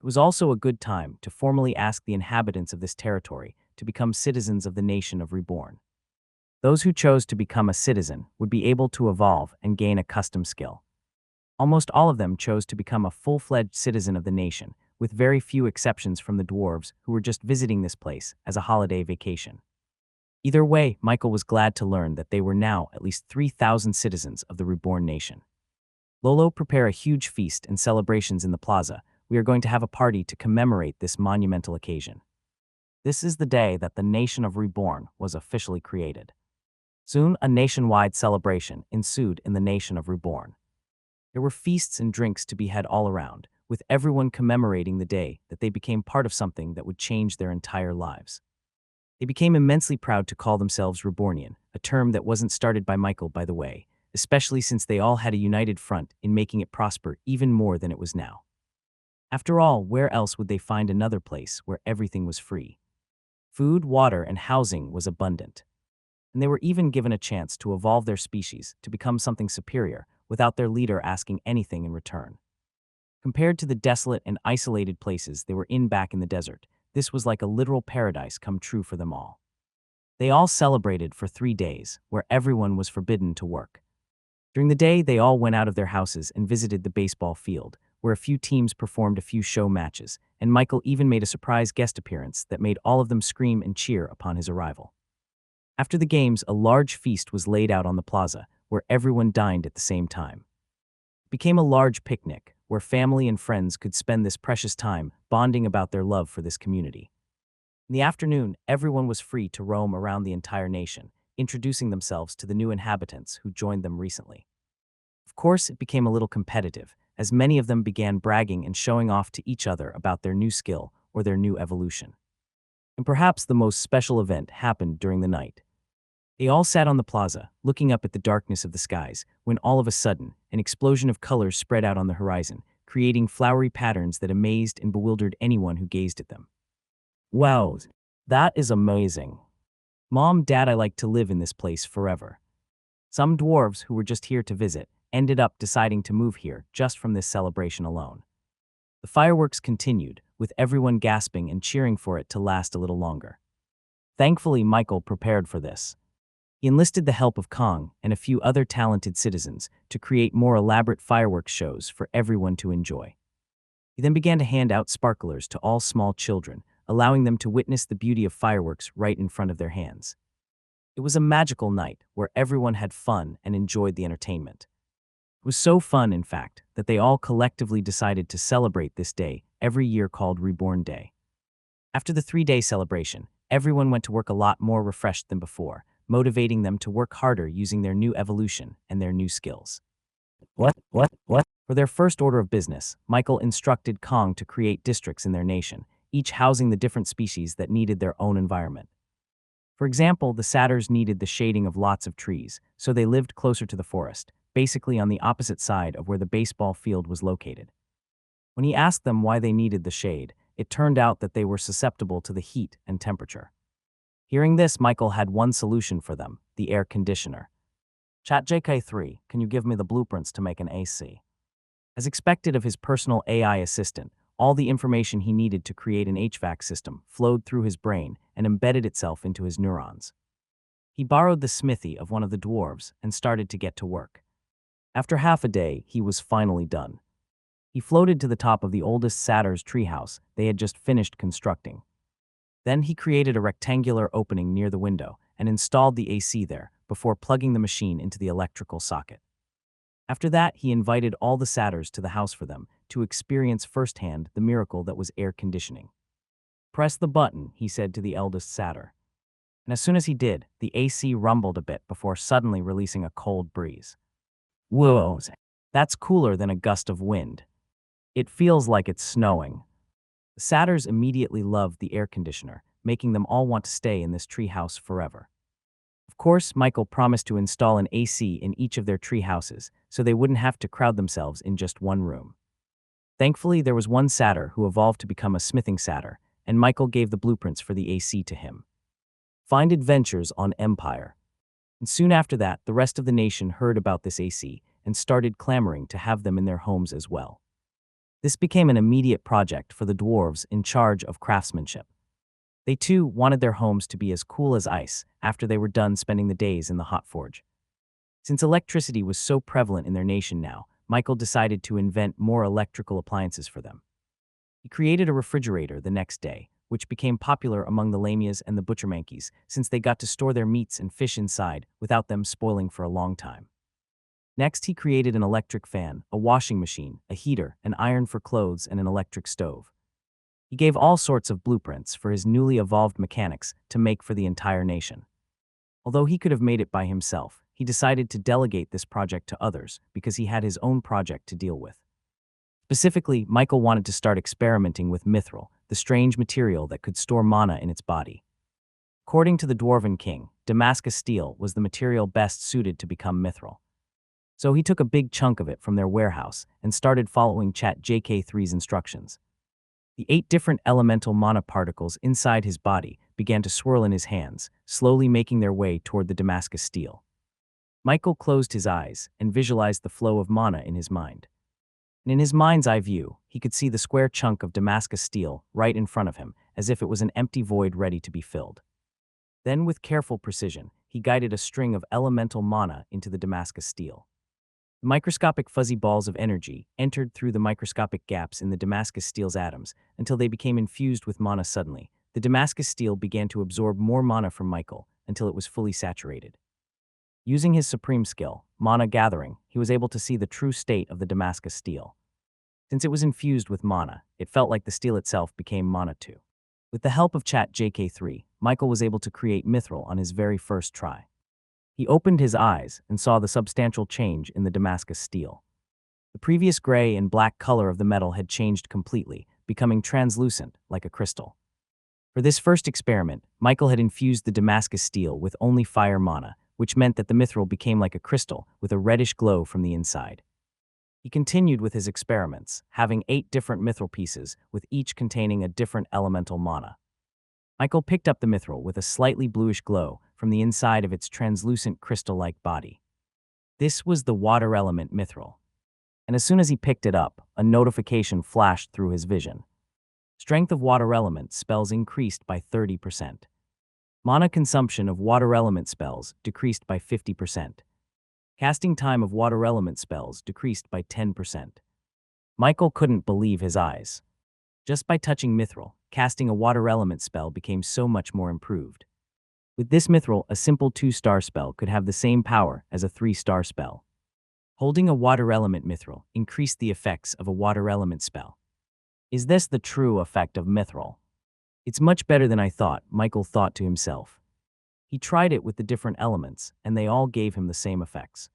was also a good time to formally ask the inhabitants of this territory to become citizens of the nation of Reborn. Those who chose to become a citizen would be able to evolve and gain a custom skill. Almost all of them chose to become a full-fledged citizen of the nation, with very few exceptions from the dwarves who were just visiting this place as a holiday vacation. Either way, Michael was glad to learn that they were now at least 3,000 citizens of the Reborn nation. Lolo, prepare a huge feast and celebrations in the plaza. We are going to have a party to commemorate this monumental occasion. This is the day that the nation of Reborn was officially created. Soon, a nationwide celebration ensued in the nation of Reborn. There were feasts and drinks to be had all around, with everyone commemorating the day that they became part of something that would change their entire lives. They became immensely proud to call themselves Rebornian, a term that wasn't started by Michael, by the way, especially since they all had a united front in making it prosper even more than it was now. After all, where else would they find another place where everything was free? Food, water, and housing was abundant. And they were even given a chance to evolve their species to become something superior without their leader asking anything in return. Compared to the desolate and isolated places they were in back in the desert, this was like a literal paradise come true for them all. They all celebrated for 3 days, where everyone was forbidden to work. During the day, they all went out of their houses and visited the baseball field, where a few teams performed a few show matches, and Michael even made a surprise guest appearance that made all of them scream and cheer upon his arrival. After the games, a large feast was laid out on the plaza, where everyone dined at the same time. It became a large picnic, where family and friends could spend this precious time bonding about their love for this community. In the afternoon, everyone was free to roam around the entire nation, introducing themselves to the new inhabitants who joined them recently. Of course, it became a little competitive, as many of them began bragging and showing off to each other about their new skill or their new evolution. And perhaps the most special event happened during the night. They all sat on the plaza, looking up at the darkness of the skies, when all of a sudden, an explosion of colors spread out on the horizon, creating flowery patterns that amazed and bewildered anyone who gazed at them. Wow, that is amazing. Mom, Dad, I like to live in this place forever. Some dwarves who were just here to visit ended up deciding to move here just from this celebration alone. The fireworks continued, with everyone gasping and cheering for it to last a little longer. Thankfully, Michael prepared for this. He enlisted the help of Kong and a few other talented citizens to create more elaborate fireworks shows for everyone to enjoy. He then began to hand out sparklers to all small children, allowing them to witness the beauty of fireworks right in front of their hands. It was a magical night where everyone had fun and enjoyed the entertainment. It was so fun, in fact, that they all collectively decided to celebrate this day every year, called Reborn Day. After the 3-day celebration, everyone went to work a lot more refreshed than before, motivating them to work harder using their new evolution and their new skills. What? For their first order of business, Michael instructed Kong to create districts in their nation, each housing the different species that needed their own environment. For example, the satyrs needed the shading of lots of trees, so they lived closer to the forest, basically on the opposite side of where the baseball field was located. When he asked them why they needed the shade, it turned out that they were susceptible to the heat and temperature. Hearing this, Michael had one solution for them: the air conditioner. ChatJK3, can you give me the blueprints to make an AC? As expected of his personal AI assistant, all the information he needed to create an HVAC system flowed through his brain and embedded itself into his neurons. He borrowed the smithy of one of the dwarves and started to get to work. After half a day, he was finally done. He floated to the top of the oldest satyr's treehouse they had just finished constructing. Then he created a rectangular opening near the window and installed the AC there before plugging the machine into the electrical socket. After that, he invited all the satyrs to the house for them to experience firsthand the miracle that was air conditioning. Press the button, he said to the eldest satyr. And as soon as he did, the AC rumbled a bit before suddenly releasing a cold breeze. Whoa, that's cooler than a gust of wind. It feels like it's snowing. The satyrs immediately loved the air conditioner, making them all want to stay in this treehouse forever. Of course, Michael promised to install an AC in each of their tree houses, so they wouldn't have to crowd themselves in just one room. Thankfully, there was one satyr who evolved to become a smithing satyr, and Michael gave the blueprints for the AC to him. Find adventures on Empire. And soon after that, the rest of the nation heard about this AC and started clamoring to have them in their homes as well. This became an immediate project for the dwarves in charge of craftsmanship. They too wanted their homes to be as cool as ice after they were done spending the days in the hot forge. Since electricity was so prevalent in their nation now, Michael decided to invent more electrical appliances for them. He created a refrigerator the next day, which became popular among the lamias and the butchermankies since they got to store their meats and fish inside without them spoiling for a long time. Next, he created an electric fan, a washing machine, a heater, an iron for clothes, and an electric stove. He gave all sorts of blueprints for his newly evolved mechanics to make for the entire nation. Although he could have made it by himself, he decided to delegate this project to others because he had his own project to deal with. Specifically, Michael wanted to start experimenting with mithril, the strange material that could store mana in its body. According to the Dwarven King, Damascus steel was the material best suited to become mithril. So he took a big chunk of it from their warehouse and started following ChatJK3's instructions. The 8 different elemental mana particles inside his body began to swirl in his hands, slowly making their way toward the Damascus steel. Michael closed his eyes and visualized the flow of mana in his mind. And in his mind's eye view, he could see the square chunk of Damascus steel right in front of him, as if it was an empty void ready to be filled. Then, with careful precision, he guided a string of elemental mana into the Damascus steel. The microscopic fuzzy balls of energy entered through the microscopic gaps in the Damascus steel's atoms until they became infused with mana suddenly. The Damascus steel began to absorb more mana from Michael until it was fully saturated. Using his supreme skill, mana gathering, he was able to see the true state of the Damascus steel. Since it was infused with mana, it felt like the steel itself became mana too. With the help of ChatJK3, Michael was able to create mithril on his very first try. He opened his eyes and saw the substantial change in the Damascus steel. The previous gray and black color of the metal had changed completely, becoming translucent like a crystal. For this first experiment, Michael had infused the Damascus steel with only fire mana, which meant that the mithril became like a crystal with a reddish glow from the inside. He continued with his experiments, having 8 different mithril pieces, with each containing a different elemental mana. Michael picked up the mithril with a slightly bluish glow from the inside of its translucent crystal-like body. This was the water element mithril. And as soon as he picked it up, a notification flashed through his vision. Strength of water element spells increased by 30%. Mana consumption of water element spells decreased by 50%. Casting time of water element spells decreased by 10%. Michael couldn't believe his eyes. Just by touching mithril, casting a water element spell became so much more improved. With this mithril, a simple 2-star spell could have the same power as a 3-star spell. Holding a water element mithril increased the effects of a water element spell. Is this the true effect of mithril? It's much better than I thought, Michael thought to himself. He tried it with the different elements, and they all gave him the same effects.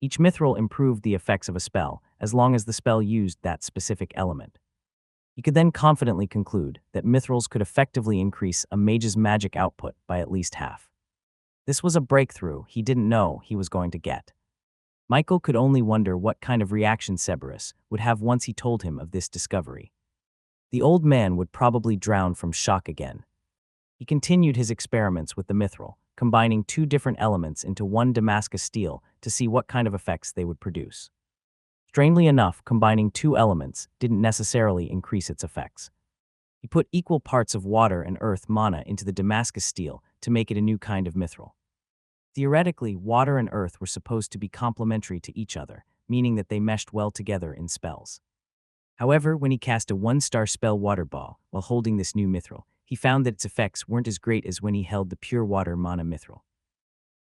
Each mithril improved the effects of a spell, as long as the spell used that specific element. He could then confidently conclude that mithrils could effectively increase a mage's magic output by at least half. This was a breakthrough he didn't know he was going to get. Michael could only wonder what kind of reaction Cerberus would have once he told him of this discovery. The old man would probably drown from shock again. He continued his experiments with the mithril, combining 2 different elements into one Damascus steel to see what kind of effects they would produce. Strangely enough, combining 2 elements didn't necessarily increase its effects. He put equal parts of water and earth mana into the Damascus steel to make it a new kind of mithril. Theoretically, water and earth were supposed to be complementary to each other, meaning that they meshed well together in spells. However, when he cast a 1-star spell water ball while holding this new mithril, he found that its effects weren't as great as when he held the pure water mana mithril.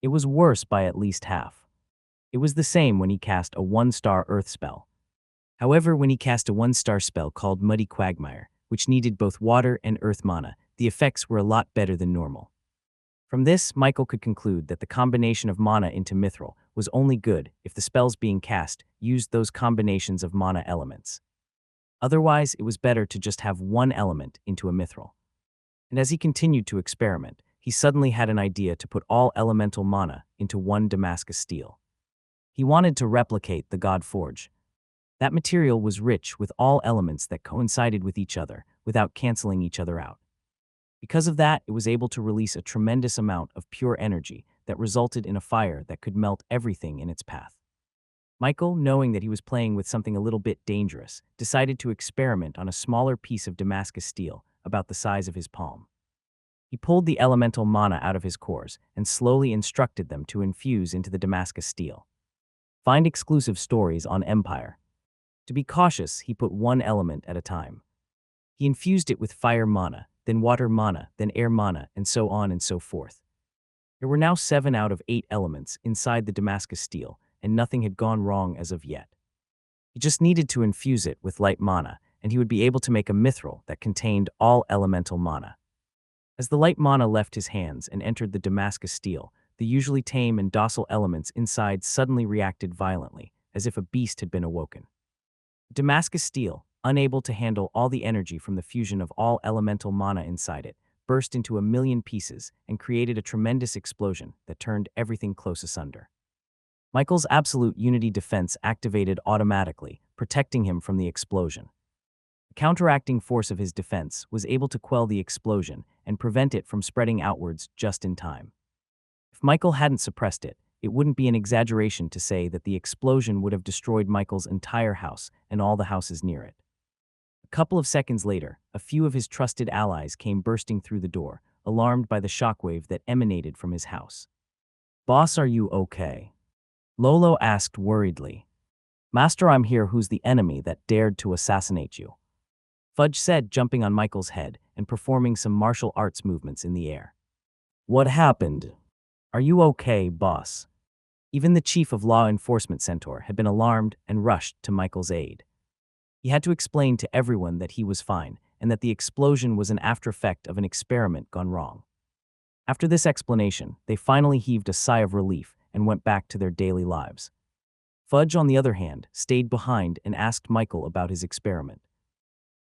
It was worse by at least half. It was the same when he cast a 1-star earth spell. However, when he cast a 1-star spell called Muddy Quagmire, which needed both water and earth mana, the effects were a lot better than normal. From this, Michael could conclude that the combination of mana into mithril was only good if the spells being cast used those combinations of mana elements. Otherwise, it was better to just have one element into a mithril. And as he continued to experiment, he suddenly had an idea to put all elemental mana into one Damascus steel. He wanted to replicate the God Forge. That material was rich with all elements that coincided with each other without canceling each other out. Because of that, it was able to release a tremendous amount of pure energy that resulted in a fire that could melt everything in its path. Michael, knowing that he was playing with something a little bit dangerous, decided to experiment on a smaller piece of Damascus steel about the size of his palm. He pulled the elemental mana out of his cores and slowly instructed them to infuse into the Damascus steel. Find exclusive stories on Empire. To be cautious, he put one element at a time. He infused it with fire mana, then water mana, then air mana, and so on and so forth. There were now 7 out of 8 elements inside the Damascus steel, and nothing had gone wrong as of yet. He just needed to infuse it with light mana, and he would be able to make a mithril that contained all elemental mana. As the light mana left his hands and entered the Damascus steel, the usually tame and docile elements inside suddenly reacted violently, as if a beast had been awoken. Damascus steel, unable to handle all the energy from the fusion of all elemental mana inside it, burst into a million pieces and created a tremendous explosion that turned everything close asunder. Michael's absolute unity defense activated automatically, protecting him from the explosion. The counteracting force of his defense was able to quell the explosion and prevent it from spreading outwards just in time. If Michael hadn't suppressed it, it wouldn't be an exaggeration to say that the explosion would have destroyed Michael's entire house and all the houses near it. A couple of seconds later, a few of his trusted allies came bursting through the door, alarmed by the shockwave that emanated from his house. "Boss, are you okay?" Lolo asked worriedly. "Master, I'm here. Who's the enemy that dared to assassinate you?" Fudge said, jumping on Michael's head and performing some martial arts movements in the air. "What happened? Are you okay, boss?" Even the chief of law enforcement Centaur had been alarmed and rushed to Michael's aid. He had to explain to everyone that he was fine and that the explosion was an after-effect of an experiment gone wrong. After this explanation, they finally heaved a sigh of relief and went back to their daily lives. Fudge, on the other hand, stayed behind and asked Michael about his experiment.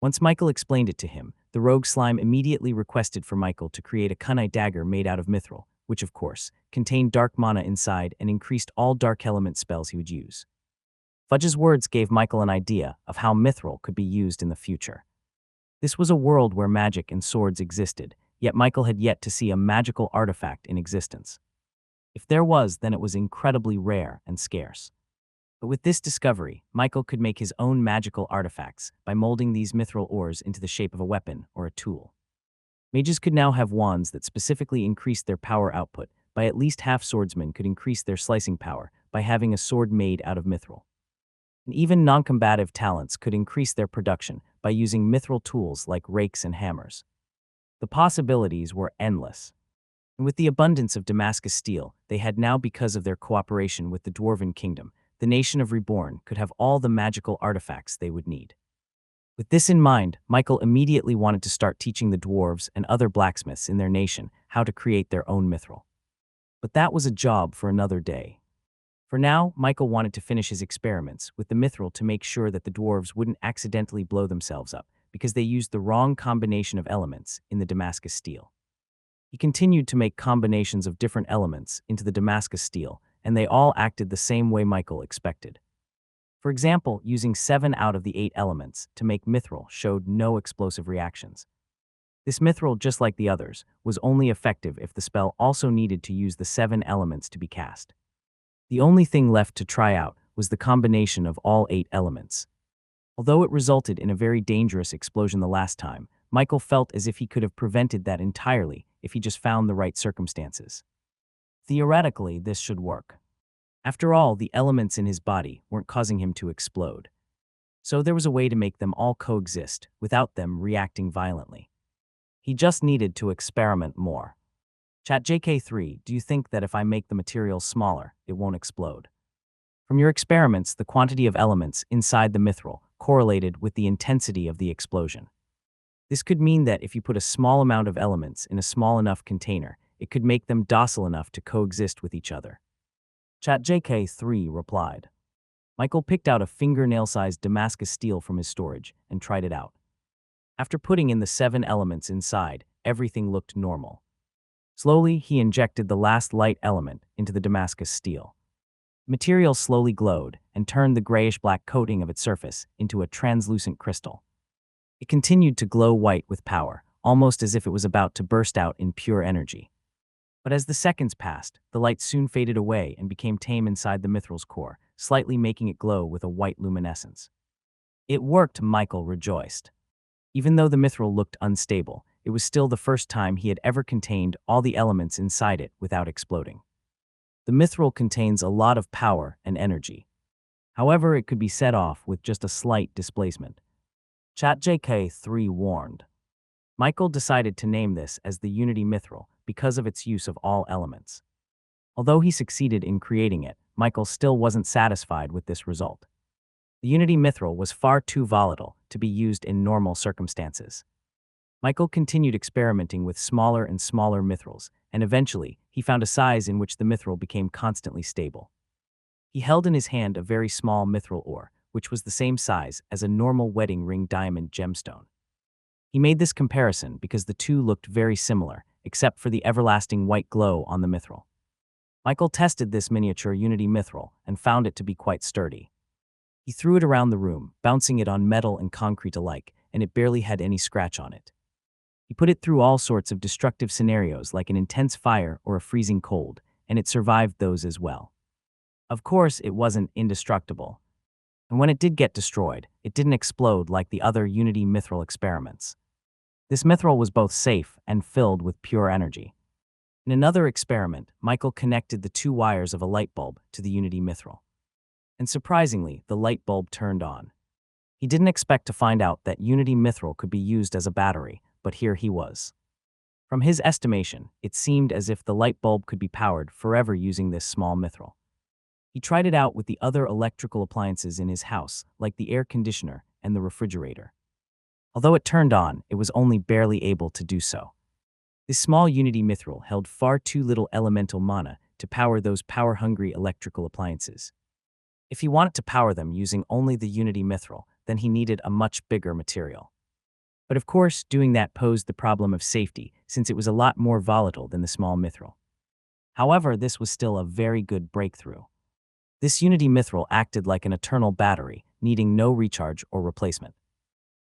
Once Michael explained it to him, the rogue slime immediately requested for Michael to create a kunai dagger made out of mithril, which, of course, contained dark mana inside and increased all dark element spells he would use. Fudge's words gave Michael an idea of how mithril could be used in the future. This was a world where magic and swords existed, yet Michael had yet to see a magical artifact in existence. If there was, then it was incredibly rare and scarce. But with this discovery, Michael could make his own magical artifacts by molding these mithril ores into the shape of a weapon or a tool. Mages could now have wands that specifically increased their power output. By at least half swordsmen could increase their slicing power by having a sword made out of mithril. And even non-combative talents could increase their production by using mithril tools like rakes and hammers. The possibilities were endless. And with the abundance of Damascus steel they had now because of their cooperation with the Dwarven Kingdom, the nation of Reborn could have all the magical artifacts they would need. With this in mind, Michael immediately wanted to start teaching the dwarves and other blacksmiths in their nation how to create their own mithril. But that was a job for another day. For now, Michael wanted to finish his experiments with the mithril to make sure that the dwarves wouldn't accidentally blow themselves up because they used the wrong combination of elements in the Damascus steel. He continued to make combinations of different elements into the Damascus steel, and they all acted the same way Michael expected. For example, using 7 out of the 8 elements to make mithril showed no explosive reactions. This mithril, just like the others, was only effective if the spell also needed to use the 7 elements to be cast. The only thing left to try out was the combination of all 8 elements. Although it resulted in a very dangerous explosion the last time, Michael felt as if he could have prevented that entirely if he just found the right circumstances. Theoretically, this should work. After all, the elements in his body weren't causing him to explode. So there was a way to make them all coexist without them reacting violently. He just needed to experiment more. ChatJK3, do you think that if I make the material smaller, it won't explode? From your experiments, the quantity of elements inside the mithril correlated with the intensity of the explosion. This could mean that if you put a small amount of elements in a small enough container, it could make them docile enough to coexist with each other. ChatJK3 replied. Michael picked out a fingernail-sized Damascus steel from his storage and tried it out. After putting in the 7 elements inside, everything looked normal. Slowly, he injected the last light element into the Damascus steel. The material slowly glowed and turned the grayish-black coating of its surface into a translucent crystal. It continued to glow white with power, almost as if it was about to burst out in pure energy. But as the seconds passed, the light soon faded away and became tame inside the mithril's core, slightly making it glow with a white luminescence. It worked, Michael rejoiced. Even though the mithril looked unstable, it was still the first time he had ever contained all the elements inside it without exploding. The mithril contains a lot of power and energy. However, it could be set off with just a slight displacement. ChatJK3 warned. Michael decided to name this as the Unity Mithril because of its use of all elements. Although he succeeded in creating it, Michael still wasn't satisfied with this result. The Unity Mithril was far too volatile to be used in normal circumstances. Michael continued experimenting with smaller and smaller mithrils, and eventually, he found a size in which the mithril became constantly stable. He held in his hand a very small mithril ore, which was the same size as a normal wedding ring diamond gemstone. He made this comparison because the two looked very similar, except for the everlasting white glow on the mithril. Michael tested this miniature Unity mithril and found it to be quite sturdy. He threw it around the room, bouncing it on metal and concrete alike, and it barely had any scratch on it. He put it through all sorts of destructive scenarios like an intense fire or a freezing cold, and it survived those as well. Of course, it wasn't indestructible. And when it did get destroyed, it didn't explode like the other Unity mithril experiments. This mithril was both safe and filled with pure energy. In another experiment, Michael connected the two wires of a light bulb to the Unity mithril. And surprisingly, the light bulb turned on. He didn't expect to find out that Unity mithril could be used as a battery, but here he was. From his estimation, it seemed as if the light bulb could be powered forever using this small mithril. He tried it out with the other electrical appliances in his house, like the air conditioner and the refrigerator. Although it turned on, it was only barely able to do so. This small Unity mithril held far too little elemental mana to power those power-hungry electrical appliances. If he wanted to power them using only the Unity mithril, then he needed a much bigger material. But of course, doing that posed the problem of safety, since it was a lot more volatile than the small mithril. However, this was still a very good breakthrough. This Unity mithril acted like an eternal battery, needing no recharge or replacement.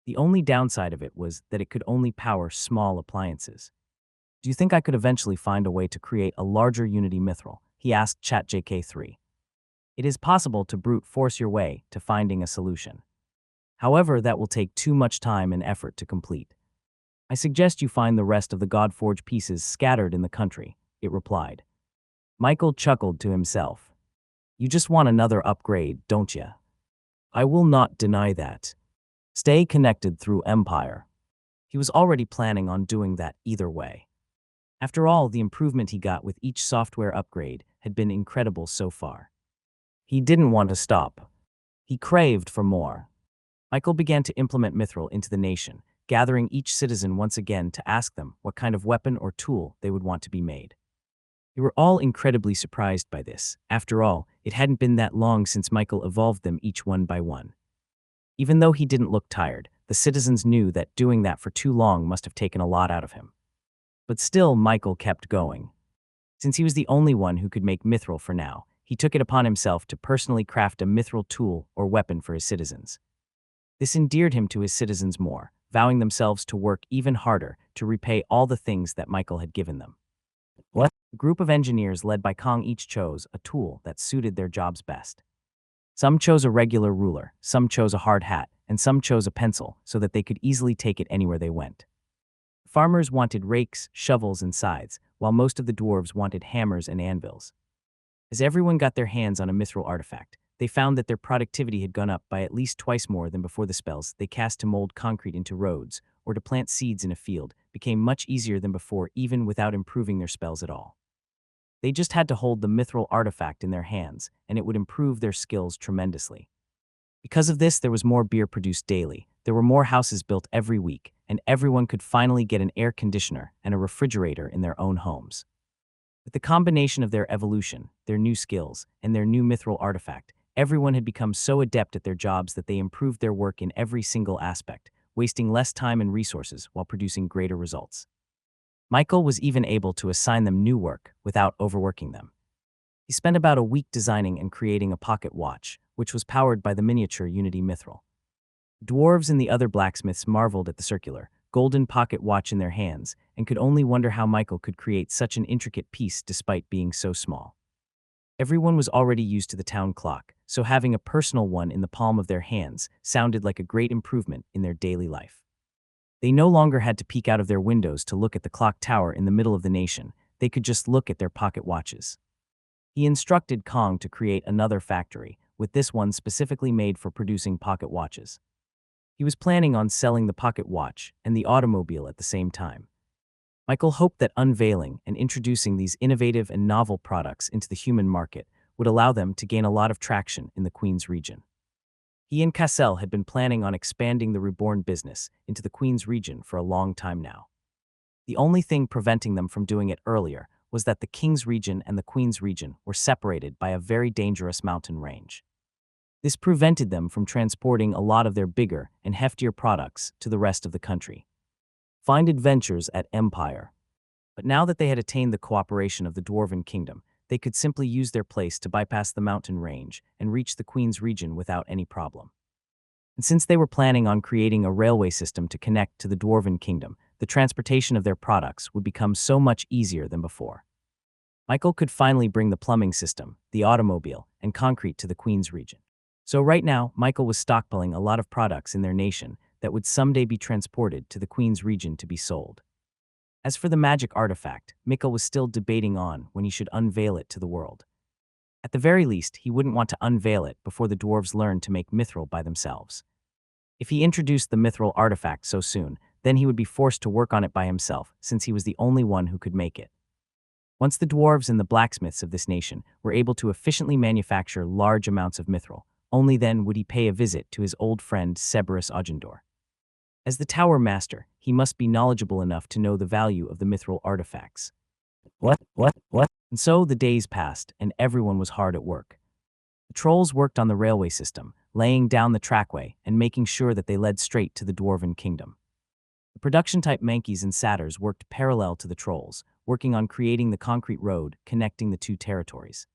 The only downside of it was that it could only power small appliances. Do you think I could eventually find a way to create a larger Unity mithril? He asked ChatJK3. It is possible to brute force your way to finding a solution. However, that will take too much time and effort to complete. I suggest you find the rest of the Godforge pieces scattered in the country, it replied. Michael chuckled to himself. You just want another upgrade, don't ya? I will not deny that. Stay connected through Empire. He was already planning on doing that either way. After all, the improvement he got with each software upgrade had been incredible so far. He didn't want to stop. He craved for more. Michael began to implement mithril into the nation, gathering each citizen once again to ask them what kind of weapon or tool they would want to be made. They were all incredibly surprised by this. After all, it hadn't been that long since Michael evolved them each one by one. Even though he didn't look tired, the citizens knew that doing that for too long must have taken a lot out of him. But still, Michael kept going. Since he was the only one who could make mithril for now, he took it upon himself to personally craft a mithril tool or weapon for his citizens. This endeared him to his citizens more, vowing themselves to work even harder to repay all the things that Michael had given them. What? A group of engineers led by Kong each chose a tool that suited their jobs best. Some chose a regular ruler, some chose a hard hat, and some chose a pencil so that they could easily take it anywhere they went. Farmers wanted rakes, shovels, and scythes, while most of the dwarves wanted hammers and anvils. As everyone got their hands on a mithril artifact, they found that their productivity had gone up by at least twice more than before. The spells they cast to mold concrete into roads or to plant seeds in a field became much easier than before, even without improving their spells at all. They just had to hold the mithril artifact in their hands, and it would improve their skills tremendously. Because of this, there was more beer produced daily, there were more houses built every week, and everyone could finally get an air conditioner and a refrigerator in their own homes. With the combination of their evolution, their new skills, and their new mithril artifact, everyone had become so adept at their jobs that they improved their work in every single aspect, wasting less time and resources while producing greater results. Michael was even able to assign them new work without overworking them. He spent about a week designing and creating a pocket watch, which was powered by the miniature Unity mithril. Dwarves and the other blacksmiths marveled at the circular, golden pocket watch in their hands, and could only wonder how Michael could create such an intricate piece despite being so small. Everyone was already used to the town clock, so having a personal one in the palm of their hands sounded like a great improvement in their daily life. They no longer had to peek out of their windows to look at the clock tower in the middle of the nation. They could just look at their pocket watches. He instructed Kong to create another factory, with this one specifically made for producing pocket watches. He was planning on selling the pocket watch and the automobile at the same time. Michael hoped that unveiling and introducing these innovative and novel products into the human market would allow them to gain a lot of traction in the Queen's region. He and Cassell had been planning on expanding the Reborn business into the Queen's region for a long time now. The only thing preventing them from doing it earlier was that the King's region and the Queen's region were separated by a very dangerous mountain range. This prevented them from transporting a lot of their bigger and heftier products to the rest of the country. Find adventures at Empire. But now that they had attained the cooperation of the Dwarven Kingdom, they could simply use their place to bypass the mountain range and reach the Queen's region without any problem. And since they were planning on creating a railway system to connect to the Dwarven Kingdom, the transportation of their products would become so much easier than before. Michael could finally bring the plumbing system, the automobile, and concrete to the Queen's region. So right now, Michael was stockpiling a lot of products in their nation that would someday be transported to the Queen's region to be sold. As for the magic artifact, Mikkel was still debating on when he should unveil it to the world. At the very least, he wouldn't want to unveil it before the dwarves learned to make mithril by themselves. If he introduced the mithril artifact so soon, then he would be forced to work on it by himself, since he was the only one who could make it. Once the dwarves and the blacksmiths of this nation were able to efficiently manufacture large amounts of mithril, only then would he pay a visit to his old friend Cerberus Ogendor. As the Tower Master, he must be knowledgeable enough to know the value of the mithril artifacts. What? And so the days passed, and everyone was hard at work. The trolls worked on the railway system, laying down the trackway and making sure that they led straight to the Dwarven Kingdom. The production-type Mankeys and Satyrs worked parallel to the trolls, working on creating the concrete road connecting the two territories.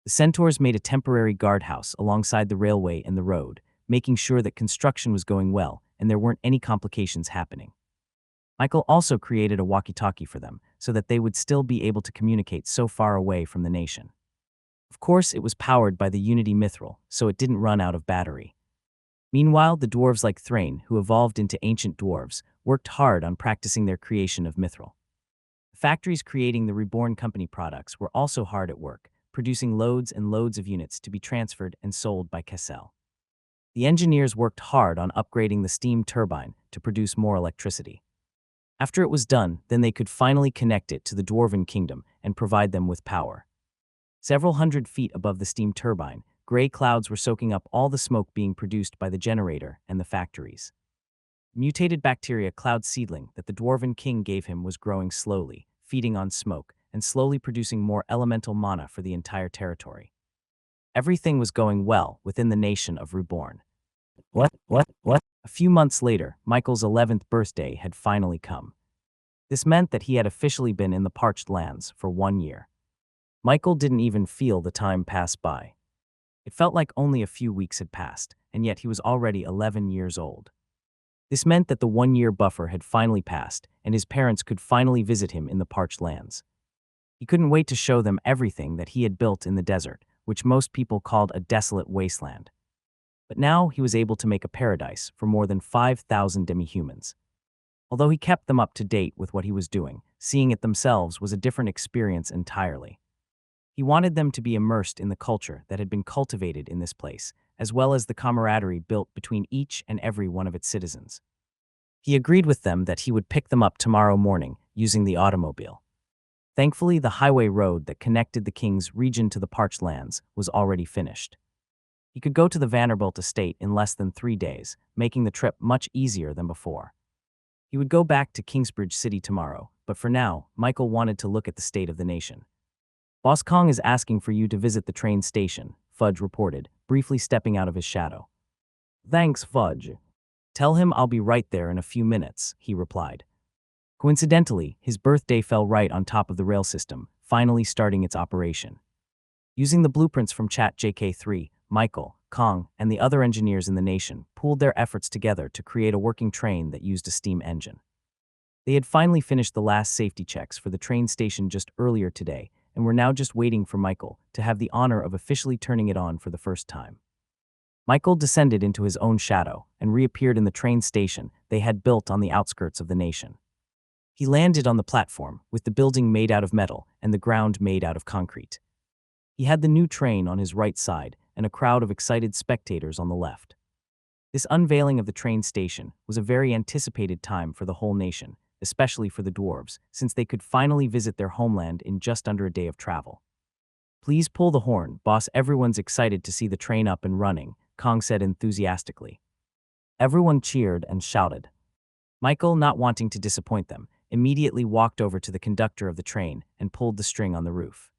The Centaurs made a temporary guardhouse alongside the railway and the road, making sure that construction was going well and there weren't any complications happening. Michael also created a walkie-talkie for them so that they would still be able to communicate so far away from the nation. Of course, it was powered by the Unity Mithril, so it didn't run out of battery. Meanwhile, the dwarves like Thrain, who evolved into ancient dwarves, worked hard on practicing their creation of mithril. The factories creating the Reborn Company products were also hard at work, producing loads and loads of units to be transferred and sold by Cassell. The engineers worked hard on upgrading the steam turbine to produce more electricity. After it was done, then they could finally connect it to the Dwarven Kingdom and provide them with power. Several hundred feet above the steam turbine, gray clouds were soaking up all the smoke being produced by the generator and the factories. Mutated bacteria cloud seedling that the Dwarven King gave him was growing slowly, feeding on smoke, and slowly producing more elemental mana for the entire territory. Everything was going well within the nation of Reborn. What? A few months later, Michael's 11th birthday had finally come. This meant that he had officially been in the Parched Lands for 1 year. Michael didn't even feel the time pass by. It felt like only a few weeks had passed, and yet he was already 11 years old. This meant that the 1-year buffer had finally passed, and his parents could finally visit him in the Parched Lands. He couldn't wait to show them everything that he had built in the desert, which most people called a desolate wasteland. But now he was able to make a paradise for more than 5,000 demi-humans. Although he kept them up to date with what he was doing, seeing it themselves was a different experience entirely. He wanted them to be immersed in the culture that had been cultivated in this place, as well as the camaraderie built between each and every one of its citizens. He agreed with them that he would pick them up tomorrow morning using the automobile. Thankfully, the highway road that connected the King's region to the Parched Lands was already finished. He could go to the Vanderbilt estate in less than 3 days, making the trip much easier than before. He would go back to Kingsbridge City tomorrow, but for now, Michael wanted to look at the state of the nation. Boss Kong is asking for you to visit the train station, Fudge reported, briefly stepping out of his shadow. Thanks, Fudge. Tell him I'll be right there in a few minutes, he replied. Coincidentally, his birthday fell right on top of the rail system, finally starting its operation. Using the blueprints from ChatJK3, Michael, Kong, and the other engineers in the nation pooled their efforts together to create a working train that used a steam engine. They had finally finished the last safety checks for the train station just earlier today and were now just waiting for Michael to have the honor of officially turning it on for the first time. Michael descended into his own shadow and reappeared in the train station they had built on the outskirts of the nation. He landed on the platform, with the building made out of metal and the ground made out of concrete. He had the new train on his right side and a crowd of excited spectators on the left. This unveiling of the train station was a very anticipated time for the whole nation, especially for the dwarves, since they could finally visit their homeland in just under a day of travel. "Please pull the horn, boss. Everyone's excited to see the train up and running," Kong said enthusiastically. Everyone cheered and shouted. Michael, not wanting to disappoint them, immediately walked over to the conductor of the train and pulled the string on the roof.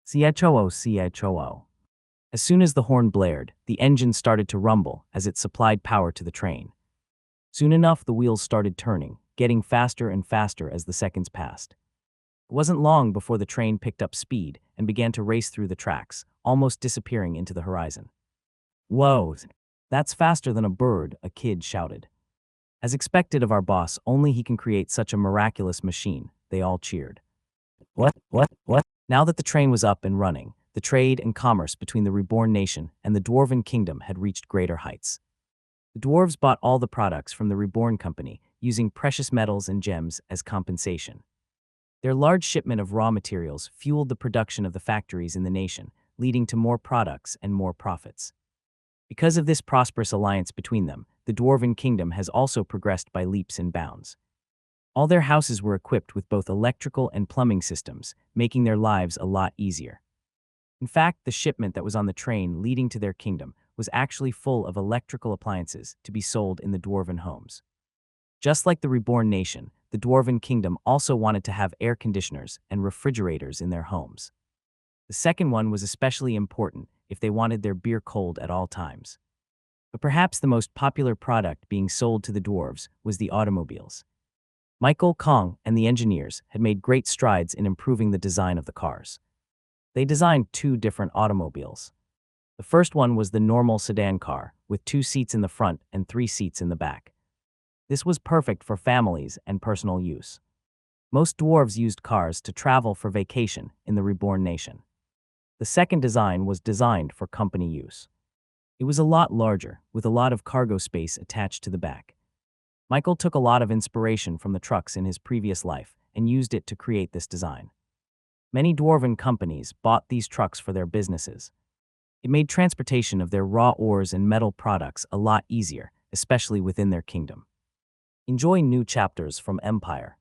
"Choo, choo." As soon as the horn blared, the engine started to rumble as it supplied power to the train. Soon enough, the wheels started turning, getting faster and faster as the seconds passed. It wasn't long before the train picked up speed and began to race through the tracks, almost disappearing into the horizon. "Whoa, that's faster than a bird," a kid shouted. "As expected of our boss, only he can create such a miraculous machine," they all cheered. What? Now that the train was up and running, the trade and commerce between the reborn nation and the Dwarven Kingdom had reached greater heights. The dwarves bought all the products from the reborn company, using precious metals and gems as compensation. Their large shipment of raw materials fueled the production of the factories in the nation, leading to more products and more profits. Because of this prosperous alliance between them, the Dwarven Kingdom has also progressed by leaps and bounds. All their houses were equipped with both electrical and plumbing systems, making their lives a lot easier. In fact, the shipment that was on the train leading to their kingdom was actually full of electrical appliances to be sold in the Dwarven homes. Just like the reborn nation, the Dwarven Kingdom also wanted to have air conditioners and refrigerators in their homes. The second one was especially important if they wanted their beer cold at all times. But perhaps the most popular product being sold to the dwarves was the automobiles. Michael, Kong, and the engineers had made great strides in improving the design of the cars. They designed 2 different automobiles. The first one was the normal sedan car, with 2 seats in the front and 3 seats in the back. This was perfect for families and personal use. Most dwarves used cars to travel for vacation in the reborn nation. The second design was designed for company use. It was a lot larger, with a lot of cargo space attached to the back. Michael took a lot of inspiration from the trucks in his previous life and used it to create this design. Many dwarven companies bought these trucks for their businesses. It made transportation of their raw ores and metal products a lot easier, especially within their kingdom. Enjoy new chapters from Empire.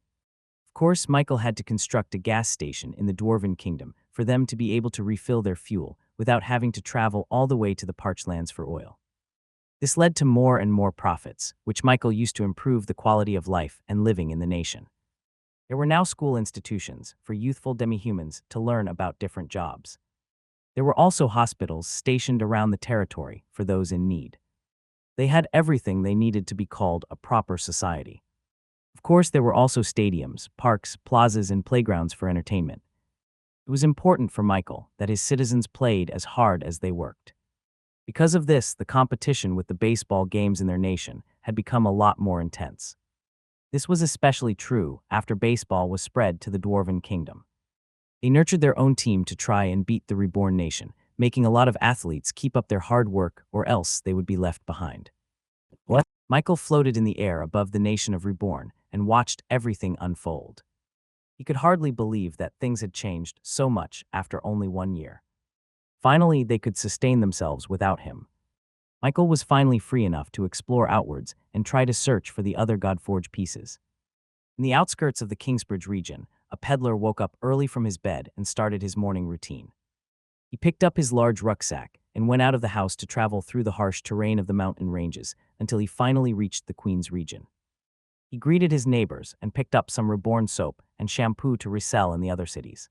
Of course, Michael had to construct a gas station in the Dwarven Kingdom for them to be able to refill their fuel without having to travel all the way to the parched lands for oil. This led to more and more profits, which Michael used to improve the quality of life and living in the nation. There were now school institutions for youthful demi-humans to learn about different jobs. There were also hospitals stationed around the territory for those in need. They had everything they needed to be called a proper society. Of course, there were also stadiums, parks, plazas, and playgrounds for entertainment. It was important for Michael that his citizens played as hard as they worked. Because of this, the competition with the baseball games in their nation had become a lot more intense. This was especially true after baseball was spread to the Dwarven Kingdom. They nurtured their own team to try and beat the reborn nation, making a lot of athletes keep up their hard work or else they would be left behind. Michael floated in the air above the nation of reborn and watched everything unfold. He could hardly believe that things had changed so much after only 1 year. Finally, they could sustain themselves without him. Michael was finally free enough to explore outwards and try to search for the other Godforge pieces. In the outskirts of the Kingsbridge region, a peddler woke up early from his bed and started his morning routine. He picked up his large rucksack and went out of the house to travel through the harsh terrain of the mountain ranges until he finally reached the Queen's region. He greeted his neighbors and picked up some reborn soap and shampoo to resell in the other cities.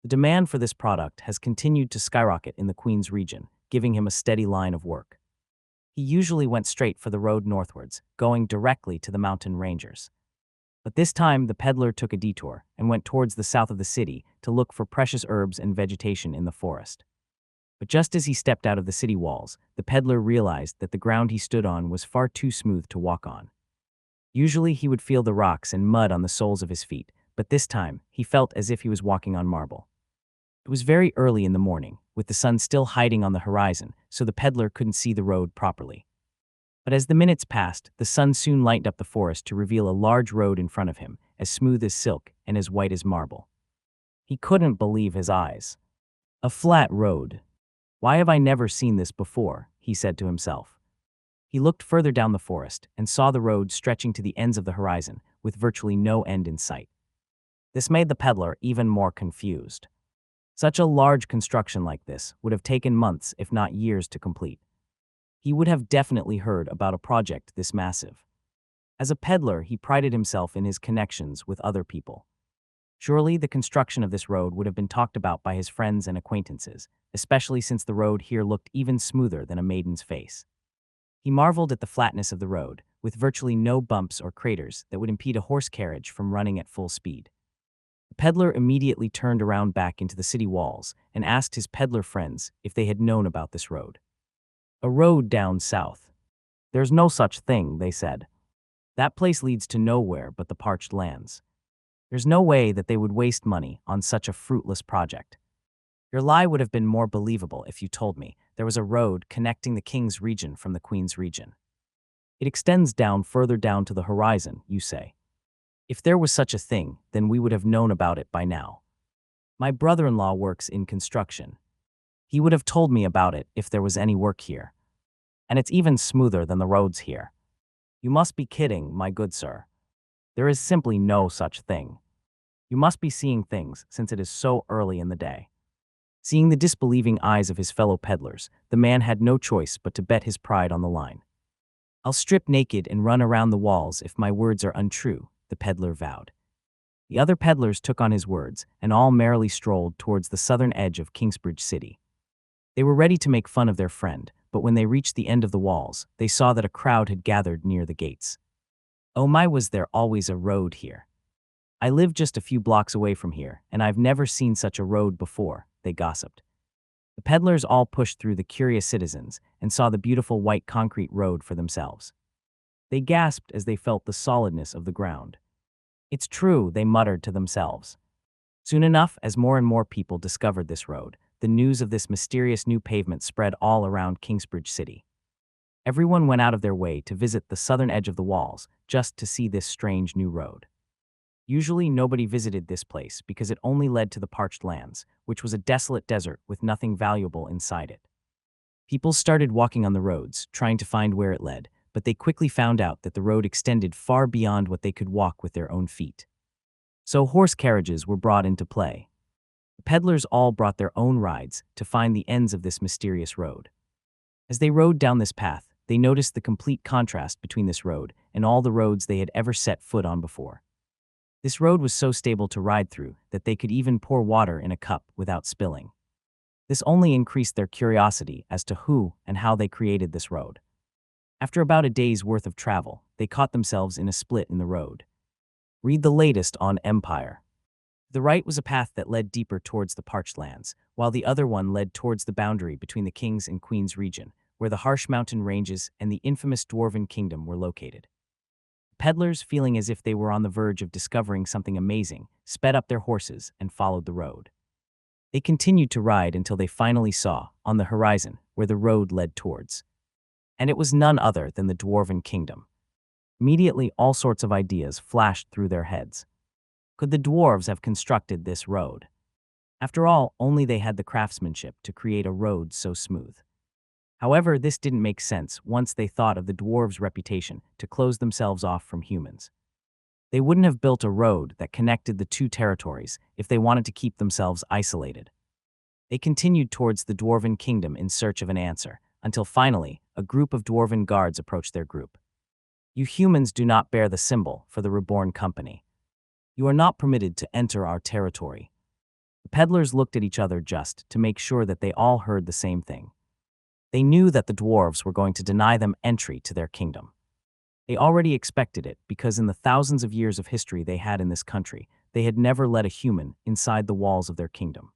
The demand for this product has continued to skyrocket in the Queen's region, giving him a steady line of work. He usually went straight for the road northwards, going directly to the mountain rangers. But this time, the peddler took a detour and went towards the south of the city to look for precious herbs and vegetation in the forest. But just as he stepped out of the city walls, the peddler realized that the ground he stood on was far too smooth to walk on. Usually he would feel the rocks and mud on the soles of his feet, but this time he felt as if he was walking on marble. It was very early in the morning, with the sun still hiding on the horizon, so the peddler couldn't see the road properly. But as the minutes passed, the sun soon lightened up the forest to reveal a large road in front of him, as smooth as silk and as white as marble. He couldn't believe his eyes. A flat road. Why have I never seen this before? He said to himself. He looked further down the forest and saw the road stretching to the ends of the horizon, with virtually no end in sight. This made the peddler even more confused. Such a large construction like this would have taken months, if not years, to complete. He would have definitely heard about a project this massive. As a peddler, he prided himself in his connections with other people. Surely the construction of this road would have been talked about by his friends and acquaintances, especially since the road here looked even smoother than a maiden's face. He marveled at the flatness of the road, with virtually no bumps or craters that would impede a horse carriage from running at full speed. The peddler immediately turned around back into the city walls and asked his peddler friends if they had known about this road. A road down south. There's no such thing, they said. That place leads to nowhere but the parched lands. There's no way that they would waste money on such a fruitless project. Your lie would have been more believable if you told me there was a road connecting the king's region from the queen's region. It extends down further down to the horizon, you say. If there was such a thing, then we would have known about it by now. My brother-in-law works in construction. He would have told me about it if there was any work here. And it's even smoother than the roads here. You must be kidding, my good sir. There is simply no such thing. You must be seeing things since it is so early in the day. Seeing the disbelieving eyes of his fellow peddlers, the man had no choice but to bet his pride on the line. I'll strip naked and run around the walls if my words are untrue, the peddler vowed. The other peddlers took on his words and all merrily strolled towards the southern edge of Kingsbridge City. They were ready to make fun of their friend, but when they reached the end of the walls, they saw that a crowd had gathered near the gates. Oh my, was there always a road here? I live just a few blocks away from here, and I've never seen such a road before, they gossiped. The peddlers all pushed through the curious citizens and saw the beautiful white concrete road for themselves. They gasped as they felt the solidness of the ground. It's true, they muttered to themselves. Soon enough, as more and more people discovered this road, the news of this mysterious new pavement spread all around Kingsbridge City. Everyone went out of their way to visit the southern edge of the walls just to see this strange new road. Usually nobody visited this place because it only led to the parched lands, which was a desolate desert with nothing valuable inside it. People started walking on the roads, trying to find where it led, but they quickly found out that the road extended far beyond what they could walk with their own feet. So horse carriages were brought into play. The peddlers all brought their own rides to find the ends of this mysterious road. As they rode down this path, they noticed the complete contrast between this road and all the roads they had ever set foot on before. This road was so stable to ride through that they could even pour water in a cup without spilling. This only increased their curiosity as to who and how they created this road. After about a day's worth of travel, they caught themselves in a split in the road. Read the latest on Empire. The right was a path that led deeper towards the parched lands, while the other one led towards the boundary between the King's and Queen's region, where the harsh mountain ranges and the infamous Dwarven Kingdom were located. Peddlers, feeling as if they were on the verge of discovering something amazing, sped up their horses and followed the road. They continued to ride until they finally saw, on the horizon, where the road led towards. And it was none other than the Dwarven Kingdom. Immediately, all sorts of ideas flashed through their heads. Could the dwarves have constructed this road? After all, only they had the craftsmanship to create a road so smooth. However, this didn't make sense once they thought of the dwarves' reputation to close themselves off from humans. They wouldn't have built a road that connected the two territories if they wanted to keep themselves isolated. They continued towards the Dwarven Kingdom in search of an answer, until finally, a group of Dwarven guards approached their group. You humans do not bear the symbol for the Reborn Company. You are not permitted to enter our territory. The peddlers looked at each other just to make sure that they all heard the same thing. They knew that the dwarves were going to deny them entry to their kingdom. They already expected it because in the thousands of years of history they had in this country, they had never let a human inside the walls of their kingdom.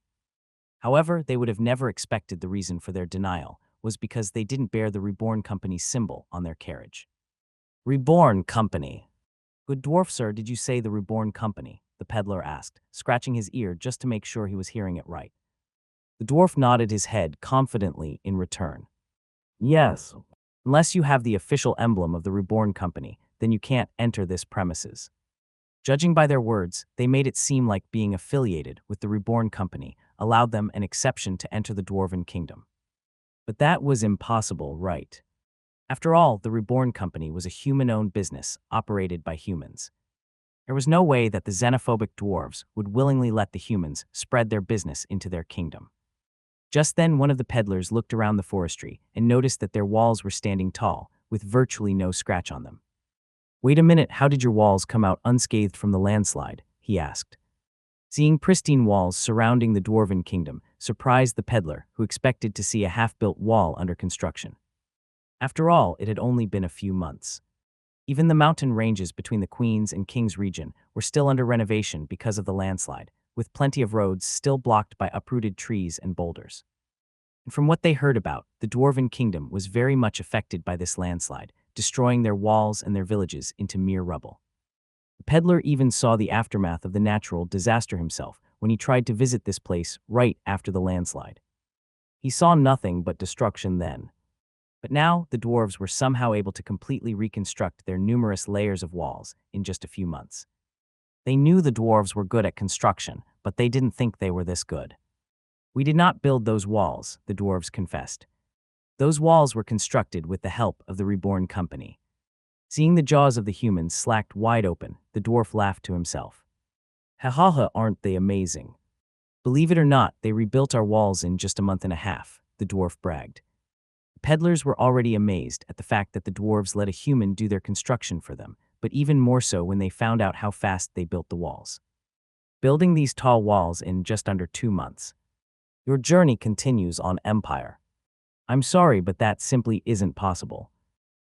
However, they would have never expected the reason for their denial was because they didn't bear the Reborn Company's symbol on their carriage. Reborn Company. Good dwarf, sir, did you say the Reborn Company? The peddler asked, scratching his ear just to make sure he was hearing it right. The dwarf nodded his head confidently in return. Yes. Unless you have the official emblem of the Reborn Company, then you can't enter this premises. Judging by their words, they made it seem like being affiliated with the Reborn Company allowed them an exception to enter the Dwarven Kingdom. But that was impossible, right? After all, the Reborn Company was a human-owned business operated by humans. There was no way that the xenophobic dwarves would willingly let the humans spread their business into their kingdom. Just then, one of the peddlers looked around the forestry and noticed that their walls were standing tall, with virtually no scratch on them. Wait a minute, how did your walls come out unscathed from the landslide? He asked. Seeing pristine walls surrounding the Dwarven Kingdom surprised the peddler, who expected to see a half-built wall under construction. After all, it had only been a few months. Even the mountain ranges between the Queen's and King's region were still under renovation because of the landslide, with plenty of roads still blocked by uprooted trees and boulders. And from what they heard about, the Dwarven Kingdom was very much affected by this landslide, destroying their walls and their villages into mere rubble. The peddler even saw the aftermath of the natural disaster himself when he tried to visit this place right after the landslide. He saw nothing but destruction then. But now, the dwarves were somehow able to completely reconstruct their numerous layers of walls in just a few months. They knew the dwarves were good at construction, but they didn't think they were this good. We did not build those walls, the dwarves confessed. Those walls were constructed with the help of the Reborn Company. Seeing the jaws of the humans slacked wide open, the dwarf laughed to himself. Ha ha ha, aren't they amazing? Believe it or not, they rebuilt our walls in just a month and a half, the dwarf bragged. The peddlers were already amazed at the fact that the dwarves let a human do their construction for them, but even more so when they found out how fast they built the walls. Building these tall walls in just under 2 months. Your journey continues on Empire. I'm sorry, but that simply isn't possible.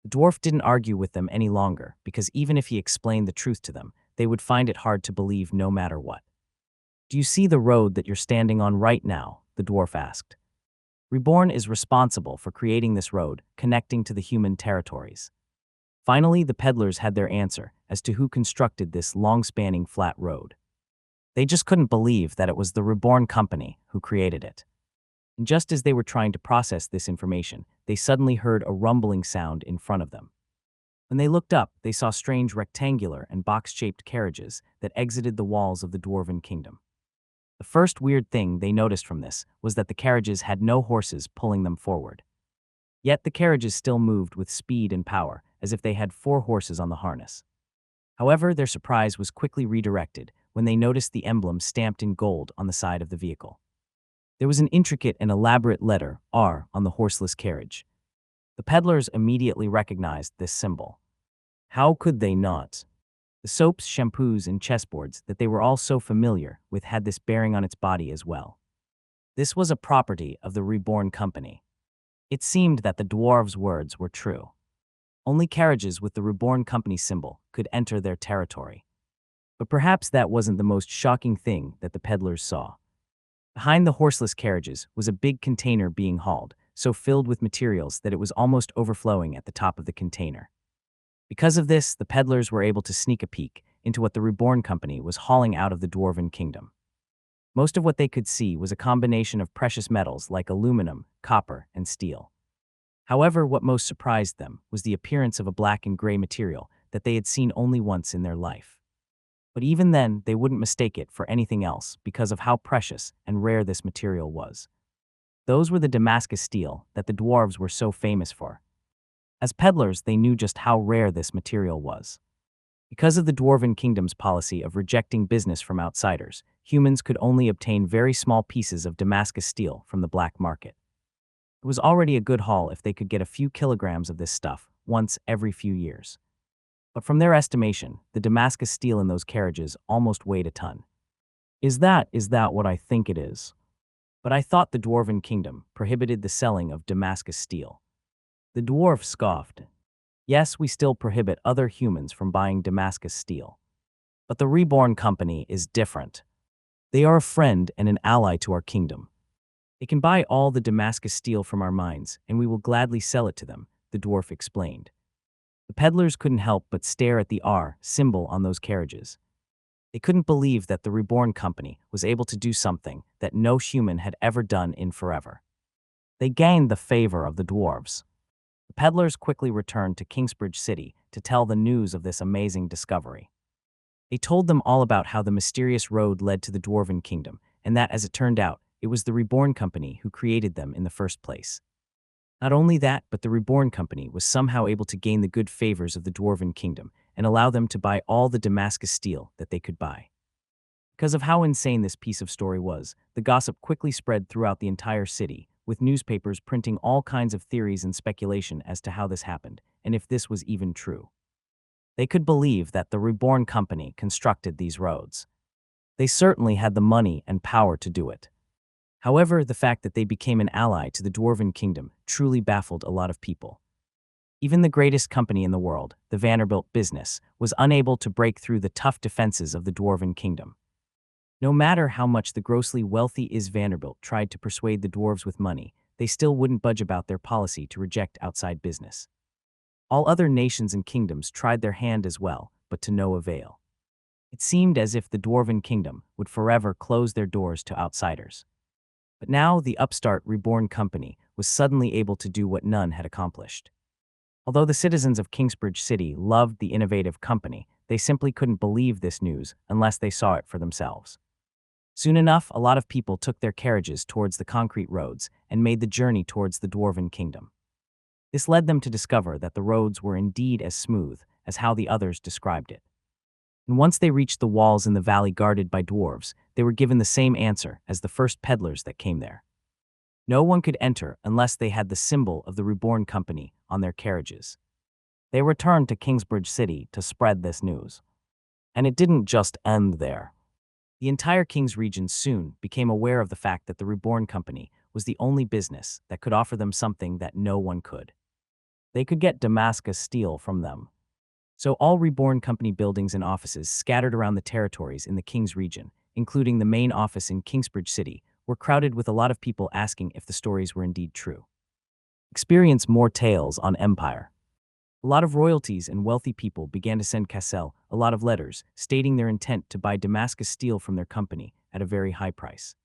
The dwarf didn't argue with them any longer, because even if he explained the truth to them, they would find it hard to believe no matter what. Do you see the road that you're standing on right now? The dwarf asked. Reborn is responsible for creating this road, connecting to the human territories. Finally, the peddlers had their answer as to who constructed this long-spanning flat road. They just couldn't believe that it was the Reborn Company who created it. And just as they were trying to process this information, they suddenly heard a rumbling sound in front of them. When they looked up, they saw strange rectangular and box-shaped carriages that exited the walls of the Dwarven Kingdom. The first weird thing they noticed from this was that the carriages had no horses pulling them forward. Yet the carriages still moved with speed and power, as if they had 4 horses on the harness. However, their surprise was quickly redirected when they noticed the emblem stamped in gold on the side of the vehicle. There was an intricate and elaborate letter, R, on the horseless carriage. The peddlers immediately recognized this symbol. How could they not? The soaps, shampoos, and chessboards that they were all so familiar with had this bearing on its body as well. This was a property of the Reborn Company. It seemed that the dwarves' words were true. Only carriages with the Reborn Company symbol could enter their territory. But perhaps that wasn't the most shocking thing that the peddlers saw. Behind the horseless carriages was a big container being hauled, so filled with materials that it was almost overflowing at the top of the container. Because of this, the peddlers were able to sneak a peek into what the Reborn Company was hauling out of the Dwarven Kingdom. Most of what they could see was a combination of precious metals like aluminum, copper, and steel. However, what most surprised them was the appearance of a black and gray material that they had seen only once in their life. But even then, they wouldn't mistake it for anything else because of how precious and rare this material was. Those were the Damascus steel that the dwarves were so famous for. As peddlers, they knew just how rare this material was. Because of the Dwarven Kingdom's policy of rejecting business from outsiders, humans could only obtain very small pieces of Damascus steel from the black market. It was already a good haul if they could get a few kilograms of this stuff once every few years. But from their estimation, the Damascus steel in those carriages almost weighed a ton. Is that what I think it is? But I thought the Dwarven Kingdom prohibited the selling of Damascus steel. The dwarf scoffed. Yes, we still prohibit other humans from buying Damascus steel. But the Reborn Company is different. They are a friend and an ally to our kingdom. They can buy all the Damascus steel from our mines, and we will gladly sell it to them, the dwarf explained. The peddlers couldn't help but stare at the R symbol on those carriages. They couldn't believe that the Reborn Company was able to do something that no human had ever done in forever. They gained the favor of the dwarves. The peddlers quickly returned to Kingsbridge City to tell the news of this amazing discovery. They told them all about how the mysterious road led to the Dwarven Kingdom, and that, as it turned out, it was the Reborn Company who created them in the first place. Not only that, but the Reborn Company was somehow able to gain the good favors of the Dwarven Kingdom and allow them to buy all the Damascus steel that they could buy. Because of how insane this piece of story was, the gossip quickly spread throughout the entire city, with newspapers printing all kinds of theories and speculation as to how this happened, and if this was even true. They could believe that the Reborn Company constructed these roads. They certainly had the money and power to do it. However, the fact that they became an ally to the Dwarven Kingdom truly baffled a lot of people. Even the greatest company in the world, the Vanderbilt business, was unable to break through the tough defenses of the Dwarven Kingdom. No matter how much the grossly wealthy Vanderbilt tried to persuade the dwarves with money, they still wouldn't budge about their policy to reject outside business. All other nations and kingdoms tried their hand as well, but to no avail. It seemed as if the Dwarven Kingdom would forever close their doors to outsiders. But now the upstart Reborn Company was suddenly able to do what none had accomplished. Although the citizens of Kingsbridge City loved the innovative company, they simply couldn't believe this news unless they saw it for themselves. Soon enough, a lot of people took their carriages towards the concrete roads and made the journey towards the Dwarven Kingdom. This led them to discover that the roads were indeed as smooth as how the others described it. And once they reached the walls in the valley guarded by dwarves, they were given the same answer as the first peddlers that came there. No one could enter unless they had the symbol of the Reborn Company on their carriages. They returned to Kingsbridge City to spread this news. And it didn't just end there. The entire King's region soon became aware of the fact that the Reborn Company was the only business that could offer them something that no one could. They could get Damascus steel from them. So all Reborn Company buildings and offices scattered around the territories in the King's region, including the main office in Kingsbridge City, were crowded with a lot of people asking if the stories were indeed true. Experience more tales on Empire. A lot of royalties and wealthy people began to send Cassell a lot of letters stating their intent to buy Damascus steel from their company at a very high price.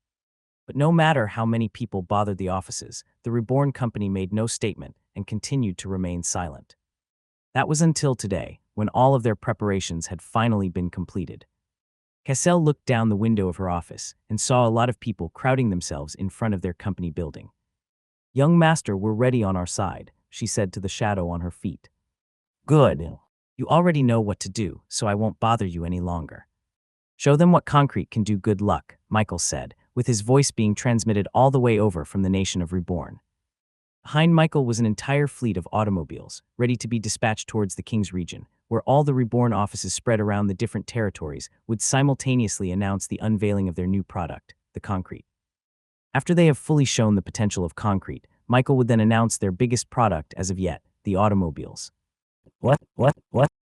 But no matter how many people bothered the offices, the Reborn Company made no statement and continued to remain silent. That was until today, when all of their preparations had finally been completed. Cassell looked down the window of her office and saw a lot of people crowding themselves in front of their company building. "Young master, we're ready on our side," she said to the shadow on her feet. "Good. You already know what to do, so I won't bother you any longer." "Show them what concrete can do." "Good luck," Michael said, with his voice being transmitted all the way over from the nation of Reborn. Behind Michael was an entire fleet of automobiles, ready to be dispatched towards the King's region, where all the Reborn offices spread around the different territories would simultaneously announce the unveiling of their new product, the concrete. After they have fully shown the potential of concrete, Michael would then announce their biggest product as of yet, the automobiles. What?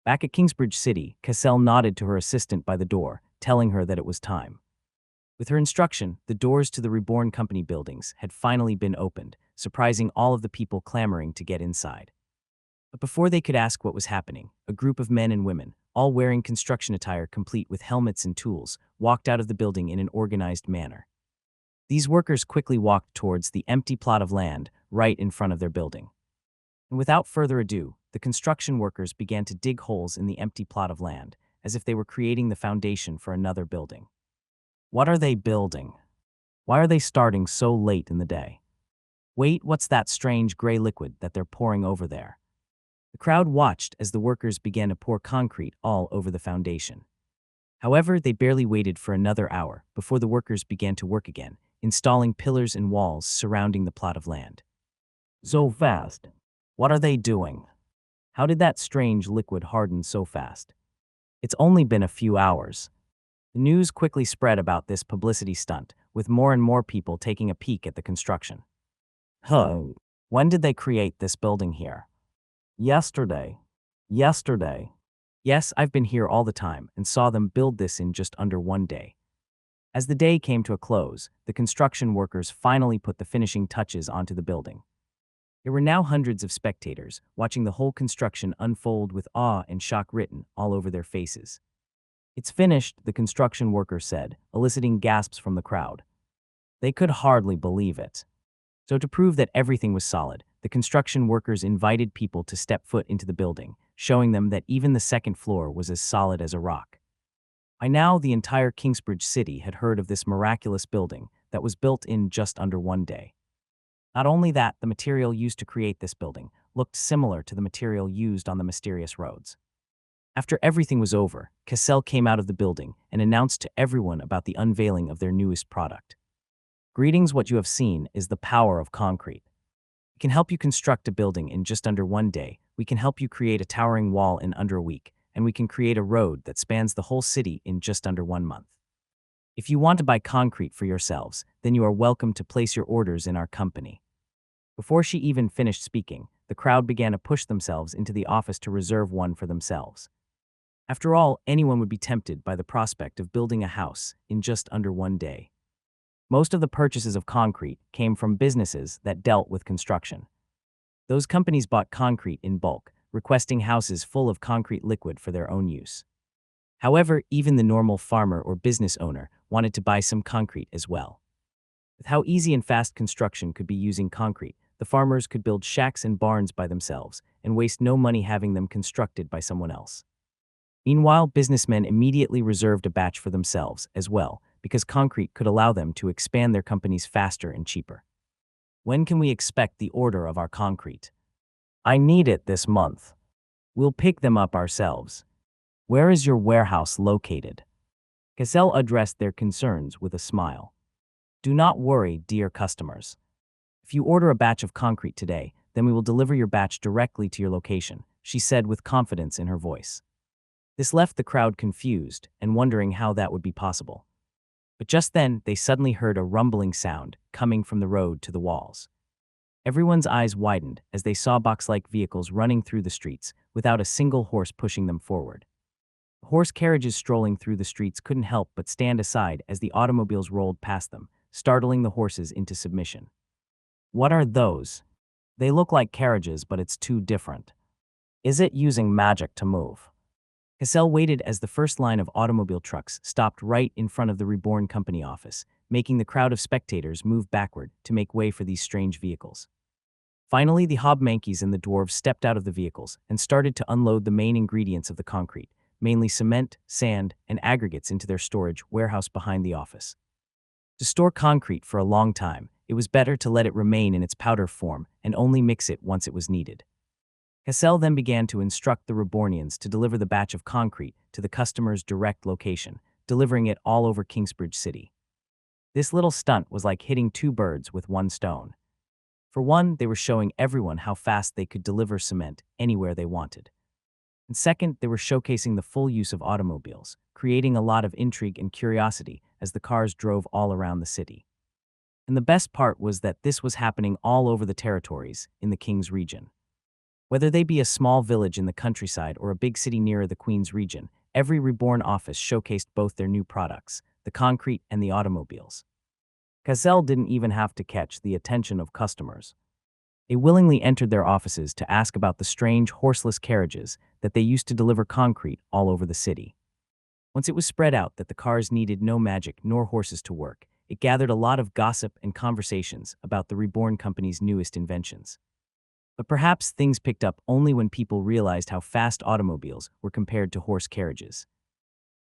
Back at Kingsbridge City, Cassell nodded to her assistant by the door, telling her that it was time. With her instruction, the doors to the Reborn Company buildings had finally been opened, surprising all of the people clamoring to get inside. But before they could ask what was happening, a group of men and women, all wearing construction attire complete with helmets and tools, walked out of the building in an organized manner. These workers quickly walked towards the empty plot of land right in front of their building. And without further ado, the construction workers began to dig holes in the empty plot of land, as if they were creating the foundation for another building. What are they building? Why are they starting so late in the day? Wait, what's that strange gray liquid that they're pouring over there? The crowd watched as the workers began to pour concrete all over the foundation. However, they barely waited for another hour before the workers began to work again, installing pillars and walls surrounding the plot of land. So fast. What are they doing? How did that strange liquid harden so fast? It's only been a few hours. The news quickly spread about this publicity stunt, with more and more people taking a peek at the construction. When did they create this building here? Yesterday. Yes, I've been here all the time and saw them build this in just under one day. As the day came to a close, the construction workers finally put the finishing touches onto the building. There were now hundreds of spectators, watching the whole construction unfold with awe and shock written all over their faces. "It's finished," the construction worker said, eliciting gasps from the crowd. They could hardly believe it. So to prove that everything was solid, the construction workers invited people to step foot into the building, showing them that even the second floor was as solid as a rock. By now, the entire Kingsbridge city had heard of this miraculous building that was built in just under one day. Not only that, the material used to create this building looked similar to the material used on the mysterious roads. After everything was over, Cassell came out of the building and announced to everyone about the unveiling of their newest product. "Greetings, what you have seen is the power of concrete. We can help you construct a building in just under one day, we can help you create a towering wall in under a week, and we can create a road that spans the whole city in just under 1 month. If you want to buy concrete for yourselves, then you are welcome to place your orders in our company." Before she even finished speaking, the crowd began to push themselves into the office to reserve one for themselves. After all, anyone would be tempted by the prospect of building a house in just under one day. Most of the purchases of concrete came from businesses that dealt with construction. Those companies bought concrete in bulk, requesting houses full of concrete liquid for their own use. However, even the normal farmer or business owner wanted to buy some concrete as well. With how easy and fast construction could be using concrete, the farmers could build shacks and barns by themselves and waste no money having them constructed by someone else. Meanwhile, businessmen immediately reserved a batch for themselves as well, because concrete could allow them to expand their companies faster and cheaper. "When can we expect the order of our concrete?" "I need it this month. We'll pick them up ourselves. Where is your warehouse located?" Cassell addressed their concerns with a smile. "Do not worry, dear customers. If you order a batch of concrete today, then we will deliver your batch directly to your location," she said with confidence in her voice. This left the crowd confused and wondering how that would be possible. But just then, they suddenly heard a rumbling sound coming from the road to the walls. Everyone's eyes widened as they saw box-like vehicles running through the streets without a single horse pushing them forward. The horse carriages strolling through the streets couldn't help but stand aside as the automobiles rolled past them, startling the horses into submission. "What are those? They look like carriages, but it's too different. Is it using magic to move?" Cassell waited as the first line of automobile trucks stopped right in front of the Reborn Company office, making the crowd of spectators move backward to make way for these strange vehicles. Finally, the hobmankeys and the dwarves stepped out of the vehicles and started to unload the main ingredients of the concrete, mainly cement, sand, and aggregates, into their storage warehouse behind the office. To store concrete for a long time, it was better to let it remain in its powder form and only mix it once it was needed. Cassell then began to instruct the Rebornians to deliver the batch of concrete to the customer's direct location, delivering it all over Kingsbridge City. This little stunt was like hitting two birds with one stone. For one, they were showing everyone how fast they could deliver cement anywhere they wanted. And second, they were showcasing the full use of automobiles, creating a lot of intrigue and curiosity as the cars drove all around the city. And the best part was that this was happening all over the territories in the King's region. Whether they be a small village in the countryside or a big city nearer the Queen's region, every Reborn office showcased both their new products, the concrete and the automobiles. Cassell didn't even have to catch the attention of customers. They willingly entered their offices to ask about the strange horseless carriages that they used to deliver concrete all over the city. Once it was spread out that the cars needed no magic nor horses to work, it gathered a lot of gossip and conversations about the Reborn Company's newest inventions. But perhaps things picked up only when people realized how fast automobiles were compared to horse carriages.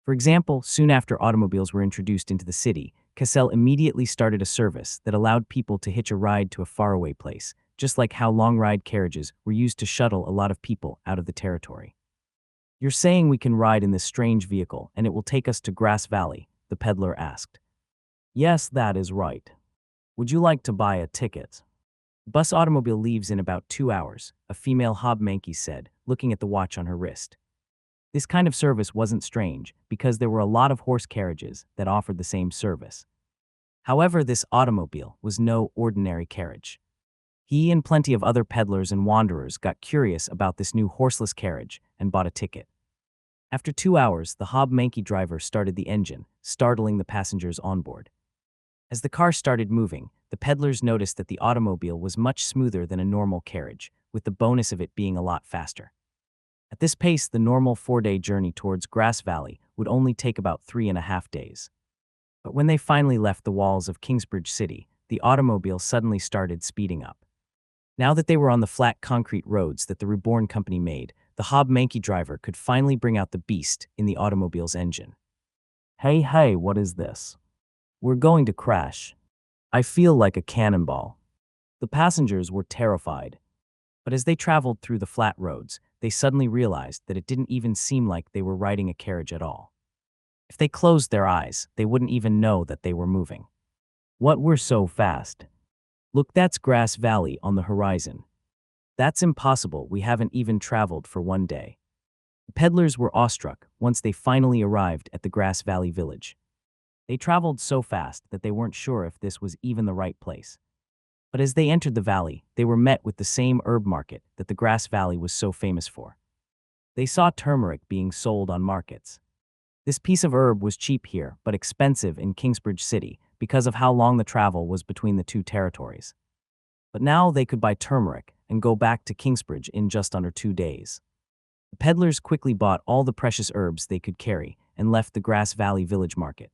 For example, soon after automobiles were introduced into the city, Cassell immediately started a service that allowed people to hitch a ride to a faraway place, just like how long-ride carriages were used to shuttle a lot of people out of the territory. "You're saying we can ride in this strange vehicle and it will take us to Grass Valley?" the peddler asked. "Yes, that is right. Would you like to buy a ticket?" "Bus automobile leaves in about 2 hours," a female hobmanke said, looking at the watch on her wrist. This kind of service wasn't strange because there were a lot of horse carriages that offered the same service. However, this automobile was no ordinary carriage. He and plenty of other peddlers and wanderers got curious about this new horseless carriage and bought a ticket. After 2 hours, the Manky driver started the engine, startling the passengers on board. As the car started moving, the peddlers noticed that the automobile was much smoother than a normal carriage, with the bonus of it being a lot faster. At this pace, the normal 4-day journey towards Grass Valley would only take about 3.5 days. But when they finally left the walls of Kingsbridge City, the automobile suddenly started speeding up. Now that they were on the flat concrete roads that the Reborn company made, the Manky driver could finally bring out the beast in the automobile's engine. Hey, what is this? We're going to crash. I feel like a cannonball. The passengers were terrified. But as they traveled through the flat roads, they suddenly realized that it didn't even seem like they were riding a carriage at all. If they closed their eyes, they wouldn't even know that they were moving. What, we're so fast? Look, that's Grass Valley on the horizon. That's impossible, we haven't even traveled for one day. The peddlers were awestruck once they finally arrived at the Grass Valley village. They traveled so fast that they weren't sure if this was even the right place. But as they entered the valley, they were met with the same herb market that the Grass Valley was so famous for. They saw turmeric being sold on markets. This piece of herb was cheap here, but expensive in Kingsbridge City because of how long the travel was between the two territories. But now they could buy turmeric and go back to Kingsbridge in just under 2 days. The peddlers quickly bought all the precious herbs they could carry and left the Grass Valley village market.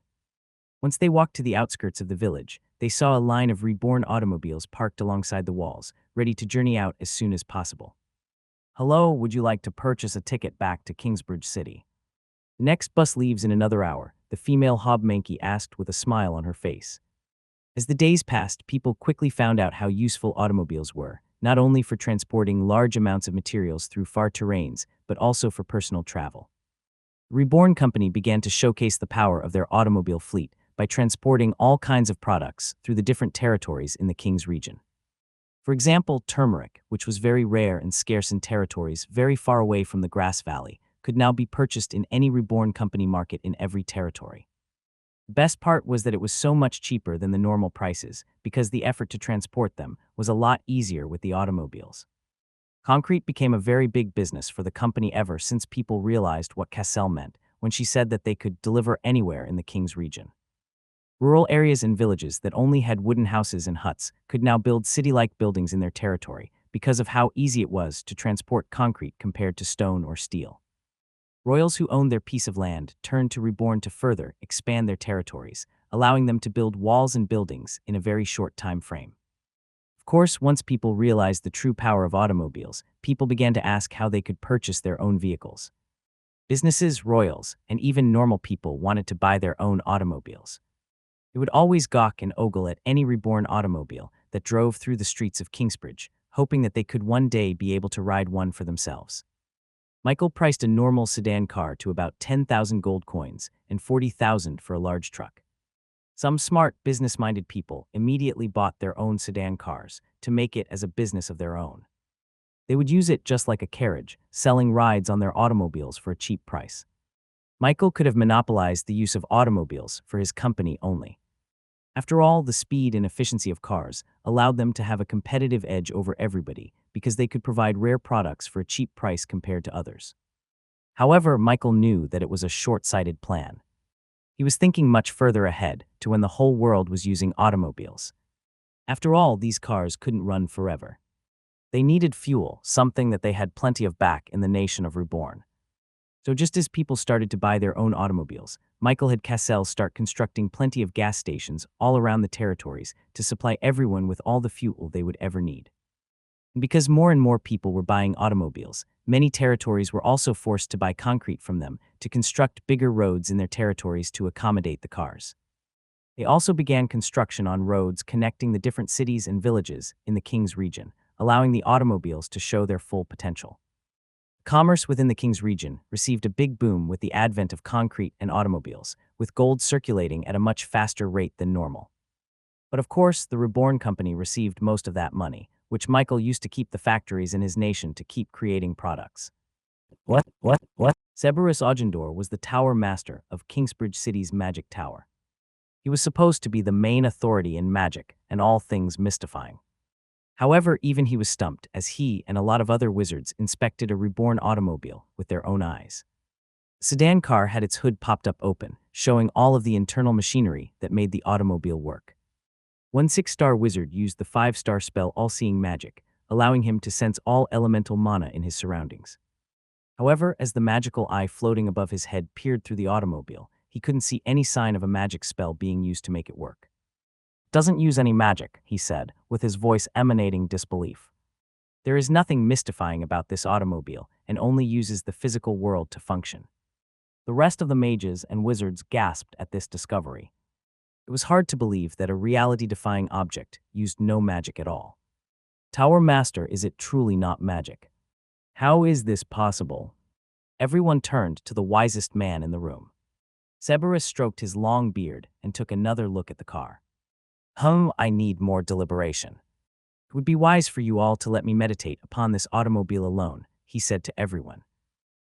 Once they walked to the outskirts of the village, they saw a line of Reborn automobiles parked alongside the walls, ready to journey out as soon as possible. Hello, would you like to purchase a ticket back to Kingsbridge City? The next bus leaves in another hour, the female Manky asked with a smile on her face. As the days passed, people quickly found out how useful automobiles were, not only for transporting large amounts of materials through far terrains, but also for personal travel. The Reborn Company began to showcase the power of their automobile fleet by transporting all kinds of products through the different territories in the King's region. For example, turmeric, which was very rare and scarce in territories very far away from the Grass Valley, could now be purchased in any Reborn Company market in every territory. The best part was that it was so much cheaper than the normal prices because the effort to transport them was a lot easier with the automobiles. Concrete became a very big business for the company ever since people realized what Cassell meant when she said that they could deliver anywhere in the King's region. Rural areas and villages that only had wooden houses and huts could now build city-like buildings in their territory because of how easy it was to transport concrete compared to stone or steel. Royals who owned their piece of land turned to Reborn to further expand their territories, allowing them to build walls and buildings in a very short time frame. Of course, once people realized the true power of automobiles, people began to ask how they could purchase their own vehicles. Businesses, royals, and even normal people wanted to buy their own automobiles. They would always gawk and ogle at any Reborn automobile that drove through the streets of Kingsbridge, hoping that they could one day be able to ride one for themselves. Michael priced a normal sedan car to about 10,000 gold coins and 40,000 for a large truck. Some smart, business-minded people immediately bought their own sedan cars to make it as a business of their own. They would use it just like a carriage, selling rides on their automobiles for a cheap price. Michael could have monopolized the use of automobiles for his company only. After all, the speed and efficiency of cars allowed them to have a competitive edge over everybody because they could provide rare products for a cheap price compared to others. However, Michael knew that it was a short-sighted plan. He was thinking much further ahead to when the whole world was using automobiles. After all, these cars couldn't run forever. They needed fuel, something that they had plenty of back in the nation of Reborn. So just as people started to buy their own automobiles, Michael had Cassell start constructing plenty of gas stations all around the territories to supply everyone with all the fuel they would ever need. And because more and more people were buying automobiles, many territories were also forced to buy concrete from them to construct bigger roads in their territories to accommodate the cars. They also began construction on roads connecting the different cities and villages in the King's region, allowing the automobiles to show their full potential. Commerce within the King's region received a big boom with the advent of concrete and automobiles, with gold circulating at a much faster rate than normal. But of course, the Reborn Company received most of that money, which Michael used to keep the factories in his nation to keep creating products. What? Cerberus Ogendor was the tower master of Kingsbridge City's magic tower. He was supposed to be the main authority in magic and all things mystifying. However, even he was stumped as he and a lot of other wizards inspected a Reborn automobile with their own eyes. The sedan car had its hood popped up open, showing all of the internal machinery that made the automobile work. One 6-star wizard used the 5-star spell All-Seeing Magic, allowing him to sense all elemental mana in his surroundings. However, as the magical eye floating above his head peered through the automobile, he couldn't see any sign of a magic spell being used to make it work. "Doesn't use any magic," he said, with his voice emanating disbelief. "There is nothing mystifying about this automobile and only uses the physical world to function." The rest of the mages and wizards gasped at this discovery. It was hard to believe that a reality-defying object used no magic at all. "Tower Master, is it truly not magic? How is this possible?" Everyone turned to the wisest man in the room. Cerberus stroked his long beard and took another look at the car. I need more deliberation. It would be wise for you all to let me meditate upon this automobile alone," he said to everyone.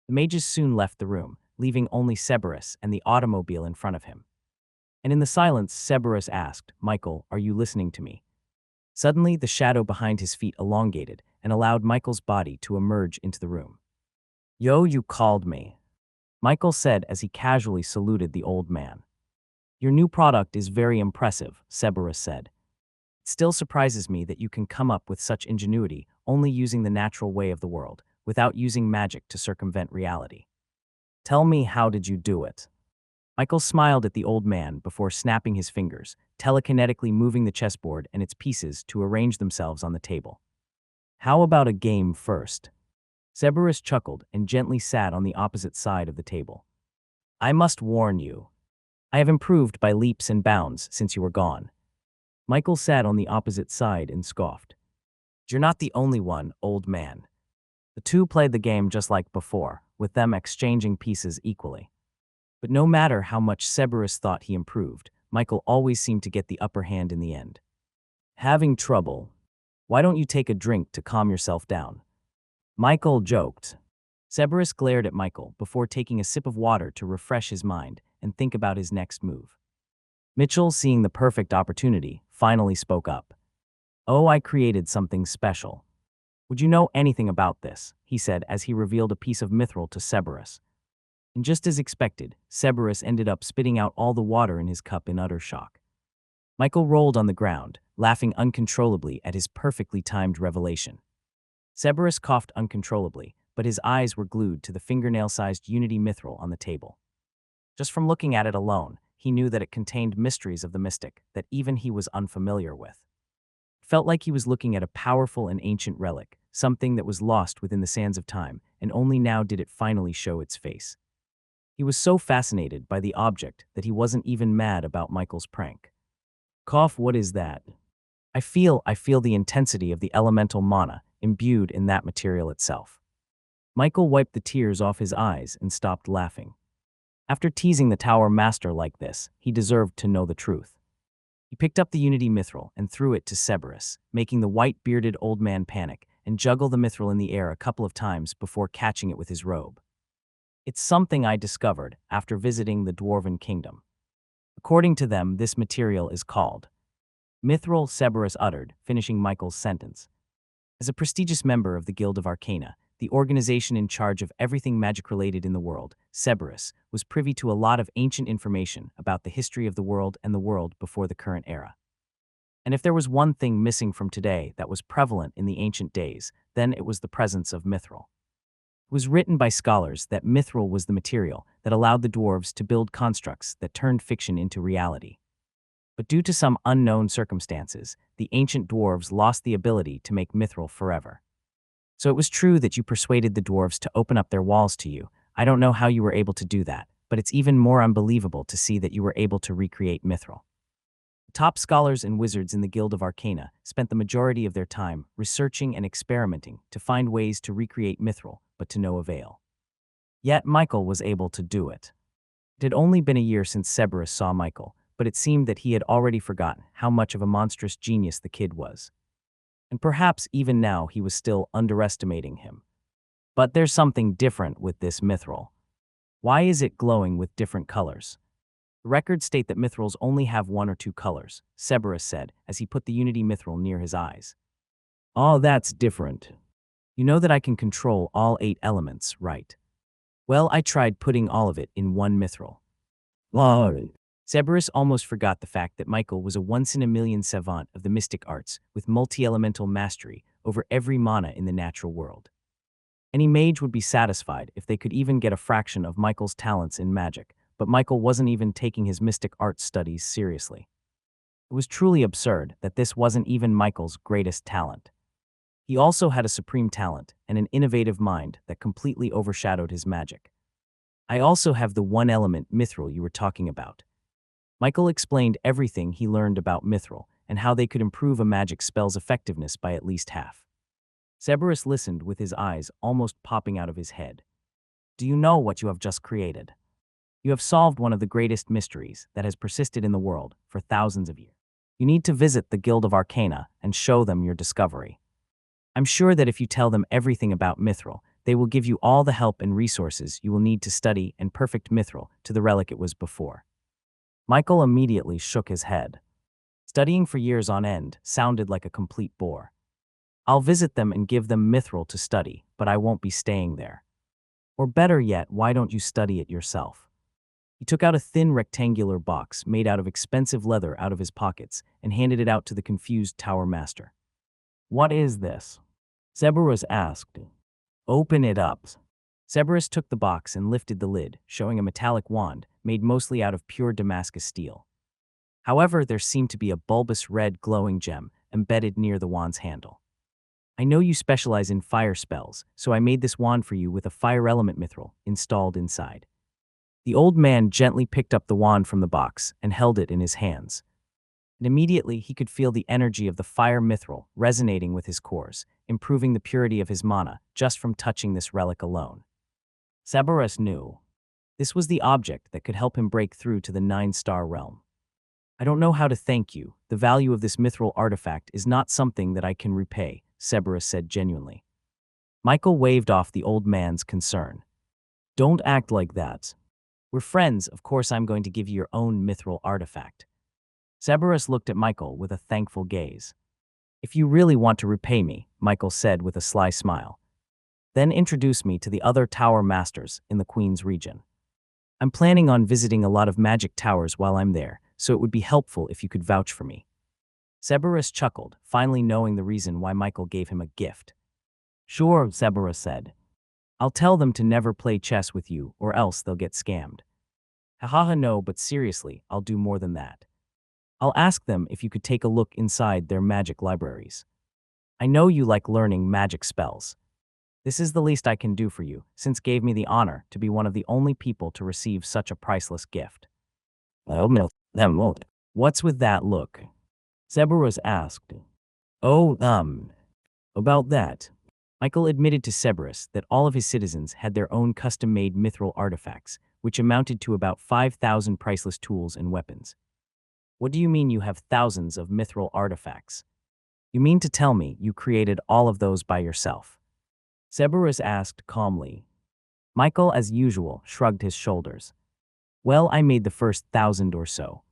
The mages soon left the room, leaving only Cerberus and the automobile in front of him. And in the silence, Cerberus asked, "Michael, are you listening to me?" Suddenly, the shadow behind his feet elongated and allowed Michael's body to emerge into the room. "Yo, you called me," Michael said as he casually saluted the old man. "Your new product is very impressive," Cerberus said. "It still surprises me that you can come up with such ingenuity only using the natural way of the world, without using magic to circumvent reality. Tell me, how did you do it?" Michael smiled at the old man before snapping his fingers, telekinetically moving the chessboard and its pieces to arrange themselves on the table. "How about a game first?" Cerberus chuckled and gently sat on the opposite side of the table. "I must warn you, I have improved by leaps and bounds since you were gone." Michael sat on the opposite side and scoffed. "You're not the only one, old man." The two played the game just like before, with them exchanging pieces equally. But no matter how much Cerberus thought he improved, Michael always seemed to get the upper hand in the end. "Having trouble? Why don't you take a drink to calm yourself down?" Michael joked. Cerberus glared at Michael before taking a sip of water to refresh his mind and think about his next move. Mitchell, seeing the perfect opportunity, finally spoke up. "Oh, I created something special. Would you know anything about this?" he said as he revealed a piece of mithril to Cerberus. And just as expected, Cerberus ended up spitting out all the water in his cup in utter shock. Michael rolled on the ground, laughing uncontrollably at his perfectly timed revelation. Cerberus coughed uncontrollably, but his eyes were glued to the fingernail-sized Unity mithril on the table. Just from looking at it alone, he knew that it contained mysteries of the mystic that even he was unfamiliar with. It felt like he was looking at a powerful and ancient relic, something that was lost within the sands of time, and only now did it finally show its face. He was so fascinated by the object that he wasn't even mad about Michael's prank. "Cough, what is that?" I feel the intensity of the elemental mana imbued in that material itself." Michael wiped the tears off his eyes and stopped laughing. After teasing the Tower Master like this, he deserved to know the truth. He picked up the Unity mithril and threw it to Cerberus, making the white-bearded old man panic and juggle the mithril in the air a couple of times before catching it with his robe. "It's something I discovered after visiting the Dwarven Kingdom. According to them, this material is called mithril," Cerberus uttered, finishing Michael's sentence. As a prestigious member of the Guild of Arcana, the organization in charge of everything magic-related in the world, Cerberus was privy to a lot of ancient information about the history of the world and the world before the current era. And if there was one thing missing from today that was prevalent in the ancient days, then it was the presence of mithril. It was written by scholars that mithril was the material that allowed the dwarves to build constructs that turned fiction into reality. But due to some unknown circumstances, the ancient dwarves lost the ability to make mithril forever. So it was true that you persuaded the dwarves to open up their walls to you. I don't know how you were able to do that, but it's even more unbelievable to see that you were able to recreate mithril. The top scholars and wizards in the Guild of Arcana spent the majority of their time researching and experimenting to find ways to recreate mithril, but to no avail. Yet Michael was able to do it. It had only been a year since Cerberus saw Michael, but it seemed that he had already forgotten how much of a monstrous genius the kid was. And perhaps even now he was still underestimating him. "But there's something different with this mithril. Why is it glowing with different colors?" "The records state that mithrils only have 1 or 2 colors," Cerberus said as he put the Unity mithril near his eyes. "Oh, that's different. You know that I can control all 8 elements, right?" Well, I tried putting all of it in one mithril. Wow. Cerberus almost forgot the fact that Michael was a once-in-a-million savant of the mystic arts with multi-elemental mastery over every mana in the natural world. Any mage would be satisfied if they could even get a fraction of Michael's talents in magic, but Michael wasn't even taking his mystic arts studies seriously. It was truly absurd that this wasn't even Michael's greatest talent. He also had a supreme talent and an innovative mind that completely overshadowed his magic. I also have the one-element mithril you were talking about. Michael explained everything he learned about mithril and how they could improve a magic spell's effectiveness by at least half. Cerberus listened with his eyes almost popping out of his head. Do you know what you have just created? You have solved one of the greatest mysteries that has persisted in the world for thousands of years. You need to visit the Guild of Arcana and show them your discovery. I'm sure that if you tell them everything about mithril, they will give you all the help and resources you will need to study and perfect mithril to the relic it was before. Michael immediately shook his head. Studying for years on end sounded like a complete bore. I'll visit them and give them mithril to study, but I won't be staying there. Or better yet, why don't you study it yourself? He took out a thin rectangular box made out of expensive leather out of his pockets and handed it out to the confused tower master. What is this? Cerberus asked. Open it up. Cerberus took the box and lifted the lid, showing a metallic wand made mostly out of pure Damascus steel. However, there seemed to be a bulbous red glowing gem embedded near the wand's handle. I know you specialize in fire spells, so I made this wand for you with a fire element mithril installed inside. The old man gently picked up the wand from the box and held it in his hands. And immediately he could feel the energy of the fire mithril resonating with his cores, improving the purity of his mana just from touching this relic alone. Cerberus knew. This was the object that could help him break through to the 9-star realm. I don't know how to thank you. The value of this mithril artifact is not something that I can repay, Cerberus said genuinely. Michael waved off the old man's concern. Don't act like that. We're friends, of course I'm going to give you your own mithril artifact. Cerberus looked at Michael with a thankful gaze. If you really want to repay me, Michael said with a sly smile, then introduce me to the other tower masters in the Queen's region. I'm planning on visiting a lot of magic towers while I'm there, so it would be helpful if you could vouch for me. Cerberus chuckled, finally knowing the reason why Michael gave him a gift. Sure, Cerberus said. I'll tell them to never play chess with you or else they'll get scammed. Haha, no, but seriously, I'll do more than that. I'll ask them if you could take a look inside their magic libraries. I know you like learning magic spells. This is the least I can do for you, since gave me the honor to be one of the only people to receive such a priceless gift. What's with that look? Cerberus asked. Oh, about that. Michael admitted to Cerberus that all of his citizens had their own custom-made mithril artifacts, which amounted to about 5,000 priceless tools and weapons. What do you mean you have thousands of mithril artifacts? You mean to tell me you created all of those by yourself? Cerberus asked calmly. Michael, as usual, shrugged his shoulders. Well, I made the first 1,000 or so.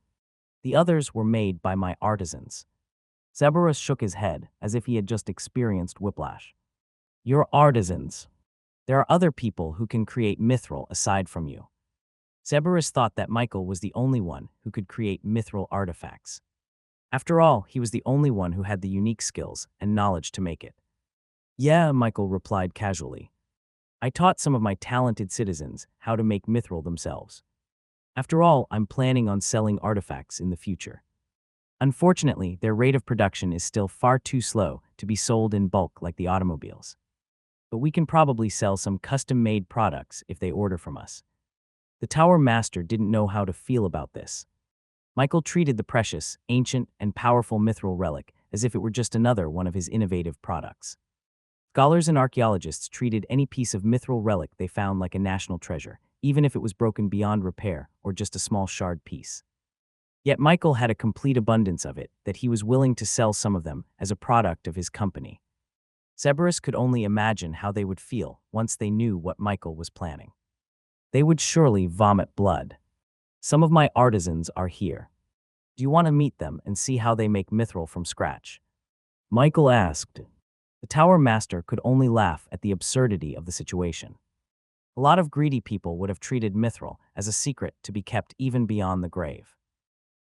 The others were made by my artisans. Cerberus shook his head as if he had just experienced whiplash. Your artisans. There are other people who can create mithril aside from you. Cerberus thought that Michael was the only one who could create mithril artifacts. After all, he was the only one who had the unique skills and knowledge to make it. Yeah, Michael replied casually. I taught some of my talented citizens how to make mithril themselves. After all, I'm planning on selling artifacts in the future. Unfortunately, their rate of production is still far too slow to be sold in bulk like the automobiles. But we can probably sell some custom-made products if they order from us. The tower master didn't know how to feel about this. Michael treated the precious, ancient, and powerful mithril relic as if it were just another one of his innovative products. Scholars and archaeologists treated any piece of mithril relic they found like a national treasure, even if it was broken beyond repair or just a small shard piece. Yet Michael had a complete abundance of it that he was willing to sell some of them as a product of his company. Cerberus could only imagine how they would feel once they knew what Michael was planning. They would surely vomit blood. Some of my artisans are here. Do you want to meet them and see how they make mithril from scratch? Michael asked. The tower master could only laugh at the absurdity of the situation. A lot of greedy people would have treated mithril as a secret to be kept even beyond the grave.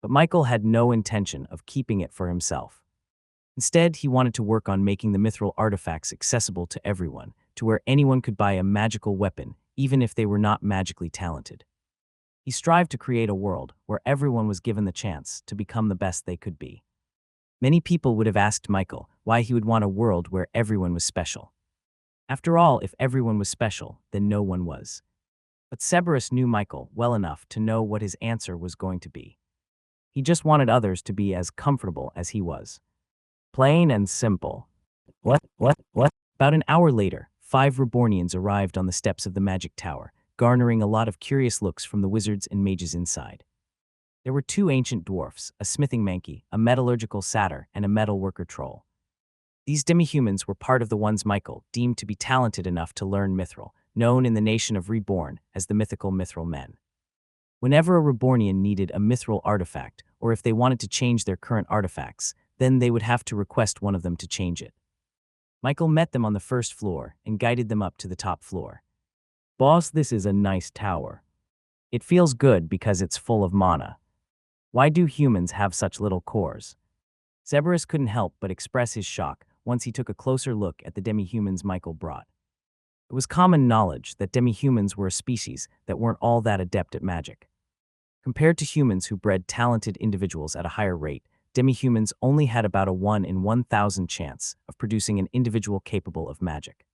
But Michael had no intention of keeping it for himself. Instead, he wanted to work on making the mithril artifacts accessible to everyone, to where anyone could buy a magical weapon, even if they were not magically talented. He strived to create a world where everyone was given the chance to become the best they could be. Many people would have asked Michael why he would want a world where everyone was special. After all, if everyone was special, then no one was. But Cerberus knew Michael well enough to know what his answer was going to be. He just wanted others to be as comfortable as he was. Plain and simple. What? About an hour later, 5 Rebornians arrived on the steps of the magic tower, garnering a lot of curious looks from the wizards and mages inside. There were 2 ancient dwarfs, a smithing monkey, a metallurgical satyr, and a metalworker troll. These demi-humans were part of the ones Michael deemed to be talented enough to learn mithril, known in the nation of Reborn as the mythical mithril men. Whenever a Rebornian needed a mithril artifact, or if they wanted to change their current artifacts, then they would have to request one of them to change it. Michael met them on the first floor and guided them up to the top floor. Boss, this is a nice tower. It feels good because it's full of mana. Why do humans have such little cores? Cerberus couldn't help but express his shock once he took a closer look at the demi-humans Michael brought. It was common knowledge that demi-humans were a species that weren't all that adept at magic. Compared to humans who bred talented individuals at a higher rate, demi-humans only had about a 1 in 1,000 chance of producing an individual capable of magic.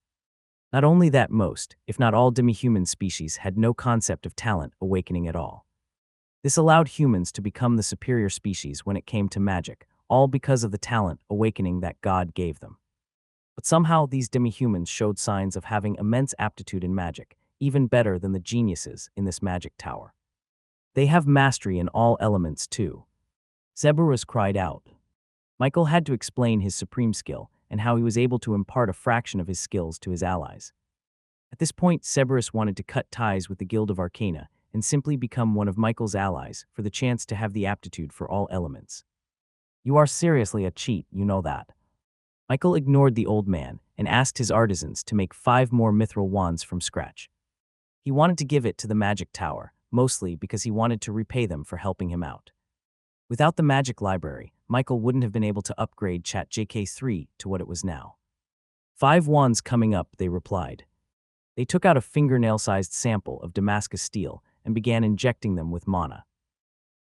Not only that, most, if not all demi-human species had no concept of talent awakening at all. This allowed humans to become the superior species when it came to magic, all because of the talent awakening that God gave them. But somehow these demi-humans showed signs of having immense aptitude in magic, even better than the geniuses in this magic tower. They have mastery in all elements too. Cerberus cried out. Michael had to explain his supreme skill and how he was able to impart a fraction of his skills to his allies. At this point, Cerberus wanted to cut ties with the Guild of Arcana and simply become one of Michael's allies for the chance to have the aptitude for all elements. You are seriously a cheat, you know that. Michael ignored the old man and asked his artisans to make 5 more mithril wands from scratch. He wanted to give it to the magic tower, mostly because he wanted to repay them for helping him out. Without the magic library, Michael wouldn't have been able to upgrade ChatJK3 to what it was now. 5 wands coming up, they replied. They took out a fingernail-sized sample of Damascus steel and began injecting them with mana.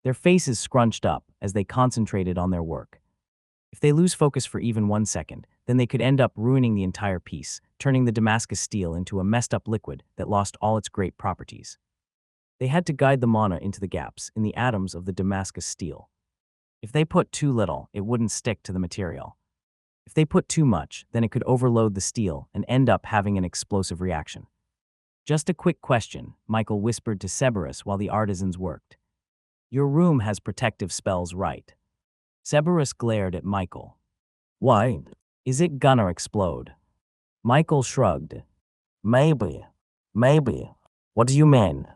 Their faces scrunched up as they concentrated on their work. If they lose focus for even 1 second, then they could end up ruining the entire piece, turning the Damascus steel into a messed-up liquid that lost all its great properties. They had to guide the mana into the gaps in the atoms of the Damascus steel. If they put too little, it wouldn't stick to the material. If they put too much, then it could overload the steel and end up having an explosive reaction. Just a quick question, Michael whispered to Cerberus while the artisans worked. Your room has protective spells, right? Cerberus glared at Michael. Why? Is it gonna explode? Michael shrugged. Maybe. What do you mean?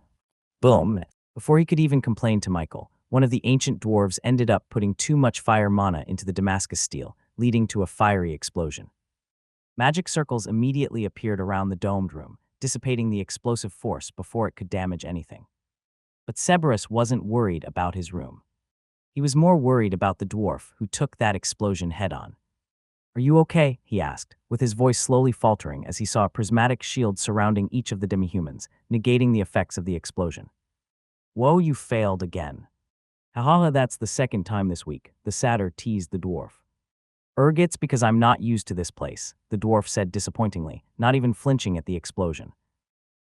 Boom. Before he could even complain to Michael, one of the ancient dwarves ended up putting too much fire mana into the Damascus steel, leading to a fiery explosion. Magic circles immediately appeared around the domed room, dissipating the explosive force before it could damage anything. But Cerberus wasn't worried about his room. He was more worried about the dwarf who took that explosion head-on. Are you okay? He asked, with his voice slowly faltering as he saw a prismatic shield surrounding each of the demi-humans, negating the effects of the explosion. Whoa, you failed again. Haha, that's the 2nd time this week, the satyr teased the dwarf. It's because I'm not used to this place, the dwarf said disappointingly, not even flinching at the explosion.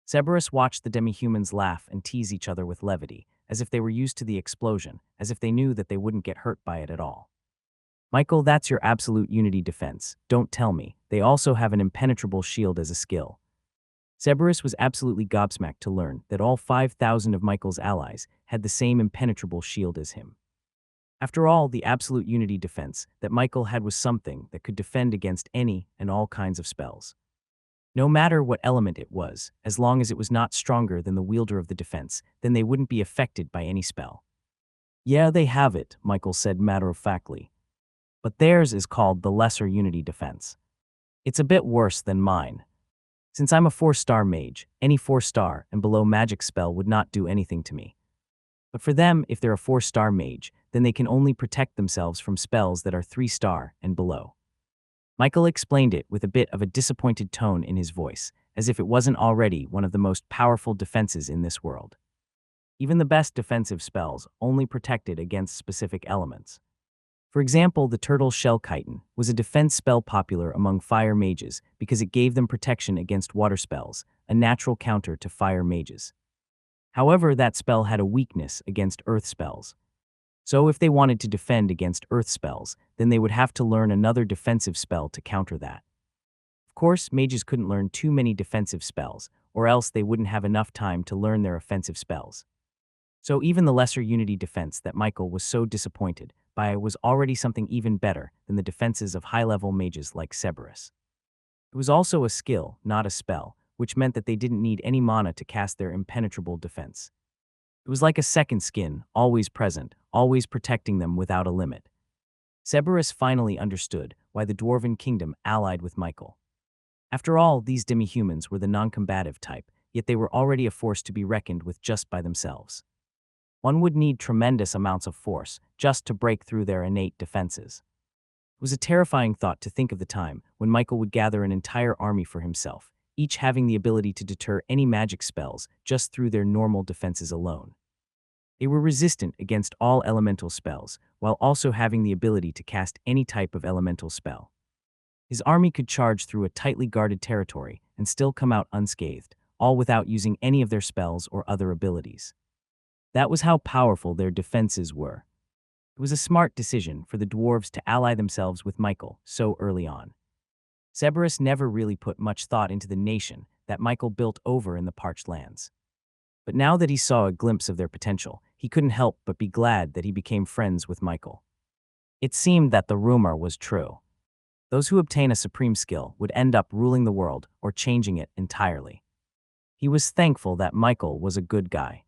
Cerberus watched the demi-humans laugh and tease each other with levity, as if they were used to the explosion, as if they knew that they wouldn't get hurt by it at all. Michael, that's your absolute unity defense. Don't tell me. They also have an impenetrable shield as a skill. Cerberus was absolutely gobsmacked to learn that all 5,000 of Michael's allies had the same impenetrable shield as him. After all, the absolute unity defense that Michael had was something that could defend against any and all kinds of spells. No matter what element it was, as long as it was not stronger than the wielder of the defense, then they wouldn't be affected by any spell. Yeah, they have it, Michael said matter-of-factly. But theirs is called the Lesser Unity Defense. It's a bit worse than mine. Since I'm a 4-star mage, any 4-star and below magic spell would not do anything to me. But for them, if they're a 4-star mage, then they can only protect themselves from spells that are 3-star and below. Michael explained it with a bit of a disappointed tone in his voice, as if it wasn't already one of the most powerful defenses in this world. Even the best defensive spells only protected against specific elements. For example, the turtle shell chitin was a defense spell popular among fire mages because it gave them protection against water spells, a natural counter to fire mages. However, that spell had a weakness against earth spells. So if they wanted to defend against earth spells, then they would have to learn another defensive spell to counter that. Of course, mages couldn't learn too many defensive spells, or else they wouldn't have enough time to learn their offensive spells. So even the lesser unity defense that Michael was so disappointed by was already something even better than the defenses of high-level mages like Cerberus. It was also a skill, not a spell, which meant that they didn't need any mana to cast their impenetrable defense. It was like a second skin, always present, always protecting them without a limit. Cerberus finally understood why the Dwarven Kingdom allied with Michael. After all, these demi-humans were the non-combative type, yet they were already a force to be reckoned with just by themselves. One would need tremendous amounts of force just to break through their innate defenses. It was a terrifying thought to think of the time when Michael would gather an entire army for himself, each having the ability to deter any magic spells just through their normal defenses alone. They were resistant against all elemental spells, while also having the ability to cast any type of elemental spell. His army could charge through a tightly guarded territory and still come out unscathed, all without using any of their spells or other abilities. That was how powerful their defenses were. It was a smart decision for the dwarves to ally themselves with Michael so early on. Cerberus never really put much thought into the nation that Michael built over in the parched lands. But now that he saw a glimpse of their potential, he couldn't help but be glad that he became friends with Michael. It seemed that the rumor was true. Those who obtain a supreme skill would end up ruling the world or changing it entirely. He was thankful that Michael was a good guy.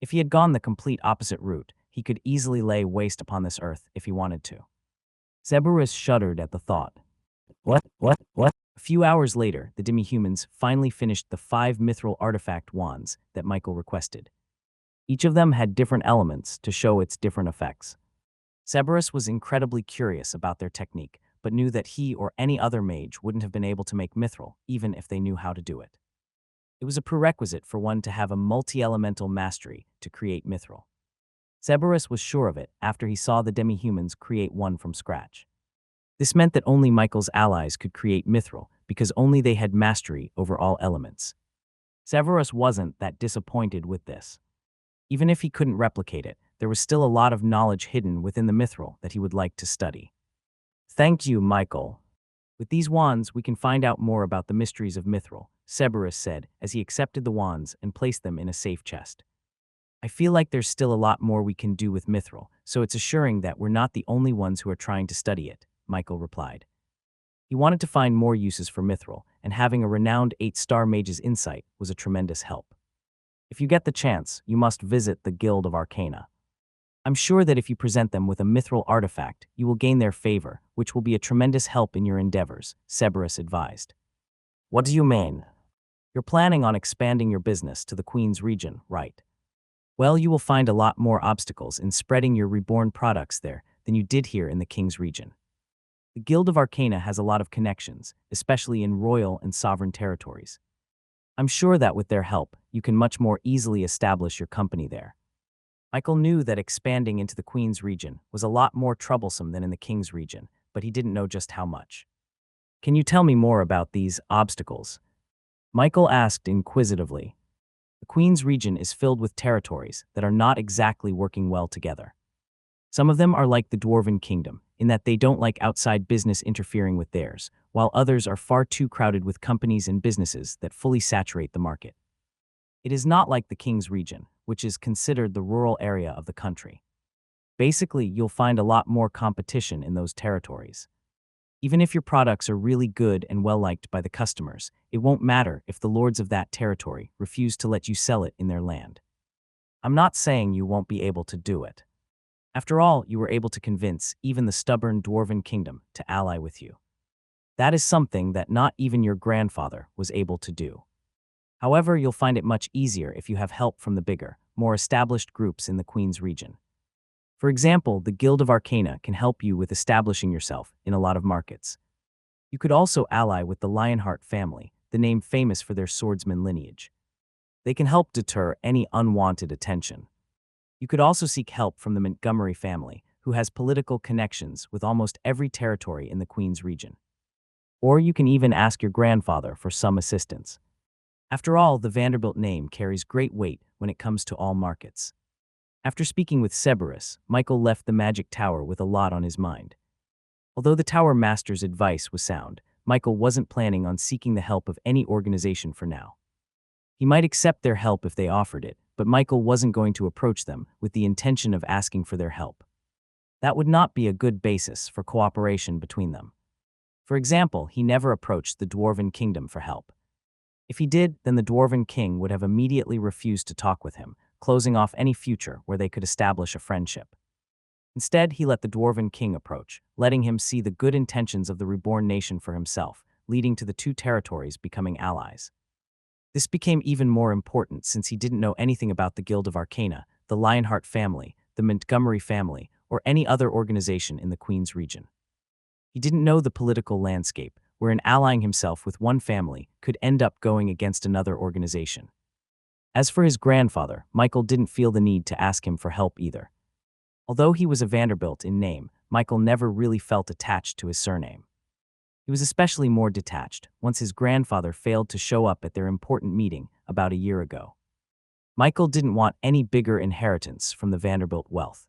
If he had gone the complete opposite route, he could easily lay waste upon this earth if he wanted to. Cerberus shuddered at the thought. What? A few hours later, the demi-humans finally finished the 5 mithril artifact wands that Michael requested. Each of them had different elements to show its different effects. Cerberus was incredibly curious about their technique, but knew that he or any other mage wouldn't have been able to make mithril, even if they knew how to do it. It was a prerequisite for one to have a multi-elemental mastery to create mithril. Cerberus was sure of it after he saw the demi-humans create one from scratch. This meant that only Michael's allies could create mithril because only they had mastery over all elements. Cerberus wasn't that disappointed with this. Even if he couldn't replicate it, there was still a lot of knowledge hidden within the mithril that he would like to study. Thank you, Michael. With these wands, we can find out more about the mysteries of mithril, Cerberus said as he accepted the wands and placed them in a safe chest. I feel like there's still a lot more we can do with mithril, so it's assuring that we're not the only ones who are trying to study it, Michael replied. He wanted to find more uses for mithril, and having a renowned 8-star mage's insight was a tremendous help. If you get the chance, you must visit the Guild of Arcana. I'm sure that if you present them with a mithril artifact, you will gain their favor, which will be a tremendous help in your endeavors, Cerberus advised. What do you mean? You're planning on expanding your business to the Queen's region, right? Well, you will find a lot more obstacles in spreading your reborn products there than you did here in the King's region. The Guild of Arcana has a lot of connections, especially in royal and sovereign territories. I'm sure that with their help, you can much more easily establish your company there. Michael knew that expanding into the Queen's region was a lot more troublesome than in the King's region, but he didn't know just how much. Can you tell me more about these obstacles? Michael asked inquisitively. The Queen's region is filled with territories that are not exactly working well together. Some of them are like the Dwarven Kingdom, in that they don't like outside business interfering with theirs, while others are far too crowded with companies and businesses that fully saturate the market. It is not like the King's region, which is considered the rural area of the country. Basically, you'll find a lot more competition in those territories. Even if your products are really good and well-liked by the customers, it won't matter if the lords of that territory refuse to let you sell it in their land. I'm not saying you won't be able to do it. After all, you were able to convince even the stubborn Dwarven Kingdom to ally with you. That is something that not even your grandfather was able to do. However, you'll find it much easier if you have help from the bigger, more established groups in the Queen's region. For example, the Guild of Arcana can help you with establishing yourself in a lot of markets. You could also ally with the Lionheart family, the name famous for their swordsman lineage. They can help deter any unwanted attention. You could also seek help from the Montgomery family, who has political connections with almost every territory in the Queen's region. Or you can even ask your grandfather for some assistance. After all, the Vanderbilt name carries great weight when it comes to all markets. After speaking with Cerberus, Michael left the magic tower with a lot on his mind. Although the tower master's advice was sound, Michael wasn't planning on seeking the help of any organization for now. He might accept their help if they offered it, but Michael wasn't going to approach them with the intention of asking for their help. That would not be a good basis for cooperation between them. For example, he never approached the Dwarven Kingdom for help. If he did, then the Dwarven King would have immediately refused to talk with him, closing off any future where they could establish a friendship. Instead, he let the Dwarven King approach, letting him see the good intentions of the reborn nation for himself, leading to the two territories becoming allies. This became even more important since he didn't know anything about the Guild of Arcana, the Lionheart family, the Montgomery family, or any other organization in the Queen's region. He didn't know the political landscape, wherein allying himself with one family could end up going against another organization. As for his grandfather, Michael didn't feel the need to ask him for help either. Although he was a Vanderbilt in name, Michael never really felt attached to his surname. He was especially more detached once his grandfather failed to show up at their important meeting about a year ago. Michael didn't want any bigger inheritance from the Vanderbilt wealth.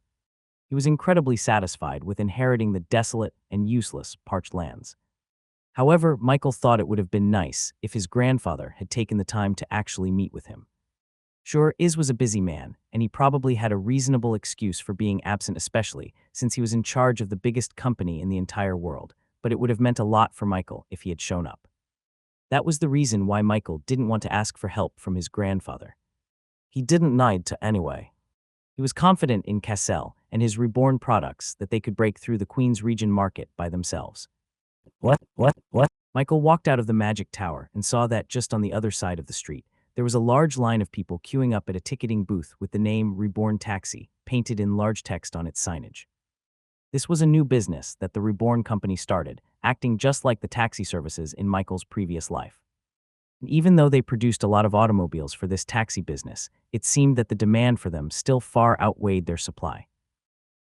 He was incredibly satisfied with inheriting the desolate and useless parched lands. However, Michael thought it would have been nice if his grandfather had taken the time to actually meet with him. Sure, Iz was a busy man, and he probably had a reasonable excuse for being absent, especially since he was in charge of the biggest company in the entire world, but it would have meant a lot for Michael if he had shown up. That was the reason why Michael didn't want to ask for help from his grandfather. He didn't need to anyway. He was confident in Cassell and his reborn products that they could break through the Queen's region market by themselves. What? Michael walked out of the magic tower and saw that just on the other side of the street, there was a large line of people queuing up at a ticketing booth with the name Reborn Taxi painted in large text on its signage. This was a new business that the Reborn company started, acting just like the taxi services in Michael's previous life. And even though they produced a lot of automobiles for this taxi business, it seemed that the demand for them still far outweighed their supply.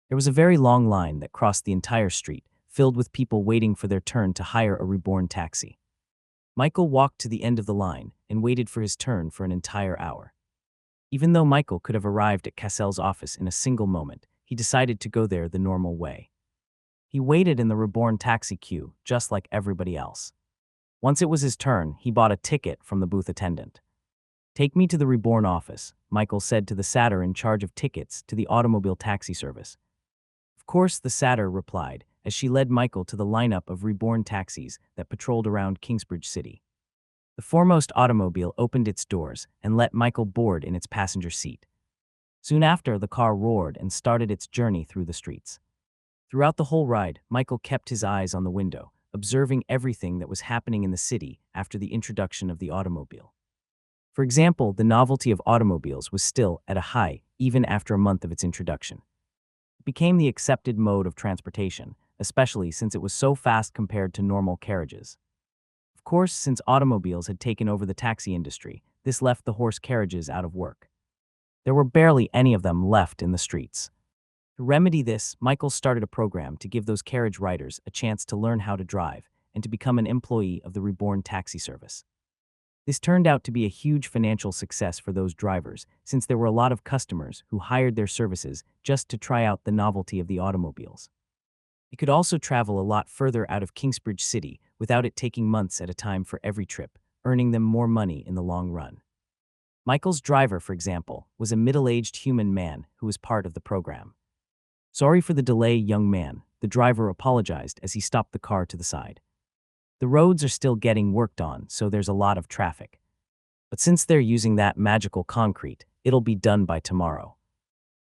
There was a very long line that crossed the entire street, filled with people waiting for their turn to hire a Reborn taxi. Michael walked to the end of the line and waited for his turn for an entire hour. Even though Michael could have arrived at Cassell's office in a single moment, he decided to go there the normal way. He waited in the Reborn taxi queue, just like everybody else. Once it was his turn, he bought a ticket from the booth attendant. "Take me to the Reborn office," Michael said to the satyr in charge of tickets to the automobile taxi service. Of course, the satyr replied, as she led Michael to the lineup of Reborn taxis that patrolled around Kingsbridge City. The foremost automobile opened its doors and let Michael board in its passenger seat. Soon after, the car roared and started its journey through the streets. Throughout the whole ride, Michael kept his eyes on the window, observing everything that was happening in the city after the introduction of the automobile. For example, the novelty of automobiles was still at a high even after a month of its introduction. It became the accepted mode of transportation, especially since it was so fast compared to normal carriages. Of course, since automobiles had taken over the taxi industry, this left the horse carriages out of work. There were barely any of them left in the streets. To remedy this, Michael started a program to give those carriage riders a chance to learn how to drive and to become an employee of the Reborn taxi service. This turned out to be a huge financial success for those drivers, since there were a lot of customers who hired their services just to try out the novelty of the automobiles. It could also travel a lot further out of Kingsbridge City without it taking months at a time for every trip, earning them more money in the long run. Michael's driver, for example, was a middle-aged human man who was part of the program. "Sorry for the delay, young man," the driver apologized as he stopped the car to the side. "The roads are still getting worked on, so there's a lot of traffic. But since they're using that magical concrete, it'll be done by tomorrow."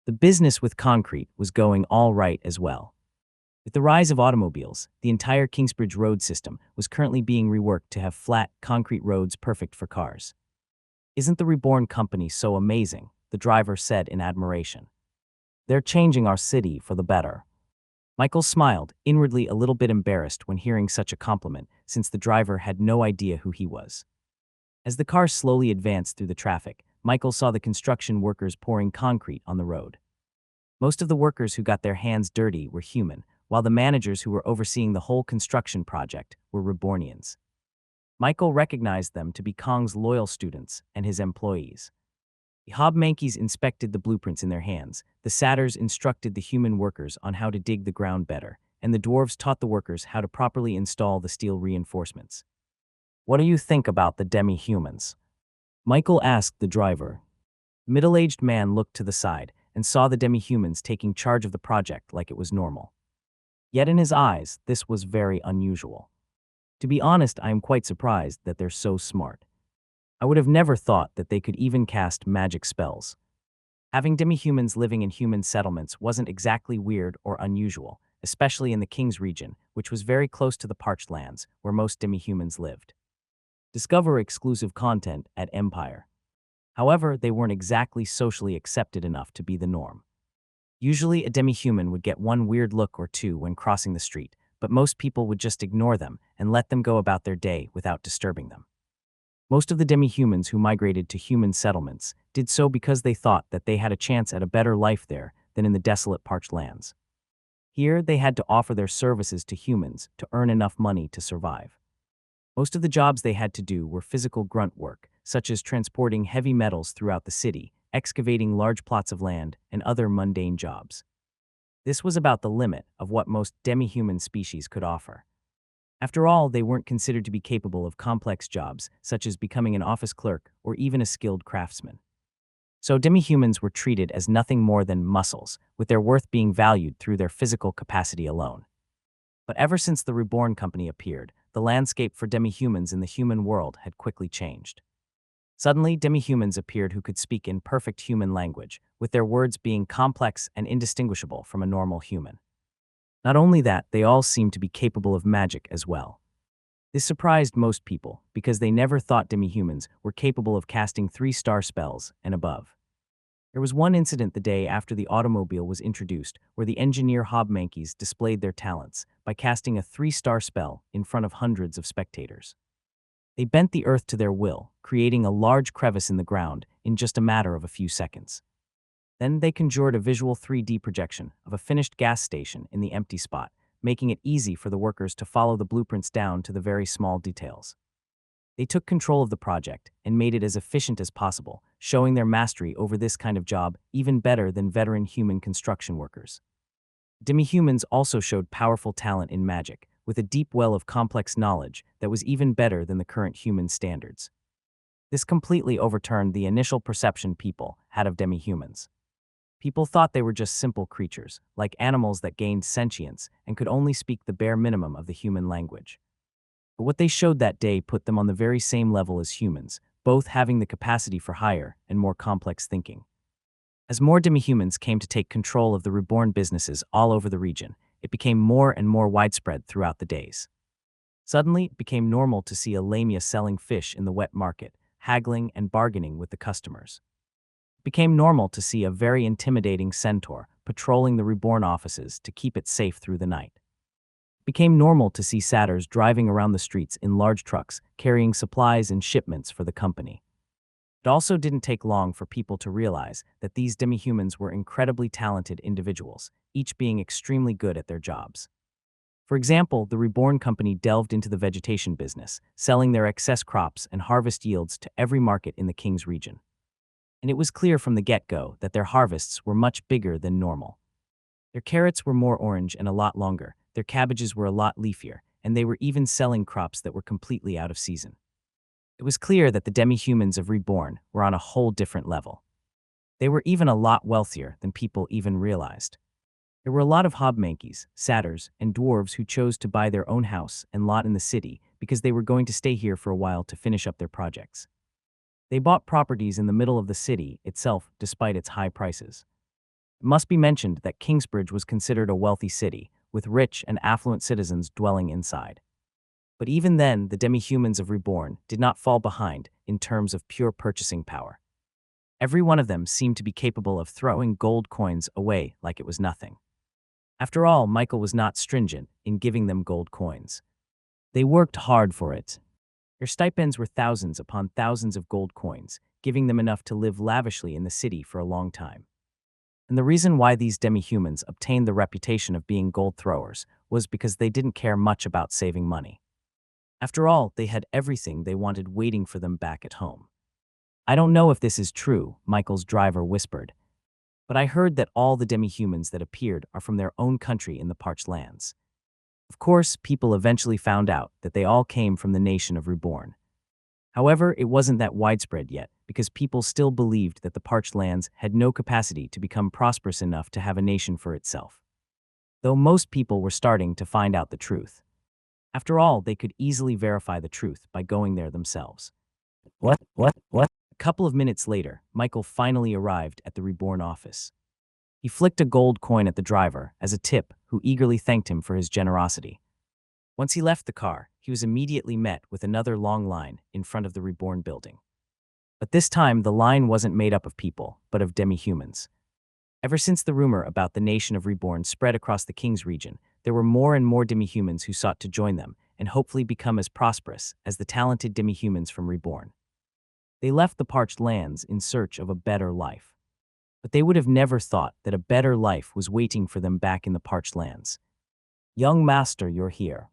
The business with concrete was going all right as well. With the rise of automobiles, the entire Kingsbridge road system was currently being reworked to have flat, concrete roads perfect for cars. "Isn't the Reborn company so amazing?" the driver said in admiration. "They're changing our city for the better." Michael smiled, inwardly a little bit embarrassed when hearing such a compliment, since the driver had no idea who he was. As the car slowly advanced through the traffic, Michael saw the construction workers pouring concrete on the road. Most of the workers who got their hands dirty were human, while the managers who were overseeing the whole construction project were Rebornians. Michael recognized them to be Kong's loyal students and his employees. The Hobmankeys inspected the blueprints in their hands, the satyrs instructed the human workers on how to dig the ground better, and the dwarves taught the workers how to properly install the steel reinforcements. "What do you think about the demi-humans?" Michael asked the driver. The middle-aged man looked to the side and saw the demi-humans taking charge of the project like it was normal. Yet in his eyes, this was very unusual. "To be honest, I am quite surprised that they're so smart. I would have never thought that they could even cast magic spells." Having demi-humans living in human settlements wasn't exactly weird or unusual, especially in the King's region, which was very close to the parched lands where most demi-humans lived. Discover exclusive content at Empire. However, they weren't exactly socially accepted enough to be the norm. Usually, a demi-human would get one weird look or two when crossing the street, but most people would just ignore them and let them go about their day without disturbing them. Most of the demi-humans who migrated to human settlements did so because they thought that they had a chance at a better life there than in the desolate parched lands. Here, they had to offer their services to humans to earn enough money to survive. Most of the jobs they had to do were physical grunt work, such as transporting heavy metals throughout the city, excavating large plots of land, and other mundane jobs. This was about the limit of what most demi-human species could offer. After all, they weren't considered to be capable of complex jobs, such as becoming an office clerk or even a skilled craftsman. So demi-humans were treated as nothing more than muscles, with their worth being valued through their physical capacity alone. But ever since the Reborn Company appeared, the landscape for demi-humans in the human world had quickly changed. Suddenly, demi-humans appeared who could speak in perfect human language, with their words being complex and indistinguishable from a normal human. Not only that, they all seemed to be capable of magic as well. This surprised most people, because they never thought demi-humans were capable of casting 3-star spells and above. There was one incident the day after the automobile was introduced where the engineer Hobmankeys displayed their talents by casting a 3-star spell in front of hundreds of spectators. They bent the earth to their will, creating a large crevice in the ground in just a matter of a few seconds. Then they conjured a visual 3D projection of a finished gas station in the empty spot, making it easy for the workers to follow the blueprints down to the very small details. They took control of the project and made it as efficient as possible, showing their mastery over this kind of job even better than veteran human construction workers. Demi-humans also showed powerful talent in magic, with a deep well of complex knowledge that was even better than the current human standards. This completely overturned the initial perception people had of demi-humans. People thought they were just simple creatures, like animals that gained sentience and could only speak the bare minimum of the human language. But what they showed that day put them on the very same level as humans, both having the capacity for higher and more complex thinking. As more demi-humans came to take control of the reborn businesses all over the region, it became more and more widespread throughout the days. Suddenly, it became normal to see a lamia selling fish in the wet market, haggling and bargaining with the customers. It became normal to see a very intimidating centaur patrolling the reborn offices to keep it safe through the night. It became normal to see satyrs driving around the streets in large trucks, carrying supplies and shipments for the company. It also didn't take long for people to realize that these demi-humans were incredibly talented individuals, each being extremely good at their jobs. For example, the Reborn Company delved into the vegetation business, selling their excess crops and harvest yields to every market in the King's region. And it was clear from the get-go that their harvests were much bigger than normal. Their carrots were more orange and a lot longer, their cabbages were a lot leafier, and they were even selling crops that were completely out of season. It was clear that the demi-humans of Reborn were on a whole different level. They were even a lot wealthier than people even realized. There were a lot of Hobmankeys, satyrs, and dwarves who chose to buy their own house and lot in the city because they were going to stay here for a while to finish up their projects. They bought properties in the middle of the city itself despite its high prices. It must be mentioned that Kingsbridge was considered a wealthy city, with rich and affluent citizens dwelling inside. But even then, the demi-humans of Reborn did not fall behind in terms of pure purchasing power. Every one of them seemed to be capable of throwing gold coins away like it was nothing. After all, Michael was not stringent in giving them gold coins. They worked hard for it. Their stipends were thousands upon thousands of gold coins, giving them enough to live lavishly in the city for a long time. And the reason why these demi-humans obtained the reputation of being gold throwers was because they didn't care much about saving money. After all, they had everything they wanted waiting for them back at home. "I don't know if this is true," Michael's driver whispered, "but I heard that all the demi-humans that appeared are from their own country in the parched lands." Of course, people eventually found out that they all came from the nation of Reborn. However, it wasn't that widespread yet, because people still believed that the parched lands had no capacity to become prosperous enough to have a nation for itself. Though most people were starting to find out the truth. After all, they could easily verify the truth by going there themselves. What? A couple of minutes later, Michael finally arrived at the Reborn office. He flicked a gold coin at the driver as a tip, who eagerly thanked him for his generosity. Once he left the car, he was immediately met with another long line in front of the Reborn building. But this time, the line wasn't made up of people, but of demi-humans. Ever since the rumor about the nation of Reborn spread across the King's region, there were more and more demi-humans who sought to join them and hopefully become as prosperous as the talented demi-humans from Reborn. They left the parched lands in search of a better life. But they would have never thought that a better life was waiting for them back in the parched lands. "Young master, you're here."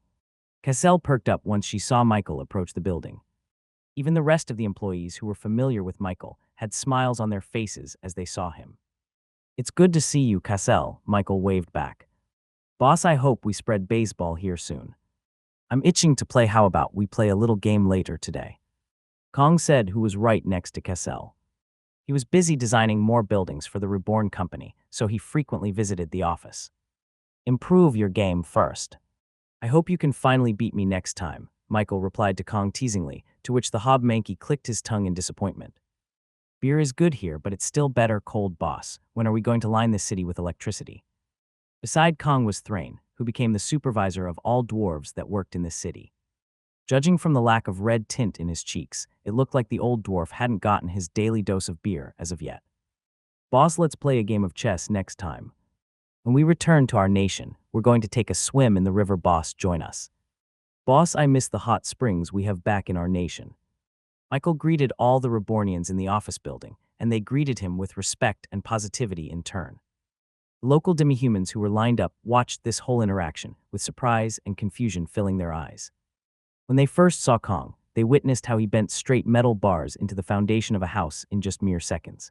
Cassell perked up once she saw Michael approach the building. Even the rest of the employees who were familiar with Michael had smiles on their faces as they saw him. "It's good to see you, Cassell," Michael waved back. "Boss, I hope we spread baseball here soon. I'm itching to play. How about we play a little game later today?" Kong said, who was right next to Cassell. He was busy designing more buildings for the Reborn company, so he frequently visited the office. "Improve your game first. I hope you can finally beat me next time," Michael replied to Kong teasingly, to which the Hobmanky clicked his tongue in disappointment. "Beer is good here, but it's still better cold, boss. When are we going to line this city with electricity?" Beside Kong was Thrain, who became the supervisor of all dwarves that worked in this city. Judging from the lack of red tint in his cheeks, it looked like the old dwarf hadn't gotten his daily dose of beer as of yet. "Boss, let's play a game of chess next time. When we return to our nation, we're going to take a swim in the river. Boss, join us." "Boss, I miss the hot springs we have back in our nation." Michael greeted all the Rebornians in the office building, and they greeted him with respect and positivity in turn. The local demi-humans who were lined up watched this whole interaction with surprise and confusion filling their eyes. When they first saw Kong, they witnessed how he bent straight metal bars into the foundation of a house in just mere seconds.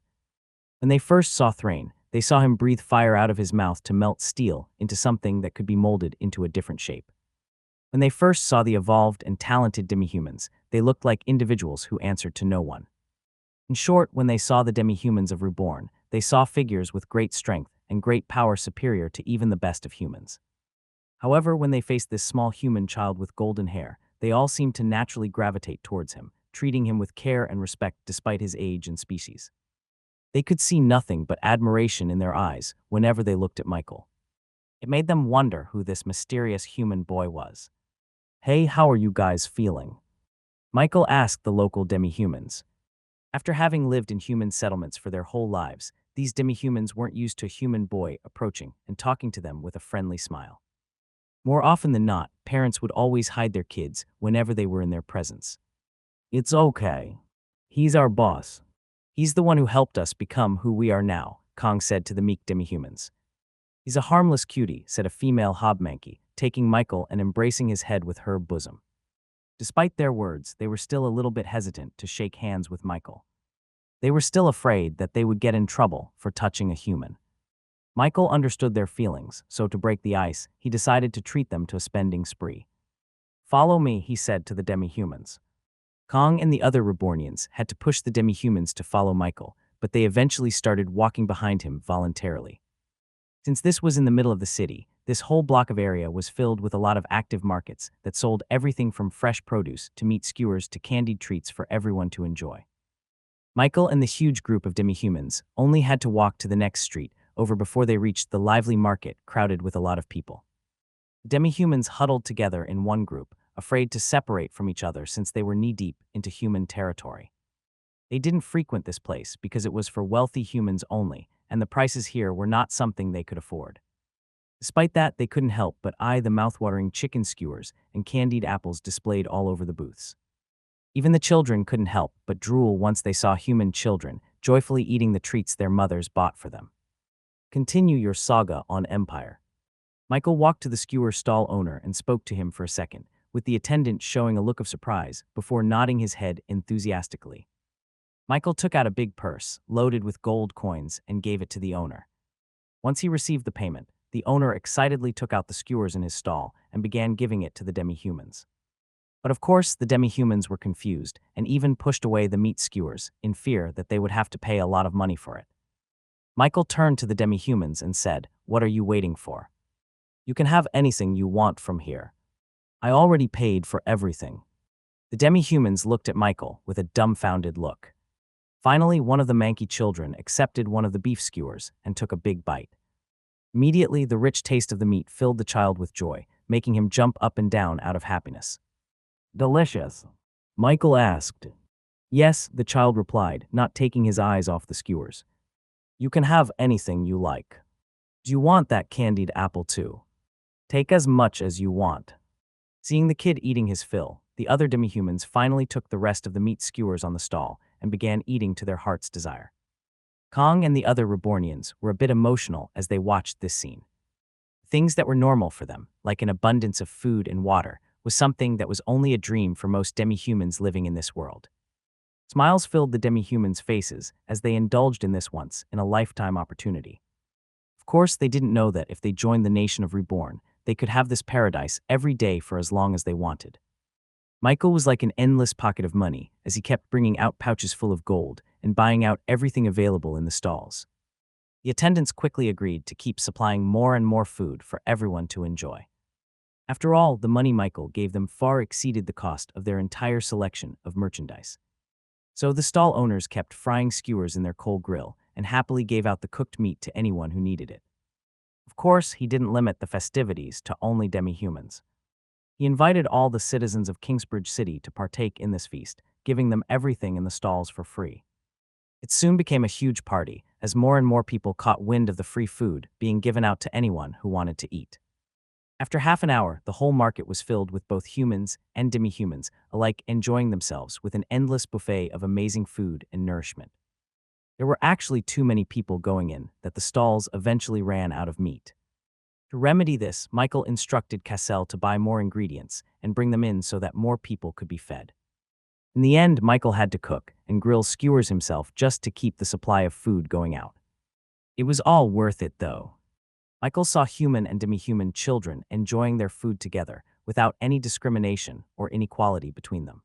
When they first saw Thrain, they saw him breathe fire out of his mouth to melt steel into something that could be molded into a different shape. When they first saw the evolved and talented demi-humans, they looked like individuals who answered to no one. In short, when they saw the demi-humans of Reborn, they saw figures with great strength and great power superior to even the best of humans. However, when they faced this small human child with golden hair, they all seemed to naturally gravitate towards him, treating him with care and respect despite his age and species. They could see nothing but admiration in their eyes whenever they looked at Michael. It made them wonder who this mysterious human boy was. "Hey, how are you guys feeling?" Michael asked the local demi-humans. After having lived in human settlements for their whole lives, these demi-humans weren't used to a human boy approaching and talking to them with a friendly smile. More often than not, parents would always hide their kids whenever they were in their presence. "It's okay. He's our boss. He's the one who helped us become who we are now," Kong said to the meek demi-humans. "He's a harmless cutie," said a female Hobmanky, taking Michael and embracing his head with her bosom. Despite their words, they were still a little bit hesitant to shake hands with Michael. They were still afraid that they would get in trouble for touching a human. Michael understood their feelings, so to break the ice, he decided to treat them to a spending spree. "Follow me," he said to the demi-humans. Kong and the other Rebornians had to push the demi-humans to follow Michael, but they eventually started walking behind him voluntarily. Since this was in the middle of the city, this whole block of area was filled with a lot of active markets that sold everything from fresh produce to meat skewers to candied treats for everyone to enjoy. Michael and the huge group of demi-humans only had to walk to the next street over before they reached the lively market crowded with a lot of people. Demi-humans huddled together in one group, afraid to separate from each other since they were knee-deep into human territory. They didn't frequent this place because it was for wealthy humans only, and the prices here were not something they could afford. Despite that, they couldn't help but eye the mouthwatering chicken skewers and candied apples displayed all over the booths. Even the children couldn't help but drool once they saw human children joyfully eating the treats their mothers bought for them. Continue your saga on Empire. Michael walked to the skewer stall owner and spoke to him for a second, with the attendant showing a look of surprise before nodding his head enthusiastically. Michael took out a big purse, loaded with gold coins, and gave it to the owner. Once he received the payment, the owner excitedly took out the skewers in his stall and began giving it to the demi-humans. But of course, the demi-humans were confused and even pushed away the meat skewers in fear that they would have to pay a lot of money for it. Michael turned to the demi-humans and said, "What are you waiting for? You can have anything you want from here. I already paid for everything." The demi-humans looked at Michael with a dumbfounded look. Finally, one of the manky children accepted one of the beef skewers and took a big bite. Immediately, the rich taste of the meat filled the child with joy, making him jump up and down out of happiness. "Delicious?" Michael asked. "Yes," the child replied, not taking his eyes off the skewers. "You can have anything you like. Do you want that candied apple too? Take as much as you want." Seeing the kid eating his fill, the other demi-humans finally took the rest of the meat skewers on the stall and began eating to their heart's desire. Kong and the other Rebornians were a bit emotional as they watched this scene. Things that were normal for them, like an abundance of food and water, was something that was only a dream for most demi-humans living in this world. Smiles filled the demi-humans' faces as they indulged in this once in a lifetime opportunity. Of course, they didn't know that if they joined the nation of Reborn, they could have this paradise every day for as long as they wanted. Michael was like an endless pocket of money as he kept bringing out pouches full of gold and buying out everything available in the stalls. The attendants quickly agreed to keep supplying more and more food for everyone to enjoy. After all, the money Michael gave them far exceeded the cost of their entire selection of merchandise. So the stall owners kept frying skewers in their coal grill and happily gave out the cooked meat to anyone who needed it. Of course, he didn't limit the festivities to only demi-humans. He invited all the citizens of Kingsbridge City to partake in this feast, giving them everything in the stalls for free. It soon became a huge party, as more and more people caught wind of the free food being given out to anyone who wanted to eat. After half an hour, the whole market was filled with both humans and demi-humans, alike enjoying themselves with an endless buffet of amazing food and nourishment. There were actually too many people going in that the stalls eventually ran out of meat. To remedy this, Michael instructed Cassell to buy more ingredients and bring them in so that more people could be fed. In the end, Michael had to cook and grill skewers himself just to keep the supply of food going out. It was all worth it, though. Michael saw human and demi-human children enjoying their food together without any discrimination or inequality between them.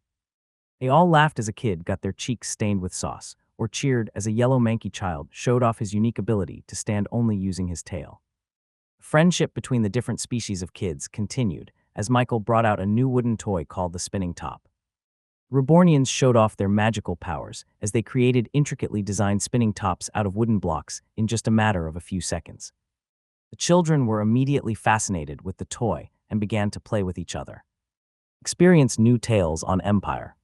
They all laughed as a kid got their cheeks stained with sauce, or cheered as a yellow manky child showed off his unique ability to stand only using his tail. Friendship between the different species of kids continued as Michael brought out a new wooden toy called the spinning top. Rebornians showed off their magical powers as they created intricately designed spinning tops out of wooden blocks in just a matter of a few seconds. The children were immediately fascinated with the toy and began to play with each other. Experience new tales on Empire.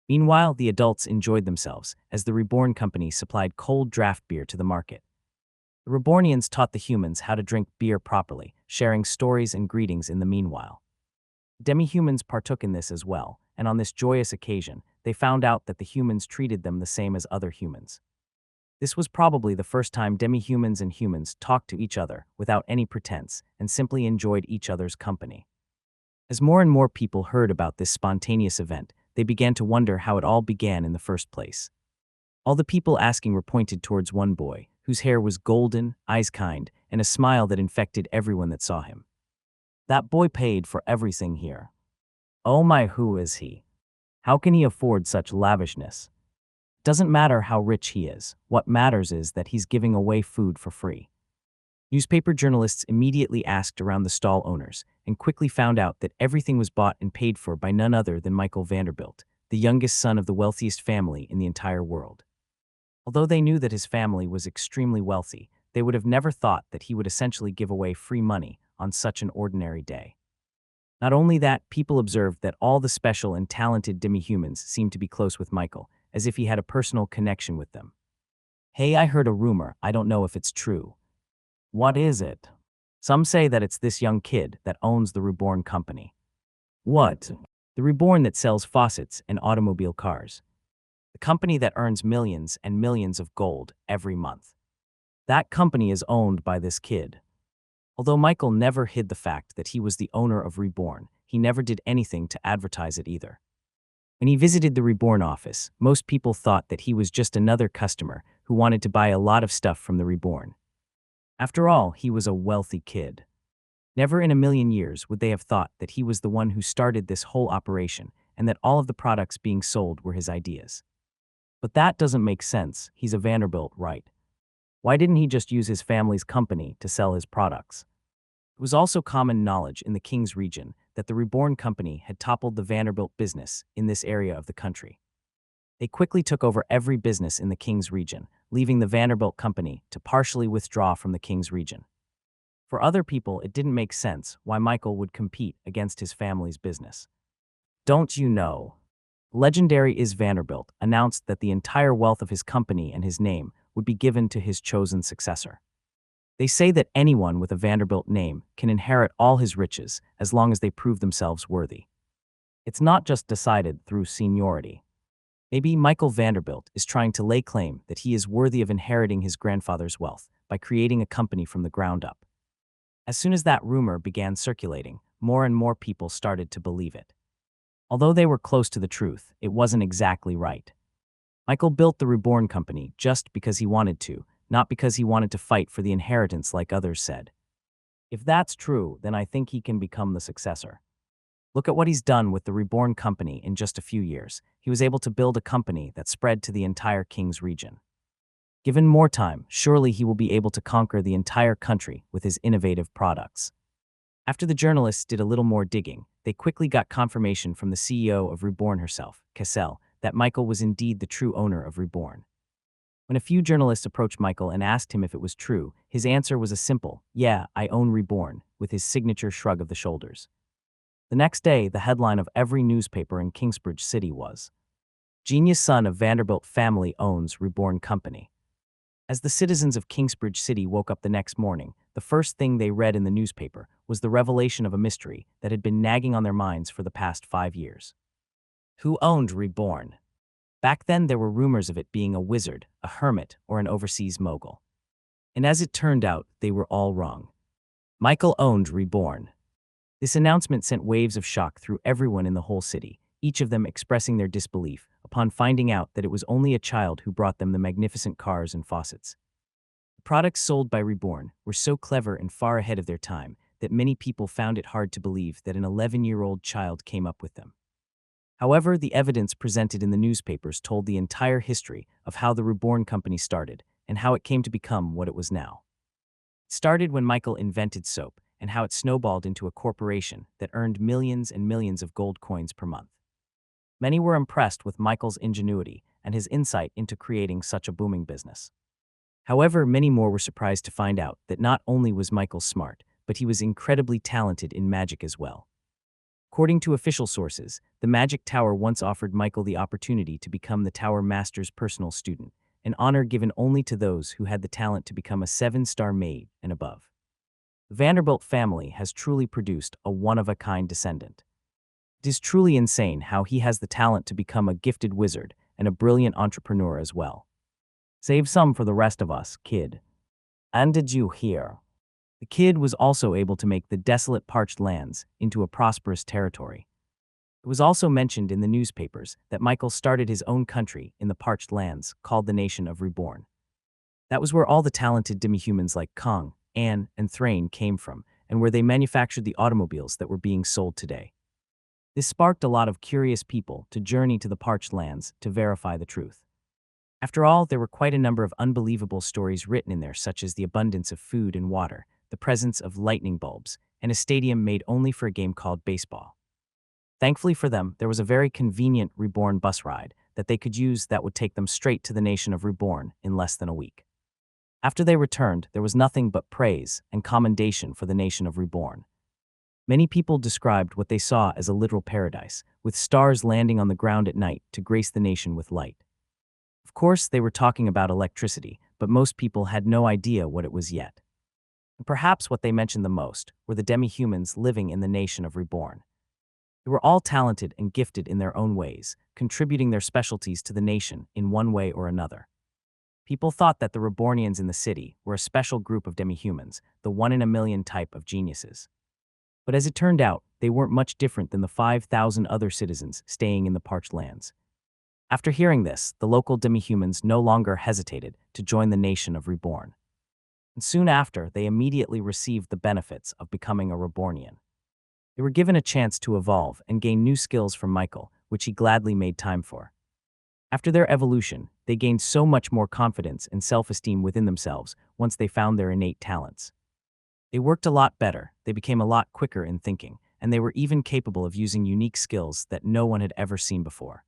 Meanwhile, the adults enjoyed themselves as the Reborn Company supplied cold draft beer to the market. The Rebornians taught the humans how to drink beer properly, sharing stories and greetings in the meanwhile. Demi-humans partook in this as well, and on this joyous occasion, they found out that the humans treated them the same as other humans. This was probably the first time demi-humans and humans talked to each other without any pretense and simply enjoyed each other's company. As more and more people heard about this spontaneous event, they began to wonder how it all began in the first place. All the people asking were pointed towards one boy, whose hair was golden, eyes kind, and a smile that infected everyone that saw him. That boy paid for everything here. Oh my, who is he? How can he afford such lavishness? Doesn't matter how rich he is, what matters is that he's giving away food for free. Newspaper journalists immediately asked around the stall owners and quickly found out that everything was bought and paid for by none other than Michael Vanderbilt, the youngest son of the wealthiest family in the entire world. Although they knew that his family was extremely wealthy, they would have never thought that he would essentially give away free money on such an ordinary day. Not only that, people observed that all the special and talented demi-humans seemed to be close with Michael, as if he had a personal connection with them. "Hey, I heard a rumor. I don't know if it's true." "What is it?" "Some say that it's this young kid that owns the Reborn company." "What?" "The Reborn that sells faucets and automobile cars. The company that earns millions and millions of gold every month. That company is owned by this kid." Although Michael never hid the fact that he was the owner of Reborn, he never did anything to advertise it either. When he visited the Reborn office, most people thought that he was just another customer who wanted to buy a lot of stuff from the Reborn. After all, he was a wealthy kid. Never in a million years would they have thought that he was the one who started this whole operation and that all of the products being sold were his ideas. But that doesn't make sense. He's a Vanderbilt, right? Why didn't he just use his family's company to sell his products? It was also common knowledge in the King's region that the Reborn company had toppled the Vanderbilt business in this area of the country. They quickly took over every business in the King's region, leaving the Vanderbilt company to partially withdraw from the King's region. For other people, it didn't make sense why Michael would compete against his family's business. "Don't you know?" Legendary Is Vanderbilt announced that the entire wealth of his company and his name would be given to his chosen successor. They say that anyone with a Vanderbilt name can inherit all his riches as long as they prove themselves worthy. It's not just decided through seniority. Maybe Michael Vanderbilt is trying to lay claim that he is worthy of inheriting his grandfather's wealth by creating a company from the ground up. As soon as that rumor began circulating, more and more people started to believe it. Although they were close to the truth, it wasn't exactly right. Michael built the Reborn company just because he wanted to, not because he wanted to fight for the inheritance like others said. If that's true, then I think he can become the successor. Look at what he's done with the Reborn company in just a few years. He was able to build a company that spread to the entire King's region. Given more time, surely he will be able to conquer the entire country with his innovative products. After the journalists did a little more digging, they quickly got confirmation from the CEO of Reborn herself, Cassell, that Michael was indeed the true owner of Reborn. When a few journalists approached Michael and asked him if it was true, his answer was a simple, "Yeah, I own Reborn," with his signature shrug of the shoulders. The next day, the headline of every newspaper in Kingsbridge City was, "Genius son of Vanderbilt family owns Reborn company." As the citizens of Kingsbridge City woke up the next morning, the first thing they read in the newspaper was the revelation of a mystery that had been nagging on their minds for the past 5 years. Who owned Reborn? Back then, there were rumors of it being a wizard, a hermit, or an overseas mogul. And as it turned out, they were all wrong. Michael owned Reborn. This announcement sent waves of shock through everyone in the whole city, each of them expressing their disbelief upon finding out that it was only a child who brought them the magnificent cars and faucets. The products sold by Reborn were so clever and far ahead of their time that many people found it hard to believe that an 11-year-old child came up with them. However, the evidence presented in the newspapers told the entire history of how the Reborn company started and how it came to become what it was now. It started when Michael invented soap and how it snowballed into a corporation that earned millions and millions of gold coins per month. Many were impressed with Michael's ingenuity and his insight into creating such a booming business. However, many more were surprised to find out that not only was Michael smart, but he was incredibly talented in magic as well. According to official sources, the Magic Tower once offered Michael the opportunity to become the Tower Master's personal student, an honor given only to those who had the talent to become a 7-star maid and above. The Vanderbilt family has truly produced a one-of-a-kind descendant. It is truly insane how he has the talent to become a gifted wizard and a brilliant entrepreneur as well. Save some for the rest of us, kid. And did you hear? The kid was also able to make the desolate parched lands into a prosperous territory. It was also mentioned in the newspapers that Michael started his own country in the parched lands called the Nation of Reborn. That was where all the talented demi-humans like Kong, Anne, and Thrain came from, and where they manufactured the automobiles that were being sold today. This sparked a lot of curious people to journey to the parched lands to verify the truth. After all, there were quite a number of unbelievable stories written in there, such as the abundance of food and water, the presence of lightning bulbs, and a stadium made only for a game called baseball. Thankfully for them, there was a very convenient Reborn bus ride that they could use that would take them straight to the Nation of Reborn in less than a week. After they returned, there was nothing but praise and commendation for the nation of Reborn. Many people described what they saw as a literal paradise, with stars landing on the ground at night to grace the nation with light. Of course, they were talking about electricity, but most people had no idea what it was yet. And perhaps what they mentioned the most were the demi-humans living in the nation of Reborn. They were all talented and gifted in their own ways, contributing their specialties to the nation in one way or another. People thought that the Rebornians in the city were a special group of demi-humans, the one-in-a-million type of geniuses. But as it turned out, they weren't much different than the 5,000 other citizens staying in the parched lands. After hearing this, the local demi-humans no longer hesitated to join the nation of Reborn. And soon after, they immediately received the benefits of becoming a Rebornian. They were given a chance to evolve and gain new skills from Michael, which he gladly made time for. After their evolution, they gained so much more confidence and self-esteem within themselves once they found their innate talents. They worked a lot better, they became a lot quicker in thinking, and they were even capable of using unique skills that no one had ever seen before.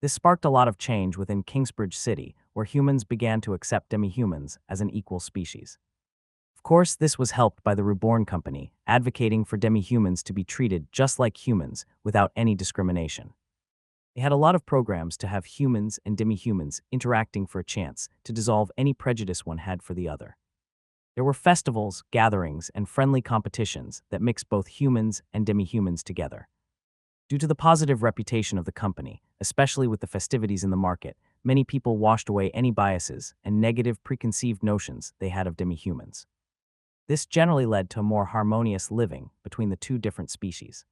This sparked a lot of change within Kingsbridge City, where humans began to accept demi-humans as an equal species. Of course, this was helped by the Reborn Company, advocating for demi-humans to be treated just like humans without any discrimination. They had a lot of programs to have humans and demi-humans interacting for a chance to dissolve any prejudice one had for the other. There were festivals, gatherings, and friendly competitions that mixed both humans and demi-humans together. Due to the positive reputation of the company, especially with the festivities in the market, many people washed away any biases and negative preconceived notions they had of demi-humans. This generally led to a more harmonious living between the two different species.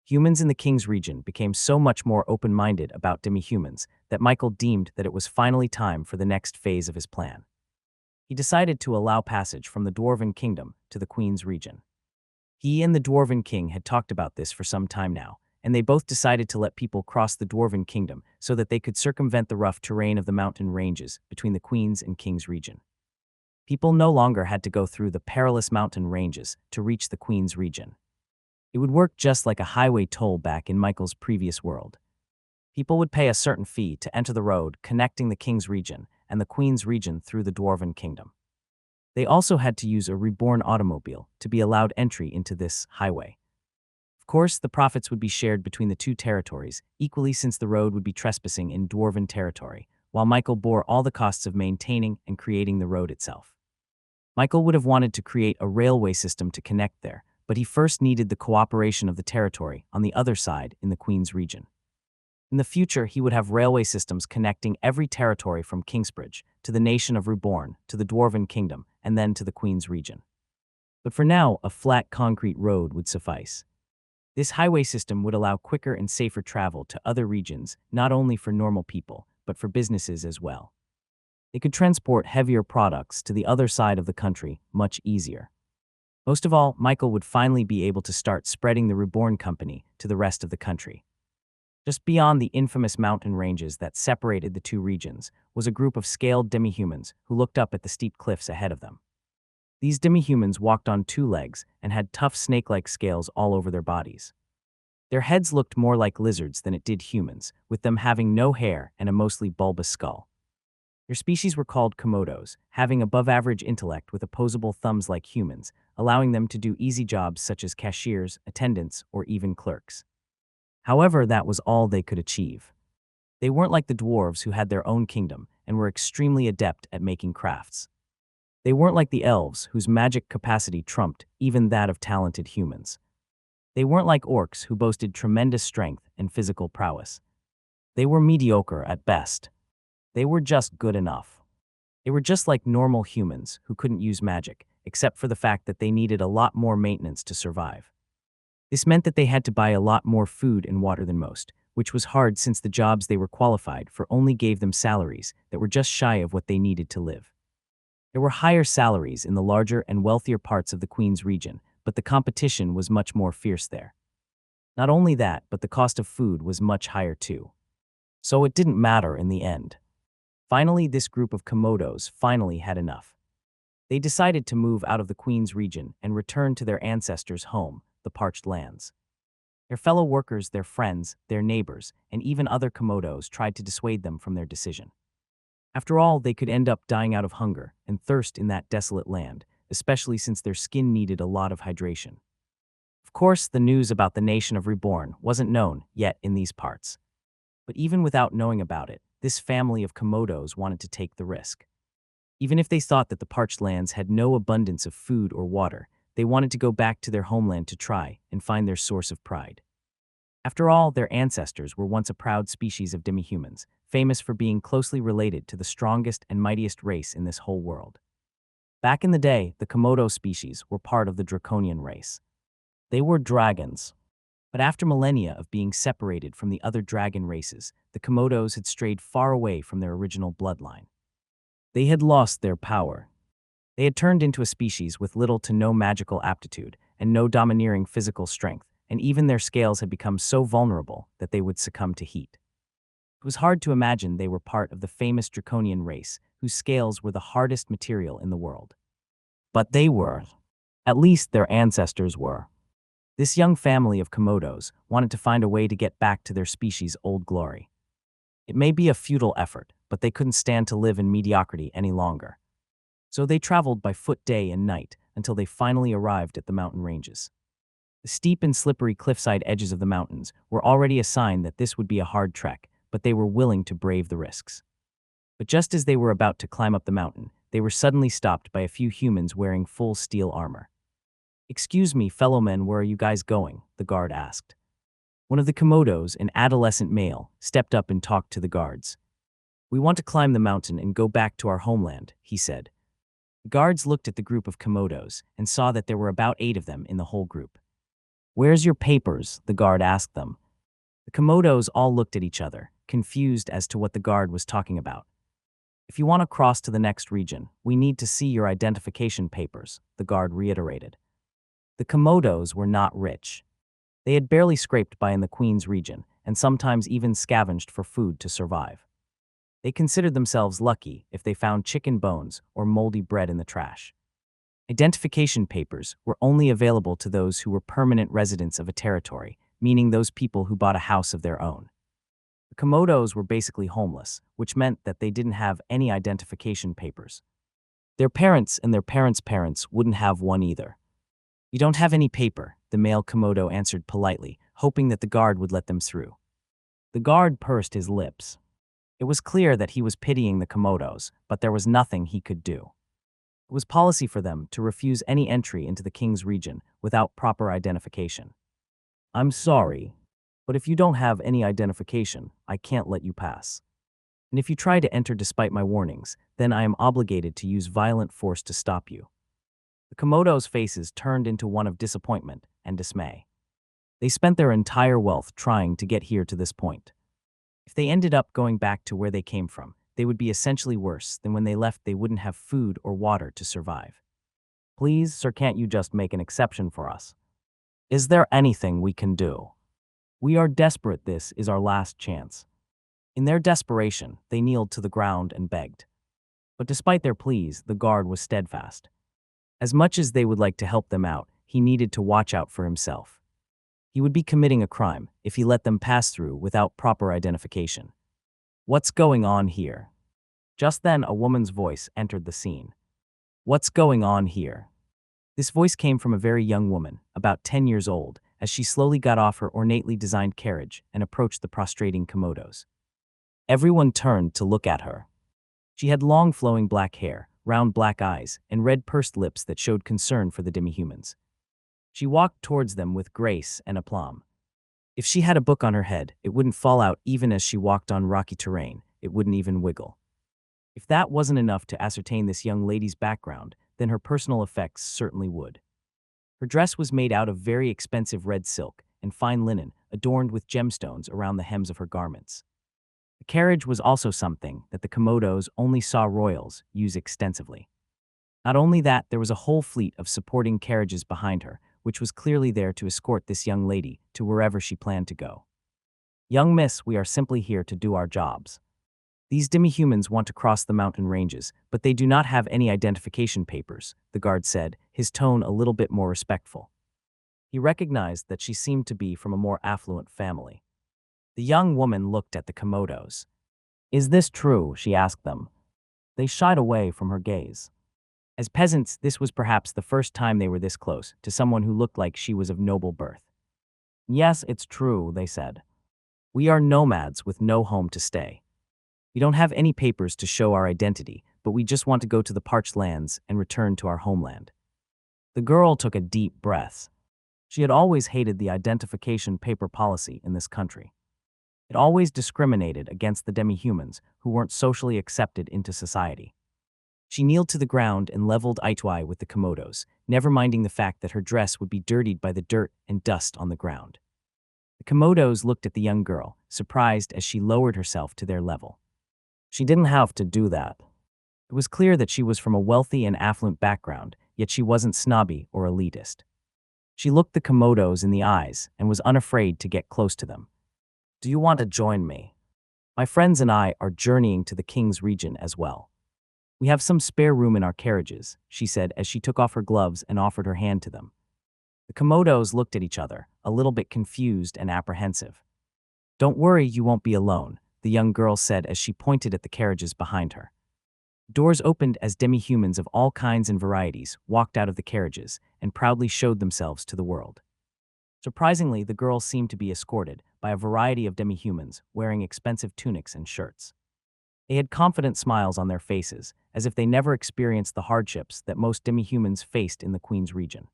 Humans in the King's region became so much more open-minded about demi-humans that Michael deemed that it was finally time for the next phase of his plan. He decided to allow passage from the Dwarven Kingdom to the Queen's region. He and the Dwarven King had talked about this for some time now, and they both decided to let people cross the Dwarven Kingdom so that they could circumvent the rough terrain of the mountain ranges between the Queen's and King's region. People no longer had to go through the perilous mountain ranges to reach the Queen's region. It would work just like a highway toll back in Michael's previous world. People would pay a certain fee to enter the road connecting the King's region and the Queen's region through the Dwarven Kingdom. They also had to use a reborn automobile to be allowed entry into this highway. Of course, the profits would be shared between the two territories equally since the road would be trespassing in Dwarven territory, while Michael bore all the costs of maintaining and creating the road itself. Michael would have wanted to create a railway system to connect there, but he first needed the cooperation of the territory on the other side in the Queen's region. In the future, he would have railway systems connecting every territory from Kingsbridge to the nation of Reborn, to the Dwarven Kingdom, and then to the Queen's region. But for now, a flat concrete road would suffice. This highway system would allow quicker and safer travel to other regions, not only for normal people, but for businesses as well. They could transport heavier products to the other side of the country much easier. Most of all, Michael would finally be able to start spreading the Reborn Company to the rest of the country. Just beyond the infamous mountain ranges that separated the two regions was a group of scaled demi-humans who looked up at the steep cliffs ahead of them. These demi-humans walked on two legs and had tough snake-like scales all over their bodies. Their heads looked more like lizards than it did humans, with them having no hair and a mostly bulbous skull. Their species were called Komodos, having above-average intellect with opposable thumbs like humans, allowing them to do easy jobs such as cashiers, attendants, or even clerks. However, that was all they could achieve. They weren't like the dwarves who had their own kingdom and were extremely adept at making crafts. They weren't like the elves whose magic capacity trumped even that of talented humans. They weren't like orcs who boasted tremendous strength and physical prowess. They were mediocre at best. They were just good enough. They were just like normal humans who couldn't use magic, except for the fact that they needed a lot more maintenance to survive. This meant that they had to buy a lot more food and water than most, which was hard since the jobs they were qualified for only gave them salaries that were just shy of what they needed to live. There were higher salaries in the larger and wealthier parts of the Queen's region, but the competition was much more fierce there. Not only that, but the cost of food was much higher too. So it didn't matter in the end. Finally, this group of Komodos finally had enough. They decided to move out of the Queen's region and return to their ancestors' home, the parched lands. Their fellow workers, their friends, their neighbors, and even other Komodos tried to dissuade them from their decision. After all, they could end up dying out of hunger and thirst in that desolate land, especially since their skin needed a lot of hydration. Of course, the news about the nation of Reborn wasn't known yet in these parts. But even without knowing about it, this family of Komodos wanted to take the risk. Even if they thought that the parched lands had no abundance of food or water, they wanted to go back to their homeland to try and find their source of pride. After all, their ancestors were once a proud species of demi-humans, famous for being closely related to the strongest and mightiest race in this whole world. Back in the day, the Komodo species were part of the draconian race. They were dragons. But after millennia of being separated from the other dragon races, the Komodos had strayed far away from their original bloodline. They had lost their power. They had turned into a species with little to no magical aptitude and no domineering physical strength, and even their scales had become so vulnerable that they would succumb to heat. It was hard to imagine they were part of the famous draconian race, whose scales were the hardest material in the world. But they were. At least their ancestors were. This young family of Komodos wanted to find a way to get back to their species' old glory. It may be a futile effort, but they couldn't stand to live in mediocrity any longer. So they traveled by foot day and night until they finally arrived at the mountain ranges. The steep and slippery cliffside edges of the mountains were already a sign that this would be a hard trek, but they were willing to brave the risks. But just as they were about to climb up the mountain, they were suddenly stopped by a few humans wearing full steel armor. "Excuse me, fellow men, where are you guys going?" the guard asked. One of the Komodos, an adolescent male, stepped up and talked to the guards. "We want to climb the mountain and go back to our homeland," he said. The guards looked at the group of Komodos and saw that there were about 8 of them in the whole group. "Where's your papers?" the guard asked them. The Komodos all looked at each other, confused as to what the guard was talking about. "If you want to cross to the next region, we need to see your identification papers," the guard reiterated. The Komodos were not rich. They had barely scraped by in the Queen's region, and sometimes even scavenged for food to survive. They considered themselves lucky if they found chicken bones or moldy bread in the trash. Identification papers were only available to those who were permanent residents of a territory, meaning those people who bought a house of their own. The Komodos were basically homeless, which meant that they didn't have any identification papers. Their parents and their parents' parents wouldn't have one either. "You don't have any paper," the male Komodo answered politely, hoping that the guard would let them through. The guard pursed his lips. It was clear that he was pitying the Komodos, but there was nothing he could do. It was policy for them to refuse any entry into the king's region without proper identification. "I'm sorry, but if you don't have any identification, I can't let you pass. And if you try to enter despite my warnings, then I am obligated to use violent force to stop you." The Komodos' faces turned into one of disappointment and dismay. They spent their entire wealth trying to get here to this point. If they ended up going back to where they came from, they would be essentially worse than when they left. They wouldn't have food or water to survive. "Please, sir, can't you just make an exception for us? Is there anything we can do? We are desperate. This is our last chance." In their desperation, they kneeled to the ground and begged. But despite their pleas, the guard was steadfast. As much as they would like to help them out, he needed to watch out for himself. He would be committing a crime if he let them pass through without proper identification. "What's going on here?" Just then, a woman's voice entered the scene. "What's going on here?" This voice came from a very young woman, about 10 years old, as she slowly got off her ornately designed carriage and approached the prostrating Komodos. Everyone turned to look at her. She had long flowing black hair, round black eyes, and red pursed lips that showed concern for the demi-humans. She walked towards them with grace and aplomb. If she had a book on her head, it wouldn't fall out even as she walked on rocky terrain. It wouldn't even wiggle. If that wasn't enough to ascertain this young lady's background, then her personal effects certainly would. Her dress was made out of very expensive red silk and fine linen, adorned with gemstones around the hems of her garments. The carriage was also something that the Komodos only saw royals use extensively. Not only that, there was a whole fleet of supporting carriages behind her, which was clearly there to escort this young lady to wherever she planned to go. "Young miss, we are simply here to do our jobs. These demi-humans want to cross the mountain ranges, but they do not have any identification papers," the guard said, his tone a little bit more respectful. He recognized that she seemed to be from a more affluent family. The young woman looked at the Komodos. "Is this true?" she asked them. They shied away from her gaze. As peasants, this was perhaps the first time they were this close to someone who looked like she was of noble birth. Yes, it's true, they said. We are nomads with no home to stay. We don't have any papers to show our identity, but we just want to go to the parched lands and return to our homeland. The girl took a deep breath. She had always hated the identification paper policy in this country. It always discriminated against the demi-humans who weren't socially accepted into society. She kneeled to the ground and leveled eye to eye with the Komodos, never minding the fact that her dress would be dirtied by the dirt and dust on the ground. The Komodos looked at the young girl, surprised as she lowered herself to their level. She didn't have to do that. It was clear that she was from a wealthy and affluent background, yet she wasn't snobby or elitist. She looked the Komodos in the eyes and was unafraid to get close to them. Do you want to join me? My friends and I are journeying to the King's region as well. We have some spare room in our carriages, she said as she took off her gloves and offered her hand to them. The Komodos looked at each other, a little bit confused and apprehensive. Don't worry, you won't be alone, the young girl said as she pointed at the carriages behind her. Doors opened as demi-humans of all kinds and varieties walked out of the carriages and proudly showed themselves to the world. Surprisingly, the girls seemed to be escorted by a variety of demi-humans wearing expensive tunics and shirts. They had confident smiles on their faces, as if they never experienced the hardships that most demi-humans faced in the Queen's region.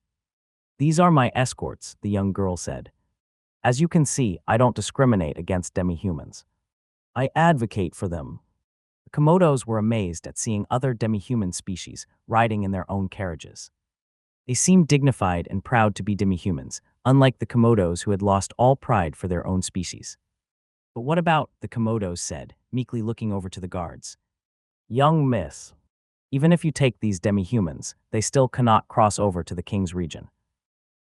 These are my escorts, the young girl said. As you can see, I don't discriminate against demi-humans. I advocate for them. The Komodos were amazed at seeing other demi-human species riding in their own carriages. They seemed dignified and proud to be demi-humans, unlike the Komodos who had lost all pride for their own species. But what about, the Komodos said, meekly looking over to the guards. Young miss, even if you take these demi-humans, they still cannot cross over to the King's region.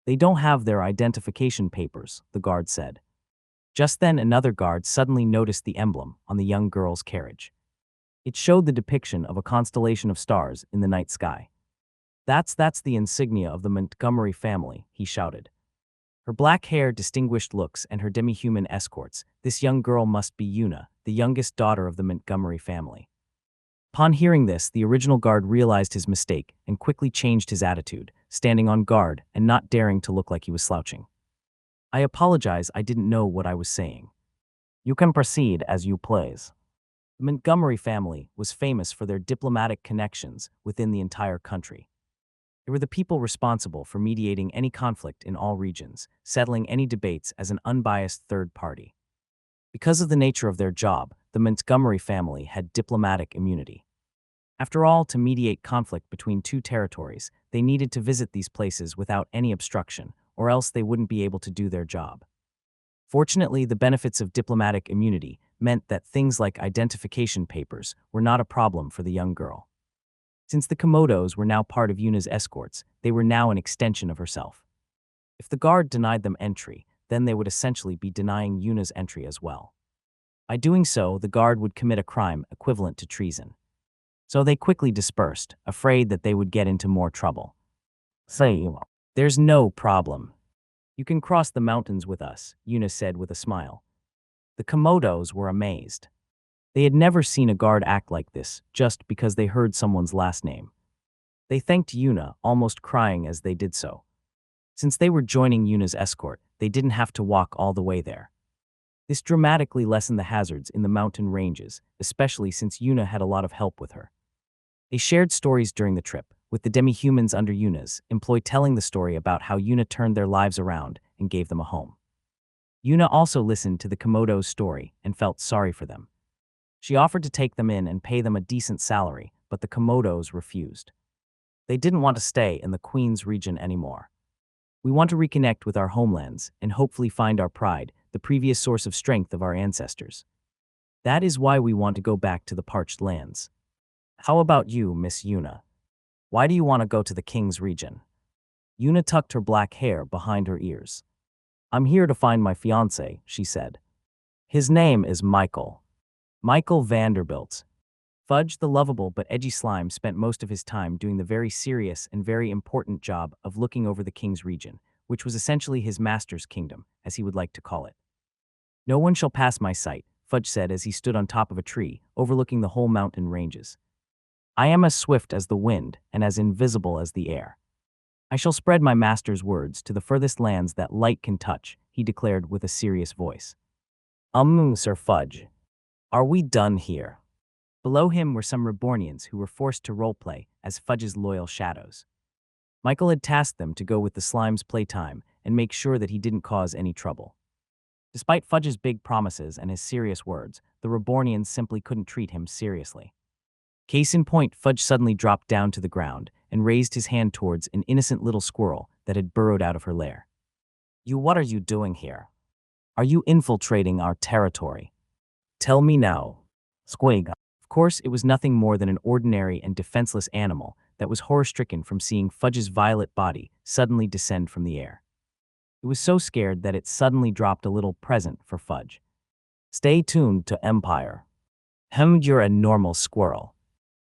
They don't have their identification papers, the guard said. Just then another guard suddenly noticed the emblem on the young girl's carriage. It showed the depiction of a constellation of stars in the night sky. That's the insignia of the Montgomery family, he shouted. Her black hair distinguished looks and her demi-human escorts. This young girl must be Una, the youngest daughter of the Montgomery family. Upon hearing this, the original guard realized his mistake and quickly changed his attitude, standing on guard and not daring to look like he was slouching. I apologize, I didn't know what I was saying. You can proceed as you please. The Montgomery family was famous for their diplomatic connections within the entire country. They were the people responsible for mediating any conflict in all regions, settling any debates as an unbiased third party. Because of the nature of their job, the Montgomery family had diplomatic immunity. After all, to mediate conflict between two territories, they needed to visit these places without any obstruction, or else they wouldn't be able to do their job. Fortunately, the benefits of diplomatic immunity meant that things like identification papers were not a problem for the young girl. Since the Komodos were now part of Yuna's escorts, they were now an extension of herself. If the guard denied them entry, then they would essentially be denying Yuna's entry as well. By doing so, the guard would commit a crime equivalent to treason. So they quickly dispersed, afraid that they would get into more trouble. Say, there's no problem. You can cross the mountains with us, Yuna said with a smile. The Komodos were amazed. They had never seen a guard act like this just because they heard someone's last name. They thanked Yuna, almost crying as they did so. Since they were joining Yuna's escort, they didn't have to walk all the way there. This dramatically lessened the hazards in the mountain ranges, especially since Yuna had a lot of help with her. They shared stories during the trip, with the demi-humans under Yuna's employ telling the story about how Yuna turned their lives around and gave them a home. Yuna also listened to the Komodos' story and felt sorry for them. She offered to take them in and pay them a decent salary, but the Komodos refused. They didn't want to stay in the Queen's region anymore. We want to reconnect with our homelands and hopefully find our pride, the previous source of strength of our ancestors. That is why we want to go back to the parched lands. How about you, Miss Yuna? Why do you want to go to the King's region? Yuna tucked her black hair behind her ears. I'm here to find my fiancé, she said. His name is Michael. Michael Vanderbilt. Fudge, the lovable but edgy slime, spent most of his time doing the very serious and very important job of looking over the King's region, which was essentially his master's kingdom, as he would like to call it. No one shall pass my sight, Fudge said as he stood on top of a tree, overlooking the whole mountain ranges. I am as swift as the wind and as invisible as the air. I shall spread my master's words to the furthest lands that light can touch, he declared with a serious voice. Sir Fudge. Are we done here? Below him were some Rebornians who were forced to roleplay as Fudge's loyal shadows. Michael had tasked them to go with the slime's playtime and make sure that he didn't cause any trouble. Despite Fudge's big promises and his serious words, the Rebornians simply couldn't treat him seriously. Case in point, Fudge suddenly dropped down to the ground and raised his hand towards an innocent little squirrel that had burrowed out of her lair. What are you doing here? Are you infiltrating our territory? Tell me now. Squig. Of course, it was nothing more than an ordinary and defenseless animal that was horror-stricken from seeing Fudge's violet body suddenly descend from the air. It was so scared that it suddenly dropped a little present for Fudge. Stay tuned to Empire. You're a normal squirrel.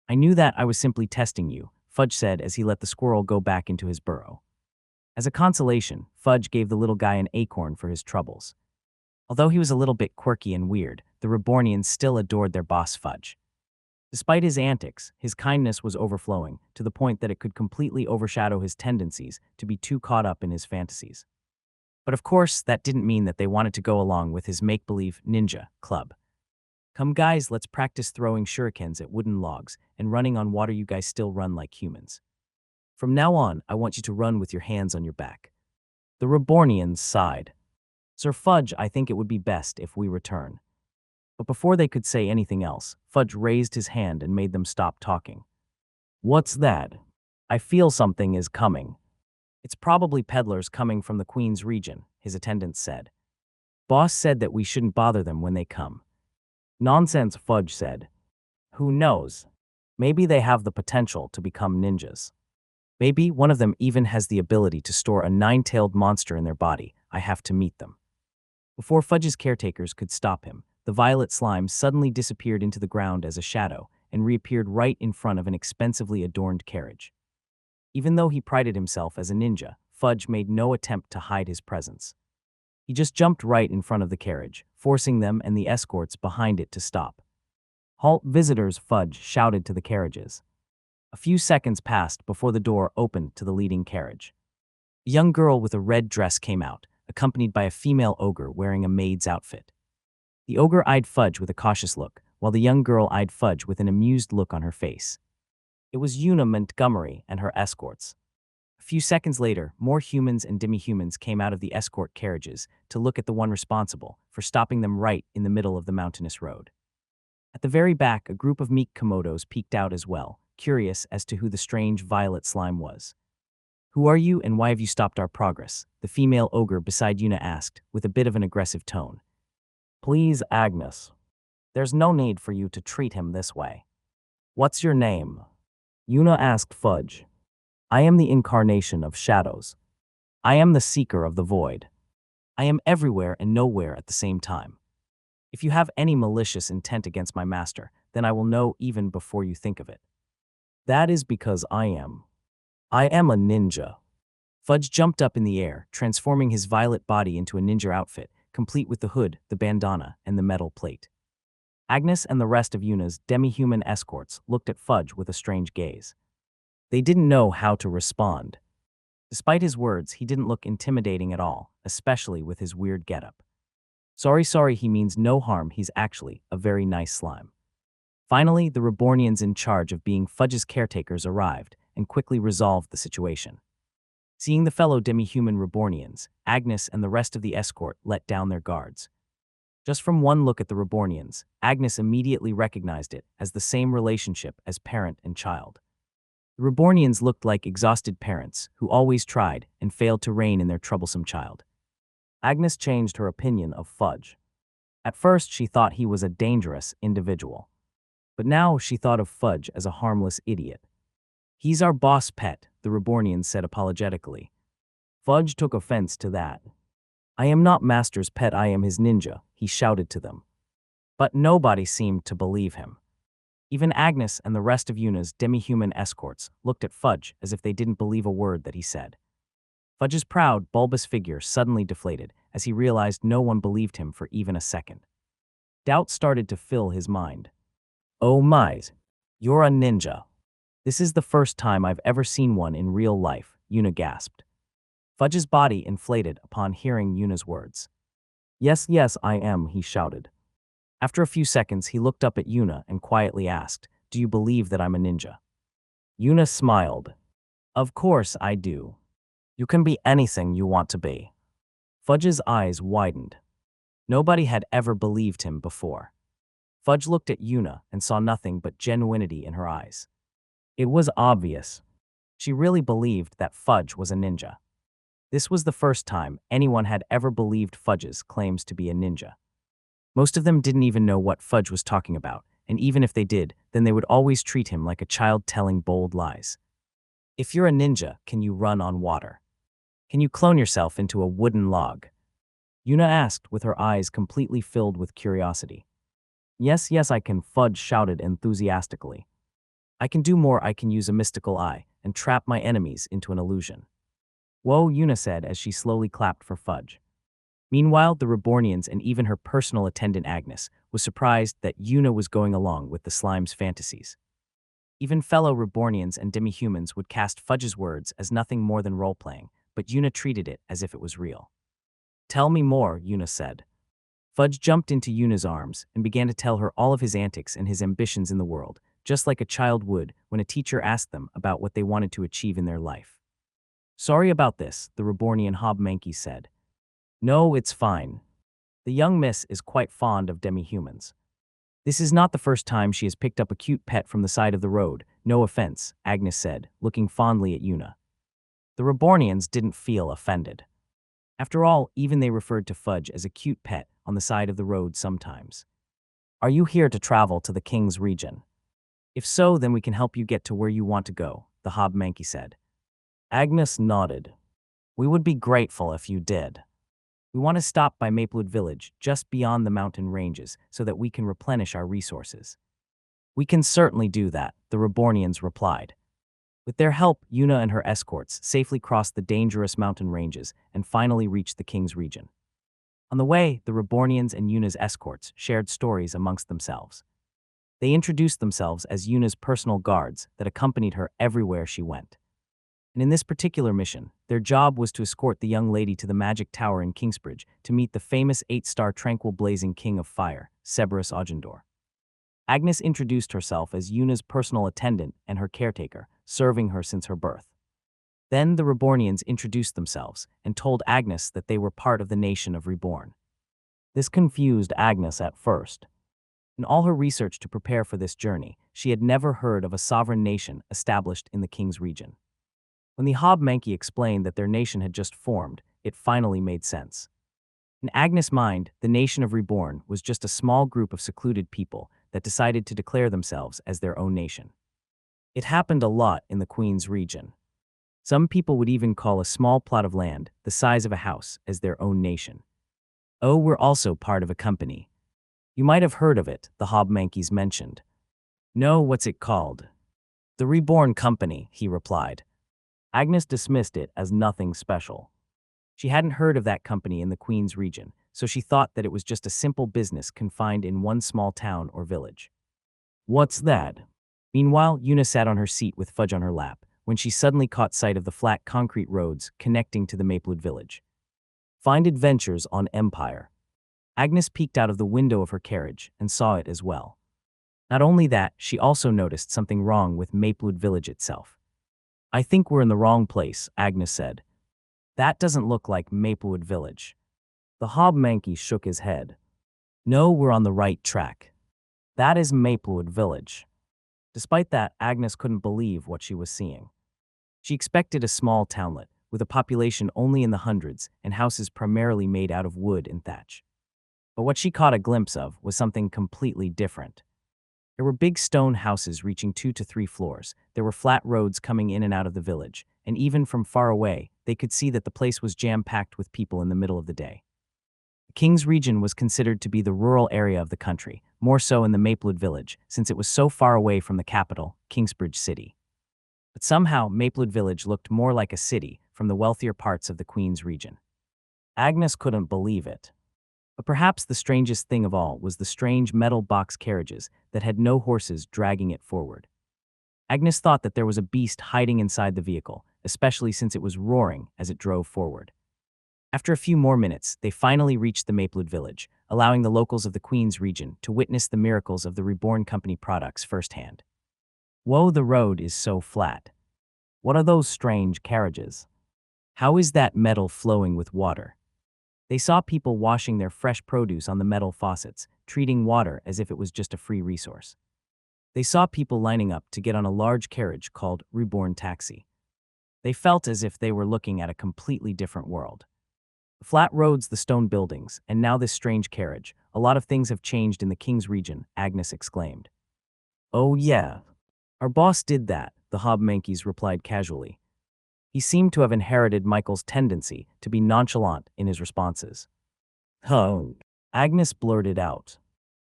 I knew that. I was simply testing you, Fudge said as he let the squirrel go back into his burrow. As a consolation, Fudge gave the little guy an acorn for his troubles. Although he was a little bit quirky and weird, the Rebornians still adored their boss Fudge. Despite his antics, his kindness was overflowing, to the point that it could completely overshadow his tendencies to be too caught up in his fantasies. But of course, that didn't mean that they wanted to go along with his make-believe ninja club. Come guys, let's practice throwing shurikens at wooden logs and running on water. You guys still run like humans. From now on, I want you to run with your hands on your back. The Rebornians sighed. Sir Fudge, I think it would be best if we return. But before they could say anything else, Fudge raised his hand and made them stop talking. What's that? I feel something is coming. It's probably peddlers coming from the Queen's region, his attendant said. Boss said that we shouldn't bother them when they come. Nonsense, Fudge said. Who knows? Maybe they have the potential to become ninjas. Maybe one of them even has the ability to store a nine-tailed monster in their body. I have to meet them. Before Fudge's caretakers could stop him, the violet slime suddenly disappeared into the ground as a shadow and reappeared right in front of an expensively adorned carriage. Even though he prided himself as a ninja, Fudge made no attempt to hide his presence. He just jumped right in front of the carriage, forcing them and the escorts behind it to stop. Halt, visitors, Fudge shouted to the carriages. A few seconds passed before the door opened to the leading carriage. A young girl with a red dress came out, accompanied by a female ogre wearing a maid's outfit. The ogre eyed Fudge with a cautious look, while the young girl eyed Fudge with an amused look on her face. It was Una Montgomery and her escorts. A few seconds later, more humans and demi-humans came out of the escort carriages to look at the one responsible for stopping them right in the middle of the mountainous road. At the very back, a group of meek komodos peeked out as well, curious as to who the strange violet slime was. Who are you and why have you stopped our progress? The female ogre beside Una asked, with a bit of an aggressive tone. Please, Agnes. There's no need for you to treat him this way. What's your name? Una asked Fudge. I am the incarnation of shadows. I am the seeker of the void. I am everywhere and nowhere at the same time. If you have any malicious intent against my master, then I will know even before you think of it. That is because I am a ninja. Fudge jumped up in the air, transforming his violet body into a ninja outfit, complete with the hood, the bandana, and the metal plate. Agnes and the rest of Una's demi-human escorts looked at Fudge with a strange gaze. They didn't know how to respond. Despite his words, he didn't look intimidating at all, especially with his weird getup. Sorry, he means no harm. He's actually a very nice slime. Finally, the Rebornians in charge of being Fudge's caretakers arrived and quickly resolved the situation. Seeing the fellow demi-human Rebornians, Agnes and the rest of the escort let down their guards. Just from one look at the Rebornians, Agnes immediately recognized it as the same relationship as parent and child. The Rebornians looked like exhausted parents who always tried and failed to rein in their troublesome child. Agnes changed her opinion of Fudge. At first, she thought he was a dangerous individual. But now she thought of Fudge as a harmless idiot. He's our boss pet, the Rebornians said apologetically. Fudge took offense to that. I am not Master's pet, I am his ninja, he shouted to them. But nobody seemed to believe him. Even Agnes and the rest of Una's demi-human escorts looked at Fudge as if they didn't believe a word that he said. Fudge's proud, bulbous figure suddenly deflated as he realized no one believed him for even a second. Doubt started to fill his mind. Oh my, you're a ninja. This is the first time I've ever seen one in real life, Yuna gasped. Fudge's body inflated upon hearing Yuna's words. Yes, yes, I am, he shouted. After a few seconds, he looked up at Yuna and quietly asked, Do you believe that I'm a ninja? Yuna smiled. Of course I do. You can be anything you want to be. Fudge's eyes widened. Nobody had ever believed him before. Fudge looked at Yuna and saw nothing but genuinity in her eyes. It was obvious. She really believed that Fudge was a ninja. This was the first time anyone had ever believed Fudge's claims to be a ninja. Most of them didn't even know what Fudge was talking about, and even if they did, then they would always treat him like a child telling bold lies. If you're a ninja, can you run on water? Can you clone yourself into a wooden log? Yuna asked with her eyes completely filled with curiosity. Yes, yes, I can, Fudge shouted enthusiastically. I can do more. I can use a mystical eye and trap my enemies into an illusion. Whoa, Yuna said as she slowly clapped for Fudge. Meanwhile, the Rebornians and even her personal attendant Agnes was surprised that Yuna was going along with the slime's fantasies. Even fellow Rebornians and demi-humans would cast Fudge's words as nothing more than role-playing, but Yuna treated it as if it was real. Tell me more, Yuna said. Fudge jumped into Yuna's arms and began to tell her all of his antics and his ambitions in the world, just like a child would when a teacher asked them about what they wanted to achieve in their life. Sorry about this, the Rebornian Hobmanky said. No, it's fine. The young miss is quite fond of demi-humans. This is not the first time she has picked up a cute pet from the side of the road, no offense, Agnes said, looking fondly at Yuna. The Rebornians didn't feel offended. After all, even they referred to Fudge as a cute pet on the side of the road sometimes. Are you here to travel to the King's region? If so, then we can help you get to where you want to go, the Hobmanky said. Agnes nodded. We would be grateful if you did. We want to stop by Maplewood Village, just beyond the mountain ranges, so that we can replenish our resources. We can certainly do that, the Rebornians replied. With their help, Yuna and her escorts safely crossed the dangerous mountain ranges and finally reached the King's region. On the way, the Rebornians and Yuna's escorts shared stories amongst themselves. They introduced themselves as Yuna's personal guards that accompanied her everywhere she went. And in this particular mission, their job was to escort the young lady to the magic tower in Kingsbridge to meet the famous 8-star tranquil blazing king of fire, Cerberus Ogendor. Agnes introduced herself as Yuna's personal attendant and her caretaker, serving her since her birth. Then the Rebornians introduced themselves and told Agnes that they were part of the nation of Reborn. This confused Agnes at first. In all her research to prepare for this journey, she had never heard of a sovereign nation established in the King's region. When the Hobmanky explained that their nation had just formed, it finally made sense. In Agnes' mind, the nation of Reborn was just a small group of secluded people that decided to declare themselves as their own nation. It happened a lot in the Queen's region. Some people would even call a small plot of land, the size of a house, as their own nation. Oh, we're also part of a company. You might have heard of it, the Hobmankeys mentioned. No, what's it called? The Reborn Company, he replied. Agnes dismissed it as nothing special. She hadn't heard of that company in the Queen's region, so she thought that it was just a simple business confined in one small town or village. What's that? Meanwhile, Yuna sat on her seat with Fudge on her lap, when she suddenly caught sight of the flat concrete roads connecting to the Maplewood Village. Find adventures on Empire. Agnes peeked out of the window of her carriage and saw it as well. Not only that, she also noticed something wrong with Maplewood Village itself. I think we're in the wrong place, Agnes said. That doesn't look like Maplewood Village. The Hobmanky shook his head. No, we're on the right track. That is Maplewood Village. Despite that, Agnes couldn't believe what she was seeing. She expected a small townlet, with a population only in the hundreds and houses primarily made out of wood and thatch. But what she caught a glimpse of was something completely different. There were big stone houses reaching 2 to 3 floors, there were flat roads coming in and out of the village, and even from far away, they could see that the place was jam-packed with people in the middle of the day. The King's region was considered to be the rural area of the country, more so in the Maplewood Village, since it was so far away from the capital, Kingsbridge City. But somehow, Maplewood Village looked more like a city from the wealthier parts of the Queen's region. Agnes couldn't believe it. But perhaps the strangest thing of all was the strange metal box carriages that had no horses dragging it forward. Agnes thought that there was a beast hiding inside the vehicle, especially since it was roaring as it drove forward. After a few more minutes, they finally reached the Maplewood village, allowing the locals of the Queen's region to witness the miracles of the Reborn Company products firsthand. Whoa, the road is so flat. What are those strange carriages? How is that metal flowing with water? They saw people washing their fresh produce on the metal faucets, treating water as if it was just a free resource. They saw people lining up to get on a large carriage called Reborn Taxi. They felt as if they were looking at a completely different world. The flat roads, the stone buildings, and now this strange carriage. A lot of things have changed in the King's region, Agnes exclaimed. Oh yeah. Our boss did that, the Hobmankeys replied casually. He seemed to have inherited Michael's tendency to be nonchalant in his responses. Oh, Agnes blurted out.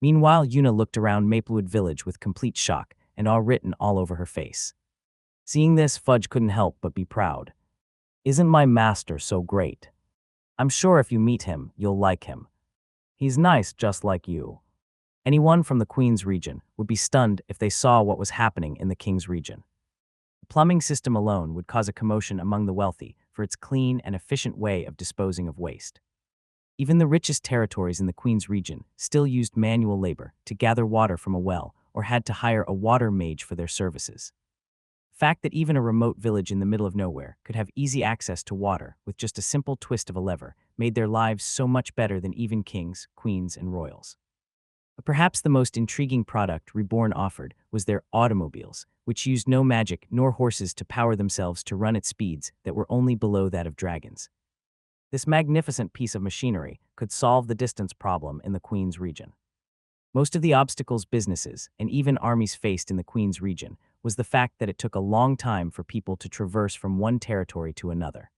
Meanwhile, Una looked around Maplewood Village with complete shock and awe written all over her face. Seeing this, Fudge couldn't help but be proud. Isn't my master so great? I'm sure if you meet him, you'll like him. He's nice just like you. Anyone from the Queen's region would be stunned if they saw what was happening in the King's region. The plumbing system alone would cause a commotion among the wealthy for its clean and efficient way of disposing of waste. Even the richest territories in the Queen's region still used manual labor to gather water from a well or had to hire a water mage for their services. The fact that even a remote village in the middle of nowhere could have easy access to water with just a simple twist of a lever made their lives so much better than even kings, queens, and royals. But perhaps the most intriguing product Reborn offered was their automobiles, which used no magic nor horses to power themselves to run at speeds that were only below that of dragons. This magnificent piece of machinery could solve the distance problem in the Queen's region. Most of the obstacles businesses and even armies faced in the Queen's region was the fact that it took a long time for people to traverse from one territory to another.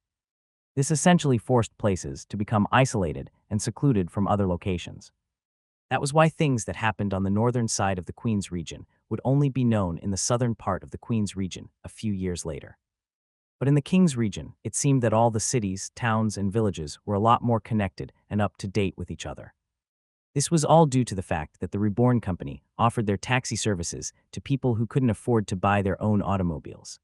This essentially forced places to become isolated and secluded from other locations. That was why things that happened on the northern side of the Queen's region would only be known in the southern part of the Queen's region a few years later. But in the King's region, it seemed that all the cities, towns, and villages were a lot more connected and up to date with each other. This was all due to the fact that the Reborn Company offered their taxi services to people who couldn't afford to buy their own automobiles.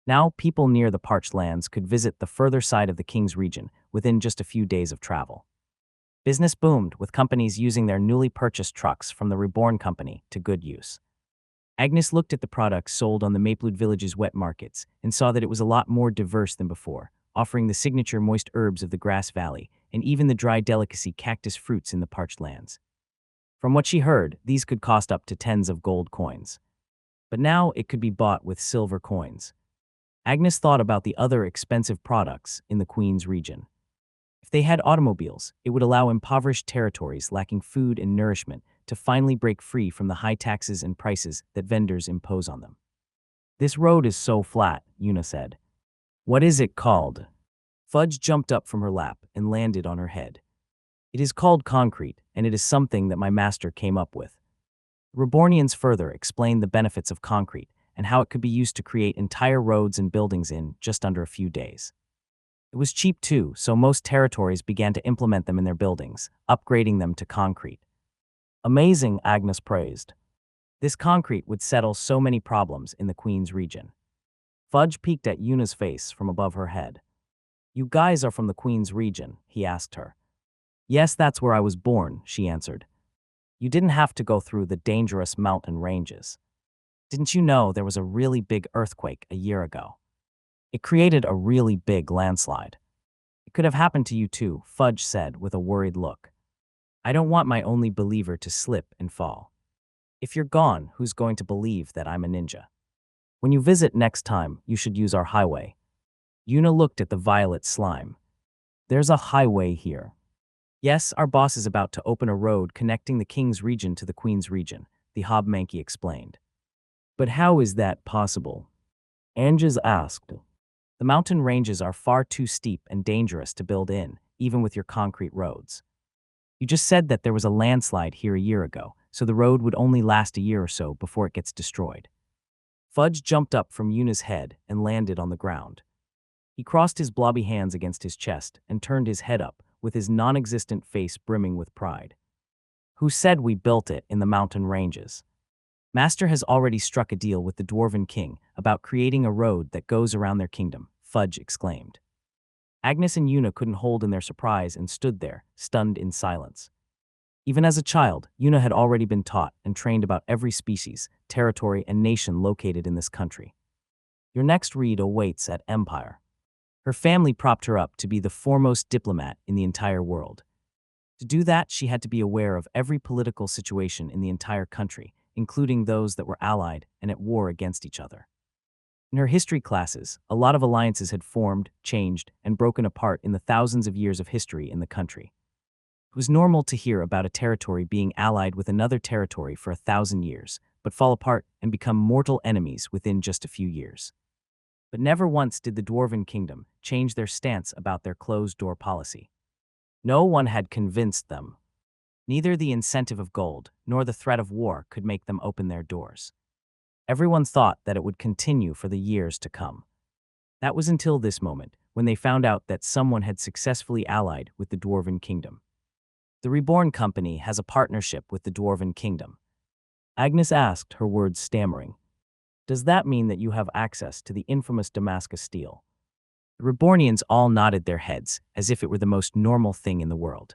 Now, people near the parched lands could visit the further side of the King's region within just a few days of travel. Business boomed, with companies using their newly purchased trucks from the Reborn Company to good use. Agnes looked at the products sold on the Maplewood Village's wet markets and saw that it was a lot more diverse than before, offering the signature moist herbs of the Grass Valley and even the dry delicacy cactus fruits in the parched lands. From what she heard, these could cost up to tens of gold coins. But now it could be bought with silver coins. Agnes thought about the other expensive products in the Queen's region. If they had automobiles, it would allow impoverished territories lacking food and nourishment to finally break free from the high taxes and prices that vendors impose on them. This road is so flat, Una said. What is it called? Fudge jumped up from her lap and landed on her head. It is called concrete, and it is something that my master came up with. Rebornians further explained the benefits of concrete and how it could be used to create entire roads and buildings in just under a few days. It was cheap too, so most territories began to implement them in their buildings, upgrading them to concrete. Amazing, Agnes praised. This concrete would settle so many problems in the Queen's region. Fudge peeked at Una's face from above her head. You guys are from the Queen's region, he asked her. Yes, that's where I was born, she answered. You didn't have to go through the dangerous mountain ranges. Didn't you know there was a really big earthquake a year ago? It created a really big landslide. It could have happened to you too, Fudge said with a worried look. I don't want my only believer to slip and fall. If you're gone, who's going to believe that I'm a ninja? When you visit next time, you should use our highway. Una looked at the violet slime. There's a highway here. Yes, our boss is about to open a road connecting the King's region to the Queen's region, the Hobmanky explained. But how is that possible? Anges asked. The mountain ranges are far too steep and dangerous to build in, even with your concrete roads. You just said that there was a landslide here a year ago, so the road would only last a year or so before it gets destroyed. Fudge jumped up from Una's head and landed on the ground. He crossed his blobby hands against his chest and turned his head up, with his non-existent face brimming with pride. Who said we built it in the mountain ranges? Master has already struck a deal with the Dwarven King about creating a road that goes around their kingdom, Fudge exclaimed. Agnes and Una couldn't hold in their surprise and stood there, stunned in silence. Even as a child, Una had already been taught and trained about every species, territory, and nation located in this country. Your next read awaits at Empire. Her family propped her up to be the foremost diplomat in the entire world. To do that, she had to be aware of every political situation in the entire country, including those that were allied and at war against each other. In her history classes, a lot of alliances had formed, changed, and broken apart in the thousands of years of history in the country. It was normal to hear about a territory being allied with another territory for 1,000 years, but fall apart and become mortal enemies within just a few years. But never once did the Dwarven Kingdom change their stance about their closed-door policy. No one had convinced them. Neither the incentive of gold nor the threat of war could make them open their doors. Everyone thought that it would continue for the years to come. That was until this moment, when they found out that someone had successfully allied with the Dwarven Kingdom. The Reborn Company has a partnership with the Dwarven Kingdom. Agnes asked, her words stammering. Does that mean that you have access to the infamous Damascus steel? The Rebornians all nodded their heads, as if it were the most normal thing in the world.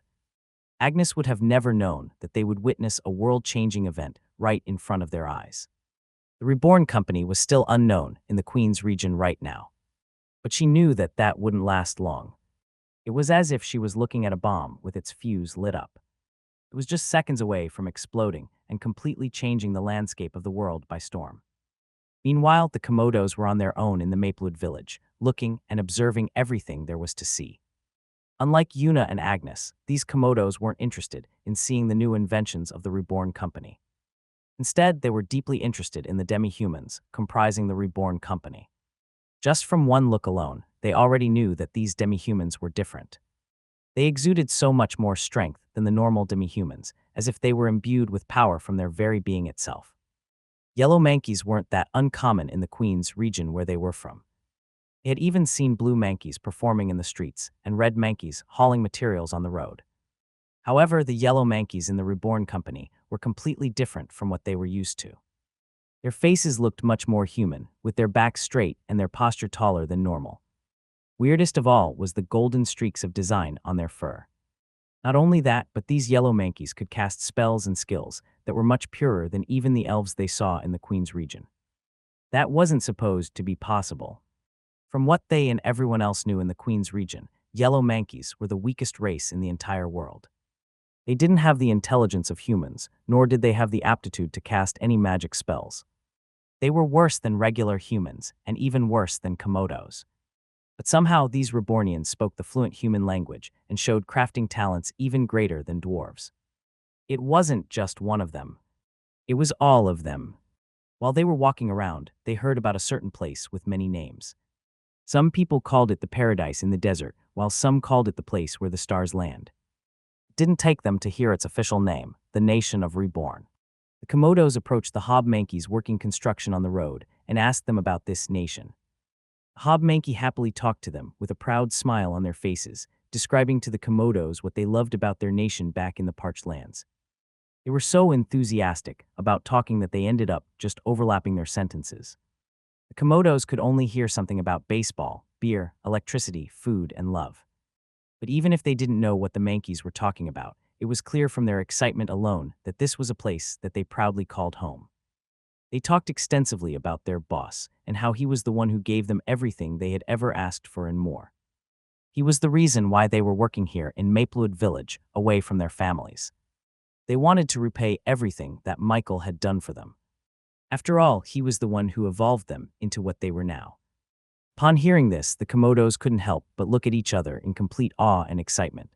Agnes would have never known that they would witness a world-changing event right in front of their eyes. The Reborn Company was still unknown in the Queen's region right now. But she knew that that wouldn't last long. It was as if she was looking at a bomb with its fuse lit up. It was just seconds away from exploding and completely changing the landscape of the world by storm. Meanwhile, the Komodos were on their own in the Maplewood village, looking and observing everything there was to see. Unlike Una and Agnes, these Komodos weren't interested in seeing the new inventions of the Reborn Company. Instead, they were deeply interested in the demi-humans comprising the Reborn Company. Just from one look alone, they already knew that these demi-humans were different. They exuded so much more strength than the normal demi-humans, as if they were imbued with power from their very being itself. Yellow mankeys weren't that uncommon in the Queen's region where they were from. They had even seen blue mankeys performing in the streets and red mankeys hauling materials on the road. However, the yellow mankeys in the Reborn Company were completely different from what they were used to. Their faces looked much more human, with their backs straight and their posture taller than normal. Weirdest of all was the golden streaks of design on their fur. Not only that, but these yellow mankeys could cast spells and skills that were much purer than even the elves they saw in the Queen's region. That wasn't supposed to be possible. From what they and everyone else knew in the Queen's region, yellow mankeys were the weakest race in the entire world. They didn't have the intelligence of humans, nor did they have the aptitude to cast any magic spells. They were worse than regular humans, and even worse than Komodos. But somehow these Rebornians spoke the fluent human language and showed crafting talents even greater than dwarves. It wasn't just one of them. It was all of them. While they were walking around, they heard about a certain place with many names. Some people called it the paradise in the desert, while some called it the place where the stars land. It didn't take them to hear its official name, the nation of Reborn. The Komodos approached the Hobmankeys working construction on the road and asked them about this nation. Hobmanky happily talked to them with a proud smile on their faces, describing to the Komodos what they loved about their nation back in the parched lands. They were so enthusiastic about talking that they ended up just overlapping their sentences. The Komodos could only hear something about baseball, beer, electricity, food, and love. But even if they didn't know what the Mankeys were talking about, it was clear from their excitement alone that this was a place that they proudly called home. They talked extensively about their boss and how he was the one who gave them everything they had ever asked for and more. He was the reason why they were working here in Maplewood Village, away from their families. They wanted to repay everything that Michael had done for them. After all, he was the one who evolved them into what they were now. Upon hearing this, the Komodos couldn't help but look at each other in complete awe and excitement.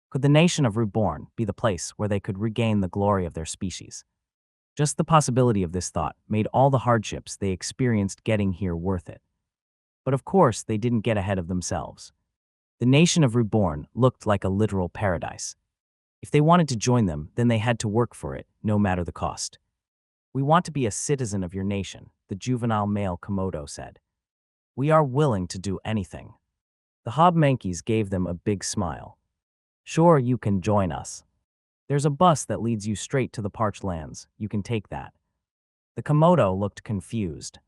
Could the nation of Reborn be the place where they could regain the glory of their species? Just the possibility of this thought made all the hardships they experienced getting here worth it. But of course, they didn't get ahead of themselves. The nation of Reborn looked like a literal paradise. If they wanted to join them, then they had to work for it, no matter the cost. "We want to be a citizen of your nation," the juvenile male Komodo said. "We are willing to do anything." The Hobmankeys gave them a big smile. "Sure, you can join us. There's a bus that leads you straight to the parched lands. You can take that." The Komodo looked confused.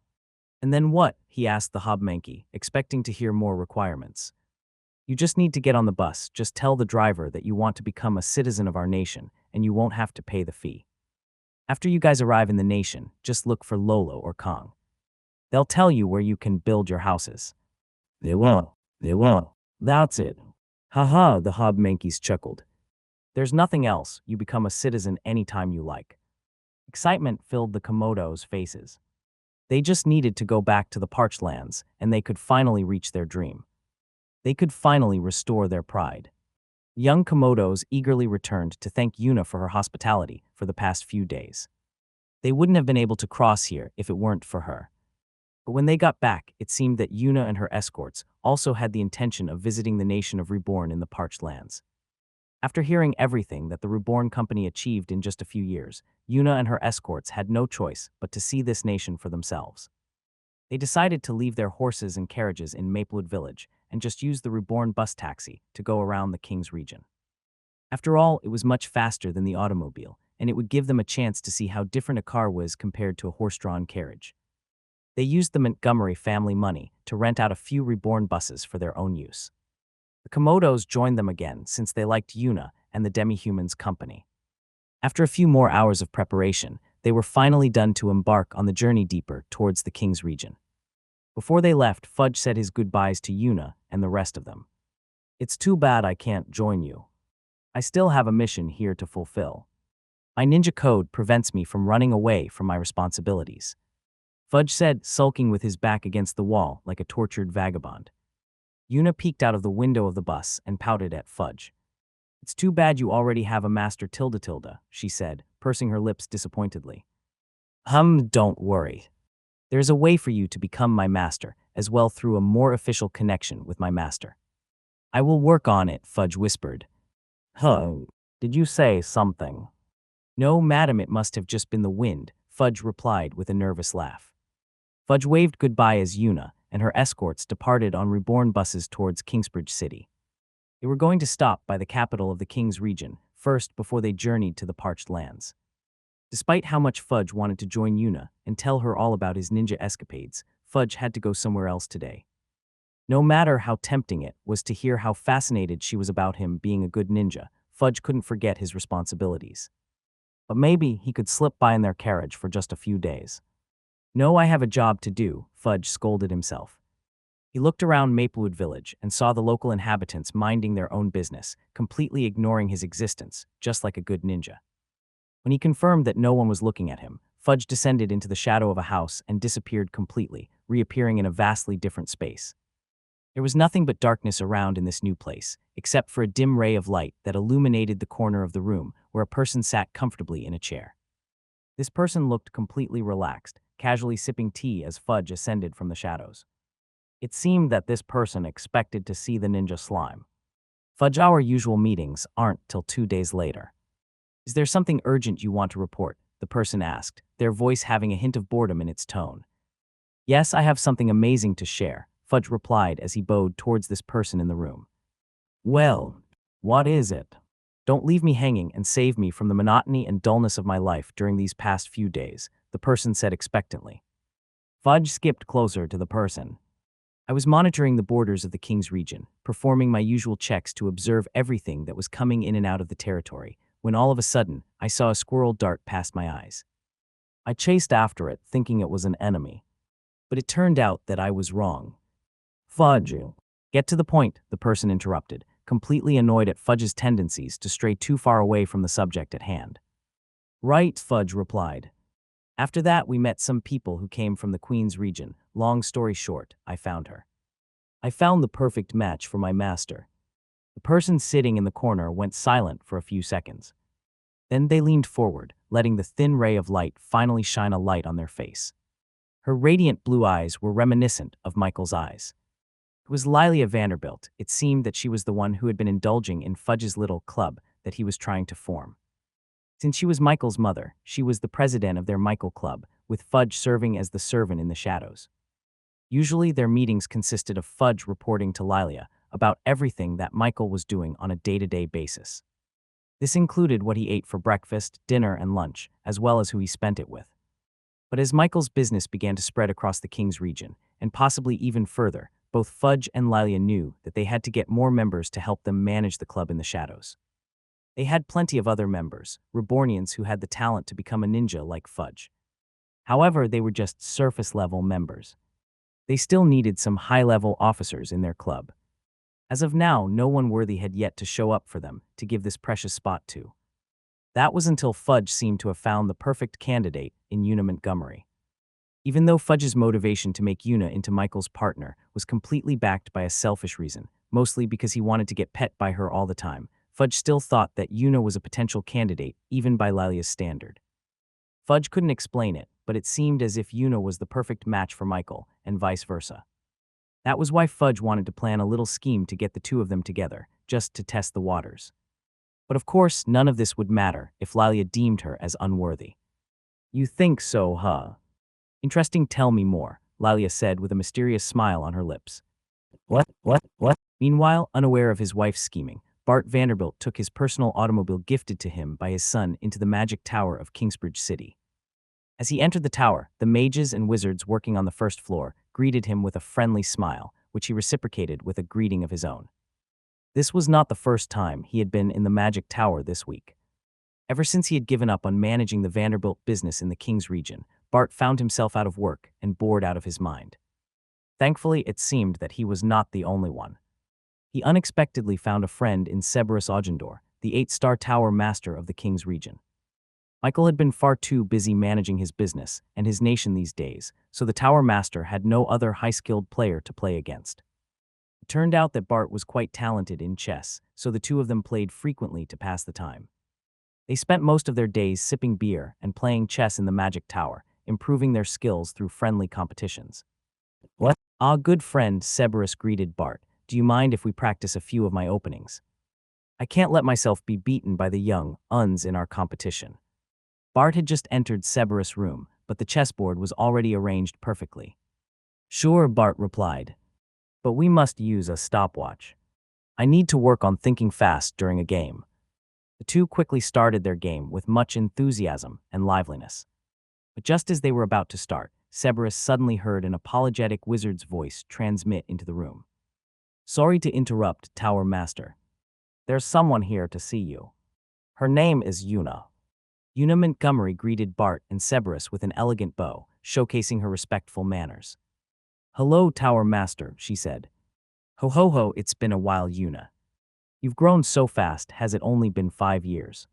And then what? He asked the hobmanki, expecting to hear more requirements. You just need to get on the bus. Just tell the driver that you want to become a citizen of our nation, and you won't have to pay the fee. After you guys arrive in the nation, just look for Lolo or Kong. They'll tell you where you can build your houses. They won't. They won't. That's it. Haha, the hobmankis chuckled. There's nothing else. You become a citizen anytime you like. Excitement filled the Komodo's faces. They just needed to go back to the parched lands, and they could finally reach their dream. They could finally restore their pride. Young Komodos eagerly returned to thank Yuna for her hospitality for the past few days. They wouldn't have been able to cross here if it weren't for her. But when they got back, it seemed that Yuna and her escorts also had the intention of visiting the nation of Reborn in the parched lands. After hearing everything that the Reborn company achieved in just a few years, Yuna and her escorts had no choice but to see this nation for themselves. They decided to leave their horses and carriages in Maplewood Village and just use the Reborn bus taxi to go around the King's region. After all, it was much faster than the automobile, and it would give them a chance to see how different a car was compared to a horse-drawn carriage. They used the Montgomery family money to rent out a few Reborn buses for their own use. The Komodos joined them again since they liked Yuna and the demi-humans' company. After a few more hours of preparation, they were finally done to embark on the journey deeper towards the King's region. Before they left, Fudge said his goodbyes to Yuna and the rest of them. It's too bad I can't join you. I still have a mission here to fulfill. My ninja code prevents me from running away from my responsibilities. Fudge said, sulking with his back against the wall like a tortured vagabond. Yuna peeked out of the window of the bus and pouted at Fudge. It's too bad you already have a master tilde, she said, pursing her lips disappointedly. Don't worry. There's a way for you to become my master, as well through a more official connection with my master. I will work on it, Fudge whispered. Did you say something? No, madam, it must have just been the wind, Fudge replied with a nervous laugh. Fudge waved goodbye as Yuna and her escorts departed on Reborn buses towards Kingsbridge City. They were going to stop by the capital of the King's region first before they journeyed to the parched lands. Despite how much Fudge wanted to join Yuna and tell her all about his ninja escapades, Fudge had to go somewhere else today. No matter how tempting it was to hear how fascinated she was about him being a good ninja, Fudge couldn't forget his responsibilities. But maybe he could slip by in their carriage for just a few days. No, I have a job to do, Fudge scolded himself. He looked around Maplewood Village and saw the local inhabitants minding their own business, completely ignoring his existence, just like a good ninja. When he confirmed that no one was looking at him, Fudge descended into the shadow of a house and disappeared completely, reappearing in a vastly different space. There was nothing but darkness around in this new place, except for a dim ray of light that illuminated the corner of the room where a person sat comfortably in a chair. This person looked completely relaxed, casually sipping tea as Fudge ascended from the shadows. It seemed that this person expected to see the ninja slime. Fudge, our usual meetings aren't till 2 days later. Is there something urgent you want to report? The person asked, their voice having a hint of boredom in its tone. Yes, I have something amazing to share, Fudge replied as he bowed towards this person in the room. Well, what is it? Don't leave me hanging and save me from the monotony and dullness of my life during these past few days, the person said expectantly. Fudge skipped closer to the person. I was monitoring the borders of the King's region, performing my usual checks to observe everything that was coming in and out of the territory, when all of a sudden, I saw a squirrel dart past my eyes. I chased after it, thinking it was an enemy. But it turned out that I was wrong. Fudge. Get to the point, the person interrupted, completely annoyed at Fudge's tendencies to stray too far away from the subject at hand. Right, Fudge replied. After that, we met some people who came from the Queen's region. Long story short, I found her. I found the perfect match for my master. The person sitting in the corner went silent for a few seconds. Then they leaned forward, letting the thin ray of light finally shine a light on their face. Her radiant blue eyes were reminiscent of Michael's eyes. It was Lilia Vanderbilt. It seemed that she was the one who had been indulging in Fudge's little club that he was trying to form. Since she was Michael's mother, she was the president of their Michael Club, with Fudge serving as the servant in the shadows. Usually their meetings consisted of Fudge reporting to Lilia about everything that Michael was doing on a day-to-day basis. This included what he ate for breakfast, dinner, and lunch, as well as who he spent it with. But as Michael's business began to spread across the king's region, and possibly even further, both Fudge and Lalia knew that they had to get more members to help them manage the club in the shadows. They had plenty of other members, Rebornians who had the talent to become a ninja like Fudge. However, they were just surface-level members. They still needed some high-level officers in their club. As of now, no one worthy had yet to show up for them to give this precious spot to. That was until Fudge seemed to have found the perfect candidate in Una Montgomery. Even though Fudge's motivation to make Una into Michael's partner was completely backed by a selfish reason, mostly because he wanted to get pet by her all the time, Fudge still thought that Una was a potential candidate, even by Lalia's standard. Fudge couldn't explain it, but it seemed as if Una was the perfect match for Michael, and vice versa. That was why Fudge wanted to plan a little scheme to get the two of them together, just to test the waters. But of course, none of this would matter if Lalia deemed her as unworthy. "You think so, huh? Interesting, tell me more," Lalia said with a mysterious smile on her lips. What? Meanwhile, unaware of his wife's scheming, Bart Vanderbilt took his personal automobile gifted to him by his son into the magic tower of Kingsbridge City. As he entered the tower, the mages and wizards working on the first floor greeted him with a friendly smile, which he reciprocated with a greeting of his own. This was not the first time he had been in the magic tower this week. Ever since he had given up on managing the Vanderbilt business in the King's region, Bart found himself out of work and bored out of his mind. Thankfully, it seemed that he was not the only one. He unexpectedly found a friend in Cerberus Ogendor, the 8-star tower master of the King's region. Michael had been far too busy managing his business and his nation these days, so the tower master had no other high-skilled player to play against. It turned out that Bart was quite talented in chess, so the two of them played frequently to pass the time. They spent most of their days sipping beer and playing chess in the magic tower, improving their skills through friendly competitions. "What? Ah, good friend," Cerberus greeted Bart. "Do you mind if we practice a few of my openings? I can't let myself be beaten by the young uns in our competition." Bart had just entered Cerberus' room, but the chessboard was already arranged perfectly. "Sure," Bart replied. "But we must use a stopwatch. I need to work on thinking fast during a game." The two quickly started their game with much enthusiasm and liveliness. But just as they were about to start, Cerberus suddenly heard an apologetic wizard's voice transmit into the room. "Sorry to interrupt, Tower Master. There's someone here to see you. Her name is Una." Una Montgomery greeted Bart and Cerberus with an elegant bow, showcasing her respectful manners. "Hello, Tower Master," she said. "Ho ho ho, it's been a while, Una. You've grown so fast, has it only been 5 years?"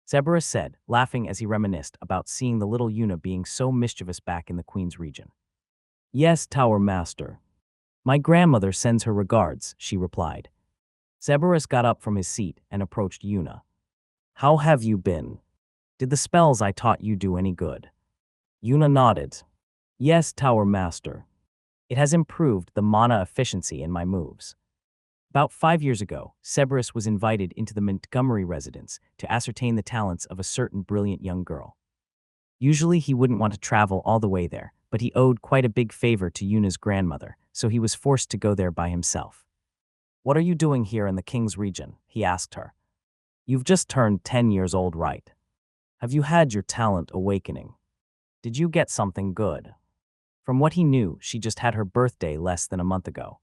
Cerberus said, laughing as he reminisced about seeing the little Una being so mischievous back in the Queen's region. "Yes, Tower Master. My grandmother sends her regards," she replied. Cerberus got up from his seat and approached Una. "How have you been? Did the spells I taught you do any good?" Una nodded. "Yes, Tower Master. It has improved the mana efficiency in my moves." About 5 years ago, Cerberus was invited into the Montgomery residence to ascertain the talents of a certain brilliant young girl. Usually he wouldn't want to travel all the way there, but he owed quite a big favor to Una's grandmother, so he was forced to go there by himself. "What are you doing here in the King's region?" he asked her. "You've just turned 10 years old, right? Have you had your talent awakening? Did you get something good?" From what he knew, she just had her birthday less than a month ago.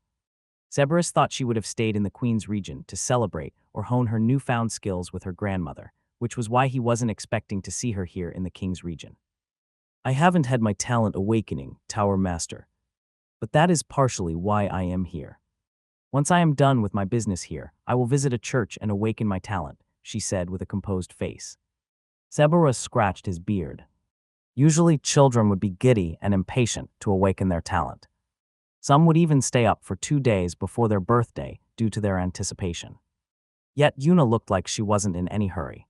Cerberus thought she would have stayed in the Queen's region to celebrate or hone her newfound skills with her grandmother, which was why he wasn't expecting to see her here in the King's region. "I haven't had my talent awakening, Tower Master. But that is partially why I am here. Once I am done with my business here, I will visit a church and awaken my talent," she said with a composed face. Cerberus scratched his beard. Usually children would be giddy and impatient to awaken their talent. Some would even stay up for 2 days before their birthday due to their anticipation. Yet Una looked like she wasn't in any hurry.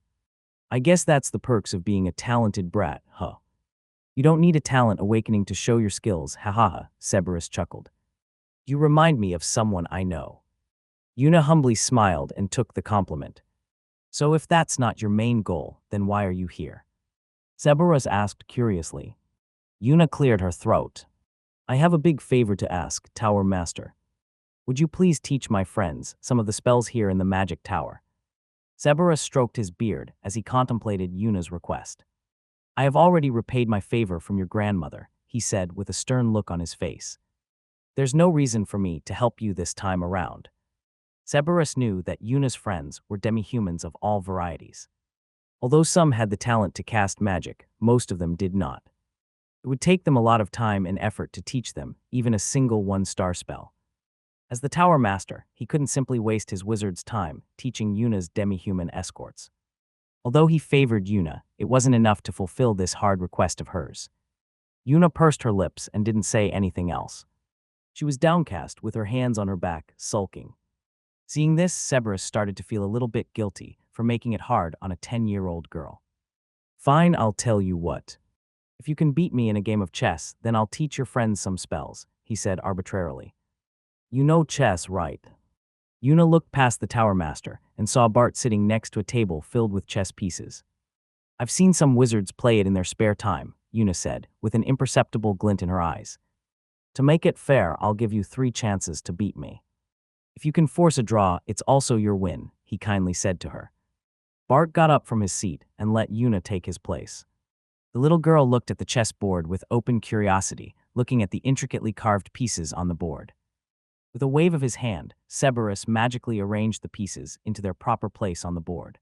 "I guess that's the perks of being a talented brat, huh? You don't need a talent awakening to show your skills, ha ha ha," Cerberus chuckled. "You remind me of someone I know." Una humbly smiled and took the compliment. "So if that's not your main goal, then why are you here?" Cerberus asked curiously. Una cleared her throat. "I have a big favor to ask, Tower Master. Would you please teach my friends some of the spells here in the magic tower?" Cerberus stroked his beard as he contemplated Una's request. I have already repaid my favor from your grandmother, he said with a stern look on his face. There's no reason for me to help you this time around. Cerberus knew that Yuna's friends were demi-humans of all varieties. Although some had the talent to cast magic, most of them did not. It would take them a lot of time and effort to teach them even a single one-star spell. As the Tower Master, he couldn't simply waste his wizard's time teaching Yuna's demi-human escorts. Although he favored Yuna, it wasn't enough to fulfill this hard request of hers. Yuna pursed her lips and didn't say anything else. She was downcast with her hands on her back, sulking. Seeing this, Cerberus started to feel a little bit guilty for making it hard on a 10-year-old girl. Fine, I'll tell you what. If you can beat me in a game of chess, then I'll teach your friends some spells, he said arbitrarily. You know chess, right? Yuna looked past the Tower Master and saw Bart sitting next to a table filled with chess pieces. I've seen some wizards play it in their spare time, Yuna said, with an imperceptible glint in her eyes. To make it fair, I'll give you 3 chances to beat me. If you can force a draw, it's also your win, he kindly said to her. Bart got up from his seat and let Yuna take his place. The little girl looked at the chessboard with open curiosity, looking at the intricately carved pieces on the board. With a wave of his hand, Cerberus magically arranged the pieces into their proper place on the board.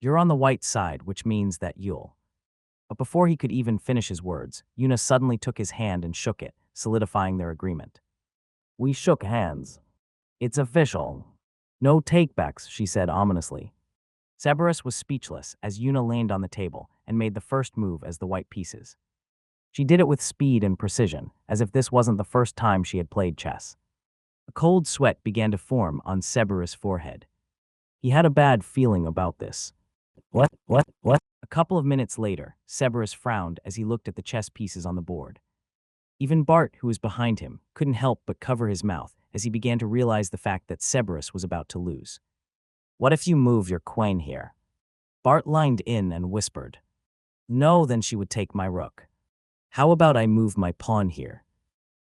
You're on the white side, which means that you'll. But before he could even finish his words, Yuna suddenly took his hand and shook it, solidifying their agreement. We shook hands. It's official. No takebacks, she said ominously. Cerberus was speechless as Yuna leaned on the table and made the first move as the white pieces. She did it with speed and precision, as if this wasn't the first time she had played chess. A cold sweat began to form on Cerberus' forehead. He had a bad feeling about this. What? A couple of minutes later, Cerberus frowned as he looked at the chess pieces on the board. Even Bart, who was behind him, couldn't help but cover his mouth as he began to realize the fact that Cerberus was about to lose. What if you move your queen here? Bart leaned in and whispered. No, then she would take my rook. How about I move my pawn here?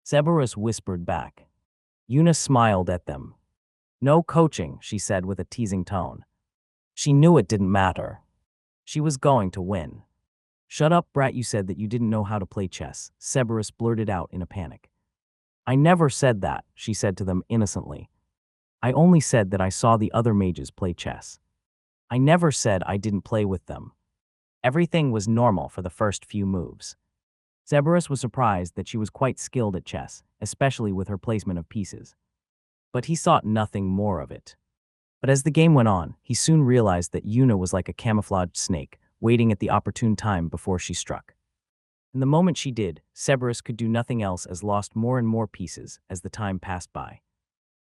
Cerberus whispered back. Yuna smiled at them. No coaching, she said with a teasing tone. She knew it didn't matter. She was going to win. Shut up, brat, you said that you didn't know how to play chess, Cerberus blurted out in a panic. I never said that, she said to them innocently. I only said that I saw the other mages play chess. I never said I didn't play with them. Everything was normal for the first few moves. Cerberus was surprised that she was quite skilled at chess, especially with her placement of pieces. But he sought nothing more of it. But as the game went on, he soon realized that Yuna was like a camouflaged snake, waiting at the opportune time before she struck. And the moment she did, Cerberus could do nothing else as lost more and more pieces as the time passed by.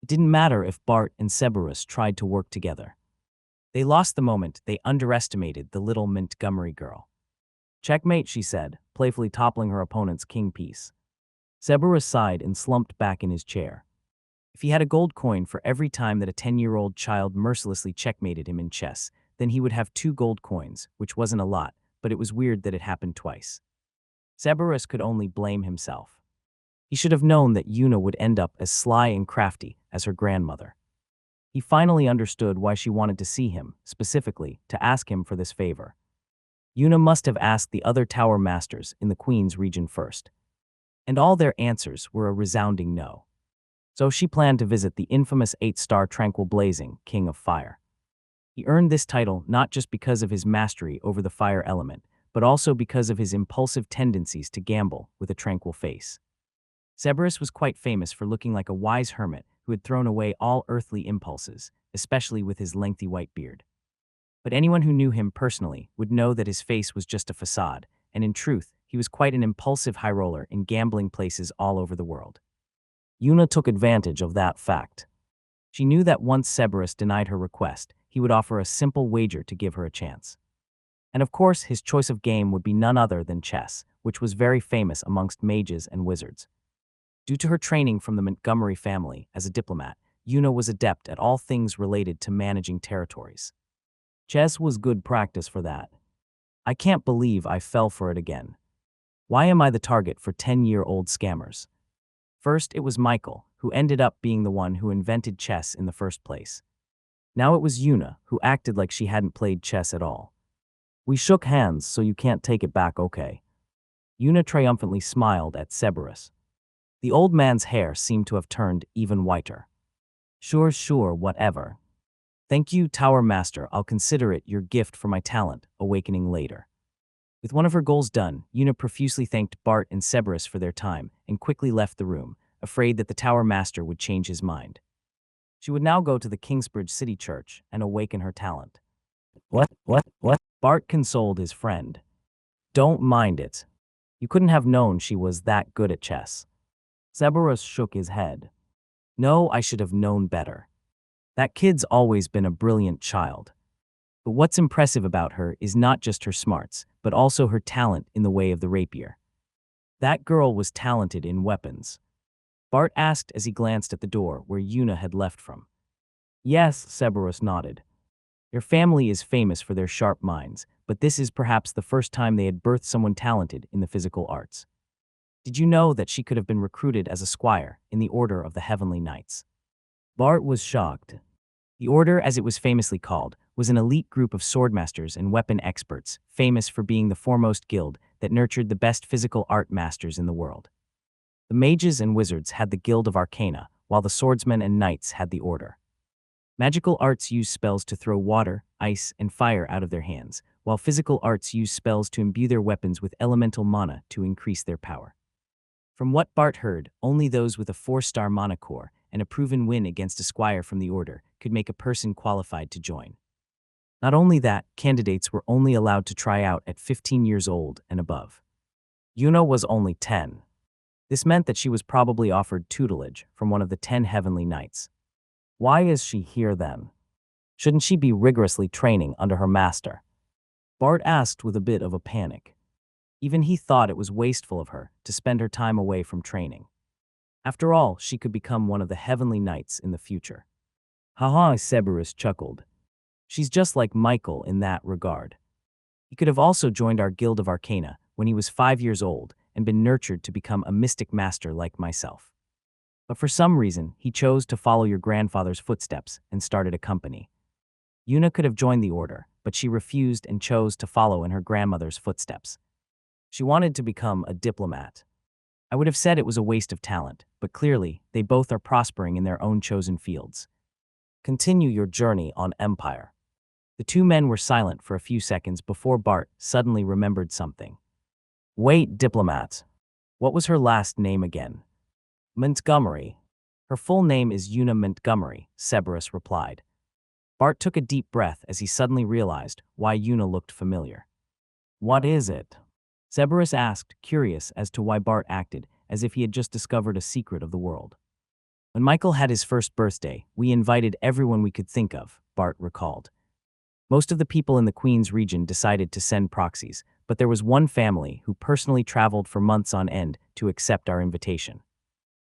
It didn't matter if Bart and Cerberus tried to work together. They lost the moment they underestimated the little Montgomery girl. Checkmate, she said, playfully toppling her opponent's king piece. Cerberus sighed and slumped back in his chair. If he had a gold coin for every time that a 10-year-old child mercilessly checkmated him in chess, then he would have 2 gold coins, which wasn't a lot, but it was weird that it happened twice. Cerberus could only blame himself. He should have known that Yuna would end up as sly and crafty as her grandmother. He finally understood why she wanted to see him, specifically to ask him for this favor. Yuna must have asked the other tower masters in the Queen's region first. And all their answers were a resounding no. So she planned to visit the infamous 8-star Tranquil Blazing, King of Fire. He earned this title not just because of his mastery over the fire element, but also because of his impulsive tendencies to gamble with a tranquil face. Cerberus was quite famous for looking like a wise hermit who had thrown away all earthly impulses, especially with his lengthy white beard. But anyone who knew him personally would know that his face was just a facade, and in truth, he was quite an impulsive high roller in gambling places all over the world. Yuna took advantage of that fact. She knew that once Cerberus denied her request, he would offer a simple wager to give her a chance. And of course, his choice of game would be none other than chess, which was very famous amongst mages and wizards. Due to her training from the Montgomery family as a diplomat, Yuna was adept at all things related to managing territories. Chess was good practice for that. I can't believe I fell for it again. Why am I the target for 10-year-old scammers? First, it was Michael, who ended up being the one who invented chess in the first place. Now it was Yuna, who acted like she hadn't played chess at all. We shook hands, so you can't take it back, okay? Yuna triumphantly smiled at Cerberus. The old man's hair seemed to have turned even whiter. Sure, whatever. Thank you, Tower Master. I'll consider it your gift for my talent, awakening later. With one of her goals done, Yuna profusely thanked Bart and Cerberus for their time and quickly left the room, afraid that the Tower Master would change his mind. She would now go to the Kingsbridge City Church and awaken her talent. What? Bart consoled his friend. Don't mind it. You couldn't have known she was that good at chess. Cerberus shook his head. No, I should have known better. That kid's always been a brilliant child. But what's impressive about her is not just her smarts, but also her talent in the way of the rapier. That girl was talented in weapons. Bart asked as he glanced at the door where Yuna had left from. Yes, Cerberus nodded. Your family is famous for their sharp minds, but this is perhaps the first time they had birthed someone talented in the physical arts. Did you know that she could have been recruited as a squire in the Order of the Heavenly Knights? Bart was shocked. The Order, as it was famously called, was an elite group of swordmasters and weapon experts, famous for being the foremost guild that nurtured the best physical art masters in the world. The mages and wizards had the Guild of Arcana, while the swordsmen and knights had the Order. Magical arts use spells to throw water, ice, and fire out of their hands, while physical arts use spells to imbue their weapons with elemental mana to increase their power. From what Bart heard, only those with a 4-star mana core and a proven win against a squire from the Order could make a person qualified to join. Not only that, candidates were only allowed to try out at 15 years old and above. Yuna was only 10. This meant that she was probably offered tutelage from one of the 10 Heavenly Knights. Why is she here then? Shouldn't she be rigorously training under her master? Bart asked with a bit of a panic. Even he thought it was wasteful of her to spend her time away from training. After all, she could become one of the Heavenly Knights in the future. Haha, Cerberus chuckled. She's just like Michael in that regard. He could have also joined our Guild of Arcana when he was 5 years old and been nurtured to become a mystic master like myself. But for some reason, he chose to follow your grandfather's footsteps and started a company. Yuna could have joined the Order, but she refused and chose to follow in her grandmother's footsteps. She wanted to become a diplomat. I would have said it was a waste of talent, but clearly, they both are prospering in their own chosen fields. Continue your journey on Empire. The two men were silent for a few seconds before Bart suddenly remembered something. Wait, diplomat. What was her last name again? Montgomery. Her full name is Yuna Montgomery, Cerberus replied. Bart took a deep breath as he suddenly realized why Yuna looked familiar. What is it? Cerberus asked, curious as to why Bart acted as if he had just discovered a secret of the world. When Michael had his first birthday, we invited everyone we could think of, Bart recalled. Most of the people in the Queen's region decided to send proxies, but there was one family who personally traveled for months on end to accept our invitation.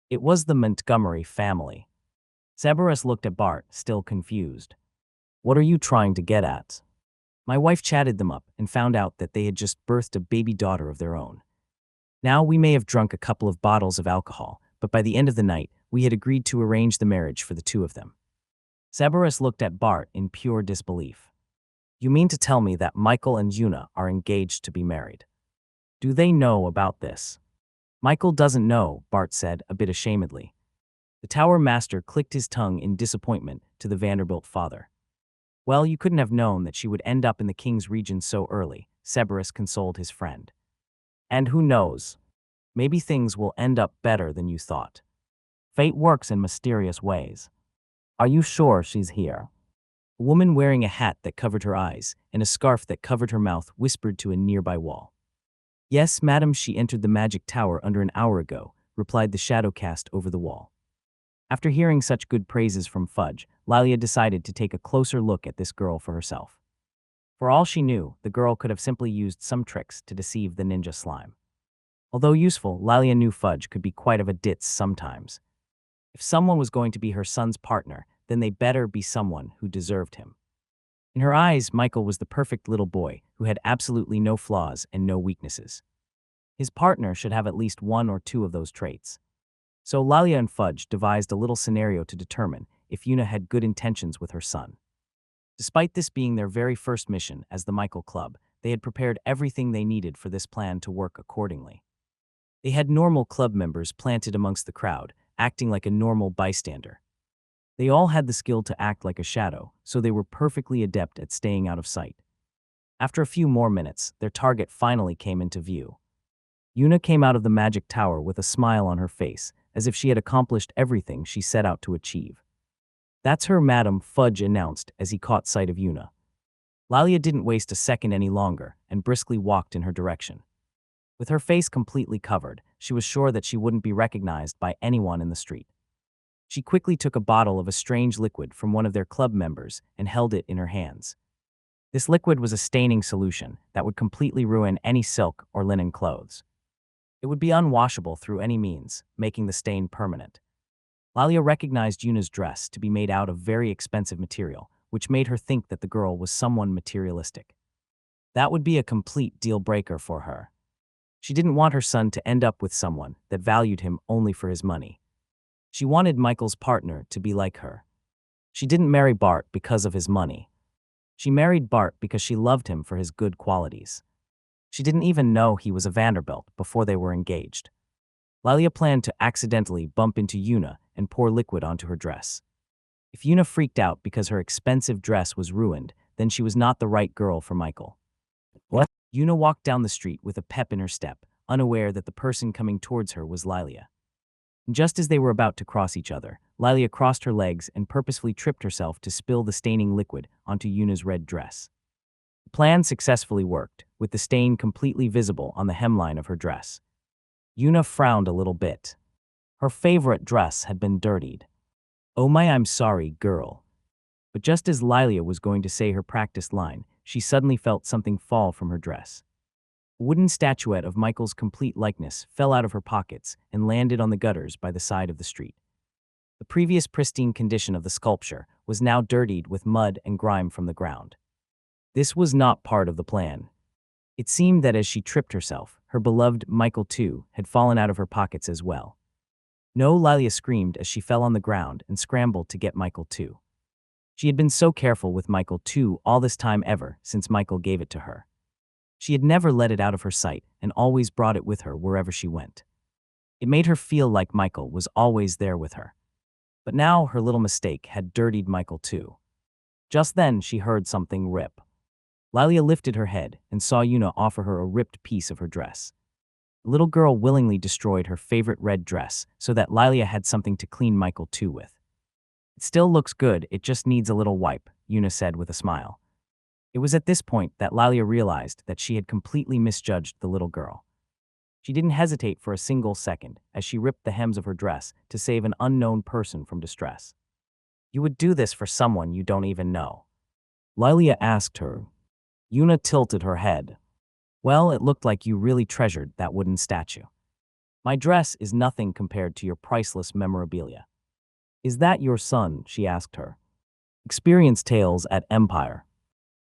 It was the Montgomery family. Cerberus looked at Bart, still confused. What are you trying to get at? My wife chatted them up and found out that they had just birthed a baby daughter of their own. Now we may have drunk a couple of bottles of alcohol, but by the end of the night, we had agreed to arrange the marriage for the two of them. Cerberus looked at Bart in pure disbelief. You mean to tell me that Michael and Yuna are engaged to be married? Do they know about this? Michael doesn't know, Bart said, a bit ashamedly. The Tower Master clicked his tongue in disappointment to the Vanderbilt father. Well, you couldn't have known that she would end up in the King's region so early, Cerberus consoled his friend. And who knows? Maybe things will end up better than you thought. Fate works in mysterious ways. Are you sure she's here? A woman wearing a hat that covered her eyes and a scarf that covered her mouth whispered to a nearby wall. Yes, madam, she entered the magic tower under an hour ago, replied the shadow cast over the wall. After hearing such good praises from Fudge, Lilia decided to take a closer look at this girl for herself. For all she knew, the girl could have simply used some tricks to deceive the ninja slime. Although useful, Lilia knew Fudge could be quite of a ditz sometimes. If someone was going to be her son's partner, then they better be someone who deserved him. In her eyes, Michael was the perfect little boy who had absolutely no flaws and no weaknesses. His partner should have at least one or two of those traits. So Lilia and Fudge devised a little scenario to determine if Yuna had good intentions with her son. Despite this being their very first mission as the Michael Club, they had prepared everything they needed for this plan to work accordingly. They had normal club members planted amongst the crowd, acting like a normal bystander. They all had the skill to act like a shadow, so they were perfectly adept at staying out of sight. After a few more minutes, their target finally came into view. Yuna came out of the magic tower with a smile on her face, as if she had accomplished everything she set out to achieve. "That's her, Madam," Fudge announced as he caught sight of Yuna. Lalia didn't waste a second any longer and briskly walked in her direction. With her face completely covered, she was sure that she wouldn't be recognized by anyone in the street. She quickly took a bottle of a strange liquid from one of their club members and held it in her hands. This liquid was a staining solution that would completely ruin any silk or linen clothes. It would be unwashable through any means, making the stain permanent. Lalia recognized Yuna's dress to be made out of very expensive material, which made her think that the girl was someone materialistic. That would be a complete deal breaker for her. She didn't want her son to end up with someone that valued him only for his money. She wanted Michael's partner to be like her. She didn't marry Bart because of his money. She married Bart because she loved him for his good qualities. She didn't even know he was a Vanderbilt before they were engaged. Lalia planned to accidentally bump into Yuna and pour liquid onto her dress. If Yuna freaked out because her expensive dress was ruined, then she was not the right girl for Michael. What? Yuna walked down the street with a pep in her step, unaware that the person coming towards her was Lilia. Just as they were about to cross each other, Lilia crossed her legs and purposefully tripped herself to spill the staining liquid onto Yuna's red dress. The plan successfully worked, with the stain completely visible on the hemline of her dress. Yuna frowned a little bit. Her favorite dress had been dirtied. "Oh my, I'm sorry, girl." But just as Lilia was going to say her practiced line, she suddenly felt something fall from her dress. A wooden statuette of Michael's complete likeness fell out of her pockets and landed on the gutters by the side of the street. The previous pristine condition of the sculpture was now dirtied with mud and grime from the ground. This was not part of the plan. It seemed that as she tripped herself, her beloved Michael too had fallen out of her pockets as well. No, Lilia screamed as she fell on the ground and scrambled to get Michael too. She had been so careful with Michael too all this time ever since Michael gave it to her. She had never let it out of her sight and always brought it with her wherever she went. It made her feel like Michael was always there with her. But now her little mistake had dirtied Michael too. Just then she heard something rip. Lilia lifted her head and saw Yuna offer her a ripped piece of her dress. The little girl willingly destroyed her favorite red dress so that Lilia had something to clean Michael too with. "It still looks good, it just needs a little wipe," Yuna said with a smile. It was at this point that Lilia realized that she had completely misjudged the little girl. She didn't hesitate for a single second as she ripped the hems of her dress to save an unknown person from distress. "You would do this for someone you don't even know?" Lilia asked her. Yuna tilted her head. "Well, it looked like you really treasured that wooden statue. My dress is nothing compared to your priceless memorabilia." "Is that your son?" she asked her. "Experience tales at Empire."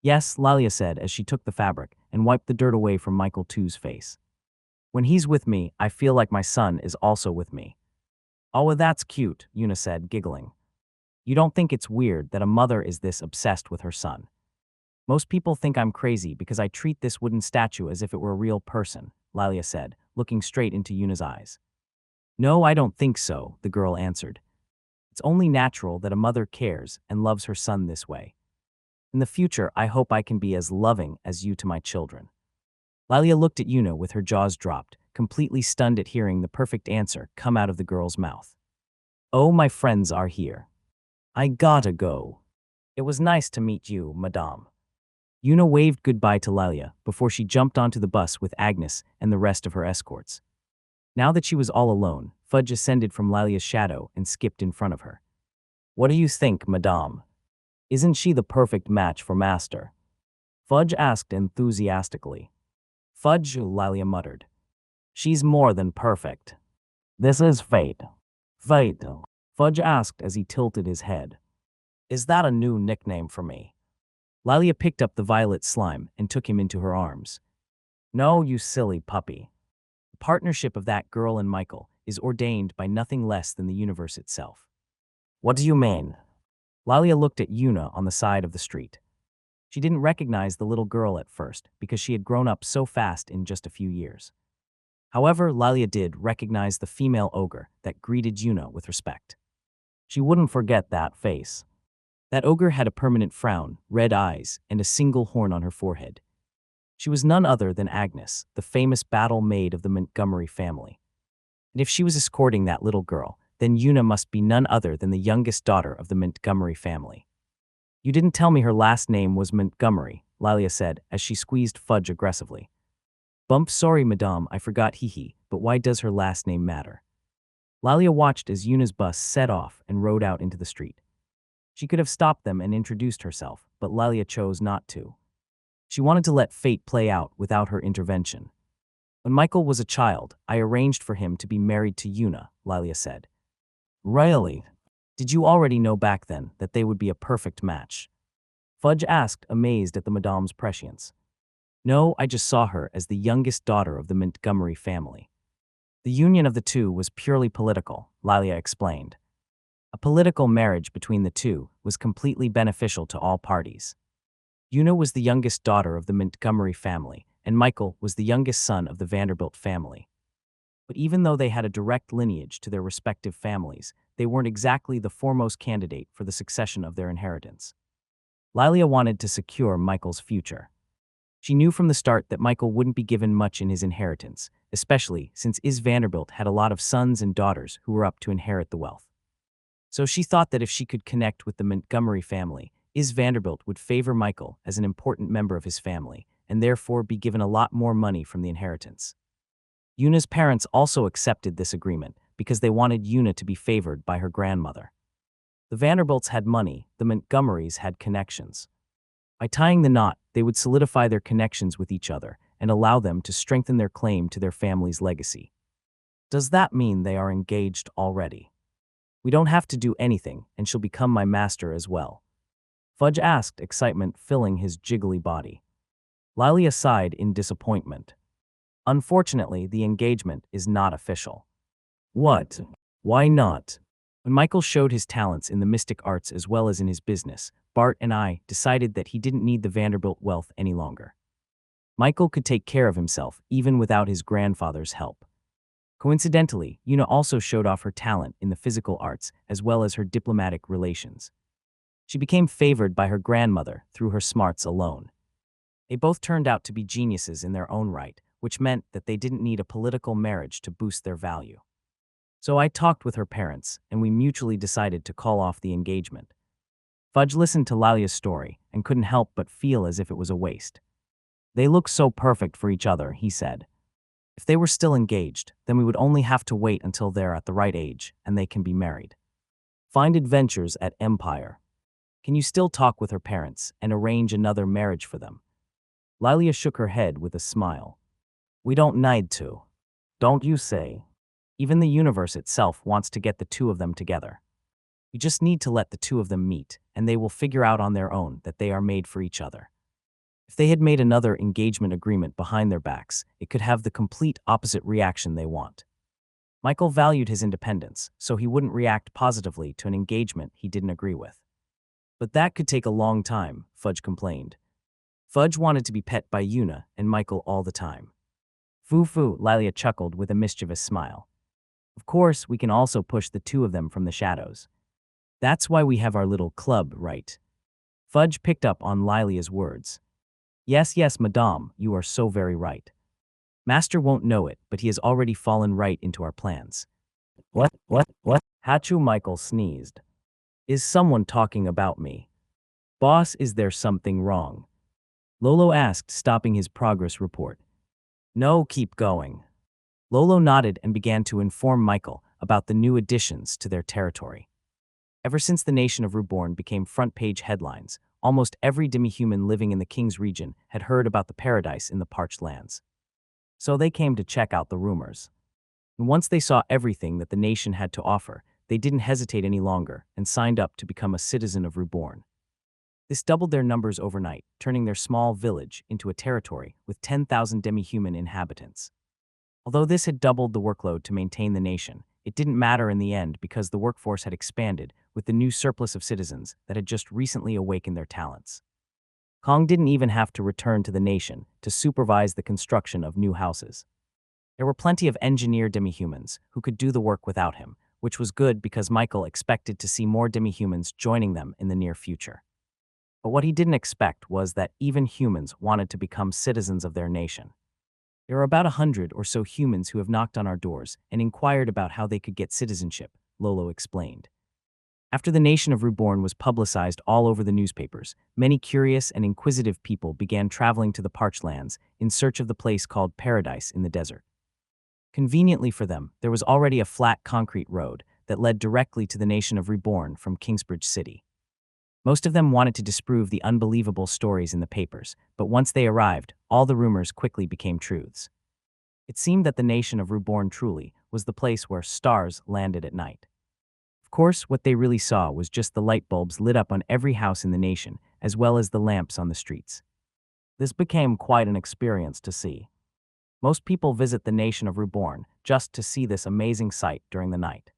"Yes," Lilia said as she took the fabric and wiped the dirt away from Michael too's face. "When he's with me, I feel like my son is also with me." "Oh, well, that's cute," Yuna said, giggling. "You don't think it's weird that a mother is this obsessed with her son?" "Most people think I'm crazy because I treat this wooden statue as if it were a real person," Lilia said, looking straight into Yuna's eyes. "No, I don't think so," the girl answered. "It's only natural that a mother cares and loves her son this way. In the future, I hope I can be as loving as you to my children." Lilia looked at Yuna with her jaws dropped, completely stunned at hearing the perfect answer come out of the girl's mouth. "Oh, my friends are here. I gotta go. It was nice to meet you, madame." Yuna waved goodbye to Lilia before she jumped onto the bus with Agnes and the rest of her escorts. Now that she was all alone, Fudge ascended from Lilia's shadow and skipped in front of her. "What do you think, madame? Isn't she the perfect match for Master?" Fudge asked enthusiastically. "Fudge," Lilia muttered. "She's more than perfect." "This is fate." "Fate?" Fudge asked as he tilted his head. "Is that a new nickname for me?" Lilia picked up the violet slime and took him into her arms. "No, you silly puppy. The partnership of that girl and Michael is ordained by nothing less than the universe itself." "What do you mean?" Lilia looked at Yuna on the side of the street. She didn't recognize the little girl at first because she had grown up so fast in just a few years. However, Lalia did recognize the female ogre that greeted Yuna with respect. She wouldn't forget that face. That ogre had a permanent frown, red eyes, and a single horn on her forehead. She was none other than Agnes, the famous battle maid of the Montgomery family. And if she was escorting that little girl, then Yuna must be none other than the youngest daughter of the Montgomery family. You didn't tell me her last name was Montgomery, Lalia said as she squeezed Fudge aggressively. Bump, sorry madame, I forgot hee, but why does her last name matter? Lalia watched as Yuna's bus set off and rode out into the street. She could have stopped them and introduced herself, but Lalia chose not to. She wanted to let fate play out without her intervention. When Michael was a child, I arranged for him to be married to Yuna, Lalia said. Really? Did you already know back then that they would be a perfect match? Fudge asked, amazed at the madame's prescience. No, I just saw her as the youngest daughter of the Montgomery family. The union of the two was purely political, Lalia explained. A political marriage between the two was completely beneficial to all parties. Yuna was the youngest daughter of the Montgomery family, and Michael was the youngest son of the Vanderbilt family. But even though they had a direct lineage to their respective families, they weren't exactly the foremost candidate for the succession of their inheritance. Lalia wanted to secure Michael's future. She knew from the start that Michael wouldn't be given much in his inheritance, especially since Is Vanderbilt had a lot of sons and daughters who were up to inherit the wealth. So she thought that if she could connect with the Montgomery family, Is Vanderbilt would favor Michael as an important member of his family, and therefore be given a lot more money from the inheritance. Yuna's parents also accepted this agreement because they wanted Yuna to be favored by her grandmother. The Vanderbilts had money, the Montgomerys had connections. By tying the knot, they would solidify their connections with each other and allow them to strengthen their claim to their family's legacy. Does that mean they are engaged already? We don't have to do anything, and she'll become my master as well. Fudge asked, excitement filling his jiggly body. Lalia sighed in disappointment. Unfortunately, the engagement is not official. What? Why not? When Michael showed his talents in the mystic arts as well as in his business, Bart and I decided that he didn't need the Vanderbilt wealth any longer. Michael could take care of himself even without his grandfather's help. Coincidentally, Yuna also showed off her talent in the physical arts as well as her diplomatic relations. She became favored by her grandmother through her smarts alone. They both turned out to be geniuses in their own right, which meant that they didn't need a political marriage to boost their value. So I talked with her parents, and we mutually decided to call off the engagement. Fudge listened to Lalia's story and couldn't help but feel as if it was a waste. They look so perfect for each other, he said. If they were still engaged, then we would only have to wait until they're at the right age and they can be married. Find adventures at Empire. Can you still talk with her parents and arrange another marriage for them? Lalia shook her head with a smile. We don't need to. Don't you say? Even the universe itself wants to get the two of them together. You just need to let the two of them meet, and they will figure out on their own that they are made for each other. If they had made another engagement agreement behind their backs, it could have the complete opposite reaction they want. Michael valued his independence, so he wouldn't react positively to an engagement he didn't agree with. But that could take a long time, Fudge complained. Fudge wanted to be pet by Yuna and Michael all the time. Foo-foo, Lalia chuckled with a mischievous smile. Of course, we can also push the two of them from the shadows. That's why we have our little club, right? Fudge picked up on Lilia's words. Yes, madame, you are so very right. Master won't know it, but he has already fallen right into our plans. What? Hachu Michael sneezed. Is someone talking about me? Boss, is there something wrong? Lolo asked, stopping his progress report. No, keep going. Lolo nodded and began to inform Michael about the new additions to their territory. Ever since the nation of Reborn became front-page headlines, almost every demi-human living in the King's region had heard about the paradise in the parched lands. So they came to check out the rumors. And once they saw everything that the nation had to offer, they didn't hesitate any longer and signed up to become a citizen of Reborn. This doubled their numbers overnight, turning their small village into a territory with 10,000 demi-human inhabitants. Although this had doubled the workload to maintain the nation, it didn't matter in the end because the workforce had expanded with the new surplus of citizens that had just recently awakened their talents. Kong didn't even have to return to the nation to supervise the construction of new houses. There were plenty of engineer demi-humans who could do the work without him, which was good because Michael expected to see more demi-humans joining them in the near future. But what he didn't expect was that even humans wanted to become citizens of their nation. There are about 100 or so humans who have knocked on our doors and inquired about how they could get citizenship, Lolo explained. After the nation of Reborn was publicized all over the newspapers, many curious and inquisitive people began traveling to the parched lands in search of the place called Paradise in the desert. Conveniently for them, there was already a flat concrete road that led directly to the nation of Reborn from Kingsbridge City. Most of them wanted to disprove the unbelievable stories in the papers, but once they arrived, all the rumors quickly became truths. It seemed that the nation of Reborn truly was the place where stars landed at night. Of course, what they really saw was just the light bulbs lit up on every house in the nation, as well as the lamps on the streets. This became quite an experience to see. Most people visit the nation of Reborn just to see this amazing sight during the night.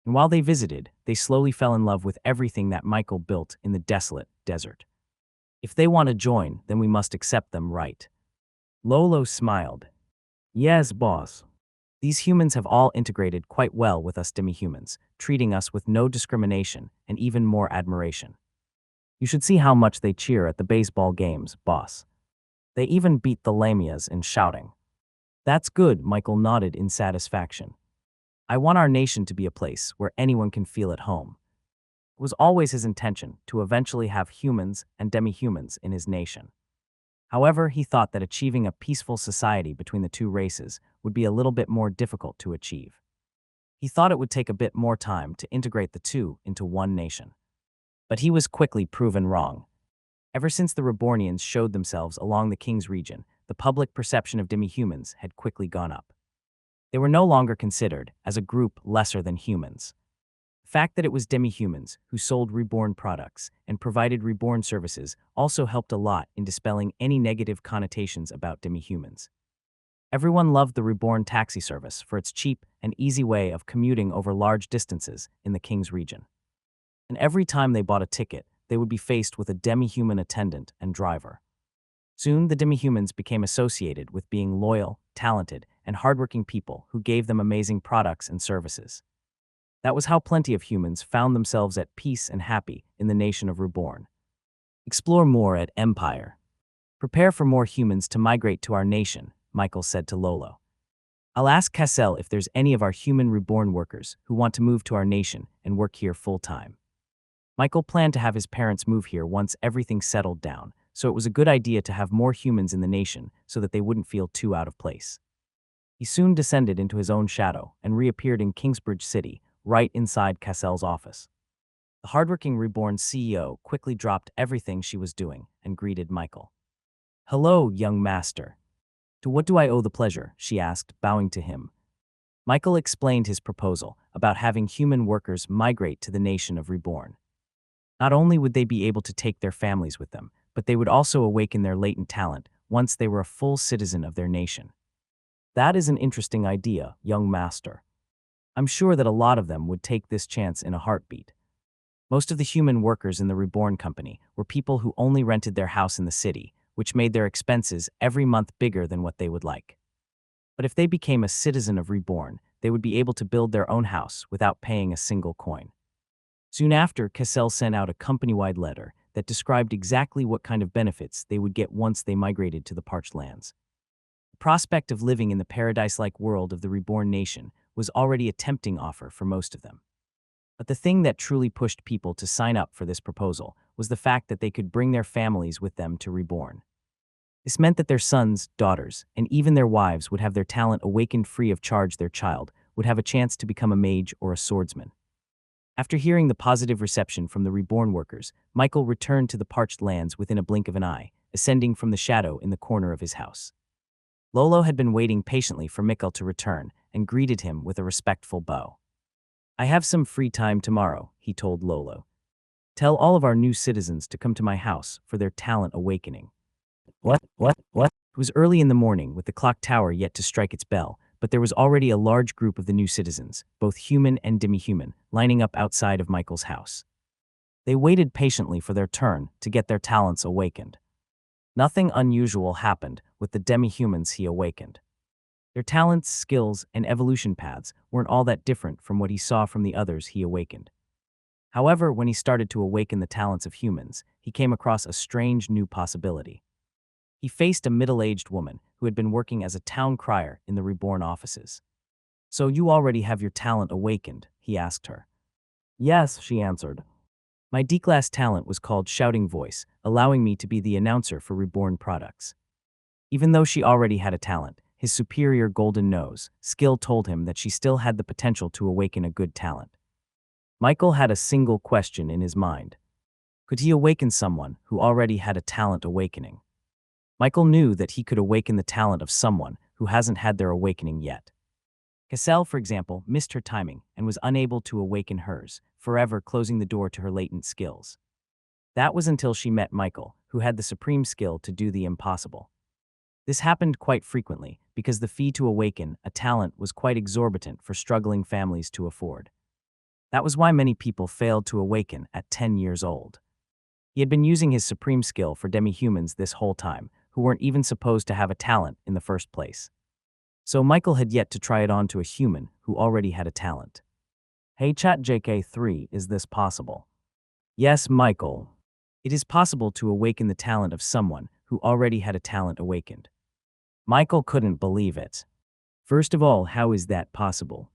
And while they visited, they slowly fell in love with everything that Michael built in the desolate desert. If they want to join, then we must accept them, right? Lolo smiled. Yes, boss. These humans have all integrated quite well with us demi-humans, treating us with no discrimination and even more admiration. You should see how much they cheer at the baseball games, boss. They even beat the lamias in shouting. That's good, Michael nodded in satisfaction. I want our nation to be a place where anyone can feel at home. It was always his intention to eventually have humans and demi-humans in his nation. However, he thought that achieving a peaceful society between the two races would be a little bit more difficult to achieve. He thought it would take a bit more time to integrate the two into one nation. But he was quickly proven wrong. Ever since the Rebornians showed themselves along the King's region, the public perception of demi-humans had quickly gone up. They were no longer considered as a group lesser than humans. The fact that it was demi-humans who sold Reborn products and provided Reborn services also helped a lot in dispelling any negative connotations about demi-humans. Everyone loved the Reborn taxi service for its cheap and easy way of commuting over large distances in the King's region. And every time they bought a ticket, they would be faced with a demi-human attendant and driver. Soon, the demi-humans became associated with being loyal, talented, and hardworking people who gave them amazing products and services. That was how plenty of humans found themselves at peace and happy in the nation of Reborn. Explore more at Empire. Prepare for more humans to migrate to our nation, Michael said to Lolo. I'll ask Cassell if there's any of our human Reborn workers who want to move to our nation and work here full-time. Michael planned to have his parents move here once everything settled down, so it was a good idea to have more humans in the nation so that they wouldn't feel too out of place. He soon descended into his own shadow and reappeared in Kingsbridge City, right inside Cassell's office. The hardworking Reborn CEO quickly dropped everything she was doing and greeted Michael. Hello, young master. To what do I owe the pleasure? She asked, bowing to him. Michael explained his proposal about having human workers migrate to the nation of Reborn. Not only would they be able to take their families with them, but they would also awaken their latent talent once they were a full citizen of their nation. That is an interesting idea, young master. I'm sure that a lot of them would take this chance in a heartbeat. Most of the human workers in the Reborn company were people who only rented their house in the city, which made their expenses every month bigger than what they would like. But if they became a citizen of Reborn, they would be able to build their own house without paying a single coin. Soon after, Cassell sent out a company-wide letter that described exactly what kind of benefits they would get once they migrated to the parched lands. The prospect of living in the paradise-like world of the Reborn nation was already a tempting offer for most of them. But the thing that truly pushed people to sign up for this proposal was the fact that they could bring their families with them to Reborn. This meant that their sons, daughters, and even their wives would have their talent awakened free of charge. Their child would have a chance to become a mage or a swordsman. After hearing the positive reception from the Reborn workers, Michael returned to the parched lands within a blink of an eye, ascending from the shadow in the corner of his house. Lolo had been waiting patiently for Mikkel to return and greeted him with a respectful bow. I have some free time tomorrow, he told Lolo. Tell all of our new citizens to come to my house for their talent awakening. What? It was early in the morning with the clock tower yet to strike its bell, but there was already a large group of the new citizens, both human and demi-human, lining up outside of Michael's house. They waited patiently for their turn to get their talents awakened. Nothing unusual happened with the demi-humans he awakened. Their talents, skills, and evolution paths weren't all that different from what he saw from the others he awakened. However, when he started to awaken the talents of humans, he came across a strange new possibility. He faced a middle-aged woman who had been working as a town crier in the reborn offices. "So you already have your talent awakened?" he asked her. "Yes," she answered. "My D-class talent was called Shouting Voice, allowing me to be the announcer for reborn products." Even though she already had a talent, his superior golden nose skill told him that she still had the potential to awaken a good talent. Michael had a single question in his mind. Could he awaken someone who already had a talent awakening? Michael knew that he could awaken the talent of someone who hasn't had their awakening yet. Cassell, for example, missed her timing and was unable to awaken hers, forever closing the door to her latent skills. That was until she met Michael, who had the supreme skill to do the impossible. This happened quite frequently because the fee to awaken a talent was quite exorbitant for struggling families to afford. That was why many people failed to awaken at 10 years old. He had been using his supreme skill for demi-humans this whole time, who weren't even supposed to have a talent in the first place. So Michael had yet to try it on to a human who already had a talent. "Hey ChatJK3, is this possible?" "Yes, Michael. It is possible to awaken the talent of someone who already had a talent awakened." Michael couldn't believe it. "First of all, how is that possible?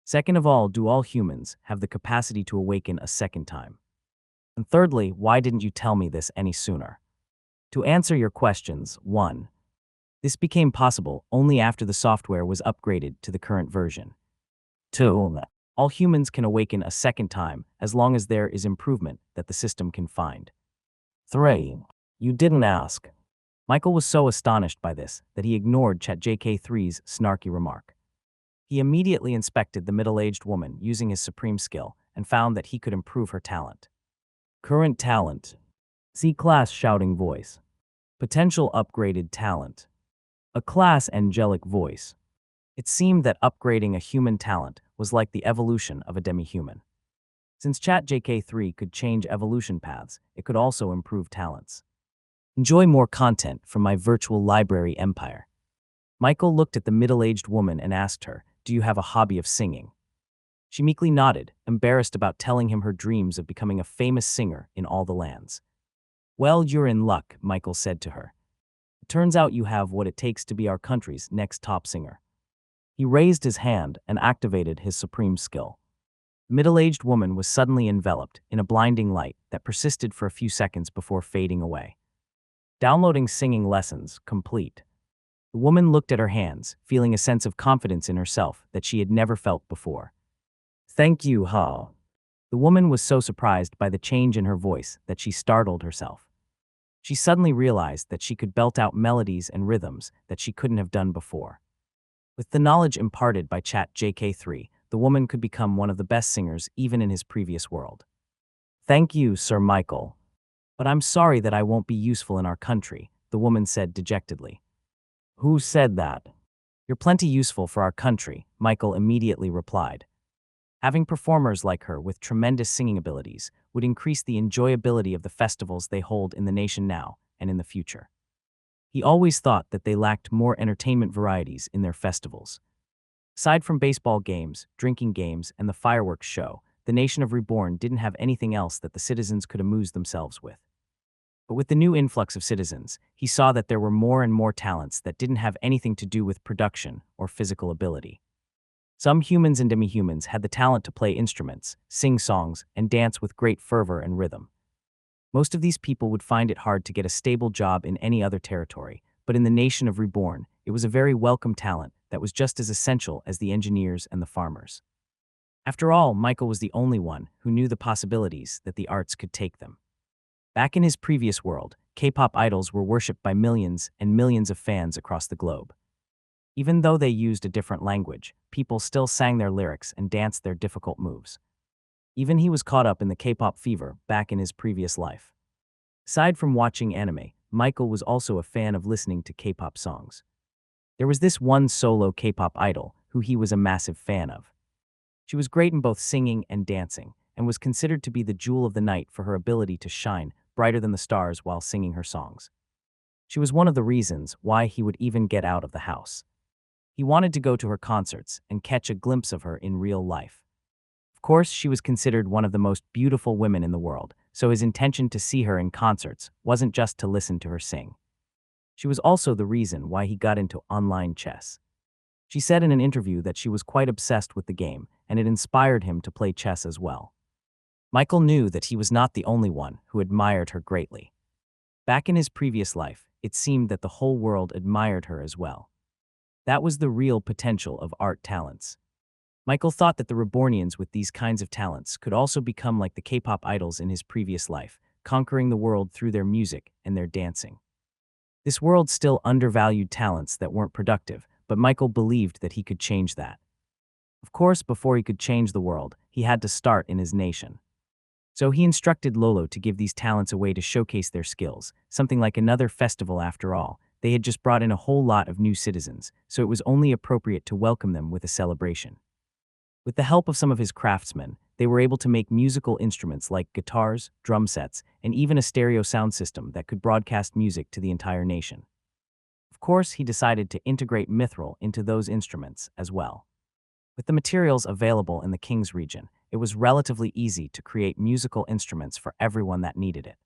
Second of all, do all humans have the capacity to awaken a second time? And thirdly, why didn't you tell me this any sooner?" To answer your questions, 1. This became possible only after the software was upgraded to the current version. 2. All humans can awaken a second time as long as there is improvement that the system can find. 3. You didn't ask. Michael was so astonished by this that he ignored ChatJK3's snarky remark. He immediately inspected the middle-aged woman using his supreme skill and found that he could improve her talent. Current talent: C-class shouting voice. Potential upgraded talent: a class angelic voice. It seemed that upgrading a human talent was like the evolution of a demi-human. Since ChatJK3 could change evolution paths, it could also improve talents. Enjoy more content from my virtual library empire. Michael looked at the middle-aged woman and asked her, "Do you have a hobby of singing?" She meekly nodded, embarrassed about telling him her dreams of becoming a famous singer in all the lands. "Well, you're in luck," Michael said to her. "It turns out you have what it takes to be our country's next top singer." He raised his hand and activated his supreme skill. The middle-aged woman was suddenly enveloped in a blinding light that persisted for a few seconds before fading away. Downloading singing lessons complete. The woman looked at her hands, feeling a sense of confidence in herself that she had never felt before. "Thank you, Ha." The woman was so surprised by the change in her voice that she startled herself. She suddenly realized that she could belt out melodies and rhythms that she couldn't have done before. With the knowledge imparted by ChatJK3, the woman could become one of the best singers even in his previous world. "Thank you, Sir Michael. But I'm sorry that I won't be useful in our country," the woman said dejectedly. "Who said that?" "You're plenty useful for our country," Michael immediately replied. Having performers like her with tremendous singing abilities would increase the enjoyability of the festivals they hold in the nation now and in the future. He always thought that they lacked more entertainment varieties in their festivals. Aside from baseball games, drinking games, and the fireworks show, the nation of Reborn didn't have anything else that the citizens could amuse themselves with. But with the new influx of citizens, he saw that there were more and more talents that didn't have anything to do with production or physical ability. Some humans and demi-humans had the talent to play instruments, sing songs, and dance with great fervor and rhythm. Most of these people would find it hard to get a stable job in any other territory, but in the nation of Reborn, it was a very welcome talent that was just as essential as the engineers and the farmers. After all, Michael was the only one who knew the possibilities that the arts could take them. Back in his previous world, K-pop idols were worshipped by millions and millions of fans across the globe. Even though they used a different language, people still sang their lyrics and danced their difficult moves. Even he was caught up in the K-pop fever back in his previous life. Aside from watching anime, Michael was also a fan of listening to K-pop songs. There was this one solo K-pop idol who he was a massive fan of. She was great in both singing and dancing, and was considered to be the jewel of the night for her ability to shine brighter than the stars while singing her songs. She was one of the reasons why he would even get out of the house. He wanted to go to her concerts and catch a glimpse of her in real life. Of course, she was considered one of the most beautiful women in the world, so his intention to see her in concerts wasn't just to listen to her sing. She was also the reason why he got into online chess. She said in an interview that she was quite obsessed with the game, and it inspired him to play chess as well. Michael knew that he was not the only one who admired her greatly. Back in his previous life, it seemed that the whole world admired her as well. That was the real potential of art talents. Michael thought that the Rebornians with these kinds of talents could also become like the K-pop idols in his previous life, conquering the world through their music and their dancing. This world still undervalued talents that weren't productive, but Michael believed that he could change that. Of course, before he could change the world, he had to start in his nation. So he instructed Lolo to give these talents a way to showcase their skills, something like another festival after all. They had just brought in a whole lot of new citizens, so it was only appropriate to welcome them with a celebration. With the help of some of his craftsmen, they were able to make musical instruments like guitars, drum sets, and even a stereo sound system that could broadcast music to the entire nation. Of course, he decided to integrate mithril into those instruments as well. With the materials available in the King's region, it was relatively easy to create musical instruments for everyone that needed it.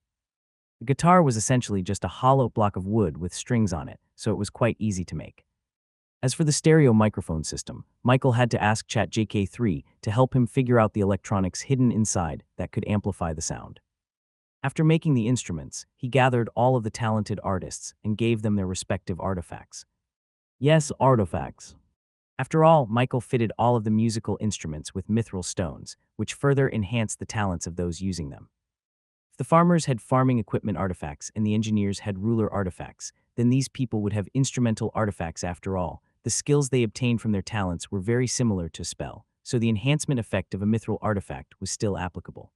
The guitar was essentially just a hollow block of wood with strings on it, so it was quite easy to make. As for the stereo microphone system, Michael had to ask ChatJK3 to help him figure out the electronics hidden inside that could amplify the sound. After making the instruments, he gathered all of the talented artists and gave them their respective artifacts. Yes, artifacts. After all, Michael fitted all of the musical instruments with mithril stones, which further enhanced the talents of those using them. If the farmers had farming equipment artifacts and the engineers had ruler artifacts, then these people would have instrumental artifacts after all. The skills they obtained from their talents were very similar to spell, so the enhancement effect of a mithril artifact was still applicable.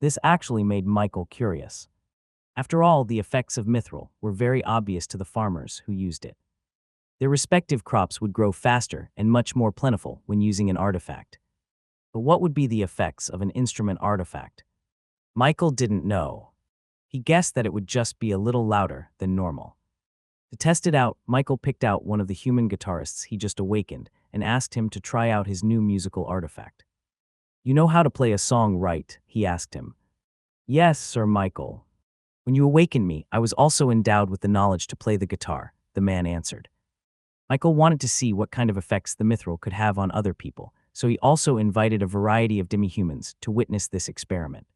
This actually made Michael curious. After all, the effects of mithril were very obvious to the farmers who used it. Their respective crops would grow faster and much more plentiful when using an artifact. But what would be the effects of an instrument artifact? Michael didn't know. He guessed that it would just be a little louder than normal. To test it out, Michael picked out one of the human guitarists he just awakened and asked him to try out his new musical artifact. "You know how to play a song, right?" he asked him. "Yes, Sir Michael. When you awakened me, I was also endowed with the knowledge to play the guitar," the man answered. Michael wanted to see what kind of effects the mithril could have on other people, so he also invited a variety of demi-humans to witness this experiment.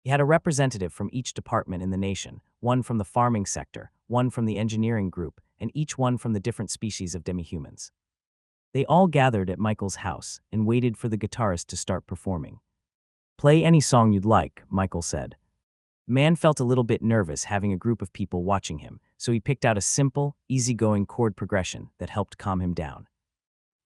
He had a representative from each department in the nation, one from the farming sector, one from the engineering group, and each one from the different species of demi-humans. They all gathered at Michael's house and waited for the guitarist to start performing. "Play any song you'd like," Michael said. The man felt a little bit nervous having a group of people watching him, so he picked out a simple, easygoing chord progression that helped calm him down.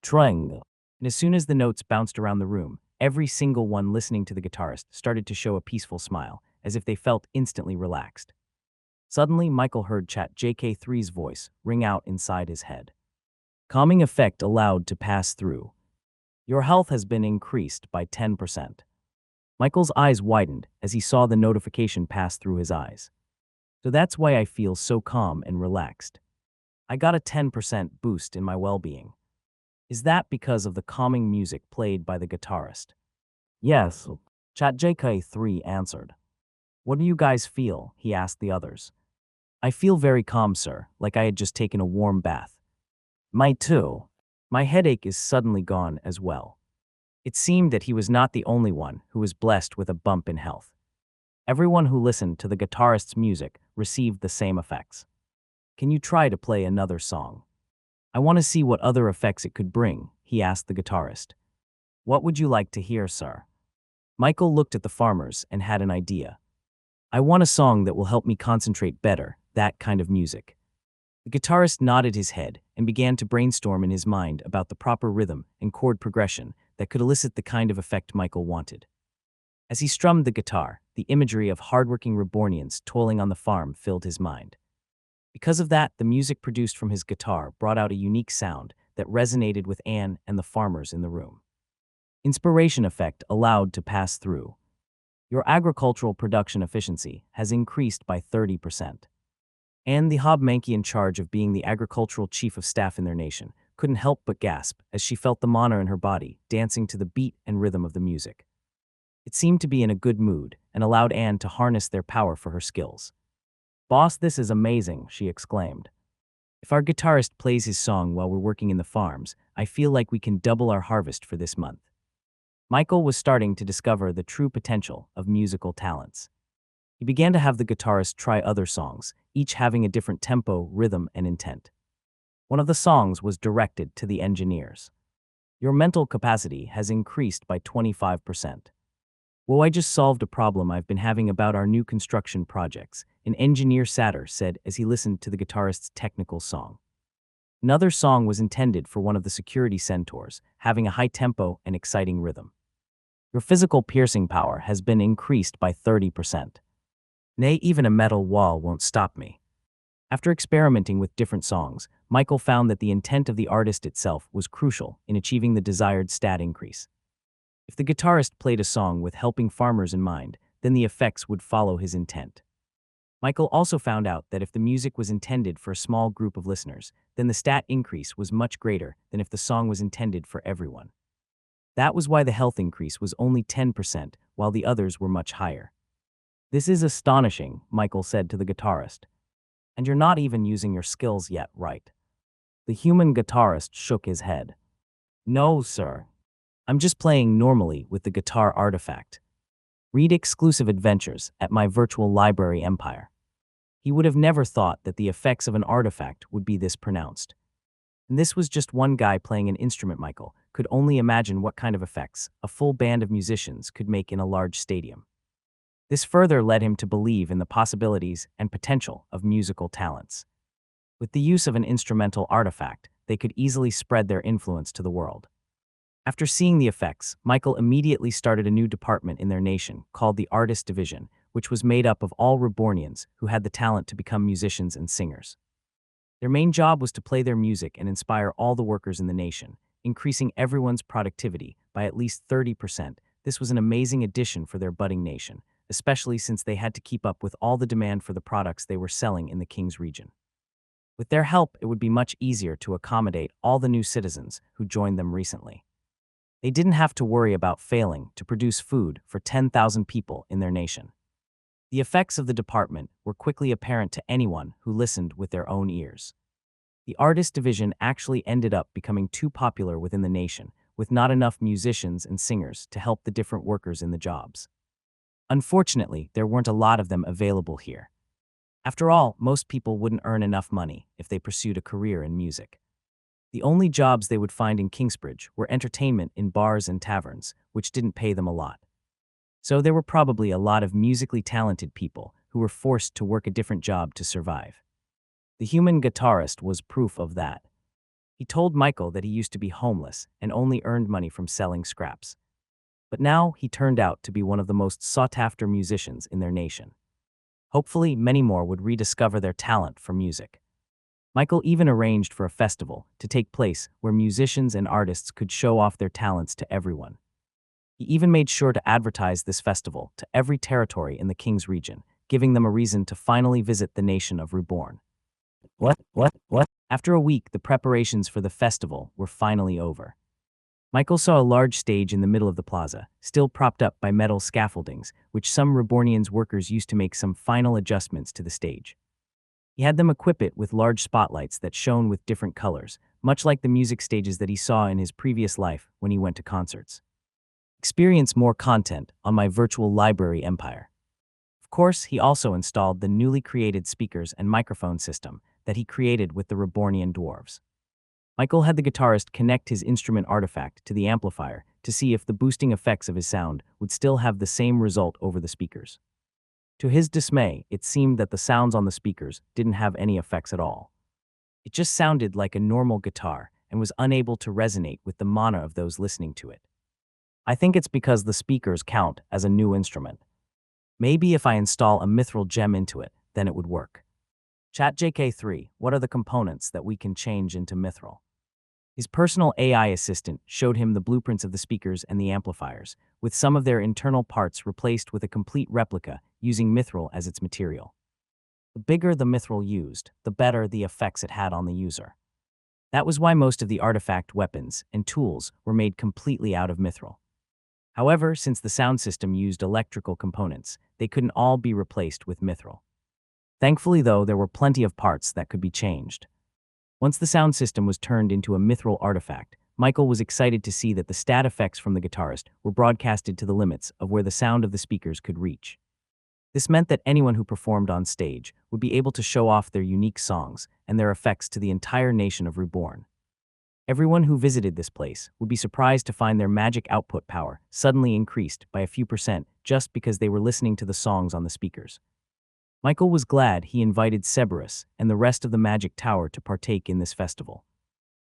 Triangle. And as soon as the notes bounced around the room, every single one listening to the guitarist started to show a peaceful smile, as if they felt instantly relaxed. Suddenly, Michael heard ChatJK3's voice ring out inside his head. "Calming effect allowed to pass through. Your health has been increased by 10%. Michael's eyes widened as he saw the notification pass through his eyes. "So that's why I feel so calm and relaxed. I got a 10% boost in my well-being. Is that because of the calming music played by the guitarist?" "Yes," ChatJK3 answered. "What do you guys feel?" he asked the others. "I feel very calm, sir, like I had just taken a warm bath." "My too. My headache is suddenly gone as well." It seemed that he was not the only one who was blessed with a bump in health. Everyone who listened to the guitarist's music received the same effects. "Can you try to play another song? I want to see what other effects it could bring," he asked the guitarist. "What would you like to hear, sir?" Michael looked at the farmers and had an idea. "I want a song that will help me concentrate better, that kind of music." The guitarist nodded his head and began to brainstorm in his mind about the proper rhythm and chord progression that could elicit the kind of effect Michael wanted. As he strummed the guitar, the imagery of hardworking Rebornians toiling on the farm filled his mind. Because of that, the music produced from his guitar brought out a unique sound that resonated with Anne and the farmers in the room. Inspiration effect allowed to pass through. Your agricultural production efficiency has increased by 30%. And the Hobmanki, in charge of being the agricultural chief of staff in their nation, couldn't help but gasp as she felt the mana in her body dancing to the beat and rhythm of the music. It seemed to be in a good mood and allowed Anne to harness their power for her skills. "Boss, this is amazing," she exclaimed. "If our guitarist plays his song while we're working in the farms, I feel like we can double our harvest for this month." Michael was starting to discover the true potential of musical talents. He began to have the guitarist try other songs, each having a different tempo, rhythm, and intent. One of the songs was directed to the engineers. "Your mental capacity has increased by 25%. Well, I just solved a problem I've been having about our new construction projects," an engineer Satter said as he listened to the guitarist's technical song. Another song was intended for one of the security centaurs, having a high tempo and exciting rhythm. "Your physical piercing power has been increased by 30%. Nay, even a metal wall won't stop me." After experimenting with different songs, Michael found that the intent of the artist itself was crucial in achieving the desired stat increase. If the guitarist played a song with helping farmers in mind, then the effects would follow his intent. Michael also found out that if the music was intended for a small group of listeners, then the stat increase was much greater than if the song was intended for everyone. That was why the health increase was only 10%, while the others were much higher. "This is astonishing," Michael said to the guitarist. "And you're not even using your skills yet, right?" The human guitarist shook his head. "No, sir. I'm just playing normally with the guitar artifact. Read exclusive adventures at my virtual library empire." He would have never thought that the effects of an artifact would be this pronounced. And this was just one guy playing an instrument. Michael could only imagine what kind of effects a full band of musicians could make in a large stadium. This further led him to believe in the possibilities and potential of musical talents. With the use of an instrumental artifact, they could easily spread their influence to the world. After seeing the effects, Michael immediately started a new department in their nation called the Artist Division, which was made up of all Rebornians who had the talent to become musicians and singers. Their main job was to play their music and inspire all the workers in the nation, increasing everyone's productivity by at least 30%. This was an amazing addition for their budding nation, especially since they had to keep up with all the demand for the products they were selling in the King's region. With their help, it would be much easier to accommodate all the new citizens who joined them recently. They didn't have to worry about failing to produce food for 10,000 people in their nation. The effects of the department were quickly apparent to anyone who listened with their own ears. The Artist Division actually ended up becoming too popular within the nation, with not enough musicians and singers to help the different workers in the jobs. Unfortunately, there weren't a lot of them available here. After all, most people wouldn't earn enough money if they pursued a career in music. The only jobs they would find in Kingsbridge were entertainment in bars and taverns, which didn't pay them a lot. So there were probably a lot of musically talented people who were forced to work a different job to survive. The human guitarist was proof of that. He told Michael that he used to be homeless and only earned money from selling scraps. But now he turned out to be one of the most sought-after musicians in their nation. Hopefully, many more would rediscover their talent for music. Michael even arranged for a festival to take place where musicians and artists could show off their talents to everyone. He even made sure to advertise this festival to every territory in the King's region, giving them a reason to finally visit the nation of Reborn. What? After a week, the preparations for the festival were finally over. Michael saw a large stage in the middle of the plaza, still propped up by metal scaffoldings, which some Rebornians workers used to make some final adjustments to the stage. He had them equip it with large spotlights that shone with different colors, much like the music stages that he saw in his previous life when he went to concerts. Experience more content on my virtual library empire. Of course, he also installed the newly created speakers and microphone system that he created with the Rebornian dwarves. Michael had the guitarist connect his instrument artifact to the amplifier to see if the boosting effects of his sound would still have the same result over the speakers. To his dismay, it seemed that the sounds on the speakers didn't have any effects at all. It just sounded like a normal guitar and was unable to resonate with the mana of those listening to it. "I think it's because the speakers count as a new instrument. Maybe if I install a mithril gem into it, then it would work." ChatJK3, what are the components that we can change into mithril? His personal AI assistant showed him the blueprints of the speakers and the amplifiers, with some of their internal parts replaced with a complete replica using mithril as its material. The bigger the mithril used, the better the effects it had on the user. That was why most of the artifact weapons and tools were made completely out of mithril. However, since the sound system used electrical components, they couldn't all be replaced with mithril. Thankfully, though, there were plenty of parts that could be changed. Once the sound system was turned into a mithril artifact, Michael was excited to see that the stat effects from the guitarist were broadcasted to the limits of where the sound of the speakers could reach. This meant that anyone who performed on stage would be able to show off their unique songs and their effects to the entire nation of Reborn. Everyone who visited this place would be surprised to find their magic output power suddenly increased by a few percent just because they were listening to the songs on the speakers. Michael was glad he invited Cerberus and the rest of the Magic Tower to partake in this festival.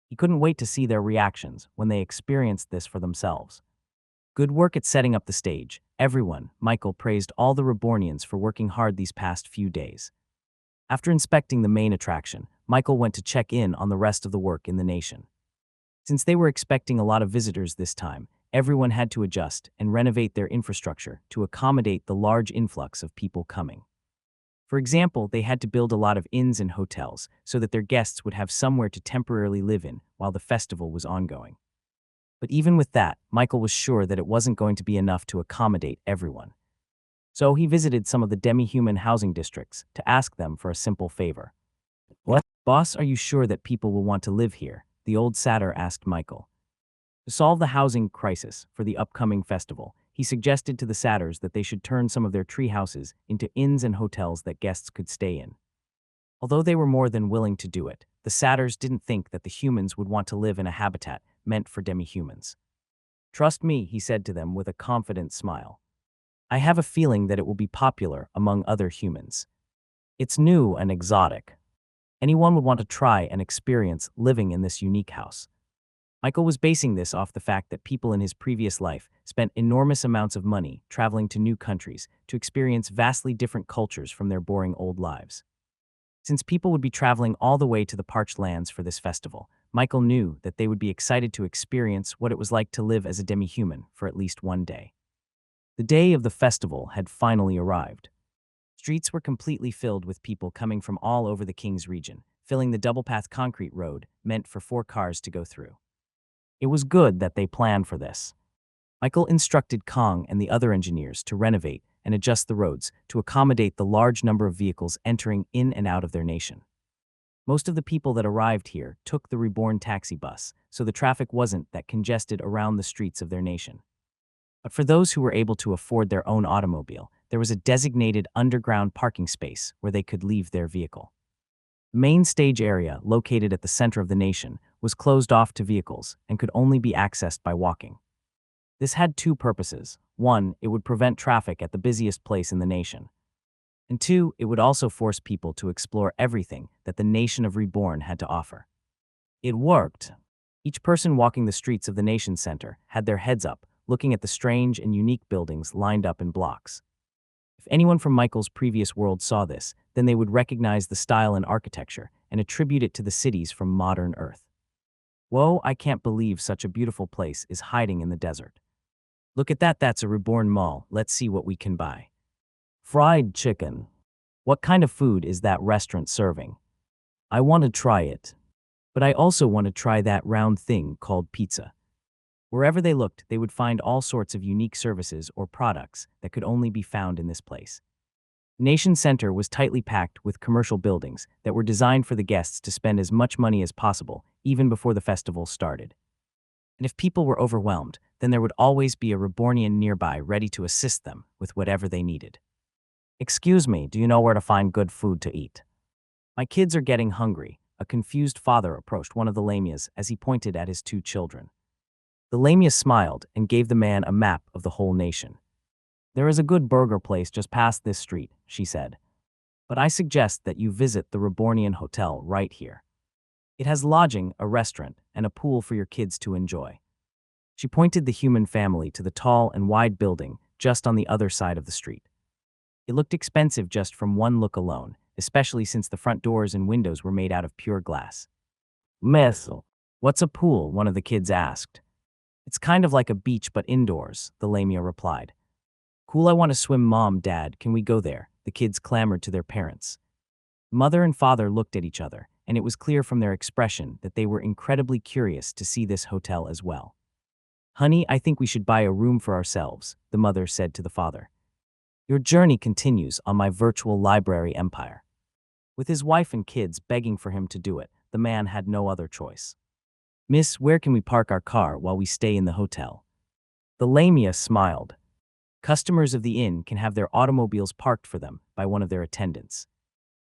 He couldn't wait to see their reactions when they experienced this for themselves. Good work at setting up the stage. Everyone, Michael praised all the Rebornians for working hard these past few days. After inspecting the main attraction, Michael went to check in on the rest of the work in the nation. Since they were expecting a lot of visitors this time, everyone had to adjust and renovate their infrastructure to accommodate the large influx of people coming. For example, they had to build a lot of inns and hotels so that their guests would have somewhere to temporarily live in while the festival was ongoing. But even with that, Michael was sure that it wasn't going to be enough to accommodate everyone. So he visited some of the demi-human housing districts to ask them for a simple favor. "What, boss, are you sure that people will want to live here?" the old satyr asked Michael. To solve the housing crisis for the upcoming festival, he suggested to the satyrs that they should turn some of their tree houses into inns and hotels that guests could stay in. Although they were more than willing to do it, the satyrs didn't think that the humans would want to live in a habitat meant for demi-humans. "Trust me," he said to them with a confident smile. "I have a feeling that it will be popular among other humans. It's new and exotic. Anyone would want to try and experience living in this unique house." Michael was basing this off the fact that people in his previous life spent enormous amounts of money traveling to new countries to experience vastly different cultures from their boring old lives. Since people would be traveling all the way to the parched lands for this festival, Michael knew that they would be excited to experience what it was like to live as a demi-human for at least one day. The day of the festival had finally arrived. Streets were completely filled with people coming from all over the King's region, filling the double-path concrete road meant for 4 cars to go through. It was good that they planned for this. Michael instructed Kong and the other engineers to renovate and adjust the roads to accommodate the large number of vehicles entering in and out of their nation. Most of the people that arrived here took the Reborn taxi bus, so the traffic wasn't that congested around the streets of their nation. But for those who were able to afford their own automobile, there was a designated underground parking space where they could leave their vehicle. The main stage area, located at the center of the nation, was closed off to vehicles and could only be accessed by walking. This had 2 purposes. 1, it would prevent traffic at the busiest place in the nation. And 2, it would also force people to explore everything that the nation of Reborn had to offer. It worked. Each person walking the streets of the nation center had their heads up, looking at the strange and unique buildings lined up in blocks. If anyone from Michael's previous world saw this, then they would recognize the style and architecture and attribute it to the cities from modern Earth. "Whoa, I can't believe such a beautiful place is hiding in the desert. Look at that, that's a Reborn mall. Let's see what we can buy. Fried chicken. What kind of food is that restaurant serving? I want to try it. But I also want to try that round thing called pizza." Wherever they looked, they would find all sorts of unique services or products that could only be found in this place. Nation Center was tightly packed with commercial buildings that were designed for the guests to spend as much money as possible, even before the festival started. And if people were overwhelmed, then there would always be a Rebornian nearby ready to assist them with whatever they needed. "Excuse me, do you know where to find good food to eat? My kids are getting hungry." A confused father approached one of the lamias as he pointed at his 2 children. The lamia smiled and gave the man a map of the whole nation. "There is a good burger place just past this street," she said. "But I suggest that you visit the Rebornian Hotel right here. It has lodging, a restaurant, and a pool for your kids to enjoy." She pointed the human family to the tall and wide building just on the other side of the street. It looked expensive just from one look alone, especially since the front doors and windows were made out of pure glass. "Miss, what's a pool?" one of the kids asked. "It's kind of like a beach but indoors," the lamia replied. "Cool, I want to swim, Mom, Dad, can we go there?" The kids clamored to their parents. Mother and father looked at each other, and it was clear from their expression that they were incredibly curious to see this hotel as well. "Honey, I think we should buy a room for ourselves," the mother said to the father. "Your journey continues on my virtual library empire." With his wife and kids begging for him to do it, the man had no other choice. "Miss, where can we park our car while we stay in the hotel?" The lamia smiled. "Customers of the inn can have their automobiles parked for them by one of their attendants.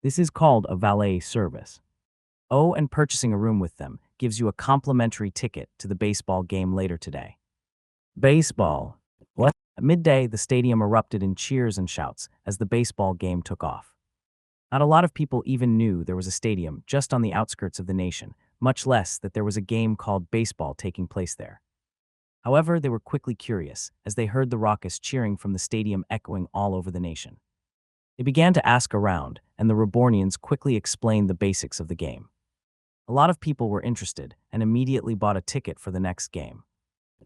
This is called a valet service. Oh, and purchasing a room with them gives you a complimentary ticket to the baseball game later today." "Baseball? What?" At midday, the stadium erupted in cheers and shouts as the baseball game took off. Not a lot of people even knew there was a stadium just on the outskirts of the nation, much less that there was a game called baseball taking place there. However, they were quickly curious as they heard the raucous cheering from the stadium echoing all over the nation. They began to ask around, and the Rebornians quickly explained the basics of the game. A lot of people were interested and immediately bought a ticket for the next game.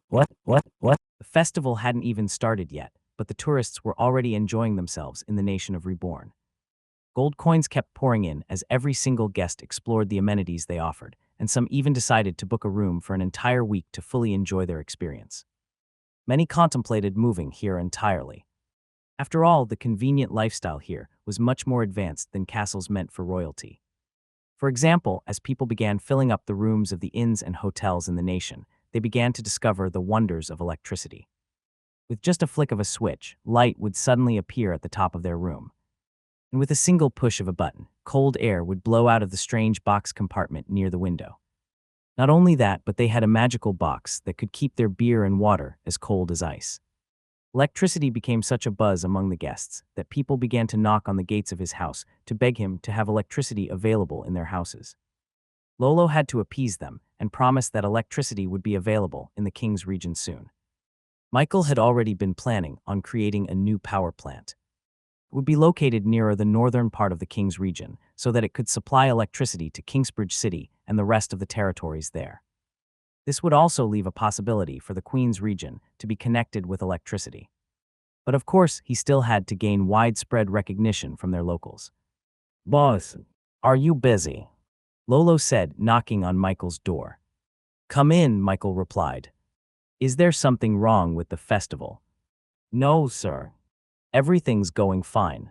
What? The festival hadn't even started yet, but the tourists were already enjoying themselves in the nation of Reborn. Gold coins kept pouring in as every single guest explored the amenities they offered, and some even decided to book a room for an entire week to fully enjoy their experience. Many contemplated moving here entirely. After all, the convenient lifestyle here was much more advanced than castles meant for royalty. For example, as people began filling up the rooms of the inns and hotels in the nation, they began to discover the wonders of electricity. With just a flick of a switch, light would suddenly appear at the top of their room. And with a single push of a button, cold air would blow out of the strange box compartment near the window. Not only that, but they had a magical box that could keep their beer and water as cold as ice. Electricity became such a buzz among the guests that people began to knock on the gates of his house to beg him to have electricity available in their houses. Lolo had to appease them and promise that electricity would be available in the king's region soon. Michael had already been planning on creating a new power plant. It would be located nearer the northern part of the king's region so that it could supply electricity to Kingsbridge City and the rest of the territories there. This would also leave a possibility for the Queen's region to be connected with electricity. But of course, he still had to gain widespread recognition from their locals. "Boss, are you busy?" Lolo said, knocking on Michael's door. "Come in," Michael replied. "Is there something wrong with the festival?" "No, sir. Everything's going fine.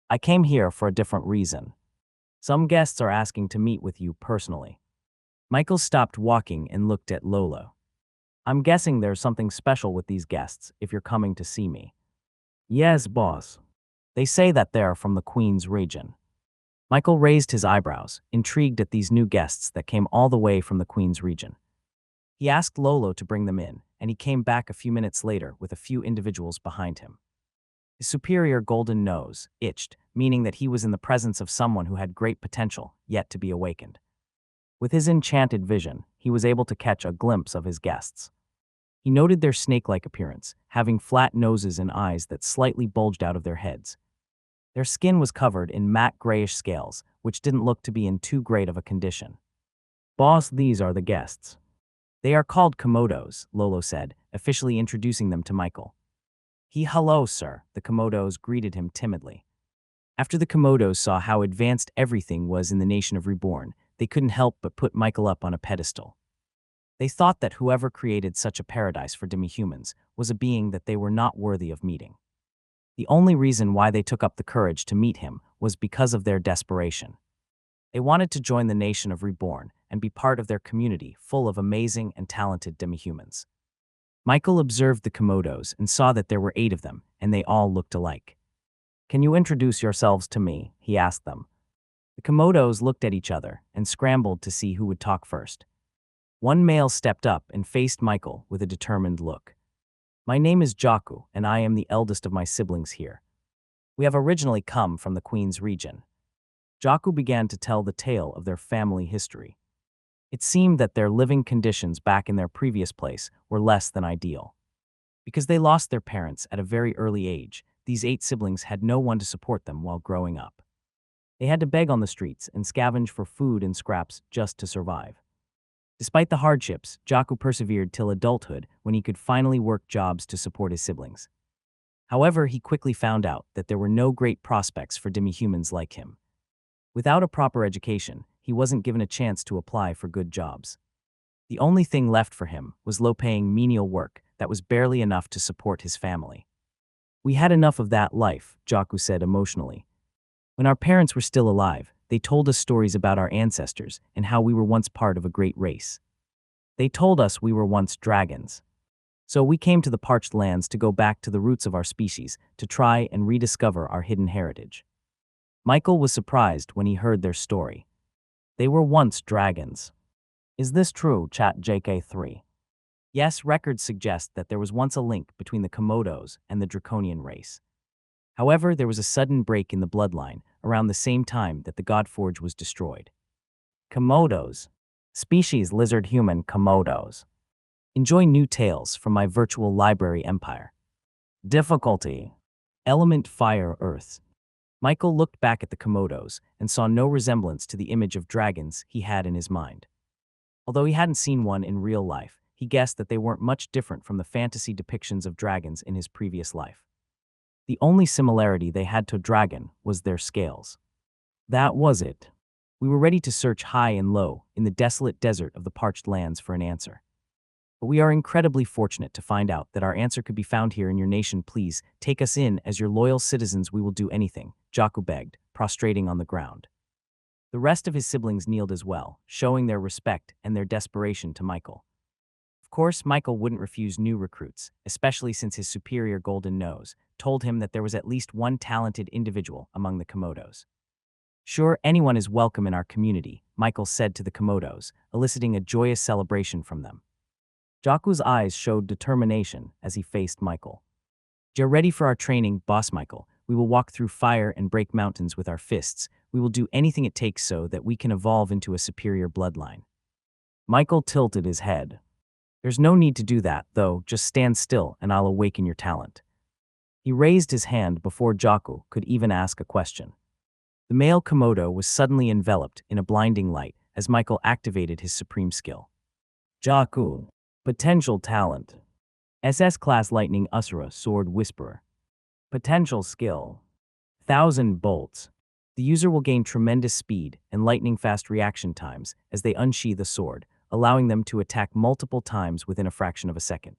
I came here for a different reason. Some guests are asking to meet with you personally." Michael stopped walking and looked at Lolo. "I'm guessing there's something special with these guests if you're coming to see me." "Yes, boss. They say that they're from the Queen's region." Michael raised his eyebrows, intrigued at these new guests that came all the way from the Queen's region. He asked Lolo to bring them in, and he came back a few minutes later with a few individuals behind him. His superior golden nose itched, meaning that he was in the presence of someone who had great potential, yet to be awakened. With his enchanted vision, he was able to catch a glimpse of his guests. He noted their snake-like appearance, having flat noses and eyes that slightly bulged out of their heads. Their skin was covered in matte grayish scales, which didn't look to be in too great of a condition. "Boss, these are the guests." "They are called Komodos," Lolo said, officially introducing them to Michael. "Hello, sir," the Komodos greeted him timidly. After the Komodos saw how advanced everything was in the nation of Reborn, they couldn't help but put Michael up on a pedestal. They thought that whoever created such a paradise for demi-humans was a being that they were not worthy of meeting. The only reason why they took up the courage to meet him was because of their desperation. They wanted to join the nation of Reborn and be part of their community full of amazing and talented demi-humans. Michael observed the Komodos and saw that there were 8 of them, and they all looked alike. "Can you introduce yourselves to me?" he asked them. The Komodos looked at each other and scrambled to see who would talk first. One male stepped up and faced Michael with a determined look. "My name is Jaku, and I am the eldest of my siblings here. We have originally come from the Queen's region." Jaku began to tell the tale of their family history. It seemed that their living conditions back in their previous place were less than ideal. Because they lost their parents at a very early age, these 8 siblings had no one to support them while growing up. They had to beg on the streets and scavenge for food and scraps just to survive. Despite the hardships, Jaku persevered till adulthood when he could finally work jobs to support his siblings. However, he quickly found out that there were no great prospects for demi-humans like him. Without a proper education, he wasn't given a chance to apply for good jobs. The only thing left for him was low-paying menial work that was barely enough to support his family. We had enough of that life, Jaku said emotionally. When our parents were still alive, they told us stories about our ancestors and how we were once part of a great race. They told us we were once dragons. So we came to the parched lands to go back to the roots of our species, to try and rediscover our hidden heritage. Michael was surprised when he heard their story. They were once dragons. Is this true, Chat JK3? Yes, records suggest that there was once a link between the Komodos and the draconian race. However, there was a sudden break in the bloodline around the same time that the Godforge was destroyed. Komodos. Species lizard-human Komodos. Enjoy new tales from my virtual library empire. Difficulty. Element Fire Earth. Michael looked back at the Komodos and saw no resemblance to the image of dragons he had in his mind. Although he hadn't seen one in real life, he guessed that they weren't much different from the fantasy depictions of dragons in his previous life. The only similarity they had to a dragon was their scales. That was it. We were ready to search high and low in the desolate desert of the parched lands for an answer. But we are incredibly fortunate to find out that our answer could be found here in your nation. Please take us in as your loyal citizens. We will do anything, Jaku begged, prostrating on the ground. The rest of his siblings kneeled as well, showing their respect and their desperation to Michael. Of course, Michael wouldn't refuse new recruits, especially since his superior golden nose told him that there was at least one talented individual among the Komodos. Sure, anyone is welcome in our community, Michael said to the Komodos, eliciting a joyous celebration from them. Jaku's eyes showed determination as he faced Michael. You're ready for our training, Boss Michael. We will walk through fire and break mountains with our fists. We will do anything it takes so that we can evolve into a superior bloodline. Michael tilted his head. There's no need to do that, though. Just stand still and I'll awaken your talent. He raised his hand before Jaku could even ask a question. The male Komodo was suddenly enveloped in a blinding light as Michael activated his supreme skill. Jaku. Potential talent. SS-class Lightning Usura Sword Whisperer. Potential skill. 1,000 bolts. The user will gain tremendous speed and lightning-fast reaction times as they unsheath the sword, allowing them to attack multiple times within a fraction of a second.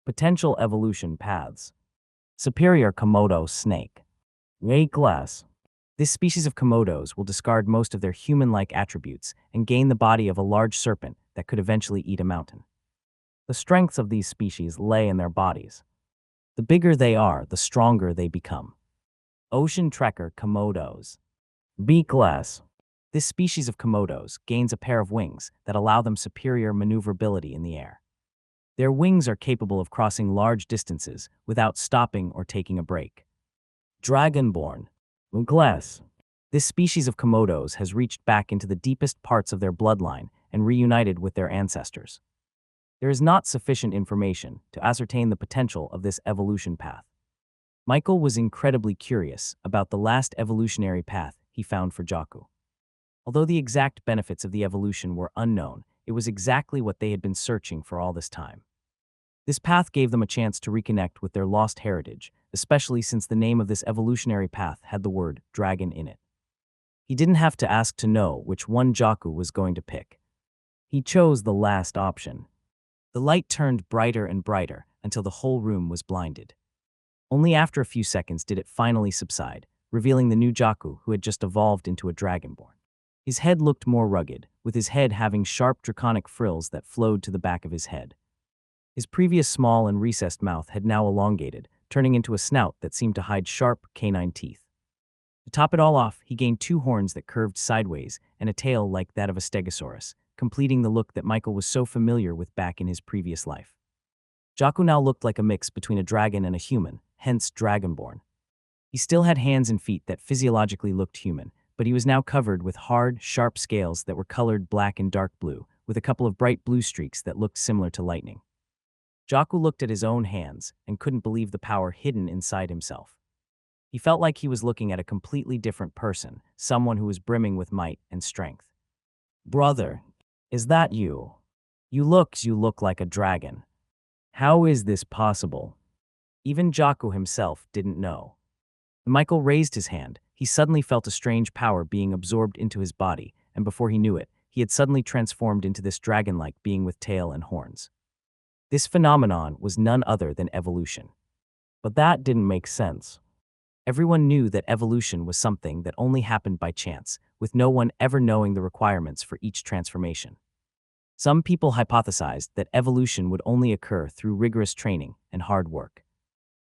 Potential evolution paths. Superior Komodo Snake. A-class. This species of Komodos will discard most of their human-like attributes and gain the body of a large serpent that could eventually eat a mountain. The strengths of these species lay in their bodies. The bigger they are, the stronger they become. Ocean Trekker Komodos. B-class. This species of Komodos gains a pair of wings that allow them superior maneuverability in the air. Their wings are capable of crossing large distances without stopping or taking a break. Dragonborn. Class. This species of Komodos has reached back into the deepest parts of their bloodline and reunited with their ancestors. There is not sufficient information to ascertain the potential of this evolution path. Michael was incredibly curious about the last evolutionary path he found for Jaku. Although the exact benefits of the evolution were unknown, it was exactly what they had been searching for all this time. This path gave them a chance to reconnect with their lost heritage, especially since the name of this evolutionary path had the word dragon in it. He didn't have to ask to know which one Jaku was going to pick. He chose the last option. The light turned brighter and brighter until the whole room was blinded. Only after a few seconds did it finally subside, revealing the new Jaku who had just evolved into a dragonborn. His head looked more rugged, with his head having sharp draconic frills that flowed to the back of his head. His previous small and recessed mouth had now elongated, turning into a snout that seemed to hide sharp canine teeth. To top it all off, he gained 2 horns that curved sideways and a tail like that of a stegosaurus, completing the look that Michael was so familiar with back in his previous life. Jaku now looked like a mix between a dragon and a human, hence Dragonborn. He still had hands and feet that physiologically looked human, but he was now covered with hard, sharp scales that were colored black and dark blue, with a couple of bright blue streaks that looked similar to lightning. Jaku looked at his own hands and couldn't believe the power hidden inside himself. He felt like he was looking at a completely different person, someone who was brimming with might and strength. Brother, is that you? You look like a dragon. How is this possible? Even Jaku himself didn't know. When Michael raised his hand, he suddenly felt a strange power being absorbed into his body, and before he knew it, he had suddenly transformed into this dragon-like being with tail and horns. This phenomenon was none other than evolution. But that didn't make sense. Everyone knew that evolution was something that only happened by chance, with no one ever knowing the requirements for each transformation. Some people hypothesized that evolution would only occur through rigorous training and hard work.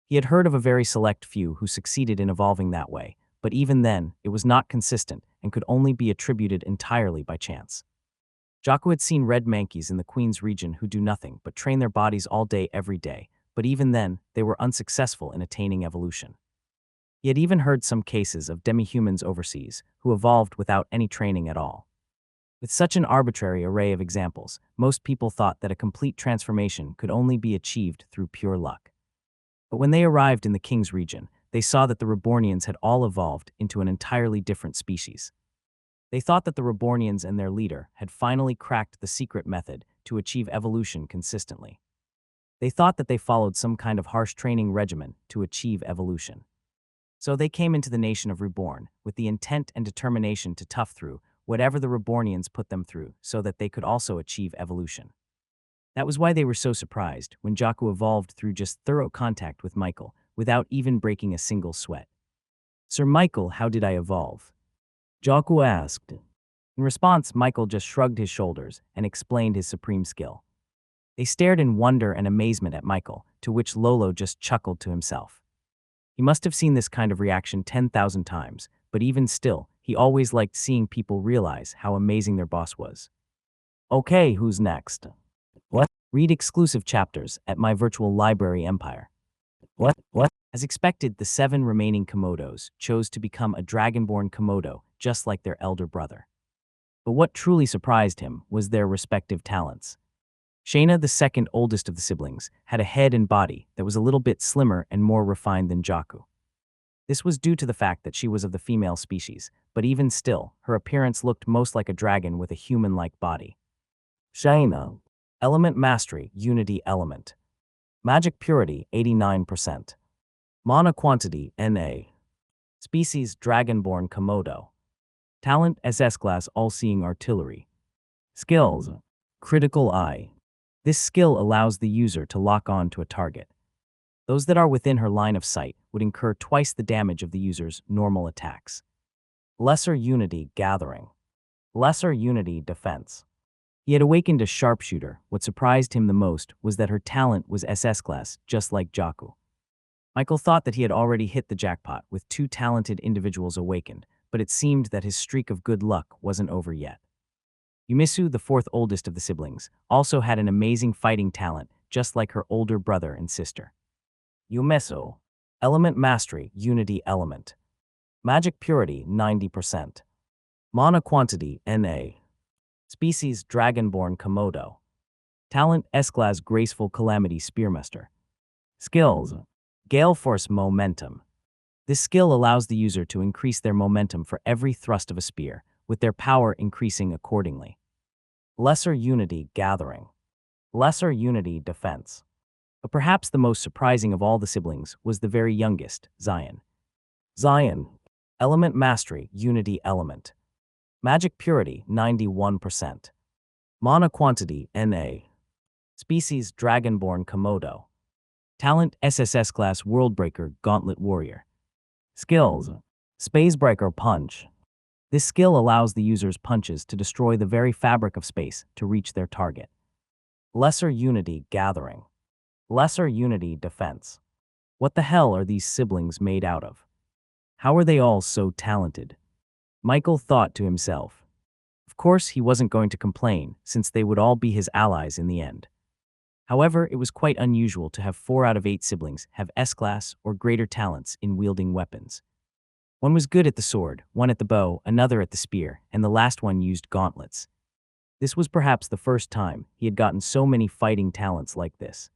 He had heard of a very select few who succeeded in evolving that way, but even then, it was not consistent and could only be attributed entirely by chance. Jaco had seen red monkeys in the Queen's region who do nothing but train their bodies all day every day, but even then, they were unsuccessful in attaining evolution. He had even heard some cases of demi-humans overseas who evolved without any training at all. With such an arbitrary array of examples, most people thought that a complete transformation could only be achieved through pure luck. But when they arrived in the King's region, they saw that the Rebornians had all evolved into an entirely different species. They thought that the Rebornians and their leader had finally cracked the secret method to achieve evolution consistently. They thought that they followed some kind of harsh training regimen to achieve evolution. So they came into the nation of Reborn with the intent and determination to tough through whatever the Rebornians put them through so that they could also achieve evolution. That was why they were so surprised when Jaco evolved through just thorough contact with Michael without even breaking a single sweat. "Sir Michael, how did I evolve?" Jaco asked. In response, Michael just shrugged his shoulders and explained his supreme skill. They stared in wonder and amazement at Michael, to which Lolo just chuckled to himself. He must have seen this kind of reaction 10,000 times, but even still, he always liked seeing people realize how amazing their boss was. Okay, who's next? What? Read exclusive chapters at my virtual library empire. What? As expected, the 7 remaining Komodos chose to become a dragonborn Komodo, just like their elder brother. But what truly surprised him was their respective talents. Shayna, the second oldest of the siblings, had a head and body that was a little bit slimmer and more refined than Jaco. This was due to the fact that she was of the female species, but even still, her appearance looked most like a dragon with a human-like body. Shayna. Element Mastery, Unity Element. Magic Purity, 89%. Mana Quantity, NA. Species, Dragonborn Komodo. Talent, SS Class All-Seeing Artillery. Skills, Critical Eye. This skill allows the user to lock on to a target. Those that are within her line of sight would incur twice the damage of the user's normal attacks. Lesser Unity Gathering. Lesser Unity Defense. He had awakened a sharpshooter. What surprised him the most was that her talent was SS Class, just like Jaco. Michael thought that he had already hit the jackpot with 2 talented individuals awakened, but it seemed that his streak of good luck wasn't over yet. Yumisu, the 4th oldest of the siblings, also had an amazing fighting talent, just like her older brother and sister. Yumisu. Element Mastery, Unity Element. Magic Purity, 90%. Mana Quantity, NA. Species, Dragonborn Komodo. Talent, S-Class Graceful Calamity Spearmaster. Skills, Gale Force Momentum. This skill allows the user to increase their momentum for every thrust of a spear, with their power increasing accordingly. Lesser Unity Gathering. Lesser Unity Defense. But perhaps the most surprising of all the siblings was the very youngest, Zion. Zion. Element Mastery, Unity Element. Magic Purity, 91%. Mana Quantity, NA. Species, Dragonborn Komodo. Talent, SSS Class Worldbreaker Gauntlet Warrior. Skills, Spacebreaker Punch. This skill allows the user's punches to destroy the very fabric of space to reach their target. Lesser Unity Gathering. Lesser Unity Defense. What the hell are these siblings made out of? How are they all so talented? Michael thought to himself. Of course, he wasn't going to complain, since they would all be his allies in the end. However, it was quite unusual to have 4 out of 8 siblings have S-Class or greater talents in wielding weapons. One was good at the sword, one at the bow, another at the spear, and the last one used gauntlets. This was perhaps the first time he had gotten so many fighting talents like this.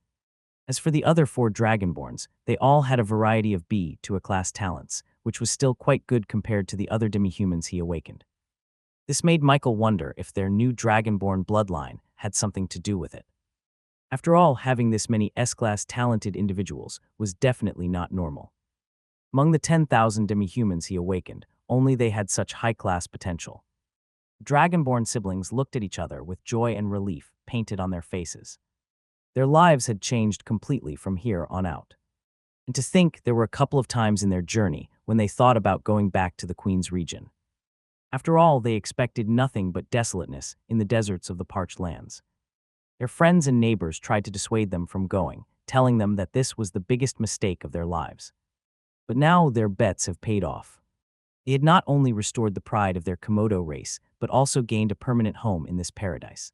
As for the other 4 Dragonborns, they all had a variety of B to a class talents, which was still quite good compared to the other demi-humans he awakened. This made Michael wonder if their new Dragonborn bloodline had something to do with it. After all, having this many S-Class talented individuals was definitely not normal. Among the 10,000 demi-humans he awakened, only they had such high-class potential. Dragonborn siblings looked at each other with joy and relief painted on their faces. Their lives had changed completely from here on out. And to think there were a couple of times in their journey when they thought about going back to the Queen's region. After all, they expected nothing but desolateness in the deserts of the parched lands. Their friends and neighbors tried to dissuade them from going, telling them that this was the biggest mistake of their lives. But now their bets have paid off. They had not only restored the pride of their Komodo race, but also gained a permanent home in this paradise.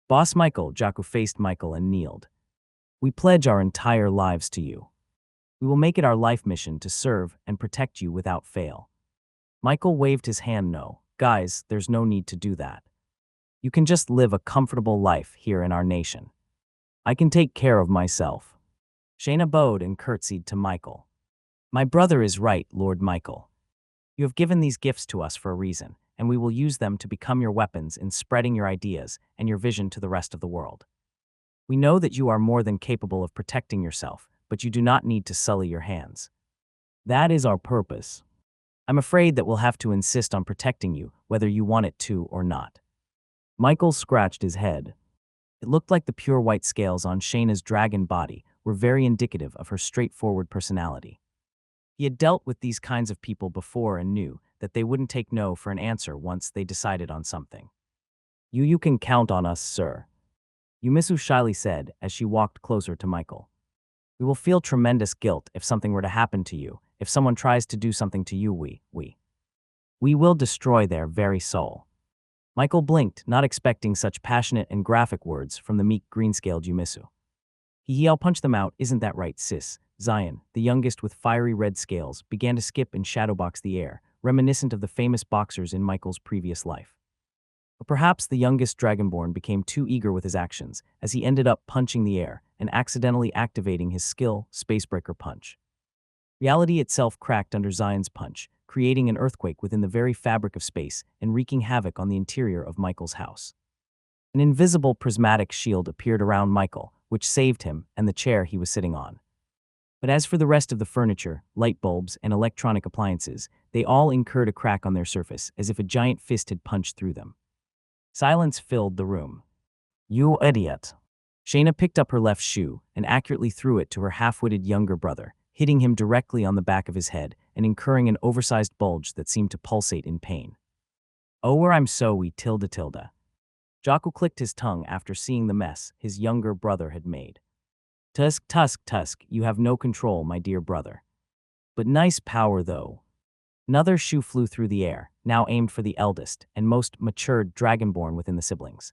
Boss Michael, Jaku faced Michael and kneeled. We pledge our entire lives to you. We will make it our life mission to serve and protect you without fail. Michael waved his hand. No, guys, there's no need to do that. You can just live a comfortable life here in our nation. I can take care of myself. Shayna bowed and curtsied to Michael. My brother is right, Lord Michael. You have given these gifts to us for a reason, and we will use them to become your weapons in spreading your ideas and your vision to the rest of the world. We know that you are more than capable of protecting yourself, but you do not need to sully your hands. That is our purpose. I'm afraid that we'll have to insist on protecting you, whether you want it to or not. Michael scratched his head. It looked like the pure white scales on Shayna's dragon body were very indicative of her straightforward personality. He had dealt with these kinds of people before and knew that they wouldn't take no for an answer once they decided on something. You can count on us, sir. Yumisu shyly said as she walked closer to Michael. We will feel tremendous guilt if something were to happen to you. If someone tries to do something to you, we will destroy their very soul. Michael blinked, not expecting such passionate and graphic words from the meek green-scaled Yumisu. I'll punch them out, isn't that right, sis? Zion, the youngest with fiery red scales, began to skip and shadowbox the air, reminiscent of the famous boxers in Michael's previous life. But perhaps the youngest Dragonborn became too eager with his actions, as he ended up punching the air and accidentally activating his skill, Spacebreaker Punch. Reality itself cracked under Zion's punch, creating an earthquake within the very fabric of space and wreaking havoc on the interior of Michael's house. An invisible prismatic shield appeared around Michael, which saved him and the chair he was sitting on. But as for the rest of the furniture, light bulbs, and electronic appliances, they all incurred a crack on their surface, as if a giant fist had punched through them. Silence filled the room. You idiot. Shayna picked up her left shoe and accurately threw it to her half-witted younger brother, hitting him directly on the back of his head and incurring an oversized bulge that seemed to pulsate in pain. Oh, where I'm so we tilde. Jaku clicked his tongue after seeing the mess his younger brother had made. Tusk, you have no control, my dear brother. But nice power, though. Another shoe flew through the air, now aimed for the eldest and most matured Dragonborn within the siblings.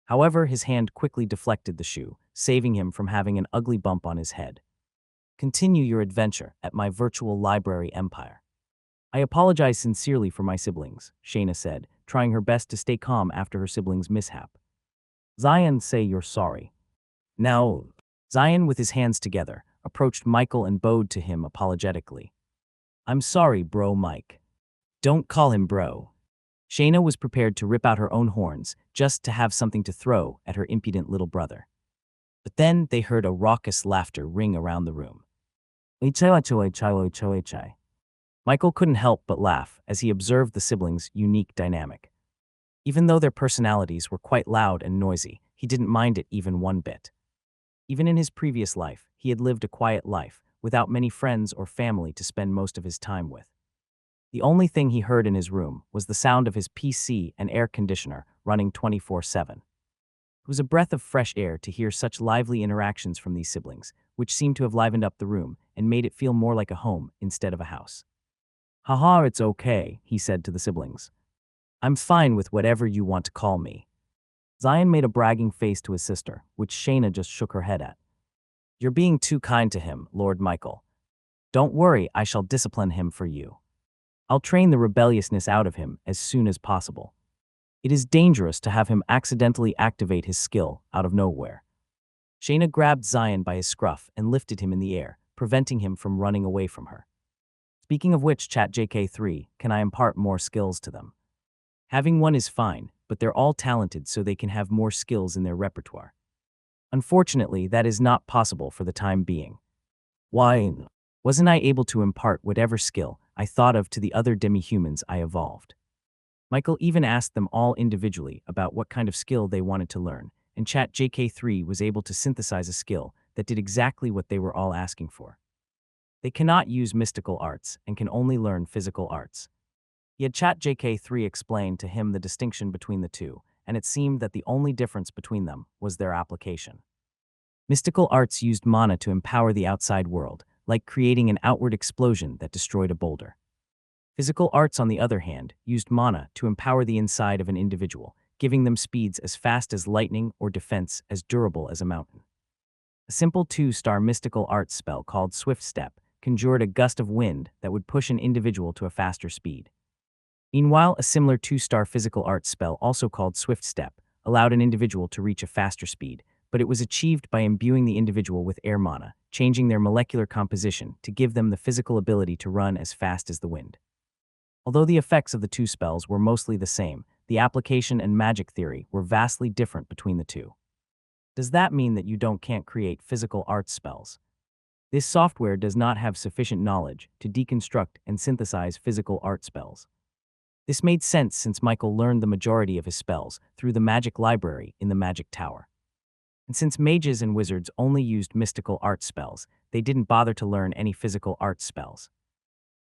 However, his hand quickly deflected the shoe, saving him from having an ugly bump on his head. Continue your adventure at my virtual library empire. I apologize sincerely for my siblings, Shayna said, trying her best to stay calm after her siblings' mishap. Zion, say you're sorry. Now, Zion, with his hands together, approached Michael and bowed to him apologetically. I'm sorry, bro Mike. Don't call him bro. Shayna was prepared to rip out her own horns just to have something to throw at her impudent little brother. But then they heard a raucous laughter ring around the room. Michael couldn't help but laugh as he observed the siblings' unique dynamic. Even though their personalities were quite loud and noisy, he didn't mind it even one bit. Even in his previous life, he had lived a quiet life, without many friends or family to spend most of his time with. The only thing he heard in his room was the sound of his PC and air conditioner running 24/7. It was a breath of fresh air to hear such lively interactions from these siblings, which seemed to have livened up the room and made it feel more like a home instead of a house. Haha, it's okay, he said to the siblings. I'm fine with whatever you want to call me. Zion made a bragging face to his sister, which Shayna just shook her head at. You're being too kind to him, Lord Michael. Don't worry, I shall discipline him for you. I'll train the rebelliousness out of him as soon as possible. It is dangerous to have him accidentally activate his skill out of nowhere. Shayna grabbed Zion by his scruff and lifted him in the air, preventing him from running away from her. Speaking of which, Chat JK3, can I impart more skills to them? Having one is fine, but they're all talented so they can have more skills in their repertoire. Unfortunately, that is not possible for the time being. Why? Wasn't I able to impart whatever skill I thought of to the other demi-humans I evolved? Michael even asked them all individually about what kind of skill they wanted to learn, and ChatJK3 was able to synthesize a skill that did exactly what they were all asking for. They cannot use mystical arts and can only learn physical arts. He had ChatJK3 explain to him the distinction between the two, and it seemed that the only difference between them was their application. Mystical arts used mana to empower the outside world, like creating an outward explosion that destroyed a boulder. Physical arts, on the other hand, used mana to empower the inside of an individual, giving them speeds as fast as lightning or defense as durable as a mountain. A simple 2-star mystical arts spell called Swift Step conjured a gust of wind that would push an individual to a faster speed. Meanwhile, a similar 2-star physical arts spell, also called Swift Step, allowed an individual to reach a faster speed, but it was achieved by imbuing the individual with air mana, changing their molecular composition to give them the physical ability to run as fast as the wind. Although the effects of the two spells were mostly the same, the application and magic theory were vastly different between the two. Does that mean that you can't create physical arts spells? This software does not have sufficient knowledge to deconstruct and synthesize physical art spells. This made sense since Michael learned the majority of his spells through the magic library in the magic tower. And since mages and wizards only used mystical art spells, they didn't bother to learn any physical art spells.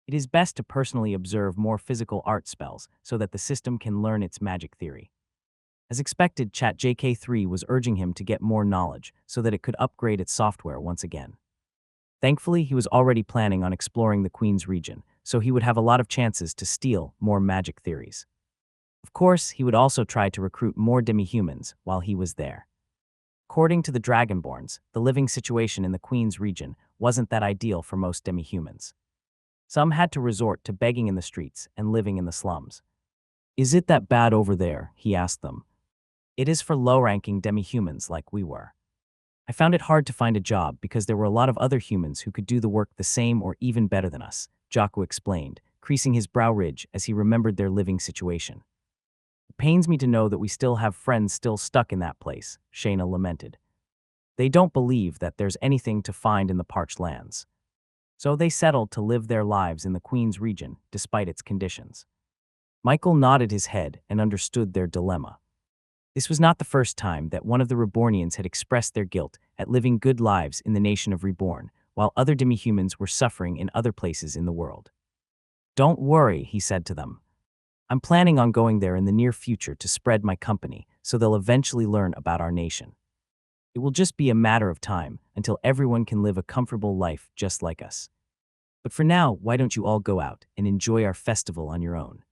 It is best to personally observe more physical art spells so that the system can learn its magic theory. As expected, ChatJK3 was urging him to get more knowledge so that it could upgrade its software once again. Thankfully, he was already planning on exploring the Queen's region, so he would have a lot of chances to steal more magic theories. Of course, he would also try to recruit more demi-humans while he was there. According to the Dragonborns, the living situation in the Queen's region wasn't that ideal for most demi-humans. Some had to resort to begging in the streets and living in the slums. "Is it that bad over there?" he asked them. "It is for low-ranking demi-humans like we were. I found it hard to find a job because there were a lot of other humans who could do the work the same or even better than us," Jocko explained, creasing his brow ridge as he remembered their living situation. "It pains me to know that we still have friends still stuck in that place," Shayna lamented. "They don't believe that there's anything to find in the parched lands. So they settled to live their lives in the Queen's region despite its conditions." Michael nodded his head and understood their dilemma. This was not the first time that one of the Rebornians had expressed their guilt at living good lives in the nation of Reborn, while other demi-humans were suffering in other places in the world. "Don't worry," he said to them. "I'm planning on going there in the near future to spread my company, so they'll eventually learn about our nation. It will just be a matter of time until everyone can live a comfortable life just like us. But for now, why don't you all go out and enjoy our festival on your own?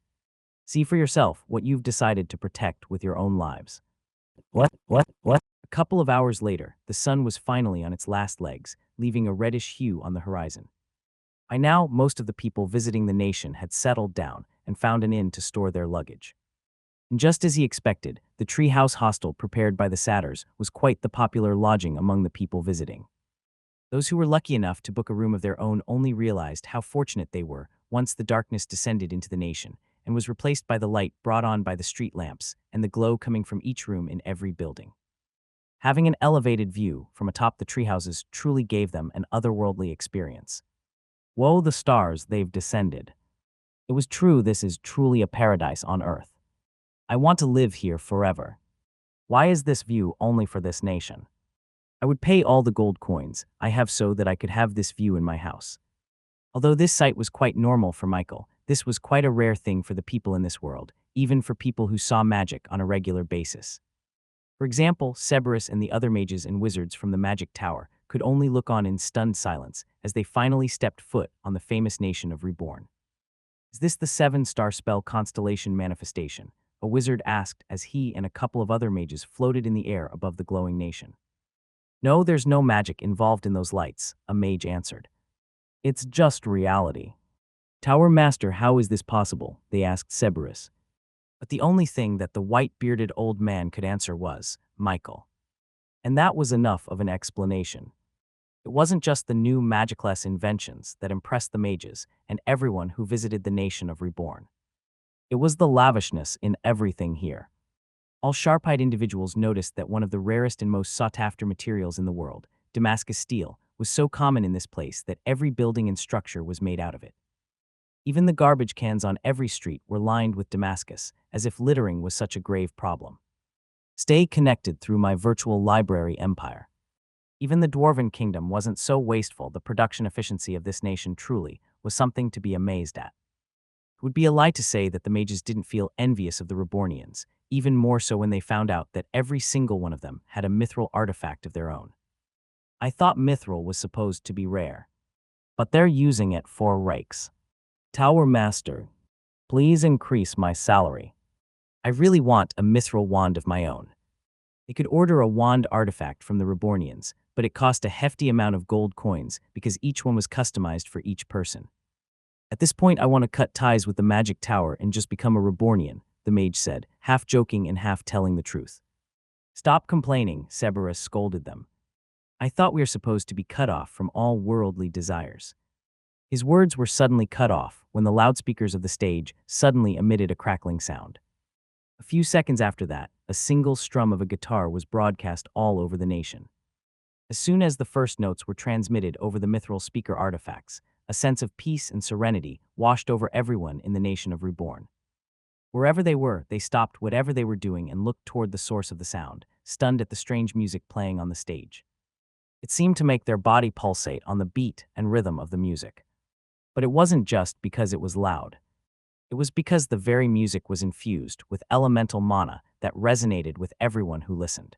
See for yourself what you've decided to protect with your own lives." What? A couple of hours later, the sun was finally on its last legs, leaving a reddish hue on the horizon. By now, most of the people visiting the nation had settled down and found an inn to store their luggage. And just as he expected, the treehouse hostel prepared by the Satyrs was quite the popular lodging among the people visiting. Those who were lucky enough to book a room of their own only realized how fortunate they were once the darkness descended into the nation and was replaced by the light brought on by the street lamps and the glow coming from each room in every building. Having an elevated view from atop the treehouses truly gave them an otherworldly experience. Woe the stars, they've descended. It was true, this is truly a paradise on earth. I want to live here forever. Why is this view only for this nation? I would pay all the gold coins I have so that I could have this view in my house. Although this sight was quite normal for Michael, this was quite a rare thing for the people in this world, even for people who saw magic on a regular basis. For example, Cerberus and the other mages and wizards from the magic tower could only look on in stunned silence as they finally stepped foot on the famous nation of Reborn. "Is this the 7-star spell constellation manifestation?" a wizard asked as he and a couple of other mages floated in the air above the glowing nation. "No, there's no magic involved in those lights," a mage answered. "It's just reality." "Tower Master, how is this possible?" they asked Cerberus. But the only thing that the white-bearded old man could answer was, "Michael." And that was enough of an explanation. It wasn't just the new magicless inventions that impressed the mages and everyone who visited the nation of Reborn. It was the lavishness in everything here. All sharp-eyed individuals noticed that one of the rarest and most sought-after materials in the world, Damascus steel, was so common in this place that every building and structure was made out of it. Even the garbage cans on every street were lined with Damascus, as if littering was such a grave problem. Stay connected through my virtual library empire. Even the Dwarven Kingdom wasn't so wasteful. The production efficiency of this nation truly was something to be amazed at. It would be a lie to say that the mages didn't feel envious of the Rebornians, even more so when they found out that every single one of them had a mithril artifact of their own. I thought mithril was supposed to be rare, but they're using it for rakes. Tower Master, please increase my salary. I really want a mithril wand of my own. They could order a wand artifact from the Rebornians, but it cost a hefty amount of gold coins because each one was customized for each person. At this point, I want to cut ties with the magic tower and just become a Rebornian, the mage said, half joking and half telling the truth. Stop complaining, Cerberus scolded them. I thought we were supposed to be cut off from all worldly desires. His words were suddenly cut off when the loudspeakers of the stage suddenly emitted a crackling sound. A few seconds after that, a single strum of a guitar was broadcast all over the nation. As soon as the first notes were transmitted over the mithril speaker artifacts, a sense of peace and serenity washed over everyone in the nation of Reborn. Wherever they were, they stopped whatever they were doing and looked toward the source of the sound, stunned at the strange music playing on the stage. It seemed to make their body pulsate on the beat and rhythm of the music. But it wasn't just because it was loud. It was because the very music was infused with elemental mana that resonated with everyone who listened.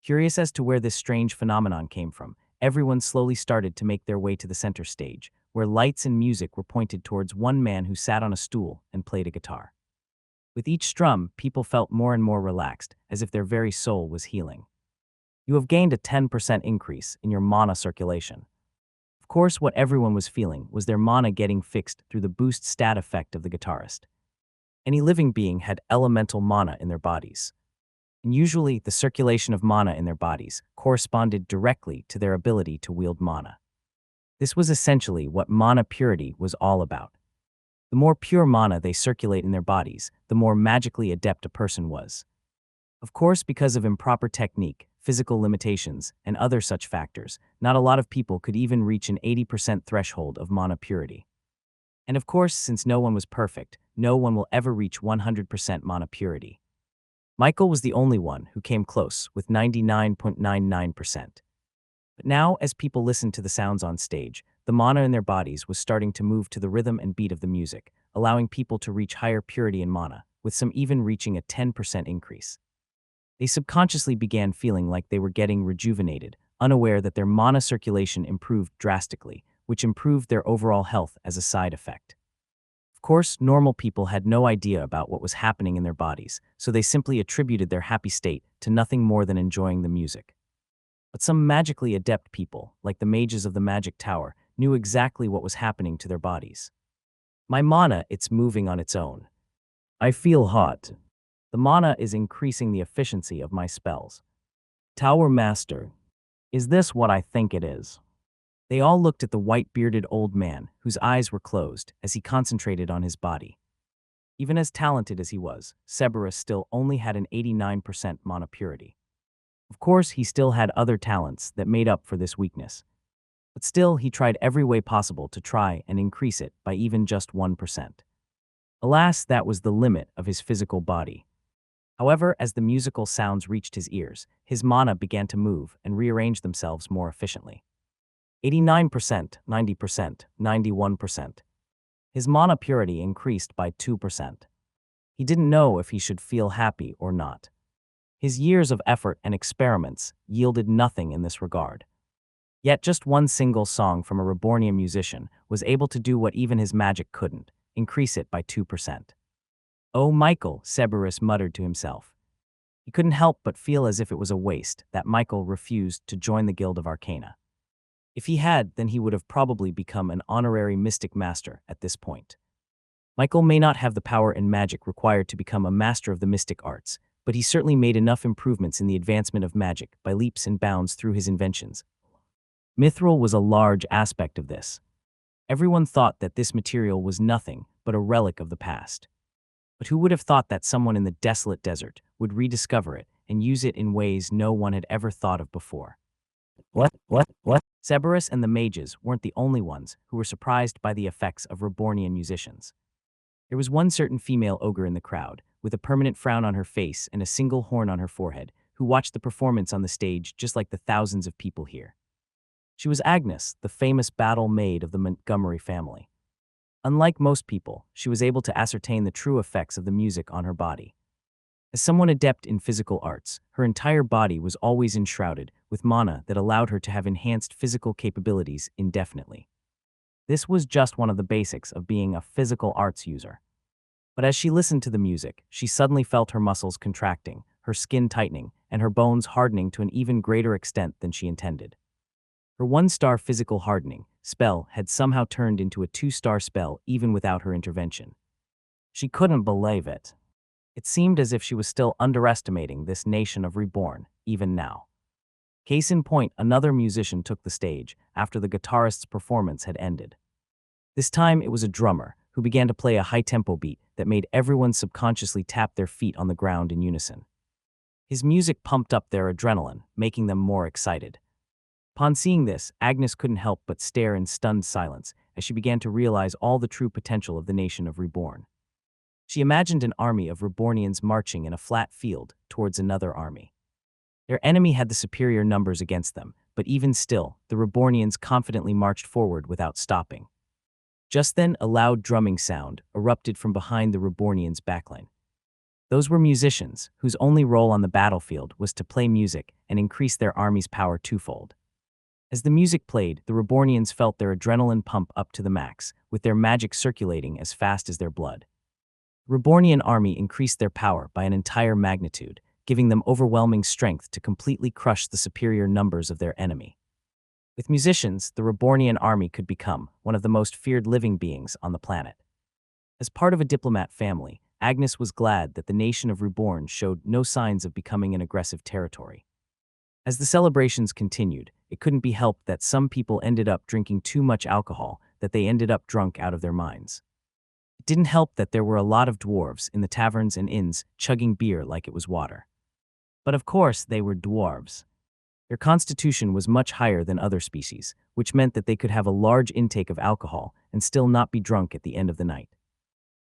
Curious as to where this strange phenomenon came from, everyone slowly started to make their way to the center stage, where lights and music were pointed towards one man who sat on a stool and played a guitar. With each strum, people felt more and more relaxed, as if their very soul was healing. You have gained a 10% increase in your mana circulation. Of course, what everyone was feeling was their mana getting fixed through the boost stat effect of the guitarist. Any living being had elemental mana in their bodies. And usually, the circulation of mana in their bodies corresponded directly to their ability to wield mana. This was essentially what mana purity was all about. The more pure mana they circulate in their bodies, the more magically adept a person was. Of course, because of improper technique, physical limitations, and other such factors, not a lot of people could even reach an 80% threshold of mana purity. And of course, since no one was perfect, no one will ever reach 100% mana purity. Michael was the only one who came close with 99.99%. But now, as people listened to the sounds on stage, the mana in their bodies was starting to move to the rhythm and beat of the music, allowing people to reach higher purity in mana, with some even reaching a 10% increase. They subconsciously began feeling like they were getting rejuvenated, unaware that their mana circulation improved drastically, which improved their overall health as a side effect. Of course, normal people had no idea about what was happening in their bodies, so they simply attributed their happy state to nothing more than enjoying the music. But some magically adept people, like the mages of the Magic Tower, knew exactly what was happening to their bodies. My mana, it's moving on its own. I feel hot. The mana is increasing the efficiency of my spells. Tower Master, is this what I think it is? They all looked at the white-bearded old man, whose eyes were closed, as he concentrated on his body. Even as talented as he was, Cerberus still only had an 89% mana purity. Of course, he still had other talents that made up for this weakness. But still, he tried every way possible to try and increase it by even just 1%. Alas, that was the limit of his physical body. However, as the musical sounds reached his ears, his mana began to move and rearrange themselves more efficiently. 89%, 90%, 91%. His mana purity increased by 2%. He didn't know if he should feel happy or not. His years of effort and experiments yielded nothing in this regard. Yet just one single song from a Rebornian musician was able to do what even his magic couldn't, increase it by 2%. Oh, Michael, Cerberus muttered to himself. He couldn't help but feel as if it was a waste that Michael refused to join the Guild of Arcana. If he had, then he would have probably become an honorary mystic master at this point. Michael may not have the power and magic required to become a master of the mystic arts, but he certainly made enough improvements in the advancement of magic by leaps and bounds through his inventions. Mithril was a large aspect of this. Everyone thought that this material was nothing but a relic of the past. But who would have thought that someone in the desolate desert would rediscover it and use it in ways no one had ever thought of before? What? Cerberus and the mages weren't the only ones who were surprised by the effects of Rebornian musicians. There was one certain female ogre in the crowd, with a permanent frown on her face and a single horn on her forehead, who watched the performance on the stage just like the thousands of people here. She was Agnes, the famous battle maid of the Montgomery family. Unlike most people, she was able to ascertain the true effects of the music on her body. As someone adept in physical arts, her entire body was always enshrouded with mana that allowed her to have enhanced physical capabilities indefinitely. This was just one of the basics of being a physical arts user. But as she listened to the music, she suddenly felt her muscles contracting, her skin tightening, and her bones hardening to an even greater extent than she intended. Her one-star physical hardening spell had somehow turned into a two-star spell even without her intervention. She couldn't believe it. It seemed as if she was still underestimating this nation of Reborn, even now. Case in point, another musician took the stage after the guitarist's performance had ended. This time it was a drummer who began to play a high-tempo beat that made everyone subconsciously tap their feet on the ground in unison. His music pumped up their adrenaline, making them more excited. Upon seeing this, Agnes couldn't help but stare in stunned silence as she began to realize all the true potential of the nation of Reborn. She imagined an army of Rebornians marching in a flat field towards another army. Their enemy had the superior numbers against them, but even still, the Rebornians confidently marched forward without stopping. Just then, a loud drumming sound erupted from behind the Rebornians' backline. Those were musicians, whose only role on the battlefield was to play music and increase their army's power twofold. As the music played, the Rebornians felt their adrenaline pump up to the max, with their magic circulating as fast as their blood. The Rebornian army increased their power by an entire magnitude, giving them overwhelming strength to completely crush the superior numbers of their enemy. With musicians, the Rebornian army could become one of the most feared living beings on the planet. As part of a diplomat family, Agnes was glad that the nation of Reborn showed no signs of becoming an aggressive territory. As the celebrations continued, it couldn't be helped that some people ended up drinking too much alcohol that they ended up drunk out of their minds. It didn't help that there were a lot of dwarves in the taverns and inns chugging beer like it was water. But of course, they were dwarves. Their constitution was much higher than other species, which meant that they could have a large intake of alcohol and still not be drunk at the end of the night.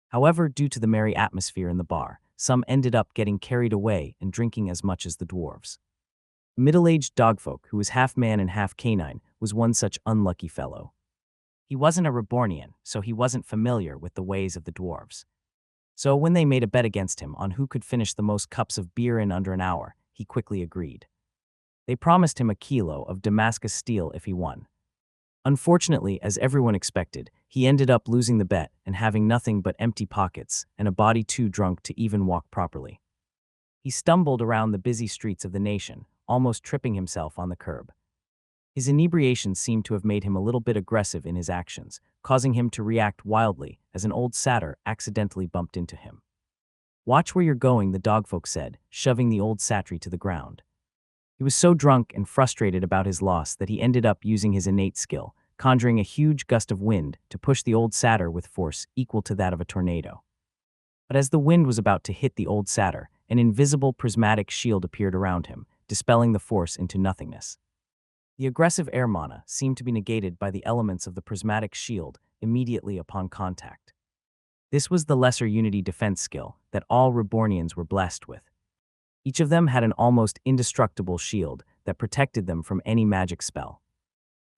However, due to the merry atmosphere in the bar, some ended up getting carried away and drinking as much as the dwarves. A middle-aged dogfolk who was half man and half canine was one such unlucky fellow. He wasn't a Rebornian, so he wasn't familiar with the ways of the dwarves. So when they made a bet against him on who could finish the most cups of beer in under an hour, he quickly agreed. They promised him a kilo of Damascus steel if he won. Unfortunately, as everyone expected, he ended up losing the bet and having nothing but empty pockets and a body too drunk to even walk properly. He stumbled around the busy streets of the nation, almost tripping himself on the curb. His inebriation seemed to have made him a little bit aggressive in his actions, causing him to react wildly as an old satyr accidentally bumped into him. "Watch where you're going," the dogfolk said, shoving the old satyr to the ground. He was so drunk and frustrated about his loss that he ended up using his innate skill, conjuring a huge gust of wind to push the old satyr with force equal to that of a tornado. But as the wind was about to hit the old satyr, an invisible prismatic shield appeared around him, dispelling the force into nothingness. The aggressive air mana seemed to be negated by the elements of the prismatic shield immediately upon contact. This was the lesser unity defense skill that all Rebornians were blessed with. Each of them had an almost indestructible shield that protected them from any magic spell.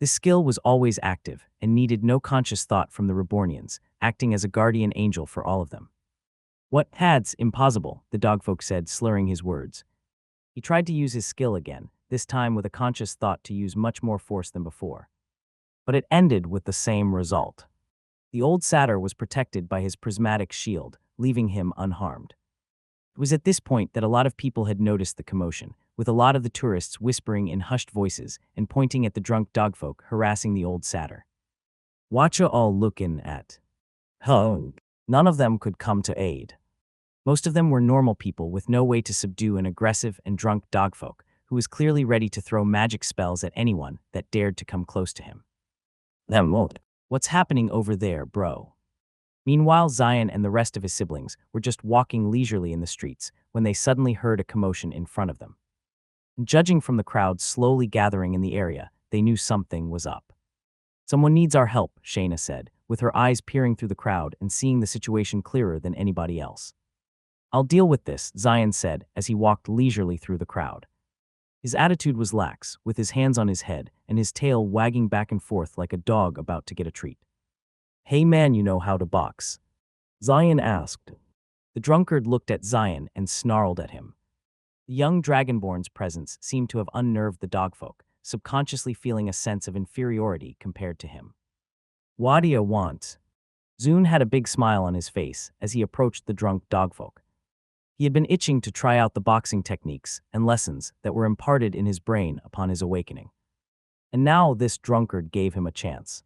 This skill was always active and needed no conscious thought from the Rebornians, acting as a guardian angel for all of them. "What had's impossible," the dogfolk said, slurring his words. He tried to use his skill again, this time with a conscious thought to use much more force than before. But it ended with the same result. The old satyr was protected by his prismatic shield, leaving him unharmed. It was at this point that a lot of people had noticed the commotion, with a lot of the tourists whispering in hushed voices and pointing at the drunk dogfolk harassing the old satyr. "Watcha all lookin' at?" "Huh." None of them could come to aid. Most of them were normal people with no way to subdue an aggressive and drunk dogfolk who was clearly ready to throw magic spells at anyone that dared to come close to him. "Them won't." "What's happening over there, bro?" Meanwhile, Zion and the rest of his siblings were just walking leisurely in the streets when they suddenly heard a commotion in front of them. And judging from the crowd slowly gathering in the area, they knew something was up. Someone needs our help, Shayna said, with her eyes peering through the crowd and seeing the situation clearer than anybody else. I'll deal with this, Zion said as he walked leisurely through the crowd. His attitude was lax, with his hands on his head and his tail wagging back and forth like a dog about to get a treat. Hey man, you know how to box? Zion asked. The drunkard looked at Zion and snarled at him. The young dragonborn's presence seemed to have unnerved the dogfolk, subconsciously feeling a sense of inferiority compared to him. What do you want? Zune had a big smile on his face as he approached the drunk dogfolk. He had been itching to try out the boxing techniques and lessons that were imparted in his brain upon his awakening. And now this drunkard gave him a chance.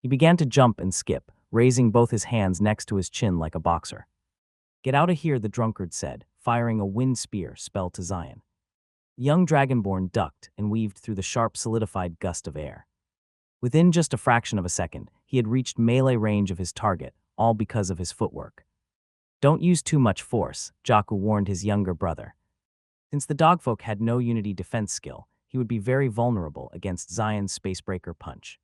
He began to jump and skip, raising both his hands next to his chin like a boxer. Get out of here, the drunkard said, firing a wind spear spell to Zion. The young dragonborn ducked and weaved through the sharp, solidified gust of air. Within just a fraction of a second, he had reached melee range of his target, all because of his footwork. Don't use too much force, Jaku warned his younger brother. Since the dogfolk had no unity defense skill, he would be very vulnerable against Zion's spacebreaker punch.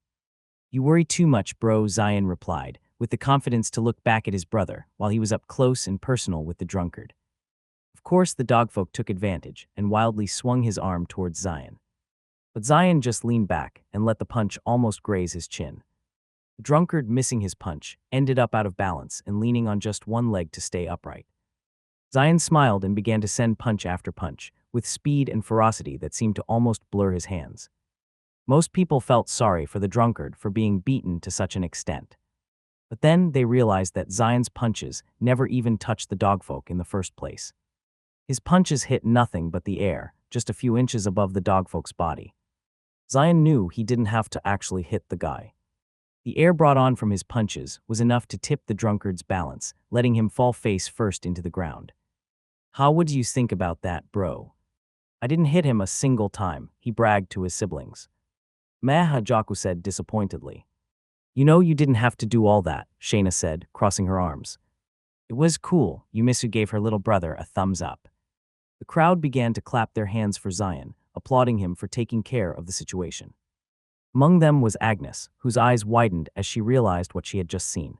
You worry too much, bro, Zion replied, with the confidence to look back at his brother while he was up close and personal with the drunkard. Of course, the dogfolk took advantage and wildly swung his arm towards Zion. But Zion just leaned back and let the punch almost graze his chin. The drunkard, missing his punch, ended up out of balance and leaning on just one leg to stay upright. Zion smiled and began to send punch after punch, with speed and ferocity that seemed to almost blur his hands. Most people felt sorry for the drunkard for being beaten to such an extent. But then they realized that Zion's punches never even touched the dogfolk in the first place. His punches hit nothing but the air, just a few inches above the dogfolk's body. Zion knew he didn't have to actually hit the guy. The air brought on from his punches was enough to tip the drunkard's balance, letting him fall face first into the ground. How would you think about that, bro? I didn't hit him a single time, he bragged to his siblings. Meh, Jaku said disappointedly. You know you didn't have to do all that, Shayna said, crossing her arms. It was cool, Yumisu gave her little brother a thumbs up. The crowd began to clap their hands for Zion, applauding him for taking care of the situation. Among them was Agnes, whose eyes widened as she realized what she had just seen.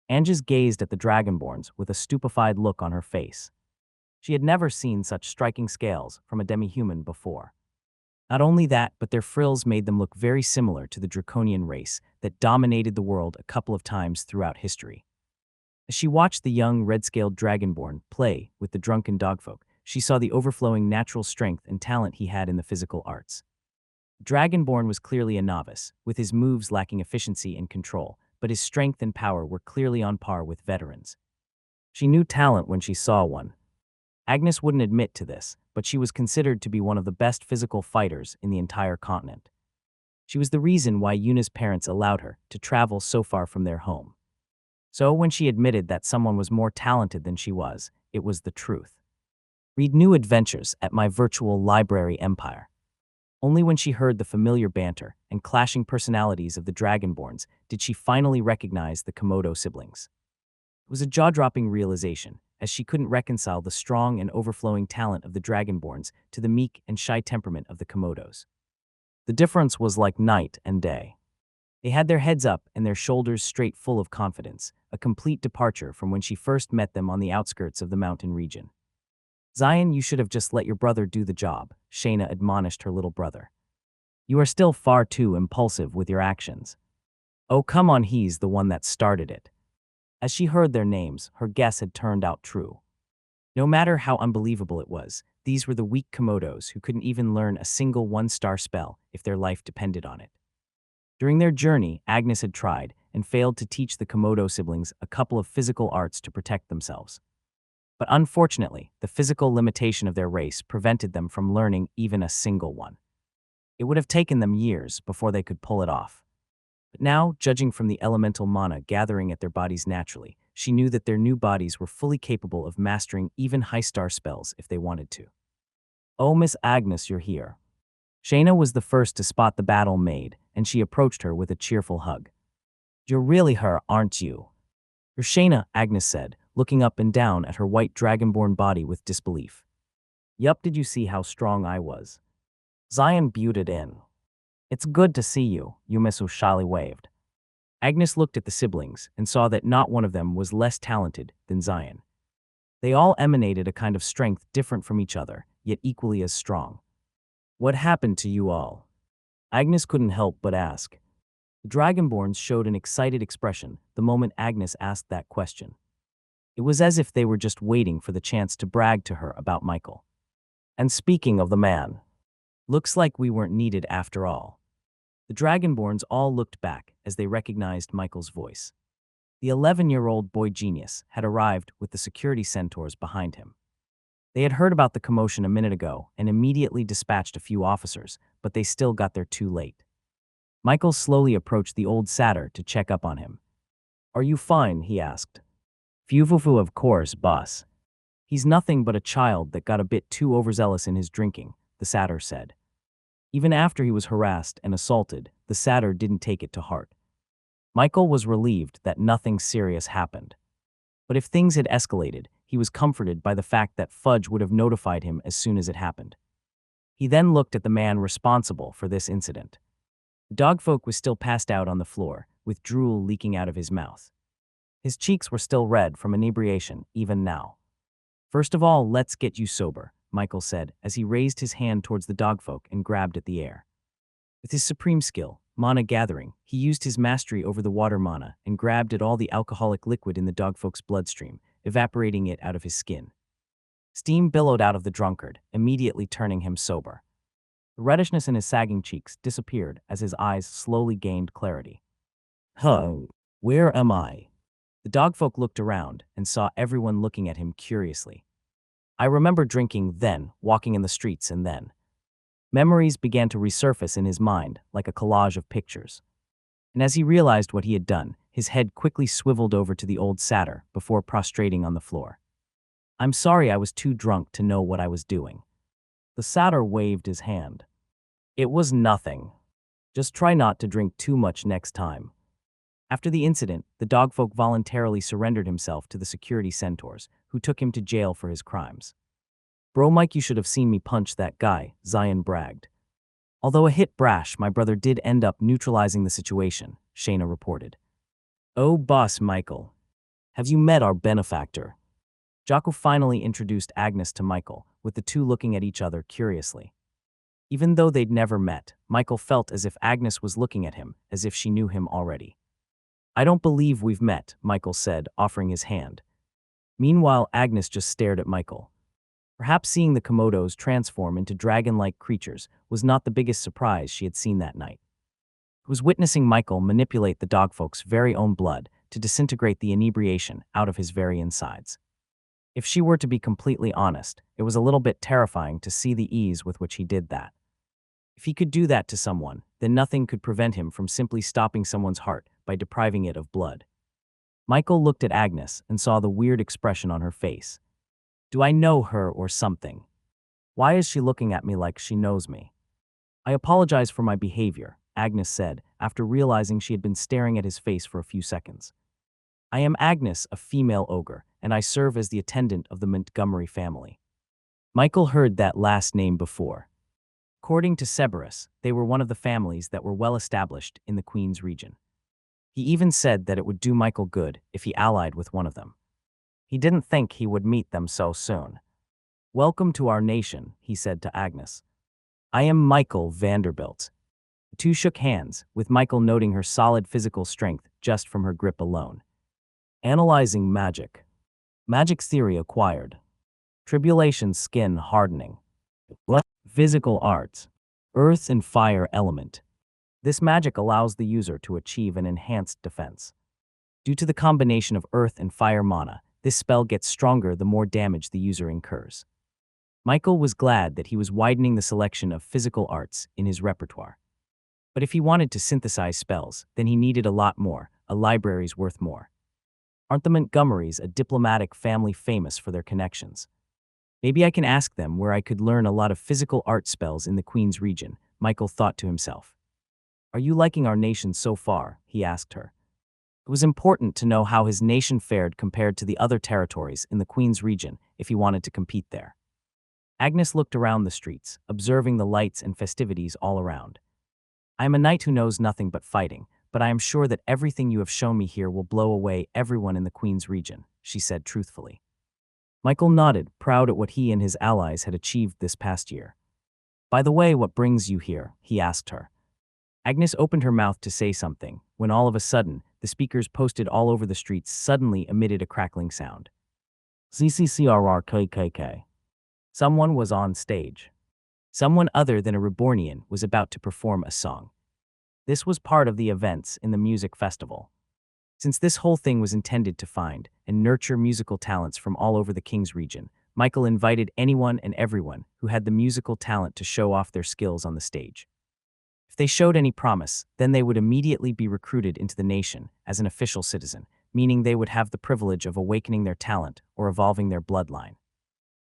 Agnes gazed at the dragonborns with a stupefied look on her face. She had never seen such striking scales from a demi-human before. Not only that, but their frills made them look very similar to the draconian race that dominated the world a couple of times throughout history. As she watched the young red-scaled dragonborn play with the drunken dogfolk, she saw the overflowing natural strength and talent he had in the physical arts. Dragonborn was clearly a novice, with his moves lacking efficiency and control, but his strength and power were clearly on par with veterans. She knew talent when she saw one. Agnes wouldn't admit to this, but she was considered to be one of the best physical fighters in the entire continent. She was the reason why Yuna's parents allowed her to travel so far from their home. So when she admitted that someone was more talented than she was, it was the truth. Read new adventures at my virtual library empire. Only when she heard the familiar banter and clashing personalities of the Dragonborns did she finally recognize the Komodo siblings. It was a jaw-dropping realization, as she couldn't reconcile the strong and overflowing talent of the Dragonborns to the meek and shy temperament of the Komodos. The difference was like night and day. They had their heads up and their shoulders straight, full of confidence, a complete departure from when she first met them on the outskirts of the mountain region. Zion, you should have just let your brother do the job, Shayna admonished her little brother. You are still far too impulsive with your actions. Oh, come on, he's the one that started it. As she heard their names, her guess had turned out true. No matter how unbelievable it was, these were the weak Komodos who couldn't even learn a single one-star spell if their life depended on it. During their journey, Agnes had tried and failed to teach the Komodo siblings a couple of physical arts to protect themselves. But unfortunately, the physical limitation of their race prevented them from learning even a single one. It would have taken them years before they could pull it off. But now, judging from the elemental mana gathering at their bodies naturally, she knew that their new bodies were fully capable of mastering even high-star spells if they wanted to. Oh, Miss Agnes, you're here. Shayna was the first to spot the battle made, and she approached her with a cheerful hug. You're really her, aren't you? You're Shayna, Agnes said, looking up and down at her white dragonborn body with disbelief. Yup, did you see how strong I was? Zion butted in. It's good to see you, Yumisu shyly waved. Agnes looked at the siblings and saw that not one of them was less talented than Zion. They all emanated a kind of strength different from each other, yet equally as strong. What happened to you all? Agnes couldn't help but ask. The Dragonborns showed an excited expression the moment Agnes asked that question. It was as if they were just waiting for the chance to brag to her about Michael. And speaking of the man, looks like we weren't needed after all. The Dragonborns all looked back as they recognized Michael's voice. The 11-year-old boy genius had arrived with the security centaurs behind him. They had heard about the commotion a minute ago and immediately dispatched a few officers, but they still got there too late. Michael slowly approached the old satyr to check up on him. Are you fine? He asked. Fufufu, of course, boss. He's nothing but a child that got a bit too overzealous in his drinking, the satyr said. Even after he was harassed and assaulted, the satyr didn't take it to heart. Michael was relieved that nothing serious happened. But if things had escalated, he was comforted by the fact that Fudge would have notified him as soon as it happened. He then looked at the man responsible for this incident. The dogfolk was still passed out on the floor, with drool leaking out of his mouth. His cheeks were still red from inebriation, even now. First of all, let's get you sober, Michael said as he raised his hand towards the dogfolk and grabbed at the air. With his supreme skill, mana gathering, he used his mastery over the water mana and grabbed at all the alcoholic liquid in the dogfolk's bloodstream, evaporating it out of his skin. Steam billowed out of the drunkard, immediately turning him sober. The reddishness in his sagging cheeks disappeared as his eyes slowly gained clarity. Where am I? The dogfolk looked around and saw everyone looking at him curiously. I remember drinking then, walking in the streets and then. Memories began to resurface in his mind like a collage of pictures. And as he realized what he had done, his head quickly swiveled over to the old satyr before prostrating on the floor. I'm sorry, I was too drunk to know what I was doing. The satyr waved his hand. It was nothing. Just try not to drink too much next time. After the incident, the dogfolk voluntarily surrendered himself to the security centaurs, who took him to jail for his crimes. Bro Mike, you should have seen me punch that guy, Zion bragged. Although a hit brash, my brother did end up neutralizing the situation, Shayna reported. Oh, boss Michael. Have you met our benefactor? Jocko finally introduced Agnes to Michael, with the two looking at each other curiously. Even though they'd never met, Michael felt as if Agnes was looking at him, as if she knew him already. I don't believe we've met, Michael said, offering his hand. Meanwhile, Agnes just stared at Michael. Perhaps seeing the Komodos transform into dragon-like creatures was not the biggest surprise she had seen that night. It was witnessing Michael manipulate the dogfolk's very own blood to disintegrate the inebriation out of his very insides. If she were to be completely honest, it was a little bit terrifying to see the ease with which he did that. If he could do that to someone, then nothing could prevent him from simply stopping someone's heart by depriving it of blood. Michael looked at Agnes and saw the weird expression on her face. Do I know her or something? Why is she looking at me like she knows me? I apologize for my behavior, Agnes said, after realizing she had been staring at his face for a few seconds. I am Agnes, a female ogre, and I serve as the attendant of the Montgomery family. Michael heard that last name before. According to Cerberus, they were one of the families that were well established in the Queen's region. He even said that it would do Michael good if he allied with one of them. He didn't think he would meet them so soon. Welcome to our nation, he said to Agnes. I am Michael Vanderbilt. The two shook hands, with Michael noting her solid physical strength just from her grip alone. Analyzing magic. Magic theory acquired. Tribulation skin hardening. What? Physical arts. Earth and fire element. This magic allows the user to achieve an enhanced defense. Due to the combination of earth and fire mana, this spell gets stronger the more damage the user incurs. Michael was glad that he was widening the selection of physical arts in his repertoire. But if he wanted to synthesize spells, then he needed a lot more, a library's worth more. Aren't the Montgomerys a diplomatic family famous for their connections? Maybe I can ask them where I could learn a lot of physical art spells in the Queen's region, Michael thought to himself. Are you liking our nation so far? He asked her. It was important to know how his nation fared compared to the other territories in the Queen's region if he wanted to compete there. Agnes looked around the streets, observing the lights and festivities all around. I am a knight who knows nothing but fighting, but I am sure that everything you have shown me here will blow away everyone in the Queen's region, she said truthfully. Michael nodded, proud at what he and his allies had achieved this past year. By the way, what brings you here? He asked her. Agnes opened her mouth to say something, when all of a sudden, the speakers posted all over the streets suddenly emitted a crackling sound. ZCCRRKKK. Someone was on stage. Someone other than a Rebornian was about to perform a song. This was part of the events in the music festival. Since this whole thing was intended to find and nurture musical talents from all over the King's region, Michael invited anyone and everyone who had the musical talent to show off their skills on the stage. If they showed any promise, then they would immediately be recruited into the nation as an official citizen, meaning they would have the privilege of awakening their talent or evolving their bloodline.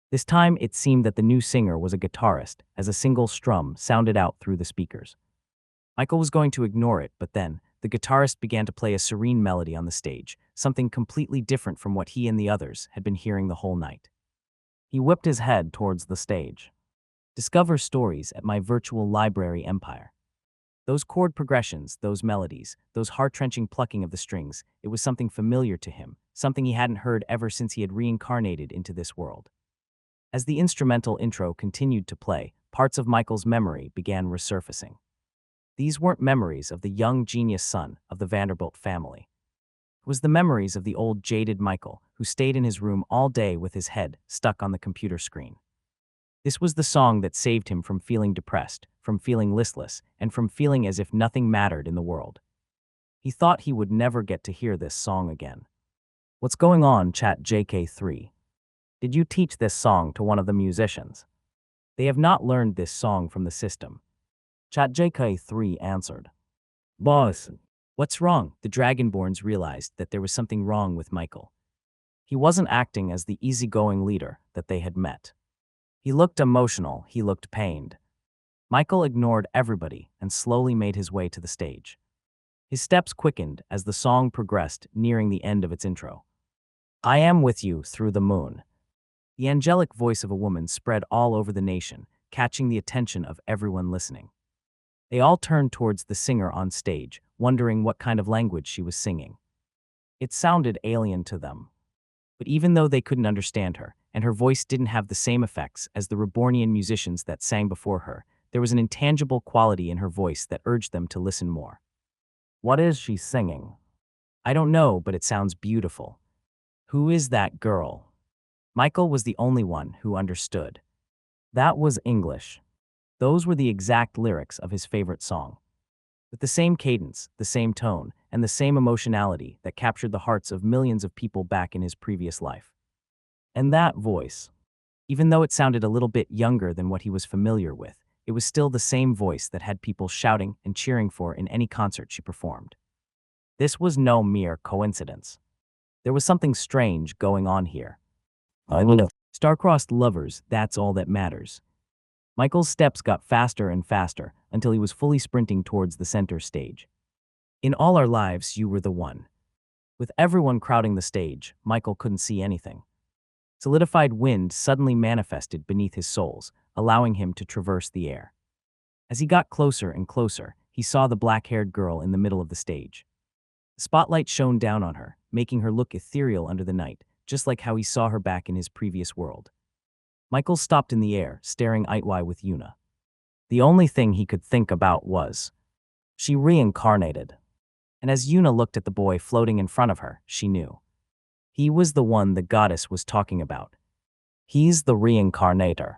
This time, it seemed that the new singer was a guitarist, as a single strum sounded out through the speakers. Michael was going to ignore it, but then, the guitarist began to play a serene melody on the stage, something completely different from what he and the others had been hearing the whole night. He whipped his head towards the stage. Discover stories at my virtual library empire. Those chord progressions, those melodies, those heart-wrenching plucking of the strings, it was something familiar to him, something he hadn't heard ever since he had reincarnated into this world. As the instrumental intro continued to play, parts of Michael's memory began resurfacing. These weren't memories of the young genius son of the Vanderbilt family. It was the memories of the old jaded Michael, who stayed in his room all day with his head stuck on the computer screen. This was the song that saved him from feeling depressed, from feeling listless, and from feeling as if nothing mattered in the world. He thought he would never get to hear this song again. What's going on, Chat JK3? Did you teach this song to one of the musicians? They have not learned this song from the system. Chat JK3 answered. Boss. What's wrong? The Dragonborns realized that there was something wrong with Michael. He wasn't acting as the easygoing leader that they had met. He looked emotional, he looked pained. Michael ignored everybody and slowly made his way to the stage. His steps quickened as the song progressed, nearing the end of its intro. I am with you through the moon. The angelic voice of a woman spread all over the nation, catching the attention of everyone listening. They all turned towards the singer on stage, wondering what kind of language she was singing. It sounded alien to them. But even though they couldn't understand her, and her voice didn't have the same effects as the Rebornian musicians that sang before her, there was an intangible quality in her voice that urged them to listen more. What is she singing? I don't know, but it sounds beautiful. Who is that girl? Michael was the only one who understood. That was English. Those were the exact lyrics of his favorite song. With the same cadence, the same tone, and the same emotionality that captured the hearts of millions of people back in his previous life. And that voice, even though it sounded a little bit younger than what he was familiar with, it was still the same voice that had people shouting and cheering for in any concert she performed. This was no mere coincidence. There was something strange going on here. I know. Star-crossed lovers, that's all that matters. Michael's steps got faster and faster until he was fully sprinting towards the center stage. In all our lives, you were the one. With everyone crowding the stage, Michael couldn't see anything. Solidified wind suddenly manifested beneath his soles, allowing him to traverse the air. As he got closer and closer, he saw the black-haired girl in the middle of the stage. The spotlight shone down on her, making her look ethereal under the night, just like how he saw her back in his previous world. Michael stopped in the air, staring eye-to-eye with Yuna. The only thing he could think about was, she reincarnated. And as Yuna looked at the boy floating in front of her, she knew. He was the one the goddess was talking about. He's the reincarnator.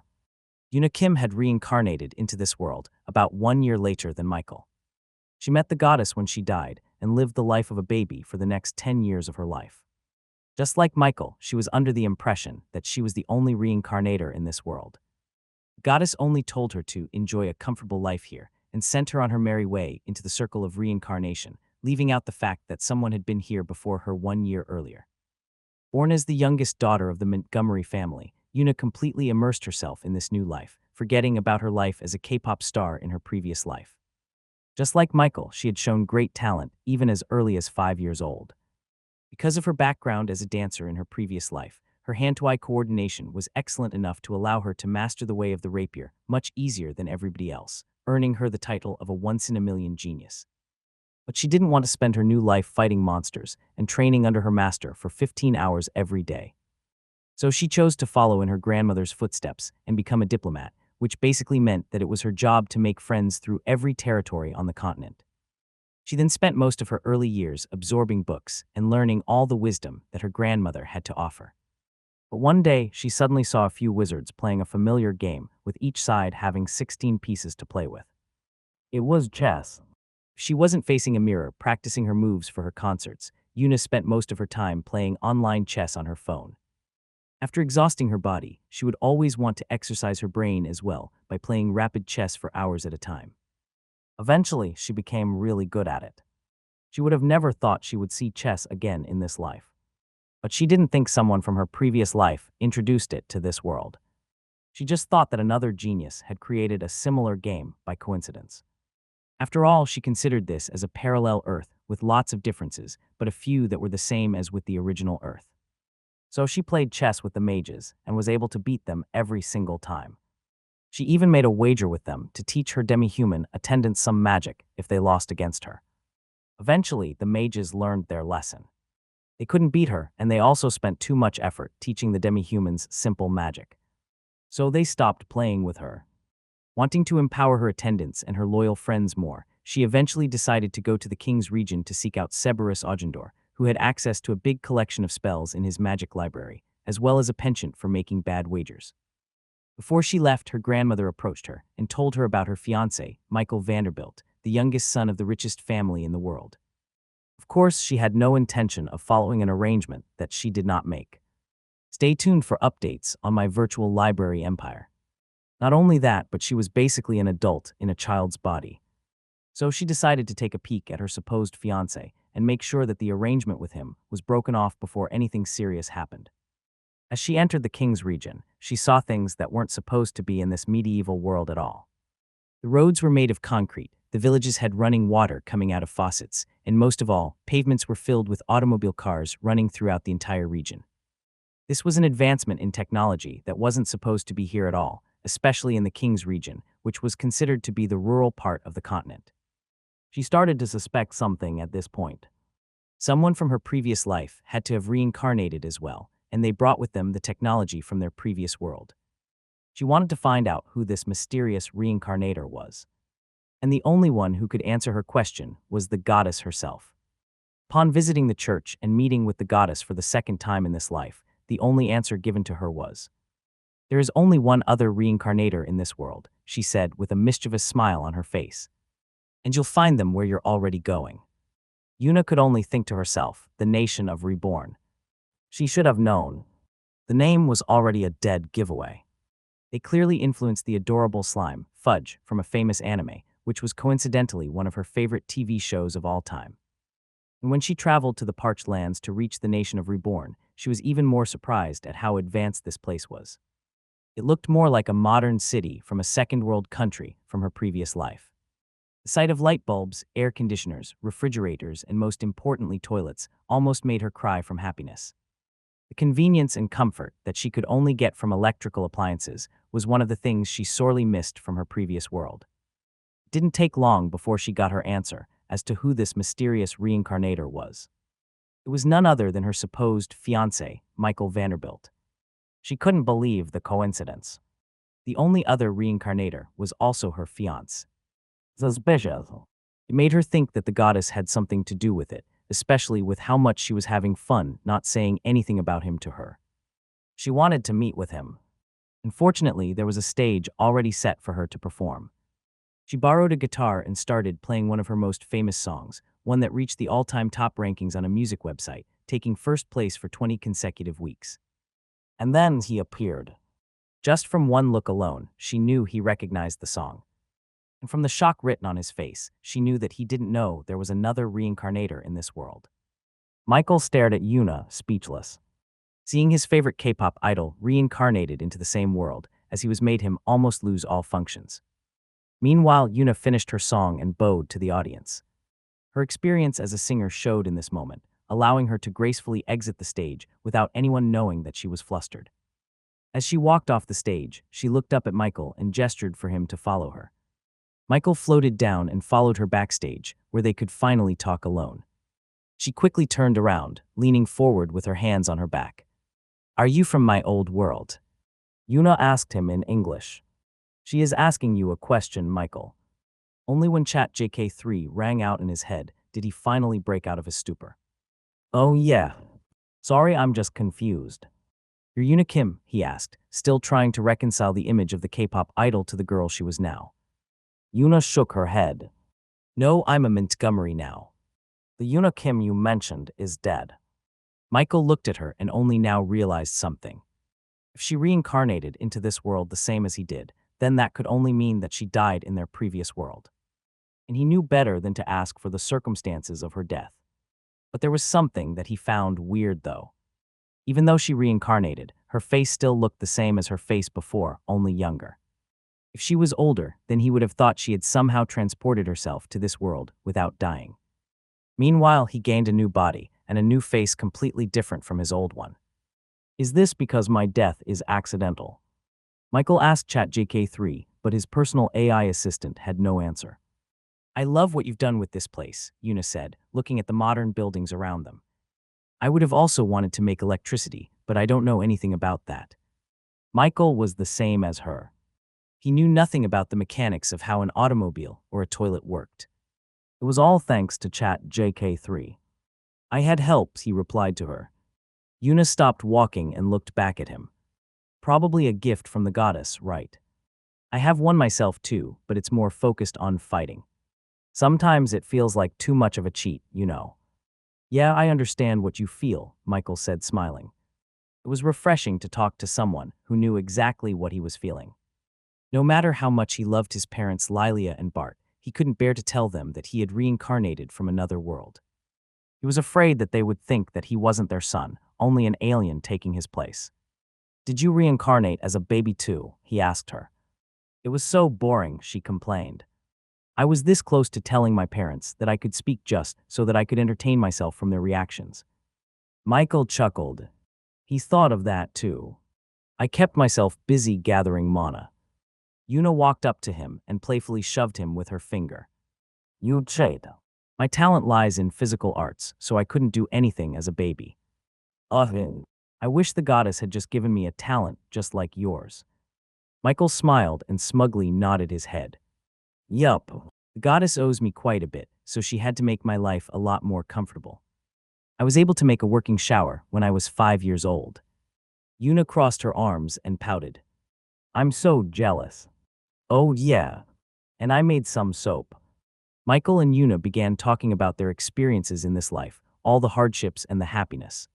Yuna Kim had reincarnated into this world about 1 year later than Michael. She met the goddess when she died and lived the life of a baby for the next 10 years of her life. Just like Michael, she was under the impression that she was the only reincarnator in this world. The goddess only told her to enjoy a comfortable life here and sent her on her merry way into the circle of reincarnation, leaving out the fact that someone had been here before her 1 year earlier. Born as the youngest daughter of the Montgomery family, Yuna completely immersed herself in this new life, forgetting about her life as a K-pop star in her previous life. Just like Michael, she had shown great talent even as early as 5 years old. Because of her background as a dancer in her previous life, her hand-to-eye coordination was excellent enough to allow her to master the way of the rapier much easier than everybody else, earning her the title of a once-in-a-million genius. But she didn't want to spend her new life fighting monsters and training under her master for 15 hours every day. So she chose to follow in her grandmother's footsteps and become a diplomat, which basically meant that it was her job to make friends through every territory on the continent. She then spent most of her early years absorbing books and learning all the wisdom that her grandmother had to offer. But one day, she suddenly saw a few wizards playing a familiar game, with each side having 16 pieces to play with. It was chess. She wasn't facing a mirror practicing her moves for her concerts. Yuna spent most of her time playing online chess on her phone. After exhausting her body, she would always want to exercise her brain as well by playing rapid chess for hours at a time. Eventually, she became really good at it. She would have never thought she would see chess again in this life. But she didn't think someone from her previous life introduced it to this world. She just thought that another genius had created a similar game by coincidence. After all, she considered this as a parallel Earth with lots of differences, but a few that were the same as with the original Earth. So she played chess with the mages and was able to beat them every single time. She even made a wager with them to teach her demi-human attendants some magic if they lost against her. Eventually, the mages learned their lesson. They couldn't beat her, and they also spent too much effort teaching the demi-humans simple magic. So they stopped playing with her. Wanting to empower her attendants and her loyal friends more, she eventually decided to go to the king's region to seek out Cerberus Augendor, who had access to a big collection of spells in his magic library, as well as a penchant for making bad wagers. Before she left, her grandmother approached her and told her about her fiancé, Michael Vanderbilt, the youngest son of the richest family in the world. Of course, she had no intention of following an arrangement that she did not make. Stay tuned for updates on my virtual library empire. Not only that, but she was basically an adult in a child's body. So she decided to take a peek at her supposed fiancé and make sure that the arrangement with him was broken off before anything serious happened. As she entered the king's region, she saw things that weren't supposed to be in this medieval world at all. The roads were made of concrete, the villages had running water coming out of faucets, and most of all, pavements were filled with automobile cars running throughout the entire region. This was an advancement in technology that wasn't supposed to be here at all, especially in the king's region, which was considered to be the rural part of the continent. She started to suspect something at this point. Someone from her previous life had to have reincarnated as well, and they brought with them the technology from their previous world. She wanted to find out who this mysterious reincarnator was. And the only one who could answer her question was the goddess herself. Upon visiting the church and meeting with the goddess for the second time in this life, the only answer given to her was, "There is only one other reincarnator in this world," she said with a mischievous smile on her face. "And you'll find them where you're already going." Yuna could only think to herself, the nation of Reborn. She should have known. The name was already a dead giveaway. They clearly influenced the adorable slime, Fudge, from a famous anime, which was coincidentally one of her favorite TV shows of all time. And when she traveled to the parched lands to reach the nation of Reborn, she was even more surprised at how advanced this place was. It looked more like a modern city from a second-world country from her previous life. The sight of light bulbs, air conditioners, refrigerators, and most importantly toilets almost made her cry from happiness. The convenience and comfort that she could only get from electrical appliances was one of the things she sorely missed from her previous world. It didn't take long before she got her answer as to who this mysterious reincarnator was. It was none other than her supposed fiancé, Michael Vanderbilt. She couldn't believe the coincidence. The only other reincarnator was also her fiancé. Suspicious. It made her think that the goddess had something to do with it, especially with how much she was having fun not saying anything about him to her. She wanted to meet with him. Unfortunately, there was a stage already set for her to perform. She borrowed a guitar and started playing one of her most famous songs, one that reached the all-time top rankings on a music website, taking first place for 20 consecutive weeks. And then he appeared. Just from one look alone, she knew he recognized the song. And from the shock written on his face, she knew that he didn't know there was another reincarnator in this world. Michael stared at Yuna, speechless. Seeing his favorite K-pop idol reincarnated into the same world, as he was made him almost lose all functions. Meanwhile, Yuna finished her song and bowed to the audience. Her experience as a singer showed in this moment, allowing her to gracefully exit the stage without anyone knowing that she was flustered. As she walked off the stage, she looked up at Michael and gestured for him to follow her. Michael floated down and followed her backstage, where they could finally talk alone. She quickly turned around, leaning forward with her hands on her back. "Are you from my old world?" Yuna asked him in English. "She is asking you a question, Michael." Only when Chat JK3 rang out in his head did he finally break out of his stupor. "Oh yeah. Sorry, I'm just confused. You're Yuna Kim?" he asked, still trying to reconcile the image of the K-pop idol to the girl she was now. Yuna shook her head. "No, I'm a Montgomery now. The Yuna Kim you mentioned is dead." Michael looked at her and only now realized something. If she reincarnated into this world the same as he did, then that could only mean that she died in their previous world. And he knew better than to ask for the circumstances of her death. But there was something that he found weird, though. Even though she reincarnated, her face still looked the same as her face before, only younger. If she was older, then he would have thought she had somehow transported herself to this world without dying. Meanwhile, he gained a new body and a new face completely different from his old one. "Is this because my death is accidental?" Michael asked ChatJK3, but his personal AI assistant had no answer. "I love what you've done with this place," Yuna said, looking at the modern buildings around them. "I would have also wanted to make electricity, but I don't know anything about that." Michael was the same as her. He knew nothing about the mechanics of how an automobile or a toilet worked. It was all thanks to ChatJK3. "I had helps," he replied to her. Yuna stopped walking and looked back at him. "Probably a gift from the goddess, right? I have one myself too, but it's more focused on fighting. Sometimes it feels like too much of a cheat, you know." "Yeah, I understand what you feel," Michael said, smiling. It was refreshing to talk to someone who knew exactly what he was feeling. No matter how much he loved his parents Lilia and Bart, he couldn't bear to tell them that he had reincarnated from another world. He was afraid that they would think that he wasn't their son, only an alien taking his place. "Did you reincarnate as a baby too?" he asked her. "It was so boring," she complained. "I was this close to telling my parents that I could speak just so that I could entertain myself from their reactions." Michael chuckled. He thought of that too. "I kept myself busy gathering mana." Yuna walked up to him and playfully shoved him with her finger. "You cheat. My talent lies in physical arts, so I couldn't do anything as a baby. I wish the goddess had just given me a talent just like yours." Michael smiled and smugly nodded his head. "Yup, the goddess owes me quite a bit, so she had to make my life a lot more comfortable. I was able to make a working shower when I was 5 years old." Yuna crossed her arms and pouted. "I'm so jealous." "Oh yeah, and I made some soap." Michael and Yuna began talking about their experiences in this life, all the hardships and the happiness.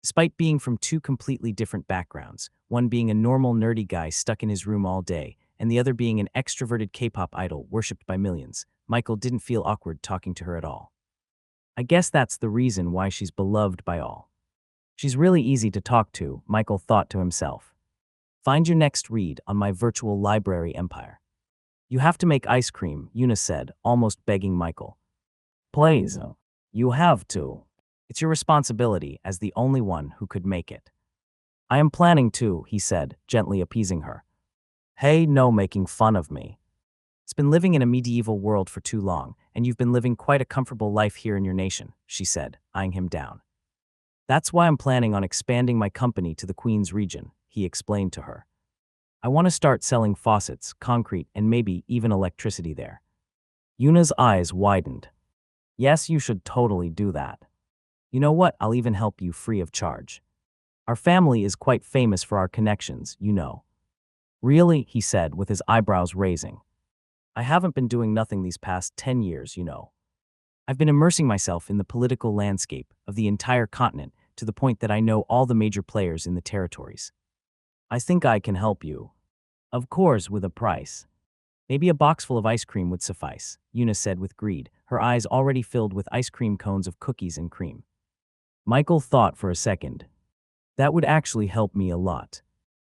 Despite being from two completely different backgrounds, one being a normal nerdy guy stuck in his room all day, and the other being an extroverted K-pop idol worshipped by millions, Michael didn't feel awkward talking to her at all. "I guess that's the reason why she's beloved by all. She's really easy to talk to," Michael thought to himself. "Find your next read on my virtual library empire." "You have to make ice cream," Yuna said, almost begging Michael. "Please, you have to. It's your responsibility as the only one who could make it." "I am planning to," he said, gently appeasing her. "Hey, no making fun of me. It's been living in a medieval world for too long, and you've been living quite a comfortable life here in your nation," she said, eyeing him down. "That's why I'm planning on expanding my company to the Queen's region," he explained to her. "I want to start selling faucets, concrete, and maybe even electricity there." Yuna's eyes widened. "Yes, you should totally do that. You know what, I'll even help you free of charge. Our family is quite famous for our connections, you know." "Really?" he said with his eyebrows raising. "I haven't been doing nothing these past 10 years, you know. I've been immersing myself in the political landscape of the entire continent to the point that I know all the major players in the territories. I think I can help you. Of course, with a price. Maybe a box full of ice cream would suffice," Yuna said with greed, her eyes already filled with ice cream cones of cookies and cream. Michael thought for a second. "That would actually help me a lot.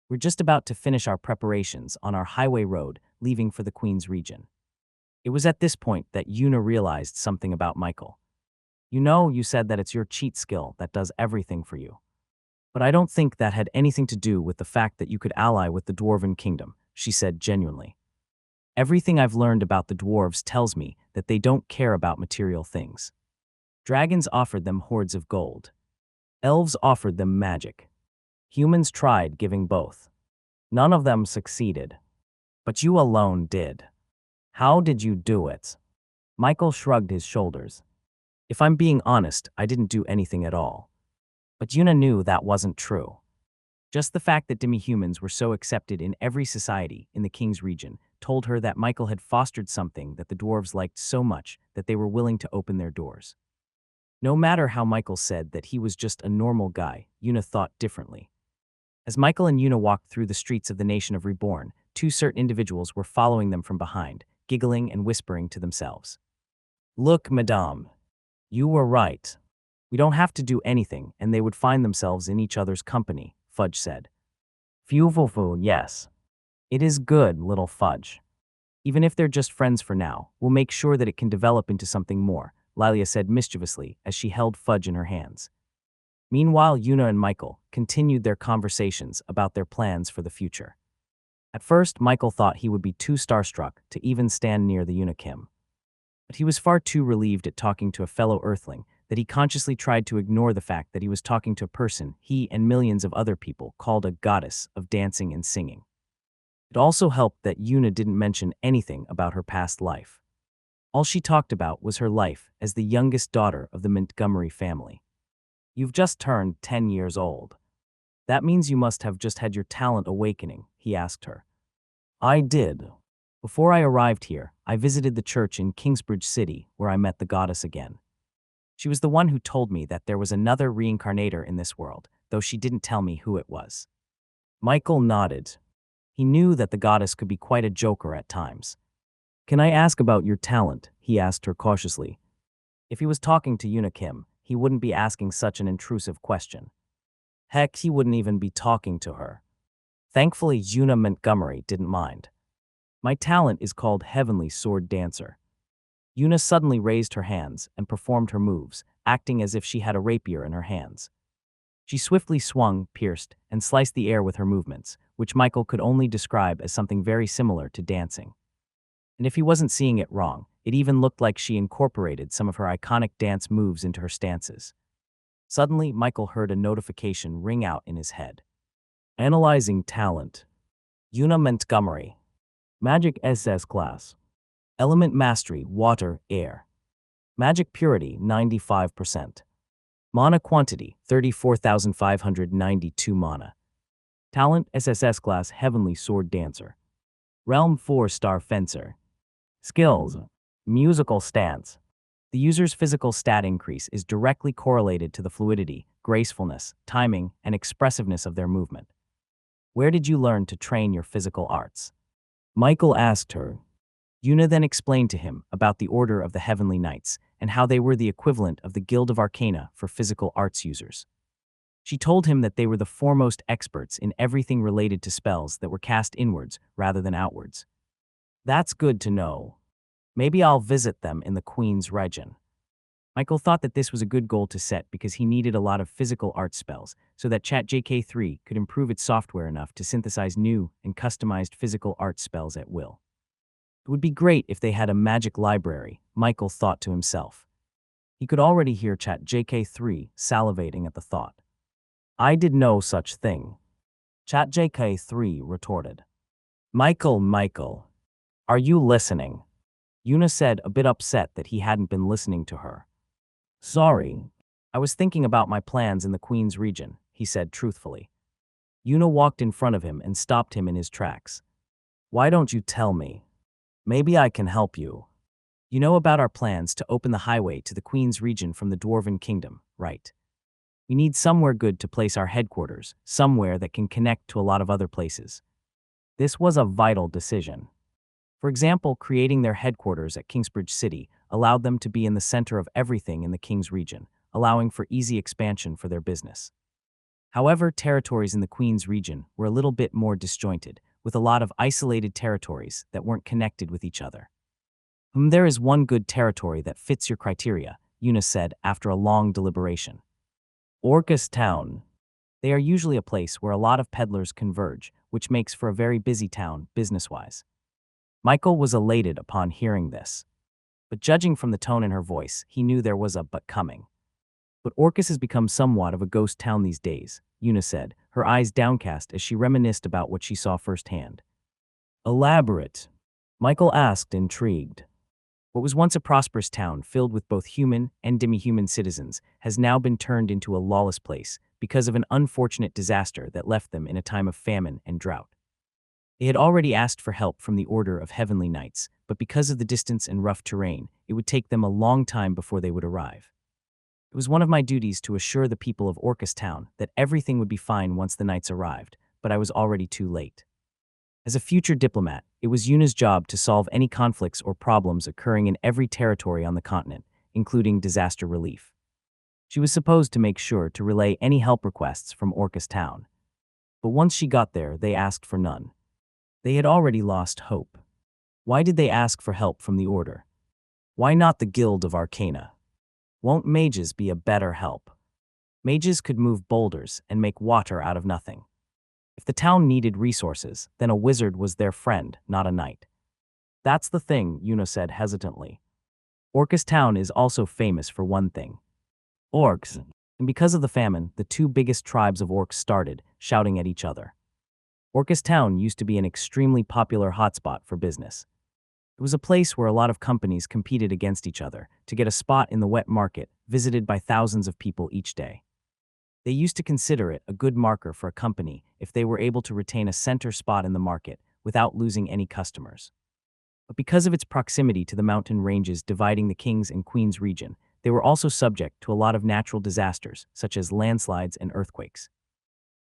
We're just about to finish our preparations on our highway road leaving for the Queen's region." It was at this point that Yuna realized something about Michael. You said that it's your cheat skill that does everything for you. But I don't think that had anything to do with the fact that you could ally with the Dwarven Kingdom, she said genuinely. Everything I've learned about the dwarves tells me that they don't care about material things. Dragons offered them hoards of gold. Elves offered them magic. Humans tried giving both. None of them succeeded. But you alone did. How did you do it? Michael shrugged his shoulders. If I'm being honest, I didn't do anything at all. But Yuna knew that wasn't true. Just the fact that demi-humans were so accepted in every society in the King's region told her that Michael had fostered something that the dwarves liked so much that they were willing to open their doors. No matter how Michael said that he was just a normal guy, Yuna thought differently. As Michael and Yuna walked through the streets of the nation of Reborn, two certain individuals were following them from behind, giggling and whispering to themselves. Look, madame. You were right. We don't have to do anything, and they would find themselves in each other's company, Fudge said. Fufu, yes. It is good, little Fudge. Even if they're just friends for now, we'll make sure that it can develop into something more, Lilia said mischievously as she held Fudge in her hands. Meanwhile, Yuna and Michael continued their conversations about their plans for the future. At first, Michael thought he would be too starstruck to even stand near the Unikim. But he was far too relieved at talking to a fellow Earthling that he consciously tried to ignore the fact that he was talking to a person he and millions of other people called a goddess of dancing and singing. It also helped that Yuna didn't mention anything about her past life. All she talked about was her life as the youngest daughter of the Montgomery family. You've just turned 10 years old. That means you must have just had your talent awakening, he asked her. I did. Before I arrived here, I visited the church in Kingsbridge City where I met the goddess again. She was the one who told me that there was another reincarnator in this world, though she didn't tell me who it was. Michael nodded. He knew that the goddess could be quite a joker at times. Can I ask about your talent? He asked her cautiously. If he was talking to Yuna Kim, he wouldn't be asking such an intrusive question. Heck, he wouldn't even be talking to her. Thankfully, Yuna Montgomery didn't mind. My talent is called Heavenly Sword Dancer. Yuna suddenly raised her hands and performed her moves, acting as if she had a rapier in her hands. She swiftly swung, pierced, and sliced the air with her movements, which Michael could only describe as something very similar to dancing. And if he wasn't seeing it wrong, it even looked like she incorporated some of her iconic dance moves into her stances. Suddenly, Michael heard a notification ring out in his head. Analyzing talent. Yuna Montgomery. Magic SS class. Element mastery, water, air. Magic purity, 95%. Mana quantity, 34,592 mana. Talent, SSS class, Heavenly Sword Dancer. Realm 4-star Fencer. Skills. Musical stance. The user's physical stat increase is directly correlated to the fluidity, gracefulness, timing, and expressiveness of their movement. Where did you learn to train your physical arts? Michael asked her. Yuna then explained to him about the Order of the Heavenly Knights and how they were the equivalent of the Guild of Arcana for physical arts users. She told him that they were the foremost experts in everything related to spells that were cast inwards rather than outwards. That's good to know. Maybe I'll visit them in the Queen's region. Michael thought that this was a good goal to set because he needed a lot of physical art spells so that ChatJK3 could improve its software enough to synthesize new and customized physical art spells at will. It would be great if they had a magic library, Michael thought to himself. He could already hear ChatJK3 salivating at the thought. I did no such thing. ChatJK3 retorted. Michael, are you listening? Yuna said, a bit upset that he hadn't been listening to her. Sorry. I was thinking about my plans in the Queen's region, he said truthfully. Yuna walked in front of him and stopped him in his tracks. Why don't you tell me? Maybe I can help you. You know about our plans to open the highway to the Queen's region from the Dwarven Kingdom, right? We need somewhere good to place our headquarters, somewhere that can connect to a lot of other places. This was a vital decision. For example, creating their headquarters at Kingsbridge City allowed them to be in the center of everything in the King's region, allowing for easy expansion for their business. However, territories in the Queen's region were a little bit more disjointed, with a lot of isolated territories that weren't connected with each other. There is one good territory that fits your criteria, Yuna said after a long deliberation. Orcus Town. They are usually a place where a lot of peddlers converge, which makes for a very busy town, business-wise. Michael was elated upon hearing this. But judging from the tone in her voice, he knew there was a but coming. But Orcus has become somewhat of a ghost town these days, Yuna said, her eyes downcast as she reminisced about what she saw firsthand. Elaborate? Michael asked, intrigued. What was once a prosperous town filled with both human and demi-human citizens has now been turned into a lawless place because of an unfortunate disaster that left them in a time of famine and drought. They had already asked for help from the Order of Heavenly Knights, but because of the distance and rough terrain, it would take them a long time before they would arrive. It was one of my duties to assure the people of Orcus Town that everything would be fine once the knights arrived, but I was already too late. As a future diplomat, it was Yuna's job to solve any conflicts or problems occurring in every territory on the continent, including disaster relief. She was supposed to make sure to relay any help requests from Orcus Town. But once she got there, they asked for none. They had already lost hope. Why did they ask for help from the Order? Why not the Guild of Arcana? Won't mages be a better help? Mages could move boulders and make water out of nothing. If the town needed resources, then a wizard was their friend, not a knight. That's the thing, Yuna said hesitantly. Orcus Town is also famous for one thing. Orcs. And because of the famine, the two biggest tribes of orcs started, shouting at each other. Orcus Town used to be an extremely popular hotspot for business. It was a place where a lot of companies competed against each other to get a spot in the wet market, visited by thousands of people each day. They used to consider it a good marker for a company if they were able to retain a center spot in the market without losing any customers. But because of its proximity to the mountain ranges dividing the Kings and Queens region, they were also subject to a lot of natural disasters, such as landslides and earthquakes.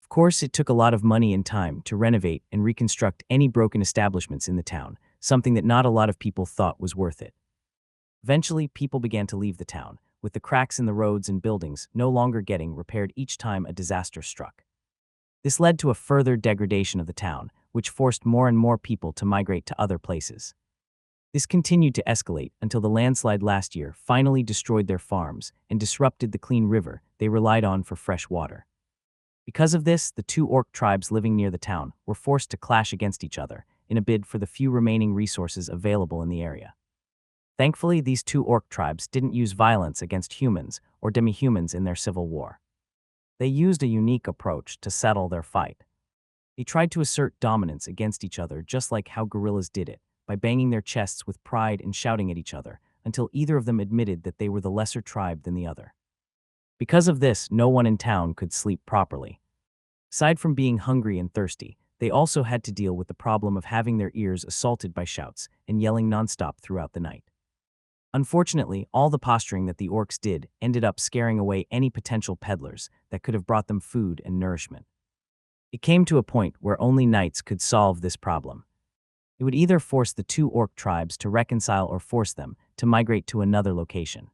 Of course, it took a lot of money and time to renovate and reconstruct any broken establishments in the town, something that not a lot of people thought was worth it. Eventually, people began to leave the town, with the cracks in the roads and buildings no longer getting repaired each time a disaster struck. This led to a further degradation of the town, which forced more and more people to migrate to other places. This continued to escalate until the landslide last year finally destroyed their farms and disrupted the clean river they relied on for fresh water. Because of this, the two orc tribes living near the town were forced to clash against each other in a bid for the few remaining resources available in the area. Thankfully, these two orc tribes didn't use violence against humans or demi-humans in their civil war. They used a unique approach to settle their fight. They tried to assert dominance against each other just like how gorillas did it, by banging their chests with pride and shouting at each other until either of them admitted that they were the lesser tribe than the other. Because of this, no one in town could sleep properly. Aside from being hungry and thirsty, they also had to deal with the problem of having their ears assaulted by shouts and yelling nonstop throughout the night. Unfortunately, all the posturing that the orcs did ended up scaring away any potential peddlers that could have brought them food and nourishment. It came to a point where only knights could solve this problem. It would either force the two orc tribes to reconcile or force them to migrate to another location.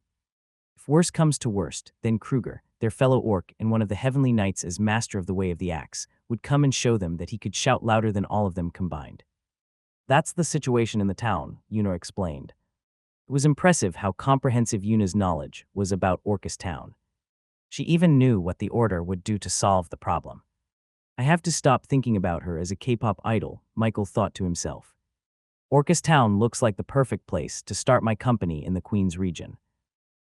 If worse comes to worst, then Kruger, their fellow orc and one of the heavenly knights as master of the Way of the Axe, would come and show them that he could shout louder than all of them combined. That's the situation in the town, Yuna explained. It was impressive how comprehensive Yuna's knowledge was about Orcus Town. She even knew what the Order would do to solve the problem. I have to stop thinking about her as a K-pop idol, Michael thought to himself. Orcus Town looks like the perfect place to start my company in the Queens region.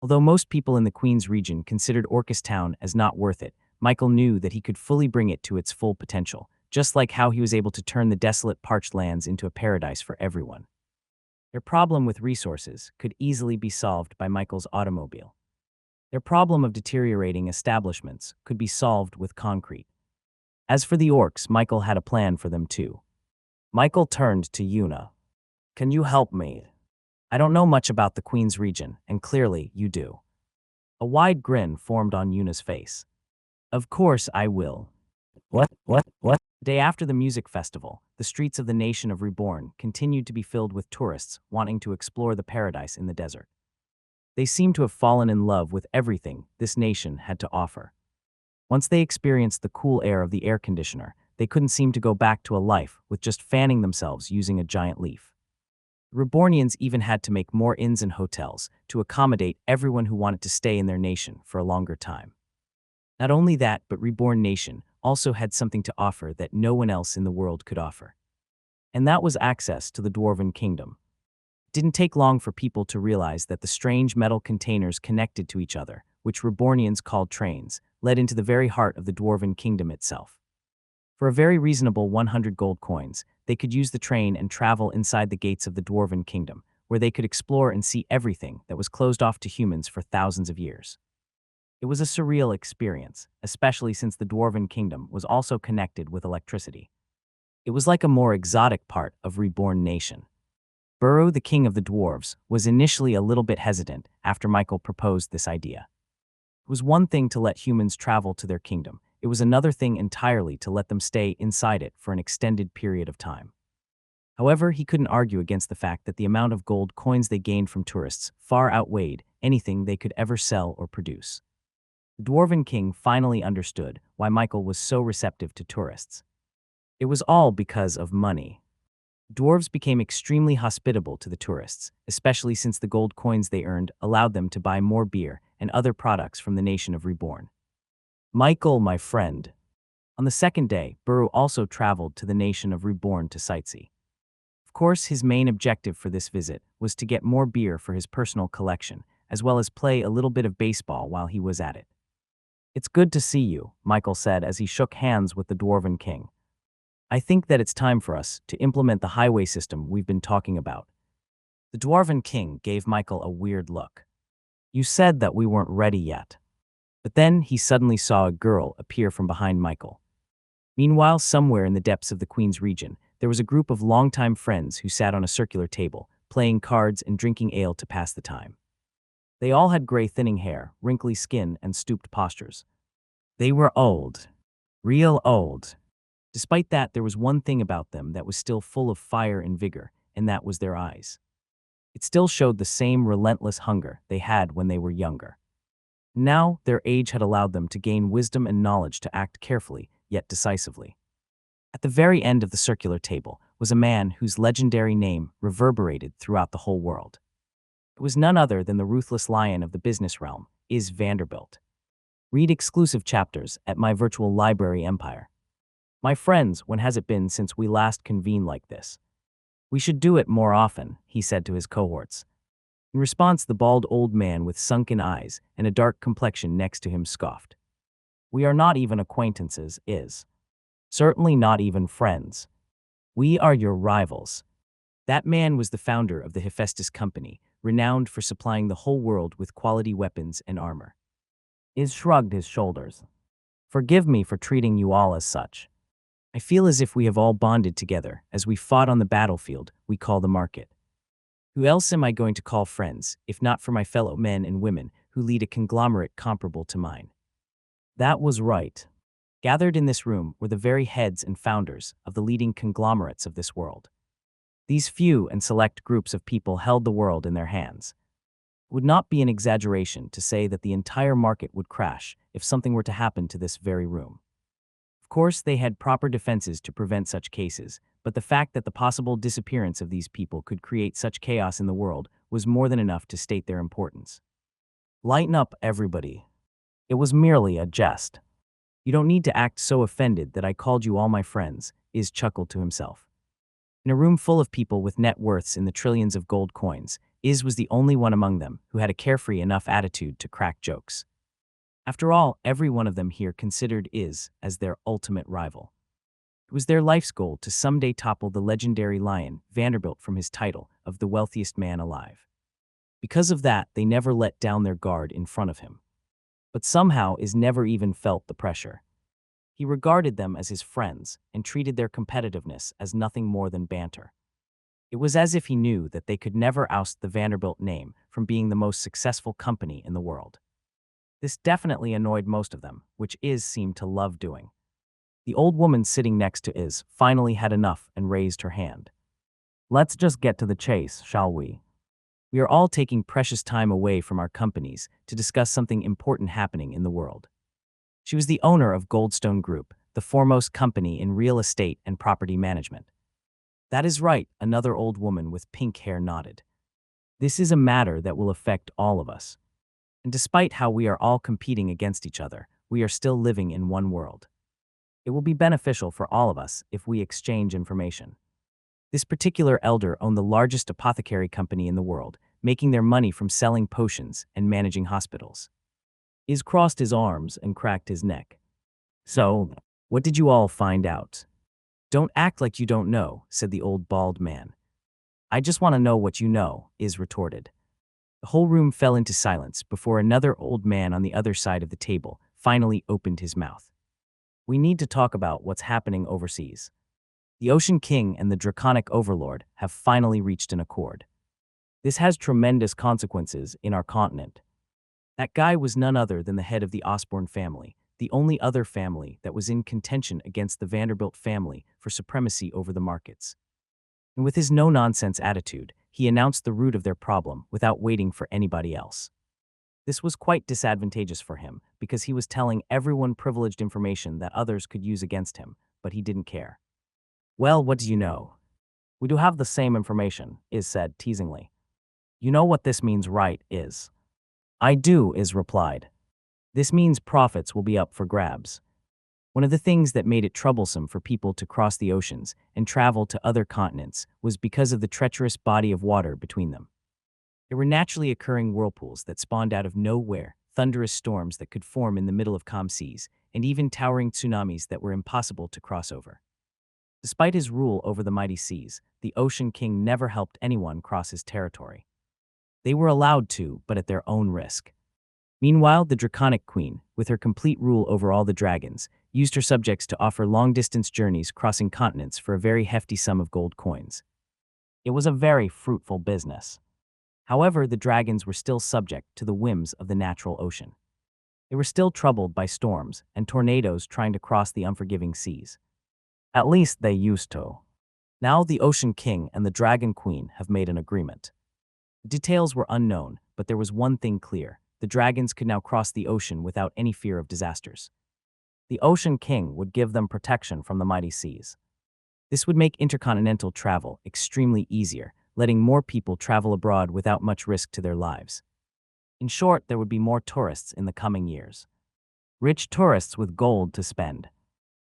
Although most people in the Queens region considered Orcus Town as not worth it, Michael knew that he could fully bring it to its full potential, just like how he was able to turn the desolate parched lands into a paradise for everyone. Their problem with resources could easily be solved by Michael's automobile. Their problem of deteriorating establishments could be solved with concrete. As for the orcs, Michael had a plan for them too. Michael turned to Yuna. Can you help me? I don't know much about the Queens region, and clearly you do. A wide grin formed on Yuna's face. Of course I will. What? The day after the music festival, the streets of the nation of Reborn continued to be filled with tourists wanting to explore the paradise in the desert. They seemed to have fallen in love with everything this nation had to offer. Once they experienced the cool air of the air conditioner, they couldn't seem to go back to a life with just fanning themselves using a giant leaf. Rebornians even had to make more inns and hotels to accommodate everyone who wanted to stay in their nation for a longer time. Not only that, but Reborn Nation also had something to offer that no one else in the world could offer. And that was access to the Dwarven Kingdom. It didn't take long for people to realize that the strange metal containers connected to each other, which Rebornians called trains, led into the very heart of the Dwarven Kingdom itself. For a very reasonable 100 gold coins, they could use the train and travel inside the gates of the Dwarven Kingdom, where they could explore and see everything that was closed off to humans for thousands of years. It was a surreal experience, especially since the Dwarven Kingdom was also connected with electricity. It was like a more exotic part of Reborn Nation. Burrow, the king of the dwarves, was initially a little bit hesitant after Michael proposed this idea. It was one thing to let humans travel to their kingdom. It was another thing entirely to let them stay inside it for an extended period of time. However, he couldn't argue against the fact that the amount of gold coins they gained from tourists far outweighed anything they could ever sell or produce. The Dwarven King finally understood why Michael was so receptive to tourists. It was all because of money. Dwarves became extremely hospitable to the tourists, especially since the gold coins they earned allowed them to buy more beer and other products from the nation of Reborn. Michael, my friend. On the second day, Burrow also traveled to the nation of Reborn to sightsee. Of course, his main objective for this visit was to get more beer for his personal collection, as well as play a little bit of baseball while he was at it. "It's good to see you," Michael said as he shook hands with the Dwarven King. "I think that it's time for us to implement the highway system we've been talking about." The Dwarven King gave Michael a weird look. "You said that we weren't ready yet." But then he suddenly saw a girl appear from behind Michael. Meanwhile, somewhere in the depths of the Queen's region, there was a group of longtime friends who sat on a circular table, playing cards and drinking ale to pass the time. They all had gray thinning hair, wrinkly skin, and stooped postures. They were old. Real old. Despite that, there was one thing about them that was still full of fire and vigor, and that was their eyes. It still showed the same relentless hunger they had when they were younger. Now, their age had allowed them to gain wisdom and knowledge to act carefully, yet decisively. At the very end of the circular table was a man whose legendary name reverberated throughout the whole world. It was none other than the ruthless lion of the business realm, Is Vanderbilt. Read exclusive chapters at my virtual library empire. My friends, when has it been since we last convened like this? We should do it more often, he said to his cohorts. In response, the bald old man with sunken eyes and a dark complexion next to him scoffed. "We are not even acquaintances, Is. Certainly not even friends. We are your rivals." That man was the founder of the Hephaestus Company, renowned for supplying the whole world with quality weapons and armor. Is shrugged his shoulders. "Forgive me for treating you all as such. I feel as if we have all bonded together as we fought on the battlefield we call the market. Who else am I going to call friends, if not for my fellow men and women who lead a conglomerate comparable to mine?" That was right. Gathered in this room were the very heads and founders of the leading conglomerates of this world. These few and select groups of people held the world in their hands. It would not be an exaggeration to say that the entire market would crash if something were to happen to this very room. Of course, they had proper defenses to prevent such cases, but the fact that the possible disappearance of these people could create such chaos in the world was more than enough to state their importance. "Lighten up, everybody. It was merely a jest. You don't need to act so offended that I called you all my friends," Is chuckled to himself. In a room full of people with net worths in the trillions of gold coins, Is was the only one among them who had a carefree enough attitude to crack jokes. After all, every one of them here considered Is as their ultimate rival. It was their life's goal to someday topple the legendary lion Vanderbilt from his title of the wealthiest man alive. Because of that, they never let down their guard in front of him. But somehow Is never even felt the pressure. He regarded them as his friends and treated their competitiveness as nothing more than banter. It was as if he knew that they could never oust the Vanderbilt name from being the most successful company in the world. This definitely annoyed most of them, which Is seemed to love doing. The old woman sitting next to Is finally had enough and raised her hand. "Let's just get to the chase, shall we? We are all taking precious time away from our companies to discuss something important happening in the world." She was the owner of Goldstone Group, the foremost company in real estate and property management. That is right, another old woman with pink hair nodded. This is a matter that will affect all of us. And despite how we are all competing against each other, we are still living in one world. It will be beneficial for all of us if we exchange information. This particular elder owned the largest apothecary company in the world, making their money from selling potions and managing hospitals. Is crossed his arms and cracked his neck. So, what did you all find out? Don't act like you don't know, said the old bald man. I just want to know what you know, Is retorted. The whole room fell into silence before another old man on the other side of the table finally opened his mouth. We need to talk about what's happening overseas. The Ocean King and the Draconic Overlord have finally reached an accord. This has tremendous consequences in our continent. That guy was none other than the head of the Osborne family, the only other family that was in contention against the Vanderbilt family for supremacy over the markets. And with his no-nonsense attitude, he announced the root of their problem without waiting for anybody else. This was quite disadvantageous for him because he was telling everyone privileged information that others could use against him, but he didn't care. Well, what do you know? We do have the same information, Is said teasingly. You know what this means, right, Is? I do, Is replied. This means profits will be up for grabs. One of the things that made it troublesome for people to cross the oceans and travel to other continents was because of the treacherous body of water between them. There were naturally occurring whirlpools that spawned out of nowhere, thunderous storms that could form in the middle of calm seas, and even towering tsunamis that were impossible to cross over. Despite his rule over the mighty seas, the Ocean King never helped anyone cross his territory. They were allowed to, but at their own risk. Meanwhile, the Draconic Queen, with her complete rule over all the dragons, used her subjects to offer long-distance journeys crossing continents for a very hefty sum of gold coins. It was a very fruitful business. However, the dragons were still subject to the whims of the natural ocean. They were still troubled by storms and tornadoes trying to cross the unforgiving seas. At least they used to. Now the Ocean King and the Dragon Queen have made an agreement. The details were unknown, but there was one thing clear. The dragons could now cross the ocean without any fear of disasters. The Ocean King would give them protection from the mighty seas. This would make intercontinental travel extremely easier, letting more people travel abroad without much risk to their lives. In short, there would be more tourists in the coming years. Rich tourists with gold to spend.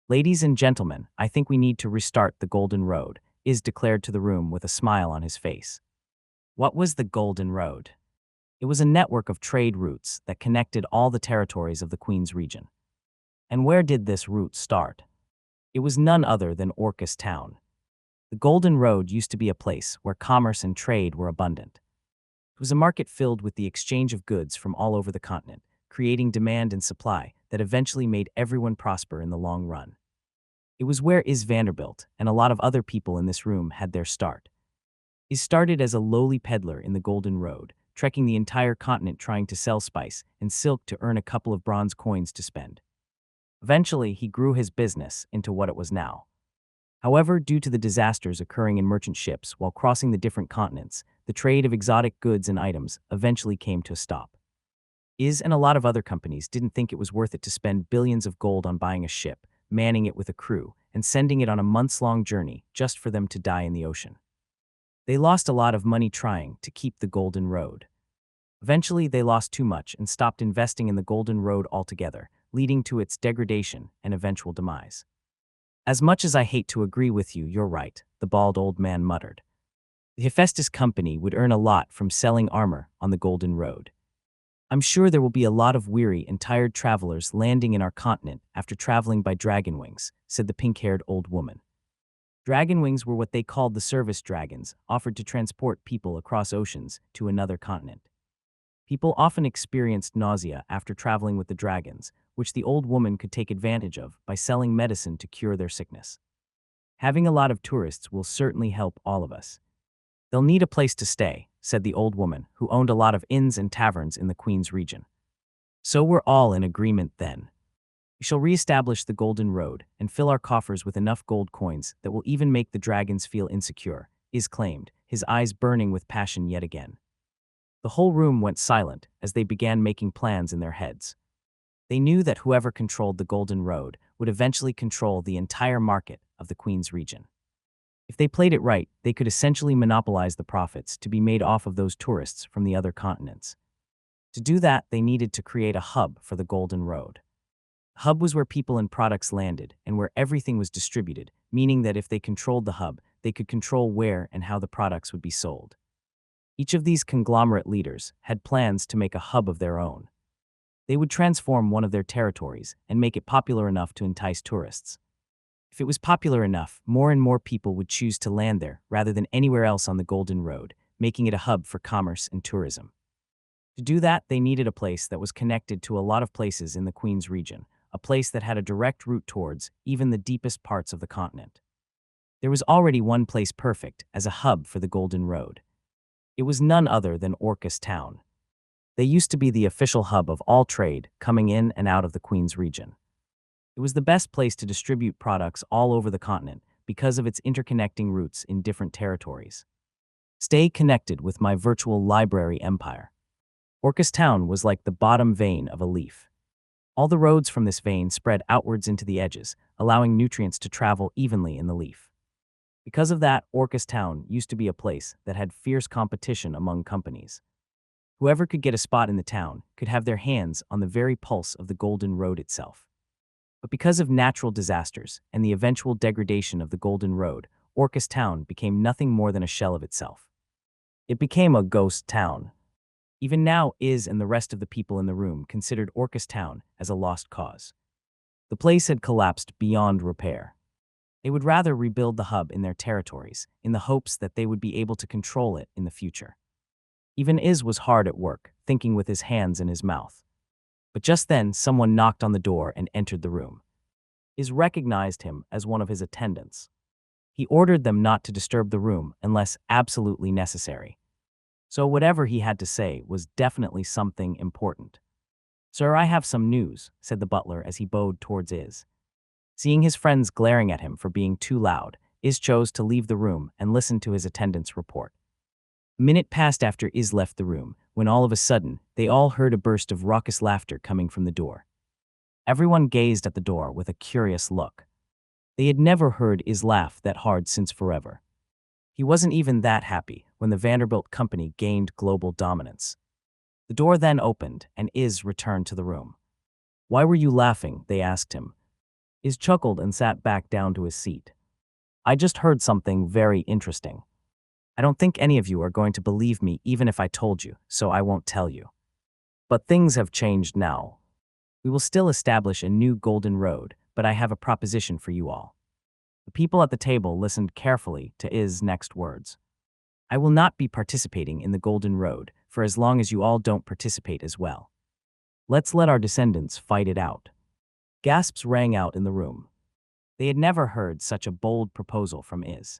Ladies and gentlemen, I think we need to restart the Golden Road, Is declared to the room with a smile on his face. What was the Golden Road? It was a network of trade routes that connected all the territories of the Queen's region. And where did this route start? It was none other than Orcus Town. The Golden Road used to be a place where commerce and trade were abundant. It was a market filled with the exchange of goods from all over the continent, creating demand and supply that eventually made everyone prosper in the long run. It was where Is Vanderbilt and a lot of other people in this room had their start. Is started as a lowly peddler in the Golden Road, trekking the entire continent trying to sell spice and silk to earn a couple of bronze coins to spend. Eventually, he grew his business into what it was now. However, due to the disasters occurring in merchant ships while crossing the different continents, the trade of exotic goods and items eventually came to a stop. Is and a lot of other companies didn't think it was worth it to spend billions of gold on buying a ship, manning it with a crew, and sending it on a months-long journey just for them to die in the ocean. They lost a lot of money trying to keep the Golden Road. Eventually, they lost too much and stopped investing in the Golden Road altogether, leading to its degradation and eventual demise. As much as I hate to agree with you, you're right, the bald old man muttered. The Hephaestus Company would earn a lot from selling armor on the Golden Road. I'm sure there will be a lot of weary and tired travelers landing in our continent after traveling by dragon wings, said the pink-haired old woman. Dragon wings were what they called the service dragons, offered to transport people across oceans to another continent. People often experienced nausea after traveling with the dragons, which the old woman could take advantage of by selling medicine to cure their sickness. Having a lot of tourists will certainly help all of us. They'll need a place to stay, said the old woman, who owned a lot of inns and taverns in the Queen's region. So we're all in agreement then. We shall reestablish the Golden Road and fill our coffers with enough gold coins that will even make the dragons feel insecure, Is claimed, his eyes burning with passion yet again. The whole room went silent as they began making plans in their heads. They knew that whoever controlled the Golden Road would eventually control the entire market of the Queen's region. If they played it right, they could essentially monopolize the profits to be made off of those tourists from the other continents. To do that, they needed to create a hub for the Golden Road. A hub was where people and products landed and where everything was distributed, meaning that if they controlled the hub, they could control where and how the products would be sold. Each of these conglomerate leaders had plans to make a hub of their own. They would transform one of their territories and make it popular enough to entice tourists. If it was popular enough, more and more people would choose to land there rather than anywhere else on the Golden Road, making it a hub for commerce and tourism. To do that, they needed a place that was connected to a lot of places in the Queen's region, a place that had a direct route towards even the deepest parts of the continent. There was already one place perfect as a hub for the Golden Road. It was none other than Orcus Town. They used to be the official hub of all trade coming in and out of the Queen's region. It was the best place to distribute products all over the continent because of its interconnecting routes in different territories. Stay connected with my virtual library empire. Orcus Town was like the bottom vein of a leaf. All the roads from this vein spread outwards into the edges, allowing nutrients to travel evenly in the leaf. Because of that, Orcus Town used to be a place that had fierce competition among companies. Whoever could get a spot in the town could have their hands on the very pulse of the Golden Road itself. But because of natural disasters and the eventual degradation of the Golden Road, Orcus Town became nothing more than a shell of itself. It became a ghost town. Even now, Iz and the rest of the people in the room considered Orcus Town as a lost cause. The place had collapsed beyond repair. They would rather rebuild the hub in their territories, in the hopes that they would be able to control it in the future. Even Iz was hard at work, thinking with his hands in his mouth. But just then, someone knocked on the door and entered the room. Iz recognized him as one of his attendants. He ordered them not to disturb the room unless absolutely necessary. So whatever he had to say was definitely something important. "Sir, I have some news," said the butler as he bowed towards Iz. Seeing his friends glaring at him for being too loud, Iz chose to leave the room and listen to his attendant's report. A minute passed after Iz left the room, when all of a sudden, they all heard a burst of raucous laughter coming from the door. Everyone gazed at the door with a curious look. They had never heard Iz laugh that hard since forever. He wasn't even that happy when the Vanderbilt company gained global dominance. The door then opened, and Iz returned to the room. "Why were you laughing?" they asked him. Iz chuckled and sat back down to his seat. "I just heard something very interesting. I don't think any of you are going to believe me even if I told you, so I won't tell you. But things have changed now. We will still establish a new Golden Road, but I have a proposition for you all." The people at the table listened carefully to Iz's next words. "I will not be participating in the Golden Road for as long as you all don't participate as well. Let's let our descendants fight it out." Gasps rang out in the room. They had never heard such a bold proposal from Iz.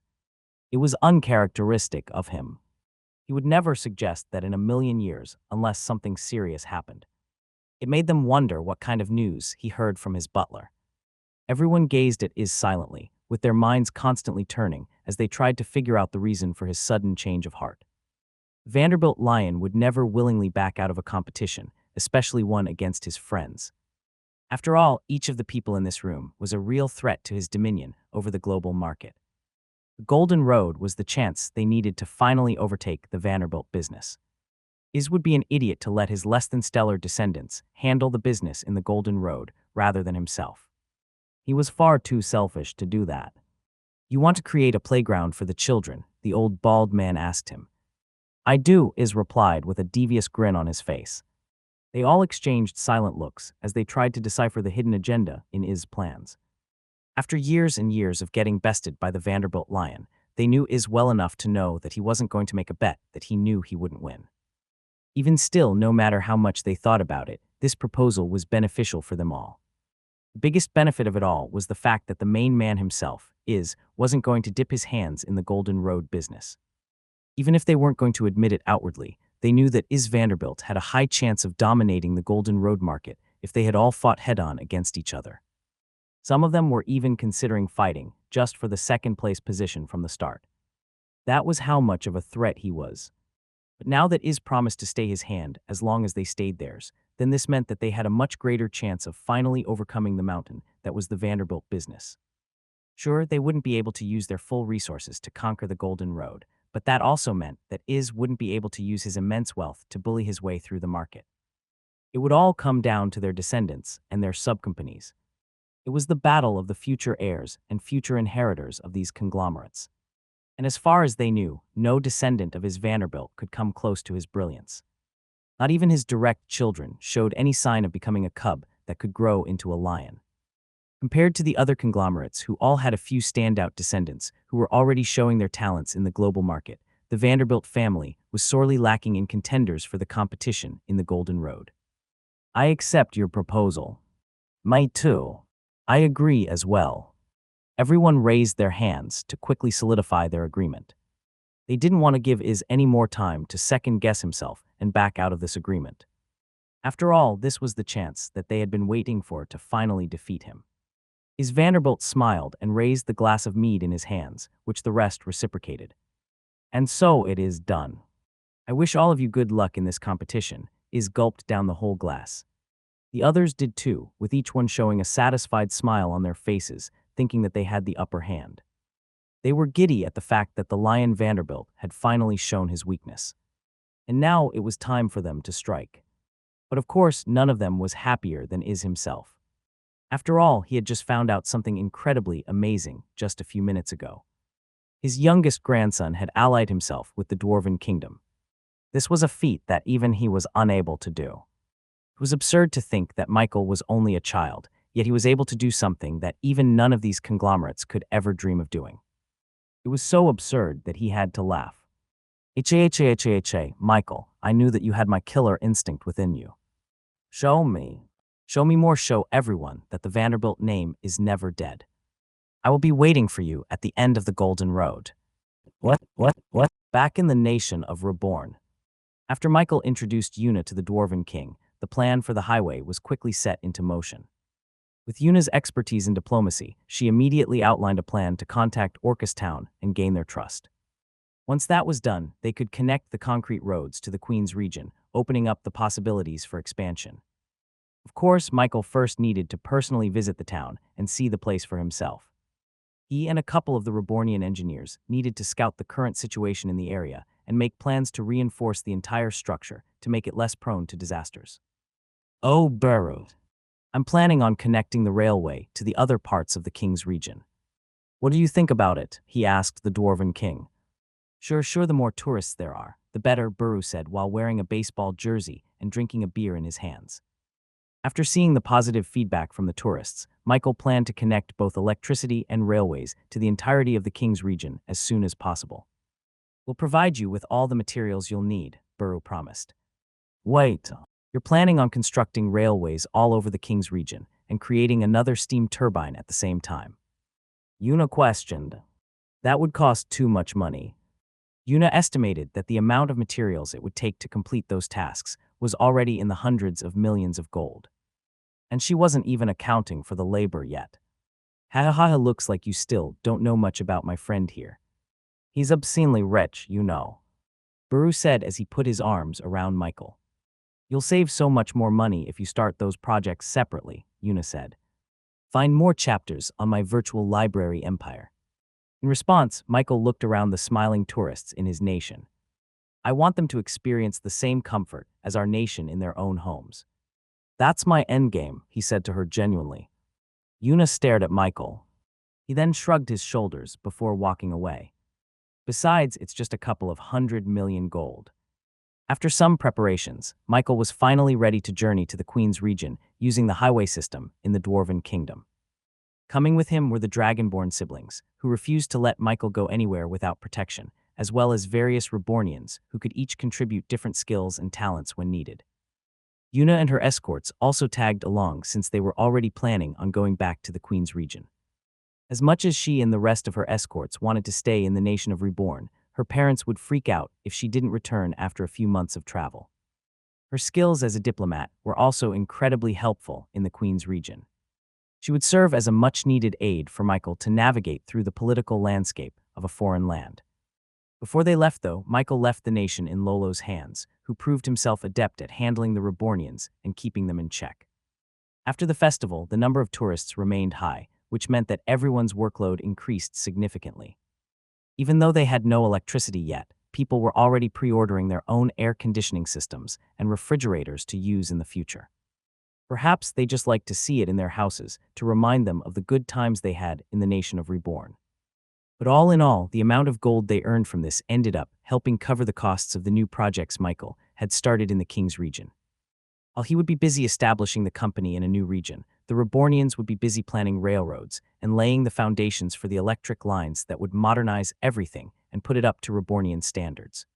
It was uncharacteristic of him. He would never suggest that in a million years unless something serious happened. It made them wonder what kind of news he heard from his butler. Everyone gazed at Iz silently, with their minds constantly turning as they tried to figure out the reason for his sudden change of heart. Vanderbilt Lion would never willingly back out of a competition, especially one against his friends. After all, each of the people in this room was a real threat to his dominion over the global market. The Golden Road was the chance they needed to finally overtake the Vanderbilt business. Iz would be an idiot to let his less-than-stellar descendants handle the business in the Golden Road rather than himself. He was far too selfish to do that. "You want to create a playground for the children?" the old bald man asked him. "I do," Iz replied with a devious grin on his face. They all exchanged silent looks as they tried to decipher the hidden agenda in Iz's plans. After years and years of getting bested by the Vanderbilt Lion, they knew Iz well enough to know that he wasn't going to make a bet that he knew he wouldn't win. Even still, no matter how much they thought about it, this proposal was beneficial for them all. The biggest benefit of it all was the fact that the main man himself, Iz, wasn't going to dip his hands in the Golden Road business. Even if they weren't going to admit it outwardly, they knew that Iz Vanderbilt had a high chance of dominating the Golden Road market if they had all fought head-on against each other. Some of them were even considering fighting just for the second-place position from the start. That was how much of a threat he was. But now that Iz promised to stay his hand as long as they stayed theirs, then this meant that they had a much greater chance of finally overcoming the mountain that was the Vanderbilt business. Sure, they wouldn't be able to use their full resources to conquer the Golden Road, but that also meant that Iz wouldn't be able to use his immense wealth to bully his way through the market. It would all come down to their descendants and their subcompanies. It was the battle of the future heirs and future inheritors of these conglomerates. And as far as they knew, no descendant of his Vanderbilt could come close to his brilliance. Not even his direct children showed any sign of becoming a cub that could grow into a lion. Compared to the other conglomerates who all had a few standout descendants who were already showing their talents in the global market, the Vanderbilt family was sorely lacking in contenders for the competition in the Golden Road. I accept your proposal. Me too. I agree as well. Everyone raised their hands to quickly solidify their agreement. They didn't want to give Iz any more time to second-guess himself and back out of this agreement. After all, this was the chance that they had been waiting for to finally defeat him. Iz Vanderbilt smiled and raised the glass of mead in his hands, which the rest reciprocated. And so it is done. I wish all of you good luck in this competition. Iz gulped down the whole glass. The others did too, with each one showing a satisfied smile on their faces, thinking that they had the upper hand. They were giddy at the fact that the Lion Vanderbilt had finally shown his weakness. And now it was time for them to strike. But of course, none of them was happier than Iz himself. After all, he had just found out something incredibly amazing just a few minutes ago. His youngest grandson had allied himself with the Dwarven Kingdom. This was a feat that even he was unable to do. It was absurd to think that Michael was only a child, yet he was able to do something that even none of these conglomerates could ever dream of doing. It was so absurd that he had to laugh. Michael, I knew that you had my killer instinct within you. Show me. Show me more, show everyone that the Vanderbilt name is never dead. I will be waiting for you at the end of the Golden Road. What? Back in the nation of Reborn. After Michael introduced Yuna to the Dwarven King, the plan for the highway was quickly set into motion. With Yuna's expertise in diplomacy, she immediately outlined a plan to contact Orcus Town and gain their trust. Once that was done, they could connect the concrete roads to the Queen's region, opening up the possibilities for expansion. Of course, Michael first needed to personally visit the town and see the place for himself. He and a couple of the Rebornian engineers needed to scout the current situation in the area and make plans to reinforce the entire structure to make it less prone to disasters. Oh, Burrow. I'm planning on connecting the railway to the other parts of the king's region. What do you think about it? He asked the Dwarven King. Sure, the more tourists there are, the better, Burrow said while wearing a baseball jersey and drinking a beer in his hands. After seeing the positive feedback from the tourists, Michael planned to connect both electricity and railways to the entirety of the king's region as soon as possible. We'll provide you with all the materials you'll need, Burrow promised. Wait, you're planning on constructing railways all over the king's region and creating another steam turbine at the same time? Yuna questioned. That would cost too much money. Yuna estimated that the amount of materials it would take to complete those tasks was already in the hundreds of millions of gold. And she wasn't even accounting for the labor yet. Looks like you still don't know much about my friend here. He's obscenely rich, you know. Burrow said as he put his arms around Michael. You'll save so much more money if you start those projects separately, Yuna said. Find more chapters on my virtual library empire. In response, Michael looked around the smiling tourists in his nation. I want them to experience the same comfort as our nation in their own homes. That's my endgame, he said to her genuinely. Yuna stared at Michael. He then shrugged his shoulders before walking away. Besides, it's just a couple of 100 million gold. After some preparations, Michael was finally ready to journey to the Queen's region using the highway system in the Dwarven Kingdom. Coming with him were the Dragonborn siblings, who refused to let Michael go anywhere without protection, as well as various Rebornians who could each contribute different skills and talents when needed. Yuna and her escorts also tagged along since they were already planning on going back to the Queen's region. As much as she and the rest of her escorts wanted to stay in the nation of Reborn, her parents would freak out if she didn't return after a few months of travel. Her skills as a diplomat were also incredibly helpful in the Queen's region. She would serve as a much-needed aid for Michael to navigate through the political landscape of a foreign land. Before they left, though, Michael left the nation in Lolo's hands, who proved himself adept at handling the Rebornians and keeping them in check. After the festival, the number of tourists remained high, which meant that everyone's workload increased significantly. Even though they had no electricity yet, people were already pre-ordering their own air conditioning systems and refrigerators to use in the future. Perhaps they just liked to see it in their houses to remind them of the good times they had in the nation of Reborn. But all in all, the amount of gold they earned from this ended up helping cover the costs of the new projects Michael had started in the King's region. While he would be busy establishing the company in a new region, the Rebornians would be busy planning railroads and laying the foundations for the electric lines that would modernize everything and put it up to Rebornian standards.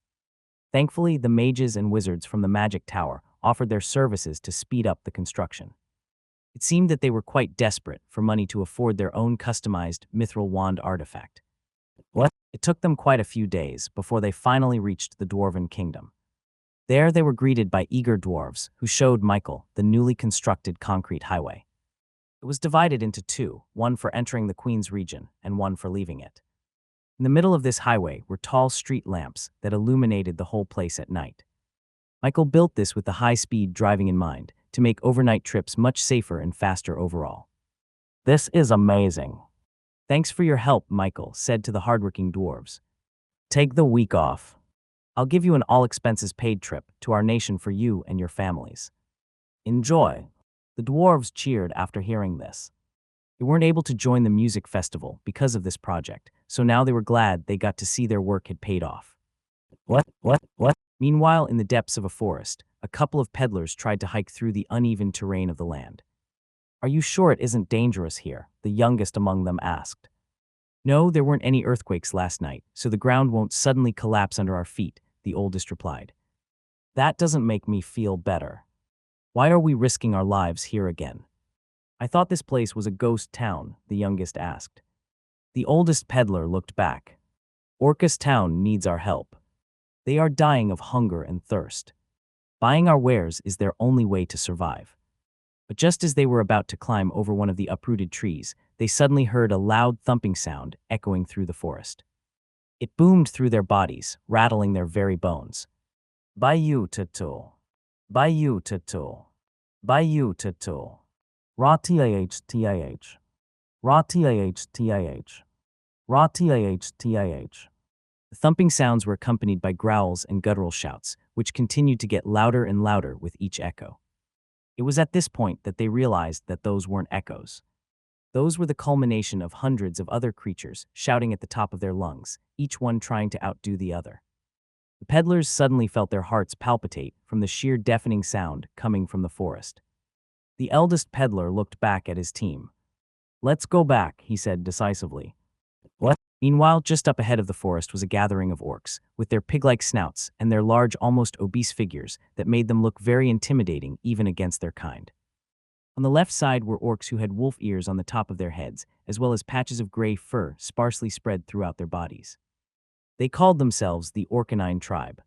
Thankfully, the mages and wizards from the Magic Tower offered their services to speed up the construction. It seemed that they were quite desperate for money to afford their own customized mithril wand artifact. It took them quite a few days before they finally reached the Dwarven Kingdom. There they were greeted by eager dwarves who showed Michael the newly constructed concrete highway. It was divided into two, one for entering the Queen's region and one for leaving it. In the middle of this highway were tall street lamps that illuminated the whole place at night. Michael built this with the high-speed driving in mind to make overnight trips much safer and faster overall. "This is amazing. Thanks for your help," Michael said to the hardworking dwarves. "Take the week off. I'll give you an all-expenses-paid trip to our nation for you and your families. Enjoy." The dwarves cheered after hearing this. They weren't able to join the music festival because of this project, so now they were glad they got to see their work had paid off. What? Meanwhile, in the depths of a forest, a couple of peddlers tried to hike through the uneven terrain of the land. "Are you sure it isn't dangerous here?" the youngest among them asked. "No, there weren't any earthquakes last night, so the ground won't suddenly collapse under our feet," the oldest replied. "That doesn't make me feel better. Why are we risking our lives here again?" "I thought this place was a ghost town," the youngest asked. The oldest peddler looked back. "Orcus town needs our help. They are dying of hunger and thirst. Buying our wares is their only way to survive." But just as they were about to climb over one of the uprooted trees, they suddenly heard a loud thumping sound echoing through the forest. It boomed through their bodies, rattling their very bones. "Bayou Tutul. Bayou Tutul. Bayou Tutul. Ra-T-A-H-T-A-H. Ra-T-A-H-T-A-H. Ra-T-A-H-T-A-H." The thumping sounds were accompanied by growls and guttural shouts, which continued to get louder and louder with each echo. It was at this point that they realized that those weren't echoes. Those were the culmination of hundreds of other creatures shouting at the top of their lungs, each one trying to outdo the other. The peddlers suddenly felt their hearts palpitate from the sheer deafening sound coming from the forest. The eldest peddler looked back at his team. "Let's go back," he said decisively. "What?" Meanwhile, just up ahead of the forest was a gathering of orcs, with their pig-like snouts and their large, almost obese figures that made them look very intimidating even against their kind. On the left side were orcs who had wolf ears on the top of their heads, as well as patches of gray fur sparsely spread throughout their bodies. They called themselves the Orcanine tribe.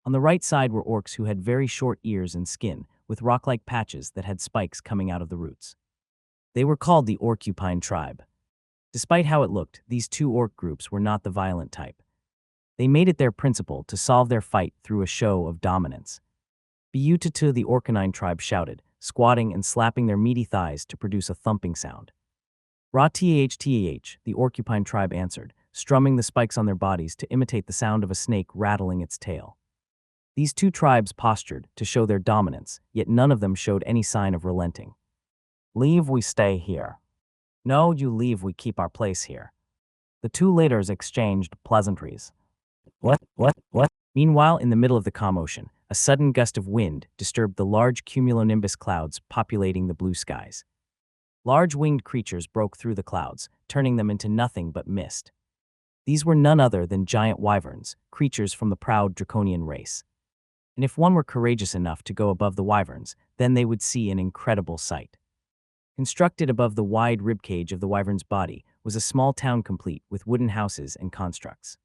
On the right side were orcs who had very short ears and skin, with rock-like patches that had spikes coming out of the roots. They were called the Orcupine tribe. Despite how it looked, these two orc groups were not the violent type. They made it their principle to solve their fight through a show of dominance. "Biutatu," the Orcanine tribe shouted, squatting and slapping their meaty thighs to produce a thumping sound. "Ra-T-A-H-T-A-H," the Orcupine tribe answered, strumming the spikes on their bodies to imitate the sound of a snake rattling its tail. These two tribes postured to show their dominance, yet none of them showed any sign of relenting. "Leave, we stay here." "No, you leave, we keep our place here." The two leaders exchanged pleasantries. What? Meanwhile, in the middle of the commotion, a sudden gust of wind disturbed the large cumulonimbus clouds populating the blue skies. Large winged creatures broke through the clouds, turning them into nothing but mist. These were none other than giant wyverns, creatures from the proud draconian race. And if one were courageous enough to go above the wyverns, then they would see an incredible sight. Constructed above the wide ribcage of the wyvern's body was a small town complete with wooden houses and constructs.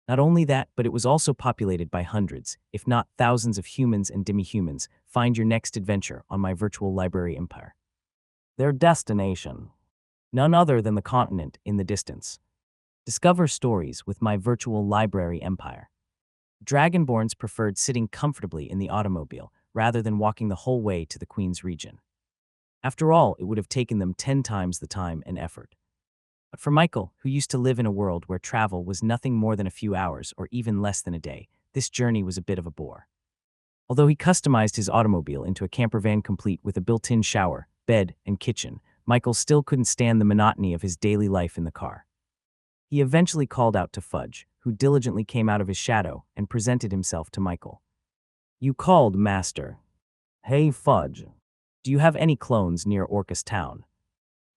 Not only that, but it was also populated by hundreds, if not thousands of humans and demi-humans. Find your next adventure on my virtual library empire. Their destination: none other than the continent in the distance. Discover stories with my virtual library empire. Dragonborns preferred sitting comfortably in the automobile rather than walking the whole way to the Queen's region. After all, it would have taken them 10 times the time and effort. But for Michael, who used to live in a world where travel was nothing more than a few hours or even less than a day, this journey was a bit of a bore. Although he customized his automobile into a camper van complete with a built-in shower, bed, and kitchen, Michael still couldn't stand the monotony of his daily life in the car. He eventually called out to Fudge, who diligently came out of his shadow and presented himself to Michael. "You called, Master." "Hey, Fudge. Do you have any clones near Orcus Town?"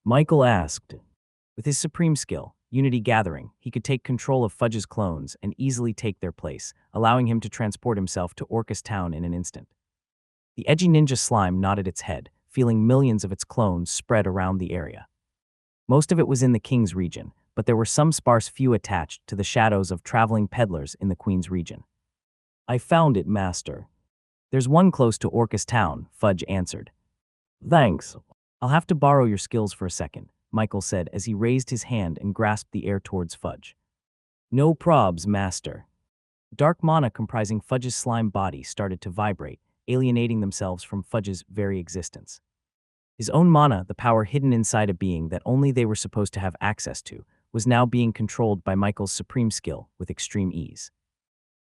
Michael asked. With his supreme skill, Unity Gathering, he could take control of Fudge's clones and easily take their place, allowing him to transport himself to Orcus Town in an instant. The edgy ninja slime nodded its head, feeling millions of its clones spread around the area. Most of it was in the King's region, but there were some sparse few attached to the shadows of traveling peddlers in the Queen's region. "I found it, Master." "There's one close to Orcus Town," Fudge answered. "Thanks. I'll have to borrow your skills for a second," Michael said as he raised his hand and grasped the air towards Fudge. "No probs, Master." Dark mana comprising Fudge's slime body started to vibrate, alienating themselves from Fudge's very existence. His own mana, the power hidden inside a being that only they were supposed to have access to, was now being controlled by Michael's supreme skill with extreme ease.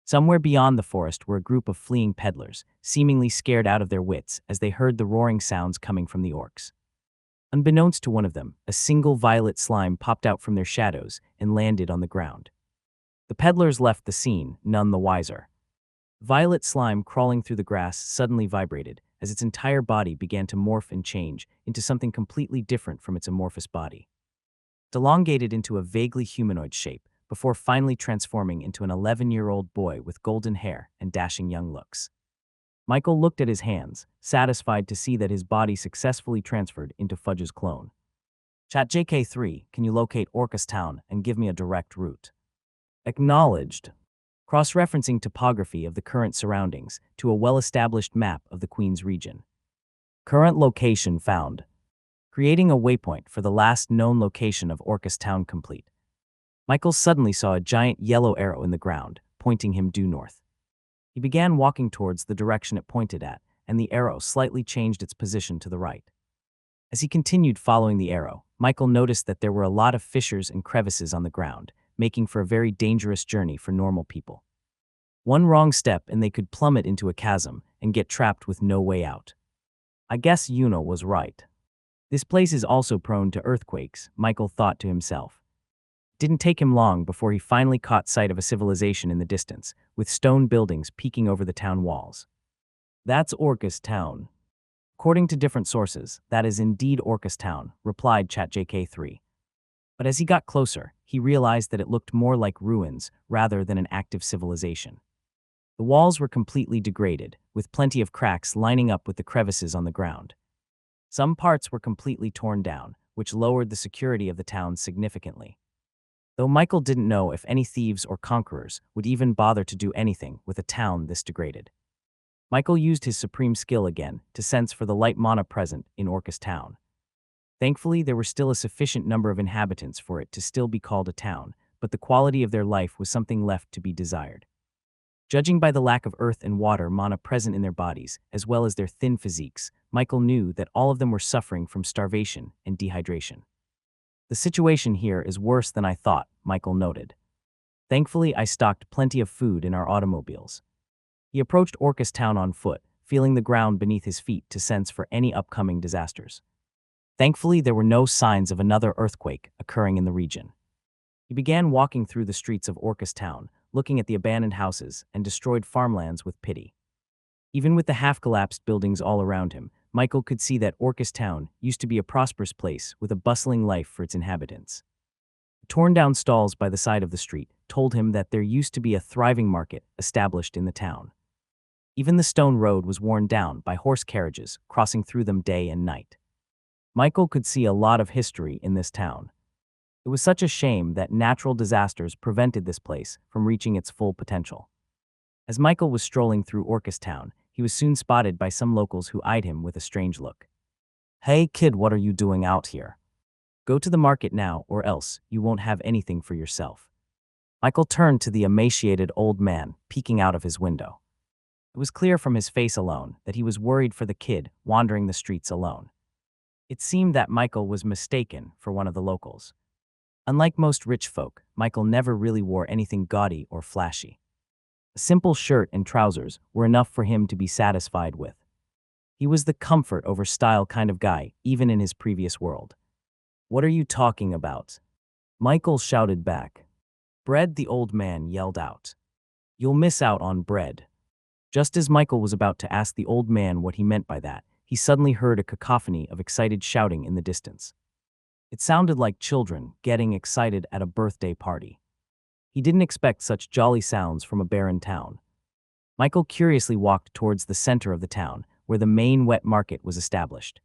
Somewhere beyond the forest were a group of fleeing peddlers, seemingly scared out of their wits as they heard the roaring sounds coming from the orcs. Unbeknownst to one of them, a single violet slime popped out from their shadows and landed on the ground. The peddlers left the scene, none the wiser. Violet slime crawling through the grass suddenly vibrated as its entire body began to morph and change into something completely different from its amorphous body. It elongated into a vaguely humanoid shape before finally transforming into an 11-year-old boy with golden hair and dashing young looks. Michael looked at his hands, satisfied to see that his body successfully transferred into Fudge's clone. "ChatJK3, can you locate Orcus Town and give me a direct route?" "Acknowledged." Cross-referencing topography of the current surroundings to a well-established map of the Queen's region. "Current location found." Creating a waypoint for the last known location of Orcus Town complete. Michael suddenly saw a giant yellow arrow in the ground, pointing him due north. He began walking towards the direction it pointed at, and the arrow slightly changed its position to the right. As he continued following the arrow, Michael noticed that there were a lot of fissures and crevices on the ground, making for a very dangerous journey for normal people. One wrong step and they could plummet into a chasm and get trapped with no way out. "I guess Yuno was right. This place is also prone to earthquakes," Michael thought to himself. It didn't take him long before he finally caught sight of a civilization in the distance, with stone buildings peeking over the town walls. "That's Orcus Town." "According to different sources, that is indeed Orcus Town," replied ChatJK3. But as he got closer, he realized that it looked more like ruins rather than an active civilization. The walls were completely degraded, with plenty of cracks lining up with the crevices on the ground. Some parts were completely torn down, which lowered the security of the town significantly. Though Michael didn't know if any thieves or conquerors would even bother to do anything with a town this degraded. Michael used his supreme skill again to sense for the light mana present in Orcus Town. Thankfully, there were still a sufficient number of inhabitants for it to still be called a town, but the quality of their life was something left to be desired. Judging by the lack of earth and water mana present in their bodies, as well as their thin physiques, Michael knew that all of them were suffering from starvation and dehydration. "The situation here is worse than I thought," Michael noted. "Thankfully, I stocked plenty of food in our automobiles." He approached Orcus Town on foot, feeling the ground beneath his feet to sense for any upcoming disasters. Thankfully, there were no signs of another earthquake occurring in the region. He began walking through the streets of Orcus Town, looking at the abandoned houses and destroyed farmlands with pity. Even with the half-collapsed buildings all around him, Michael could see that Orcus Town used to be a prosperous place with a bustling life for its inhabitants. The torn-down stalls by the side of the street told him that there used to be a thriving market established in the town. Even the stone road was worn down by horse carriages crossing through them day and night. Michael could see a lot of history in this town. It was such a shame that natural disasters prevented this place from reaching its full potential. As Michael was strolling through Orcus Town, he was soon spotted by some locals who eyed him with a strange look. "Hey kid, what are you doing out here? Go to the market now or else you won't have anything for yourself." Michael turned to the emaciated old man peeking out of his window. It was clear from his face alone that he was worried for the kid wandering the streets alone. It seemed that Michael was mistaken for one of the locals. Unlike most rich folk, Michael never really wore anything gaudy or flashy. A simple shirt and trousers were enough for him to be satisfied with. He was the comfort over style kind of guy, even in his previous world. "What are you talking about?" Michael shouted back. "Bread," the old man yelled out. "You'll miss out on bread." Just as Michael was about to ask the old man what he meant by that, he suddenly heard a cacophony of excited shouting in the distance. It sounded like children getting excited at a birthday party. He didn't expect such jolly sounds from a barren town. Michael curiously walked towards the center of the town, where the main wet market was established.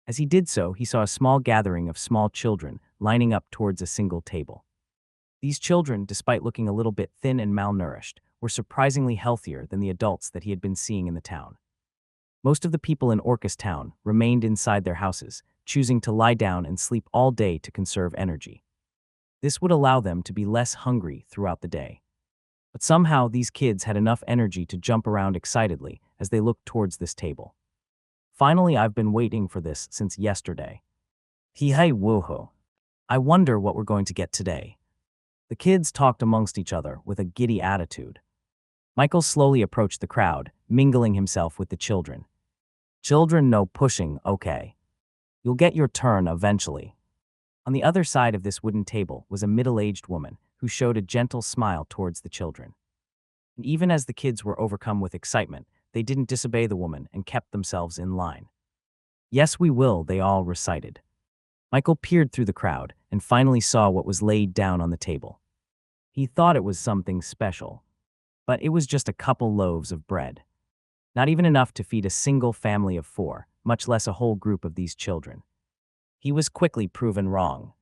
As he did so, he saw a small gathering of small children lining up towards a single table. These children, despite looking a little bit thin and malnourished, were surprisingly healthier than the adults that he had been seeing in the town. Most of the people in Orcus town remained inside their houses, choosing to lie down and sleep all day to conserve energy. This would allow them to be less hungry throughout the day. But somehow these kids had enough energy to jump around excitedly as they looked towards this table. "Finally, I've been waiting for this since yesterday. Hey woohoo. I wonder what we're going to get today." The kids talked amongst each other with a giddy attitude. Michael slowly approached the crowd, mingling himself with the children. "Children, no pushing, okay? You'll get your turn eventually." On the other side of this wooden table was a middle-aged woman who showed a gentle smile towards the children. And even as the kids were overcome with excitement, they didn't disobey the woman and kept themselves in line. "Yes, we will," they all recited. Michael peered through the crowd and finally saw what was laid down on the table. He thought it was something special, but it was just a couple loaves of bread. Not even enough to feed a single family of 4, much less a whole group of these children. He was quickly proven wrong.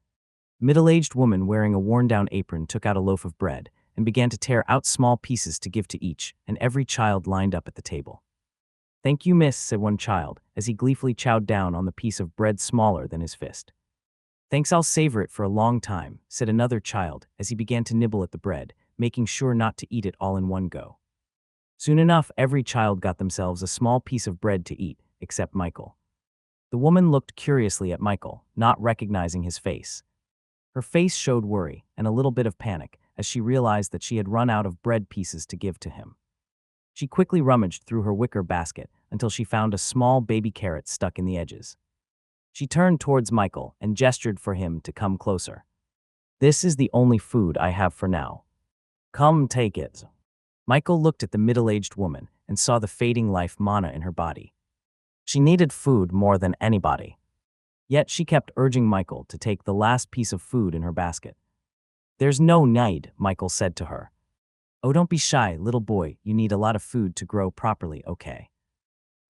A middle-aged woman wearing a worn-down apron took out a loaf of bread and began to tear out small pieces to give to each and every child lined up at the table. "Thank you, miss," said one child as he gleefully chowed down on the piece of bread smaller than his fist. "Thanks, I'll savor it for a long time," said another child as he began to nibble at the bread, making sure not to eat it all in one go. Soon enough, every child got themselves a small piece of bread to eat, except Michael. The woman looked curiously at Michael, not recognizing his face. Her face showed worry and a little bit of panic as she realized that she had run out of bread pieces to give to him. She quickly rummaged through her wicker basket until she found a small baby carrot stuck in the edges. She turned towards Michael and gestured for him to come closer. "This is the only food I have for now. Come take it." Michael looked at the middle-aged woman and saw the fading life mana in her body. She needed food more than anybody. Yet she kept urging Michael to take the last piece of food in her basket. "There's no need," Michael said to her. "Oh, don't be shy, little boy, you need a lot of food to grow properly, okay?"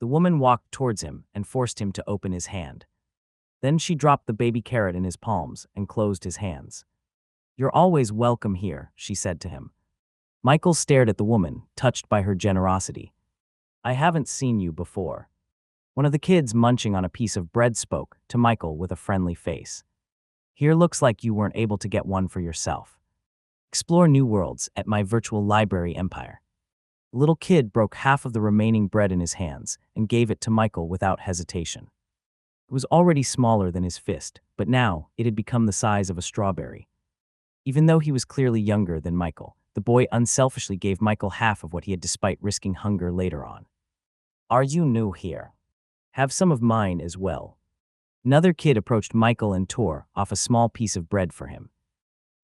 The woman walked towards him and forced him to open his hand. Then she dropped the baby carrot in his palms and closed his hands. "You're always welcome here," she said to him. Michael stared at the woman, touched by her generosity. "I haven't seen you before." One of the kids munching on a piece of bread spoke to Michael with a friendly face. "Here looks like you weren't able to get one for yourself. Explore new worlds at my virtual library empire." The little kid broke half of the remaining bread in his hands and gave it to Michael without hesitation. It was already smaller than his fist, but now it had become the size of a strawberry. Even though he was clearly younger than Michael, the boy unselfishly gave Michael half of what he had despite risking hunger later on. "Are you new here? Have some of mine as well." Another kid approached Michael and tore off a small piece of bread for him.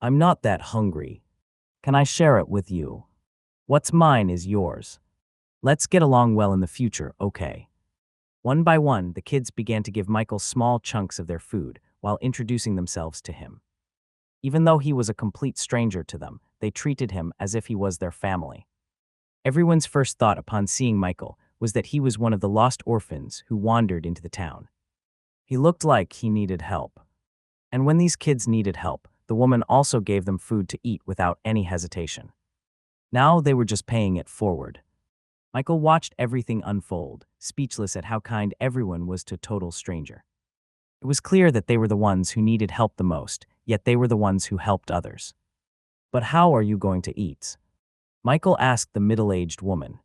"I'm not that hungry. Can I share it with you? What's mine is yours. Let's get along well in the future, okay?" One by one, the kids began to give Michael small chunks of their food while introducing themselves to him. Even though he was a complete stranger to them, they treated him as if he was their family. Everyone's first thought upon seeing Michael was that he was one of the lost orphans who wandered into the town. He looked like he needed help. And when these kids needed help, the woman also gave them food to eat without any hesitation. Now they were just paying it forward. Michael watched everything unfold, speechless at how kind everyone was to a total stranger. It was clear that they were the ones who needed help the most, yet they were the ones who helped others. "But how are you going to eat?" Michael asked the middle-aged woman.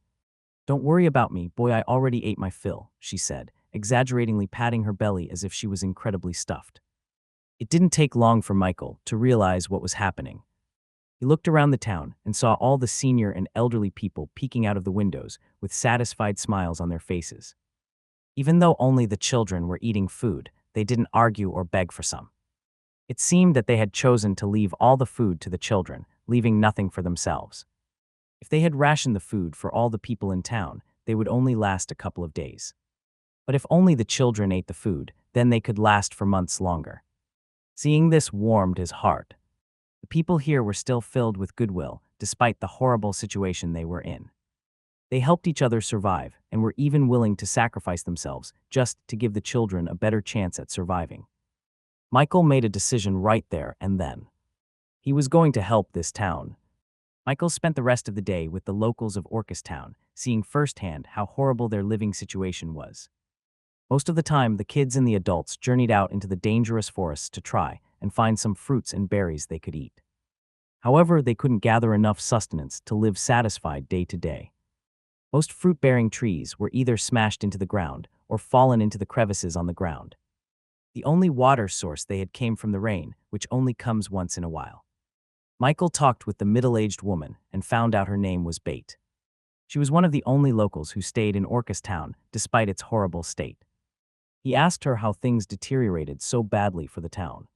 "Don't worry about me, boy, I already ate my fill," she said, exaggeratingly patting her belly as if she was incredibly stuffed. It didn't take long for Michael to realize what was happening. He looked around the town and saw all the senior and elderly people peeking out of the windows with satisfied smiles on their faces. Even though only the children were eating food, they didn't argue or beg for some. It seemed that they had chosen to leave all the food to the children, leaving nothing for themselves. If they had rationed the food for all the people in town, they would only last a couple of days. But if only the children ate the food, then they could last for months longer. Seeing this warmed his heart. The people here were still filled with goodwill, despite the horrible situation they were in. They helped each other survive and were even willing to sacrifice themselves just to give the children a better chance at surviving. Michael made a decision right there and then. He was going to help this town. Michael spent the rest of the day with the locals of Orcustown, seeing firsthand how horrible their living situation was. Most of the time, the kids and the adults journeyed out into the dangerous forests to try and find some fruits and berries they could eat. However, they couldn't gather enough sustenance to live satisfied day to day. Most fruit-bearing trees were either smashed into the ground or fallen into the crevices on the ground. The only water source they had came from the rain, which only comes once in a while. Michael talked with the middle-aged woman and found out her name was Bate. She was one of the only locals who stayed in Orcustown despite its horrible state. He asked her how things deteriorated so badly for the town.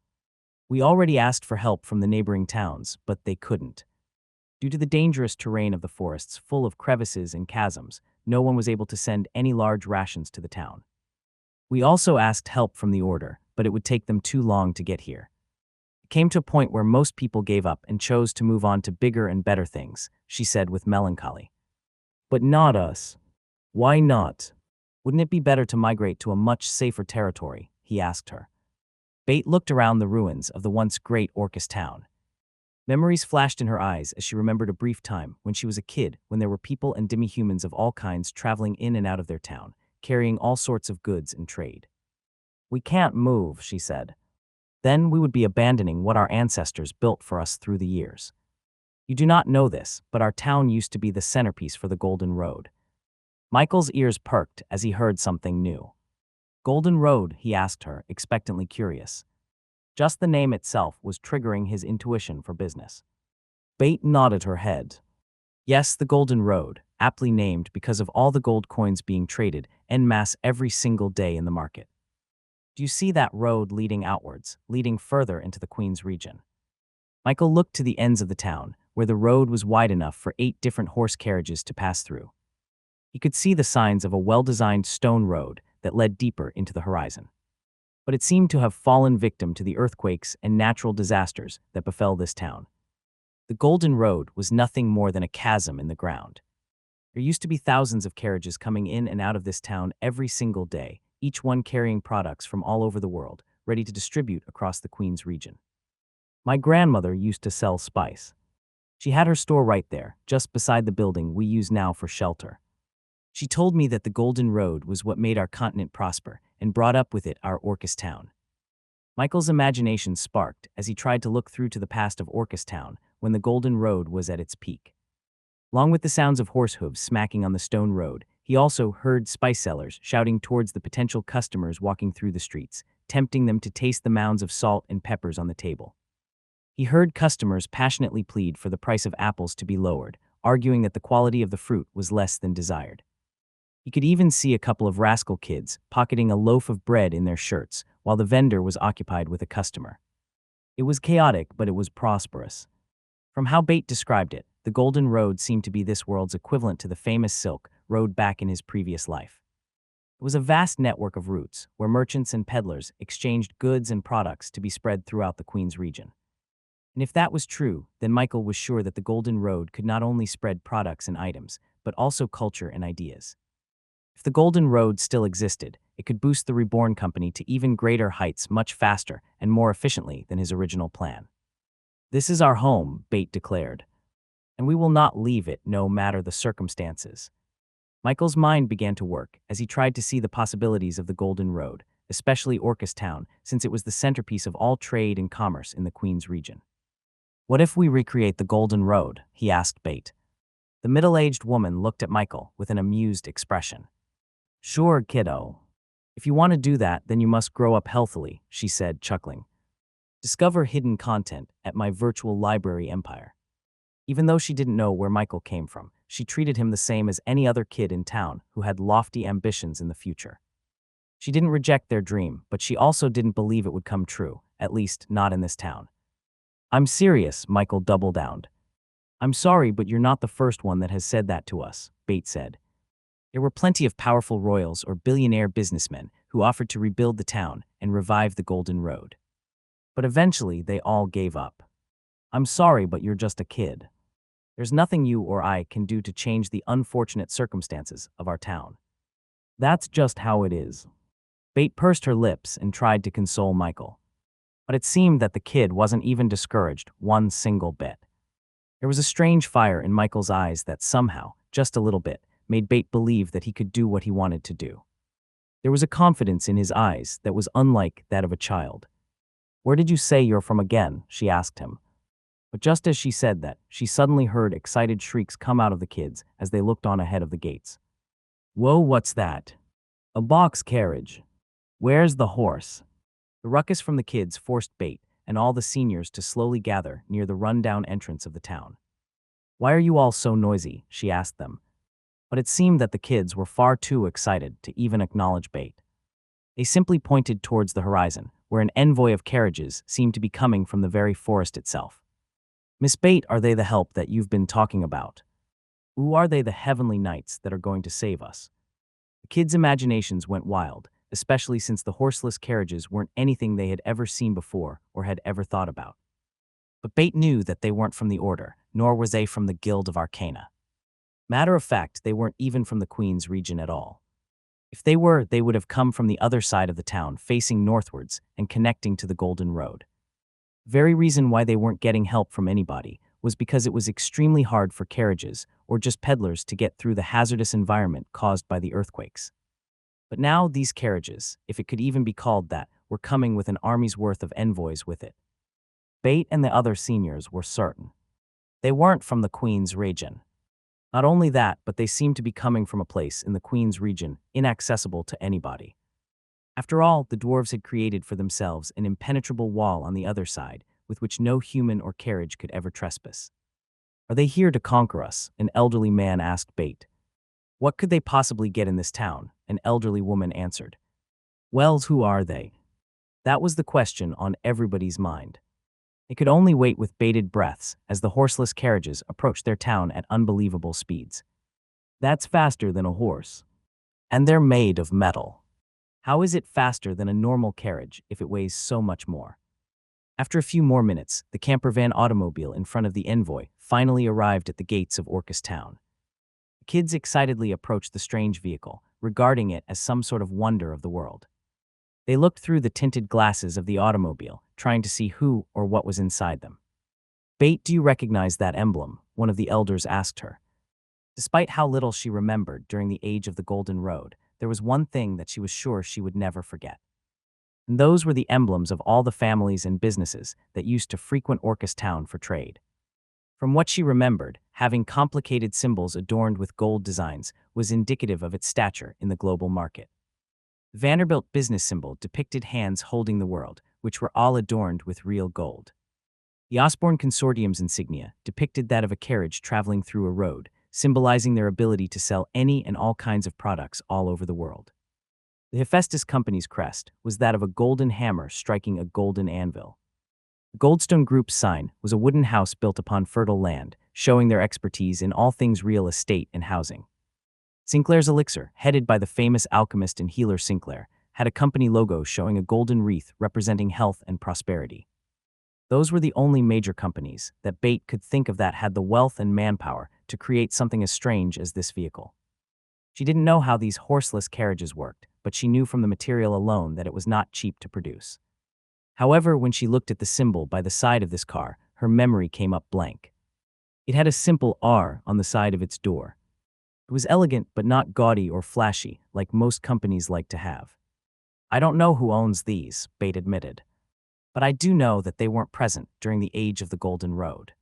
We already asked for help from the neighboring towns, but they couldn't. Due to the dangerous terrain of the forests full of crevices and chasms, no one was able to send any large rations to the town. We also asked help from the order, but it would take them too long to get here. It came to a point where most people gave up and chose to move on to bigger and better things, she said with melancholy. But not us. Why not? Wouldn't it be better to migrate to a much safer territory? He asked her. Bate looked around the ruins of the once great Orcustown. Memories flashed in her eyes as she remembered a brief time when she was a kid, when there were people and demi-humans of all kinds traveling in and out of their town, carrying all sorts of goods and trade. We can't move, she said. Then we would be abandoning what our ancestors built for us through the years. You do not know this, but our town used to be the centerpiece for the Golden Road. Michael's ears perked as he heard something new. Golden Road, he asked her, expectantly curious. Just the name itself was triggering his intuition for business. Bate nodded her head. Yes, the Golden Road, aptly named because of all the gold coins being traded en masse every single day in the market. Do you see that road leading outwards, leading further into the Queen's region? Michael looked to the ends of the town, where the road was wide enough for 8 different horse carriages to pass through. He could see the signs of a well-designed stone road that led deeper into the horizon. But it seemed to have fallen victim to the earthquakes and natural disasters that befell this town. The Golden Road was nothing more than a chasm in the ground. There used to be thousands of carriages coming in and out of this town every single day, each one carrying products from all over the world, ready to distribute across the Queen's region. My grandmother used to sell spice. She had her store right there, just beside the building we use now for shelter. She told me that the Golden Road was what made our continent prosper and brought up with it our Orcustown. Michael's imagination sparked as he tried to look through to the past of Orcustown when the Golden Road was at its peak. Along with the sounds of horse hooves smacking on the stone road, he also heard spice sellers shouting towards the potential customers walking through the streets, tempting them to taste the mounds of salt and peppers on the table. He heard customers passionately plead for the price of apples to be lowered, arguing that the quality of the fruit was less than desired. He could even see a couple of rascal kids pocketing a loaf of bread in their shirts while the vendor was occupied with a customer. It was chaotic, but it was prosperous. From how Bate described it, the Golden Road seemed to be this world's equivalent to the famous Silk Road back in his previous life. It was a vast network of routes where merchants and peddlers exchanged goods and products to be spread throughout the Queen's region. And if that was true, then Michael was sure that the Golden Road could not only spread products and items, but also culture and ideas. If the Golden Road still existed, it could boost the Reborn company to even greater heights much faster and more efficiently than his original plan. This is our home, Bate declared, and we will not leave it no matter the circumstances. Michael's mind began to work as he tried to see the possibilities of the Golden Road, especially Orcustown, since it was the centerpiece of all trade and commerce in the Queen's region. What if we recreate the Golden Road? He asked Bate. The middle-aged woman looked at Michael with an amused expression. Sure, kiddo. If you want to do that, then you must grow up healthily, she said, chuckling. Discover hidden content at my virtual library empire. Even though she didn't know where Michael came from, she treated him the same as any other kid in town who had lofty ambitions in the future. She didn't reject their dream, but she also didn't believe it would come true, at least not in this town. I'm serious, Michael double-downed. I'm sorry, but you're not the first one that has said that to us, Bate said. There were plenty of powerful royals or billionaire businessmen who offered to rebuild the town and revive the Golden Road. But eventually, they all gave up. I'm sorry, but you're just a kid. There's nothing you or I can do to change the unfortunate circumstances of our town. That's just how it is. Bate pursed her lips and tried to console Michael. But it seemed that the kid wasn't even discouraged one single bit. There was a strange fire in Michael's eyes that somehow, just a little bit, made Bate believe that he could do what he wanted to do. There was a confidence in his eyes that was unlike that of a child. Where did you say you're from again? She asked him. But just as she said that, she suddenly heard excited shrieks come out of the kids as they looked on ahead of the gates. Whoa, what's that? A box carriage. Where's the horse? The ruckus from the kids forced Bate and all the seniors to slowly gather near the rundown entrance of the town. Why are you all so noisy? She asked them. But it seemed that the kids were far too excited to even acknowledge Bate. They simply pointed towards the horizon, where an envoy of carriages seemed to be coming from the very forest itself. Miss Bate, are they the help that you've been talking about? Who are they, the heavenly knights that are going to save us? The kids' imaginations went wild, especially since the horseless carriages weren't anything they had ever seen before or had ever thought about. But Bate knew that they weren't from the Order, nor was they from the Guild of Arcana. Matter of fact, they weren't even from the Queen's region at all. If they were, they would have come from the other side of the town, facing northwards and connecting to the Golden Road. The very reason why they weren't getting help from anybody was because it was extremely hard for carriages or just peddlers to get through the hazardous environment caused by the earthquakes. But now these carriages, if it could even be called that, were coming with an army's worth of envoys with it. Bate and the other seniors were certain. They weren't from the Queen's region. Not only that, but they seemed to be coming from a place in the Queen's region inaccessible to anybody. After all, the dwarves had created for themselves an impenetrable wall on the other side, with which no human or carriage could ever trespass. Are they here to conquer us? An elderly man asked Bate. What could they possibly get in this town? An elderly woman answered. Wells, who are they? That was the question on everybody's mind. They could only wait with bated breaths as the horseless carriages approached their town at unbelievable speeds. That's faster than a horse. And they're made of metal. How is it faster than a normal carriage if it weighs so much more? After a few more minutes, the camper van automobile in front of the envoy finally arrived at the gates of Orcus town. The kids excitedly approached the strange vehicle, regarding it as some sort of wonder of the world. They looked through the tinted glasses of the automobile, trying to see who or what was inside them. Bate, do you recognize that emblem? One of the elders asked her. Despite how little she remembered during the age of the Golden Road, there was one thing that she was sure she would never forget. And those were the emblems of all the families and businesses that used to frequent Orcus town for trade. From what she remembered, having complicated symbols adorned with gold designs was indicative of its stature in the global market. The Vanderbilt business symbol depicted hands holding the world, which were all adorned with real gold. The Osborne Consortium's insignia depicted that of a carriage traveling through a road, symbolizing their ability to sell any and all kinds of products all over the world. The Hephaestus Company's crest was that of a golden hammer striking a golden anvil. The Goldstone Group's sign was a wooden house built upon fertile land, showing their expertise in all things real estate and housing. Sinclair's Elixir, headed by the famous alchemist and healer Sinclair, had a company logo showing a golden wreath representing health and prosperity. Those were the only major companies that Bate could think of that had the wealth and manpower to create something as strange as this vehicle. She didn't know how these horseless carriages worked, but she knew from the material alone that it was not cheap to produce. However, when she looked at the symbol by the side of this car, her memory came up blank. It had a simple R on the side of its door. It was elegant but not gaudy or flashy, like most companies like to have. I don't know who owns these, Bate admitted. But I do know that they weren't present during the age of the Golden Road.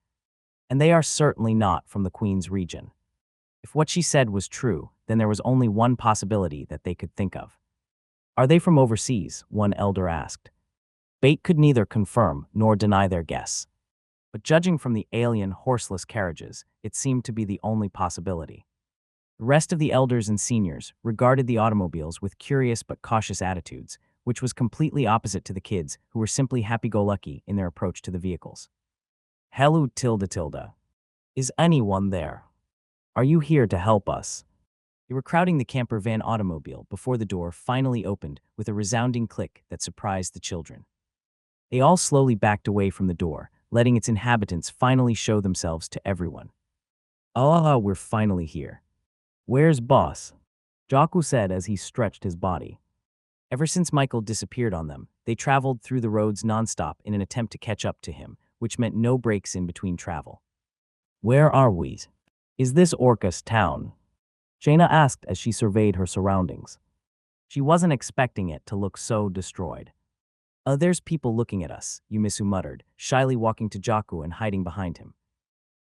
And they are certainly not from the Queen's region. If what she said was true, then there was only one possibility that they could think of. Are they from overseas? One elder asked. Bait could neither confirm nor deny their guess. But judging from the alien horseless carriages, it seemed to be the only possibility. The rest of the elders and seniors regarded the automobiles with curious but cautious attitudes, which was completely opposite to the kids who were simply happy-go-lucky in their approach to the vehicles. Hello tilde tilde. Is anyone there? Are you here to help us? They were crowding the camper van automobile before the door finally opened with a resounding click that surprised the children. They all slowly backed away from the door, letting its inhabitants finally show themselves to everyone. Ah, we're finally here. Where's boss? Jocko said as he stretched his body. Ever since Michael disappeared on them, they traveled through the roads nonstop in an attempt to catch up to him, which meant no breaks in between travel. Where are we? Is this Orcus town? Shayna asked as she surveyed her surroundings. She wasn't expecting it to look so destroyed. There's people looking at us, Yumisu muttered, shyly walking to Jocko and hiding behind him.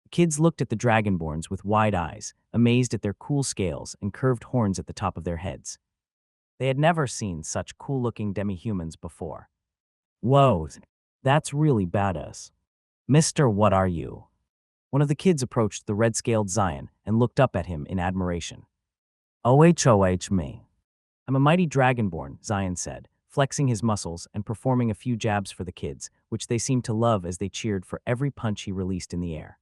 The kids looked at the dragonborns with wide eyes, amazed at their cool scales and curved horns at the top of their heads. They had never seen such cool-looking demi-humans before. Whoa, that's really badass. Mister, what are you? One of the kids approached the red-scaled Zion and looked up at him in admiration. OHOH me. I'm a mighty dragonborn, Zion said, flexing his muscles and performing a few jabs for the kids, which they seemed to love as they cheered for every punch he released in the air.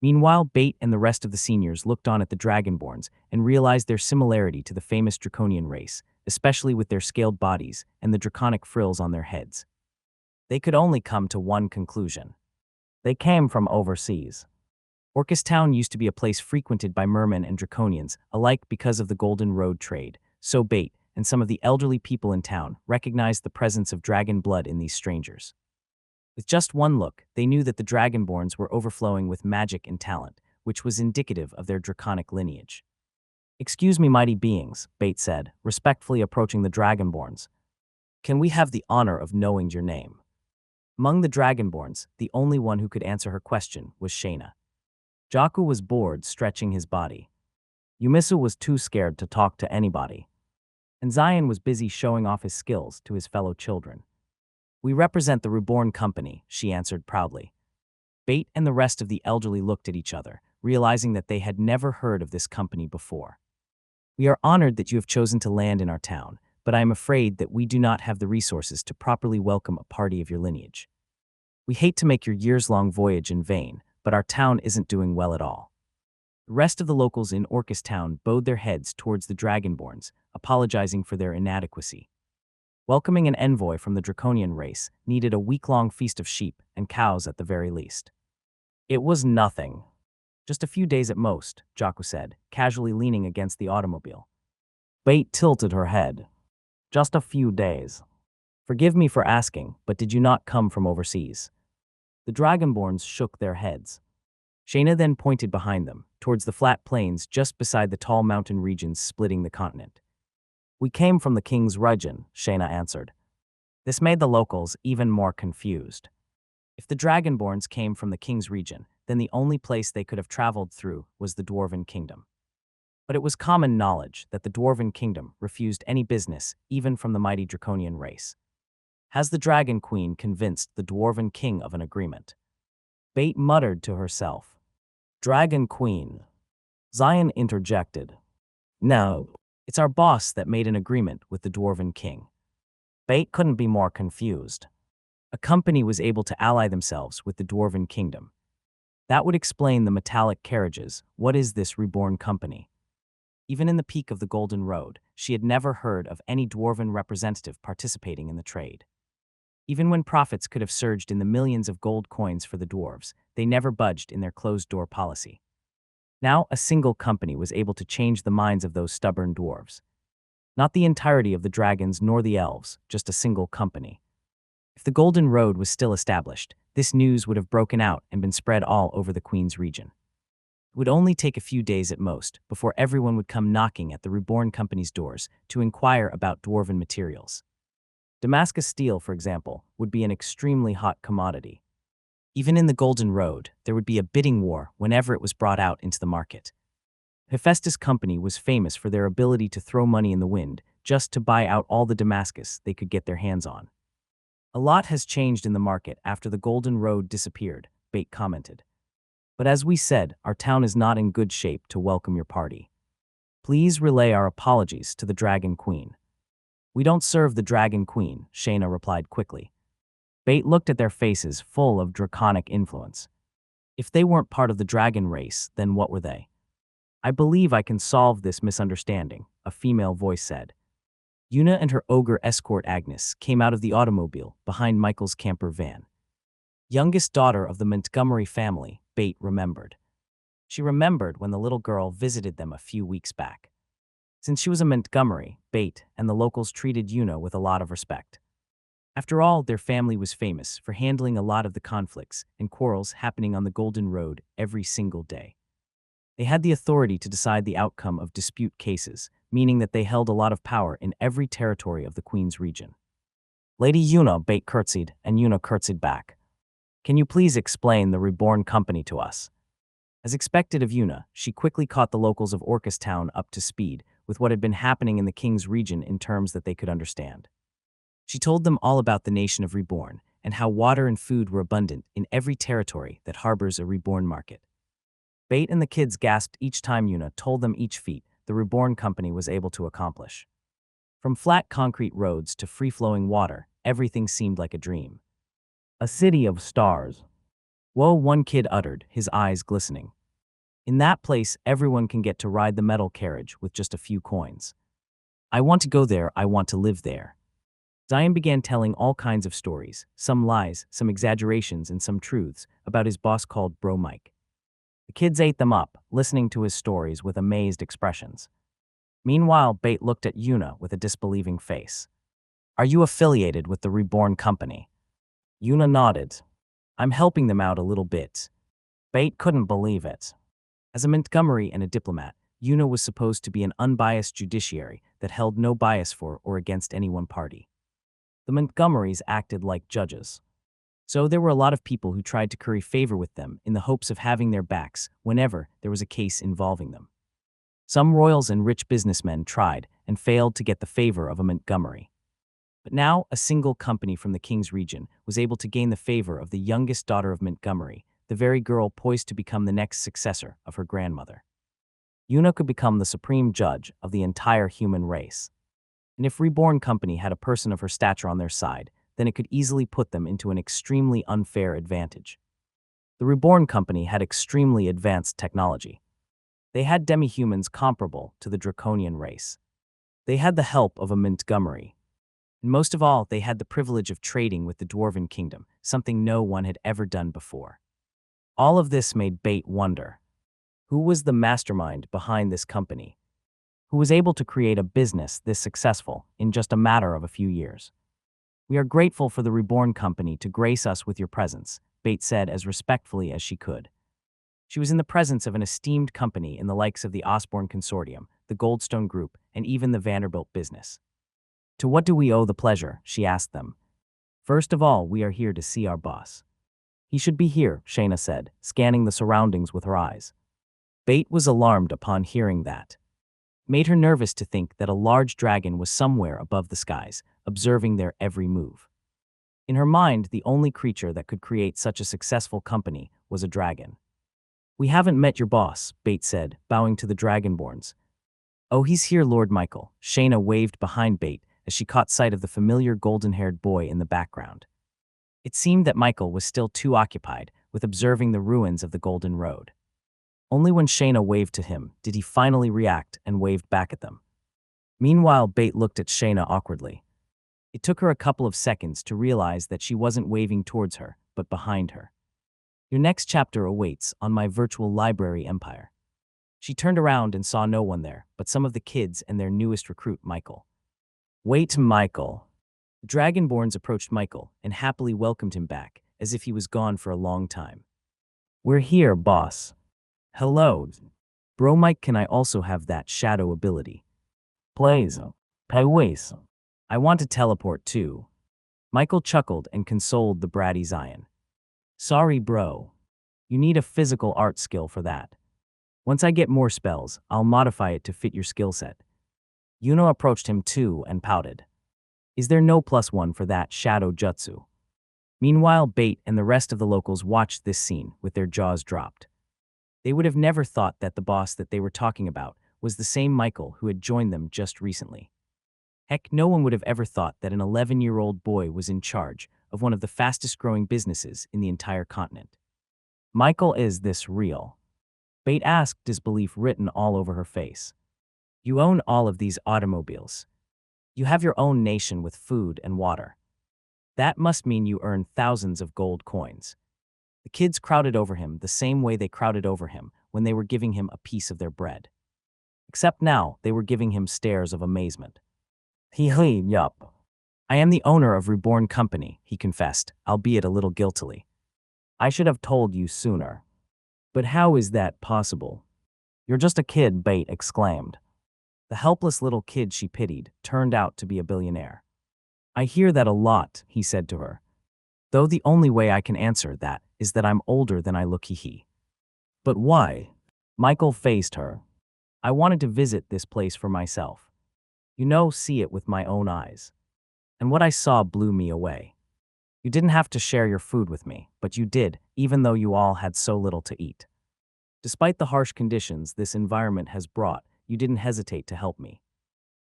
Meanwhile, Bait and the rest of the seniors looked on at the dragonborns and realized their similarity to the famous draconian race, especially with their scaled bodies and the draconic frills on their heads. They could only come to one conclusion. They came from overseas. Orcus Town used to be a place frequented by mermen and draconians, alike because of the Golden Road trade, so Bait and some of the elderly people in town recognized the presence of dragon blood in these strangers. With just one look, they knew that the dragonborns were overflowing with magic and talent, which was indicative of their draconic lineage. Excuse me, mighty beings, Bait said, respectfully approaching the dragonborns. Can we have the honor of knowing your name? Among the dragonborns, the only one who could answer her question was Shayna. Jocko was bored, stretching his body. Yumisu was too scared to talk to anybody. And Zion was busy showing off his skills to his fellow children. We represent the Reborn Company, she answered proudly. Bait and the rest of the elderly looked at each other, realizing that they had never heard of this company before. We are honored that you have chosen to land in our town, but I am afraid that we do not have the resources to properly welcome a party of your lineage. We hate to make your years-long voyage in vain, but our town isn't doing well at all. The rest of the locals in Orcus Town bowed their heads towards the dragonborns, apologizing for their inadequacy. Welcoming an envoy from the draconian race needed a week-long feast of sheep and cows at the very least. It was nothing. Just a few days at most, Jocko said, casually leaning against the automobile. Bait tilted her head. Just a few days. Forgive me for asking, but did you not come from overseas? The dragonborns shook their heads. Shayna then pointed behind them, towards the flat plains just beside the tall mountain regions splitting the continent. We came from the king's region, Shayna answered. This made the locals even more confused. If the dragonborns came from the king's region, then the only place they could have traveled through was the Dwarven Kingdom. But it was common knowledge that the Dwarven Kingdom refused any business, even from the mighty draconian race. Has the Dragon Queen convinced the Dwarven King of an agreement? Bait muttered to herself. Dragon Queen. Zion interjected. No, it's our boss that made an agreement with the Dwarven King. Bait couldn't be more confused. A company was able to ally themselves with the Dwarven Kingdom. That would explain the metallic carriages. What is this reborn company? Even in the peak of the Golden Road, she had never heard of any Dwarven representative participating in the trade. Even when profits could have surged in the millions of gold coins for the dwarves, they never budged in their closed-door policy. Now, a single company was able to change the minds of those stubborn dwarves. Not the entirety of the dragons nor the elves, just a single company. If the Golden Road was still established, this news would have broken out and been spread all over the Queen's region. It would only take a few days at most before everyone would come knocking at the Reborn Company's doors to inquire about dwarven materials. Damascus steel, for example, would be an extremely hot commodity. Even in the Golden Road, there would be a bidding war whenever it was brought out into the market. Hephaestus Company was famous for their ability to throw money in the wind, just to buy out all the Damascus they could get their hands on. A lot has changed in the market after the Golden Road disappeared, Bate commented. But as we said, our town is not in good shape to welcome your party. Please relay our apologies to the Dragon Queen. We don't serve the Dragon Queen, Shayna replied quickly. Bate looked at their faces full of draconic influence. If they weren't part of the dragon race, then what were they? I believe I can solve this misunderstanding, a female voice said. Una and her ogre escort Agnes came out of the automobile behind Michael's camper van. Youngest daughter of the Montgomery family, Bate remembered. She remembered when the little girl visited them a few weeks back. Since she was a Montgomery, Bate and the locals treated Una with a lot of respect. After all, their family was famous for handling a lot of the conflicts and quarrels happening on the Golden Road every single day. They had the authority to decide the outcome of dispute cases, meaning that they held a lot of power in every territory of the Queen's region. Lady Una, Bate curtsied, and Una curtsied back. Can you please explain the Reborn Company to us? As expected of Una, she quickly caught the locals of Orcustown up to speed with what had been happening in the King's region in terms that they could understand. She told them all about the nation of Reborn and how water and food were abundant in every territory that harbors a Reborn market. Bate and the kids gasped each time Una told them each feat the Reborn Company was able to accomplish. From flat concrete roads to free-flowing water, everything seemed like a dream. A city of stars. Whoa, one kid uttered, his eyes glistening. In that place, everyone can get to ride the metal carriage with just a few coins. I want to go there, I want to live there. Zion began telling all kinds of stories, some lies, some exaggerations, and some truths, about his boss called Bro Mike. The kids ate them up, listening to his stories with amazed expressions. Meanwhile, Bate looked at Una with a disbelieving face. Are you affiliated with the Reborn Company? Una nodded. I'm helping them out a little bit. Bate couldn't believe it. As a Montgomery and a diplomat, Una was supposed to be an unbiased judiciary that held no bias for or against any one party. The Montgomerys acted like judges. So there were a lot of people who tried to curry favor with them in the hopes of having their backs whenever there was a case involving them. Some royals and rich businessmen tried and failed to get the favor of a Montgomery. But now a single company from the King's region was able to gain the favor of the youngest daughter of Montgomery, the very girl poised to become the next successor of her grandmother. Una could become the supreme judge of the entire human race. And if Reborn Company had a person of her stature on their side, then it could easily put them into an extremely unfair advantage. The Reborn Company had extremely advanced technology. They had demi-humans comparable to the draconian race. They had the help of a Montgomery. And most of all, they had the privilege of trading with the Dwarven Kingdom, something no one had ever done before. All of this made Bate wonder. Who was the mastermind behind this company? Who was able to create a business this successful in just a matter of a few years? We are grateful for the Reborn Company to grace us with your presence, Bate said as respectfully as she could. She was in the presence of an esteemed company in the likes of the Osborne Consortium, the Goldstone Group, and even the Vanderbilt business. To what do we owe the pleasure? She asked them. First of all, we are here to see our boss. He should be here, Shayna said, scanning the surroundings with her eyes. Bate was alarmed upon hearing that. It made her nervous to think that a large dragon was somewhere above the skies, observing their every move. In her mind, the only creature that could create such a successful company was a dragon. We haven't met your boss, Bate said, bowing to the Dragonborns. Oh, he's here, Lord Michael. Shayna waved behind Bate as she caught sight of the familiar golden-haired boy in the background. It seemed that Michael was still too occupied with observing the ruins of the Golden Road. Only when Shayna waved to him did he finally react and waved back at them. Meanwhile, Bate looked at Shayna awkwardly. It took her a couple of seconds to realize that she wasn't waving towards her, but behind her. Your next chapter awaits on my virtual library empire. She turned around and saw no one there, but some of the kids and their newest recruit, Michael. Wait, Michael. The Dragonborns approached Michael and happily welcomed him back, as if he was gone for a long time. We're here, boss. Hello. Bro Mike, can I also have that shadow ability? Please. Please. I want to teleport too. Michael chuckled and consoled the bratty Zion. Sorry, bro. You need a physical art skill for that. Once I get more spells, I'll modify it to fit your skill set. Yuno approached him too and pouted. Is there no +1 for that shadow jutsu? Meanwhile, Bait and the rest of the locals watched this scene with their jaws dropped. They would have never thought that the boss that they were talking about was the same Michael who had joined them just recently. Heck, no one would have ever thought that an 11-year-old boy was in charge of one of the fastest-growing businesses in the entire continent. Michael, is this real? Bait asked, disbelief written all over her face. You own all of these automobiles. You have your own nation with food and water. That must mean you earn thousands of gold coins. The kids crowded over him the same way they crowded over him when they were giving him a piece of their bread. Except now, they were giving him stares of amazement. Yup. I am the owner of Reborn Company, he confessed, albeit a little guiltily. I should have told you sooner. But how is that possible? You're just a kid, Bait exclaimed. The helpless little kid she pitied turned out to be a billionaire. I hear that a lot, he said to her. Though the only way I can answer that is that I'm older than I look, he. But why? Michael faced her. I wanted to visit this place for myself. See it with my own eyes. And what I saw blew me away. You didn't have to share your food with me, but you did, even though you all had so little to eat. Despite the harsh conditions this environment has brought, you didn't hesitate to help me.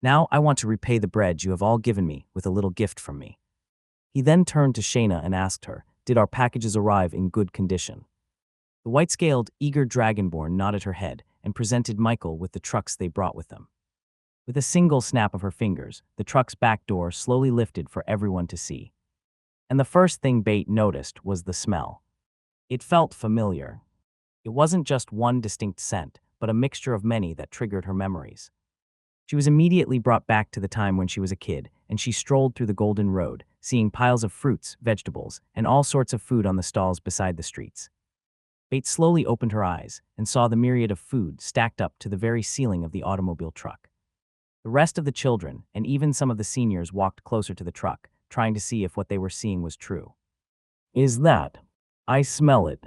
Now I want to repay the bread you have all given me with a little gift from me. He then turned to Shayna and asked her, did our packages arrive in good condition? The white-scaled, eager dragonborn nodded her head and presented Michael with the trucks they brought with them. With a single snap of her fingers, the truck's back door slowly lifted for everyone to see. And the first thing Bait noticed was the smell. It felt familiar. It wasn't just one distinct scent, but a mixture of many that triggered her memories. She was immediately brought back to the time when she was a kid, and she strolled through the Golden Road, seeing piles of fruits, vegetables, and all sorts of food on the stalls beside the streets. Bait slowly opened her eyes and saw the myriad of food stacked up to the very ceiling of the automobile truck. The rest of the children, and even some of the seniors, walked closer to the truck, trying to see if what they were seeing was true. Is that? I smell it.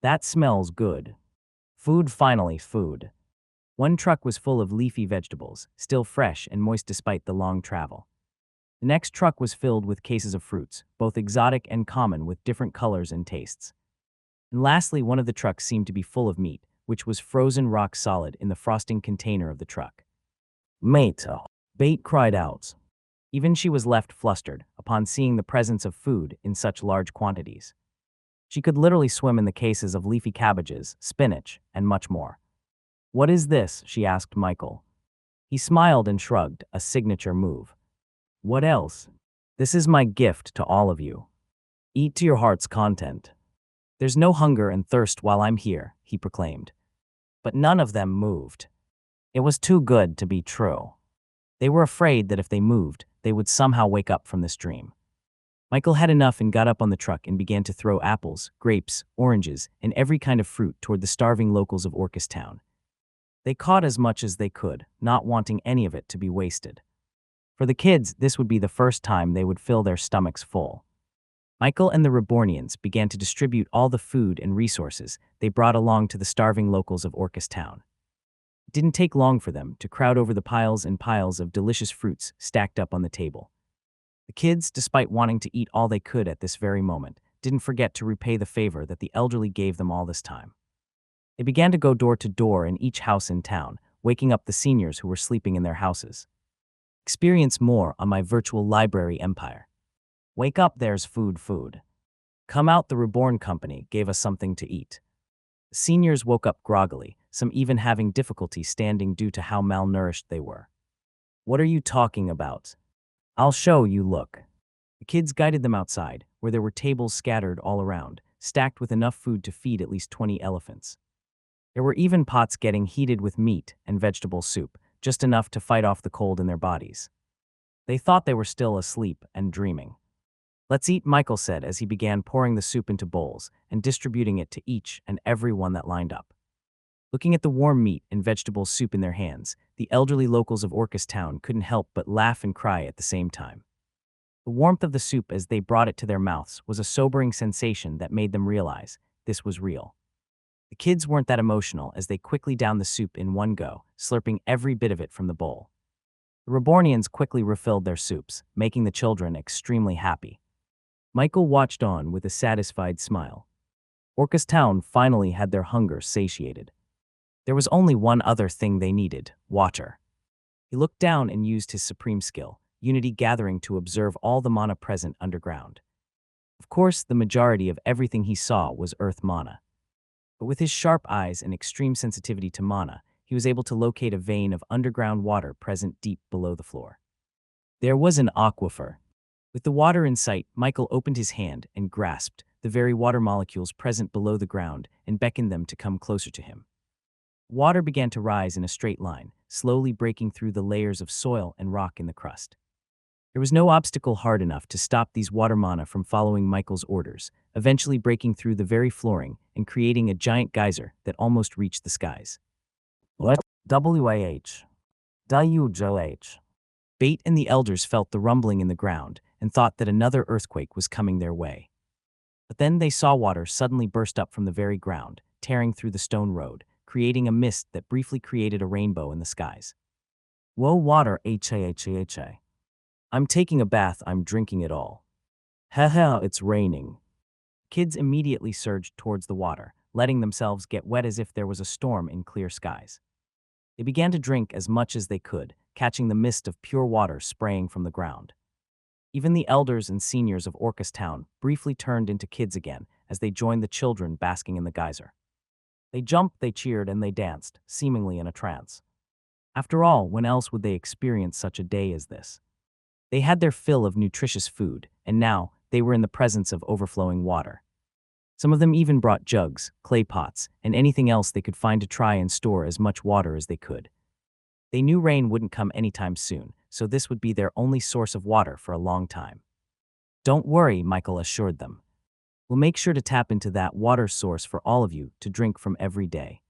That smells good. Food, finally, food. One truck was full of leafy vegetables, still fresh and moist despite the long travel. The next truck was filled with cases of fruits, both exotic and common with different colors and tastes. And lastly, one of the trucks seemed to be full of meat, which was frozen rock solid in the frosting container of the truck. Mate, Bait cried out. Even she was left flustered upon seeing the presence of food in such large quantities. She could literally swim in the cases of leafy cabbages, spinach, and much more. What is this? She asked Michael. He smiled and shrugged, a signature move. What else? This is my gift to all of you. Eat to your heart's content. There's no hunger and thirst while I'm here, he proclaimed. But none of them moved. It was too good to be true. They were afraid that if they moved, they would somehow wake up from this dream. Michael had enough and got up on the truck and began to throw apples, grapes, oranges, and every kind of fruit toward the starving locals of Orcus Town. They caught as much as they could, not wanting any of it to be wasted. For the kids, this would be the first time they would fill their stomachs full. Michael and the Rebornians began to distribute all the food and resources they brought along to the starving locals of Orcus Town. It didn't take long for them to crowd over the piles and piles of delicious fruits stacked up on the table. The kids, despite wanting to eat all they could at this very moment, didn't forget to repay the favor that the elderly gave them all this time. They began to go door to door in each house in town, waking up the seniors who were sleeping in their houses. Experience more on my virtual library empire. Wake up, there's food. Come out, the Reborn Company gave us something to eat. The seniors woke up groggily, some even having difficulty standing due to how malnourished they were. What are you talking about? I'll show you, look. The kids guided them outside, where there were tables scattered all around, stacked with enough food to feed at least 20 elephants. There were even pots getting heated with meat and vegetable soup, just enough to fight off the cold in their bodies. They thought they were still asleep and dreaming. Let's eat, Michael said as he began pouring the soup into bowls and distributing it to each and every one that lined up. Looking at the warm meat and vegetable soup in their hands, the elderly locals of Orcus Town couldn't help but laugh and cry at the same time. The warmth of the soup as they brought it to their mouths was a sobering sensation that made them realize this was real. The kids weren't that emotional as they quickly downed the soup in one go, slurping every bit of it from the bowl. The Rebornians quickly refilled their soups, making the children extremely happy. Michael watched on with a satisfied smile. Orcus Town finally had their hunger satiated. There was only one other thing they needed: water. He looked down and used his supreme skill, Unity Gathering, to observe all the mana present underground. Of course, the majority of everything he saw was earth mana. But with his sharp eyes and extreme sensitivity to mana, he was able to locate a vein of underground water present deep below the floor. There was an aquifer. With the water in sight, Michael opened his hand and grasped the very water molecules present below the ground and beckoned them to come closer to him. Water began to rise in a straight line, slowly breaking through the layers of soil and rock in the crust. There was no obstacle hard enough to stop these water mana from following Michael's orders, eventually breaking through the very flooring and creating a giant geyser that almost reached the skies. What? WAH. WJH. Bait and the elders felt the rumbling in the ground and thought that another earthquake was coming their way. But then they saw water suddenly burst up from the very ground, tearing through the stone road, creating a mist that briefly created a rainbow in the skies. Whoa, water, ha. I'm taking a bath, I'm drinking it all. Haha, it's raining. Kids immediately surged towards the water, letting themselves get wet as if there was a storm in clear skies. They began to drink as much as they could, catching the mist of pure water spraying from the ground. Even the elders and seniors of Orcus Town briefly turned into kids again as they joined the children basking in the geyser. They jumped, they cheered, and they danced, seemingly in a trance. After all, when else would they experience such a day as this? They had their fill of nutritious food, and now they were in the presence of overflowing water. Some of them even brought jugs, clay pots, and anything else they could find to try and store as much water as they could. They knew rain wouldn't come anytime soon, so this would be their only source of water for a long time. Don't worry, Michael assured them. We'll make sure to tap into that water source for all of you to drink from every day.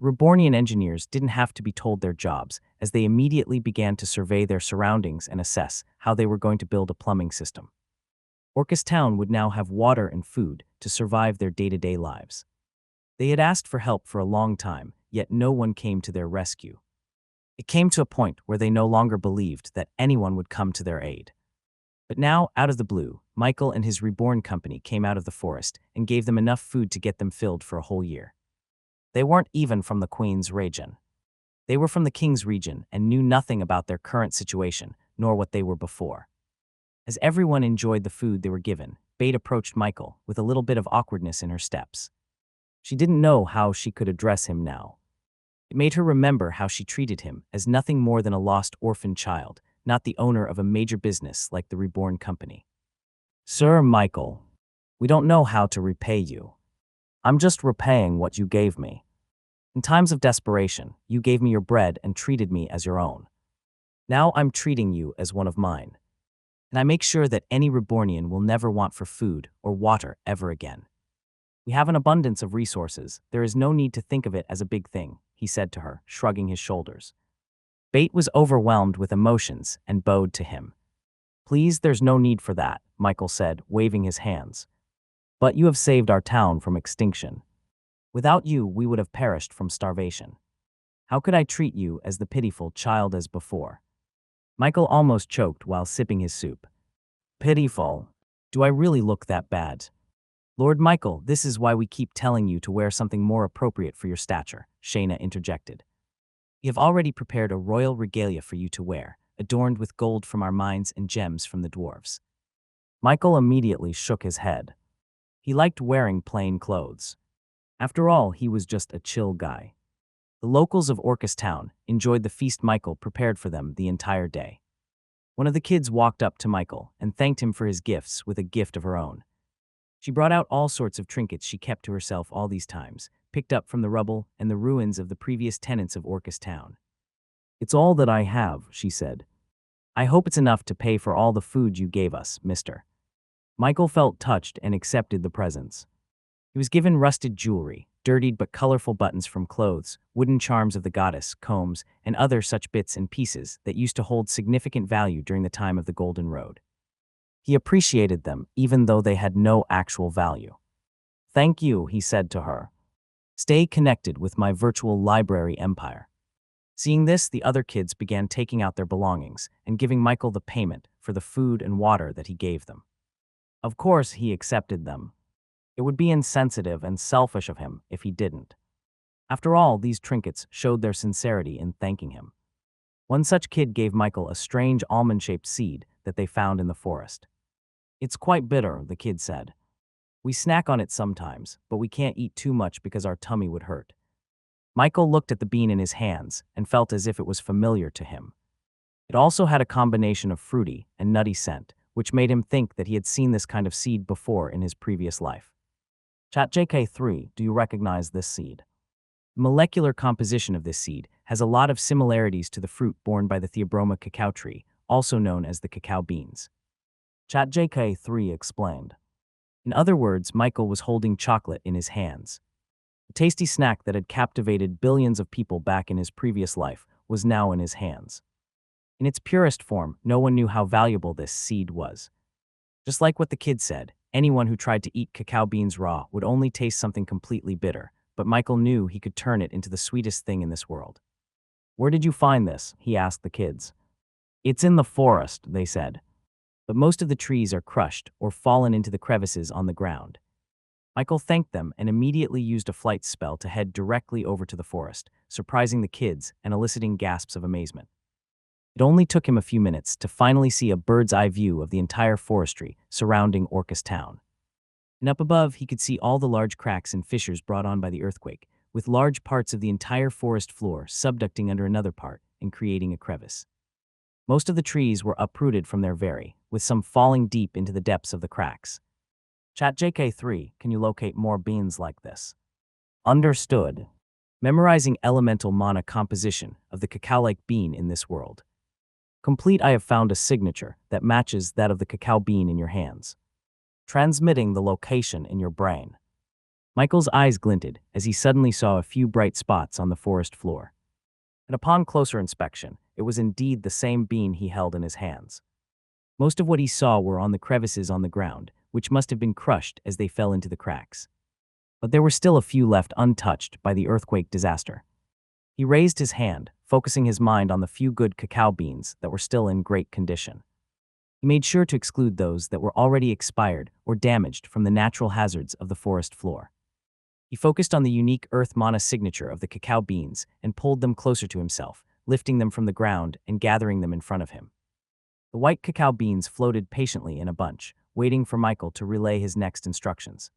Rebornian engineers didn't have to be told their jobs, as they immediately began to survey their surroundings and assess how they were going to build a plumbing system. Orcus Town would now have water and food to survive their day-to-day lives. They had asked for help for a long time, yet no one came to their rescue. It came to a point where they no longer believed that anyone would come to their aid. But now, out of the blue, Michael and his reborn company came out of the forest and gave them enough food to get them filled for a whole year. They weren't even from the Queen's region. They were from the King's region and knew nothing about their current situation, nor what they were before. As everyone enjoyed the food they were given, Bait approached Michael with a little bit of awkwardness in her steps. She didn't know how she could address him now. It made her remember how she treated him as nothing more than a lost orphan child, not the owner of a major business like the Reborn Company. Sir Michael, we don't know how to repay you. I'm just repaying what you gave me. In times of desperation, you gave me your bread and treated me as your own. Now I'm treating you as one of mine. And I make sure that any Rebornian will never want for food or water ever again. We have an abundance of resources. There is no need to think of it as a big thing, he said to her, shrugging his shoulders. Bait was overwhelmed with emotions and bowed to him. Please, there's no need for that, Michael said, waving his hands. But you have saved our town from extinction. Without you, we would have perished from starvation. How could I treat you as the pitiful child as before? Michael almost choked while sipping his soup. Pitiful? Do I really look that bad? Lord Michael, this is why we keep telling you to wear something more appropriate for your stature, Shayna interjected. We have already prepared a royal regalia for you to wear, adorned with gold from our mines and gems from the dwarves. Michael immediately shook his head. He liked wearing plain clothes. After all, he was just a chill guy. The locals of Orcus Town enjoyed the feast Michael prepared for them the entire day. One of the kids walked up to Michael and thanked him for his gifts with a gift of her own. She brought out all sorts of trinkets she kept to herself all these times, picked up from the rubble and the ruins of the previous tenants of Orcus Town. It's all that I have, she said. I hope it's enough to pay for all the food you gave us, mister. Michael felt touched and accepted the presents. He was given rusted jewelry, dirtied but colorful buttons from clothes, wooden charms of the goddess, combs, and other such bits and pieces that used to hold significant value during the time of the Golden Road. He appreciated them, even though they had no actual value. Thank you, he said to her. Stay connected with my virtual library empire. Seeing this, the other kids began taking out their belongings and giving Michael the payment for the food and water that he gave them. Of course, he accepted them. It would be insensitive and selfish of him if he didn't. After all, these trinkets showed their sincerity in thanking him. One such kid gave Michael a strange almond-shaped seed that they found in the forest. "It's quite bitter," the kid said. "We snack on it sometimes, but we can't eat too much because our tummy would hurt." Michael looked at the bean in his hands and felt as if it was familiar to him. It also had a combination of fruity and nutty scent, which made him think that he had seen this kind of seed before in his previous life. ChatJK3, do you recognize this seed? The molecular composition of this seed has a lot of similarities to the fruit borne by the Theobroma cacao tree, also known as the cacao beans. ChatJK3 explained. In other words, Michael was holding chocolate in his hands. The tasty snack that had captivated billions of people back in his previous life was now in his hands. In its purest form, no one knew how valuable this seed was. Just like what the kid said, anyone who tried to eat cacao beans raw would only taste something completely bitter, but Michael knew he could turn it into the sweetest thing in this world. "Where did you find this?" he asked the kids. "It's in the forest," they said. "But most of the trees are crushed or fallen into the crevices on the ground." Michael thanked them and immediately used a flight spell to head directly over to the forest, surprising the kids and eliciting gasps of amazement. It only took him a few minutes to finally see a bird's-eye view of the entire forestry surrounding Orcus town. And up above, he could see all the large cracks and fissures brought on by the earthquake, with large parts of the entire forest floor subducting under another part and creating a crevice. Most of the trees were uprooted from their very, with some falling deep into the depths of the cracks. ChatJK3, can you locate more beans like this? Understood. Memorizing elemental mana composition of the cacao-like bean in this world. Complete, I have found a signature that matches that of the cacao bean in your hands. Transmitting the location in your brain. Michael's eyes glinted as he suddenly saw a few bright spots on the forest floor. And upon closer inspection, it was indeed the same bean he held in his hands. Most of what he saw were on the crevices on the ground, which must have been crushed as they fell into the cracks. But there were still a few left untouched by the earthquake disaster. He raised his hand, focusing his mind on the few good cacao beans that were still in great condition. He made sure to exclude those that were already expired or damaged from the natural hazards of the forest floor. He focused on the unique earth mana signature of the cacao beans and pulled them closer to himself, lifting them from the ground and gathering them in front of him. The white cacao beans floated patiently in a bunch, waiting for Michael to relay his next instructions.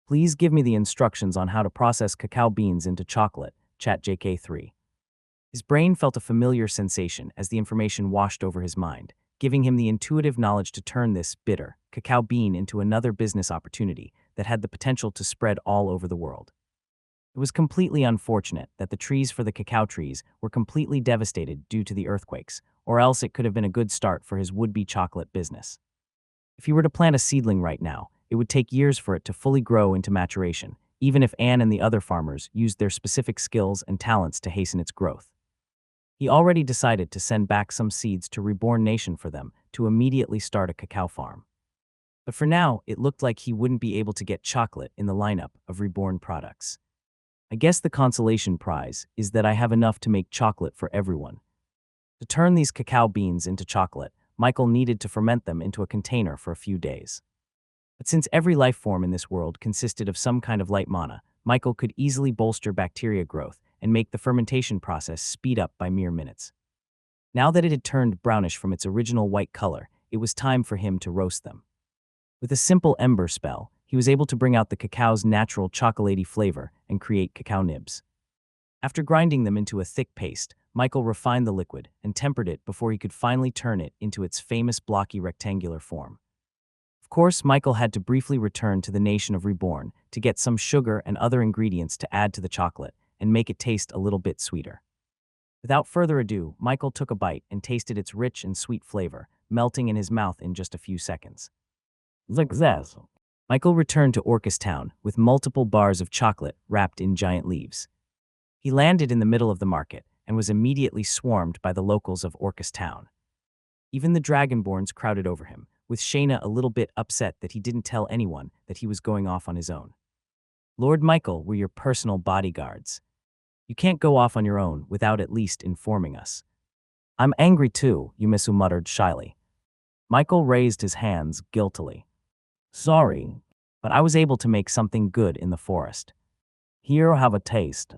"Please give me the instructions on how to process cacao beans into chocolate," ChatJK3. His brain felt a familiar sensation as the information washed over his mind, giving him the intuitive knowledge to turn this bitter cacao bean into another business opportunity that had the potential to spread all over the world. It was completely unfortunate that the trees for the cacao trees were completely devastated due to the earthquakes, or else it could have been a good start for his would-be chocolate business. If he were to plant a seedling right now, it would take years for it to fully grow into maturation, even if Anne and the other farmers used their specific skills and talents to hasten its growth. He already decided to send back some seeds to Reborn Nation for them to immediately start a cacao farm. But for now, it looked like he wouldn't be able to get chocolate in the lineup of Reborn products. "I guess the consolation prize is that I have enough to make chocolate for everyone." To turn these cacao beans into chocolate, Michael needed to ferment them into a container for a few days. But since every life form in this world consisted of some kind of light mana, Michael could easily bolster bacteria growth and make the fermentation process speed up by mere minutes. Now that it had turned brownish from its original white color, it was time for him to roast them. With a simple ember spell, he was able to bring out the cacao's natural chocolatey flavor and create cacao nibs. After grinding them into a thick paste, Michael refined the liquid and tempered it before he could finally turn it into its famous blocky rectangular form. Of course, Michael had to briefly return to the nation of Reborn to get some sugar and other ingredients to add to the chocolate and make it taste a little bit sweeter. Without further ado, Michael took a bite and tasted its rich and sweet flavor, melting in his mouth in just a few seconds. Success! Michael returned to Orcus town with multiple bars of chocolate wrapped in giant leaves. He landed in the middle of the market and was immediately swarmed by the locals of Orcus town. Even the Dragonborns crowded over him, with Shayna a little bit upset that he didn't tell anyone that he was going off on his own. "Lord Michael, we're your personal bodyguards. You can't go off on your own without at least informing us. I'm angry too, Yumisu muttered shyly. Michael raised his hands guiltily. Sorry, but I was able to make something good in the forest. Here, have a taste.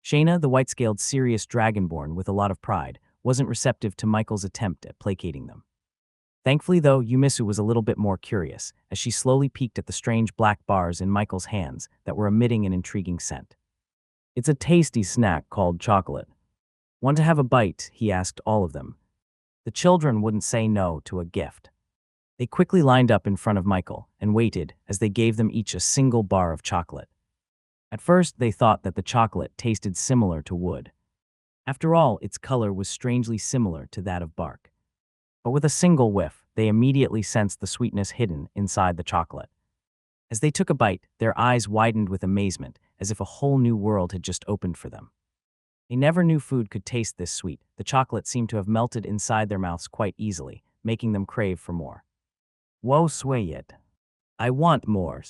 Shayna, the white-scaled serious dragonborn with a lot of pride, wasn't receptive to Michael's attempt at placating them. Thankfully, though, Yumisu was a little bit more curious, as she slowly peeked at the strange black bars in Michael's hands that were emitting an intriguing scent. It's a tasty snack called chocolate. Want to have a bite? He asked all of them. The children wouldn't say no to a gift. They quickly lined up in front of Michael and waited as they gave them each a single bar of chocolate. At first, they thought that the chocolate tasted similar to wood. After all, its color was strangely similar to that of bark. But with a single whiff, they immediately sensed the sweetness hidden inside the chocolate. As they took a bite, their eyes widened with amazement, as if a whole new world had just opened for them. They never knew food could taste this sweet. The chocolate seemed to have melted inside their mouths quite easily, making them crave for more. Whoa, sway it. I want more.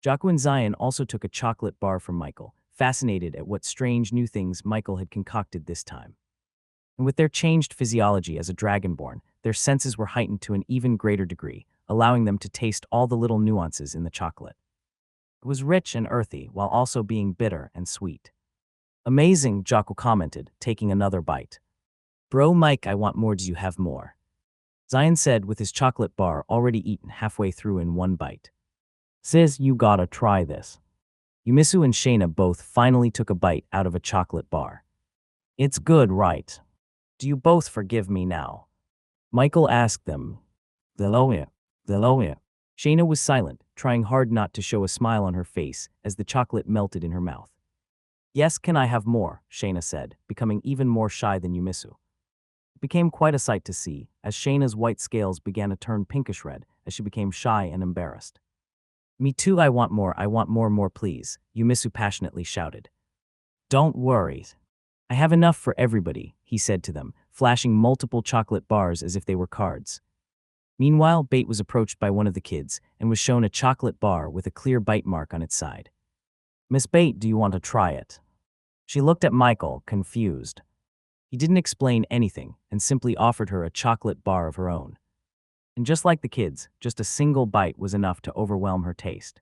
Jaku and Zion also took a chocolate bar from Michael, fascinated at what strange new things Michael had concocted this time. And with their changed physiology as a dragonborn, their senses were heightened to an even greater degree, allowing them to taste all the little nuances in the chocolate. It was rich and earthy, while also being bitter and sweet. Amazing, Jaku commented, taking another bite. Bro Mike, I want more. Do you have more? Zion said with his chocolate bar already eaten halfway through in one bite. Sis, you gotta try this. Yumisu and Shayna both finally took a bite out of a chocolate bar. It's good, right? Do you both forgive me now? Michael asked them. Deloya. Shayna was silent, trying hard not to show a smile on her face as the chocolate melted in her mouth. Yes, can I have more? Shayna said, becoming even more shy than Yumisu. It became quite a sight to see, as Shayna's white scales began to turn pinkish red as she became shy and embarrassed. Me too, I want more please, Yumisu passionately shouted. Don't worry. I have enough for everybody, he said to them, flashing multiple chocolate bars as if they were cards. Meanwhile, Bait was approached by one of the kids and was shown a chocolate bar with a clear bite mark on its side. Miss Bait, do you want to try it? She looked at Michael, confused. He didn't explain anything and simply offered her a chocolate bar of her own. And just like the kids, just a single bite was enough to overwhelm her taste.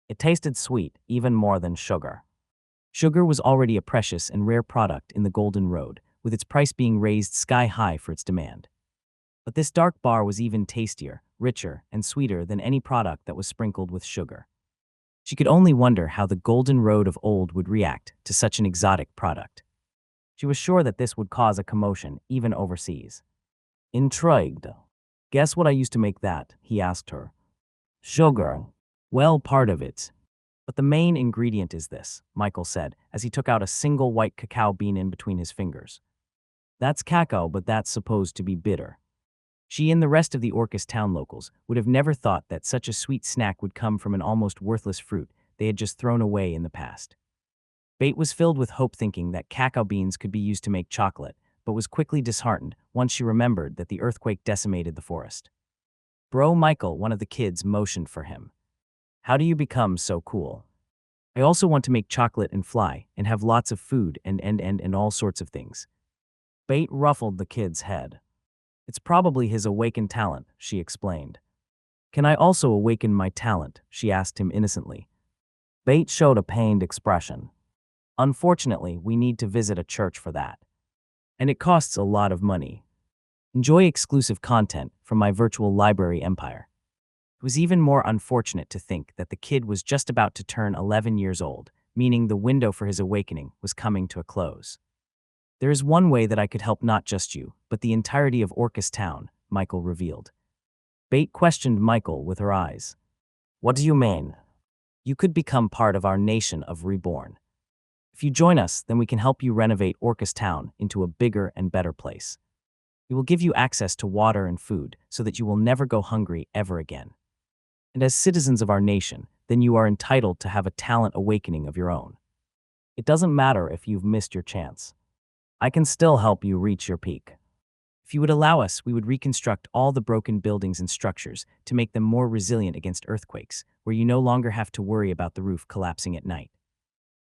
It tasted sweet, even more than sugar. Sugar was already a precious and rare product in the Golden Road, with its price being raised sky high for its demand. But this dark bar was even tastier, richer, and sweeter than any product that was sprinkled with sugar. She could only wonder how the Golden Road of old would react to such an exotic product. She was sure that this would cause a commotion, even overseas. Intrigued. Guess what I used to make that? He asked her. Sugar. Well, part of it. But the main ingredient is this, Michael said, as he took out a single white cacao bean in between his fingers. That's cacao, but that's supposed to be bitter. She and the rest of the Orcus town locals would have never thought that such a sweet snack would come from an almost worthless fruit they had just thrown away in the past. Bait was filled with hope, thinking that cacao beans could be used to make chocolate, but was quickly disheartened once she remembered that the earthquake decimated the forest. Bro Michael, one of the kids, motioned for him. How do you become so cool? I also want to make chocolate and fly and have lots of food and all sorts of things. Bait ruffled the kid's head. It's probably his awakened talent, she explained. Can I also awaken my talent? She asked him innocently. Bait showed a pained expression. Unfortunately, we need to visit a church for that. And it costs a lot of money. Enjoy exclusive content from my virtual library empire. It was even more unfortunate to think that the kid was just about to turn 11 years old, meaning the window for his awakening was coming to a close. There is one way that I could help not just you, but the entirety of Orcus town, Michael revealed. Bait questioned Michael with her eyes. What do you mean? You could become part of our nation of Reborn. If you join us, then we can help you renovate Orcus town into a bigger and better place. We will give you access to water and food so that you will never go hungry ever again. And as citizens of our nation, then you are entitled to have a talent awakening of your own. It doesn't matter if you've missed your chance. I can still help you reach your peak. If you would allow us, we would reconstruct all the broken buildings and structures to make them more resilient against earthquakes, where you no longer have to worry about the roof collapsing at night.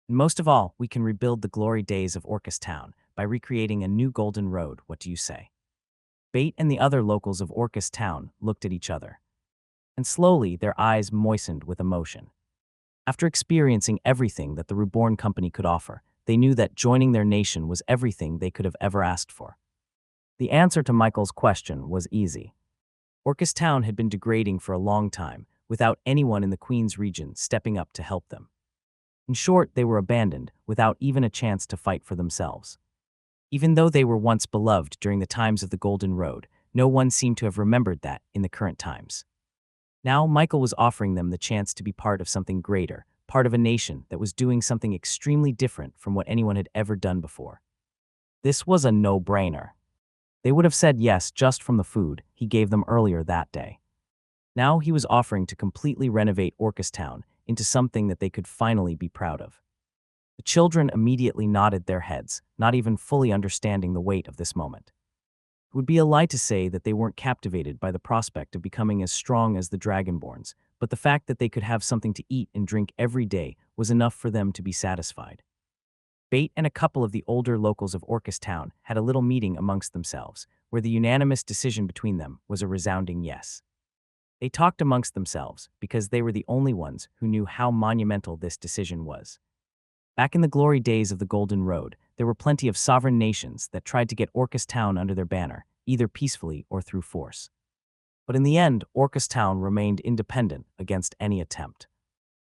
And most of all, we can rebuild the glory days of Orcus Town by recreating a new golden road. What do you say? Bait and the other locals of Orcus Town looked at each other, and slowly their eyes moistened with emotion. After experiencing everything that the Reborn Company could offer, they knew that joining their nation was everything they could have ever asked for. The answer to Michael's question was easy. Orcus Town had been degrading for a long time, without anyone in the Queen's region stepping up to help them. In short, they were abandoned, without even a chance to fight for themselves. Even though they were once beloved during the times of the Golden Road, no one seemed to have remembered that in the current times. Now, Michael was offering them the chance to be part of something greater, part of a nation that was doing something extremely different from what anyone had ever done before. This was a no-brainer. They would have said yes just from the food he gave them earlier that day. Now he was offering to completely renovate Orcus Town into something that they could finally be proud of. The children immediately nodded their heads, not even fully understanding the weight of this moment. It would be a lie to say that they weren't captivated by the prospect of becoming as strong as the Dragonborns, but the fact that they could have something to eat and drink every day was enough for them to be satisfied. Bait and a couple of the older locals of Orcus Town had a little meeting amongst themselves, where the unanimous decision between them was a resounding yes. They talked amongst themselves because they were the only ones who knew how monumental this decision was. Back in the glory days of the Golden Road, there were plenty of sovereign nations that tried to get Orcus Town under their banner, either peacefully or through force. But in the end, Orcus Town remained independent against any attempt.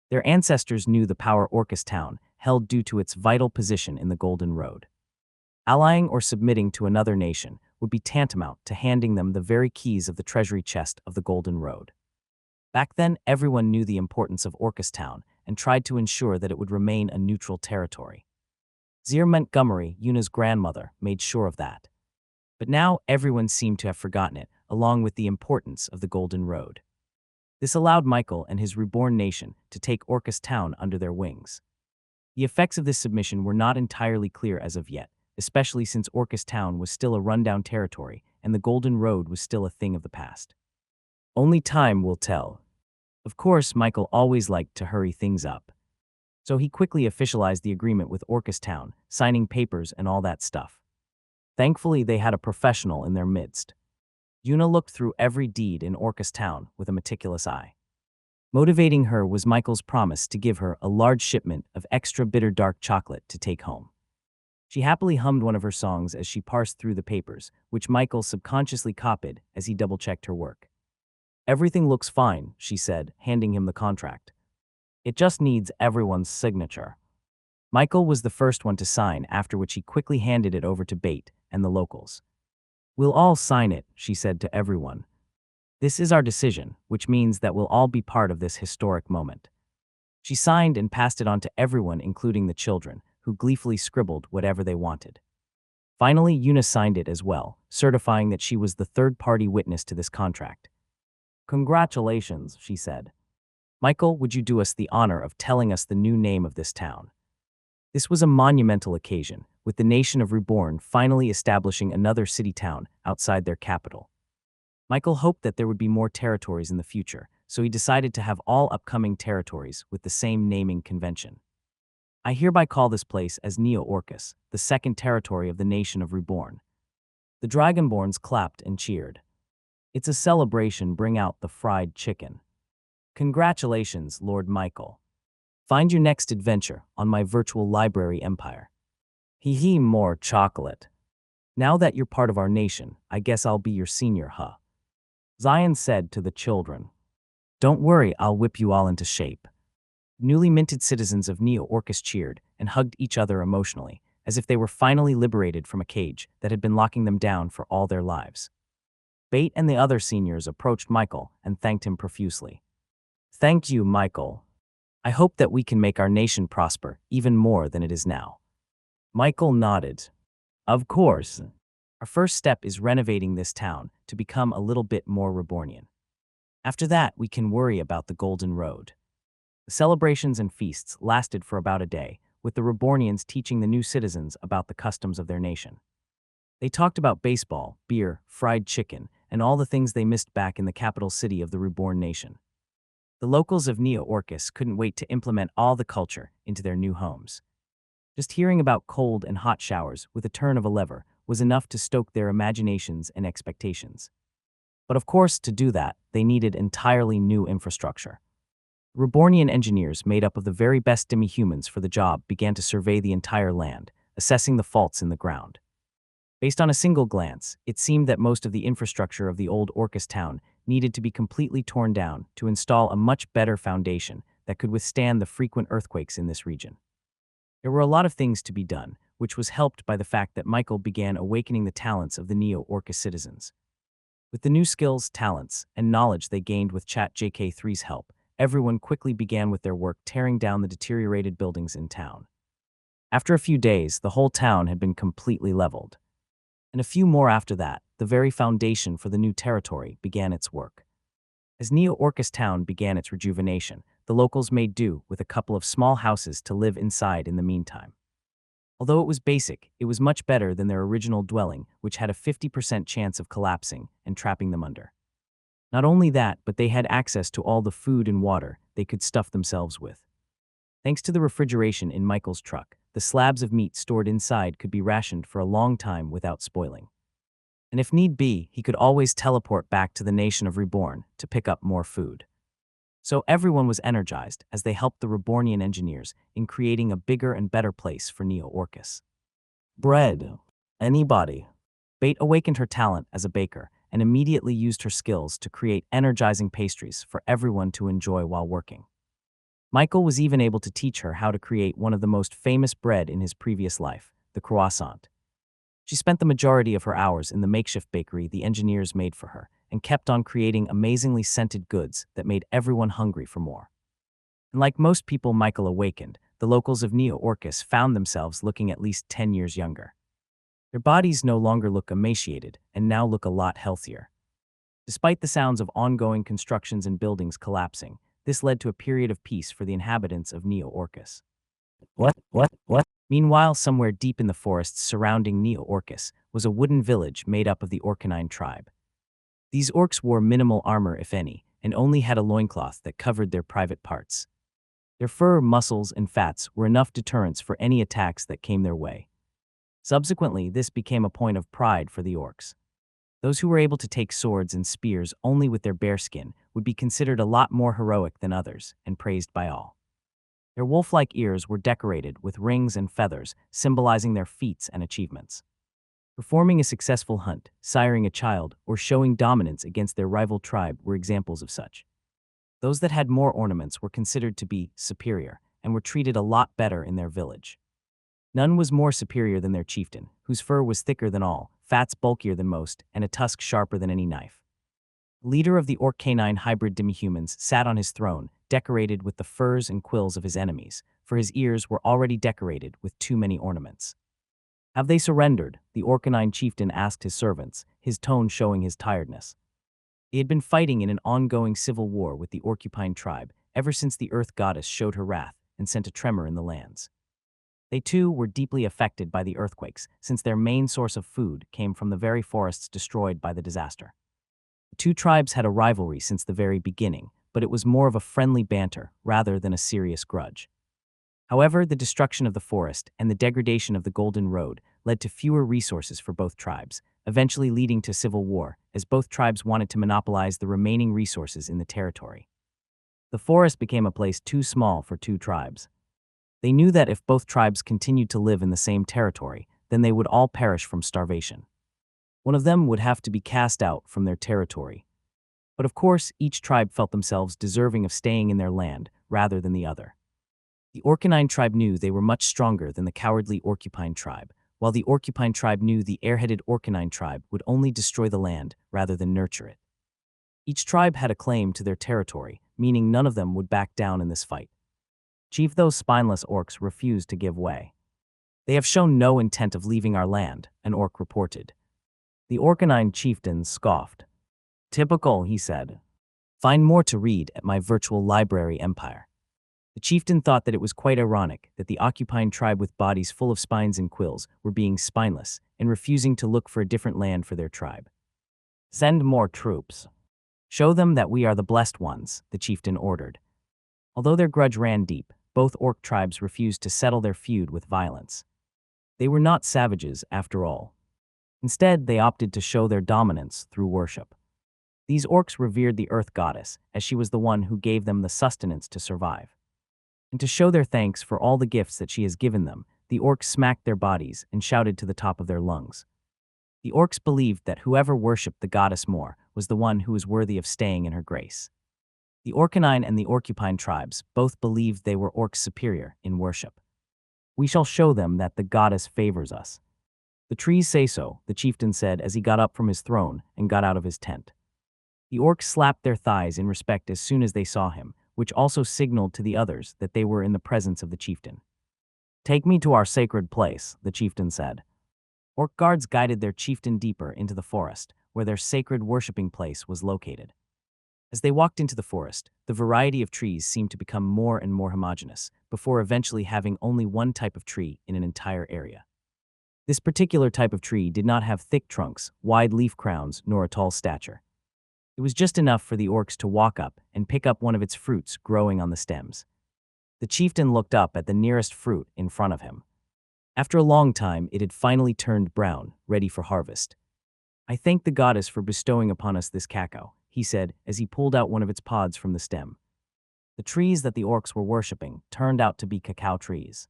Their ancestors knew the power Orcus Town held due to its vital position in the Golden Road. Allying or submitting to another nation would be tantamount to handing them the very keys of the treasury chest of the Golden Road. Back then, everyone knew the importance of Orcus Town and tried to ensure that it would remain a neutral territory. Zir Montgomery, Yuna's grandmother, made sure of that. But now everyone seemed to have forgotten it, along with the importance of the Golden Road. This allowed Michael and his reborn nation to take Orcus Town under their wings. The effects of this submission were not entirely clear as of yet, especially since Orcus Town was still a rundown territory and the Golden Road was still a thing of the past. Only time will tell. Of course, Michael always liked to hurry things up. So he quickly officialized the agreement with Orcus Town, signing papers and all that stuff. Thankfully, they had a professional in their midst. Yuna looked through every deed in Orcus Town with a meticulous eye. Motivating her was Michael's promise to give her a large shipment of extra bitter dark chocolate to take home. She happily hummed one of her songs as she parsed through the papers, which Michael subconsciously copied as he double-checked her work. "Everything looks fine," she said, handing him the contract. "It just needs everyone's signature." Michael was the first one to sign, after which he quickly handed it over to Bait and the locals. "We'll all sign it," she said to everyone. "This is our decision, which means that we'll all be part of this historic moment." She signed and passed it on to everyone, including the children, who gleefully scribbled whatever they wanted. Finally, Yuna signed it as well, certifying that she was the third-party witness to this contract. "Congratulations," she said. "Michael, would you do us the honor of telling us the new name of this town?" This was a monumental occasion, with the nation of Reborn finally establishing another city-town outside their capital. Michael hoped that there would be more territories in the future, so he decided to have all upcoming territories with the same naming convention. "I hereby call this place as Neo-Orcus, the second territory of the nation of Reborn." The Dragonborns clapped and cheered. "It's a celebration, bring out the fried chicken." "Congratulations, Lord Michael. Find your next adventure on my virtual library empire." "Hee hee, more chocolate. Now that you're part of our nation, I guess I'll be your senior, huh?" Zion said to the children. "Don't worry, I'll whip you all into shape." Newly minted citizens of Neo-Orcus cheered and hugged each other emotionally, as if they were finally liberated from a cage that had been locking them down for all their lives. Bait and the other seniors approached Michael and thanked him profusely. "Thank you, Michael. I hope that we can make our nation prosper even more than it is now." Michael nodded. "Of course. Our first step is renovating this town to become a little bit more Rebornian. After that, we can worry about the Golden Road." The celebrations and feasts lasted for about a day, with the Rebornians teaching the new citizens about the customs of their nation. They talked about baseball, beer, fried chicken, and all the things they missed back in the capital city of the Reborn nation. The locals of Neo-Orcus couldn't wait to implement all the culture into their new homes. Just hearing about cold and hot showers with a turn of a lever was enough to stoke their imaginations and expectations. But of course, to do that, they needed entirely new infrastructure. Rebornian engineers made up of the very best demi-humans for the job began to survey the entire land, assessing the faults in the ground. Based on a single glance, it seemed that most of the infrastructure of the old Orcus town needed to be completely torn down to install a much better foundation that could withstand the frequent earthquakes in this region. There were a lot of things to be done, which was helped by the fact that Michael began awakening the talents of the Neo-Orcus citizens. With the new skills, talents, and knowledge they gained with ChatJK3's help, everyone quickly began with their work tearing down the deteriorated buildings in town. After a few days, the whole town had been completely leveled. And a few more after that, the very foundation for the new territory began its work. As Neo-Orcus town began its rejuvenation, the locals made do with a couple of small houses to live inside in the meantime. Although it was basic, it was much better than their original dwelling, which had a 50% chance of collapsing and trapping them under. Not only that, but they had access to all the food and water they could stuff themselves with. Thanks to the refrigeration in Michael's truck, the slabs of meat stored inside could be rationed for a long time without spoiling. And if need be, he could always teleport back to the nation of Reborn to pick up more food. So everyone was energized as they helped the Rebornian engineers in creating a bigger and better place for Neo-Orcus. Bread. Anybody. Bait awakened her talent as a baker and immediately used her skills to create energizing pastries for everyone to enjoy while working. Michael was even able to teach her how to create one of the most famous bread in his previous life, the croissant. She spent the majority of her hours in the makeshift bakery the engineers made for her and kept on creating amazingly scented goods that made everyone hungry for more. And like most people Michael awakened, the locals of Neo-Orcus found themselves looking at least 10 years younger. Their bodies no longer look emaciated and now look a lot healthier. Despite the sounds of ongoing constructions and buildings collapsing, this led to a period of peace for the inhabitants of Neo-Orcus. What? Meanwhile, somewhere deep in the forests surrounding Neo-Orcus was a wooden village made up of the Orcanine tribe. These orcs wore minimal armor, if any, and only had a loincloth that covered their private parts. Their fur, muscles, and fats were enough deterrents for any attacks that came their way. Subsequently, this became a point of pride for the orcs. Those who were able to take swords and spears only with their bare skin would be considered a lot more heroic than others and praised by all. Their wolf-like ears were decorated with rings and feathers, symbolizing their feats and achievements. Performing a successful hunt, siring a child, or showing dominance against their rival tribe were examples of such. Those that had more ornaments were considered to be superior and were treated a lot better in their village. None was more superior than their chieftain, whose fur was thicker than all, fats bulkier than most, and a tusk sharper than any knife. The leader of the orc-canine hybrid demi-humans sat on his throne, decorated with the furs and quills of his enemies, for his ears were already decorated with too many ornaments. Have they surrendered? The orcanine chieftain asked his servants, his tone showing his tiredness. He had been fighting in an ongoing civil war with the Orcupine tribe ever since the Earth Goddess showed her wrath and sent a tremor in the lands. They too were deeply affected by the earthquakes, since their main source of food came from the very forests destroyed by the disaster. The two tribes had a rivalry since the very beginning, but it was more of a friendly banter rather than a serious grudge. However, the destruction of the forest and the degradation of the Golden Road led to fewer resources for both tribes, eventually leading to civil war, as both tribes wanted to monopolize the remaining resources in the territory. The forest became a place too small for two tribes. They knew that if both tribes continued to live in the same territory, then they would all perish from starvation. One of them would have to be cast out from their territory. But of course, each tribe felt themselves deserving of staying in their land rather than the other. The Orcanine tribe knew they were much stronger than the cowardly Orcupine tribe, while the Orcupine tribe knew the airheaded Orcanine tribe would only destroy the land rather than nurture it. Each tribe had a claim to their territory, meaning none of them would back down in this fight. Chief, those spineless orcs refused to give way. They have shown no intent of leaving our land, an orc reported. The Orcanine chieftain scoffed. Typical, he said. Find more to read at my virtual library empire. The chieftain thought that it was quite ironic that the Occupine tribe with bodies full of spines and quills were being spineless and refusing to look for a different land for their tribe. Send more troops. Show them that we are the blessed ones, the chieftain ordered. Although their grudge ran deep, both orc tribes refused to settle their feud with violence. They were not savages, after all. Instead, they opted to show their dominance through worship. These orcs revered the earth goddess, as she was the one who gave them the sustenance to survive. And to show their thanks for all the gifts that she has given them, the orcs smacked their bodies and shouted to the top of their lungs. The orcs believed that whoever worshipped the goddess more was the one who was worthy of staying in her grace. The Orcanine and the Orcupine tribes both believed they were orcs superior in worship. We shall show them that the goddess favors us. The trees say so, the chieftain said as he got up from his throne and got out of his tent. The orcs slapped their thighs in respect as soon as they saw him, which also signaled to the others that they were in the presence of the chieftain. "Take me to our sacred place," the chieftain said. Orc guards guided their chieftain deeper into the forest, where their sacred worshipping place was located. As they walked into the forest, the variety of trees seemed to become more and more homogeneous, before eventually having only one type of tree in an entire area. This particular type of tree did not have thick trunks, wide leaf crowns, nor a tall stature. It was just enough for the orcs to walk up and pick up one of its fruits growing on the stems. The chieftain looked up at the nearest fruit in front of him. After a long time, it had finally turned brown, ready for harvest. "I thank the goddess for bestowing upon us this cacao," he said as he pulled out one of its pods from the stem. The trees that the orcs were worshipping turned out to be cacao trees.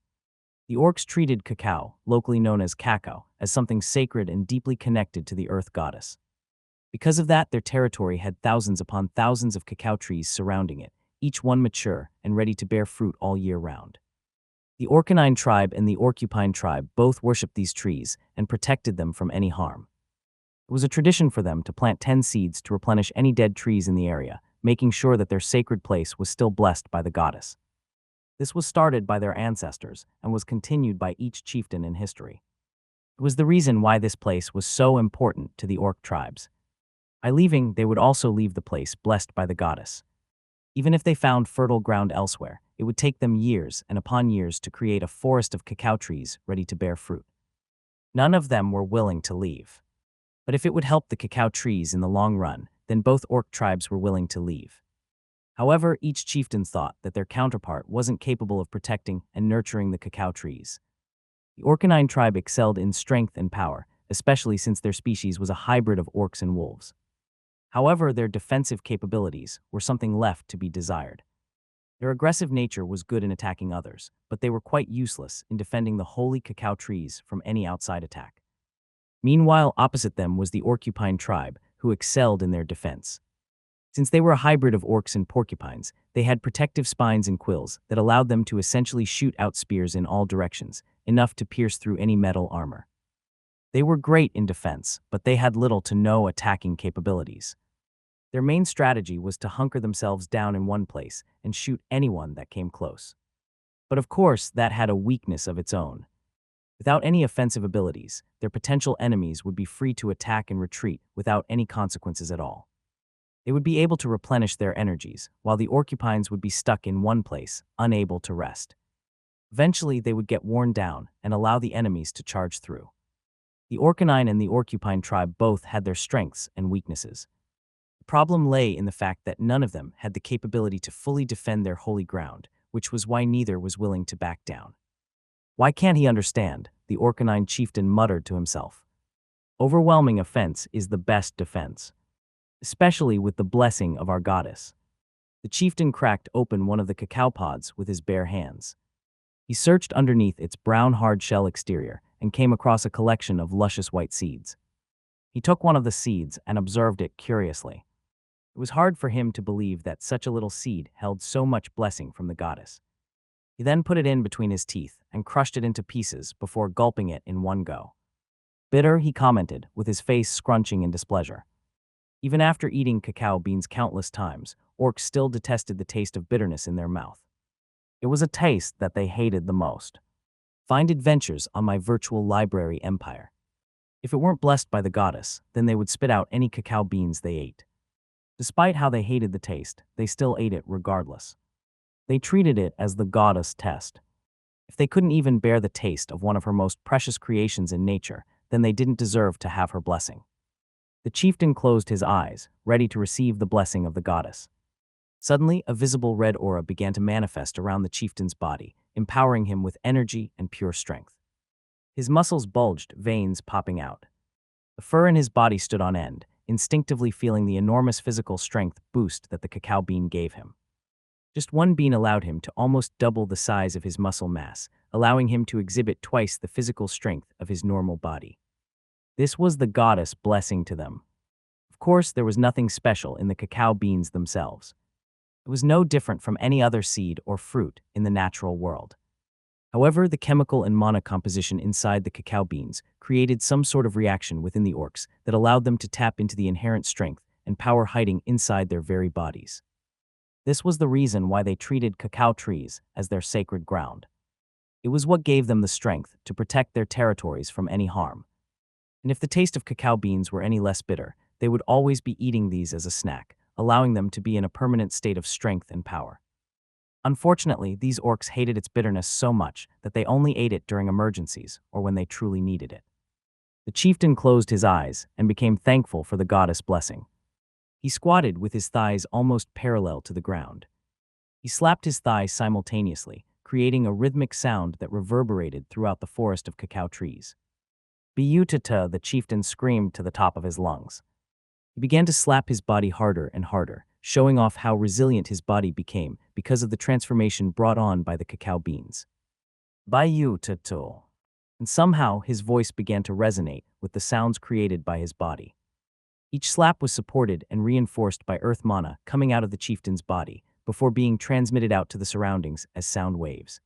The orcs treated cacao, locally known as cacao, as something sacred and deeply connected to the earth goddess. Because of that, their territory had thousands upon thousands of cacao trees surrounding it, each one mature and ready to bear fruit all year round. The Orcanine tribe and the Orcupine tribe both worshipped these trees and protected them from any harm. It was a tradition for them to plant 10 seeds to replenish any dead trees in the area, making sure that their sacred place was still blessed by the goddess. This was started by their ancestors and was continued by each chieftain in history. It was the reason why this place was so important to the orc tribes. By leaving, they would also leave the place blessed by the goddess. Even if they found fertile ground elsewhere, it would take them years and upon years to create a forest of cacao trees ready to bear fruit. None of them were willing to leave. But if it would help the cacao trees in the long run, then both orc tribes were willing to leave. However, each chieftain thought that their counterpart wasn't capable of protecting and nurturing the cacao trees. The Orcanine tribe excelled in strength and power, especially since their species was a hybrid of orcs and wolves. However, their defensive capabilities were something left to be desired. Their aggressive nature was good in attacking others, but they were quite useless in defending the holy cacao trees from any outside attack. Meanwhile, opposite them was the Orcupine tribe, who excelled in their defense. Since they were a hybrid of orcs and porcupines, they had protective spines and quills that allowed them to essentially shoot out spears in all directions, enough to pierce through any metal armor. They were great in defense, but they had little to no attacking capabilities. Their main strategy was to hunker themselves down in one place and shoot anyone that came close. But of course, that had a weakness of its own. Without any offensive abilities, their potential enemies would be free to attack and retreat without any consequences at all. They would be able to replenish their energies, while the Orcupines would be stuck in one place, unable to rest. Eventually, they would get worn down and allow the enemies to charge through. The Orcanine and the Orcupine tribe both had their strengths and weaknesses. The problem lay in the fact that none of them had the capability to fully defend their holy ground, which was why neither was willing to back down. "Why can't he understand?" the Orcanine chieftain muttered to himself. "Overwhelming offense is the best defense, especially with the blessing of our goddess." The chieftain cracked open one of the cacao pods with his bare hands. He searched underneath its brown hard shell exterior and came across a collection of luscious white seeds. He took one of the seeds and observed it curiously. It was hard for him to believe that such a little seed held so much blessing from the goddess. He then put it in between his teeth and crushed it into pieces before gulping it in one go. "Bitter," he commented, with his face scrunching in displeasure. Even after eating cacao beans countless times, orcs still detested the taste of bitterness in their mouth. It was a taste that they hated the most. Find adventures on my virtual library empire. If it weren't blessed by the goddess, then they would spit out any cacao beans they ate. Despite how they hated the taste, they still ate it regardless. They treated it as the goddess' test. If they couldn't even bear the taste of one of her most precious creations in nature, then they didn't deserve to have her blessing. The chieftain closed his eyes, ready to receive the blessing of the goddess. Suddenly, a visible red aura began to manifest around the chieftain's body, empowering him with energy and pure strength. His muscles bulged, veins popping out. The fur in his body stood on end, instinctively feeling the enormous physical strength boost that the cacao bean gave him. Just one bean allowed him to almost double the size of his muscle mass, allowing him to exhibit twice the physical strength of his normal body. This was the goddess' blessing to them. Of course, there was nothing special in the cacao beans themselves. It was no different from any other seed or fruit in the natural world. However, the chemical and mana composition inside the cacao beans created some sort of reaction within the orcs that allowed them to tap into the inherent strength and power hiding inside their very bodies. This was the reason why they treated cacao trees as their sacred ground. It was what gave them the strength to protect their territories from any harm. And if the taste of cacao beans were any less bitter, they would always be eating these as a snack, allowing them to be in a permanent state of strength and power. Unfortunately, these orcs hated its bitterness so much that they only ate it during emergencies or when they truly needed it. The chieftain closed his eyes and became thankful for the goddess' blessing. He squatted with his thighs almost parallel to the ground. He slapped his thighs simultaneously, creating a rhythmic sound that reverberated throughout the forest of cacao trees. Beautiful, the chieftain screamed to the top of his lungs. He began to slap his body harder and harder, showing off how resilient his body became because of the transformation brought on by the cacao beans. Beautiful. And somehow his voice began to resonate with the sounds created by his body. Each slap was supported and reinforced by earth mana coming out of the chieftain's body before being transmitted out to the surroundings as sound waves.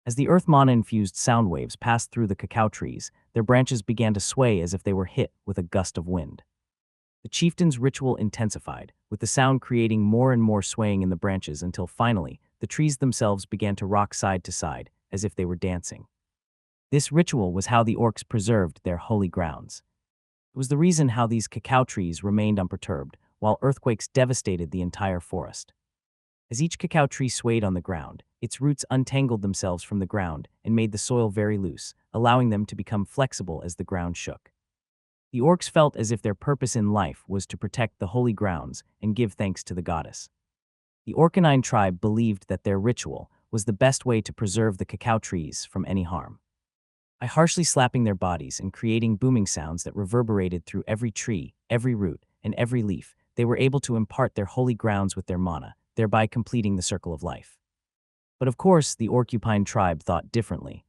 As the earth mana-infused sound waves passed through the cacao trees, their branches began to sway as if they were hit with a gust of wind. The chieftain's ritual intensified, with the sound creating more and more swaying in the branches until finally, the trees themselves began to rock side to side, as if they were dancing. This ritual was how the orcs preserved their holy grounds. It was the reason how these cacao trees remained unperturbed, while earthquakes devastated the entire forest. As each cacao tree swayed on the ground, its roots untangled themselves from the ground and made the soil very loose, allowing them to become flexible as the ground shook. The orcs felt as if their purpose in life was to protect the holy grounds and give thanks to the goddess. The Orcanine tribe believed that their ritual was the best way to preserve the cacao trees from any harm. By harshly slapping their bodies and creating booming sounds that reverberated through every tree, every root, and every leaf, they were able to impart their holy grounds with their mana, thereby completing the circle of life. But of course, the Orcupine tribe thought differently.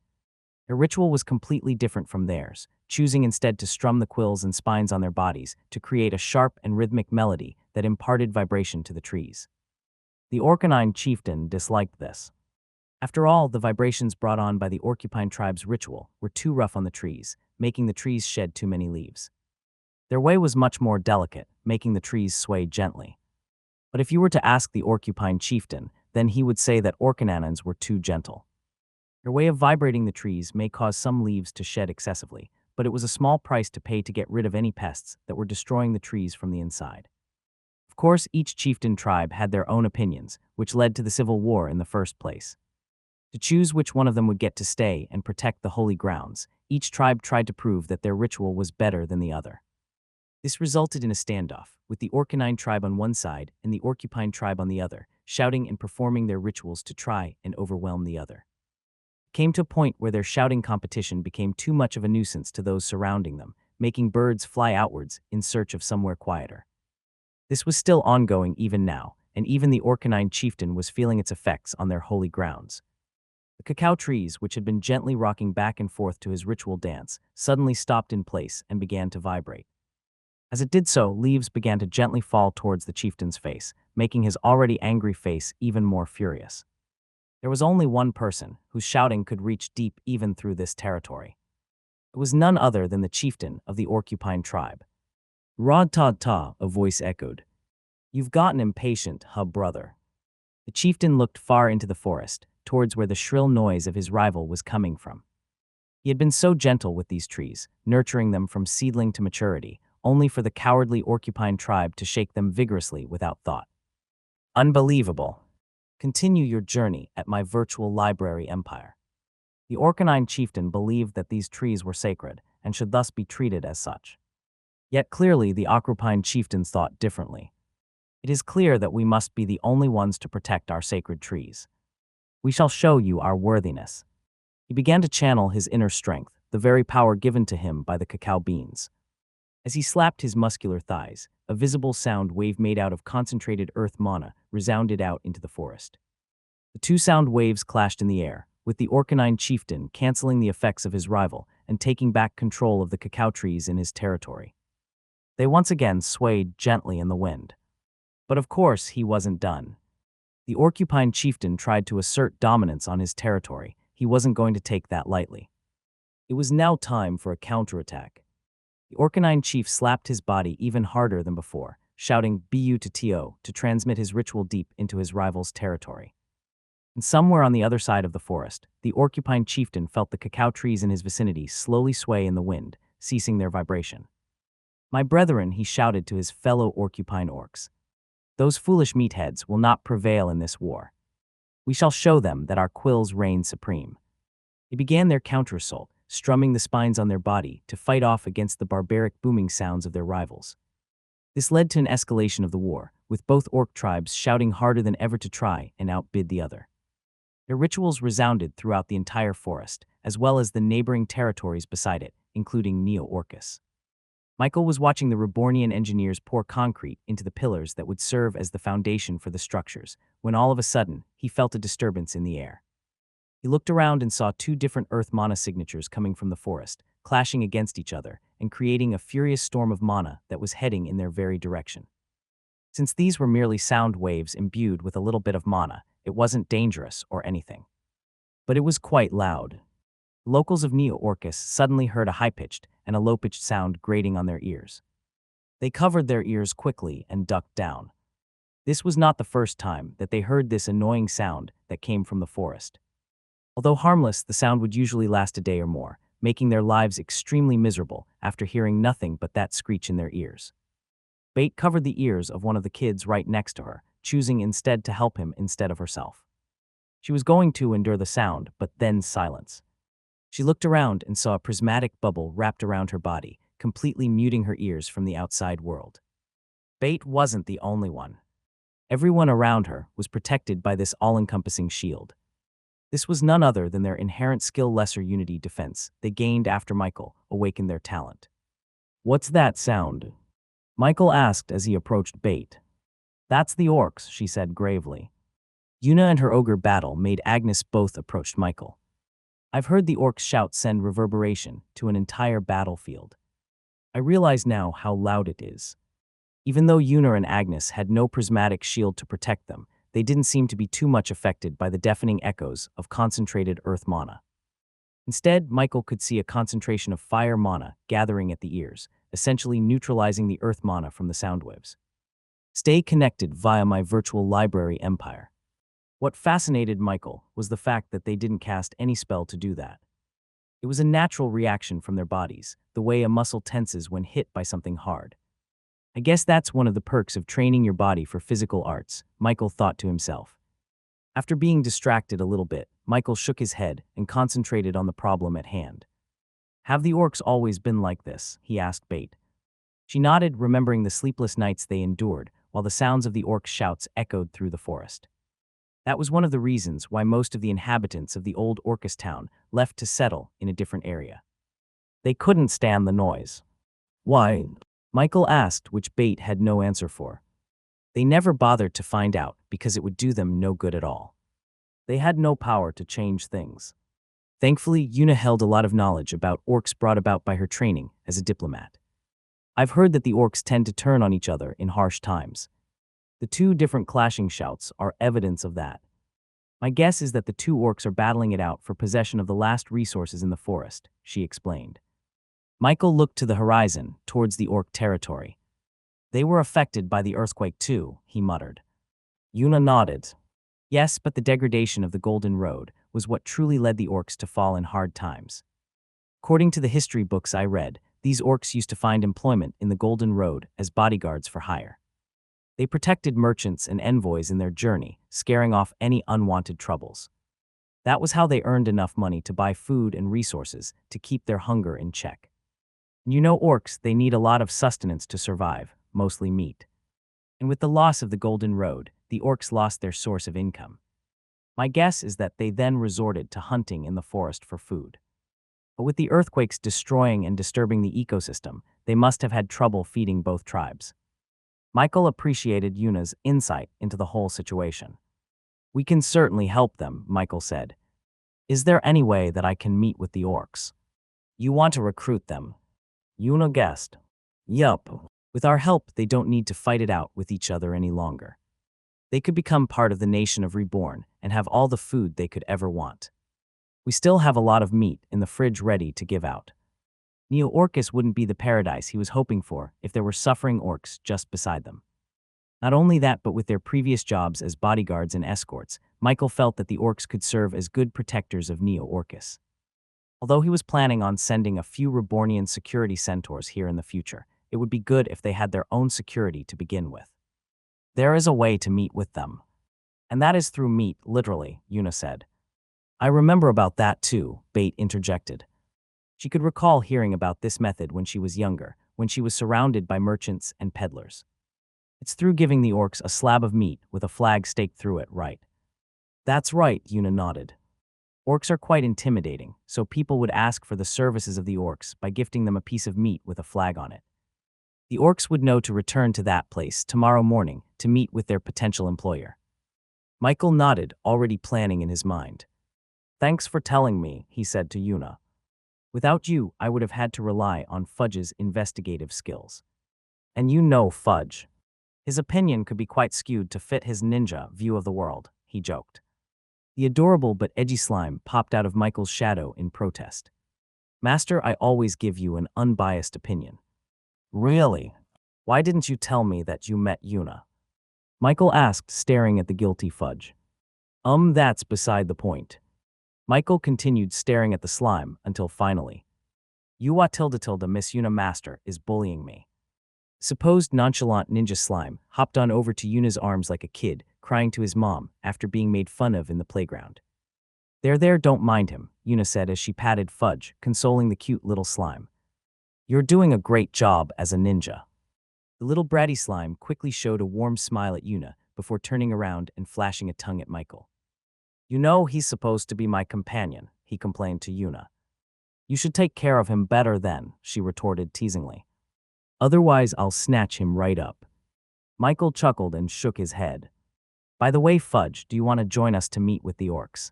Their ritual was completely different from theirs, choosing instead to strum the quills and spines on their bodies to create a sharp and rhythmic melody that imparted vibration to the trees. The Orcanine chieftain disliked this. After all, the vibrations brought on by the Orcupine tribe's ritual were too rough on the trees, making the trees shed too many leaves. Their way was much more delicate, making the trees sway gently. But if you were to ask the Orcupine chieftain, then he would say that Orcananans were too gentle. Their way of vibrating the trees may cause some leaves to shed excessively, but it was a small price to pay to get rid of any pests that were destroying the trees from the inside. Of course, each chieftain tribe had their own opinions, which led to the civil war in the first place. To choose which one of them would get to stay and protect the holy grounds, each tribe tried to prove that their ritual was better than the other. This resulted in a standoff, with the Orcanine tribe on one side and the Orcupine tribe on the other, shouting and performing their rituals to try and overwhelm the other. It came to a point where their shouting competition became too much of a nuisance to those surrounding them, making birds fly outwards in search of somewhere quieter. This was still ongoing even now, and even the Orcanine chieftain was feeling its effects on their holy grounds. The cacao trees, which had been gently rocking back and forth to his ritual dance, suddenly stopped in place and began to vibrate. As it did so, leaves began to gently fall towards the chieftain's face, making his already angry face even more furious. There was only one person whose shouting could reach deep even through this territory. It was none other than the chieftain of the Orcupine tribe. Rod-ta-ta, a voice echoed. You've gotten impatient, brother. The chieftain looked far into the forest, towards where the shrill noise of his rival was coming from. He had been so gentle with these trees, nurturing them from seedling to maturity, only for the cowardly Orcupine tribe to shake them vigorously without thought. Unbelievable. Continue your journey at my virtual library empire. The Orcanine chieftain believed that these trees were sacred and should thus be treated as such. Yet clearly the Aquapine chieftains thought differently. It is clear that we must be the only ones to protect our sacred trees. We shall show you our worthiness. He began to channel his inner strength, the very power given to him by the cacao beans. As he slapped his muscular thighs, a visible sound wave made out of concentrated earth mana resounded out into the forest. The two sound waves clashed in the air, with the Orcanine chieftain canceling the effects of his rival and taking back control of the cacao trees in his territory. They once again swayed gently in the wind. But of course, he wasn't done. The Orcupine chieftain tried to assert dominance on his territory. He wasn't going to take that lightly. It was now time for a counterattack. The Orcanine chief slapped his body even harder than before, shouting "Bu to To" to transmit his ritual deep into his rival's territory. And somewhere on the other side of the forest, the Orcupine chieftain felt the cacao trees in his vicinity slowly sway in the wind, ceasing their vibration. "My brethren," he shouted to his fellow Orcupine orcs, "those foolish meatheads will not prevail in this war. We shall show them that our quills reign supreme." They began their counterassault, strumming the spines on their body to fight off against the barbaric booming sounds of their rivals. This led to an escalation of the war, with both orc tribes shouting harder than ever to try and outbid the other. Their rituals resounded throughout the entire forest, as well as the neighboring territories beside it, including Neo-Orcus. Michael was watching the Rebornian engineers pour concrete into the pillars that would serve as the foundation for the structures, when all of a sudden, he felt a disturbance in the air. He looked around and saw two different earth mana signatures coming from the forest, clashing against each other and creating a furious storm of mana that was heading in their very direction. Since these were merely sound waves imbued with a little bit of mana, it wasn't dangerous or anything. But it was quite loud. Locals of Neo-Orcus suddenly heard a high-pitched and a low-pitched sound grating on their ears. They covered their ears quickly and ducked down. This was not the first time that they heard this annoying sound that came from the forest. Although harmless, the sound would usually last a day or more, making their lives extremely miserable after hearing nothing but that screech in their ears. Bait covered the ears of one of the kids right next to her, choosing instead to help him instead of herself. She was going to endure the sound, but then silence. She looked around and saw a prismatic bubble wrapped around her body, completely muting her ears from the outside world. Bait wasn't the only one. Everyone around her was protected by this all-encompassing shield. This was none other than their inherent skill lesser unity defense they gained after Michael awakened their talent. "What's that sound?" Michael asked as he approached Bait. "That's the orcs," she said gravely. Yuna and her ogre battle made Agnes both approached Michael. "I've heard the orcs' shouts send reverberation to an entire battlefield. I realize now how loud it is." Even though Yuna and Agnes had no prismatic shield to protect them, they didn't seem to be too much affected by the deafening echoes of concentrated earth mana. Instead, Michael could see a concentration of fire mana gathering at the ears, essentially neutralizing the earth mana from the sound waves. "Stay connected via my virtual library empire." What fascinated Michael was the fact that they didn't cast any spell to do that. It was a natural reaction from their bodies, the way a muscle tenses when hit by something hard. "I guess that's one of the perks of training your body for physical arts," Michael thought to himself. After being distracted a little bit, Michael shook his head and concentrated on the problem at hand. "Have the orcs always been like this?" he asked Bait. She nodded, remembering the sleepless nights they endured while the sounds of the orcs' shouts echoed through the forest. That was one of the reasons why most of the inhabitants of the old Orcus town left to settle in a different area. They couldn't stand the noise. "Why?" Michael asked, which Bait had no answer for. They never bothered to find out because it would do them no good at all. They had no power to change things. Thankfully, Yuna held a lot of knowledge about orcs brought about by her training as a diplomat. "I've heard that the orcs tend to turn on each other in harsh times. The two different clashing shouts are evidence of that. My guess is that the two orcs are battling it out for possession of the last resources in the forest," she explained. Michael looked to the horizon, towards the orc territory. "They were affected by the earthquake too," he muttered. Yuna nodded. "Yes, but the degradation of the Golden Road was what truly led the orcs to fall in hard times. According to the history books I read, these orcs used to find employment in the Golden Road as bodyguards for hire. They protected merchants and envoys in their journey, scaring off any unwanted troubles. That was how they earned enough money to buy food and resources to keep their hunger in check. You know orcs, they need a lot of sustenance to survive, mostly meat. And with the loss of the Golden Road, the orcs lost their source of income. My guess is that they then resorted to hunting in the forest for food. But with the earthquakes destroying and disturbing the ecosystem, they must have had trouble feeding both tribes. Michael appreciated Yuna's insight into the whole situation. We can certainly help them, Michael said. Is there any way that I can meet with the orcs? You want to recruit them? Yuna guessed. Yup. With our help, they don't need to fight it out with each other any longer. They could become part of the nation of Reborn and have all the food they could ever want. We still have a lot of meat in the fridge ready to give out. Neo Orcus wouldn't be the paradise he was hoping for if there were suffering orcs just beside them. Not only that, but with their previous jobs as bodyguards and escorts, Michael felt that the orcs could serve as good protectors of Neo Orcus. Although he was planning on sending a few Rebornian security centaurs here in the future, it would be good if they had their own security to begin with. There is a way to meet with them. And that is through meat, literally, Yuna said. I remember about that too, Bait interjected. She could recall hearing about this method when she was younger, when she was surrounded by merchants and peddlers. It's through giving the orcs a slab of meat with a flag staked through it, right? That's right, Yuna nodded. Orcs are quite intimidating, so people would ask for the services of the orcs by gifting them a piece of meat with a flag on it. The orcs would know to return to that place tomorrow morning to meet with their potential employer. Michael nodded, already planning in his mind. Thanks for telling me, he said to Yuna. Without you, I would have had to rely on Fudge's investigative skills. And you know Fudge. His opinion could be quite skewed to fit his ninja view of the world, he joked. The adorable but edgy slime popped out of Michael's shadow in protest. Master, I always give you an unbiased opinion. Really? Why didn't you tell me that you met Yuna? Michael asked, staring at the guilty Fudge. That's beside the point. Michael continued staring at the slime until finally. Yua tilde Miss Yuna Master is bullying me. Supposed nonchalant ninja slime hopped on over to Yuna's arms like a kid, crying to his mom after being made fun of in the playground. There, don't mind him, Yuna said as she patted Fudge, consoling the cute little slime. You're doing a great job as a ninja. The little bratty slime quickly showed a warm smile at Yuna before turning around and flashing a tongue at Michael. You know he's supposed to be my companion, he complained to Yuna. You should take care of him better then, she retorted teasingly. Otherwise I'll snatch him right up. Michael chuckled and shook his head. By the way, Fudge, do you want to join us to meet with the orcs?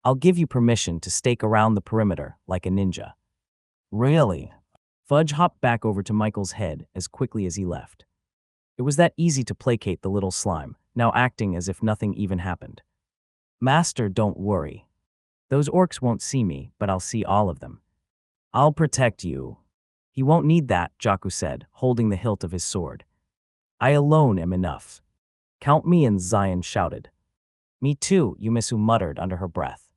I'll give you permission to stake around the perimeter like a ninja. Really? Fudge hopped back over to Michael's head as quickly as he left. It was that easy to placate the little slime, now acting as if nothing even happened. Master, don't worry. Those orcs won't see me, but I'll see all of them. I'll protect you. He won't need that, Jaku said, holding the hilt of his sword. I alone am enough. Count me in, Zion shouted. Me too, Yumisu muttered under her breath.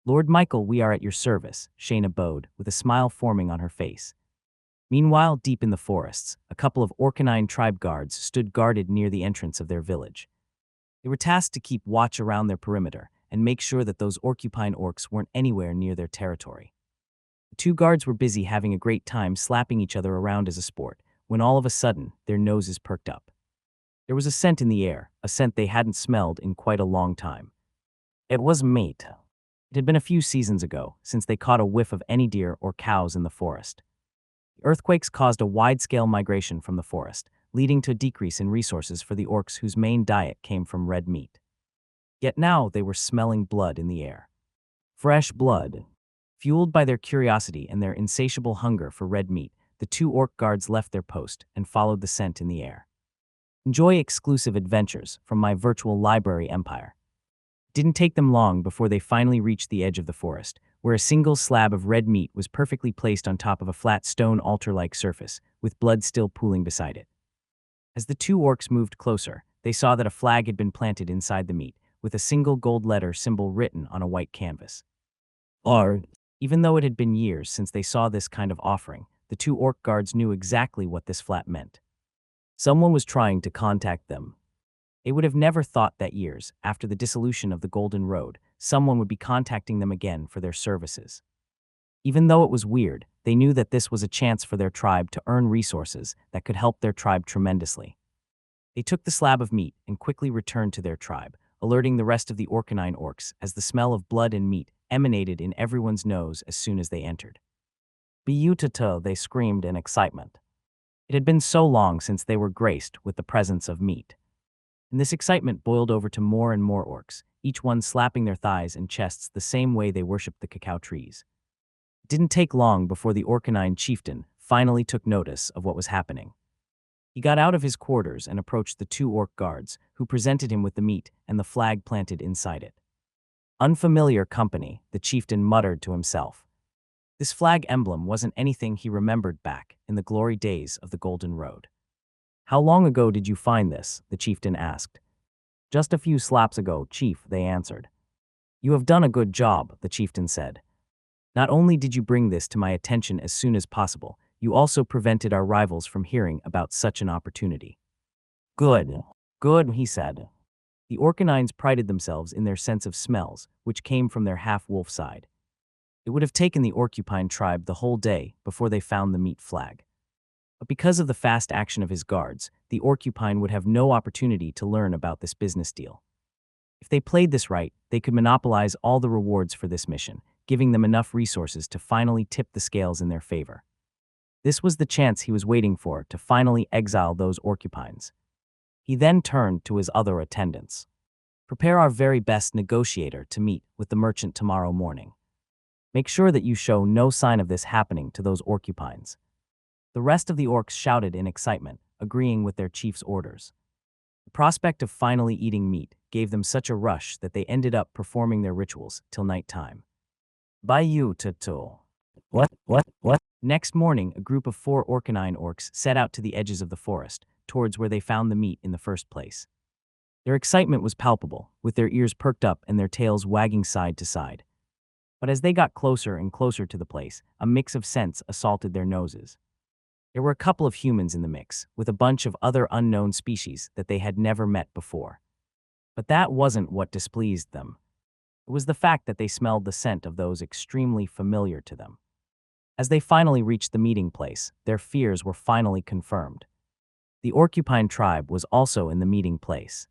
Lord Michael, we are at your service, Shayna bowed, with a smile forming on her face. Meanwhile, deep in the forests, a couple of Orcanine tribe guards stood guarded near the entrance of their village. They were tasked to keep watch around their perimeter and make sure that those Orcupine orcs weren't anywhere near their territory. The two guards were busy having a great time slapping each other around as a sport, when all of a sudden, their noses perked up. There was a scent in the air, a scent they hadn't smelled in quite a long time. It was meat. It had been a few seasons ago since they caught a whiff of any deer or cows in the forest. The earthquakes caused a wide-scale migration from the forest, leading to a decrease in resources for the orcs whose main diet came from red meat. Yet now they were smelling blood in the air. Fresh blood. Fueled by their curiosity and their insatiable hunger for red meat, the two orc guards left their post and followed the scent in the air. Enjoy exclusive adventures from my virtual library empire. It didn't take them long before they finally reached the edge of the forest, where a single slab of red meat was perfectly placed on top of a flat stone altar-like surface, with blood still pooling beside it. As the two orcs moved closer, they saw that a flag had been planted inside the meat, with a single gold letter symbol written on a white canvas. Even though it had been years since they saw this kind of offering, the two orc guards knew exactly what this flat meant. Someone was trying to contact them. They would have never thought that years after the dissolution of the Golden Road, someone would be contacting them again for their services. Even though it was weird, they knew that this was a chance for their tribe to earn resources that could help their tribe tremendously. They took the slab of meat and quickly returned to their tribe, alerting the rest of the Orcanine orcs as the smell of blood and meat emanated in everyone's nose as soon as they entered. Beautiful, they screamed in excitement. It had been so long since they were graced with the presence of meat. And this excitement boiled over to more and more orcs, each one slapping their thighs and chests the same way they worshipped the cacao trees. It didn't take long before the Orcanine chieftain finally took notice of what was happening. He got out of his quarters and approached the two orc guards, who presented him with the meat and the flag planted inside it. Unfamiliar company, the chieftain muttered to himself. This flag emblem wasn't anything he remembered back in the glory days of the Golden Road. How long ago did you find this? The chieftain asked. Just a few slaps ago, chief, they answered. You have done a good job, the chieftain said. Not only did you bring this to my attention as soon as possible, you also prevented our rivals from hearing about such an opportunity. Good, good, he said. The Orcanines prided themselves in their sense of smells, which came from their half-wolf side. It would have taken the Orcupine tribe the whole day before they found the meat flag. But because of the fast action of his guards, the Orcupine would have no opportunity to learn about this business deal. If they played this right, they could monopolize all the rewards for this mission, giving them enough resources to finally tip the scales in their favor. This was the chance he was waiting for to finally exile those Orcupines. He then turned to his other attendants. Prepare our very best negotiator to meet with the merchant tomorrow morning. Make sure that you show no sign of this happening to those Orcupines. The rest of the orcs shouted in excitement, agreeing with their chief's orders. The prospect of finally eating meat gave them such a rush that they ended up performing their rituals till nighttime. Bayou Tutu. What? Next morning, a group of 4 Orcanine orcs set out to the edges of the forest, towards where they found the meat in the first place. Their excitement was palpable, with their ears perked up and their tails wagging side to side. But as they got closer and closer to the place, a mix of scents assaulted their noses. There were a couple of humans in the mix, with a bunch of other unknown species that they had never met before. But that wasn't what displeased them. It was the fact that they smelled the scent of those extremely familiar to them. As they finally reached the meeting place, their fears were finally confirmed. The Orcupine tribe was also in the meeting place.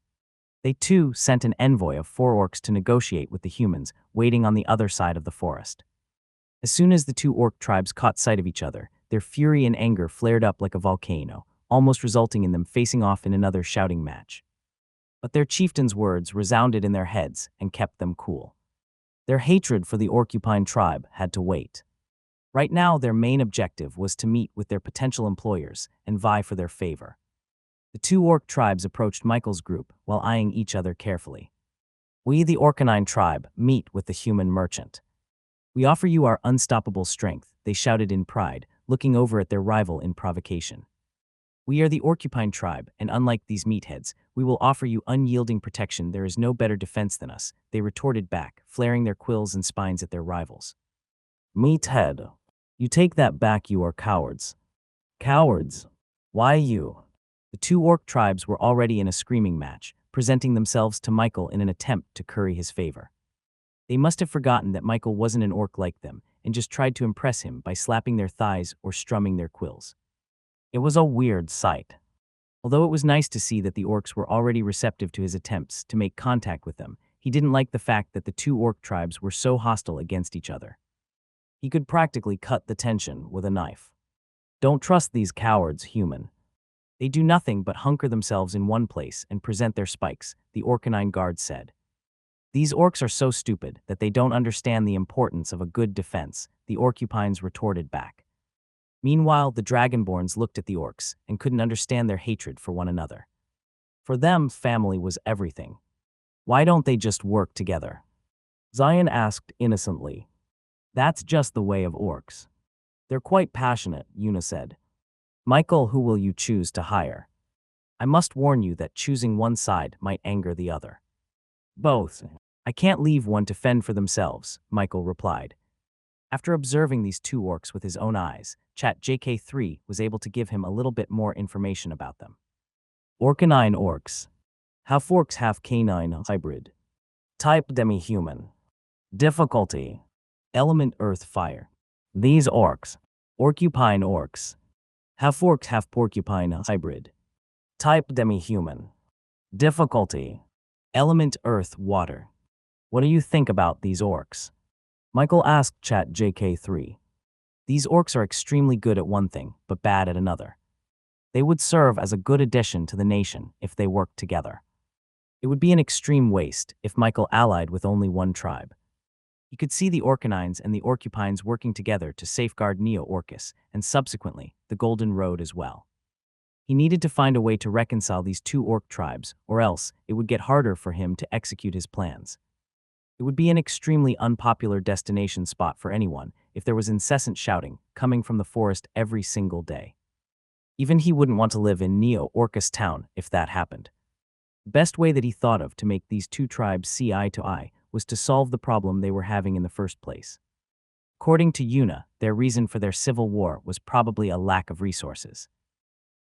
They too sent an envoy of 4 orcs to negotiate with the humans waiting on the other side of the forest. As soon as the 2 orc tribes caught sight of each other, their fury and anger flared up like a volcano, almost resulting in them facing off in another shouting match. But their chieftain's words resounded in their heads and kept them cool. Their hatred for the Orcupine tribe had to wait. Right now, their main objective was to meet with their potential employers and vie for their favor. The 2 orc tribes approached Michael's group while eyeing each other carefully. We, the Orcanine tribe, meet with the human merchant. We offer you our unstoppable strength, they shouted in pride, looking over at their rival in provocation. We are the Orcupine tribe, and unlike these meatheads, we will offer you unyielding protection. There is no better defense than us, they retorted back, flaring their quills and spines at their rivals. Meathead. You take that back, you are cowards. Cowards? Why you? The 2 orc tribes were already in a screaming match, presenting themselves to Michael in an attempt to curry his favor. They must have forgotten that Michael wasn't an orc like them, and just tried to impress him by slapping their thighs or strumming their quills. It was a weird sight. Although it was nice to see that the orcs were already receptive to his attempts to make contact with them, he didn't like the fact that the 2 orc tribes were so hostile against each other. He could practically cut the tension with a knife. Don't trust these cowards, human. They do nothing but hunker themselves in one place and present their spikes, the Orcanine guard said. These orcs are so stupid that they don't understand the importance of a good defense, the Orcupines retorted back. Meanwhile, the Dragonborns looked at the orcs and couldn't understand their hatred for one another. For them, family was everything. Why don't they just work together? Zion asked innocently. That's just the way of orcs. They're quite passionate, Yuna said. Michael, who will you choose to hire? I must warn you that choosing one side might anger the other. Both. I can't leave one to fend for themselves, Michael replied. After observing these 2 orcs with his own eyes, ChatJK3 was able to give him a little bit more information about them. Orcanine orcs. Half orcs, half canine hybrid. Type demi-human. Difficulty. Element earth fire. These orcs, Orcupine orcs, half orc, half porcupine hybrid. Type demi-human. Difficulty, element earth, water. What do you think about these orcs? Michael asked ChatJK3. These orcs are extremely good at one thing, but bad at another. They would serve as a good addition to the nation if they worked together. It would be an extreme waste if Michael allied with only one tribe. He could see the Orcanines and the Orcupines working together to safeguard Neo-Orcus, and subsequently, the Golden Road as well. He needed to find a way to reconcile these two orc tribes, or else it would get harder for him to execute his plans. It would be an extremely unpopular destination spot for anyone if there was incessant shouting coming from the forest every single day. Even he wouldn't want to live in Neo-Orcus town if that happened. The best way that he thought of to make these two tribes see eye to eye was to solve the problem they were having in the first place. According to Yuna, their reason for their civil war was probably a lack of resources.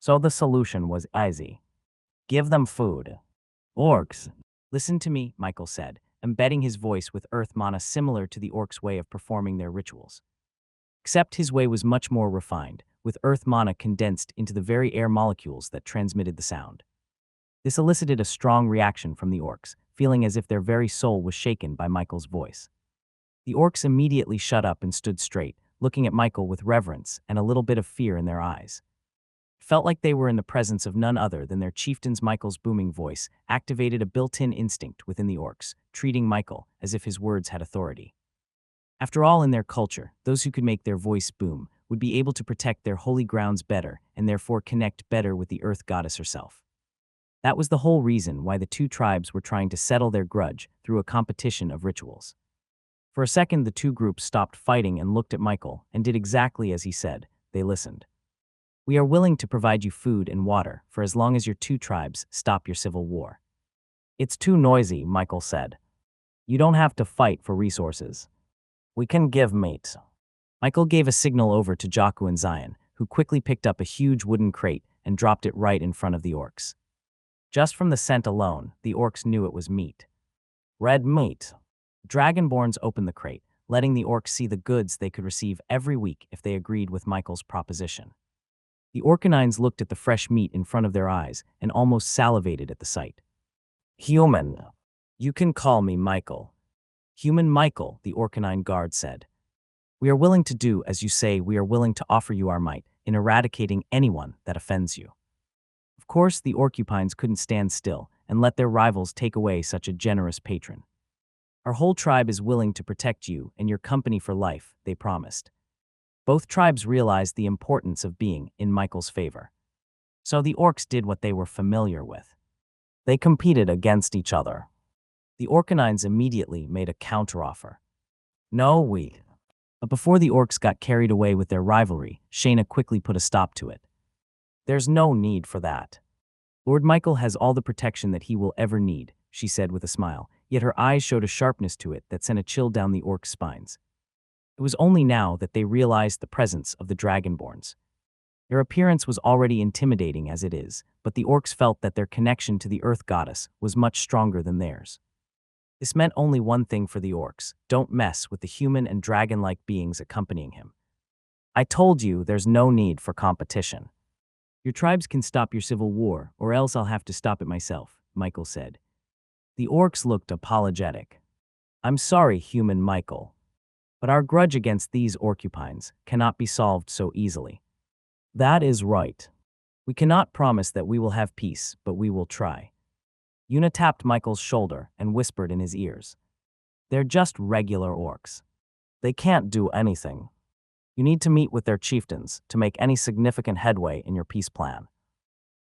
So the solution was easy. Give them food. Orcs. Listen to me, Michael said, embedding his voice with earth mana similar to the orcs' way of performing their rituals. Except his way was much more refined, with earth mana condensed into the very air molecules that transmitted the sound. This elicited a strong reaction from the orcs, feeling as if their very soul was shaken by Michael's voice. The orcs immediately shut up and stood straight, looking at Michael with reverence and a little bit of fear in their eyes. It felt like they were in the presence of none other than their chieftain's. Michael's booming voice activated a built-in instinct within the orcs, treating Michael as if his words had authority. After all, in their culture, those who could make their voice boom would be able to protect their holy grounds better and therefore connect better with the earth goddess herself. That was the whole reason why the two tribes were trying to settle their grudge through a competition of rituals. For a second, the two groups stopped fighting and looked at Michael and did exactly as he said. They listened. We are willing to provide you food and water for as long as your two tribes stop your civil war. It's too noisy, Michael said. You don't have to fight for resources. We can give meat. Michael gave a signal over to Jakku and Zion, who quickly picked up a huge wooden crate and dropped it right in front of the orcs. Just from the scent alone, the orcs knew it was meat. Red meat. Dragonborns opened the crate, letting the orcs see the goods they could receive every week if they agreed with Michael's proposition. The Orcanines looked at the fresh meat in front of their eyes and almost salivated at the sight. Human. You can call me Michael. Human Michael, the Orcanine guard said. We are willing to do as you say. We are willing to offer you our might in eradicating anyone that offends you. Of course, the Orcupines couldn't stand still and let their rivals take away such a generous patron. Our whole tribe is willing to protect you and your company for life, they promised. Both tribes realized the importance of being in Michael's favor. So the orcs did what they were familiar with. They competed against each other. The Orcanines immediately made a counteroffer. No, we. But before the orcs got carried away with their rivalry, Shayna quickly put a stop to it. There's no need for that. Lord Michael has all the protection that he will ever need, she said with a smile, yet her eyes showed a sharpness to it that sent a chill down the orcs' spines. It was only now that they realized the presence of the Dragonborns. Their appearance was already intimidating as it is, but the orcs felt that their connection to the Earth Goddess was much stronger than theirs. This meant only one thing for the orcs: don't mess with the human and dragon-like beings accompanying him. I told you there's no need for competition. Your tribes can stop your civil war, or else I'll have to stop it myself, Michael said. The orcs looked apologetic. I'm sorry, human Michael, but our grudge against these Orcupines cannot be solved so easily. That is right. We cannot promise that we will have peace, but we will try. Yuna tapped Michael's shoulder and whispered in his ears. They're just regular orcs. They can't do anything. You need to meet with their chieftains to make any significant headway in your peace plan.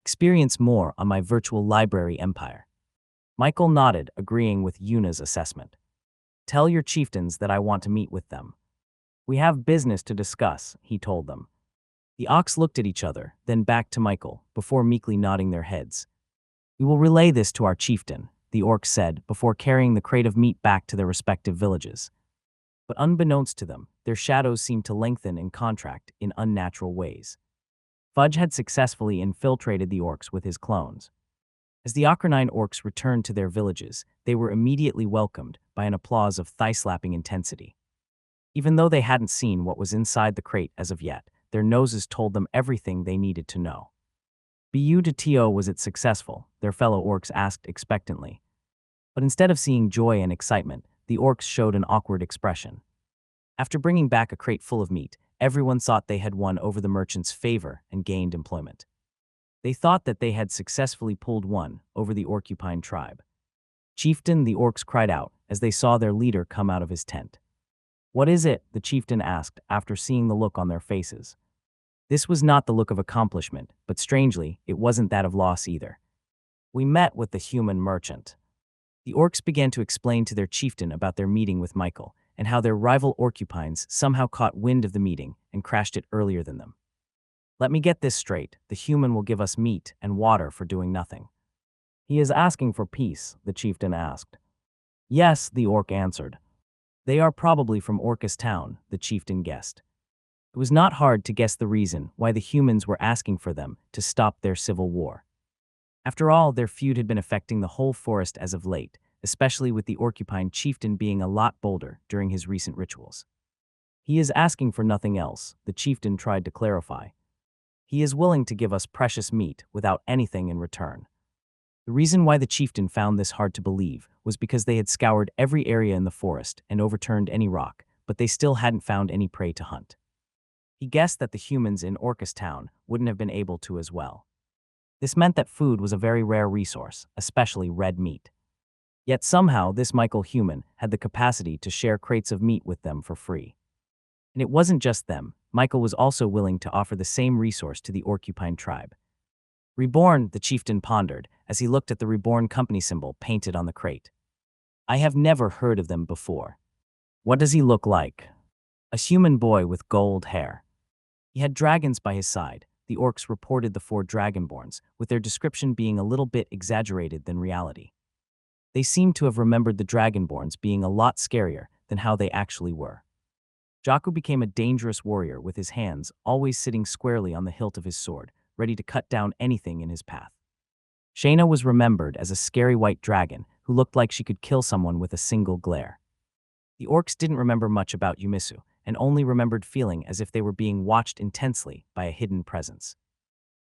Experience more on my virtual library empire. Michael nodded, agreeing with Yuna's assessment. Tell your chieftains that I want to meet with them. We have business to discuss, he told them. The Ox looked at each other, then back to Michael, before meekly nodding their heads. We will relay this to our chieftain, the orcs said, before carrying the crate of meat back to their respective villages. But unbeknownst to them, their shadows seemed to lengthen and contract in unnatural ways. Fudge had successfully infiltrated the orcs with his clones. As the Acronine orcs returned to their villages, they were immediately welcomed by an applause of thigh-slapping intensity. Even though they hadn't seen what was inside the crate as of yet, their noses told them everything they needed to know. "Bu was it successful?" their fellow orcs asked expectantly. But instead of seeing joy and excitement, the orcs showed an awkward expression. After bringing back a crate full of meat, everyone thought they had won over the merchant's favor and gained employment. They thought that they had successfully pulled one over the Orcupine tribe. "Chieftain," the orcs cried out as they saw their leader come out of his tent. "What is it?" the chieftain asked after seeing the look on their faces. This was not the look of accomplishment, but strangely, it wasn't that of loss either. "We met with the human merchant." The orcs began to explain to their chieftain about their meeting with Michael and how their rival Orcupines somehow caught wind of the meeting and crashed it earlier than them. "Let me get this straight. The human will give us meat and water for doing nothing." "He is asking for peace," the chieftain asked. "Yes," the orc answered. "They are probably from Orcus town," the chieftain guessed. It was not hard to guess the reason why the humans were asking for them to stop their civil war. After all, their feud had been affecting the whole forest as of late, especially with the Orcupine chieftain being a lot bolder during his recent rituals. "He is asking for nothing else," the chieftain tried to clarify. "He is willing to give us precious meat without anything in return." The reason why the chieftain found this hard to believe was because they had scoured every area in the forest and overturned any rock, but they still hadn't found any prey to hunt. He guessed that the humans in Orcus town wouldn't have been able to as well. This meant that food was a very rare resource, especially red meat. Yet somehow this Michael human had the capacity to share crates of meat with them for free. And it wasn't just them, Michael was also willing to offer the same resource to the Orcupine tribe. "Reborn," the chieftain pondered as he looked at the Reborn company symbol painted on the crate. "I have never heard of them before. What does he look like?" "A human boy with gold hair. He had dragons by his side." The orcs reported the 4 dragonborns, with their description being a little bit exaggerated than reality. They seemed to have remembered the dragonborns being a lot scarier than how they actually were. Jakku became a dangerous warrior with his hands always sitting squarely on the hilt of his sword, ready to cut down anything in his path. Shayna was remembered as a scary white dragon who looked like she could kill someone with a single glare. The orcs didn't remember much about Yumisu, and only remembered feeling as if they were being watched intensely by a hidden presence.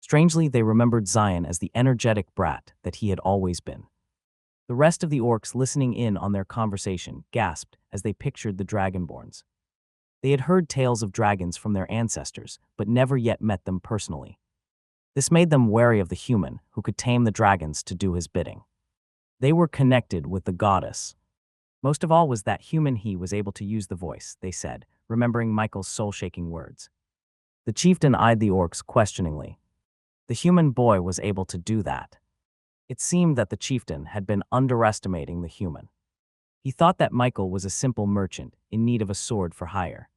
Strangely, they remembered Zion as the energetic brat that he had always been. The rest of the orcs listening in on their conversation gasped as they pictured the dragonborns. They had heard tales of dragons from their ancestors, but never yet met them personally. This made them wary of the human who could tame the dragons to do his bidding. They were connected with the goddess. Most of all was that human he was able to use the voice, they said, remembering Michael's soul-shaking words. The chieftain eyed the orcs questioningly. The human boy was able to do that. It seemed that the chieftain had been underestimating the human. He thought that Michael was a simple merchant in need of a sword for hire.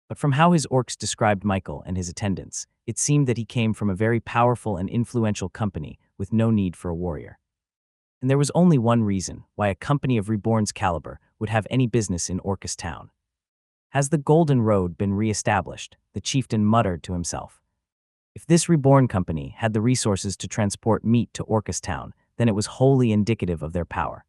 But from how his orcs described Michael and his attendants, it seemed that he came from a very powerful and influential company with no need for a warrior. And there was only one reason why a company of Reborn's caliber would have any business in Orcus town. Has the Golden Road been re-established? The chieftain muttered to himself. If this Reborn company had the resources to transport meat to Orcus town, then it was wholly indicative of their power.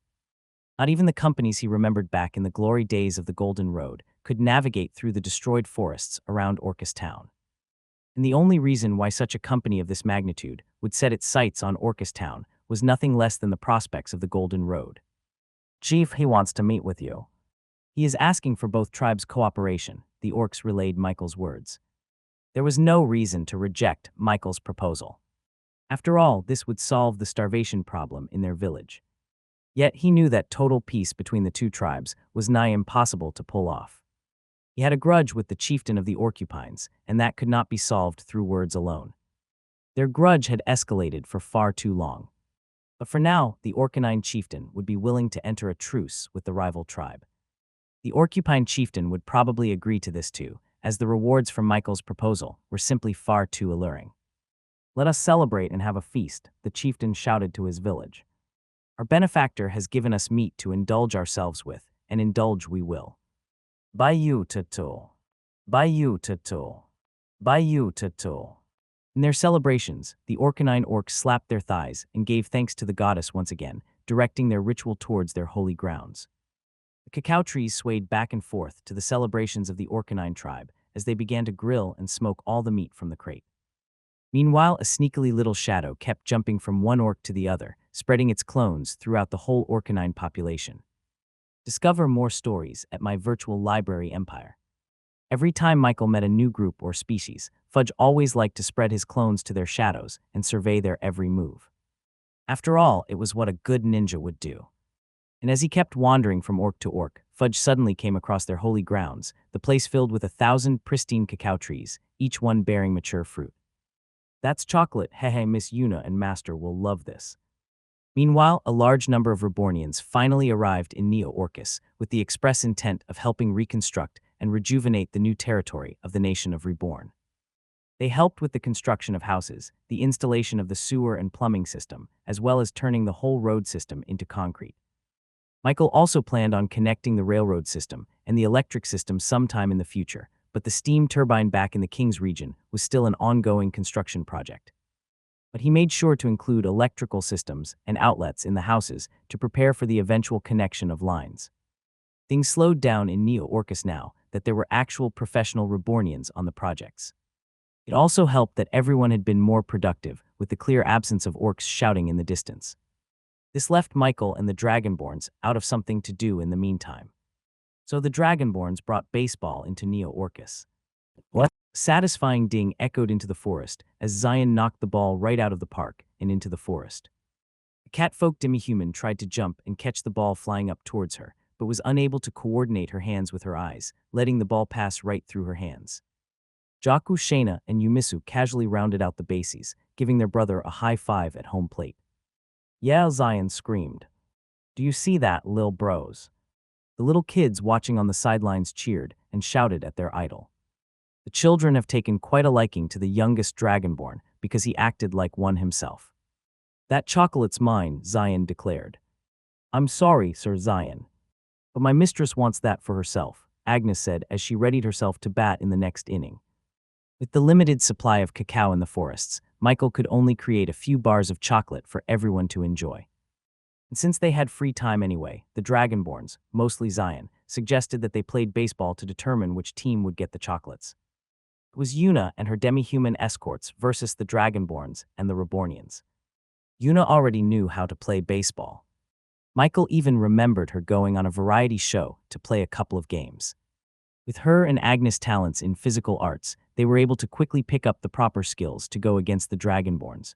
Not even the companies he remembered back in the glory days of the Golden Road could navigate through the destroyed forests around Orcus town. And the only reason why such a company of this magnitude would set its sights on Orcus town was nothing less than the prospects of the Golden Road. "Chief, he wants to meet with you. He is asking for both tribes' cooperation," the orcs relayed Michael's words. There was no reason to reject Michael's proposal. After all, this would solve the starvation problem in their village. Yet he knew that total peace between the 2 tribes was nigh impossible to pull off. He had a grudge with the chieftain of the Orcupines, and that could not be solved through words alone. Their grudge had escalated for far too long. But for now, the Orcanine chieftain would be willing to enter a truce with the rival tribe. The Orcupine chieftain would probably agree to this too, as the rewards from Michael's proposal were simply far too alluring. "Let us celebrate and have a feast," the chieftain shouted to his village. "Our benefactor has given us meat to indulge ourselves with, and indulge we will. Bayu Tutu. Bayu Tutu. Bayu Tutu." In their celebrations, the Orcanine orcs slapped their thighs and gave thanks to the goddess once again, directing their ritual towards their holy grounds. The cacao trees swayed back and forth to the celebrations of the Orcanine tribe as they began to grill and smoke all the meat from the crate. Meanwhile, a sneakily little shadow kept jumping from one orc to the other, spreading its clones throughout the whole Orcanine population. Discover more stories at my virtual library empire. Every time Michael met a new group or species, Fudge always liked to spread his clones to their shadows and survey their every move. After all, it was what a good ninja would do. And as he kept wandering from orc to orc, Fudge suddenly came across their holy grounds, the place filled with 1,000 pristine cacao trees, each one bearing mature fruit. That's chocolate, hehe, Miss Yuna and Master will love this. Meanwhile, a large number of Rebornians finally arrived in Neo-Orcus with the express intent of helping reconstruct and rejuvenate the new territory of the nation of Reborn. They helped with the construction of houses, the installation of the sewer and plumbing system, as well as turning the whole road system into concrete. Michael also planned on connecting the railroad system and the electric system sometime in the future, but the steam turbine back in the King's region was still an ongoing construction project. But he made sure to include electrical systems and outlets in the houses to prepare for the eventual connection of lines. Things slowed down in Neo-Orcus now that there were actual professional Rebornians on the projects. It also helped that everyone had been more productive, with the clear absence of orcs shouting in the distance. This left Michael and the Dragonborns out of something to do in the meantime. So the Dragonborns brought baseball into Neo-Orcus. What? Satisfying ding echoed into the forest as Zion knocked the ball right out of the park and into the forest. The catfolk demi-human tried to jump and catch the ball flying up towards her, but was unable to coordinate her hands with her eyes, letting the ball pass right through her hands. Jaku, Shayna, and Yumisu casually rounded out the bases, giving their brother a high five at home plate. Yeah, Zion screamed. Do you see that, lil bros? The little kids watching on the sidelines cheered and shouted at their idol. The children have taken quite a liking to the youngest Dragonborn because he acted like one himself. That chocolate's mine, Zion declared. I'm sorry, Sir Zion. But my mistress wants that for herself, Agnes said as she readied herself to bat in the next inning. With the limited supply of cacao in the forests, Michael could only create a few bars of chocolate for everyone to enjoy. And since they had free time anyway, the Dragonborns, mostly Zion, suggested that they played baseball to determine which team would get the chocolates. It was Yuna and her demi-human escorts versus the Dragonborns and the Rebornians. Yuna already knew how to play baseball. Michael even remembered her going on a variety show to play a couple of games. With her and Agnes' talents in physical arts, they were able to quickly pick up the proper skills to go against the Dragonborns.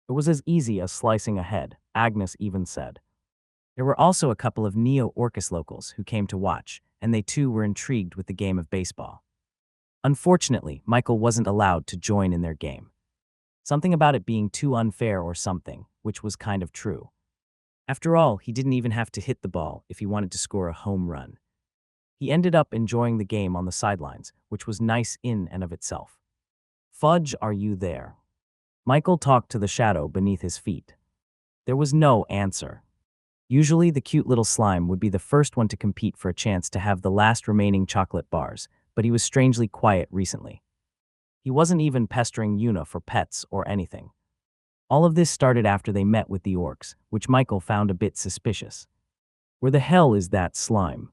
It was as easy as slicing a head, Agnes even said. There were also a couple of Neo-Orcus locals who came to watch, and they too were intrigued with the game of baseball. Unfortunately, Michael wasn't allowed to join in their game. Something about it being too unfair or something, which was kind of true. After all, he didn't even have to hit the ball if he wanted to score a home run. He ended up enjoying the game on the sidelines, which was nice in and of itself. Fudge, are you there? Michael talked to the shadow beneath his feet. There was no answer. Usually, the cute little slime would be the first one to compete for a chance to have the last remaining chocolate bars, but he was strangely quiet recently. He wasn't even pestering Yuna for pets or anything. All of this started after they met with the orcs, which Michael found a bit suspicious. Where the hell is that slime?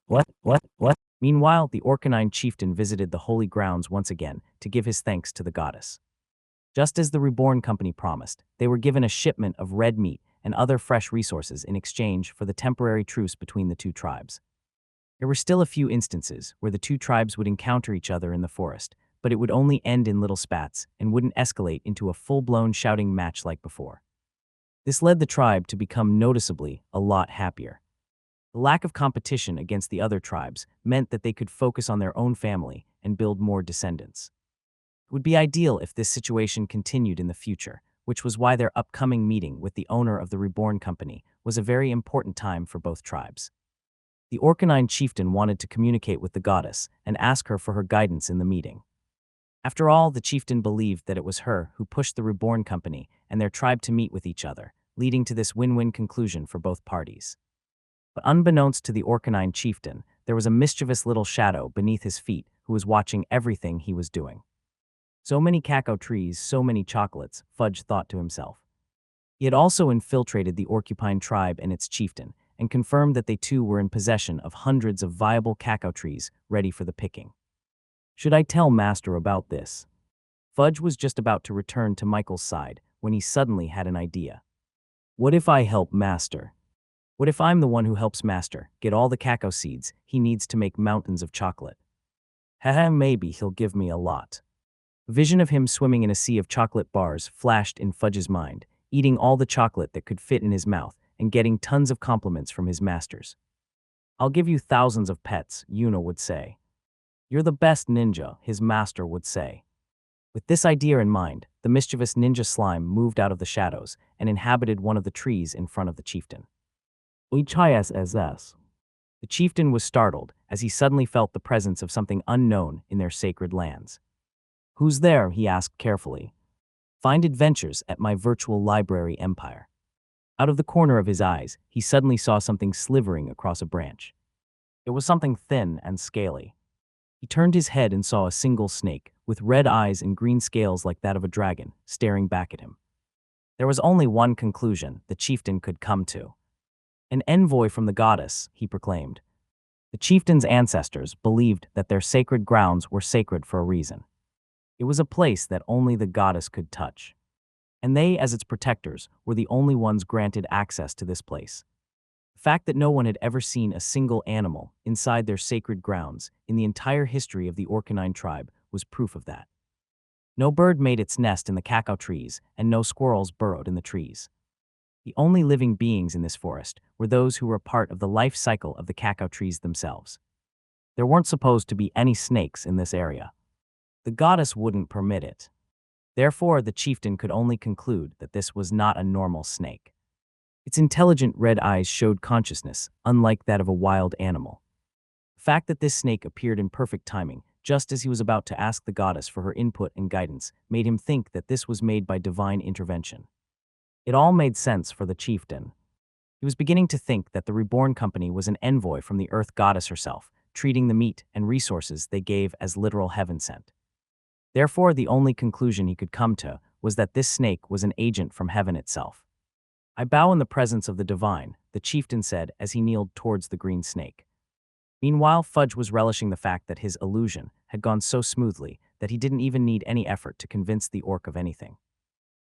What? Meanwhile, the Orcanine chieftain visited the holy grounds once again to give his thanks to the goddess. Just as the Reborn Company promised, they were given a shipment of red meat and other fresh resources in exchange for the temporary truce between the two tribes. There were still a few instances where the two tribes would encounter each other in the forest, but it would only end in little spats and wouldn't escalate into a full-blown shouting match like before. This led the tribe to become noticeably a lot happier. The lack of competition against the other tribes meant that they could focus on their own family and build more descendants. It would be ideal if this situation continued in the future, which was why their upcoming meeting with the owner of the Reborn Company was a very important time for both tribes. The Orcanine chieftain wanted to communicate with the goddess and ask her for her guidance in the meeting. After all, the chieftain believed that it was her who pushed the Reborn Company and their tribe to meet with each other, leading to this win-win conclusion for both parties. But unbeknownst to the Orcanine chieftain, there was a mischievous little shadow beneath his feet who was watching everything he was doing. So many cacao trees, so many chocolates, Fudge thought to himself. He had also infiltrated the Orcupine tribe and its chieftain, and confirmed that they too were in possession of hundreds of viable cacao trees ready for the picking. Should I tell Master about this? Fudge was just about to return to Michael's side when he suddenly had an idea. What if I help Master? What if I'm the one who helps Master get all the cacao seeds he needs to make mountains of chocolate? Haha, maybe he'll give me a lot. A vision of him swimming in a sea of chocolate bars flashed in Fudge's mind, eating all the chocolate that could fit in his mouth and getting tons of compliments from his masters. I'll give you thousands of pets, Yuna would say. You're the best ninja, his master would say. With this idea in mind, the mischievous ninja slime moved out of the shadows and inhabited one of the trees in front of the chieftain. The chieftain was startled as he suddenly felt the presence of something unknown in their sacred lands. Who's there? He asked carefully. Find adventures at my virtual library empire. Out of the corner of his eyes, he suddenly saw something slithering across a branch. It was something thin and scaly. He turned his head and saw a single snake, with red eyes and green scales like that of a dragon, staring back at him. There was only one conclusion the chieftain could come to. An envoy from the goddess, he proclaimed. The chieftain's ancestors believed that their sacred grounds were sacred for a reason. It was a place that only the goddess could touch. And they, as its protectors, were the only ones granted access to this place. The fact that no one had ever seen a single animal inside their sacred grounds in the entire history of the Orcanine tribe was proof of that. No bird made its nest in the cacao trees, and no squirrels burrowed in the trees. The only living beings in this forest were those who were a part of the life cycle of the cacao trees themselves. There weren't supposed to be any snakes in this area. The goddess wouldn't permit it. Therefore, the chieftain could only conclude that this was not a normal snake. Its intelligent red eyes showed consciousness, unlike that of a wild animal. The fact that this snake appeared in perfect timing, just as he was about to ask the goddess for her input and guidance, made him think that this was made by divine intervention. It all made sense for the chieftain. He was beginning to think that the Reborn Company was an envoy from the Earth Goddess herself, treating the meat and resources they gave as literal heaven sent. Therefore, the only conclusion he could come to was that this snake was an agent from heaven itself. I bow in the presence of the divine, the chieftain said as he kneeled towards the green snake. Meanwhile, Fudge was relishing the fact that his illusion had gone so smoothly that he didn't even need any effort to convince the orc of anything.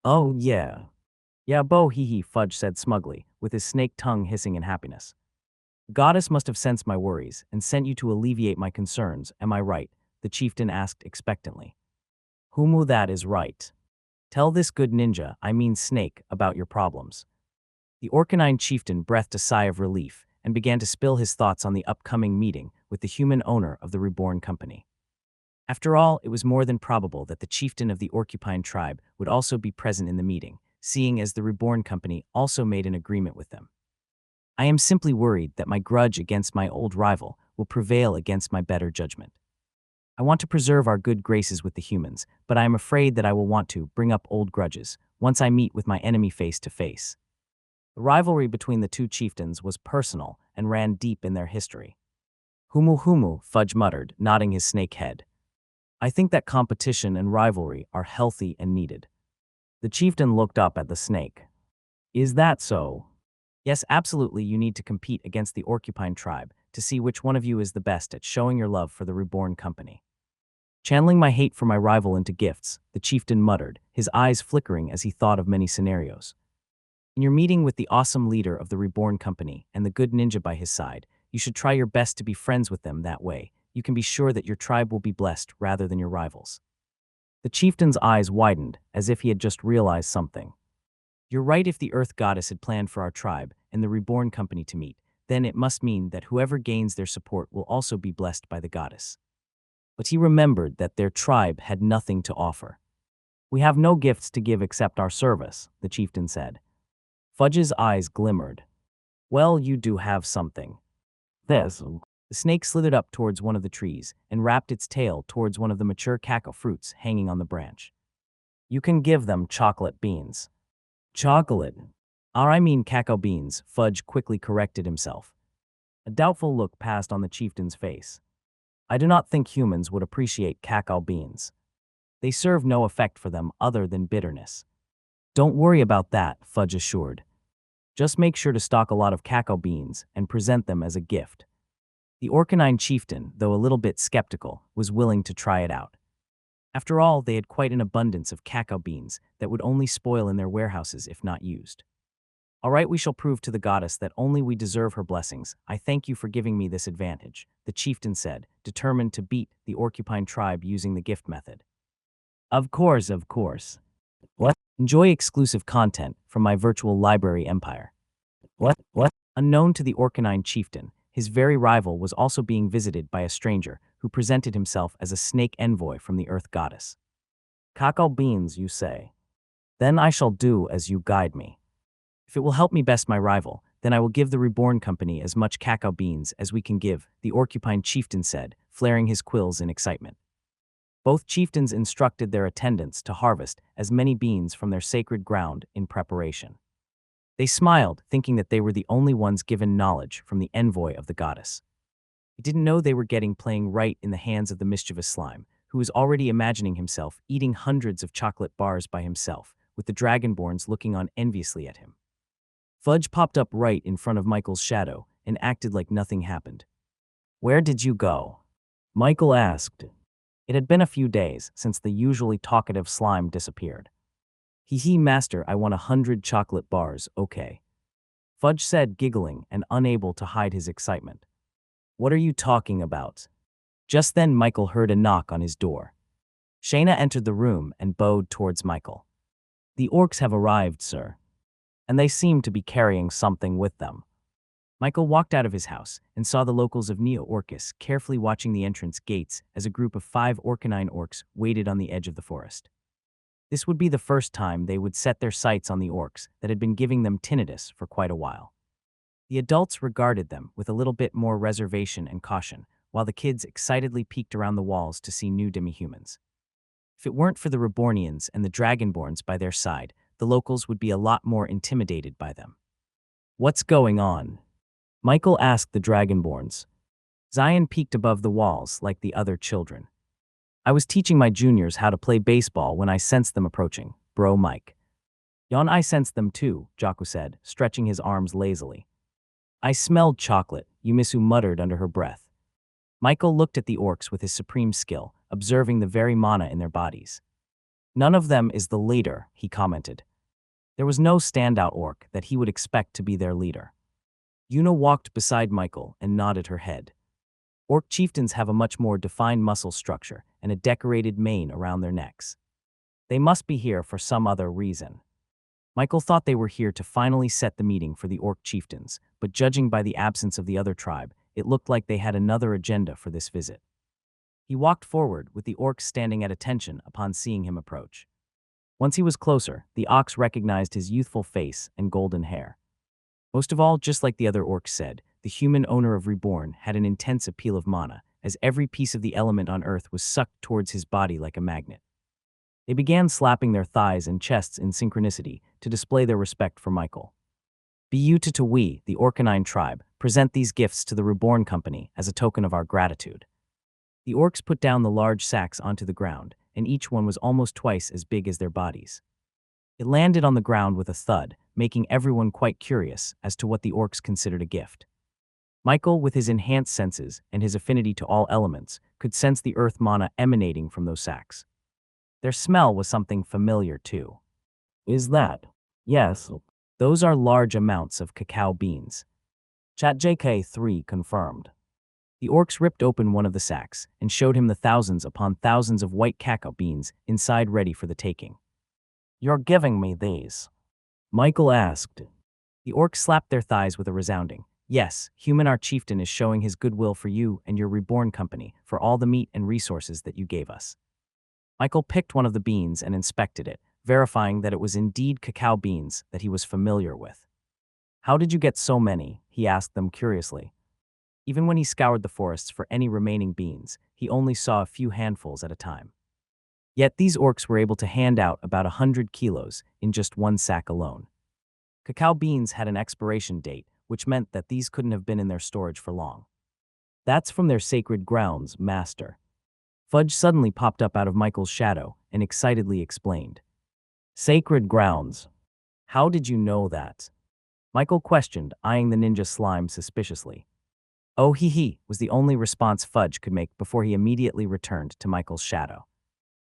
Oh, yeah. Yeah, bo hee, Fudge said smugly, with his snake tongue hissing in happiness. The goddess must have sensed my worries and sent you to alleviate my concerns, am I right? The chieftain asked expectantly. Humu, that is right. Tell this good ninja, I mean snake, about your problems. The Orcanine chieftain breathed a sigh of relief and began to spill his thoughts on the upcoming meeting with the human owner of the Reborn Company. After all, it was more than probable that the chieftain of the Orcupine tribe would also be present in the meeting, seeing as the Reborn Company also made an agreement with them. I am simply worried that my grudge against my old rival will prevail against my better judgment. I want to preserve our good graces with the humans, but I am afraid that I will want to bring up old grudges once I meet with my enemy face to face. The rivalry between the two chieftains was personal and ran deep in their history. Humu, Fudge muttered, nodding his snake head. I think that competition and rivalry are healthy and needed. The chieftain looked up at the snake. Is that so? Yes, absolutely, you need to compete against the Orcupine tribe to see which one of you is the best at showing your love for the Reborn Company. Channeling my hate for my rival into gifts, the chieftain muttered, his eyes flickering as he thought of many scenarios. In your meeting with the awesome leader of the Reborn Company and the good ninja by his side, you should try your best to be friends with them that way. You can be sure that your tribe will be blessed rather than your rivals. The chieftain's eyes widened as if he had just realized something. You're right, if the Earth Goddess had planned for our tribe and the Reborn Company to meet, then it must mean that whoever gains their support will also be blessed by the goddess. But he remembered that their tribe had nothing to offer. We have no gifts to give except our service, the chieftain said. Fudge's eyes glimmered. Well, you do have something. This. The snake slithered up towards one of the trees and wrapped its tail towards one of the mature cacao fruits hanging on the branch. You can give them chocolate beans. Chocolate? I mean cacao beans, Fudge quickly corrected himself. A doubtful look passed on the chieftain's face. I do not think humans would appreciate cacao beans. They serve no effect for them other than bitterness. Don't worry about that, Fudge assured. Just make sure to stock a lot of cacao beans and present them as a gift. The Orcanine chieftain, though a little bit skeptical, was willing to try it out. After all, they had quite an abundance of cacao beans that would only spoil in their warehouses if not used. All right, we shall prove to the goddess that only we deserve her blessings. I thank you for giving me this advantage, the chieftain said, determined to beat the Orcupine tribe using the gift method. Of course, of course. What? Enjoy exclusive content from my virtual library empire. What? Unknown to the Orcanine chieftain, his very rival was also being visited by a stranger who presented himself as a snake envoy from the earth goddess. Cacao beans, you say? Then I shall do as you guide me. If it will help me best my rival, then I will give the Reborn Company as much cacao beans as we can give, the Orcupine chieftain said, flaring his quills in excitement. Both chieftains instructed their attendants to harvest as many beans from their sacred ground in preparation. They smiled, thinking that they were the only ones given knowledge from the envoy of the goddess. They didn't know they were playing right in the hands of the mischievous slime, who was already imagining himself eating hundreds of chocolate bars by himself, with the dragonborns looking on enviously at him. Fudge popped up right in front of Michael's shadow and acted like nothing happened. Where did you go? Michael asked. It had been a few days since the usually talkative slime disappeared. Hee master, I want 100 chocolate bars, okay. Fudge said, giggling and unable to hide his excitement. What are you talking about? Just then Michael heard a knock on his door. Shayna entered the room and bowed towards Michael. The orcs have arrived, sir. And they seem to be carrying something with them. Michael walked out of his house and saw the locals of Neo-Orcus carefully watching the entrance gates as a group of 5 Orcanine orcs waited on the edge of the forest. This would be the first time they would set their sights on the orcs that had been giving them tinnitus for quite a while. The adults regarded them with a little bit more reservation and caution, while the kids excitedly peeked around the walls to see new demi-humans. If it weren't for the Rebornians and the Dragonborns by their side, the locals would be a lot more intimidated by them. What's going on? Michael asked the Dragonborns. Zion peeked above the walls like the other children. I was teaching my juniors how to play baseball when I sensed them approaching, bro Mike. Yon, I sensed them too, Jaku said, stretching his arms lazily. I smelled chocolate, Yumisu muttered under her breath. Michael looked at the orcs with his supreme skill, observing the very mana in their bodies. None of them is the leader, he commented. There was no standout orc that he would expect to be their leader. Yuna walked beside Michael and nodded her head. Orc chieftains have a much more defined muscle structure and a decorated mane around their necks. They must be here for some other reason. Michael thought they were here to finally set the meeting for the orc chieftains, but judging by the absence of the other tribe, it looked like they had another agenda for this visit. He walked forward, with the orcs standing at attention upon seeing him approach. Once he was closer, the ox recognized his youthful face and golden hair. Most of all, just like the other orcs said, the human owner of Reborn had an intense appeal of mana, as every piece of the element on Earth was sucked towards his body like a magnet. They began slapping their thighs and chests in synchronicity to display their respect for Michael. We, the Orcanine tribe, present these gifts to the Reborn Company as a token of our gratitude. The orcs put down the large sacks onto the ground, and each one was almost twice as big as their bodies. It landed on the ground with a thud, making everyone quite curious as to what the orcs considered a gift. Michael, with his enhanced senses and his affinity to all elements, could sense the earth mana emanating from those sacks. Their smell was something familiar too. Is that? Yes. Those are large amounts of cacao beans. ChatJK3 confirmed. The orcs ripped open one of the sacks and showed him the thousands upon thousands of white cacao beans inside ready for the taking. You're giving me these? Michael asked. The orcs slapped their thighs with a resounding, yes, human our chieftain is showing his goodwill for you and your Reborn Company for all the meat and resources that you gave us. Michael picked one of the beans and inspected it, verifying that it was indeed cacao beans that he was familiar with. How did you get so many? He asked them curiously. Even when he scoured the forests for any remaining beans, he only saw a few handfuls at a time. Yet these orcs were able to hand out about 100 kilos in just one sack alone. Cacao beans had an expiration date, which meant that these couldn't have been in their storage for long. That's from their sacred grounds, master. Fudge suddenly popped up out of Michael's shadow and excitedly explained. Sacred grounds. How did you know that? Michael questioned, eyeing the ninja slime suspiciously. Oh hee hee was the only response Fudge could make before he immediately returned to Michael's shadow.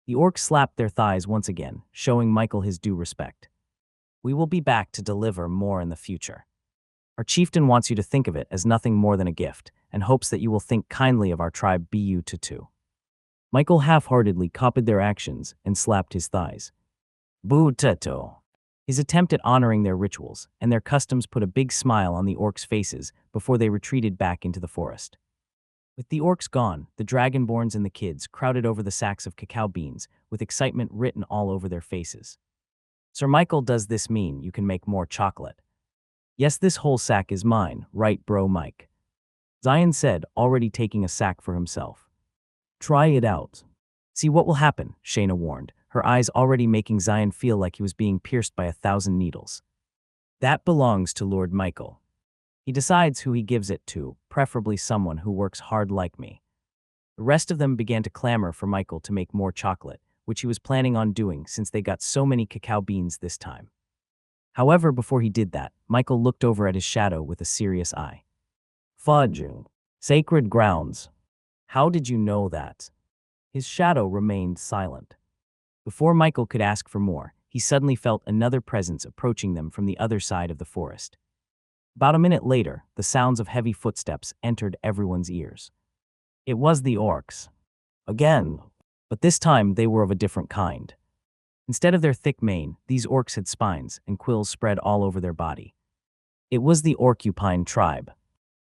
The orcs slapped their thighs once again, showing Michael his due respect. We will be back to deliver more in the future. Our chieftain wants you to think of it as nothing more than a gift, and hopes that you will think kindly of our tribe BU to two. Michael half-heartedly copied their actions and slapped his thighs. Boo Teto. His attempt at honoring their rituals and their customs put a big smile on the orcs' faces before they retreated back into the forest. With the orcs gone, the dragonborns and the kids crowded over the sacks of cacao beans with excitement written all over their faces. Sir Michael, does this mean you can make more chocolate? Yes, this whole sack is mine, right bro Mike? Zion said, already taking a sack for himself. Try it out. See what will happen, Shayna warned, her eyes already making Zion feel like he was being pierced by 1,000 needles. That belongs to Lord Michael. He decides who he gives it to, preferably someone who works hard like me. The rest of them began to clamor for Michael to make more chocolate, which he was planning on doing since they got so many cacao beans this time. However, before he did that, Michael looked over at his shadow with a serious eye. Fudge. Sacred grounds. How did you know that? His shadow remained silent. Before Michael could ask for more, he suddenly felt another presence approaching them from the other side of the forest. About a minute later, the sounds of heavy footsteps entered everyone's ears. It was the orcs. Again. But this time they were of a different kind. Instead of their thick mane, these orcs had spines and quills spread all over their body. It was the Orcupine tribe.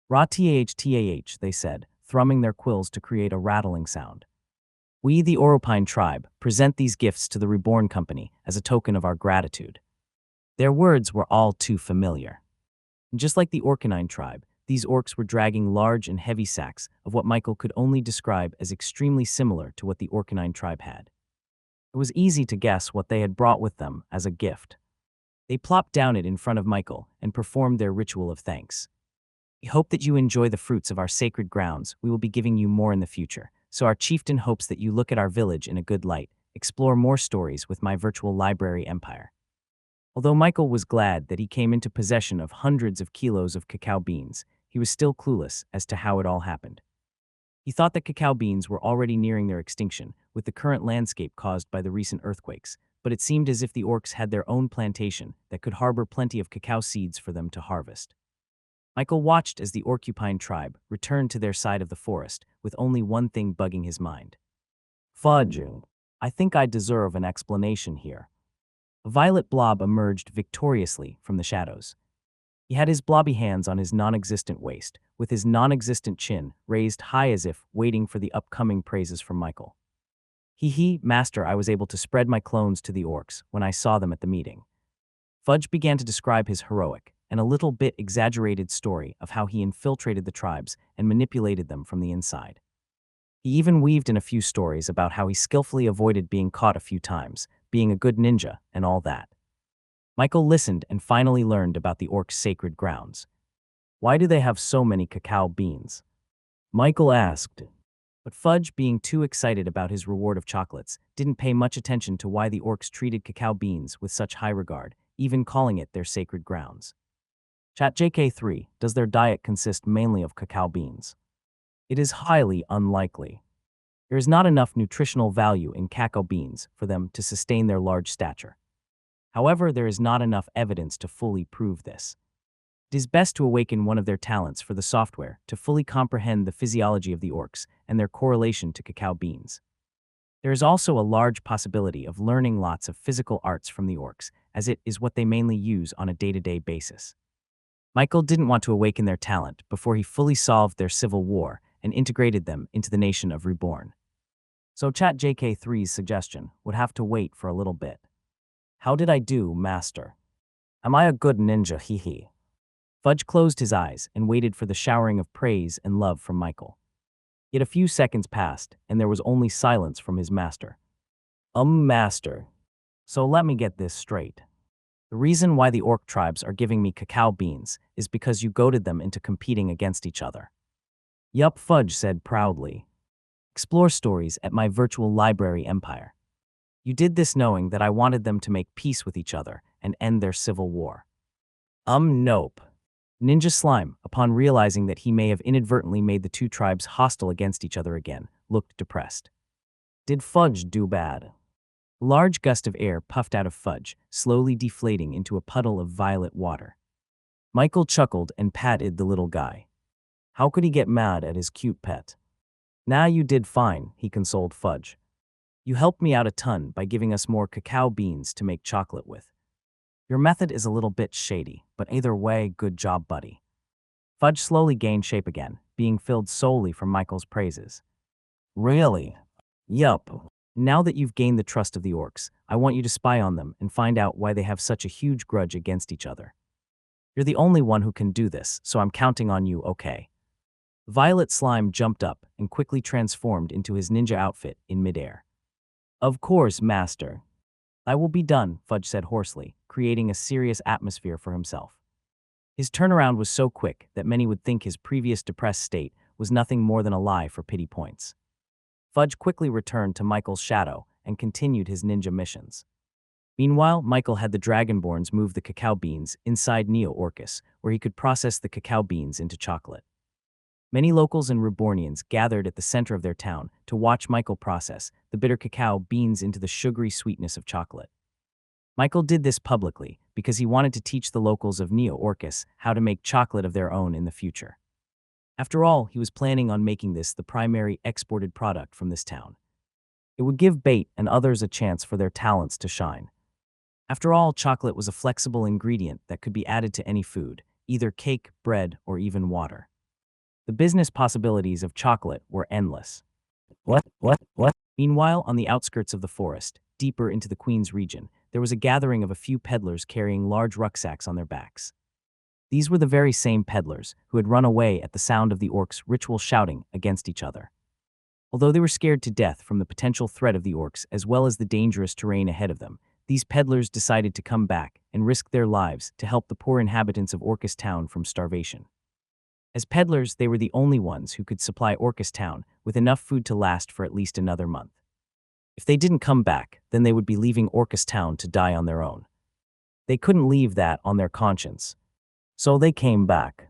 Ra-tah-tah, they said, thrumming their quills to create a rattling sound. We, the Orcupine tribe, present these gifts to the Reborn Company as a token of our gratitude. Their words were all too familiar. And just like the Orcanine tribe, these orcs were dragging large and heavy sacks of what Michael could only describe as extremely similar to what the Orcanine tribe had. It was easy to guess what they had brought with them as a gift. They plopped down it in front of Michael and performed their ritual of thanks. We hope that you enjoy the fruits of our sacred grounds. We will be giving you more in the future, so our chieftain hopes that you look at our village in a good light, explore more stories with my virtual library empire. Although Michael was glad that he came into possession of hundreds of kilos of cacao beans, he was still clueless as to how it all happened. He thought that cacao beans were already nearing their extinction with the current landscape caused by the recent earthquakes, but it seemed as if the orcs had their own plantation that could harbor plenty of cacao seeds for them to harvest. Michael watched as the Orcupine tribe returned to their side of the forest with only one thing bugging his mind. Fudge. I think I deserve an explanation here. A violet blob emerged victoriously from the shadows. He had his blobby hands on his non-existent waist, with his non-existent chin raised high as if waiting for the upcoming praises from Michael. Master, I was able to spread my clones to the orcs when I saw them at the meeting. Fudge began to describe his heroic and a little bit exaggerated story of how he infiltrated the tribes and manipulated them from the inside. He even weaved in a few stories about how he skillfully avoided being caught a few times, being a good ninja, and all that. Michael listened and finally learned about the orcs' sacred grounds. Why do they have so many cacao beans? Michael asked. But Fudge, being too excited about his reward of chocolates, didn't pay much attention to why the orcs treated cacao beans with such high regard, even calling it their sacred grounds. Chat JK3, does their diet consist mainly of cacao beans? It is highly unlikely. There is not enough nutritional value in cacao beans for them to sustain their large stature. However, there is not enough evidence to fully prove this. It is best to awaken one of their talents for the software to fully comprehend the physiology of the orcs and their correlation to cacao beans. There is also a large possibility of learning lots of physical arts from the orcs, as it is what they mainly use on a day-to-day basis. Michael didn't want to awaken their talent before he fully solved their civil war and integrated them into the nation of Reborn. So Chat JK3's suggestion would have to wait for a little bit. How did I do, Master? Am I a good ninja, hee? Fudge closed his eyes and waited for the showering of praise and love from Michael. Yet a few seconds passed, and there was only silence from his master. Master. So let me get this straight. The reason why the orc tribes are giving me cacao beans is because you goaded them into competing against each other. Yup, Fudge said proudly. Explore stories at my virtual library empire. You did this knowing that I wanted them to make peace with each other and end their civil war. Nope. Ninja Slime, upon realizing that he may have inadvertently made the two tribes hostile against each other again, looked depressed. Did Fudge do bad? A large gust of air puffed out of Fudge, slowly deflating into a puddle of violet water. Michael chuckled and patted the little guy. How could he get mad at his cute pet? Nah, you did fine, he consoled Fudge. You helped me out a ton by giving us more cacao beans to make chocolate with. Your method is a little bit shady, but either way, good job, buddy. Fudge slowly gained shape again, being filled solely from Michael's praises. Really? Yup. Now that you've gained the trust of the orcs, I want you to spy on them and find out why they have such a huge grudge against each other. You're the only one who can do this, so I'm counting on you, okay? Violet Slime jumped up and quickly transformed into his ninja outfit in midair. Of course, master. I will be done, Fudge said hoarsely, creating a serious atmosphere for himself. His turnaround was so quick that many would think his previous depressed state was nothing more than a lie for pity points. Fudge quickly returned to Michael's shadow and continued his ninja missions. Meanwhile, Michael had the Dragonborns move the cacao beans inside Neo Orcus, where he could process the cacao beans into chocolate. Many locals and Rebornians gathered at the center of their town to watch Michael process the bitter cacao beans into the sugary sweetness of chocolate. Michael did this publicly because he wanted to teach the locals of Neo Orcus how to make chocolate of their own in the future. After all, he was planning on making this the primary exported product from this town. It would give Bait and others a chance for their talents to shine. After all, chocolate was a flexible ingredient that could be added to any food, either cake, bread, or even water. The business possibilities of chocolate were endless. What? Meanwhile, on the outskirts of the forest, deeper into the Queen's region, there was a gathering of a few peddlers carrying large rucksacks on their backs. These were the very same peddlers who had run away at the sound of the orcs' ritual shouting against each other. Although they were scared to death from the potential threat of the orcs as well as the dangerous terrain ahead of them, these peddlers decided to come back and risk their lives to help the poor inhabitants of Orcus Town from starvation. As peddlers, they were the only ones who could supply Orcus Town with enough food to last for at least another month. If they didn't come back, then they would be leaving Orcus Town to die on their own. They couldn't leave that on their conscience. So they came back.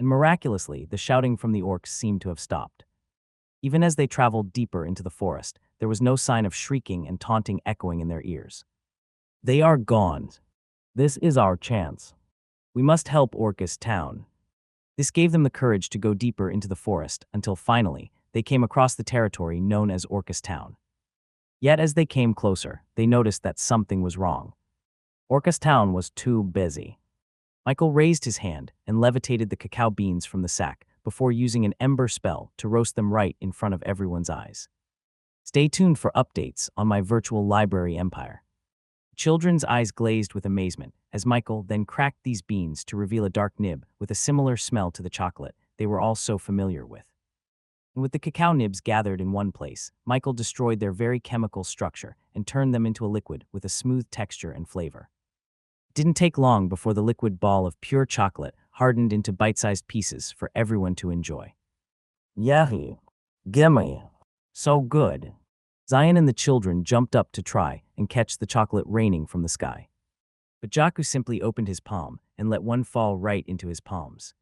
And miraculously, the shouting from the orcs seemed to have stopped. Even as they traveled deeper into the forest, there was no sign of shrieking and taunting echoing in their ears. They are gone. This is our chance. We must help Orcus Town. This gave them the courage to go deeper into the forest until finally they came across the territory known as Orcus Town. Yet as they came closer, they noticed that something was wrong. Orcus Town was too busy. Michael raised his hand and levitated the cacao beans from the sack before using an ember spell to roast them right in front of everyone's eyes. Stay tuned for updates on my virtual library empire. Children's eyes glazed with amazement as Michael then cracked these beans to reveal a dark nib with a similar smell to the chocolate they were all so familiar with. And with the cacao nibs gathered in one place, Michael destroyed their very chemical structure and turned them into a liquid with a smooth texture and flavor. It didn't take long before the liquid ball of pure chocolate hardened into bite-sized pieces for everyone to enjoy. Yahoo! Gimme! So good! Zion and the children jumped up to try and catch the chocolate raining from the sky. But Jaku simply opened his palm and let one fall right into his palms.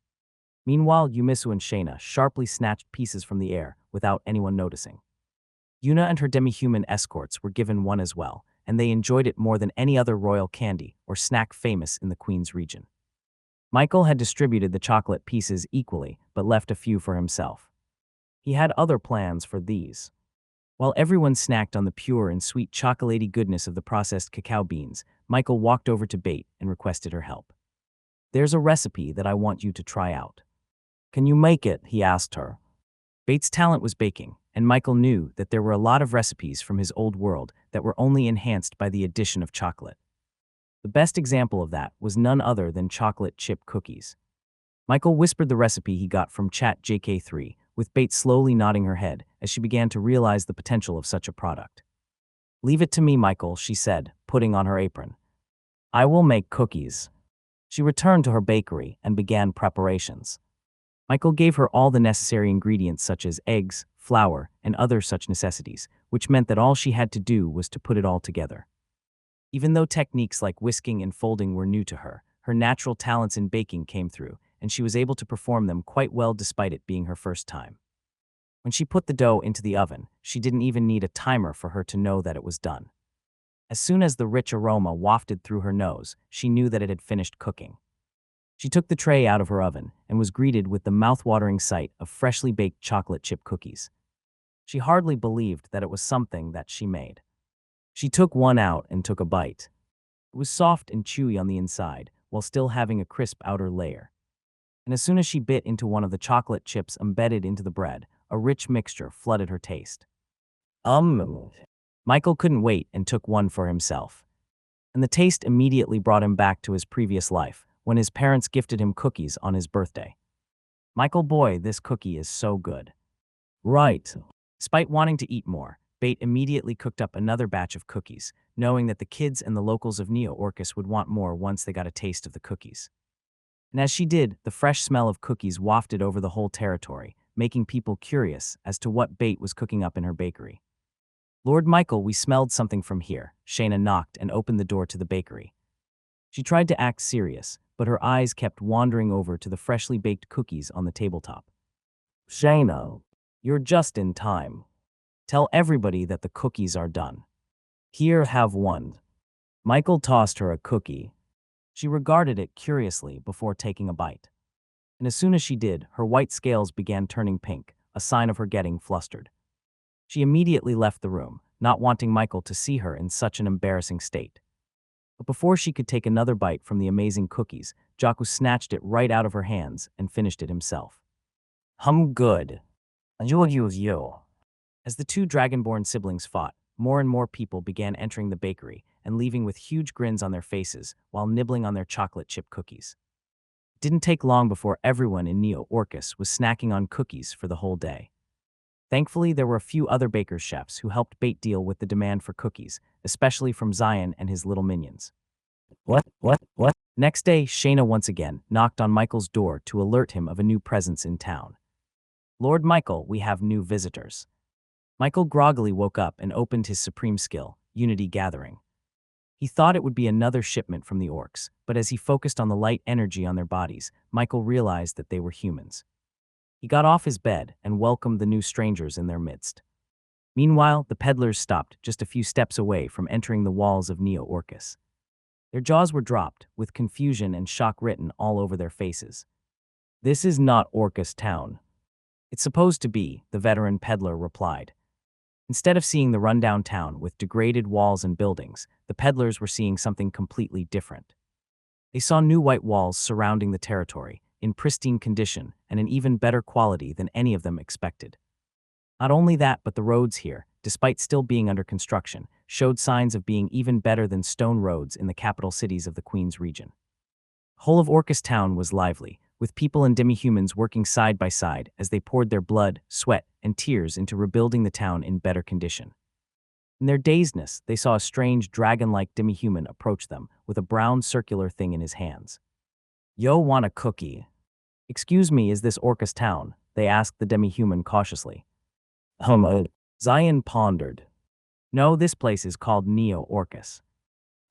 Meanwhile, Yumisu and Shayna sharply snatched pieces from the air without anyone noticing. Yuna and her demi-human escorts were given one as well, and they enjoyed it more than any other royal candy or snack famous in the Queen's region. Michael had distributed the chocolate pieces equally, but left a few for himself. He had other plans for these. While everyone snacked on the pure and sweet chocolatey goodness of the processed cacao beans, Michael walked over to Bait and requested her help. There's a recipe that I want you to try out. Can you make it? He asked her. Bait's talent was baking, and Michael knew that there were a lot of recipes from his old world that were only enhanced by the addition of chocolate. The best example of that was none other than chocolate chip cookies. Michael whispered the recipe he got from Chat JK3, with Bait slowly nodding her head as she began to realize the potential of such a product. Leave it to me, Michael, she said, putting on her apron. I will make cookies. She returned to her bakery and began preparations. Michael gave her all the necessary ingredients such as eggs, flour, and other such necessities, which meant that all she had to do was to put it all together. Even though techniques like whisking and folding were new to her, her natural talents in baking came through, and she was able to perform them quite well despite it being her first time. When she put the dough into the oven, she didn't even need a timer for her to know that it was done. As soon as the rich aroma wafted through her nose, she knew that it had finished cooking. She took the tray out of her oven and was greeted with the mouth-watering sight of freshly baked chocolate chip cookies. She hardly believed that it was something that she made. She took one out and took a bite. It was soft and chewy on the inside, while still having a crisp outer layer. And as soon as she bit into one of the chocolate chips embedded into the bread, a rich mixture flooded her taste. Michael couldn't wait and took one for himself. And the taste immediately brought him back to his previous life, when his parents gifted him cookies on his birthday. Michael, boy, this cookie is so good. Right. Despite wanting to eat more, Bait immediately cooked up another batch of cookies, knowing that the kids and the locals of Neo Orcus would want more once they got a taste of the cookies. And as she did, the fresh smell of cookies wafted over the whole territory, making people curious as to what Bait was cooking up in her bakery. Lord Michael, we smelled something from here. Shayna knocked and opened the door to the bakery. She tried to act serious, but her eyes kept wandering over to the freshly baked cookies on the tabletop. Shayna, you're just in time. Tell everybody that the cookies are done. Here, have one. Michael tossed her a cookie. She regarded it curiously before taking a bite. And as soon as she did, her white scales began turning pink, a sign of her getting flustered. She immediately left the room, not wanting Michael to see her in such an embarrassing state. But before she could take another bite from the amazing cookies, Jaku snatched it right out of her hands and finished it himself. Good. You. As the two dragonborn siblings fought, more and more people began entering the bakery and leaving with huge grins on their faces while nibbling on their chocolate chip cookies. It didn't take long before everyone in Neo Orcus was snacking on cookies for the whole day. Thankfully, there were a few other baker's chefs who helped Bait deal with the demand for cookies, especially from Zion and his little minions. What? Next day, Shayna once again knocked on Michael's door to alert him of a new presence in town. Lord Michael, we have new visitors. Michael groggily woke up and opened his supreme skill, Unity Gathering. He thought it would be another shipment from the orcs, but as he focused on the light energy on their bodies, Michael realized that they were humans. He got off his bed and welcomed the new strangers in their midst. Meanwhile, the peddlers stopped just a few steps away from entering the walls of Neo Orcus. Their jaws were dropped, with confusion and shock written all over their faces. This is not Orcus town. It's supposed to be, the veteran peddler replied. Instead of seeing the rundown town with degraded walls and buildings, the peddlers were seeing something completely different. They saw new white walls surrounding the territory, in pristine condition and in even better quality than any of them expected. Not only that, but the roads here, despite still being under construction, showed signs of being even better than stone roads in the capital cities of the Queen's region. The whole of Orcus town was lively, with people and demi-humans working side by side as they poured their blood, sweat, and tears into rebuilding the town in better condition. In their dazedness, they saw a strange dragon-like demi-human approach them with a brown circular thing in his hands. Yo, want a cookie? Excuse me, is this Orcus town? They asked the demi-human cautiously. Zion pondered. No, this place is called Neo Orcus.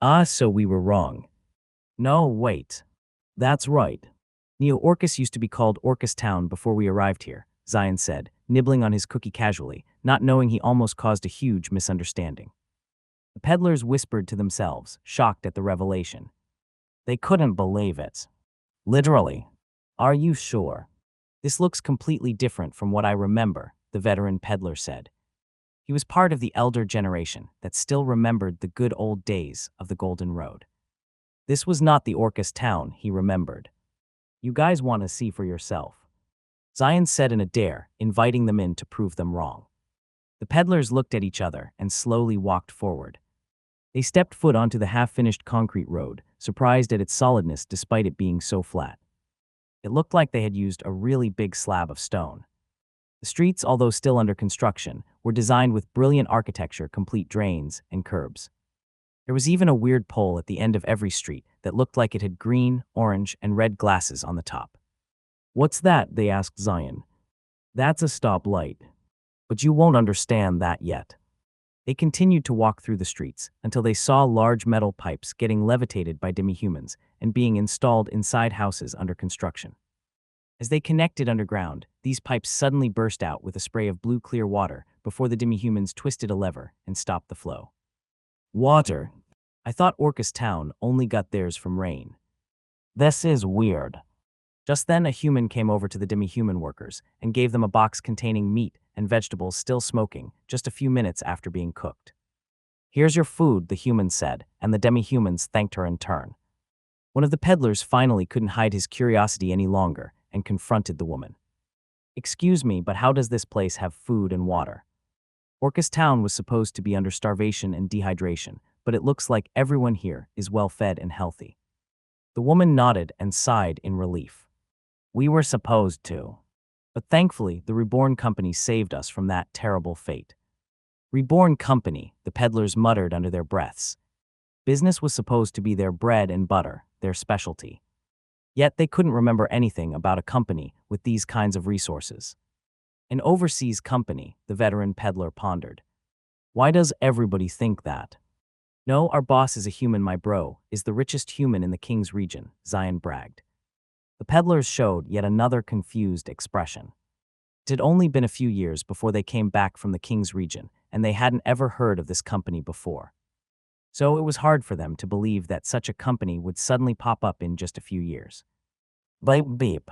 Ah, so we were wrong. No, wait. That's right. Neo Orcus used to be called Orcus Town before we arrived here, Zion said, nibbling on his cookie casually, not knowing he almost caused a huge misunderstanding. The peddlers whispered to themselves, shocked at the revelation. They couldn't believe it. Literally. Are you sure? This looks completely different from what I remember, the veteran peddler said. He was part of the elder generation that still remembered the good old days of the Golden Road. This was not the Orcus town he remembered. You guys want to see for yourself. Zion said in a dare, inviting them in to prove them wrong. The peddlers looked at each other and slowly walked forward. They stepped foot onto the half-finished concrete road, surprised at its solidness despite it being so flat. It looked like they had used a really big slab of stone. The streets, although still under construction, were designed with brilliant architecture, complete drains and curbs. There was even a weird pole at the end of every street that looked like it had green, orange, and red glasses on the top. What's that? They asked Zion. That's a stoplight. But you won't understand that yet. They continued to walk through the streets until they saw large metal pipes getting levitated by demi-humans and being installed inside houses under construction. As they connected underground, these pipes suddenly burst out with a spray of blue clear water before the demi-humans twisted a lever and stopped the flow. Water. I thought Orcus Town only got theirs from rain. This is weird. Just then, a human came over to the demi-human workers and gave them a box containing meat and vegetables still smoking just a few minutes after being cooked. Here's your food, the human said, and the demi-humans thanked her in turn. One of the peddlers finally couldn't hide his curiosity any longer and confronted the woman. Excuse me, but how does this place have food and water? Orcus Town was supposed to be under starvation and dehydration, but it looks like everyone here is well-fed and healthy. The woman nodded and sighed in relief. We were supposed to. But thankfully, the Reborn Company saved us from that terrible fate. Reborn Company, the peddlers muttered under their breaths. Business was supposed to be their bread and butter, their specialty. Yet they couldn't remember anything about a company with these kinds of resources. An overseas company, the veteran peddler pondered. Why does everybody think that? No, our boss is a human, my bro, is the richest human in the King's region, Zion bragged. The peddlers showed yet another confused expression. It had only been a few years before they came back from the King's region, and they hadn't ever heard of this company before. So it was hard for them to believe that such a company would suddenly pop up in just a few years. Beep beep.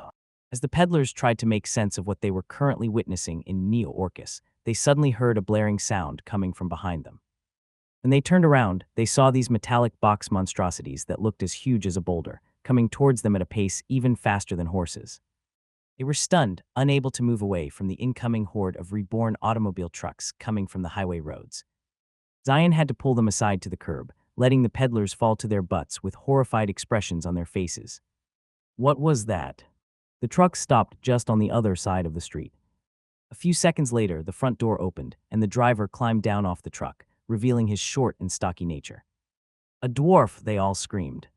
As the peddlers tried to make sense of what they were currently witnessing in Neo-Orcus, they suddenly heard a blaring sound coming from behind them. When they turned around, they saw these metallic box monstrosities that looked as huge as a boulder, coming towards them at a pace even faster than horses. They were stunned, unable to move away from the incoming horde of reborn automobile trucks coming from the highway roads. Zion had to pull them aside to the curb, letting the peddlers fall to their butts with horrified expressions on their faces. What was that? The truck stopped just on the other side of the street. A few seconds later, the front door opened, and the driver climbed down off the truck, revealing his short and stocky nature. A dwarf, they all screamed.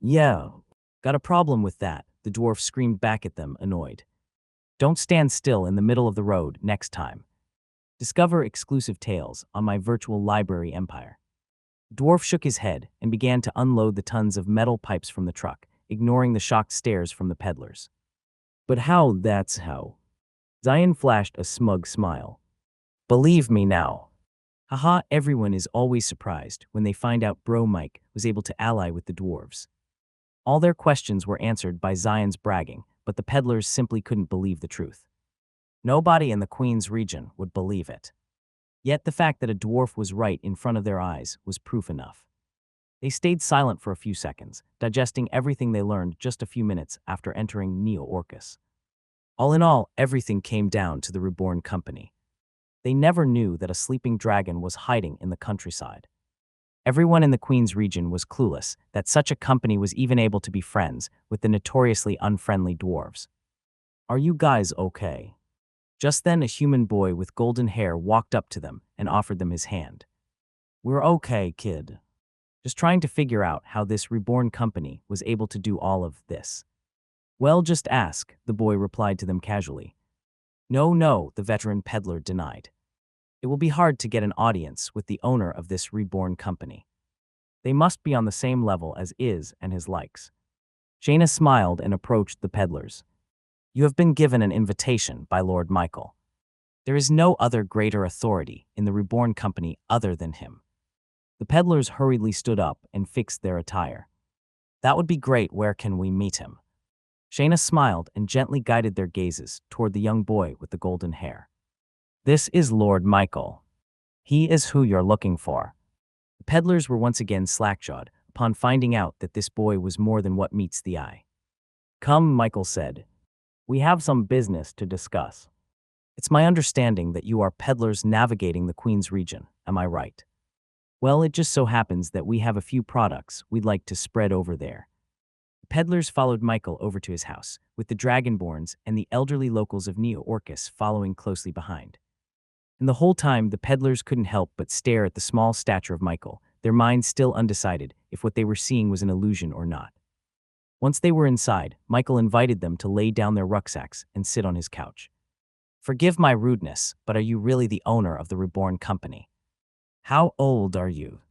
Yeah, got a problem with that, the dwarf screamed back at them, annoyed. Don't stand still in the middle of the road next time. Discover exclusive tales on my virtual library empire. Dwarf shook his head and began to unload the tons of metal pipes from the truck, ignoring the shocked stares from the peddlers. But how, that's how. Zion flashed a smug smile. Believe me now. Haha, everyone is always surprised when they find out Bro Mike was able to ally with the dwarves. All their questions were answered by Zion's bragging, but the peddlers simply couldn't believe the truth. Nobody in the Queen's region would believe it. Yet the fact that a dwarf was right in front of their eyes was proof enough. They stayed silent for a few seconds, digesting everything they learned just a few minutes after entering Neo-Orcus. All in all, everything came down to the Reborn Company. They never knew that a sleeping dragon was hiding in the countryside. Everyone in the Queen's region was clueless that such a company was even able to be friends with the notoriously unfriendly dwarves. Are you guys okay? Just then, a human boy with golden hair walked up to them and offered them his hand. We're okay, kid. Just trying to figure out how this Reborn Company was able to do all of this. Well, just ask, the boy replied to them casually. No, the veteran peddler denied. It will be hard to get an audience with the owner of this Reborn Company. They must be on the same level as Iz and his likes. Shayna smiled and approached the peddlers. You have been given an invitation by Lord Michael. There is no other greater authority in the Reborn Company other than him. The peddlers hurriedly stood up and fixed their attire. That would be great. Where can we meet him? Shayna smiled and gently guided their gazes toward the young boy with the golden hair. This is Lord Michael. He is who you're looking for. The peddlers were once again slack-jawed upon finding out that this boy was more than what meets the eye. Come, Michael said. We have some business to discuss. It's my understanding that you are peddlers navigating the Queen's region, am I right? Well, it just so happens that we have a few products we'd like to spread over there. The peddlers followed Michael over to his house, with the Dragonborns and the elderly locals of Neo-Orcus following closely behind. And the whole time, the peddlers couldn't help but stare at the small stature of Michael, their minds still undecided if what they were seeing was an illusion or not. Once they were inside, Michael invited them to lay down their rucksacks and sit on his couch. Forgive my rudeness, but are you really the owner of the Reborn Company? How old are you?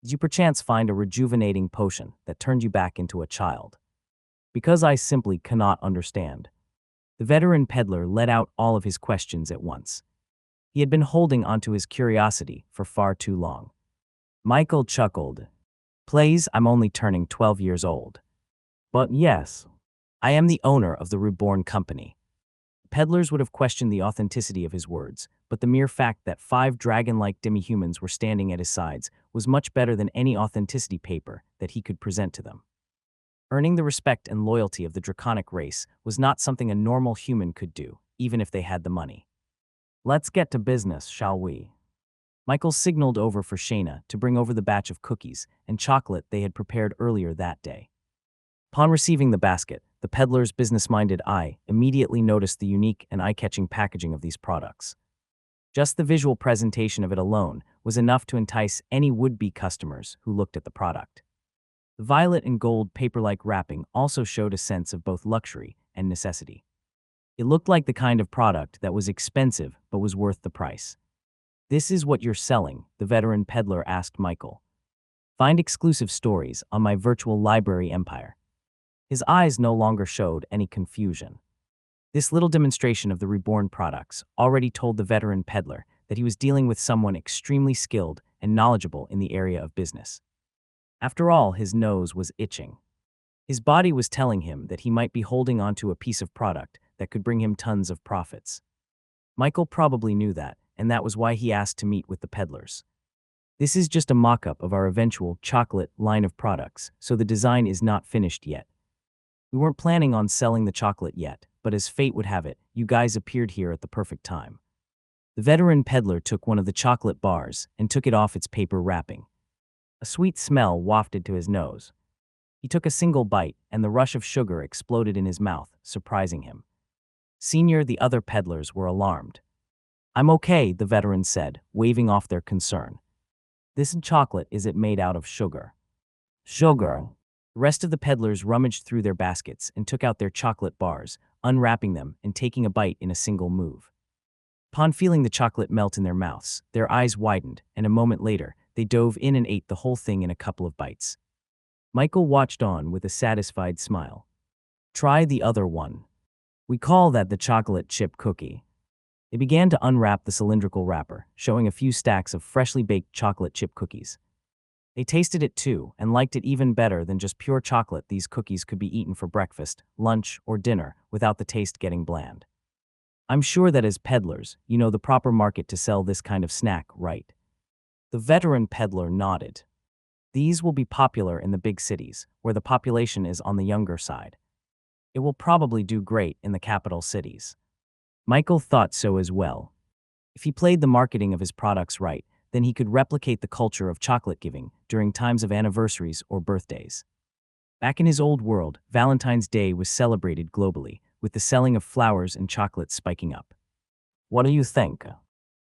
Did you perchance find a rejuvenating potion that turned you back into a child? Because I simply cannot understand. The veteran peddler let out all of his questions at once. He had been holding onto his curiosity for far too long. Michael chuckled. Please, I'm only turning 12 years old. But yes, I am the owner of the Reborn company. Peddlers would have questioned the authenticity of his words, but the mere fact that 5 dragon-like demi-humans were standing at his sides was much better than any authenticity paper that he could present to them. Earning the respect and loyalty of the draconic race was not something a normal human could do, even if they had the money. Let's get to business, shall we? Michael signaled over for Shayna to bring over the batch of cookies and chocolate they had prepared earlier that day. Upon receiving the basket, the peddler's business-minded eye immediately noticed the unique and eye-catching packaging of these products. Just the visual presentation of it alone was enough to entice any would-be customers who looked at the product. The violet and gold paper-like wrapping also showed a sense of both luxury and necessity. It looked like the kind of product that was expensive but was worth the price. This is what you're selling, the veteran peddler asked Michael. Find exclusive stories on my virtual library empire. His eyes no longer showed any confusion. This little demonstration of the Reborn products already told the veteran peddler that he was dealing with someone extremely skilled and knowledgeable in the area of business. After all, his nose was itching. His body was telling him that he might be holding onto a piece of product that could bring him tons of profits. Michael probably knew that, and that was why he asked to meet with the peddlers. This is just a mock-up of our eventual chocolate line of products, so the design is not finished yet. We weren't planning on selling the chocolate yet, but as fate would have it, you guys appeared here at the perfect time. The veteran peddler took one of the chocolate bars and took it off its paper wrapping. A sweet smell wafted to his nose. He took a single bite, and the rush of sugar exploded in his mouth, surprising him. The other peddlers were alarmed. I'm okay, the veteran said, waving off their concern. This chocolate is it made out of sugar. Sugar. The rest of the peddlers rummaged through their baskets and took out their chocolate bars, unwrapping them and taking a bite in a single move. Upon feeling the chocolate melt in their mouths, their eyes widened, and a moment later, they dove in and ate the whole thing in a couple of bites. Michael watched on with a satisfied smile. Try the other one. We call that the chocolate chip cookie. They began to unwrap the cylindrical wrapper, showing a few stacks of freshly baked chocolate chip cookies. They tasted it too, and liked it even better than just pure chocolate. These cookies could be eaten for breakfast, lunch, or dinner without the taste getting bland. I'm sure that as peddlers, you know the proper market to sell this kind of snack, right? The veteran peddler nodded. These will be popular in the big cities, where the population is on the younger side. It will probably do great in the capital cities. Michael thought so as well. If he played the marketing of his products right, then he could replicate the culture of chocolate giving during times of anniversaries or birthdays. Back in his old world, Valentine's Day was celebrated globally, with the selling of flowers and chocolate spiking up. What do you think?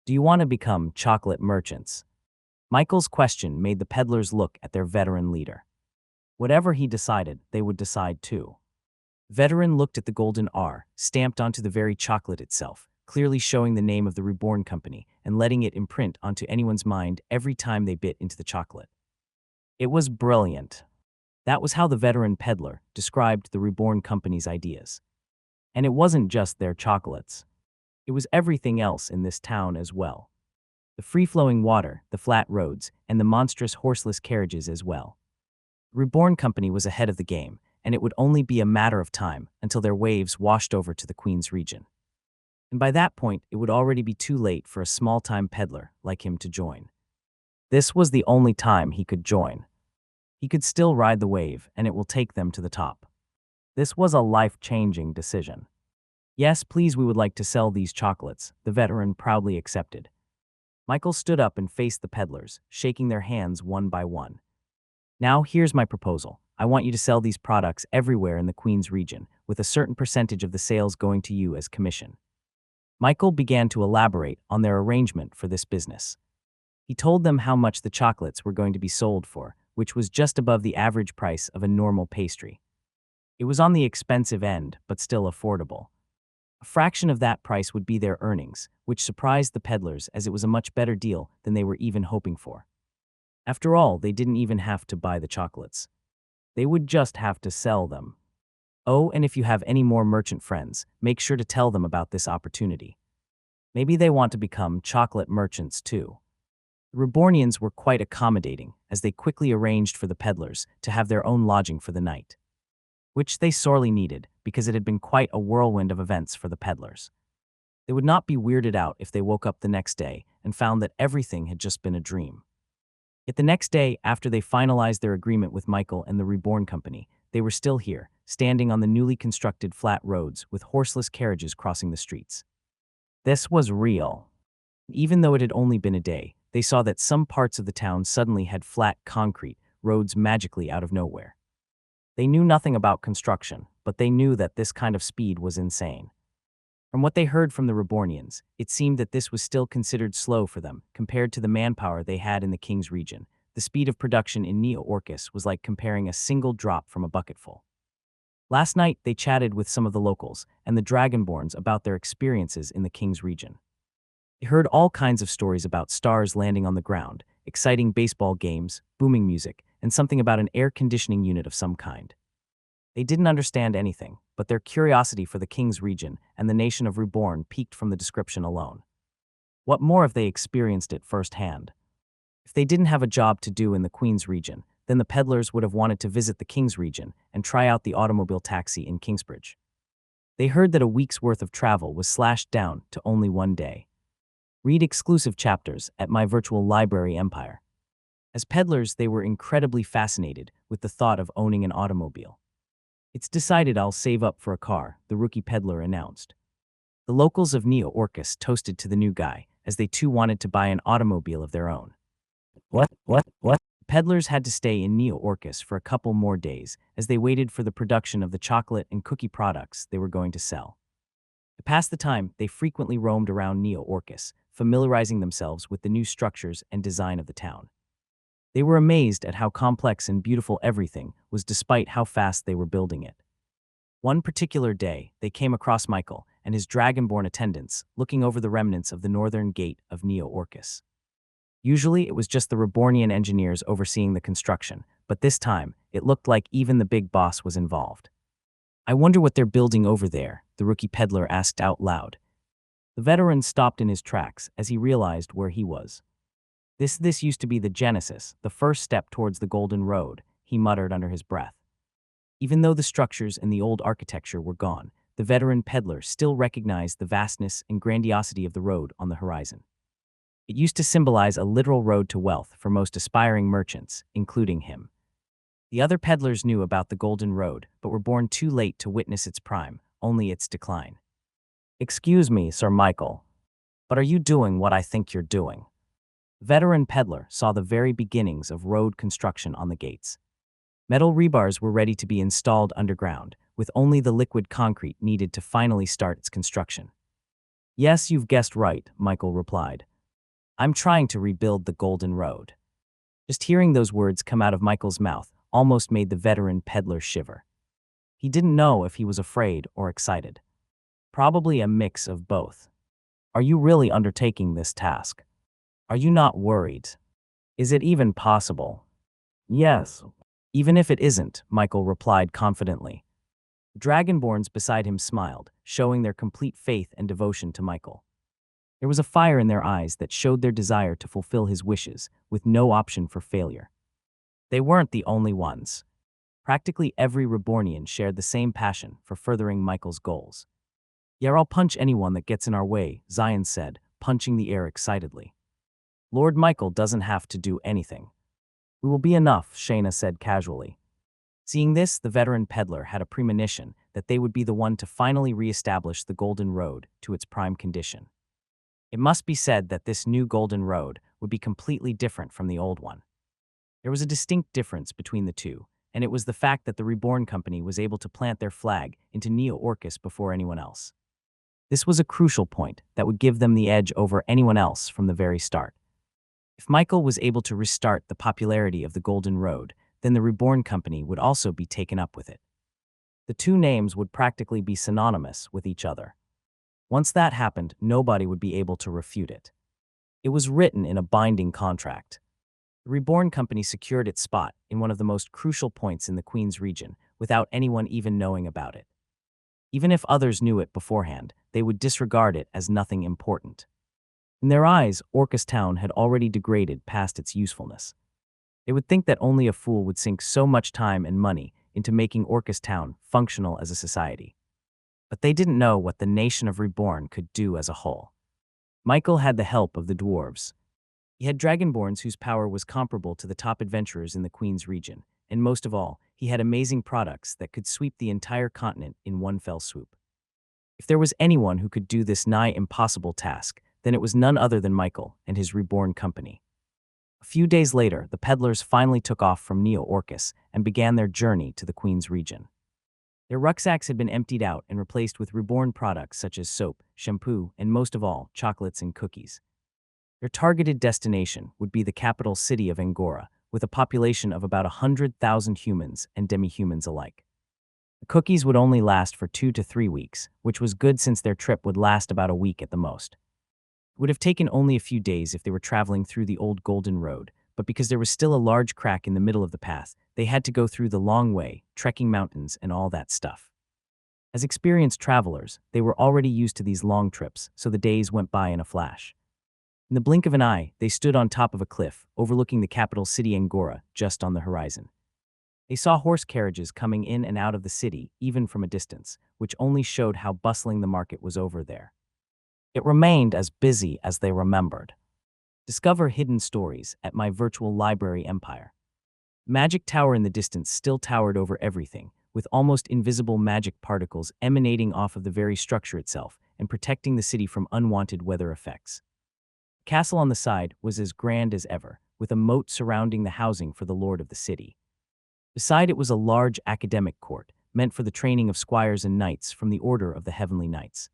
Do you want to become chocolate merchants? Michael's question made the peddlers look at their veteran leader. Whatever he decided, they would decide too. Veteran looked at the golden R, stamped onto the very chocolate itself, clearly showing the name of the Reborn company and letting it imprint onto anyone's mind every time they bit into the chocolate. It was brilliant. That was how the veteran peddler described the Reborn company's ideas. And it wasn't just their chocolates. It was everything else in this town as well. The free-flowing water, the flat roads, and the monstrous horseless carriages as well. The Reborn company was ahead of the game, and it would only be a matter of time until their waves washed over to the Queen's region. And by that point, it would already be too late for a small-time peddler like him to join. This was the only time he could join. He could still ride the wave, and it will take them to the top. This was a life-changing decision. Yes, please, we would like to sell these chocolates, the veteran proudly accepted. Michael stood up and faced the peddlers, shaking their hands one by one. Now, here's my proposal. I want you to sell these products everywhere in the Queen's region, with a certain percentage of the sales going to you as commission. Michael began to elaborate on their arrangement for this business. He told them how much the chocolates were going to be sold for, which was just above the average price of a normal pastry. It was on the expensive end, but still affordable. A fraction of that price would be their earnings, which surprised the peddlers as it was a much better deal than they were even hoping for. After all, they didn't even have to buy the chocolates. They would just have to sell them. Oh, and if you have any more merchant friends, make sure to tell them about this opportunity. Maybe they want to become chocolate merchants too. The Rebornians were quite accommodating, as they quickly arranged for the peddlers to have their own lodging for the night, which they sorely needed because it had been quite a whirlwind of events for the peddlers. They would not be weirded out if they woke up the next day and found that everything had just been a dream. Yet the next day, after they finalized their agreement with Michael and the Reborn Company, they were still here, standing on the newly constructed flat roads with horseless carriages crossing the streets. This was real. Even though it had only been a day, they saw that some parts of the town suddenly had flat concrete roads magically out of nowhere. They knew nothing about construction, but they knew that this kind of speed was insane. From what they heard from the Rebornians, it seemed that this was still considered slow for them compared to the manpower they had in the King's region. The speed of production in Neo Orcus was like comparing a single drop from a bucketful. Last night, they chatted with some of the locals and the Dragonborns about their experiences in the King's region. They heard all kinds of stories about stars landing on the ground, exciting baseball games, booming music, and something about an air conditioning unit of some kind. They didn't understand anything, but their curiosity for the King's region and the nation of Reborn piqued from the description alone. What more if they experienced it firsthand? If they didn't have a job to do in the Queen's region, then the peddlers would have wanted to visit the King's region and try out the automobile taxi in Kingsbridge. They heard that a week's worth of travel was slashed down to only one day. Read exclusive chapters at My Virtual Library Empire. As peddlers, they were incredibly fascinated with the thought of owning an automobile. It's decided I'll save up for a car, the rookie peddler announced. The locals of Neo Orcus toasted to the new guy, as they too wanted to buy an automobile of their own. What? Peddlers had to stay in Neo Orcus for a couple more days as they waited for the production of the chocolate and cookie products they were going to sell. To pass the time, they frequently roamed around Neo Orcus, familiarizing themselves with the new structures and design of the town. They were amazed at how complex and beautiful everything was despite how fast they were building it. One particular day, they came across Michael and his dragonborn attendants looking over the remnants of the northern gate of Neo Orcus. Usually, it was just the Rebornian engineers overseeing the construction, but this time, it looked like even the big boss was involved. I wonder what they're building over there, the rookie peddler asked out loud. The veteran stopped in his tracks as he realized where he was. This used to be the Genesis, the first step towards the Golden Road, he muttered under his breath. Even though the structures and the old architecture were gone, the veteran peddler still recognized the vastness and grandiosity of the road on the horizon. It used to symbolize a literal road to wealth for most aspiring merchants, including him. The other peddlers knew about the Golden Road, but were born too late to witness its prime, only its decline. Excuse me, Sir Michael, but are you doing what I think you're doing? The veteran peddler saw the very beginnings of road construction on the gates. Metal rebars were ready to be installed underground, with only the liquid concrete needed to finally start its construction. Yes, you've guessed right, Michael replied. I'm trying to rebuild the Golden Road. Just hearing those words come out of Michael's mouth almost made the veteran peddler shiver. He didn't know if he was afraid or excited. Probably a mix of both. Are you really undertaking this task? Are you not worried? Is it even possible? Yes. Even if it isn't, Michael replied confidently. The Dragonborns beside him smiled, showing their complete faith and devotion to Michael. There was a fire in their eyes that showed their desire to fulfill his wishes, with no option for failure. They weren't the only ones. Practically every Rebornian shared the same passion for furthering Michael's goals. Yeah, I'll punch anyone that gets in our way, Zion said, punching the air excitedly. Lord Michael doesn't have to do anything. We will be enough, Shayna said casually. Seeing this, the veteran peddler had a premonition that they would be the one to finally re-establish the Golden Road to its prime condition. It must be said that this new Golden Road would be completely different from the old one. There was a distinct difference between the two, and it was the fact that the Reborn Company was able to plant their flag into Neo Orcus before anyone else. This was a crucial point that would give them the edge over anyone else from the very start. If Michael was able to restart the popularity of the Golden Road, then the Reborn Company would also be taken up with it. The two names would practically be synonymous with each other. Once that happened, nobody would be able to refute it. It was written in a binding contract. The Reborn Company secured its spot in one of the most crucial points in the Queen's region without anyone even knowing about it. Even if others knew it beforehand, they would disregard it as nothing important. In their eyes, Orcus Town had already degraded past its usefulness. They would think that only a fool would sink so much time and money into making Orcus Town functional as a society. But they didn't know what the nation of Reborn could do as a whole. Michael had the help of the dwarves. He had dragonborns whose power was comparable to the top adventurers in the Queen's region, and most of all, he had amazing products that could sweep the entire continent in one fell swoop. If there was anyone who could do this nigh impossible task, then it was none other than Michael and his Reborn Company. A few days later, the peddlers finally took off from Neo-Orcus and began their journey to the Queen's region. Their rucksacks had been emptied out and replaced with Reborn products such as soap, shampoo, and most of all, chocolates and cookies. Their targeted destination would be the capital city of Angora, with a population of about 100,000 humans and demi-humans alike. The cookies would only last for 2 to 3 weeks, which was good since their trip would last about a week at the most. It would have taken only a few days if they were traveling through the old Golden Road, but because there was still a large crack in the middle of the path, they had to go through the long way, trekking mountains and all that stuff. As experienced travelers, they were already used to these long trips, so the days went by in a flash. In the blink of an eye, they stood on top of a cliff, overlooking the capital city Angora, just on the horizon. They saw horse carriages coming in and out of the city, even from a distance, which only showed how bustling the market was over there. It remained as busy as they remembered. Discover hidden stories at my virtual library empire. Magic Tower in the distance still towered over everything, with almost invisible magic particles emanating off of the very structure itself and protecting the city from unwanted weather effects. The castle on the side was as grand as ever, with a moat surrounding the housing for the lord of the city. Beside it was a large academic court, meant for the training of squires and knights from the Order of the Heavenly Knights.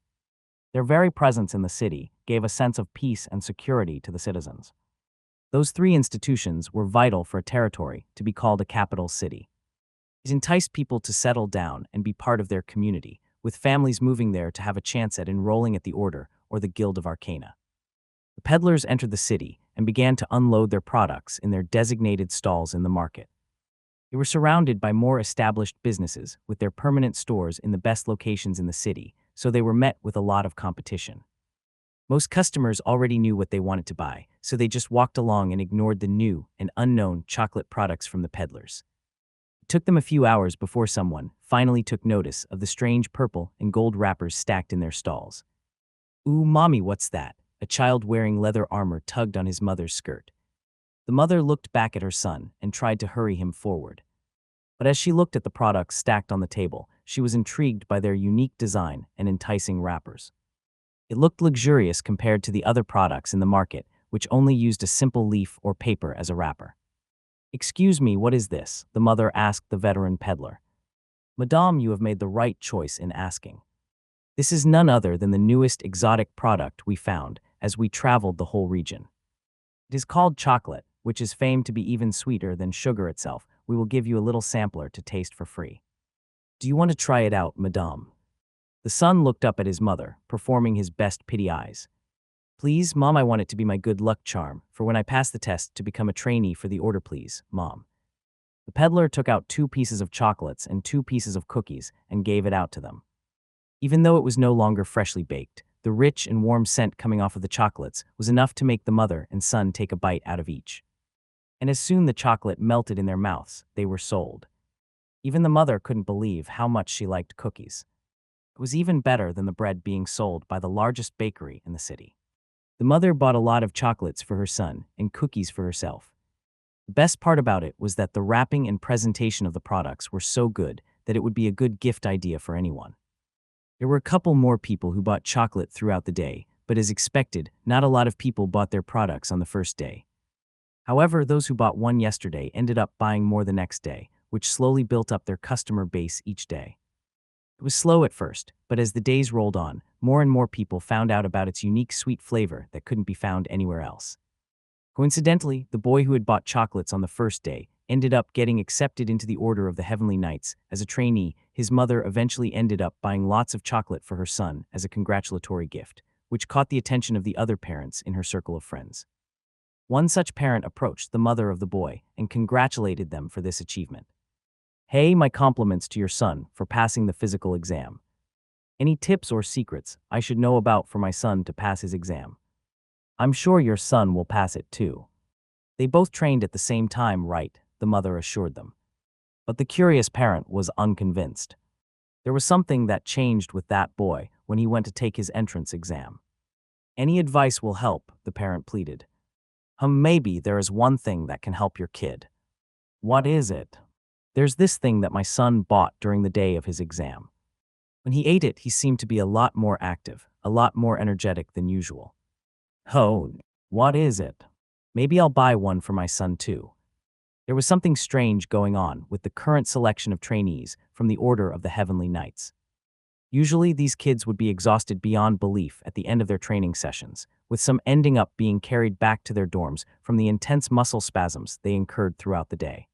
Their very presence in the city gave a sense of peace and security to the citizens. Those three institutions were vital for a territory to be called a capital city. It enticed people to settle down and be part of their community, with families moving there to have a chance at enrolling at the Order or the Guild of Arcana. The peddlers entered the city and began to unload their products in their designated stalls in the market. They were surrounded by more established businesses with their permanent stores in the best locations in the city, so they were met with a lot of competition. Most customers already knew what they wanted to buy, so they just walked along and ignored the new and unknown chocolate products from the peddlers. It took them a few hours before someone finally took notice of the strange purple and gold wrappers stacked in their stalls. "Ooh, mommy, what's that?" A child wearing leather armor tugged on his mother's skirt. The mother looked back at her son and tried to hurry him forward. But as she looked at the products stacked on the table, she was intrigued by their unique design and enticing wrappers. It looked luxurious compared to the other products in the market, which only used a simple leaf or paper as a wrapper. "Excuse me, what is this?" the mother asked the veteran peddler. "Madame, you have made the right choice in asking. This is none other than the newest exotic product we found as we traveled the whole region. It is called chocolate, which is famed to be even sweeter than sugar itself. We will give you a little sampler to taste for free. Do you want to try it out, madame?" The son looked up at his mother, performing his best pity eyes. "Please, Mom, I want it to be my good luck charm, for when I pass the test to become a trainee for the order, please, Mom." The peddler took out 2 pieces of chocolates and 2 pieces of cookies and gave it out to them. Even though it was no longer freshly baked, the rich and warm scent coming off of the chocolates was enough to make the mother and son take a bite out of each. And as soon the chocolate melted in their mouths, they were sold. Even the mother couldn't believe how much she liked cookies. It was even better than the bread being sold by the largest bakery in the city. The mother bought a lot of chocolates for her son and cookies for herself. The best part about it was that the wrapping and presentation of the products were so good that it would be a good gift idea for anyone. There were a couple more people who bought chocolate throughout the day, but as expected, not a lot of people bought their products on the first day. However, those who bought one yesterday ended up buying more the next day, which slowly built up their customer base each day. It was slow at first, but as the days rolled on, more and more people found out about its unique sweet flavor that couldn't be found anywhere else. Coincidentally, the boy who had bought chocolates on the first day ended up getting accepted into the Order of the Heavenly Knights. As a trainee, his mother eventually ended up buying lots of chocolate for her son as a congratulatory gift, which caught the attention of the other parents in her circle of friends. One such parent approached the mother of the boy and congratulated them for this achievement. "Hey, my compliments to your son for passing the physical exam. Any tips or secrets I should know about for my son to pass his exam? I'm sure your son will pass it too." They both trained at the same time, right? The mother assured them. But the curious parent was unconvinced. There was something that changed with that boy when he went to take his entrance exam. "Any advice will help," the parent pleaded. Maybe there is one thing that can help your kid." "What is it?" "There's this thing that my son bought during the day of his exam. When he ate it, he seemed to be a lot more active, a lot more energetic than usual." "Oh, what is it?" "Maybe I'll buy one for my son too." There was something strange going on with the current selection of trainees from the Order of the Heavenly Knights. Usually, these kids would be exhausted beyond belief at the end of their training sessions, with some ending up being carried back to their dorms from the intense muscle spasms they incurred throughout the day.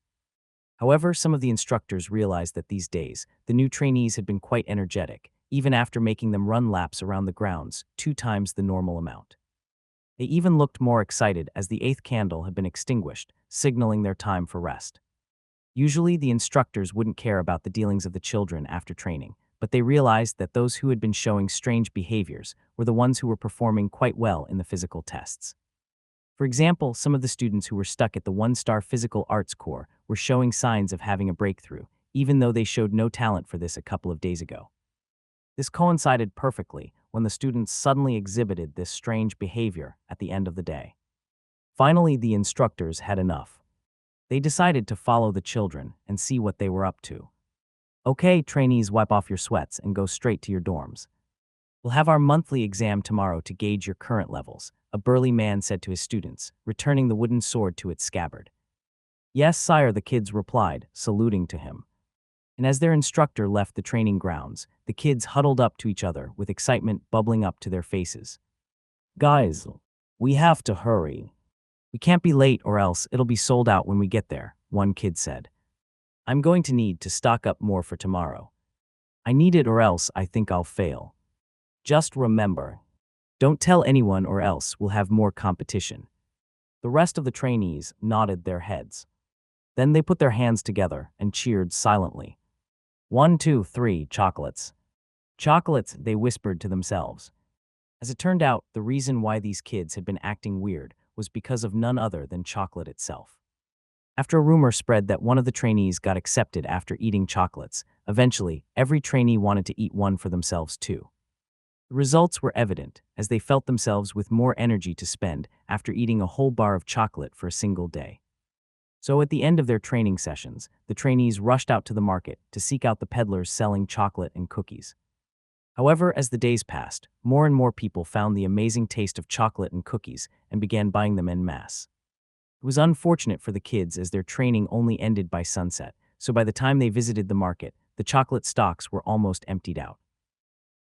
However, some of the instructors realized that these days, the new trainees had been quite energetic, even after making them run laps around the grounds 2 times the normal amount. They even looked more excited as the 8th candle had been extinguished, signaling their time for rest. Usually, the instructors wouldn't care about the dealings of the children after training, but they realized that those who had been showing strange behaviors were the ones who were performing quite well in the physical tests. For example, some of the students who were stuck at the 1-star physical arts core were showing signs of having a breakthrough, even though they showed no talent for this a couple of days ago. This coincided perfectly when the students suddenly exhibited this strange behavior at the end of the day. Finally, the instructors had enough. They decided to follow the children and see what they were up to. "Okay, trainees, wipe off your sweats and go straight to your dorms. We'll have our monthly exam tomorrow to gauge your current levels," a burly man said to his students, returning the wooden sword to its scabbard. "Yes, sire," the kids replied, saluting to him. And as their instructor left the training grounds, the kids huddled up to each other with excitement bubbling up to their faces. "Guys, we have to hurry. We can't be late or else it'll be sold out when we get there," one kid said. "I'm going to need to stock up more for tomorrow. I need it or else I think I'll fail. Just remember, don't tell anyone or else we'll have more competition." The rest of the trainees nodded their heads. Then they put their hands together and cheered silently. 1, 2, 3, chocolates. Chocolates, they whispered to themselves. As it turned out, the reason why these kids had been acting weird was because of none other than chocolate itself. After a rumor spread that one of the trainees got accepted after eating chocolates, eventually, every trainee wanted to eat one for themselves too. The results were evident, as they felt themselves with more energy to spend after eating a whole bar of chocolate for a single day. So at the end of their training sessions, the trainees rushed out to the market to seek out the peddlers selling chocolate and cookies. However, as the days passed, more and more people found the amazing taste of chocolate and cookies and began buying them en masse. It was unfortunate for the kids as their training only ended by sunset, so by the time they visited the market, the chocolate stocks were almost emptied out.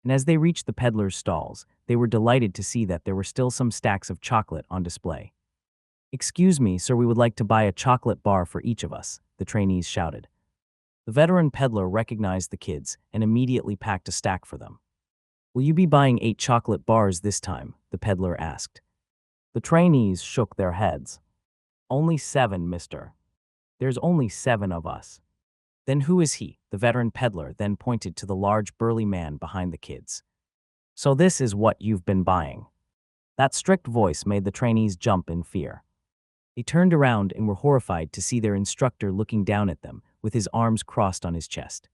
And as they reached the peddlers' stalls, they were delighted to see that there were still some stacks of chocolate on display. "Excuse me, sir, we would like to buy a chocolate bar for each of us," the trainees shouted. The veteran peddler recognized the kids and immediately packed a stack for them. "Will you be buying 8 chocolate bars this time?" the peddler asked. The trainees shook their heads. "Only 7, mister. There's only 7 of us." "Then who is he?" The veteran peddler then pointed to the large burly man behind the kids. "So this is what you've been buying." That strict voice made the trainees jump in fear. They turned around and were horrified to see their instructor looking down at them with his arms crossed on his chest.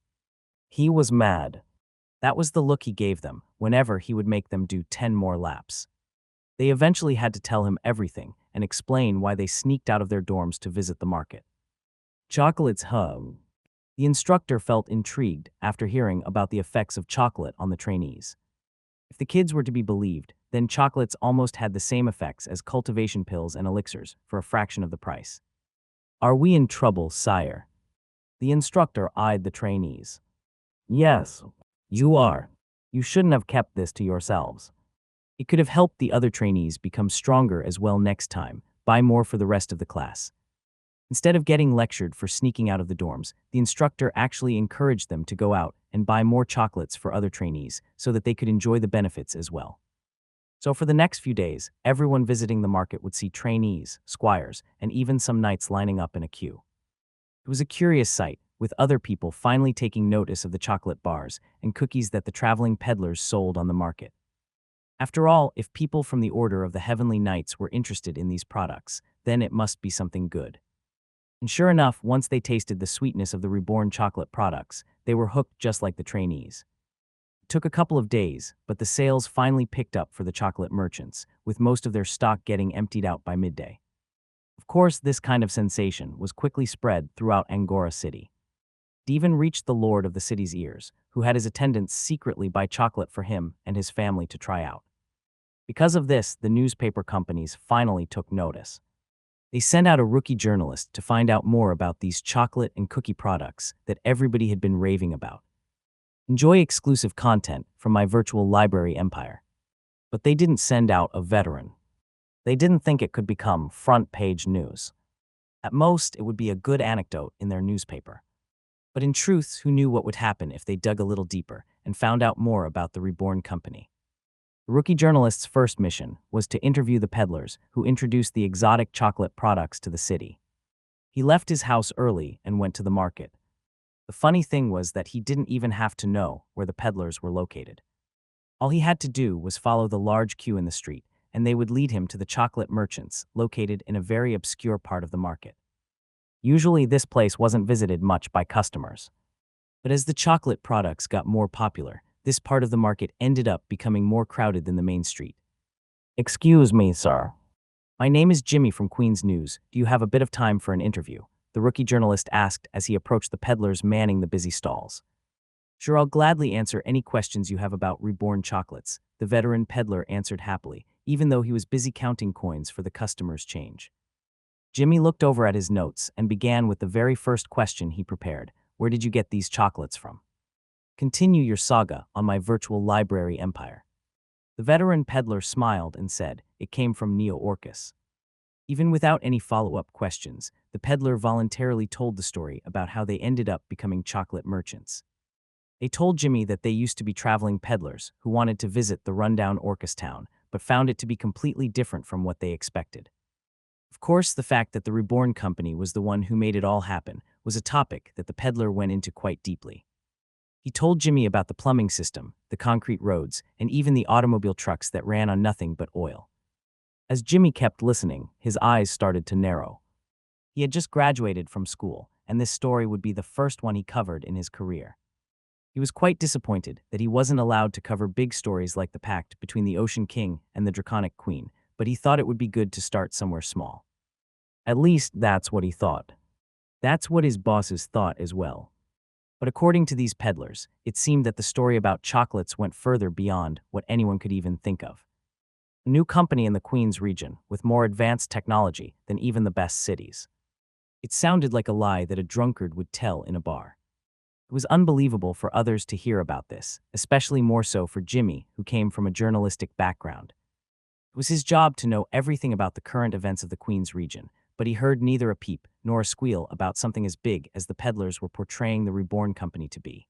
He was mad. That was the look he gave them whenever he would make them do 10 more laps. They eventually had to tell him everything and explain why they sneaked out of their dorms to visit the market. Chocolates, huh? The instructor felt intrigued after hearing about the effects of chocolate on the trainees. If the kids were to be believed, then chocolates almost had the same effects as cultivation pills and elixirs for a fraction of the price. "Are we in trouble, sire?" The instructor eyed the trainees. "Yes, you are. You shouldn't have kept this to yourselves. It could have helped the other trainees become stronger as well next time. Buy more for the rest of the class." Instead of getting lectured for sneaking out of the dorms, the instructor actually encouraged them to go out and buy more chocolates for other trainees so that they could enjoy the benefits as well. So for the next few days, everyone visiting the market would see trainees, squires, and even some knights lining up in a queue. It was a curious sight, with other people finally taking notice of the chocolate bars and cookies that the traveling peddlers sold on the market. After all, if people from the Order of the Heavenly Knights were interested in these products, then it must be something good. And sure enough, once they tasted the sweetness of the reborn chocolate products, they were hooked just like the trainees. It took a couple of days, but the sales finally picked up for the chocolate merchants, with most of their stock getting emptied out by midday. Of course, this kind of sensation was quickly spread throughout Angora City. It even reached the lord of the city's ears, who had his attendants secretly buy chocolate for him and his family to try out. Because of this, the newspaper companies finally took notice. They sent out a rookie journalist to find out more about these chocolate and cookie products that everybody had been raving about. Enjoy exclusive content from my virtual library empire. But they didn't send out a veteran. They didn't think it could become front-page news. At most, it would be a good anecdote in their newspaper. But in truth, who knew what would happen if they dug a little deeper and found out more about the Reborn Company? The rookie journalist's first mission was to interview the peddlers who introduced the exotic chocolate products to the city. He left his house early and went to the market. The funny thing was that he didn't even have to know where the peddlers were located. All he had to do was follow the large queue in the street, and they would lead him to the chocolate merchants located in a very obscure part of the market. Usually this place wasn't visited much by customers. But as the chocolate products got more popular, this part of the market ended up becoming more crowded than the main street. "Excuse me, sir. My name is Jimmy from Queen's News. Do you have a bit of time for an interview?" the rookie journalist asked as he approached the peddlers manning the busy stalls. "Sure, I'll gladly answer any questions you have about reborn chocolates," the veteran peddler answered happily, even though he was busy counting coins for the customers' change. Jimmy looked over at his notes and began with the very first question he prepared. "Where did you get these chocolates from?" "Continue your saga on my virtual library empire." The veteran peddler smiled and said, "It came from Neo-Orcus." Even without any follow-up questions, the peddler voluntarily told the story about how they ended up becoming chocolate merchants. They told Jimmy that they used to be traveling peddlers who wanted to visit the rundown Orcus town, but found it to be completely different from what they expected. Of course, the fact that the Reborn Company was the one who made it all happen was a topic that the peddler went into quite deeply. He told Jimmy about the plumbing system, the concrete roads, and even the automobile trucks that ran on nothing but oil. As Jimmy kept listening, his eyes started to narrow. He had just graduated from school, and this story would be the first one he covered in his career. He was quite disappointed that he wasn't allowed to cover big stories like the pact between the Ocean King and the Draconic Queen, but he thought it would be good to start somewhere small. At least that's what he thought. That's what his bosses thought as well. But according to these peddlers, it seemed that the story about chocolates went further beyond what anyone could even think of. A new company in the Queen's region with more advanced technology than even the best cities. It sounded like a lie that a drunkard would tell in a bar. It was unbelievable for others to hear about this, especially more so for Jimmy, who came from a journalistic background. It was his job to know everything about the current events of the Queen's region, but he heard neither a peep nor a squeal about something as big as the peddlers were portraying the Reborn Company to be.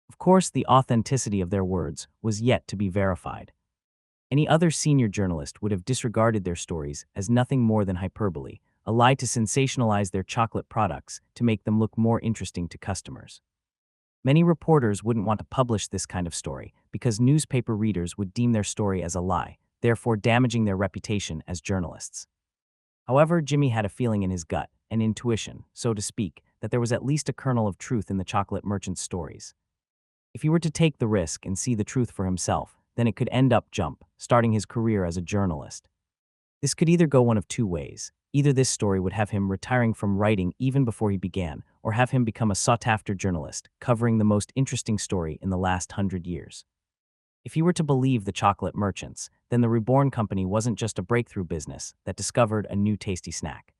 Of course, the authenticity of their words was yet to be verified. Any other senior journalist would have disregarded their stories as nothing more than hyperbole, a lie to sensationalize their chocolate products to make them look more interesting to customers. Many reporters wouldn't want to publish this kind of story because newspaper readers would deem their story as a lie, therefore damaging their reputation as journalists. However, Jimmy had a feeling in his gut, an intuition, so to speak, that there was at least a kernel of truth in the chocolate merchant's stories. If he were to take the risk and see the truth for himself, then it could end up starting his career as a journalist. This could either go one of two ways. Either this story would have him retiring from writing even before he began, or have him become a sought-after journalist, covering the most interesting story in the last 100 years. If he were to believe the chocolate merchants, then the Reborn Company wasn't just a breakthrough business that discovered a new tasty snack.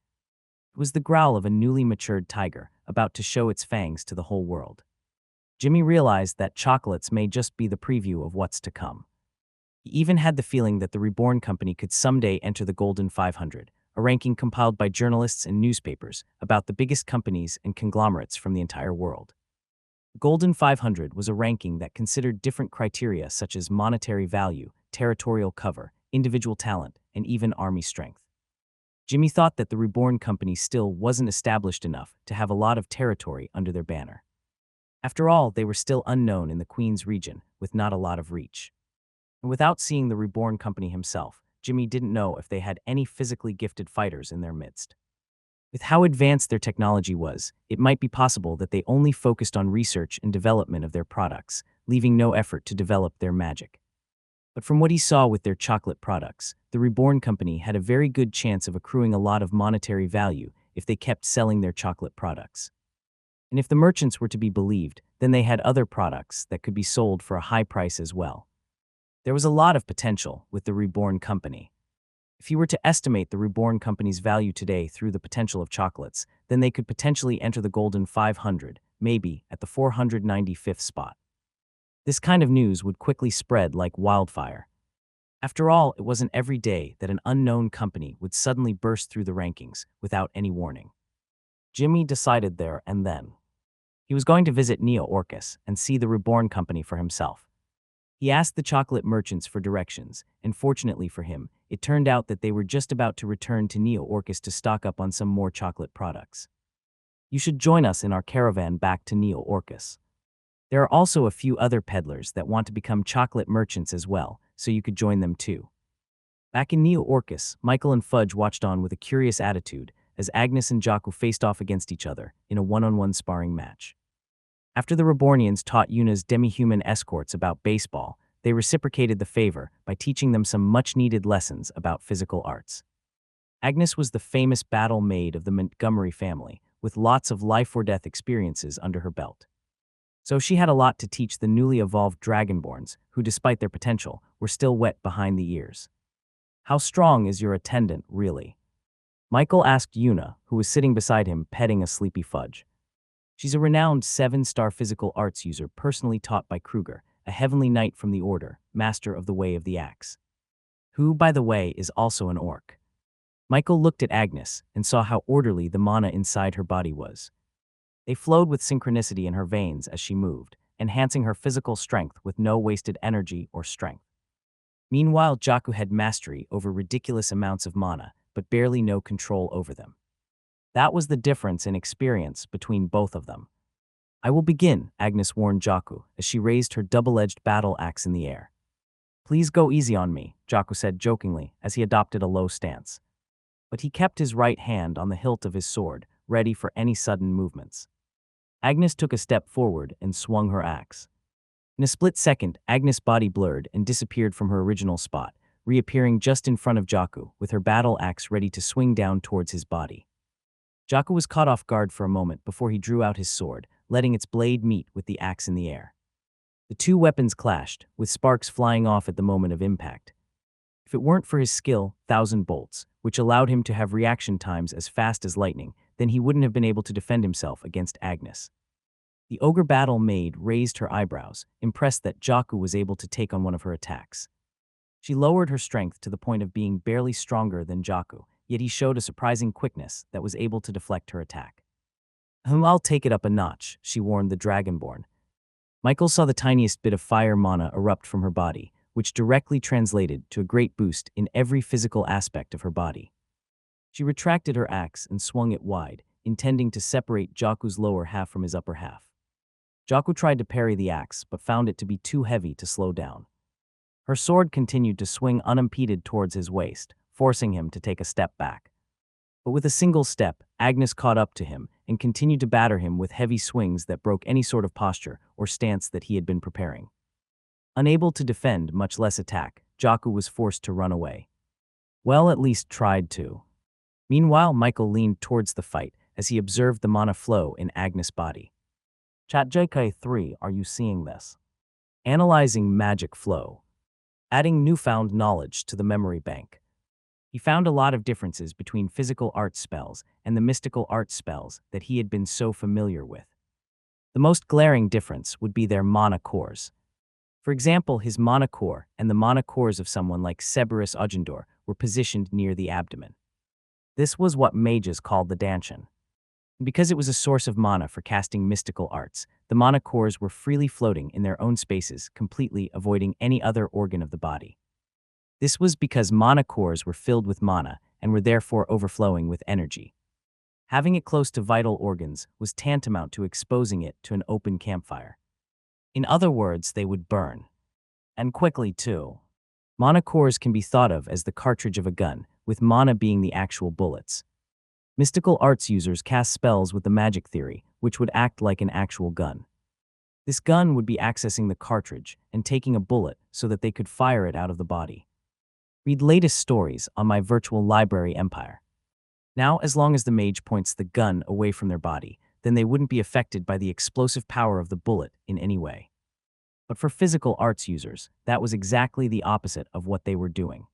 It was the growl of a newly matured tiger about to show its fangs to the whole world. Jimmy realized that chocolates may just be the preview of what's to come. He even had the feeling that the Reborn Company could someday enter the Golden 500, a ranking compiled by journalists and newspapers about the biggest companies and conglomerates from the entire world. Golden 500 was a ranking that considered different criteria such as monetary value, territorial cover, individual talent, and even army strength. Jimmy thought that the Reborn company still wasn't established enough to have a lot of territory under their banner. After all, they were still unknown in the Queen's region, with not a lot of reach. And without seeing the Reborn company himself, Jimmy didn't know if they had any physically gifted fighters in their midst. With how advanced their technology was, it might be possible that they only focused on research and development of their products, leaving no effort to develop their magic. But from what he saw with their chocolate products, the Reborn company had a very good chance of accruing a lot of monetary value if they kept selling their chocolate products. And if the merchants were to be believed, then they had other products that could be sold for a high price as well. There was a lot of potential with the Reborn company. If you were to estimate the Reborn company's value today through the potential of chocolates, then they could potentially enter the Golden 500, maybe at the 495th spot. This kind of news would quickly spread like wildfire. After all, it wasn't every day that an unknown company would suddenly burst through the rankings without any warning. Jimmy decided there and then. He was going to visit Neo Orcus and see the Reborn company for himself. He asked the chocolate merchants for directions, and fortunately for him, it turned out that they were just about to return to Neo Orcus to stock up on some more chocolate products. You should join us in our caravan back to Neo Orcus. There are also a few other peddlers that want to become chocolate merchants as well, so you could join them too. Back in Neo Orcus, Michael and Fudge watched on with a curious attitude as Agnes and Jaco faced off against each other in a one-on-one sparring match. After the Rebornians taught Yuna's demi-human escorts about baseball, they reciprocated the favor by teaching them some much-needed lessons about physical arts. Agnes was the famous battle maid of the Montgomery family, with lots of life-or-death experiences under her belt. So she had a lot to teach the newly evolved Dragonborns, who despite their potential, were still wet behind the ears. How strong is your attendant, really? Michael asked Yuna, who was sitting beside him petting a sleepy Fudge. She's a renowned 7-star physical arts user personally taught by Kruger, a heavenly knight from the Order, master of the Way of the Axe. Who, by the way, is also an orc. Michael looked at Agnes and saw how orderly the mana inside her body was. They flowed with synchronicity in her veins as she moved, enhancing her physical strength with no wasted energy or strength. Meanwhile, Jaco had mastery over ridiculous amounts of mana, but barely no control over them. That was the difference in experience between both of them. I will begin, Agnes warned Jaco as she raised her double-edged battle axe in the air. Please go easy on me, Jaco said jokingly as he adopted a low stance. But he kept his right hand on the hilt of his sword, ready for any sudden movements. Agnes took a step forward and swung her axe. In a split second, Agnes' body blurred and disappeared from her original spot, reappearing just in front of Jaco with her battle axe ready to swing down towards his body. Jaco was caught off guard for a moment before he drew out his sword, letting its blade meet with the axe in the air. The two weapons clashed, with sparks flying off at the moment of impact. If it weren't for his skill, 1,000 bolts, which allowed him to have reaction times as fast as lightning, then he wouldn't have been able to defend himself against Agnes. The ogre battle maid raised her eyebrows, impressed that Jaco was able to take on one of her attacks. She lowered her strength to the point of being barely stronger than Jaco, yet he showed a surprising quickness that was able to deflect her attack. I'll take it up a notch, she warned the Dragonborn. Michael saw the tiniest bit of fire mana erupt from her body, which directly translated to a great boost in every physical aspect of her body. She retracted her axe and swung it wide, intending to separate Jaco's lower half from his upper half. Jaco tried to parry the axe, but found it to be too heavy to slow down. Her sword continued to swing unimpeded towards his waist, forcing him to take a step back. But with a single step, Agnes caught up to him and continued to batter him with heavy swings that broke any sort of posture or stance that he had been preparing. Unable to defend, much less attack, Jaco was forced to run away. Well, at least tried to. Meanwhile, Michael leaned towards the fight as he observed the mana flow in Agnes' body. Chat JK3, are you seeing this? Analyzing magic flow. Adding newfound knowledge to the memory bank. He found a lot of differences between physical art spells and the mystical art spells that he had been so familiar with. The most glaring difference would be their mana cores. For example, his mana core and the mana cores of someone like Cerberus Ojendor were positioned near the abdomen. This was what mages called the danshan. Because it was a source of mana for casting mystical arts, the mana cores were freely floating in their own spaces, completely avoiding any other organ of the body. This was because mana cores were filled with mana and were therefore overflowing with energy. Having it close to vital organs was tantamount to exposing it to an open campfire. In other words, they would burn. And quickly, too. Mana cores can be thought of as the cartridge of a gun, with mana being the actual bullets. Mystical arts users cast spells with the magic theory, which would act like an actual gun. This gun would be accessing the cartridge and taking a bullet so that they could fire it out of the body. Read latest stories on my virtual library empire. Now, as long as the mage points the gun away from their body, then they wouldn't be affected by the explosive power of the bullet in any way. But for physical arts users, that was exactly the opposite of what they were doing.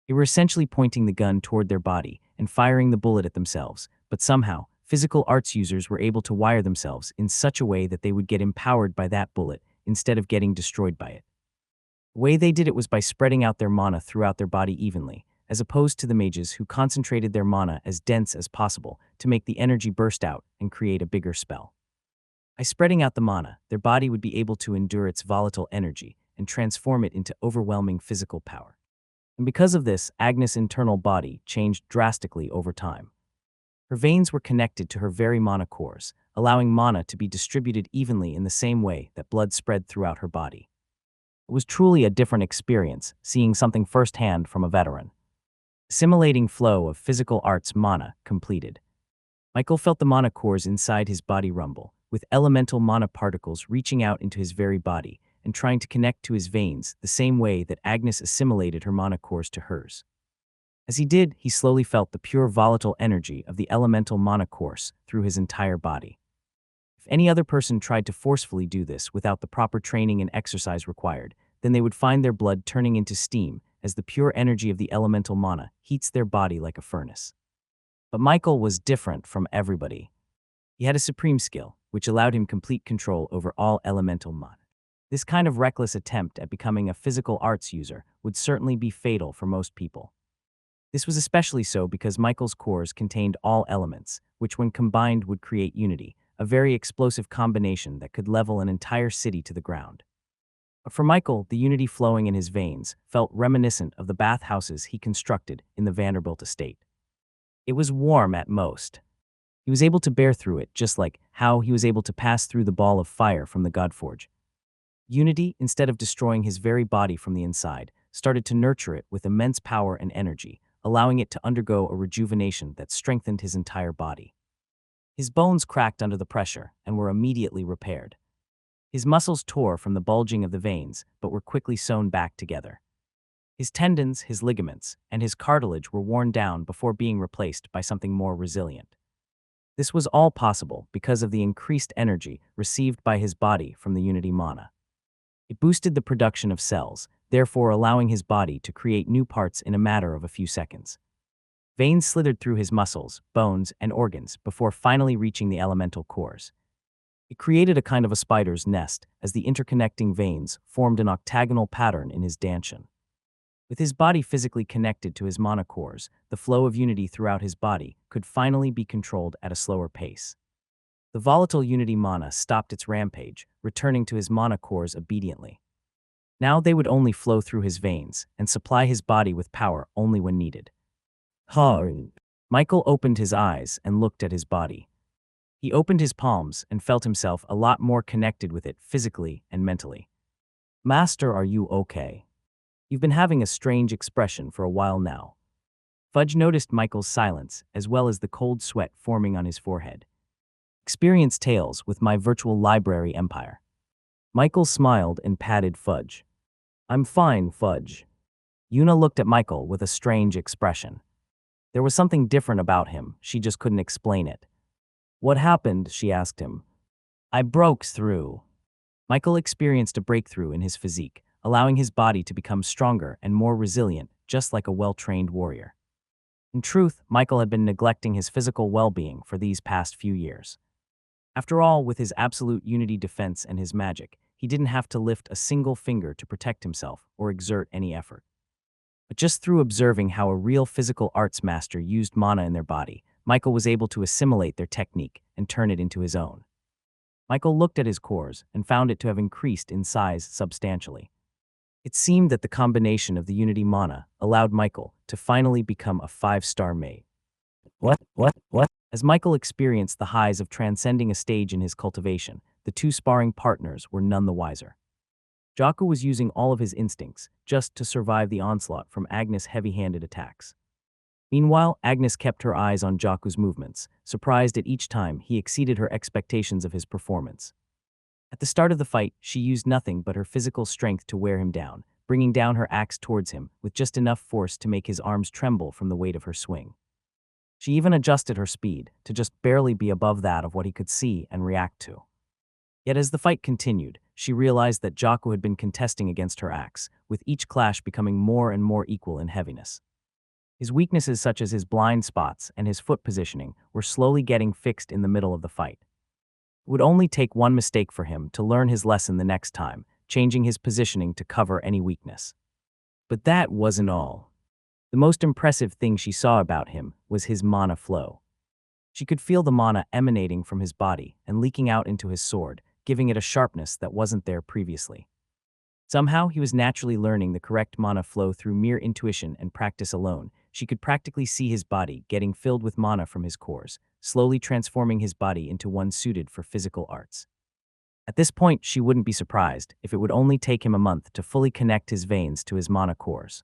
They were essentially pointing the gun toward their body and firing the bullet at themselves, but somehow, physical arts users were able to wire themselves in such a way that they would get empowered by that bullet instead of getting destroyed by it. The way they did it was by spreading out their mana throughout their body evenly, as opposed to the mages who concentrated their mana as dense as possible to make the energy burst out and create a bigger spell. By spreading out the mana, their body would be able to endure its volatile energy and transform it into overwhelming physical power. And because of this, Agnes' internal body changed drastically over time. Her veins were connected to her very mana cores, allowing mana to be distributed evenly in the same way that blood spread throughout her body. It was truly a different experience, seeing something firsthand from a veteran. Assimilating flow of physical arts mana completed. Michael felt the mana cores inside his body rumble, with elemental mana particles reaching out into his very body and trying to connect to his veins the same way that Agnes assimilated her mana cores to hers. As he did, he slowly felt the pure volatile energy of the elemental mana course through his entire body. If any other person tried to forcefully do this without the proper training and exercise required, then they would find their blood turning into steam as the pure energy of the elemental mana heats their body like a furnace. But Michael was different from everybody. He had a supreme skill, which allowed him complete control over all elemental mana. This kind of reckless attempt at becoming a physical arts user would certainly be fatal for most people. This was especially so because Michael's cores contained all elements, which when combined would create unity, a very explosive combination that could level an entire city to the ground. But for Michael, the unity flowing in his veins felt reminiscent of the bathhouses he constructed in the Vanderbilt estate. It was warm at most. He was able to bear through it, just like how he was able to pass through the ball of fire from the Godforge. Unity, instead of destroying his very body from the inside, started to nurture it with immense power and energy, allowing it to undergo a rejuvenation that strengthened his entire body. His bones cracked under the pressure and were immediately repaired. His muscles tore from the bulging of the veins, but were quickly sewn back together. His tendons, his ligaments, and his cartilage were worn down before being replaced by something more resilient. This was all possible because of the increased energy received by his body from the Unity mana. It boosted the production of cells, therefore allowing his body to create new parts in a matter of a few seconds. Veins slithered through his muscles, bones, and organs before finally reaching the elemental cores. It created a kind of a spider's nest as the interconnecting veins formed an octagonal pattern in his danshan. With his body physically connected to his mana cores, the flow of unity throughout his body could finally be controlled at a slower pace. The volatile unity mana stopped its rampage, returning to his mana cores obediently. Now they would only flow through his veins and supply his body with power only when needed. Michael opened his eyes and looked at his body. He opened his palms and felt himself a lot more connected with it physically and mentally. Master, are you okay? You've been having a strange expression for a while now. Fudge noticed Michael's silence as well as the cold sweat forming on his forehead. Experience tales with my virtual library empire. Michael smiled and patted Fudge. I'm fine, Fudge. Yuna looked at Michael with a strange expression. There was something different about him, she just couldn't explain it. What happened? She asked him. I broke through. Michael experienced a breakthrough in his physique, allowing his body to become stronger and more resilient, just like a well-trained warrior. In truth, Michael had been neglecting his physical well-being for these past few years. After all, with his absolute unity defense and his magic, he didn't have to lift a single finger to protect himself or exert any effort. But just through observing how a real physical arts master used mana in their body, Michael was able to assimilate their technique and turn it into his own. Michael looked at his cores and found it to have increased in size substantially. It seemed that the combination of the Unity mana allowed Michael to finally become a 5-star mage. What? As Michael experienced the highs of transcending a stage in his cultivation, the two sparring partners were none the wiser. Jaco was using all of his instincts just to survive the onslaught from Agnes' heavy-handed attacks. Meanwhile, Agnes kept her eyes on Jaco's movements, surprised at each time he exceeded her expectations of his performance. At the start of the fight, she used nothing but her physical strength to wear him down, bringing down her axe towards him with just enough force to make his arms tremble from the weight of her swing. She even adjusted her speed to just barely be above that of what he could see and react to. Yet as the fight continued, she realized that Jaco had been contesting against her axe, with each clash becoming more and more equal in heaviness. His weaknesses such as his blind spots and his foot positioning were slowly getting fixed in the middle of the fight. It would only take one mistake for him to learn his lesson the next time, changing his positioning to cover any weakness. But that wasn't all. The most impressive thing she saw about him was his mana flow. She could feel the mana emanating from his body and leaking out into his sword, giving it a sharpness that wasn't there previously. Somehow, he was naturally learning the correct mana flow through mere intuition and practice alone. She could practically see his body getting filled with mana from his cores, slowly transforming his body into one suited for physical arts. At this point, she wouldn't be surprised if it would only take him a month to fully connect his veins to his mana cores.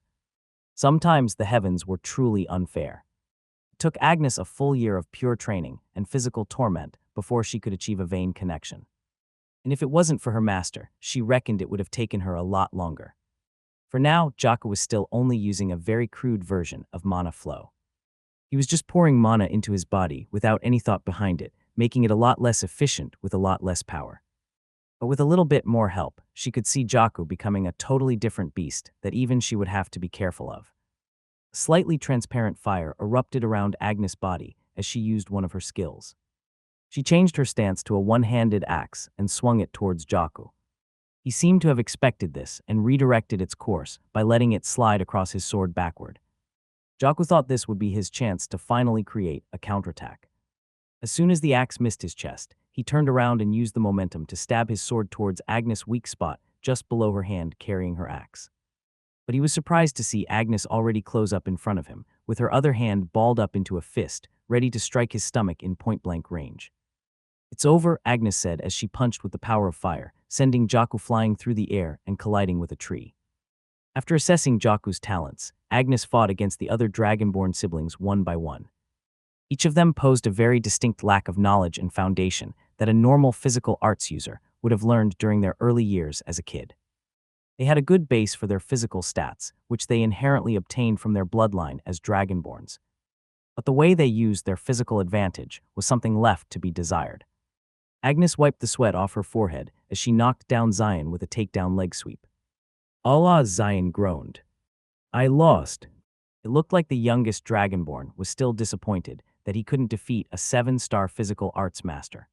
Sometimes the heavens were truly unfair. It took Agnes a full year of pure training and physical torment before she could achieve a vein connection. And if it wasn't for her master, she reckoned it would have taken her a lot longer. For now, Jaco was still only using a very crude version of mana flow. He was just pouring mana into his body without any thought behind it, making it a lot less efficient with a lot less power. But with a little bit more help, she could see Jaco becoming a totally different beast that even she would have to be careful of. A slightly transparent fire erupted around Agnes' body as she used one of her skills. She changed her stance to a one-handed axe and swung it towards Jaco. He seemed to have expected this and redirected its course by letting it slide across his sword backward. Jaco thought this would be his chance to finally create a counterattack. As soon as the axe missed his chest, he turned around and used the momentum to stab his sword towards Agnes' weak spot just below her hand carrying her axe. But he was surprised to see Agnes already close up in front of him, with her other hand balled up into a fist, ready to strike his stomach in point-blank range. "It's over," Agnes said as she punched with the power of fire, sending Jaco flying through the air and colliding with a tree. After assessing Jaco's talents, Agnes fought against the other Dragonborn siblings one by one. Each of them posed a very distinct lack of knowledge and foundation that a normal physical arts user would have learned during their early years as a kid. They had a good base for their physical stats, which they inherently obtained from their bloodline as Dragonborns. But the way they used their physical advantage was something left to be desired. Agnes wiped the sweat off her forehead as she knocked down Zion with a takedown leg sweep. "Allah," Zion groaned. "I lost." It looked like the youngest Dragonborn was still disappointed that he couldn't defeat a 7-star physical arts master.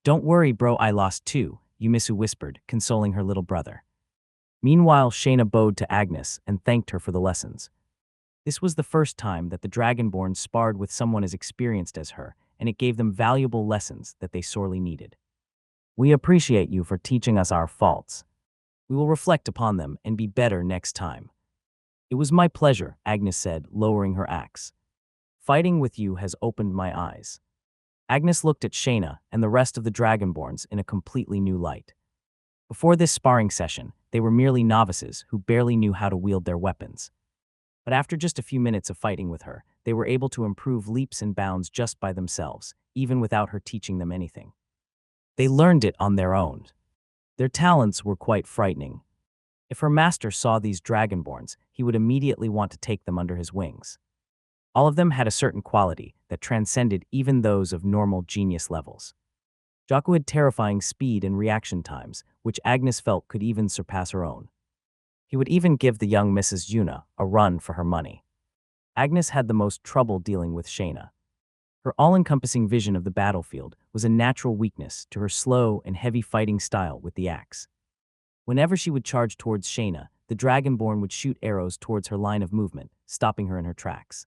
"Don't worry, bro, I lost too," Yumisu whispered, consoling her little brother. Meanwhile, Shayna bowed to Agnes and thanked her for the lessons. This was the first time that the Dragonborn sparred with someone as experienced as her, and it gave them valuable lessons that they sorely needed. "We appreciate you for teaching us our faults. We will reflect upon them and be better next time." "It was my pleasure," Agnes said, lowering her axe. "Fighting with you has opened my eyes." Agnes looked at Shayna and the rest of the Dragonborns in a completely new light. Before this sparring session, they were merely novices who barely knew how to wield their weapons. But after just a few minutes of fighting with her, they were able to improve leaps and bounds just by themselves, even without her teaching them anything. They learned it on their own. Their talents were quite frightening. If her master saw these Dragonborns, he would immediately want to take them under his wings. All of them had a certain quality that transcended even those of normal genius levels. Jaco had terrifying speed and reaction times, which Agnes felt could even surpass her own. He would even give the young Mrs. Yuna a run for her money. Agnes had the most trouble dealing with Shayna. Her all-encompassing vision of the battlefield was a natural weakness to her slow and heavy fighting style with the axe. Whenever she would charge towards Shayna, the Dragonborn would shoot arrows towards her line of movement, stopping her in her tracks.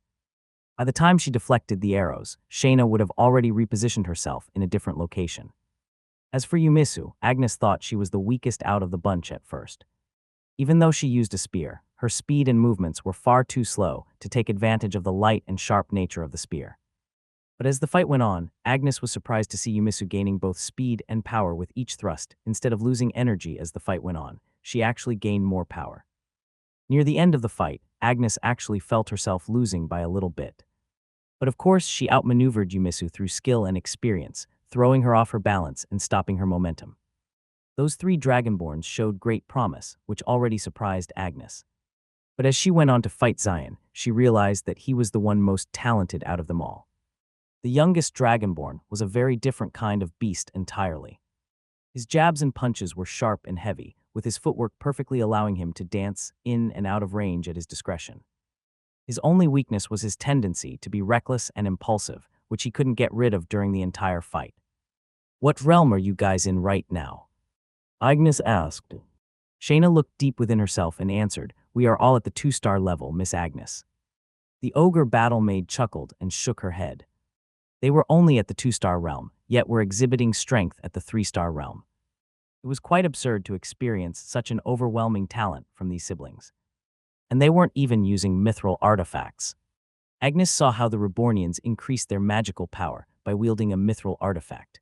By the time she deflected the arrows, Shayna would have already repositioned herself in a different location. As for Yumisu, Agnes thought she was the weakest out of the bunch at first. Even though she used a spear, her speed and movements were far too slow to take advantage of the light and sharp nature of the spear. But as the fight went on, Agnes was surprised to see Yumisu gaining both speed and power with each thrust. Instead of losing energy as the fight went on, she actually gained more power. Near the end of the fight, Agnes actually felt herself losing by a little bit. But of course, she outmaneuvered Yumisu through skill and experience, throwing her off her balance and stopping her momentum. Those three Dragonborns showed great promise, which already surprised Agnes. But as she went on to fight Zion, she realized that he was the one most talented out of them all. The youngest Dragonborn was a very different kind of beast entirely. His jabs and punches were sharp and heavy, with his footwork perfectly allowing him to dance in and out of range at his discretion. His only weakness was his tendency to be reckless and impulsive, which he couldn't get rid of during the entire fight. "What realm are you guys in right now?" Agnes asked. Shayna looked deep within herself and answered, "We are all at the 2-star level, Miss Agnes." The ogre battle maid chuckled and shook her head. They were only at the 2-star realm, yet were exhibiting strength at the 3-star realm. It was quite absurd to experience such an overwhelming talent from these siblings. And they weren't even using mithril artifacts. Agnes saw how the Rebornians increased their magical power by wielding a mithril artifact.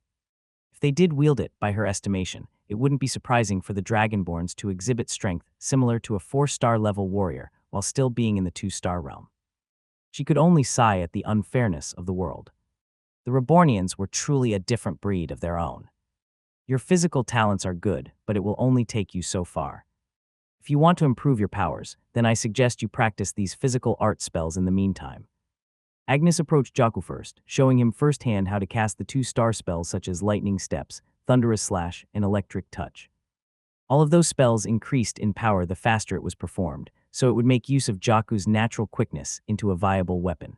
If they did wield it, by her estimation, it wouldn't be surprising for the Dragonborns to exhibit strength similar to a 4-star level warrior while still being in the 2-star realm. She could only sigh at the unfairness of the world. The Rebornians were truly a different breed of their own. Your physical talents are good, but it will only take you so far. If you want to improve your powers, then I suggest you practice these physical art spells in the meantime. Agnes approached Jaku first, showing him firsthand how to cast the 2-star spells such as Lightning Steps, Thunderous Slash, and Electric Touch. All of those spells increased in power the faster it was performed, so it would make use of Jaku's natural quickness into a viable weapon.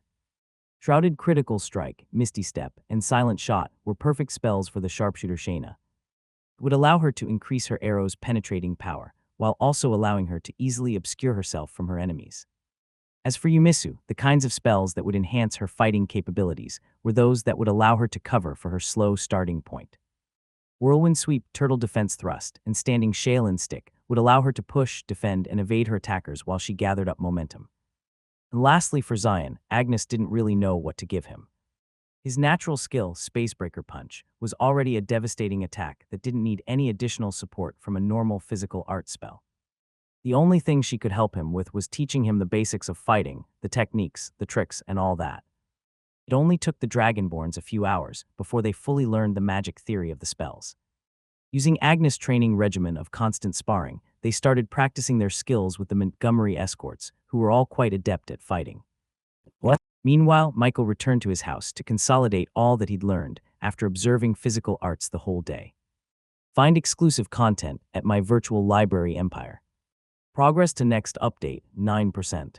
Shrouded Critical Strike, Misty Step, and Silent Shot were perfect spells for the sharpshooter Shayna. It would allow her to increase her arrow's penetrating power, while also allowing her to easily obscure herself from her enemies. As for Yumisu, the kinds of spells that would enhance her fighting capabilities were those that would allow her to cover for her slow starting point. Whirlwind Sweep, Turtle Defense Thrust, and Standing Shaolin Stick would allow her to push, defend, and evade her attackers while she gathered up momentum. And lastly, for Zion, Agnes didn't really know what to give him. His natural skill, Spacebreaker Punch, was already a devastating attack that didn't need any additional support from a normal physical art spell. The only thing she could help him with was teaching him the basics of fighting, the techniques, the tricks, and all that. It only took the Dragonborns a few hours before they fully learned the magic theory of the spells. Using Agnes' training regimen of constant sparring, they started practicing their skills with the Montgomery escorts, who were all quite adept at fighting. Meanwhile, Michael returned to his house to consolidate all that he'd learned after observing physical arts the whole day. Find exclusive content at my virtual library empire. Progress to next update, 9%.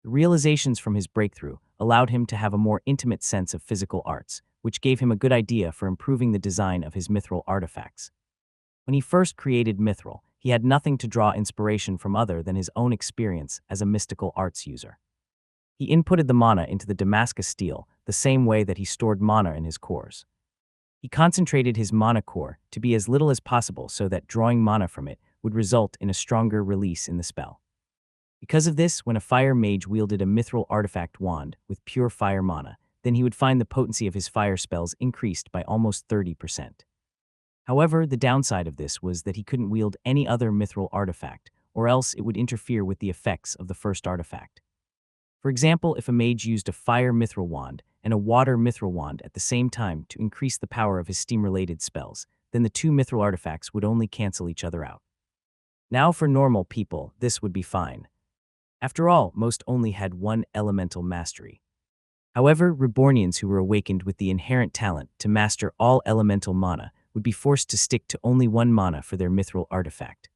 The realizations from his breakthrough allowed him to have a more intimate sense of physical arts, which gave him a good idea for improving the design of his mithril artifacts. When he first created mithril, he had nothing to draw inspiration from other than his own experience as a mystical arts user. He inputted the mana into the Damascus steel the same way that he stored mana in his cores. He concentrated his mana core to be as little as possible so that drawing mana from it would result in a stronger release in the spell. Because of this, when a fire mage wielded a mithril artifact wand with pure fire mana, then he would find the potency of his fire spells increased by almost 30%. However, the downside of this was that he couldn't wield any other mithril artifact, or else it would interfere with the effects of the first artifact. For example, if a mage used a fire mithril wand and a water mithril wand at the same time to increase the power of his steam-related spells, then the two mithril artifacts would only cancel each other out. Now for normal people, this would be fine. After all, most only had one elemental mastery. However, Rebornians who were awakened with the inherent talent to master all elemental mana would be forced to stick to only one mana for their mithril artifact.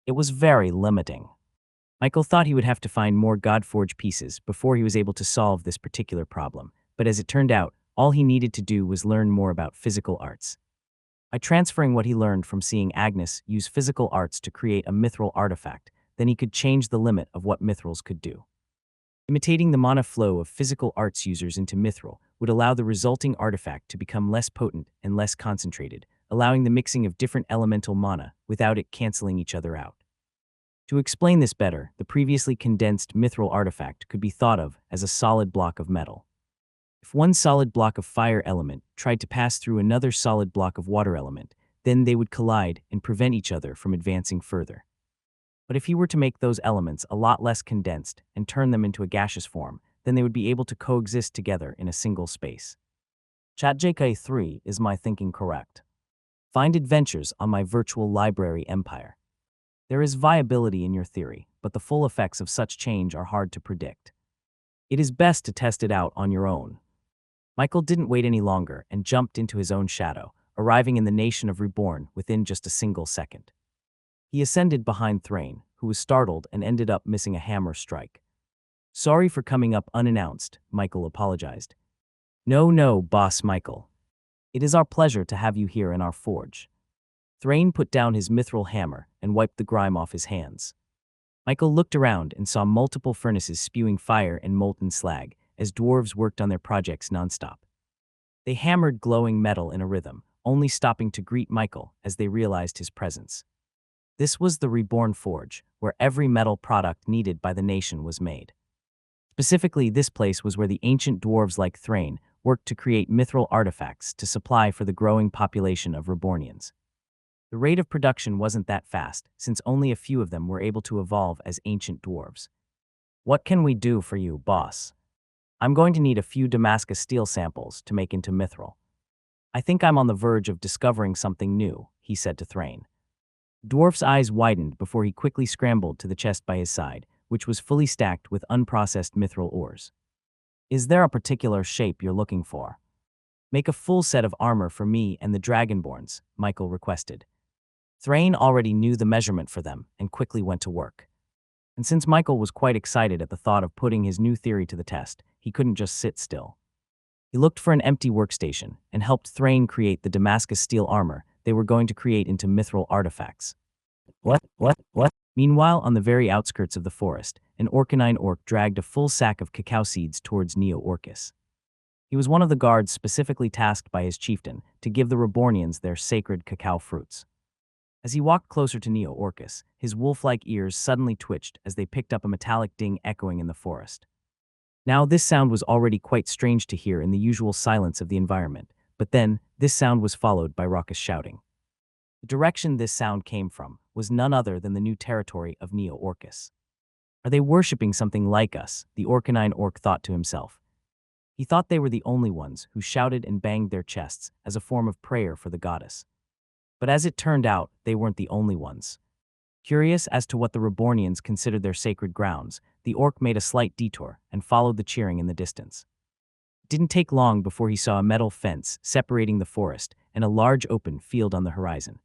It was very limiting. Michael thought he would have to find more Godforge pieces before he was able to solve this particular problem, but as it turned out, all he needed to do was learn more about physical arts. By transferring what he learned from seeing Agnes use physical arts to create a mithril artifact, then he could change the limit of what mithrils could do. Imitating the mana flow of physical arts users into mithril would allow the resulting artifact to become less potent and less concentrated, allowing the mixing of different elemental mana without it canceling each other out. To explain this better, the previously condensed mithril artifact could be thought of as a solid block of metal. If one solid block of fire element tried to pass through another solid block of water element, then they would collide and prevent each other from advancing further. But if he were to make those elements a lot less condensed and turn them into a gaseous form, then they would be able to coexist together in a single space. ChatJK3, is my thinking correct? Find adventures on my virtual library empire. There is viability in your theory, but the full effects of such change are hard to predict. It is best to test it out on your own. Michael didn't wait any longer and jumped into his own shadow, arriving in the nation of Reborn within just a single second. He ascended behind Thrain, who was startled and ended up missing a hammer strike. "Sorry for coming up unannounced," Michael apologized. No, Boss Michael. It is our pleasure to have you here in our forge." Thrain put down his mithril hammer and wiped the grime off his hands. Michael looked around and saw multiple furnaces spewing fire and molten slag as dwarves worked on their projects nonstop. They hammered glowing metal in a rhythm, only stopping to greet Michael as they realized his presence. This was the Reborn Forge, where every metal product needed by the nation was made. Specifically, this place was where the ancient dwarves like Thrain worked to create mithril artifacts to supply for the growing population of Rebornians. The rate of production wasn't that fast, since only a few of them were able to evolve as ancient dwarves. "What can we do for you, boss?" "I'm going to need a few Damascus steel samples to make into mithril. I think I'm on the verge of discovering something new," he said to Thrain. Dwarf's eyes widened before he quickly scrambled to the chest by his side, which was fully stacked with unprocessed mithril ores. "Is there a particular shape you're looking for?" "Make a full set of armor for me and the Dragonborns," Michael requested. Thrain already knew the measurement for them and quickly went to work. And since Michael was quite excited at the thought of putting his new theory to the test, he couldn't just sit still. He looked for an empty workstation and helped Thrain create the Damascus steel armor they were going to create into mithril artifacts. What? Meanwhile, on the very outskirts of the forest, an Orcanine orc dragged a full sack of cacao seeds towards Neo-Orcus. He was one of the guards specifically tasked by his chieftain to give the Rebornians their sacred cacao fruits. As he walked closer to Neo-Orcus, his wolf-like ears suddenly twitched as they picked up a metallic ding echoing in the forest. Now, this sound was already quite strange to hear in the usual silence of the environment, but then, this sound was followed by raucous shouting. The direction this sound came from was none other than the new territory of Neo-Orcus. "Are they worshipping something like us?" the Orcanine orc thought to himself. He thought they were the only ones who shouted and banged their chests as a form of prayer for the goddess. But as it turned out, they weren't the only ones. Curious as to what the Rebornians considered their sacred grounds, the orc made a slight detour and followed the cheering in the distance. It didn't take long before he saw a metal fence separating the forest and a large open field on the horizon.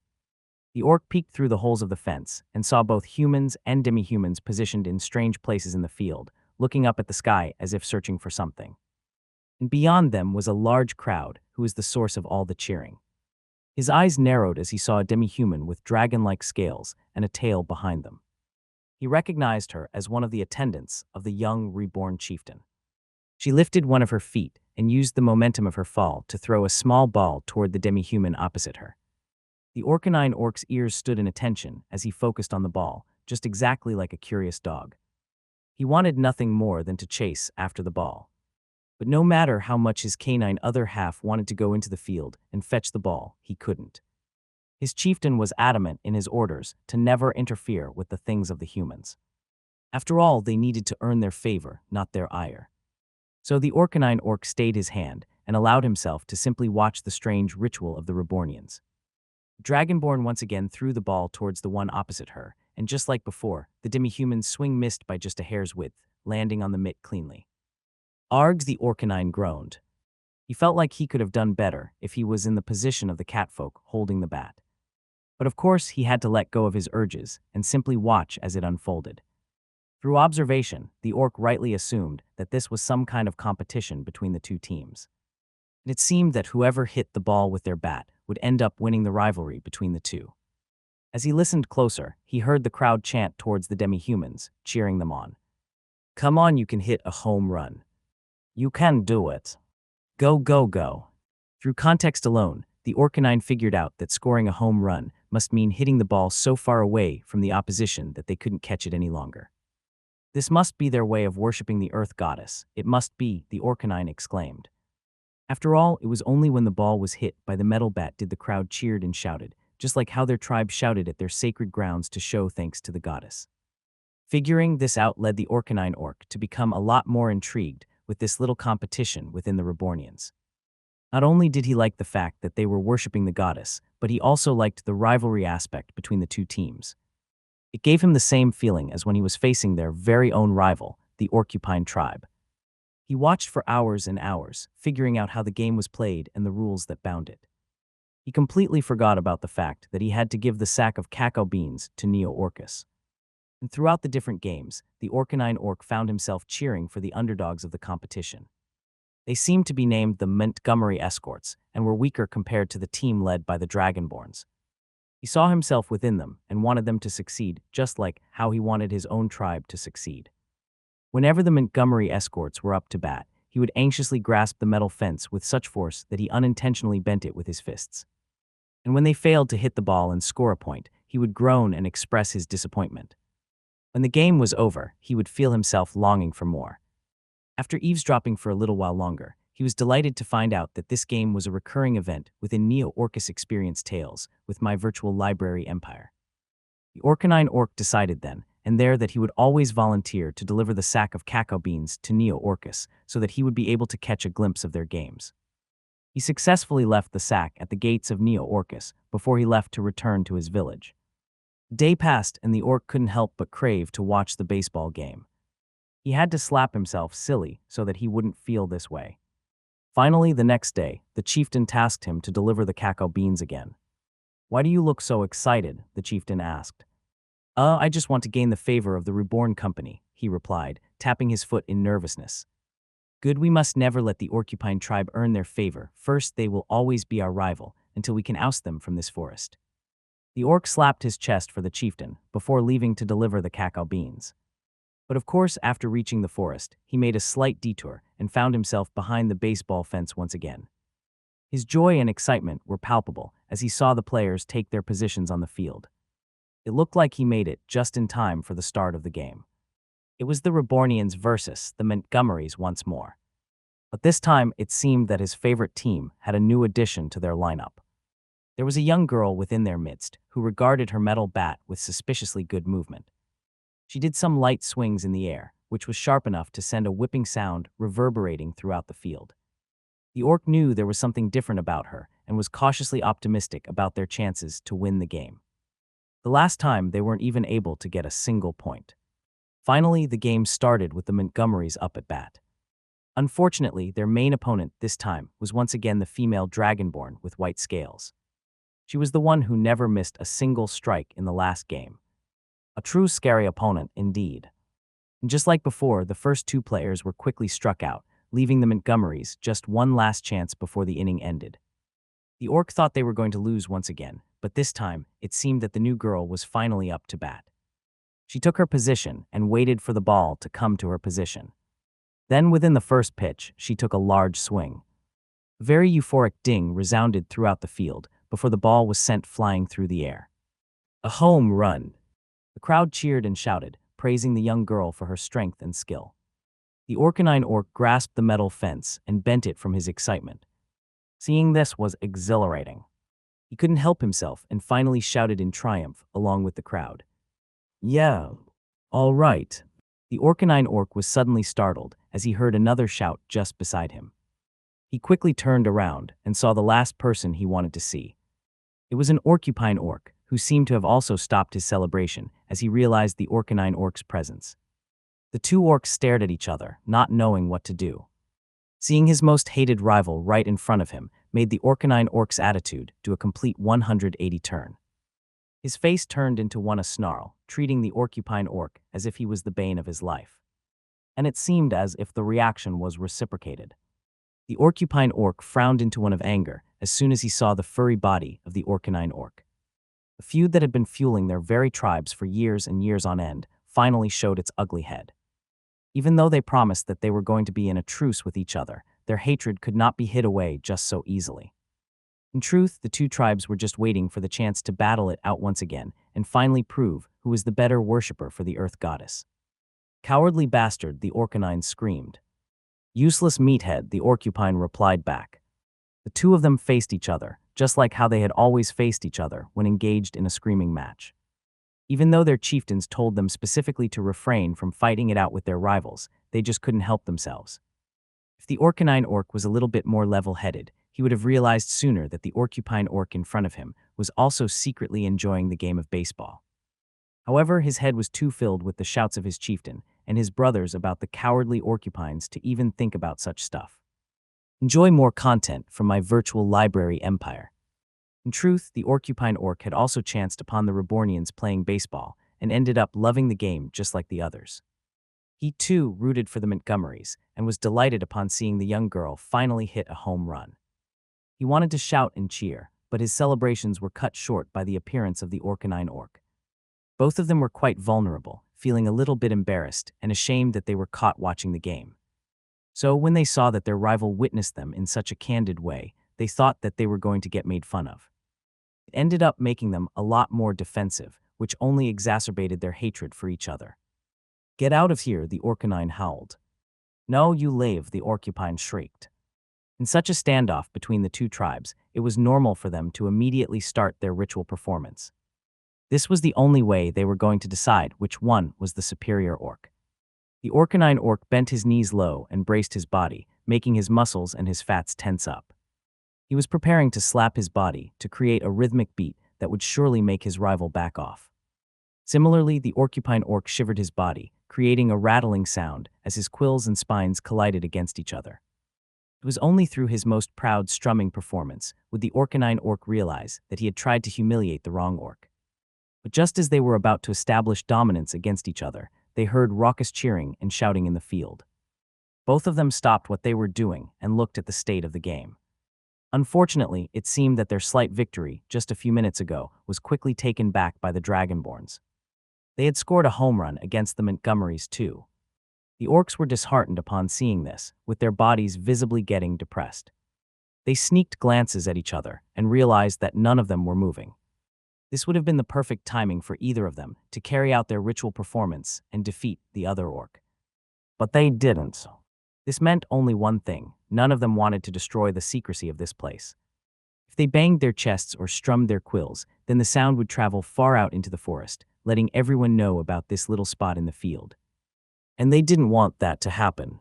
The orc peeked through the holes of the fence and saw both humans and demi-humans positioned in strange places in the field, looking up at the sky as if searching for something. And beyond them was a large crowd who was the source of all the cheering. His eyes narrowed as he saw a demi-human with dragon-like scales and a tail behind them. He recognized her as one of the attendants of the young reborn chieftain. She lifted one of her feet and used the momentum of her fall to throw a small ball toward the demi-human opposite her. The Orcanine orc's ears stood in attention as he focused on the ball, just exactly like a curious dog. He wanted nothing more than to chase after the ball. But no matter how much his canine other half wanted to go into the field and fetch the ball, he couldn't. His chieftain was adamant in his orders to never interfere with the things of the humans. After all, they needed to earn their favor, not their ire. So the Orcanine orc stayed his hand and allowed himself to simply watch the strange ritual of the Rebornians. Dragonborn once again threw the ball towards the one opposite her, and just like before, the demi-human's swing missed by just a hair's width, landing on the mitt cleanly. "Args," the Orcanine groaned. He felt like he could have done better if he was in the position of the catfolk holding the bat. But of course, he had to let go of his urges and simply watch as it unfolded. Through observation, the orc rightly assumed that this was some kind of competition between the two teams. And it seemed that whoever hit the ball with their bat would end up winning the rivalry between the two. As he listened closer, he heard the crowd chant towards the demi-humans, cheering them on. Come on, you can hit a home run. You can do it. Go, go, go. Through context alone, the Orcanine figured out that scoring a home run must mean hitting the ball so far away from the opposition that they couldn't catch it any longer. This must be their way of worshipping the Earth Goddess. It must be, the Orcanine exclaimed. After all, it was only when the ball was hit by the metal bat did the crowd cheered and shouted, just like how their tribe shouted at their sacred grounds to show thanks to the goddess. Figuring this out led the Orcanine orc to become a lot more intrigued with this little competition within the Rebornians. Not only did he like the fact that they were worshipping the goddess, but he also liked the rivalry aspect between the two teams. It gave him the same feeling as when he was facing their very own rival, the Orcupine tribe. He watched for hours and hours, figuring out how the game was played and the rules that bound it. He completely forgot about the fact that he had to give the sack of cacao beans to Neo-Orcus. And throughout the different games, the Orcanine orc found himself cheering for the underdogs of the competition. They seemed to be named the Montgomery Escorts and were weaker compared to the team led by the Dragonborns. He saw himself within them and wanted them to succeed, just like how he wanted his own tribe to succeed. Whenever the Montgomery Escorts were up to bat, he would anxiously grasp the metal fence with such force that he unintentionally bent it with his fists. And when they failed to hit the ball and score a point, he would groan and express his disappointment. When the game was over, he would feel himself longing for more. After eavesdropping for a little while longer, he was delighted to find out that this game was a recurring event within Neo-Orcus Experience Tales with My Virtual Library Empire. The Orcanine orc decided then and there that he would always volunteer to deliver the sack of cacao beans to Neo-Orcus so that he would be able to catch a glimpse of their games. He successfully left the sack at the gates of Neo-Orcus before he left to return to his village. The day passed and the orc couldn't help but crave to watch the baseball game. He had to slap himself silly so that he wouldn't feel this way. Finally, the next day, the chieftain tasked him to deliver the cacao beans again. Why do you look so excited? The chieftain asked. I just want to gain the favor of the Reborn company, he replied, tapping his foot in nervousness. Good, we must never let the Orcupine tribe earn their favor. First, they will always be our rival until we can oust them from this forest. The orc slapped his chest for the chieftain before leaving to deliver the cacao beans. But of course, after reaching the forest, he made a slight detour and found himself behind the baseball fence once again. His joy and excitement were palpable as he saw the players take their positions on the field. It looked like he made it just in time for the start of the game. It was the Rebornians versus the Montgomerys once more. But this time, it seemed that his favorite team had a new addition to their lineup. There was a young girl within their midst who regarded her metal bat with suspiciously good movement. She did some light swings in the air, which was sharp enough to send a whipping sound reverberating throughout the field. The orc knew there was something different about her and was cautiously optimistic about their chances to win the game. The last time, they weren't even able to get a single point. Finally, the game started with the Montgomerys up at bat. Unfortunately, their main opponent this time was once again the female Dragonborn with white scales. She was the one who never missed a single strike in the last game. A true scary opponent indeed. And just like before, the first two players were quickly struck out, leaving the Montgomerys just one last chance before the inning ended. The orc thought they were going to lose once again, but this time, it seemed that the new girl was finally up to bat. She took her position and waited for the ball to come to her position. Then, within the first pitch, she took a large swing. A very euphoric ding resounded throughout the field before the ball was sent flying through the air. A home run! The crowd cheered and shouted, praising the young girl for her strength and skill. The Orcanine orc grasped the metal fence and bent it from his excitement. Seeing this was exhilarating. He couldn't help himself and finally shouted in triumph along with the crowd. Yeah, all right. The Orcanine orc was suddenly startled as he heard another shout just beside him. He quickly turned around and saw the last person he wanted to see. It was an Orcupine orc who seemed to have also stopped his celebration as he realized the Orcanine orc's presence. The two orcs stared at each other, not knowing what to do. Seeing his most hated rival right in front of him made the Orcanine orc's attitude do a complete 180 turn. His face turned into one a snarl, treating the Orcupine orc as if he was the bane of his life. And it seemed as if the reaction was reciprocated. The Orcupine orc frowned into one of anger as soon as he saw the furry body of the Orcanine orc. The feud that had been fueling their very tribes for years and years on end finally showed its ugly head. Even though they promised that they were going to be in a truce with each other, their hatred could not be hid away just so easily. In truth, the two tribes were just waiting for the chance to battle it out once again and finally prove who was the better worshipper for the earth goddess. "Cowardly bastard," the Orcanine screamed. "Useless meathead," the Orcupine replied back. The two of them faced each other, just like how they had always faced each other when engaged in a screaming match. Even though their chieftains told them specifically to refrain from fighting it out with their rivals, they just couldn't help themselves. If the Orcanine orc was a little bit more level-headed, he would have realized sooner that the Orcupine orc in front of him was also secretly enjoying the game of baseball. However, his head was too filled with the shouts of his chieftain and his brothers about the cowardly Orcupines to even think about such stuff. Enjoy more content from my virtual library empire. In truth, the Orcupine orc had also chanced upon the Rebornians playing baseball and ended up loving the game just like the others. He too rooted for the Montgomerys and was delighted upon seeing the young girl finally hit a home run. He wanted to shout and cheer, but his celebrations were cut short by the appearance of the Orcanine orc. Both of them were quite vulnerable, feeling a little bit embarrassed and ashamed that they were caught watching the game. So when they saw that their rival witnessed them in such a candid way, they thought that they were going to get made fun of. It ended up making them a lot more defensive, which only exacerbated their hatred for each other. "Get out of here," the Orcanine howled. "No, you lave," the Orcupine shrieked. In such a standoff between the two tribes, it was normal for them to immediately start their ritual performance. This was the only way they were going to decide which one was the superior orc. The Orcanine orc bent his knees low and braced his body, making his muscles and his fats tense up. He was preparing to slap his body to create a rhythmic beat that would surely make his rival back off. Similarly, the Orcupine orc shivered his body, creating a rattling sound as his quills and spines collided against each other. It was only through his most proud strumming performance would the Orcanine orc realize that he had tried to humiliate the wrong orc. But just as they were about to establish dominance against each other, they heard raucous cheering and shouting in the field. Both of them stopped what they were doing and looked at the state of the game. Unfortunately, it seemed that their slight victory just a few minutes ago was quickly taken back by the Dragonborns. They had scored a home run against the Montgomerys too. The orcs were disheartened upon seeing this, with their bodies visibly getting depressed. They sneaked glances at each other and realized that none of them were moving. This would have been the perfect timing for either of them to carry out their ritual performance and defeat the other orc. But they didn't. This meant only one thing: none of them wanted to destroy the secrecy of this place. If they banged their chests or strummed their quills, then the sound would travel far out into the forest, letting everyone know about this little spot in the field. And they didn't want that to happen.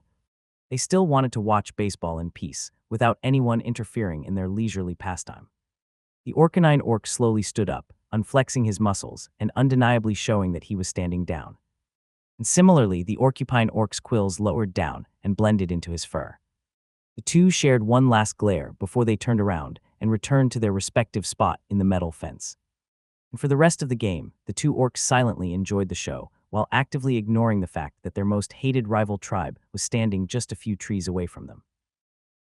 They still wanted to watch baseball in peace, without anyone interfering in their leisurely pastime. The Orcanine orc slowly stood up, unflexing his muscles and undeniably showing that he was standing down. And similarly, the Orcupine orc's quills lowered down and blended into his fur. The two shared one last glare before they turned around and returned to their respective spot in the metal fence. And for the rest of the game, the two orcs silently enjoyed the show, while actively ignoring the fact that their most hated rival tribe was standing just a few trees away from them.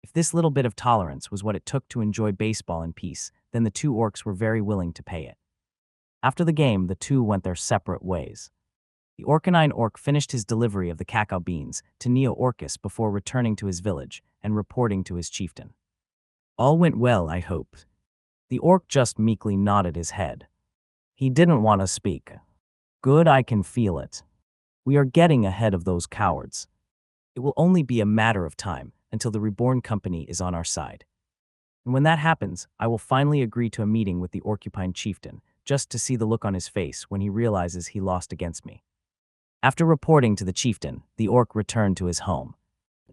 If this little bit of tolerance was what it took to enjoy baseball in peace, then the two orcs were very willing to pay it. After the game, the two went their separate ways. The Orcanine orc finished his delivery of the cacao beans to Neo-Orcus before returning to his village and reporting to his chieftain. "All went well, I hope." The orc just meekly nodded his head. He didn't want to speak. "Good, I can feel it. We are getting ahead of those cowards. It will only be a matter of time until the Reborn Company is on our side. And when that happens, I will finally agree to a meeting with the Orcupine chieftain, just to see the look on his face when he realizes he lost against me." After reporting to the chieftain, the orc returned to his home.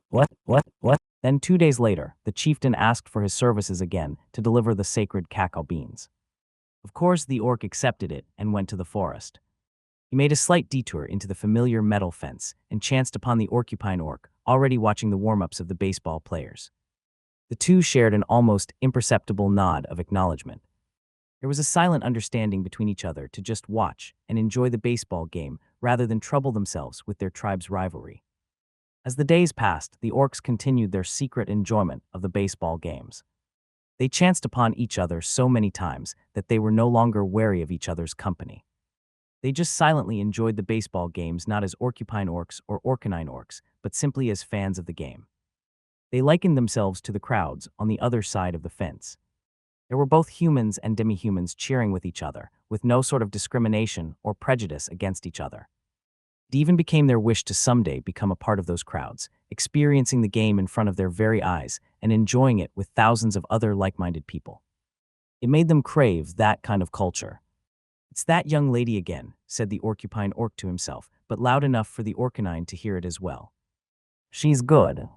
What? Then 2 days later, the chieftain asked for his services again to deliver the sacred cacao beans. Of course, the orc accepted it and went to the forest. He made a slight detour into the familiar metal fence and chanced upon the Orcupine orc, already watching the warm-ups of the baseball players. The two shared an almost imperceptible nod of acknowledgement. There was a silent understanding between each other to just watch and enjoy the baseball game rather than trouble themselves with their tribe's rivalry. As the days passed, the orcs continued their secret enjoyment of the baseball games. They chanced upon each other so many times that they were no longer wary of each other's company. They just silently enjoyed the baseball games not as orcupine orcs or orcanine orcs, but simply as fans of the game. They likened themselves to the crowds on the other side of the fence. There were both humans and demi-humans cheering with each other, with no sort of discrimination or prejudice against each other. It even became their wish to someday become a part of those crowds, experiencing the game in front of their very eyes and enjoying it with thousands of other like-minded people. It made them crave that kind of culture. "It's that young lady again," said the orcupine orc to himself, but loud enough for the orcanine to hear it as well. "She's good.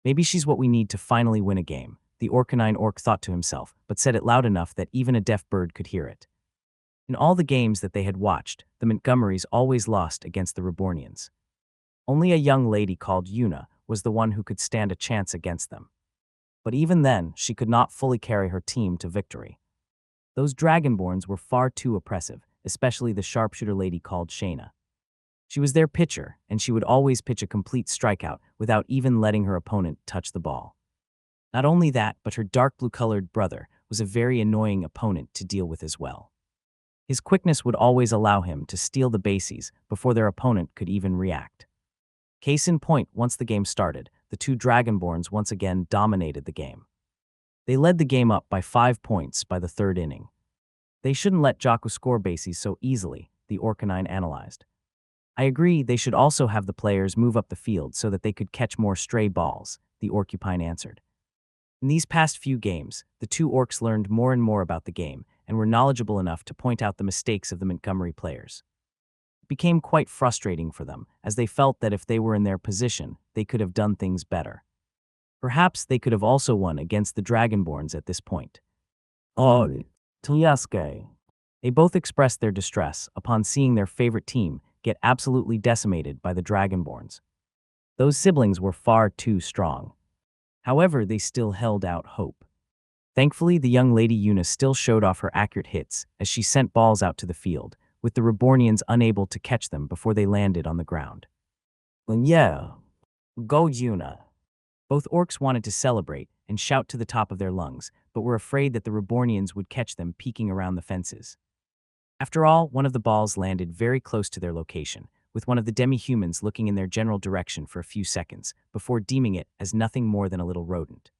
Maybe she's what we need to finally win a game," the orcanine orc thought to himself, but said it loud enough that even a deaf bird could hear it. In all the games that they had watched, the Montgomerys always lost against the Rebornians. Only a young lady called Una was the one who could stand a chance against them. But even then, she could not fully carry her team to victory. Those Dragonborns were far too oppressive, especially the sharpshooter lady called Shayna. She was their pitcher, and she would always pitch a complete strikeout without even letting her opponent touch the ball. Not only that, but her dark blue-colored brother was a very annoying opponent to deal with as well. His quickness would always allow him to steal the bases before their opponent could even react. Case in point, once the game started, the two Dragonborns once again dominated the game. They led the game up by 5 points by the third inning. They shouldn't let Jakku score bases so easily, the Orcanine analyzed. I agree, they should also have the players move up the field so that they could catch more stray balls, the Orcupine answered. In these past few games, the two orcs learned more and more about the game and were knowledgeable enough to point out the mistakes of the Montgomery players. It became quite frustrating for them, as they felt that if they were in their position, they could have done things better. Perhaps they could have also won against the Dragonborns at this point. "Oh, Tliaske." They both expressed their distress upon seeing their favorite team get absolutely decimated by the Dragonborns. Those siblings were far too strong. However, they still held out hope. Thankfully, the young lady Una still showed off her accurate hits as she sent balls out to the field, with the Rebornians unable to catch them before they landed on the ground. "Yeah, go Una." Both orcs wanted to celebrate and shout to the top of their lungs, but were afraid that the Rebornians would catch them peeking around the fences. After all, one of the balls landed very close to their location, with one of the demi-humans looking in their general direction for a few seconds, before deeming it as nothing more than a little rodent.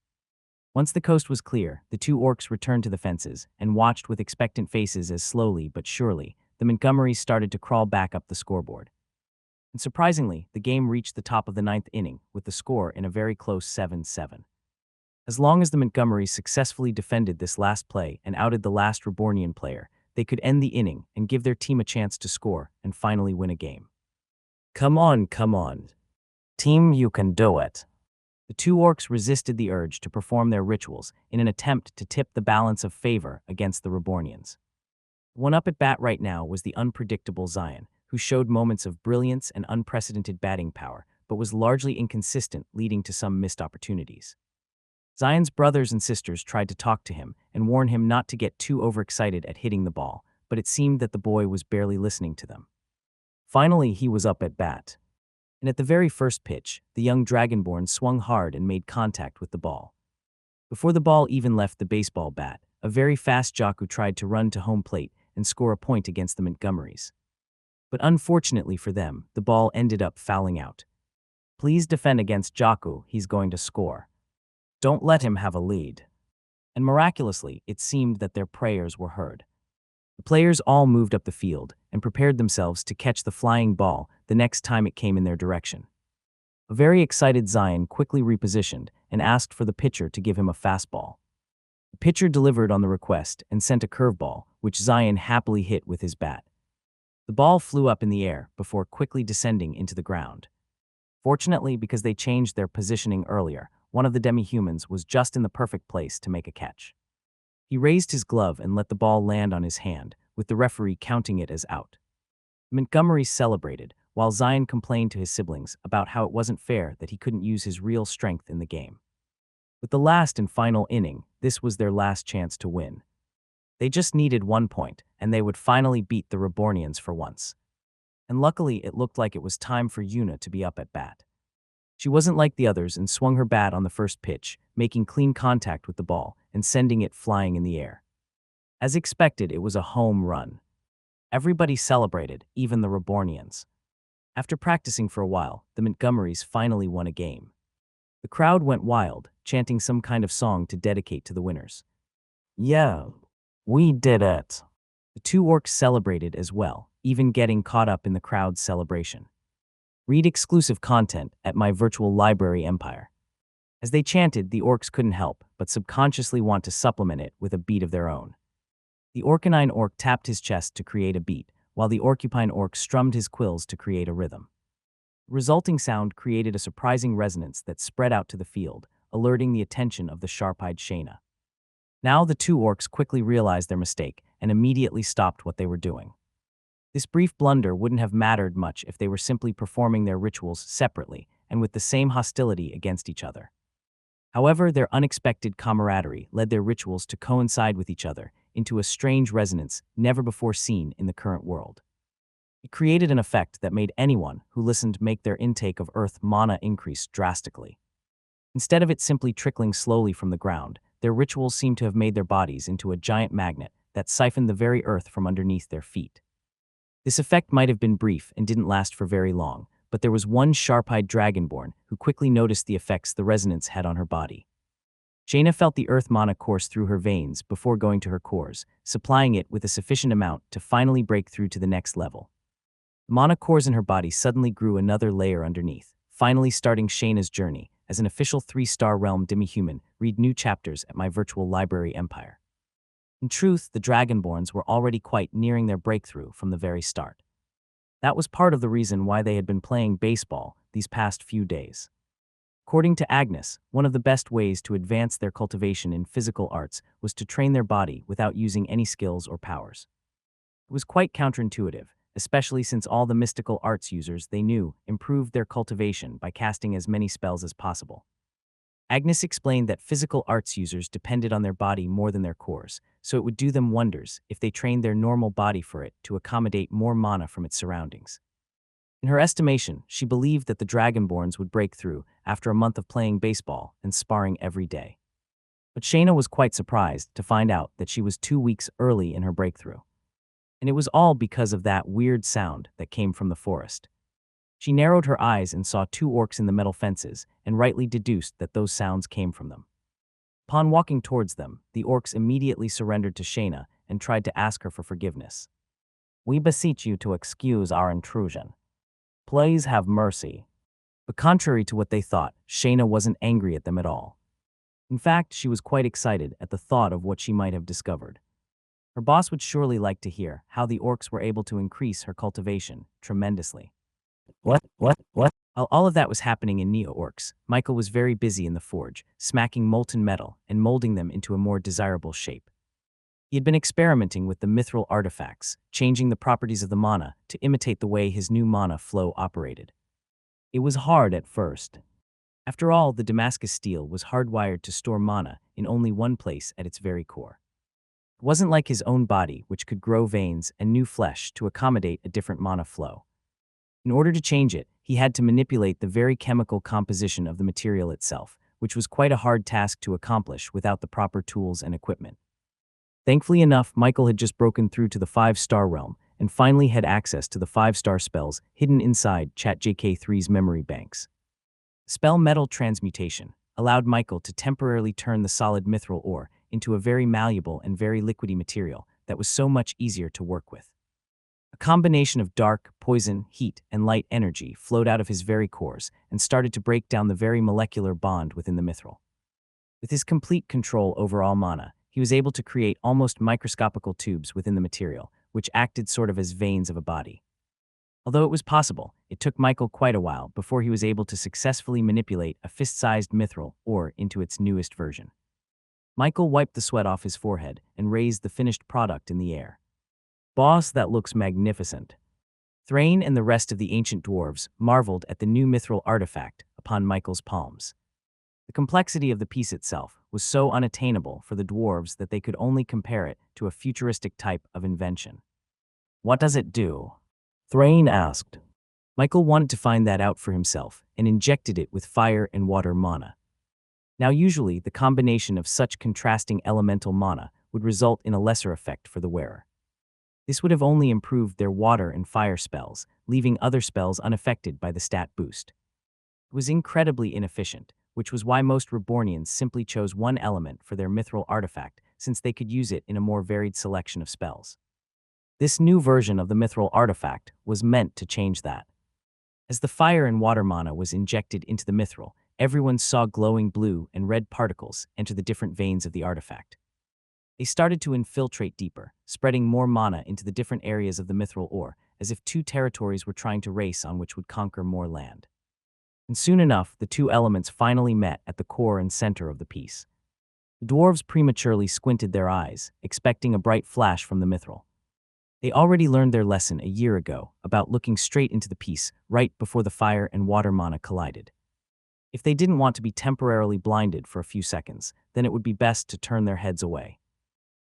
Once the coast was clear, the two orcs returned to the fences and watched with expectant faces as slowly but surely the Montgomerys started to crawl back up the scoreboard. And surprisingly, the game reached the top of the 9th inning with the score in a very close 7-7. As long as the Montgomerys successfully defended this last play and outed the last Rebornian player, they could end the inning and give their team a chance to score and finally win a game. Come on. Team, you can do it." The two orcs resisted the urge to perform their rituals in an attempt to tip the balance of favor against the Rebornians. One up at bat right now was the unpredictable Zion, who showed moments of brilliance and unprecedented batting power, but was largely inconsistent, leading to some missed opportunities. Zion's brothers and sisters tried to talk to him and warn him not to get too overexcited at hitting the ball, but it seemed that the boy was barely listening to them. Finally, he was up at bat. And at the very first pitch, the young Dragonborn swung hard and made contact with the ball. Before the ball even left the baseball bat, a very fast Jakku tried to run to home plate and score a point against the Montgomerys. But unfortunately for them, the ball ended up fouling out. "Please defend against Jakku, he's going to score. Don't let him have a lead." And miraculously, it seemed that their prayers were heard. The players all moved up the field and prepared themselves to catch the flying ball the next time it came in their direction. A very excited Zion quickly repositioned and asked for the pitcher to give him a fastball. The pitcher delivered on the request and sent a curveball, which Zion happily hit with his bat. The ball flew up in the air before quickly descending into the ground. Fortunately, because they changed their positioning earlier, one of the demi-humans was just in the perfect place to make a catch. He raised his glove and let the ball land on his hand, with the referee counting it as out. Montgomery celebrated, while Zion complained to his siblings about how it wasn't fair that he couldn't use his real strength in the game. With the last and final inning, this was their last chance to win. They just needed 1 point, and they would finally beat the Rebornians for once. And luckily, it looked like it was time for Una to be up at bat. She wasn't like the others and swung her bat on the first pitch, making clean contact with the ball, and sending it flying in the air. As expected, it was a home run. Everybody celebrated, even the Rebornians. After practicing for a while, the Montgomerys finally won a game. The crowd went wild, chanting some kind of song to dedicate to the winners. Yeah, we did it. The two orcs celebrated as well, even getting caught up in the crowd's celebration. Read exclusive content at my virtual library empire. As they chanted, the orcs couldn't help but subconsciously want to supplement it with a beat of their own. The Orcanine orc tapped his chest to create a beat, while the Orcupine orc strummed his quills to create a rhythm. The resulting sound created a surprising resonance that spread out to the field, alerting the attention of the sharp-eyed Shayna. Now the two orcs quickly realized their mistake and immediately stopped what they were doing. This brief blunder wouldn't have mattered much if they were simply performing their rituals separately and with the same hostility against each other. However, their unexpected camaraderie led their rituals to coincide with each other into a strange resonance never before seen in the current world. It created an effect that made anyone who listened make their intake of earth mana increase drastically. Instead of it simply trickling slowly from the ground, their rituals seemed to have made their bodies into a giant magnet that siphoned the very earth from underneath their feet. This effect might have been brief and didn't last for very long, but there was one sharp-eyed dragonborn who quickly noticed the effects the resonance had on her body. Jaina felt the earth mana course through her veins before going to her cores, supplying it with a sufficient amount to finally break through to the next level. The mana cores in her body suddenly grew another layer underneath, finally starting Shayna's journey as an official 3-star realm demi-human. Read new chapters at my virtual library empire. In truth, the Dragonborns were already quite nearing their breakthrough from the very start. That was part of the reason why they had been playing baseball these past few days. According to Agnes, one of the best ways to advance their cultivation in physical arts was to train their body without using any skills or powers. It was quite counterintuitive, especially since all the mystical arts users they knew improved their cultivation by casting as many spells as possible. Agnes explained that physical arts users depended on their body more than their cores, so it would do them wonders if they trained their normal body for it to accommodate more mana from its surroundings. In her estimation, she believed that the Dragonborns would break through after a month of playing baseball and sparring every day. But Shayna was quite surprised to find out that she was 2 weeks early in her breakthrough. And it was all because of that weird sound that came from the forest. She narrowed her eyes and saw 2 orcs in the metal fences and rightly deduced that those sounds came from them. Upon walking towards them, the orcs immediately surrendered to Shayna and tried to ask her for forgiveness. "We beseech you to excuse our intrusion. Please have mercy." But contrary to what they thought, Shayna wasn't angry at them at all. In fact, she was quite excited at the thought of what she might have discovered. Her boss would surely like to hear how the orcs were able to increase her cultivation tremendously. What? While all of that was happening in Neo-Orcs, Michael was very busy in the forge, smacking molten metal and molding them into a more desirable shape. He had been experimenting with the mithril artifacts, changing the properties of the mana to imitate the way his new mana flow operated. It was hard at first. After all, the Damascus steel was hardwired to store mana in only one place at its very core. It wasn't like his own body, which could grow veins and new flesh to accommodate a different mana flow. In order to change it, he had to manipulate the very chemical composition of the material itself, which was quite a hard task to accomplish without the proper tools and equipment. Thankfully enough, Michael had just broken through to the 5-star realm and finally had access to the 5-star spells hidden inside ChatJK3's memory banks. Spell Metal Transmutation allowed Michael to temporarily turn the solid mithril ore into a very malleable and very liquidy material that was so much easier to work with. A combination of dark, poison, heat, and light energy flowed out of his very cores and started to break down the very molecular bond within the mithril. With his complete control over all mana, he was able to create almost microscopical tubes within the material, which acted sort of as veins of a body. Although it was possible, it took Michael quite a while before he was able to successfully manipulate a fist-sized mithril ore into its newest version. Michael wiped the sweat off his forehead and raised the finished product in the air. "Boss, that looks magnificent." Thrain and the rest of the ancient dwarves marveled at the new mithril artifact upon Michael's palms. The complexity of the piece itself was so unattainable for the dwarves that they could only compare it to a futuristic type of invention. "What does it do?" Thrain asked. Michael wanted to find that out for himself and injected it with fire and water mana. Now usually, the combination of such contrasting elemental mana would result in a lesser effect for the wearer. This would have only improved their water and fire spells, leaving other spells unaffected by the stat boost. It was incredibly inefficient, which was why most Rebornians simply chose one element for their mithril artifact since they could use it in a more varied selection of spells. This new version of the mithril artifact was meant to change that. As the fire and water mana was injected into the mithril, everyone saw glowing blue and red particles enter the different veins of the artifact. They started to infiltrate deeper, spreading more mana into the different areas of the mithril ore, as if two territories were trying to race on which would conquer more land. And soon enough, the two elements finally met at the core and center of the piece. The dwarves prematurely squinted their eyes, expecting a bright flash from the mithril. They already learned their lesson a year ago about looking straight into the piece right before the fire and water mana collided. If they didn't want to be temporarily blinded for a few seconds, then it would be best to turn their heads away.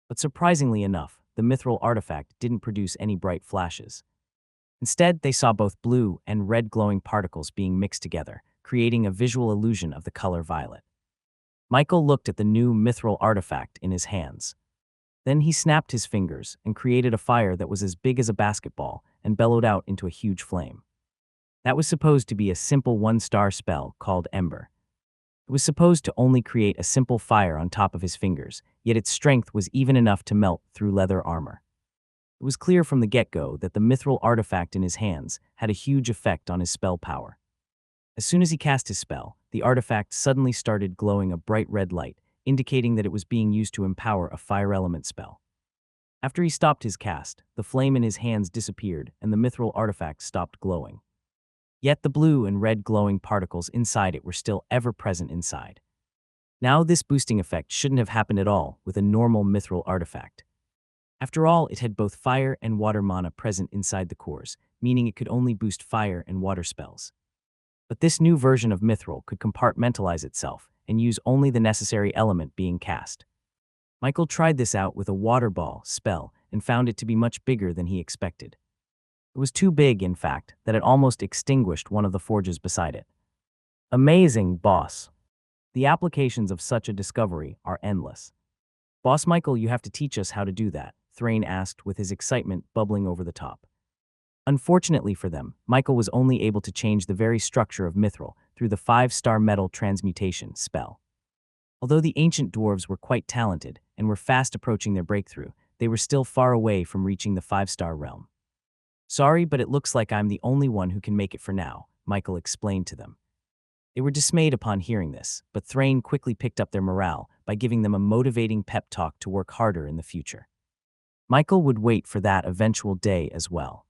But surprisingly enough, the mithril artifact didn't produce any bright flashes. Instead, they saw both blue and red glowing particles being mixed together, creating a visual illusion of the color violet. Michael looked at the new mithril artifact in his hands. Then he snapped his fingers and created a fire that was as big as a basketball and bellowed out into a huge flame. That was supposed to be a simple one-star spell called Ember. It was supposed to only create a simple fire on top of his fingers, yet its strength was even enough to melt through leather armor. It was clear from the get-go that the mithril artifact in his hands had a huge effect on his spell power. As soon as he cast his spell, the artifact suddenly started glowing a bright red light, indicating that it was being used to empower a fire element spell. After he stopped his cast, the flame in his hands disappeared and the mithril artifact stopped glowing. Yet the blue and red glowing particles inside it were still ever present inside. Now this boosting effect shouldn't have happened at all with a normal mithril artifact. After all, it had both fire and water mana present inside the cores, meaning it could only boost fire and water spells. But this new version of mithril could compartmentalize itself and use only the necessary element being cast. Michael tried this out with a water ball spell and found it to be much bigger than he expected. It was too big, in fact, that it almost extinguished one of the forges beside it. Amazing, boss. The applications of such a discovery are endless. Boss Michael, you have to teach us how to do that, Thrain asked with his excitement bubbling over the top. Unfortunately for them, Michael was only able to change the very structure of mithril through the 5-star metal transmutation spell. Although the ancient dwarves were quite talented and were fast approaching their breakthrough, they were still far away from reaching the 5-star realm. Sorry, but it looks like I'm the only one who can make it for now, Michael explained to them. They were dismayed upon hearing this, but Thrain quickly picked up their morale by giving them a motivating pep talk to work harder in the future. Michael would wait for that eventual day as well.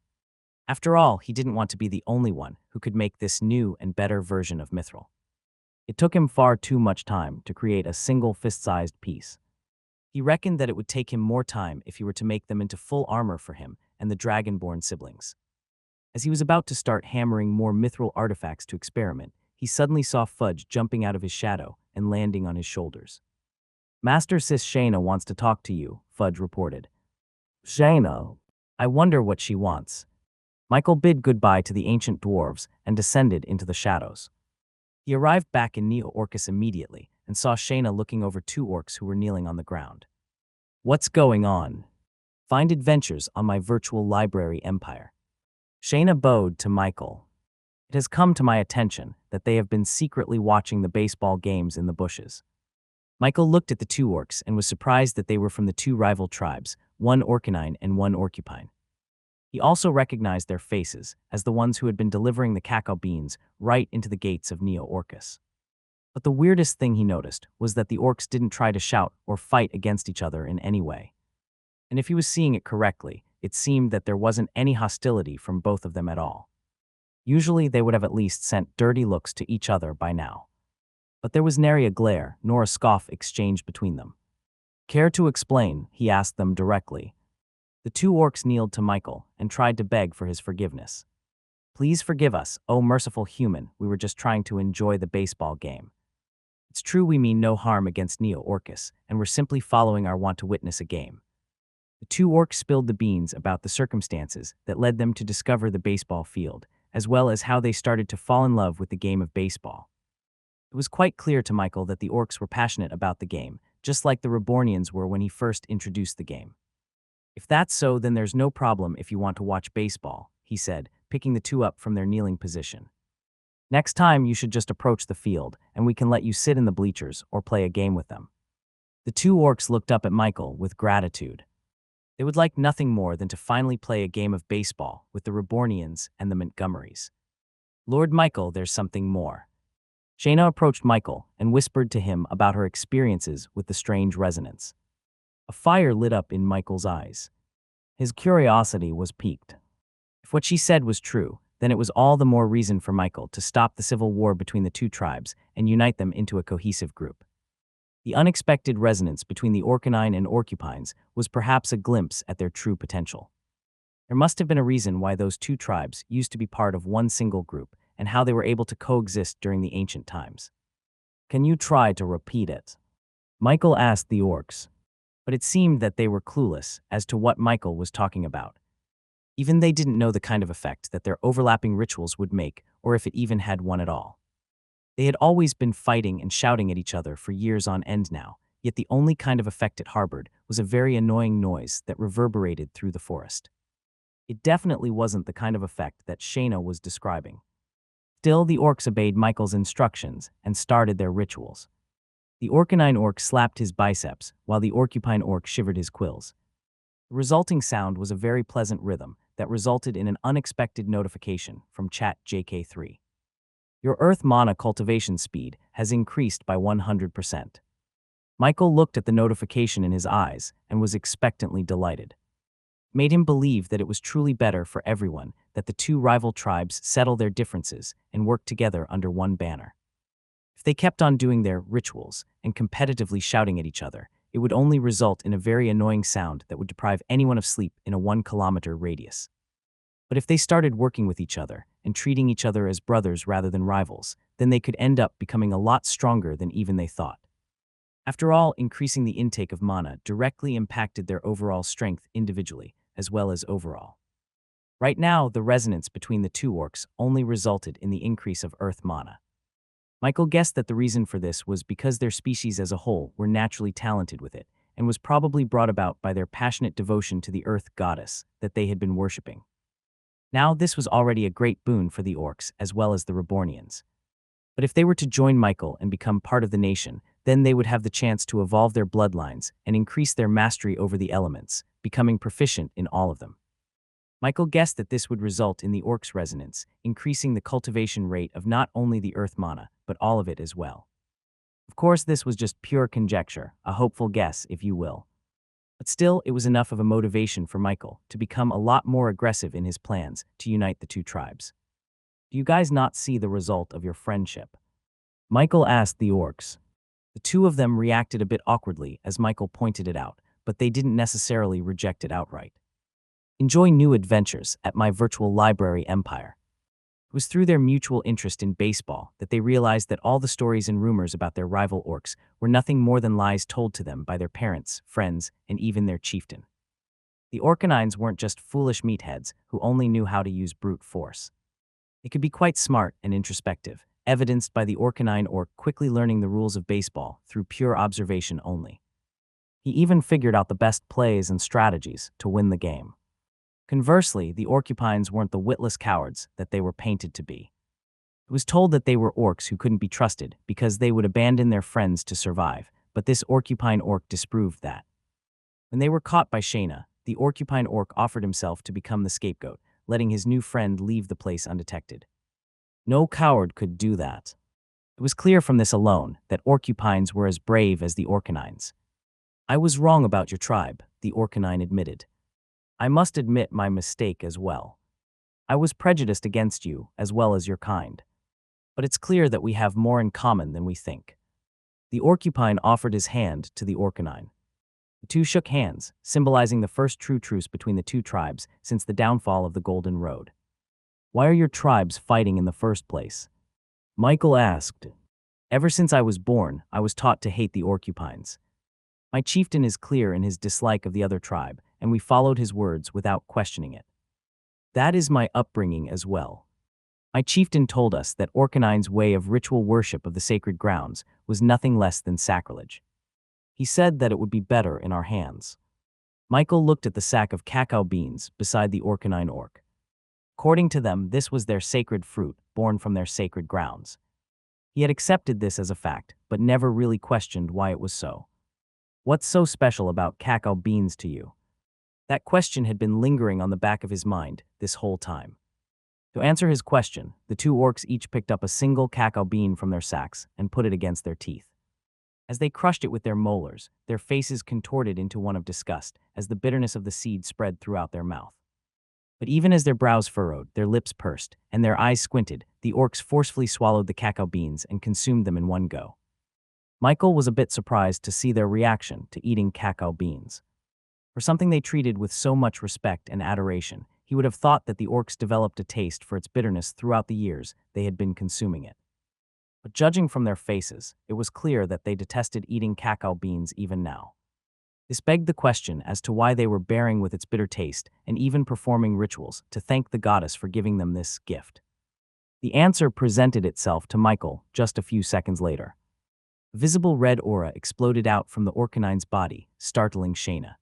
After all, he didn't want to be the only one who could make this new and better version of mithril. It took him far too much time to create a single fist-sized piece. He reckoned that it would take him more time if he were to make them into full armor for him and the Dragonborn siblings. As he was about to start hammering more mithril artifacts to experiment, he suddenly saw Fudge jumping out of his shadow and landing on his shoulders. Master Sis Shayna wants to talk to you, Fudge reported. Shayna? I wonder what she wants. Michael bid goodbye to the ancient dwarves and descended into the shadows. He arrived back in Neo-Orcus immediately and saw Shayna looking over 2 orcs who were kneeling on the ground. What's going on? Find adventures on my virtual library empire. Shayna bowed to Michael. It has come to my attention that they have been secretly watching the baseball games in the bushes. Michael looked at the 2 orcs and was surprised that they were from the 2 rival tribes, one Orcanine and one Orcupine. He also recognized their faces as the ones who had been delivering the cacao beans right into the gates of Neo-Orcus. But the weirdest thing he noticed was that the orcs didn't try to shout or fight against each other in any way. And if he was seeing it correctly, it seemed that there wasn't any hostility from both of them at all. Usually they would have at least sent dirty looks to each other by now. But there was nary a glare nor a scoff exchanged between them. Care to explain? He asked them directly. The 2 orcs kneeled to Michael and tried to beg for his forgiveness. Please forgive us, oh merciful human, we were just trying to enjoy the baseball game. It's true we mean no harm against Neo-Orcus, and we're simply following our want to witness a game. The 2 orcs spilled the beans about the circumstances that led them to discover the baseball field, as well as how they started to fall in love with the game of baseball. It was quite clear to Michael that the orcs were passionate about the game, just like the Rebornians were when he first introduced the game. If that's so, then there's no problem if you want to watch baseball, he said, picking the two up from their kneeling position. Next time, you should just approach the field, and we can let you sit in the bleachers or play a game with them. The two orcs looked up at Michael with gratitude. They would like nothing more than to finally play a game of baseball with the Rebornians and the Montgomerys. Lord Michael, there's something more. Shayna approached Michael and whispered to him about her experiences with the strange resonance. A fire lit up in Michael's eyes. His curiosity was piqued. If what she said was true, then it was all the more reason for Michael to stop the civil war between the two tribes and unite them into a cohesive group. The unexpected resonance between the Orcanine and Orcupines was perhaps a glimpse at their true potential. There must have been a reason why those two tribes used to be part of one single group and how they were able to coexist during the ancient times. Can you try to repeat it? Michael asked the orcs, but it seemed that they were clueless as to what Michael was talking about. Even they didn't know the kind of effect that their overlapping rituals would make, or if it even had one at all. They had always been fighting and shouting at each other for years on end now, yet the only kind of effect it harbored was a very annoying noise that reverberated through the forest. It definitely wasn't the kind of effect that Shayna was describing. Still, the orcs obeyed Michael's instructions and started their rituals. The Orcanine orc slapped his biceps, while the Orcupine orc shivered his quills. The resulting sound was a very pleasant rhythm that resulted in an unexpected notification from Chat JK3. Your Earth mana cultivation speed has increased by 100%. Michael looked at the notification in his eyes and was expectantly delighted. It made him believe that it was truly better for everyone that the two rival tribes settle their differences and work together under one banner. If they kept on doing their rituals and competitively shouting at each other, it would only result in a very annoying sound that would deprive anyone of sleep in a 1-kilometer radius. But if they started working with each other and treating each other as brothers rather than rivals, then they could end up becoming a lot stronger than even they thought. After all, increasing the intake of mana directly impacted their overall strength individually, as well as overall. Right now, the resonance between the two orcs only resulted in the increase of Earth mana. Michael guessed that the reason for this was because their species as a whole were naturally talented with it, and was probably brought about by their passionate devotion to the Earth goddess that they had been worshipping. Now, this was already a great boon for the orcs as well as the Rebornians. But if they were to join Michael and become part of the nation, then they would have the chance to evolve their bloodlines and increase their mastery over the elements, becoming proficient in all of them. Michael guessed that this would result in the orcs' resonance, increasing the cultivation rate of not only the earth mana, but all of it as well. Of course, this was just pure conjecture, a hopeful guess, if you will. But still, it was enough of a motivation for Michael to become a lot more aggressive in his plans to unite the two tribes. Do you guys not see the result of your friendship? Michael asked the orcs. The two of them reacted a bit awkwardly as Michael pointed it out, but they didn't necessarily reject it outright. Enjoy new adventures at my virtual library empire. It was through their mutual interest in baseball that they realized that all the stories and rumors about their rival orcs were nothing more than lies told to them by their parents, friends, and even their chieftain. The Orcanines weren't just foolish meatheads who only knew how to use brute force. They could be quite smart and introspective, evidenced by the Orcanine orc quickly learning the rules of baseball through pure observation only. He even figured out the best plays and strategies to win the game. Conversely, the Orcupines weren't the witless cowards that they were painted to be. It was told that they were orcs who couldn't be trusted because they would abandon their friends to survive, but this Orcupine orc disproved that. When they were caught by Shayna, the Orcupine orc offered himself to become the scapegoat, letting his new friend leave the place undetected. No coward could do that. It was clear from this alone that Orcupines were as brave as the Orcanines. I was wrong about your tribe, the Orcanine admitted. I must admit my mistake as well. I was prejudiced against you as well as your kind. But it's clear that we have more in common than we think. The Orcupine offered his hand to the Orcanine. The two shook hands, symbolizing the first true truce between the two tribes since the downfall of the Golden Road. Why are your tribes fighting in the first place? Michael asked. Ever since I was born, I was taught to hate the Orcupines. My chieftain is clear in his dislike of the other tribe, and we followed his words without questioning it. That is my upbringing as well. My chieftain told us that Orcanine's way of ritual worship of the sacred grounds was nothing less than sacrilege. He said that it would be better in our hands. Michael looked at the sack of cacao beans beside the Orcanine orc. According to them, this was their sacred fruit, born from their sacred grounds. He had accepted this as a fact, but never really questioned why it was so. What's so special about cacao beans to you? That question had been lingering on the back of his mind this whole time. To answer his question, the two orcs each picked up a single cacao bean from their sacks and put it against their teeth. As they crushed it with their molars, their faces contorted into one of disgust as the bitterness of the seed spread throughout their mouth. But even as their brows furrowed, their lips pursed, and their eyes squinted, the orcs forcefully swallowed the cacao beans and consumed them in one go. Michael was a bit surprised to see their reaction to eating cacao beans. For something they treated with so much respect and adoration, he would have thought that the orcs developed a taste for its bitterness throughout the years they had been consuming it. But judging from their faces, it was clear that they detested eating cacao beans even now. This begged the question as to why they were bearing with its bitter taste and even performing rituals to thank the goddess for giving them this gift. The answer presented itself to Michael just a few seconds later. A visible red aura exploded out from the Orcanine's body, startling Shayna.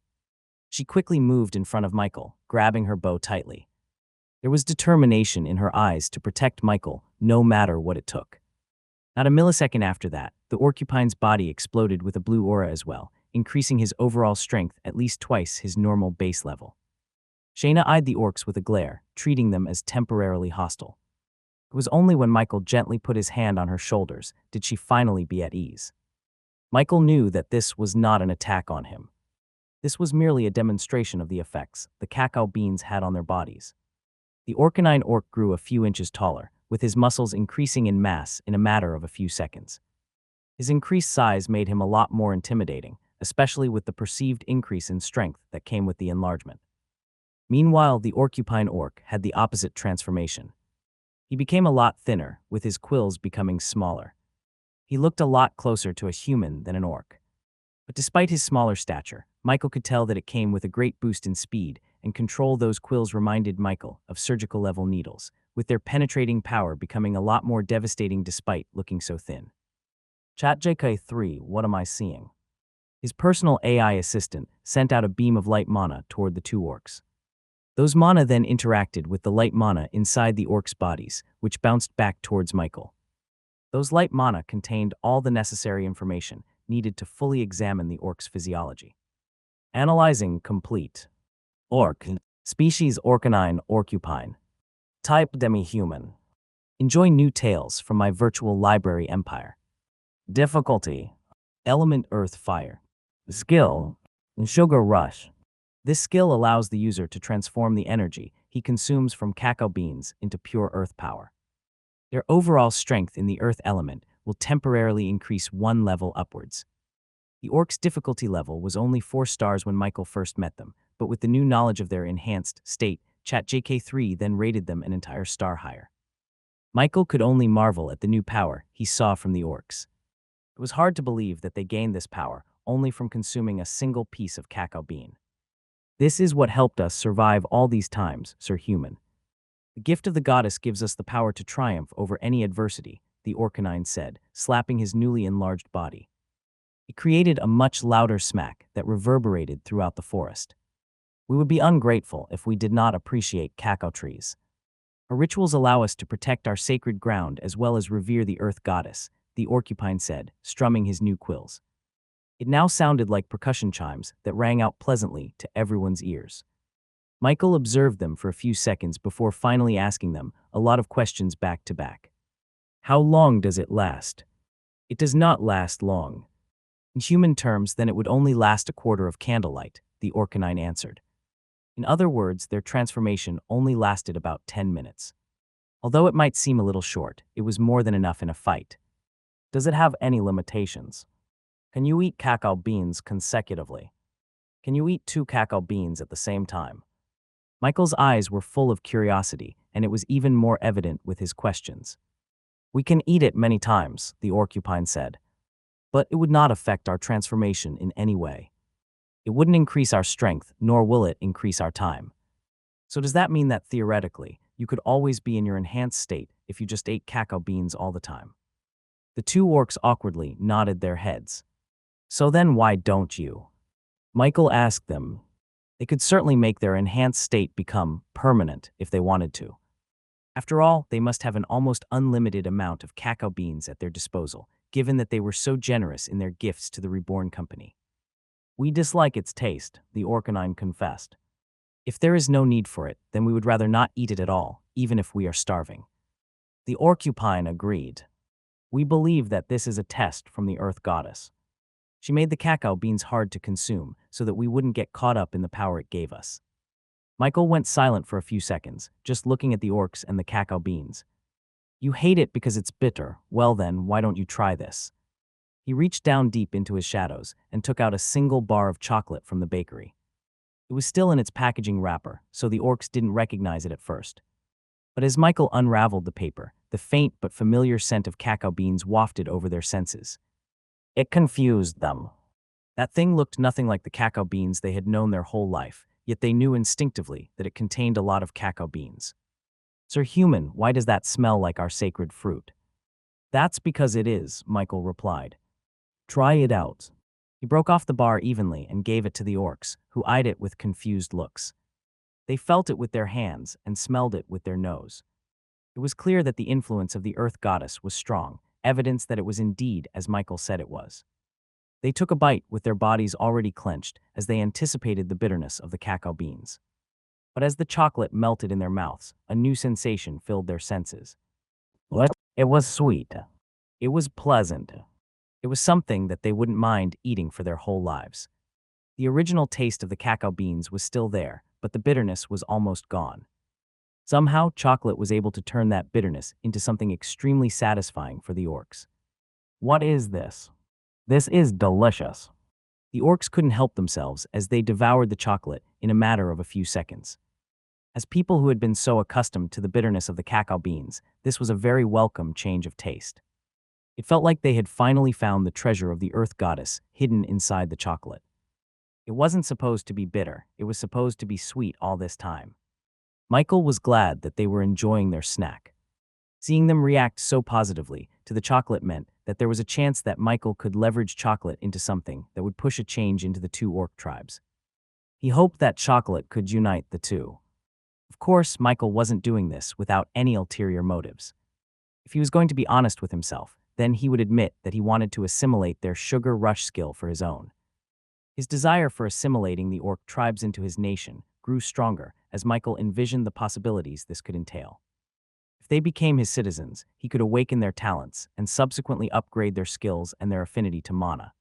She quickly moved in front of Michael, grabbing her bow tightly. There was determination in her eyes to protect Michael, no matter what it took. Not a millisecond after that, the Orcupine's body exploded with a blue aura as well, increasing his overall strength at least twice his normal base level. Shayna eyed the orcs with a glare, treating them as temporarily hostile. It was only when Michael gently put his hand on her shoulders did she finally be at ease. Michael knew that this was not an attack on him. This was merely a demonstration of the effects the cacao beans had on their bodies. The Orcanine orc grew a few inches taller, with his muscles increasing in mass in a matter of a few seconds. His increased size made him a lot more intimidating, especially with the perceived increase in strength that came with the enlargement. Meanwhile, the Orcupine orc had the opposite transformation. He became a lot thinner, with his quills becoming smaller. He looked a lot closer to a human than an orc. But despite his smaller stature, Michael could tell that it came with a great boost in speed, and control. Those quills reminded Michael of surgical-level needles, with their penetrating power becoming a lot more devastating despite looking so thin. ChatJK3, what am I seeing? His personal AI assistant sent out a beam of light mana toward the two orcs. Those mana then interacted with the light mana inside the orcs' bodies, which bounced back towards Michael. Those light mana contained all the necessary information needed to fully examine the orc's physiology. Analyzing complete. Orc. Species Orcanine Orcupine. Type demi-human. Enjoy new tales from my virtual library empire. Difficulty. Element Earth Fire. Skill. Sugar Rush. This skill allows the user to transform the energy he consumes from cacao beans into pure earth power. Their overall strength in the earth element will temporarily increase one level upwards. The orc's difficulty level was only 4 stars when Michael first met them, but with the new knowledge of their enhanced state, ChatJK3 then rated them an entire star higher. Michael could only marvel at the new power he saw from the orcs. It was hard to believe that they gained this power only from consuming a single piece of cacao bean. This is what helped us survive all these times, Sir Human. The gift of the goddess gives us the power to triumph over any adversity, the Orcanine said, slapping his newly enlarged body. It created a much louder smack that reverberated throughout the forest. We would be ungrateful if we did not appreciate cacao trees. Our rituals allow us to protect our sacred ground as well as revere the earth goddess, the Orcupine said, strumming his new quills. It now sounded like percussion chimes that rang out pleasantly to everyone's ears. Michael observed them for a few seconds before finally asking them a lot of questions back to back. How long does it last? It does not last long. In human terms, then it would only last a quarter of candlelight, the Orcanine answered. In other words, their transformation only lasted about 10 minutes. Although it might seem a little short, it was more than enough in a fight. Does it have any limitations? Can you eat cacao beans consecutively? Can you eat 2 cacao beans at the same time? Michael's eyes were full of curiosity, and it was even more evident with his questions. We can eat it many times, the Orcupine said. But it would not affect our transformation in any way. It wouldn't increase our strength, nor will it increase our time. So does that mean that theoretically, you could always be in your enhanced state if you just ate cacao beans all the time. The two orcs awkwardly nodded their heads. So then why don't you? Michael asked them. They could certainly make their enhanced state become permanent if they wanted to. After all, they must have an almost unlimited amount of cacao beans at their disposal, given that they were so generous in their gifts to the Reborn Company. We dislike its taste, the Orcanine confessed. If there is no need for it, then we would rather not eat it at all, even if we are starving. The Orcupine agreed. We believe that this is a test from the Earth Goddess. She made the cacao beans hard to consume so that we wouldn't get caught up in the power it gave us. Michael went silent for a few seconds, just looking at the orcs and the cacao beans. You hate it because it's bitter. Well then, why don't you try this? He reached down deep into his shadows and took out a single bar of chocolate from the bakery. It was still in its packaging wrapper, so the orcs didn't recognize it at first. But as Michael unraveled the paper, the faint but familiar scent of cacao beans wafted over their senses. It confused them. That thing looked nothing like the cacao beans they had known their whole life, yet they knew instinctively that it contained a lot of cacao beans. Sir Human, why does that smell like our sacred fruit? That's because it is, Michael replied. Try it out. He broke off the bar evenly and gave it to the orcs, who eyed it with confused looks. They felt it with their hands and smelled it with their nose. It was clear that the influence of the Earth Goddess was strong, evidence that it was indeed as Michael said it was. They took a bite with their bodies already clenched as they anticipated the bitterness of the cacao beans. But as the chocolate melted in their mouths, a new sensation filled their senses. What? It was sweet. It was pleasant. It was something that they wouldn't mind eating for their whole lives. The original taste of the cacao beans was still there, but the bitterness was almost gone. Somehow, chocolate was able to turn that bitterness into something extremely satisfying for the orcs. What is this? This is delicious. The orcs couldn't help themselves as they devoured the chocolate in a matter of a few seconds. As people who had been so accustomed to the bitterness of the cacao beans, this was a very welcome change of taste. It felt like they had finally found the treasure of the Earth Goddess hidden inside the chocolate. It wasn't supposed to be bitter, it was supposed to be sweet all this time. Michael was glad that they were enjoying their snack. Seeing them react so positively to the chocolate meant that there was a chance that Michael could leverage chocolate into something that would push a change into the two orc tribes. He hoped that chocolate could unite the two. Of course, Michael wasn't doing this without any ulterior motives. If he was going to be honest with himself, then he would admit that he wanted to assimilate their sugar rush skill for his own. His desire for assimilating the orc tribes into his nation grew stronger as Michael envisioned the possibilities this could entail. If they became his citizens, he could awaken their talents and subsequently upgrade their skills and their affinity to mana.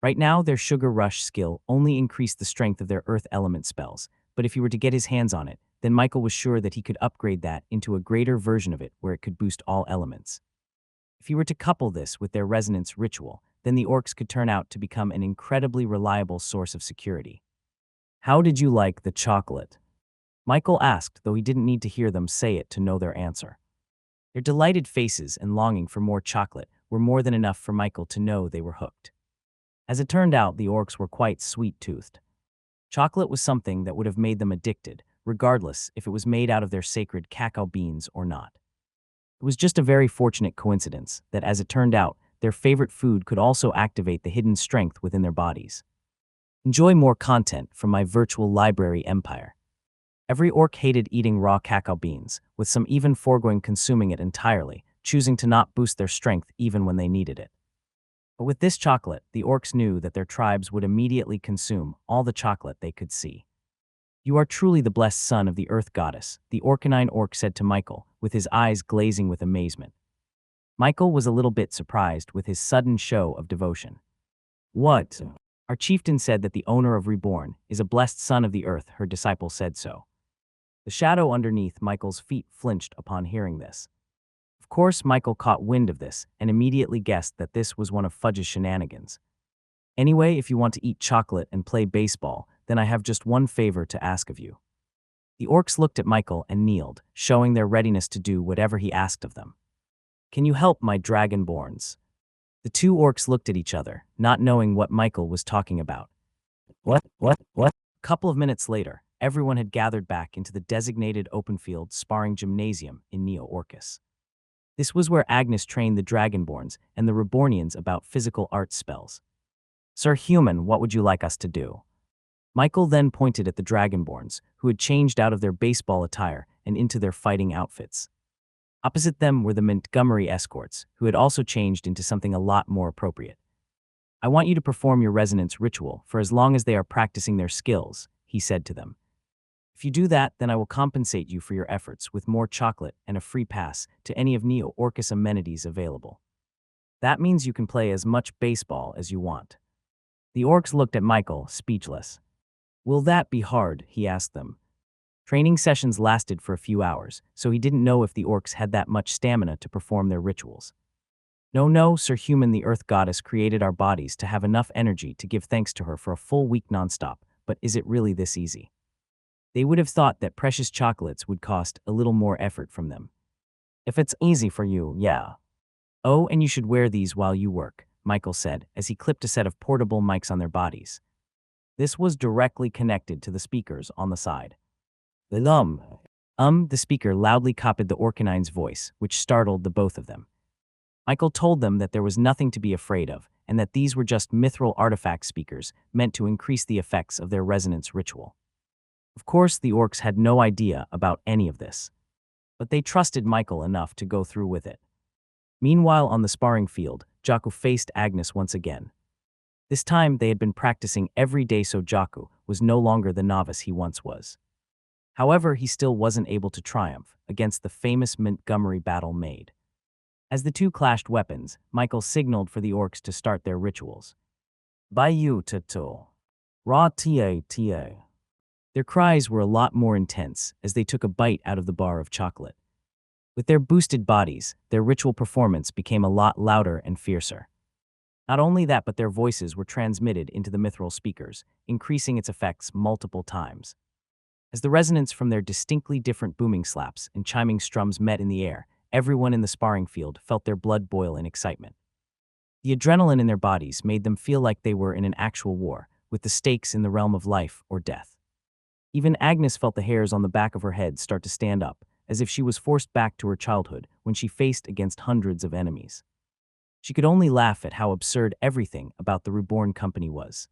Right now, their sugar rush skill only increased the strength of their earth element spells, but if he were to get his hands on it, then Michael was sure that he could upgrade that into a greater version of it where it could boost all elements. If he were to couple this with their resonance ritual, then the orcs could turn out to become an incredibly reliable source of security. How did you like the chocolate? Michael asked, though he didn't need to hear them say it to know their answer. Their delighted faces and longing for more chocolate were more than enough for Michael to know they were hooked. As it turned out, the orcs were quite sweet-toothed. Chocolate was something that would have made them addicted, regardless if it was made out of their sacred cacao beans or not. It was just a very fortunate coincidence that, as it turned out, their favorite food could also activate the hidden strength within their bodies. Enjoy more content from my virtual library empire. Every orc hated eating raw cacao beans, with some even foregoing consuming it entirely, choosing to not boost their strength even when they needed it. But with this chocolate, the orcs knew that their tribes would immediately consume all the chocolate they could see. You are truly the blessed son of the Earth Goddess, the Orcanine orc said to Michael, with his eyes glazing with amazement. Michael was a little bit surprised with his sudden show of devotion. What? Our chieftain said that the owner of Reborn is a blessed son of the earth, her disciple said so. The shadow underneath Michael's feet flinched upon hearing this. Of course, Michael caught wind of this and immediately guessed that this was one of Fudge's shenanigans. Anyway, if you want to eat chocolate and play baseball, then I have just one favor to ask of you. The orcs looked at Michael and kneeled, showing their readiness to do whatever he asked of them. Can you help my dragonborns? The two orcs looked at each other, not knowing what Michael was talking about. What? A couple of minutes later, everyone had gathered back into the designated open-field sparring gymnasium in Neo-Orcus. This was where Agnes trained the Dragonborns and the Rebornians about physical art spells. "Sir Human, what would you like us to do?" Michael then pointed at the Dragonborns, who had changed out of their baseball attire and into their fighting outfits. Opposite them were the Montgomery escorts, who had also changed into something a lot more appropriate. "I want you to perform your resonance ritual for as long as they are practicing their skills," he said to them. "If you do that, then I will compensate you for your efforts with more chocolate and a free pass to any of Neo-Orcus amenities available. That means you can play as much baseball as you want." The orcs looked at Michael, speechless. "Will that be hard?" he asked them. Training sessions lasted for a few hours, so he didn't know if the orcs had that much stamina to perform their rituals. No, Sir Human, the Earth Goddess created our bodies to have enough energy to give thanks to her for a full week nonstop, but is it really this easy?" They would have thought that precious chocolates would cost a little more effort from them. "If it's easy for you, yeah." "Oh, and you should wear these while you work," Michael said, as he clipped a set of portable mics on their bodies. This was directly connected to the speakers on the side. The speaker loudly copied the Orcanine's voice, which startled the both of them. Michael told them that there was nothing to be afraid of, and that these were just mithril artifact speakers meant to increase the effects of their resonance ritual. Of course, the orcs had no idea about any of this, but they trusted Michael enough to go through with it. Meanwhile, on the sparring field, Jaku faced Agnes once again. This time, they had been practicing every day, so Jaku was no longer the novice he once was. However, he still wasn't able to triumph against the famous Montgomery battle maid. As the two clashed weapons, Michael signaled for the orcs to start their rituals. "Bayu Tato. Ra ta. Their cries were a lot more intense as they took a bite out of the bar of chocolate. With their boosted bodies, their ritual performance became a lot louder and fiercer. Not only that, but their voices were transmitted into the mithril speakers, increasing its effects multiple times. As the resonance from their distinctly different booming slaps and chiming strums met in the air, everyone in the sparring field felt their blood boil in excitement. The adrenaline in their bodies made them feel like they were in an actual war, with the stakes in the realm of life or death. Even Agnes felt the hairs on the back of her head start to stand up, as if she was forced back to her childhood when she faced against hundreds of enemies. She could only laugh at how absurd everything about the Reborn Company was.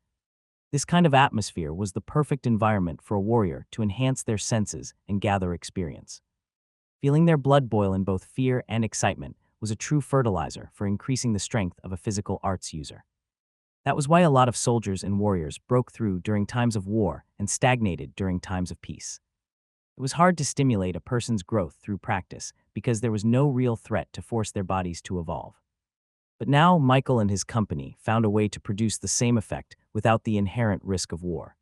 This kind of atmosphere was the perfect environment for a warrior to enhance their senses and gather experience. Feeling their blood boil in both fear and excitement was a true fertilizer for increasing the strength of a physical arts user. That was why a lot of soldiers and warriors broke through during times of war and stagnated during times of peace. It was hard to stimulate a person's growth through practice because there was no real threat to force their bodies to evolve. But now Michael and his company found a way to produce the same effect without the inherent risk of war.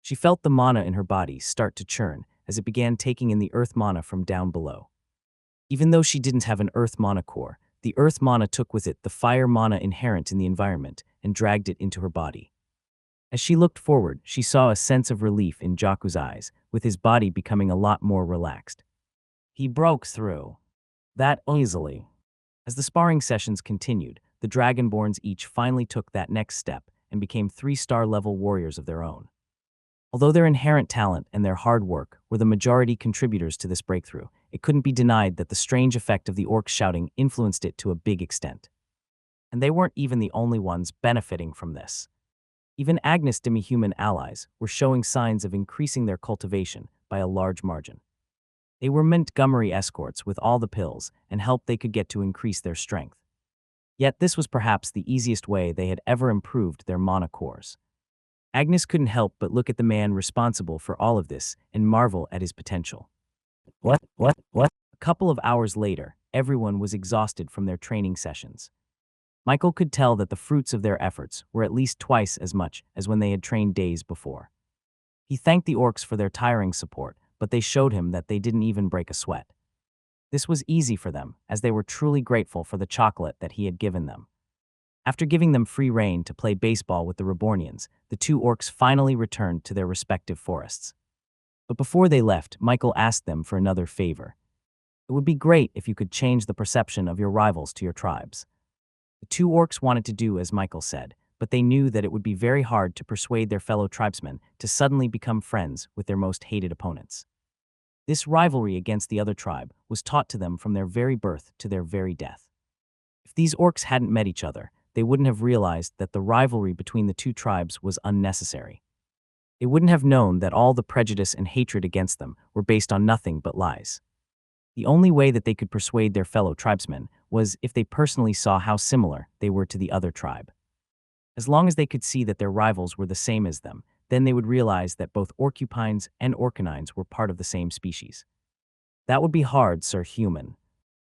She felt the mana in her body start to churn as it began taking in the earth mana from down below. Even though she didn't have an earth mana core, the earth mana took with it the fire mana inherent in the environment and dragged it into her body. As she looked forward, she saw a sense of relief in Jaku's eyes, with his body becoming a lot more relaxed. He broke through that easily. As the sparring sessions continued, the Dragonborns each finally took that next step and became 3-star level warriors of their own. Although their inherent talent and their hard work were the majority contributors to this breakthrough, it couldn't be denied that the strange effect of the orcs shouting influenced it to a big extent. And they weren't even the only ones benefiting from this. Even Agnes' demi-human allies were showing signs of increasing their cultivation by a large margin. They were Montgomery escorts with all the pills and help they could get to increase their strength. Yet this was perhaps the easiest way they had ever improved their mana cores. Agnes couldn't help but look at the man responsible for all of this and marvel at his potential. What? A couple of hours later, everyone was exhausted from their training sessions. Michael could tell that the fruits of their efforts were at least twice as much as when they had trained days before. He thanked the orcs for their tiring support, but they showed him that they didn't even break a sweat. This was easy for them, as they were truly grateful for the chocolate that he had given them. After giving them free rein to play baseball with the Rebornians, the two orcs finally returned to their respective forests. But before they left, Michael asked them for another favor. It would be great if you could change the perception of your rivals to your tribes. The two orcs wanted to do as Michael said, but they knew that it would be very hard to persuade their fellow tribesmen to suddenly become friends with their most hated opponents. This rivalry against the other tribe was taught to them from their very birth to their very death. If these orcs hadn't met each other, they wouldn't have realized that the rivalry between the two tribes was unnecessary. They wouldn't have known that all the prejudice and hatred against them were based on nothing but lies. The only way that they could persuade their fellow tribesmen was if they personally saw how similar they were to the other tribe. As long as they could see that their rivals were the same as them, then they would realize that both orcupines and orcanines were part of the same species. That would be hard, Sir Human.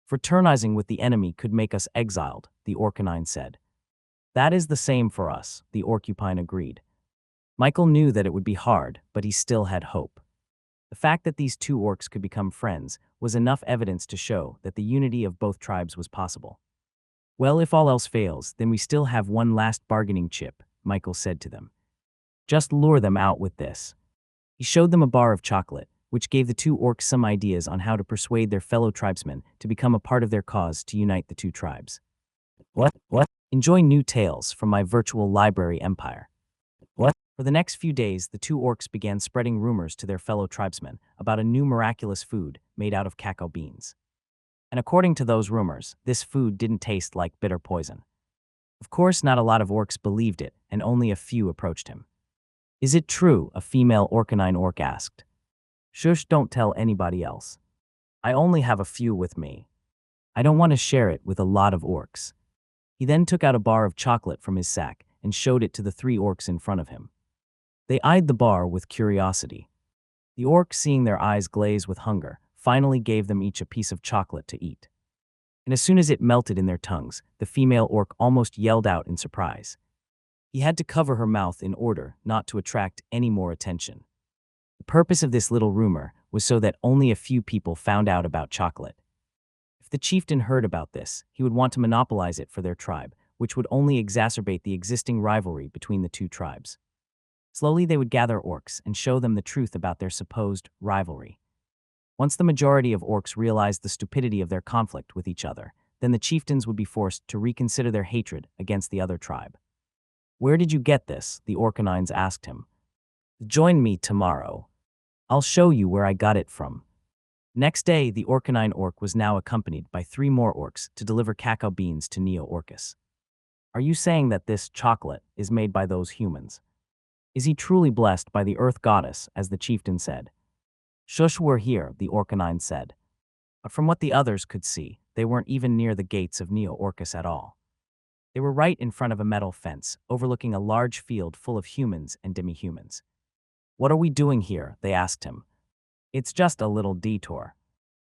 Fraternizing with the enemy could make us exiled, the orcanine said. That is the same for us, the orcupine agreed. Michael knew that it would be hard, but he still had hope. The fact that these two orcs could become friends was enough evidence to show that the unity of both tribes was possible. Well, if all else fails, then we still have one last bargaining chip, Michael said to them. Just lure them out with this. He showed them a bar of chocolate, which gave the two orcs some ideas on how to persuade their fellow tribesmen to become a part of their cause to unite the two tribes. What? Enjoy new tales from my virtual library empire. What? For the next few days, the two orcs began spreading rumors to their fellow tribesmen about a new miraculous food made out of cacao beans. And according to those rumors, this food didn't taste like bitter poison. Of course, not a lot of orcs believed it, and only a few approached him. Is it true? A female orcanine orc asked. Shush, don't tell anybody else. I only have a few with me. I don't want to share it with a lot of orcs. He then took out a bar of chocolate from his sack and showed it to the three orcs in front of him. They eyed the bar with curiosity. The orcs, seeing their eyes glaze with hunger, finally gave them each a piece of chocolate to eat. And as soon as it melted in their tongues, the female orc almost yelled out in surprise. He had to cover her mouth in order not to attract any more attention. The purpose of this little rumor was so that only a few people found out about chocolate. If the chieftain heard about this, he would want to monopolize it for their tribe, which would only exacerbate the existing rivalry between the two tribes. Slowly they would gather orcs and show them the truth about their supposed rivalry. Once the majority of orcs realized the stupidity of their conflict with each other, then the chieftains would be forced to reconsider their hatred against the other tribe. Where did you get this? The orcanines asked him. Join me tomorrow. I'll show you where I got it from. Next day, the orcanine orc was now accompanied by 3 more orcs to deliver cacao beans to Neo-Orcus. Are you saying that this chocolate is made by those humans? Is he truly blessed by the earth goddess, as the chieftain said? Shush, we're here, the orcanine said. But from what the others could see, they weren't even near the gates of Neo-Orcus at all. They were right in front of a metal fence, overlooking a large field full of humans and demi-humans. What are we doing here? They asked him. It's just a little detour.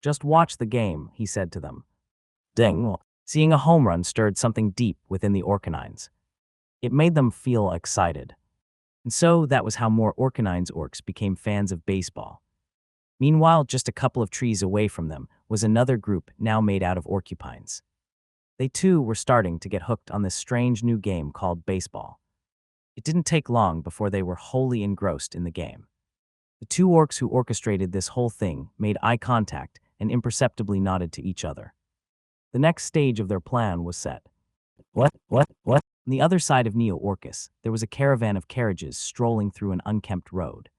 Just watch the game, he said to them. Ding! Seeing a home run stirred something deep within the orcanines. It made them feel excited. And so that was how more orcanines orcs became fans of baseball. Meanwhile, just a couple of trees away from them was another group now made out of orcupines. They too were starting to get hooked on this strange new game called baseball. It didn't take long before they were wholly engrossed in the game. The 2 orcs who orchestrated this whole thing made eye contact and imperceptibly nodded to each other. The next stage of their plan was set. What? On the other side of Neo-Orcus, there was a caravan of carriages strolling through an unkempt road.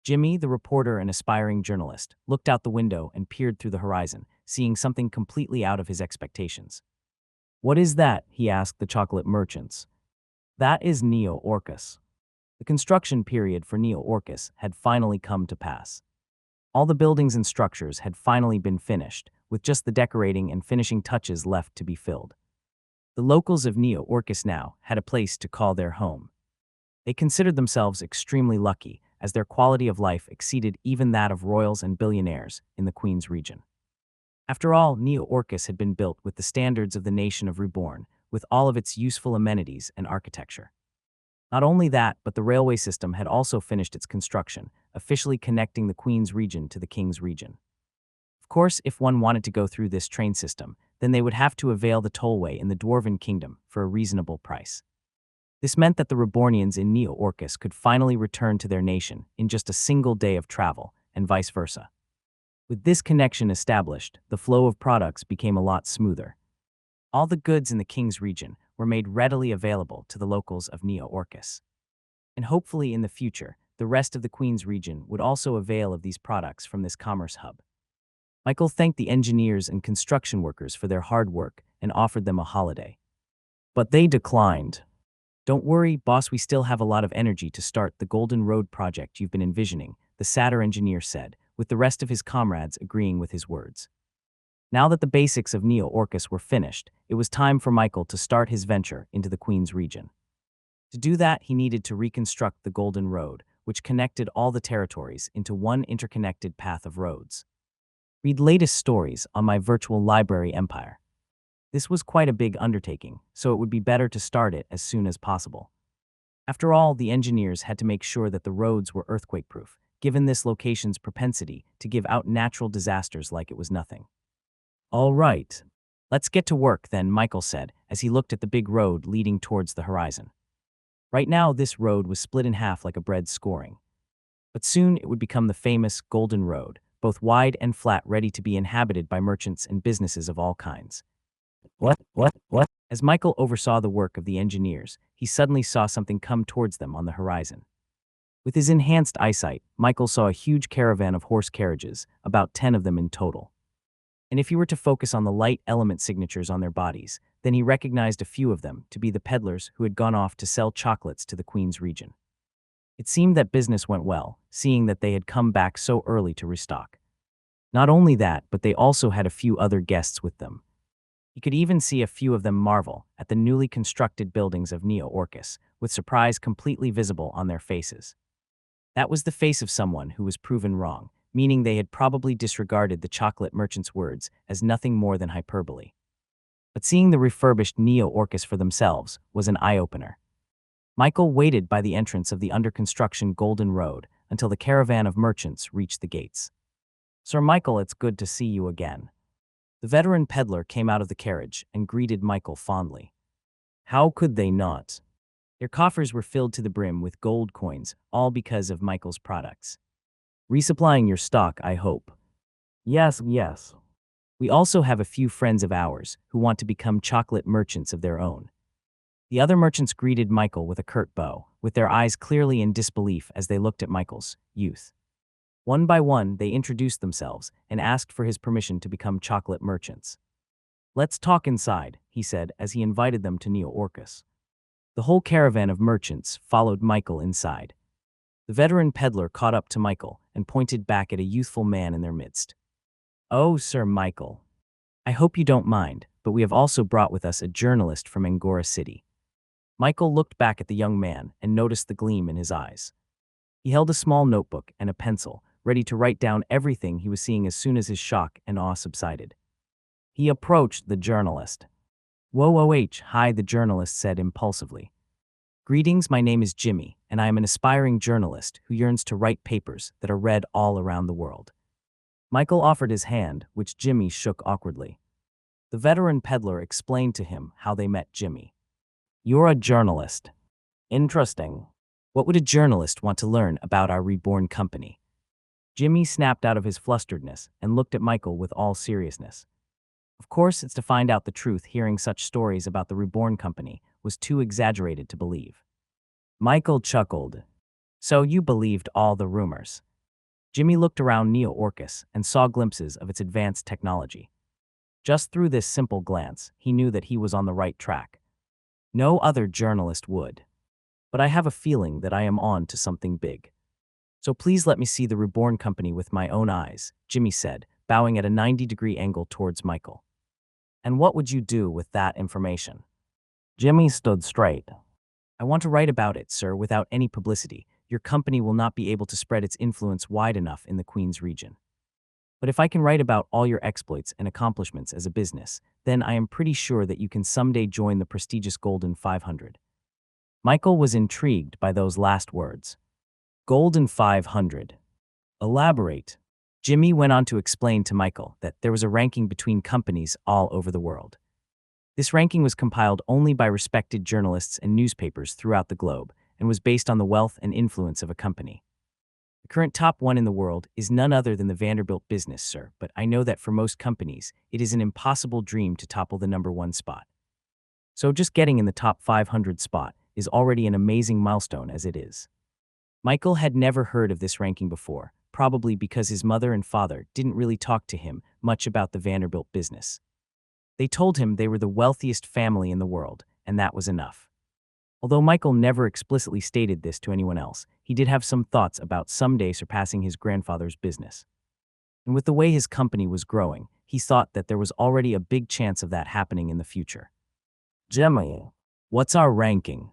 Jimmy, the reporter and aspiring journalist, looked out the window and peered through the horizon, seeing something completely out of his expectations. What is that? He asked the chocolate merchants. That is Neo-Orcus. The construction period for Neo-Orcus had finally come to pass. All the buildings and structures had finally been finished, with just the decorating and finishing touches left to be filled. The locals of Neo-Orcus now had a place to call their home. They considered themselves extremely lucky, as their quality of life exceeded even that of royals and billionaires in the Queen's region. After all, Neo-Orcus had been built with the standards of the nation of Reborn, with all of its useful amenities and architecture. Not only that, but the railway system had also finished its construction, officially connecting the Queen's region to the King's region. Of course, if one wanted to go through this train system, then they would have to avail the tollway in the Dwarven Kingdom for a reasonable price. This meant that the Rebornians in Neo-Orcus could finally return to their nation in just a single day of travel, and vice versa. With this connection established, the flow of products became a lot smoother. All the goods in the King's region were made readily available to the locals of Neo Orcus. And hopefully in the future, the rest of the Queen's region would also avail of these products from this commerce hub. Michael thanked the engineers and construction workers for their hard work and offered them a holiday. But they declined. "Don't worry, boss, we still have a lot of energy to start the Golden Road project you've been envisioning," the sadder engineer said, with the rest of his comrades agreeing with his words. Now that the basics of Neo Orcus were finished, it was time for Michael to start his venture into the Queen's region. To do that, he needed to reconstruct the Golden Road, which connected all the territories into one interconnected path of roads. Read latest stories on my virtual library empire. This was quite a big undertaking, so it would be better to start it as soon as possible. After all, the engineers had to make sure that the roads were earthquake-proof, given this location's propensity to give out natural disasters like it was nothing. "All right, let's get to work then," Michael said as he looked at the big road leading towards the horizon. Right now, this road was split in half like a bread scoring. But soon it would become the famous Golden Road, both wide and flat, ready to be inhabited by merchants and businesses of all kinds. What? As Michael oversaw the work of the engineers, he suddenly saw something come towards them on the horizon. With his enhanced eyesight, Michael saw a huge caravan of horse carriages, about 10 of them in total. And if he were to focus on the light element signatures on their bodies, then he recognized a few of them to be the peddlers who had gone off to sell chocolates to the Queen's region. It seemed that business went well, seeing that they had come back so early to restock. Not only that, but they also had a few other guests with them. He could even see a few of them marvel at the newly constructed buildings of Neo Orcus, with surprise completely visible on their faces. That was the face of someone who was proven wrong, meaning they had probably disregarded the chocolate merchant's words as nothing more than hyperbole. But seeing the refurbished Neo Orcus for themselves was an eye-opener. Michael waited by the entrance of the under-construction Golden Road until the caravan of merchants reached the gates. "Sir Michael, it's good to see you again." The veteran peddler came out of the carriage and greeted Michael fondly. How could they not? Their coffers were filled to the brim with gold coins, all because of Michael's products. "Resupplying your stock, I hope." Yes. "We also have a few friends of ours who want to become chocolate merchants of their own." The other merchants greeted Michael with a curt bow, with their eyes clearly in disbelief as they looked at Michael's youth. One by one, they introduced themselves and asked for his permission to become chocolate merchants. "Let's talk inside," he said as he invited them to Neo Orcus. The whole caravan of merchants followed Michael inside. The veteran peddler caught up to Michael and pointed back at a youthful man in their midst. "Oh, Sir Michael, I hope you don't mind, but we have also brought with us a journalist from Angora City." Michael looked back at the young man and noticed the gleam in his eyes. He held a small notebook and a pencil, ready to write down everything he was seeing as soon as his shock and awe subsided. He approached the journalist. Hi, the journalist said impulsively. "Greetings, my name is Jimmy, and I am an aspiring journalist who yearns to write papers that are read all around the world." Michael offered his hand, which Jimmy shook awkwardly. The veteran peddler explained to him how they met Jimmy. "You're a journalist. Interesting. What would a journalist want to learn about our reborn company?" Jimmy snapped out of his flusteredness and looked at Michael with all seriousness. Of course, it's to find out the truth. Hearing such stories about the reborn company was too exaggerated to believe. Michael chuckled. "So you believed all the rumors?" Jimmy looked around Neo Orcus and saw glimpses of its advanced technology. Just through this simple glance, he knew that he was on the right track. No other journalist would. "But I have a feeling that I am on to something big. So please let me see the reborn company with my own eyes," Jimmy said, bowing at a 90-degree angle towards Michael. "And what would you do with that information?" Jimmy stood straight. "I want to write about it, sir, without any publicity. Your company will not be able to spread its influence wide enough in the Queen's region. But if I can write about all your exploits and accomplishments as a business, then I am pretty sure that you can someday join the prestigious Golden 500. Michael was intrigued by those last words. Golden 500. Elaborate. Jimmy went on to explain to Michael that there was a ranking between companies all over the world. This ranking was compiled only by respected journalists and newspapers throughout the globe and was based on the wealth and influence of a company. The current top one in the world is none other than the Vanderbilt business, sir, but I know that for most companies, it is an impossible dream to topple the number one spot. So just getting in the top 500 spot is already an amazing milestone as it is. Michael had never heard of this ranking before, probably because his mother and father didn't really talk to him much about the Vanderbilt business. They told him they were the wealthiest family in the world, and that was enough. Although Michael never explicitly stated this to anyone else, he did have some thoughts about someday surpassing his grandfather's business. And with the way his company was growing, he thought that there was already a big chance of that happening in the future. Jimmy, what's our ranking?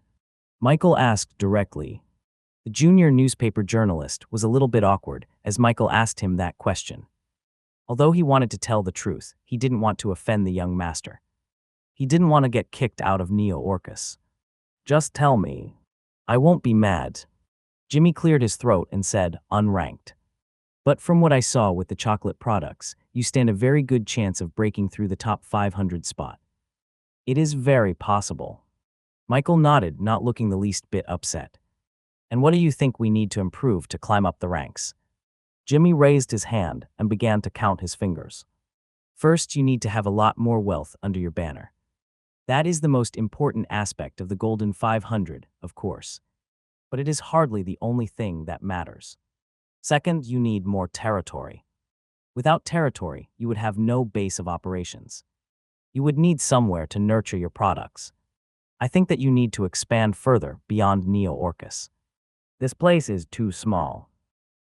Michael asked directly. The junior newspaper journalist was a little bit awkward as Michael asked him that question. Although he wanted to tell the truth, he didn't want to offend the young master. He didn't want to get kicked out of Neo Orcus. Just tell me. I won't be mad. Jimmy cleared his throat and said, unranked. But from what I saw with the chocolate products, you stand a very good chance of breaking through the top 500 spot. It is very possible. Michael nodded, not looking the least bit upset. And what do you think we need to improve to climb up the ranks? Jimmy raised his hand and began to count his fingers. First, you need to have a lot more wealth under your banner. That is the most important aspect of the Golden 500, of course. But it is hardly the only thing that matters. Second, you need more territory. Without territory, you would have no base of operations. You would need somewhere to nurture your products. I think that you need to expand further beyond Neo Orcus. This place is too small.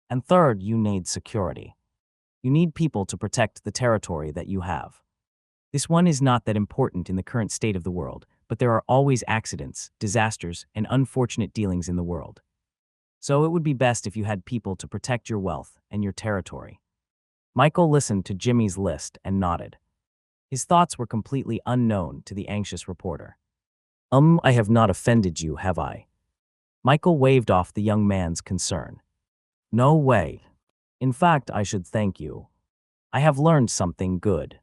And third, you need security. You need people to protect the territory that you have. This one is not that important in the current state of the world, but there are always accidents, disasters, and unfortunate dealings in the world. So it would be best if you had people to protect your wealth and your territory. Michael listened to Jimmy's list and nodded. His thoughts were completely unknown to the anxious reporter. I have not offended you, have I? Michael waved off the young man's concern. No way. In fact, I should thank you. I have learned something good.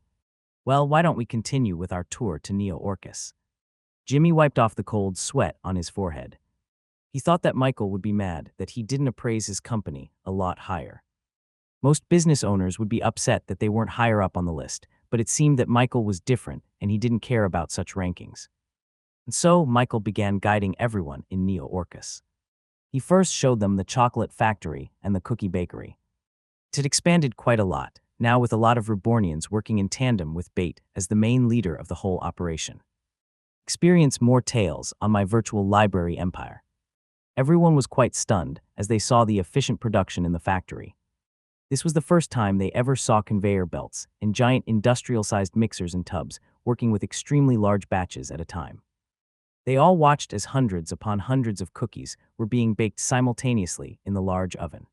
Well, why don't we continue with our tour to Neo Orcus? Jimmy wiped off the cold sweat on his forehead. He thought that Michael would be mad that he didn't appraise his company a lot higher. Most business owners would be upset that they weren't higher up on the list, but it seemed that Michael was different and he didn't care about such rankings. And so Michael began guiding everyone in Neo Orcus. He first showed them the chocolate factory and the cookie bakery. It had expanded quite a lot, now with a lot of Rebornians working in tandem with Bait as the main leader of the whole operation. Experience more tales on my virtual library empire. Everyone was quite stunned as they saw the efficient production in the factory. This was the first time they ever saw conveyor belts and giant industrial-sized mixers and tubs working with extremely large batches at a time. They all watched as hundreds upon hundreds of cookies were being baked simultaneously in the large oven.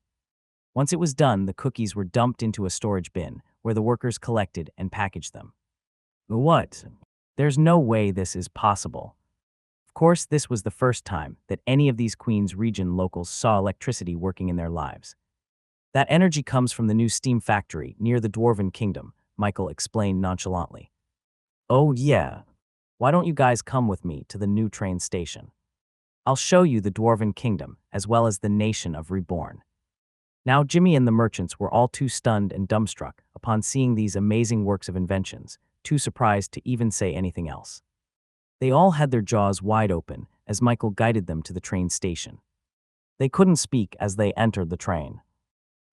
Once it was done, the cookies were dumped into a storage bin where the workers collected and packaged them. What? There's no way this is possible. Of course, this was the first time that any of these Queens region locals saw electricity working in their lives. That energy comes from the new steam factory near the Dwarven Kingdom, Michael explained nonchalantly. Oh yeah. Why don't you guys come with me to the new train station? I'll show you the Dwarven Kingdom as well as the nation of Reborn. Now Jimmy and the merchants were all too stunned and dumbstruck upon seeing these amazing works of inventions, too surprised to even say anything else. They all had their jaws wide open as Michael guided them to the train station. They couldn't speak as they entered the train.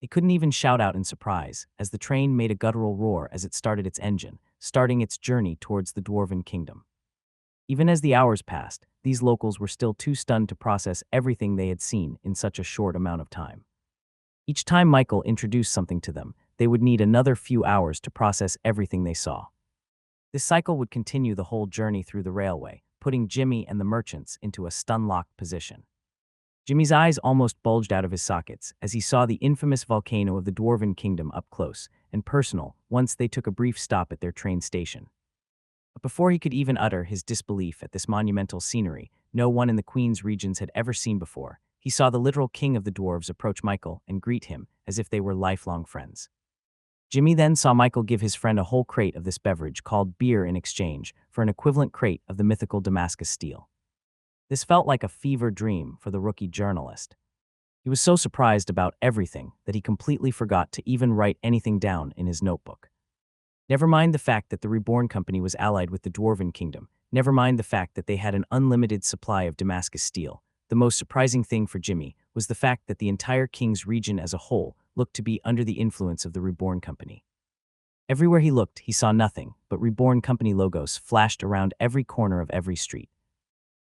They couldn't even shout out in surprise as the train made a guttural roar as it started its engine, starting its journey towards the Dwarven Kingdom. Even as the hours passed, these locals were still too stunned to process everything they had seen in such a short amount of time. Each time Michael introduced something to them, they would need another few hours to process everything they saw. This cycle would continue the whole journey through the railway, putting Jimmy and the merchants into a stun-locked position. Jimmy's eyes almost bulged out of his sockets as he saw the infamous volcano of the Dwarven Kingdom up close and personal once they took a brief stop at their train station. But before he could even utter his disbelief at this monumental scenery no one in the Queen's regions had ever seen before, he saw the literal king of the dwarves approach Michael and greet him as if they were lifelong friends. Jimmy then saw Michael give his friend a whole crate of this beverage called beer in exchange for an equivalent crate of the mythical Damascus steel. This felt like a fever dream for the rookie journalist. He was so surprised about everything that he completely forgot to even write anything down in his notebook. Never mind the fact that the Reborn Company was allied with the Dwarven Kingdom, Never mind the fact that they had an unlimited supply of Damascus steel. The most surprising thing for Jimmy was the fact that the entire King's region as a whole looked to be under the influence of the Reborn Company. Everywhere he looked, he saw nothing but Reborn Company logos flashed around every corner of every street.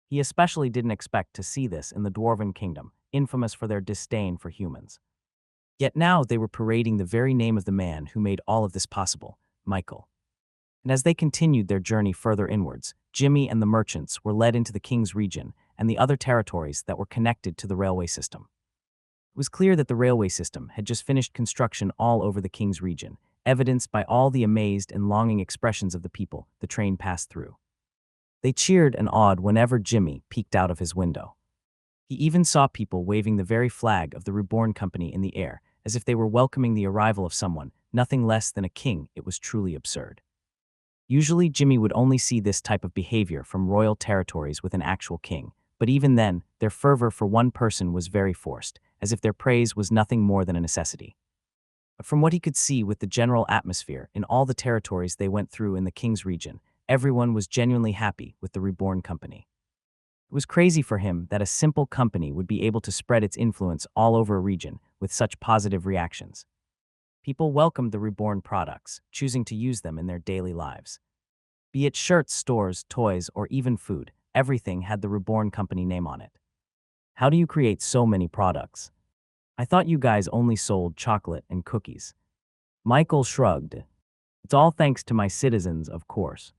He especially didn't expect to see this in the Dwarven Kingdom, infamous for their disdain for humans. Yet now they were parading the very name of the man who made all of this possible, Michael. And as they continued their journey further inwards, Jimmy and the merchants were led into the King's region and the other territories that were connected to the railway system. It was clear that the railway system had just finished construction all over the King's region, evidenced by all the amazed and longing expressions of the people the train passed through. They cheered and awed whenever Jimmy peeked out of his window. He even saw people waving the very flag of the Reborn Company in the air, as if they were welcoming the arrival of someone, nothing less than a king. It was truly absurd. Usually, Jimmy would only see this type of behavior from royal territories with an actual king, but even then, their fervor for one person was very forced, as if their praise was nothing more than a necessity. But from what he could see with the general atmosphere in all the territories they went through in the King's region, everyone was genuinely happy with the Reborn Company. It was crazy for him that a simple company would be able to spread its influence all over a region with such positive reactions. People welcomed the Reborn products, choosing to use them in their daily lives. Be it shirts, stores, toys, or even food, everything had the Reborn Company name on it. How do you create so many products? I thought you guys only sold chocolate and cookies. Michael shrugged. It's all thanks to my citizens, of course.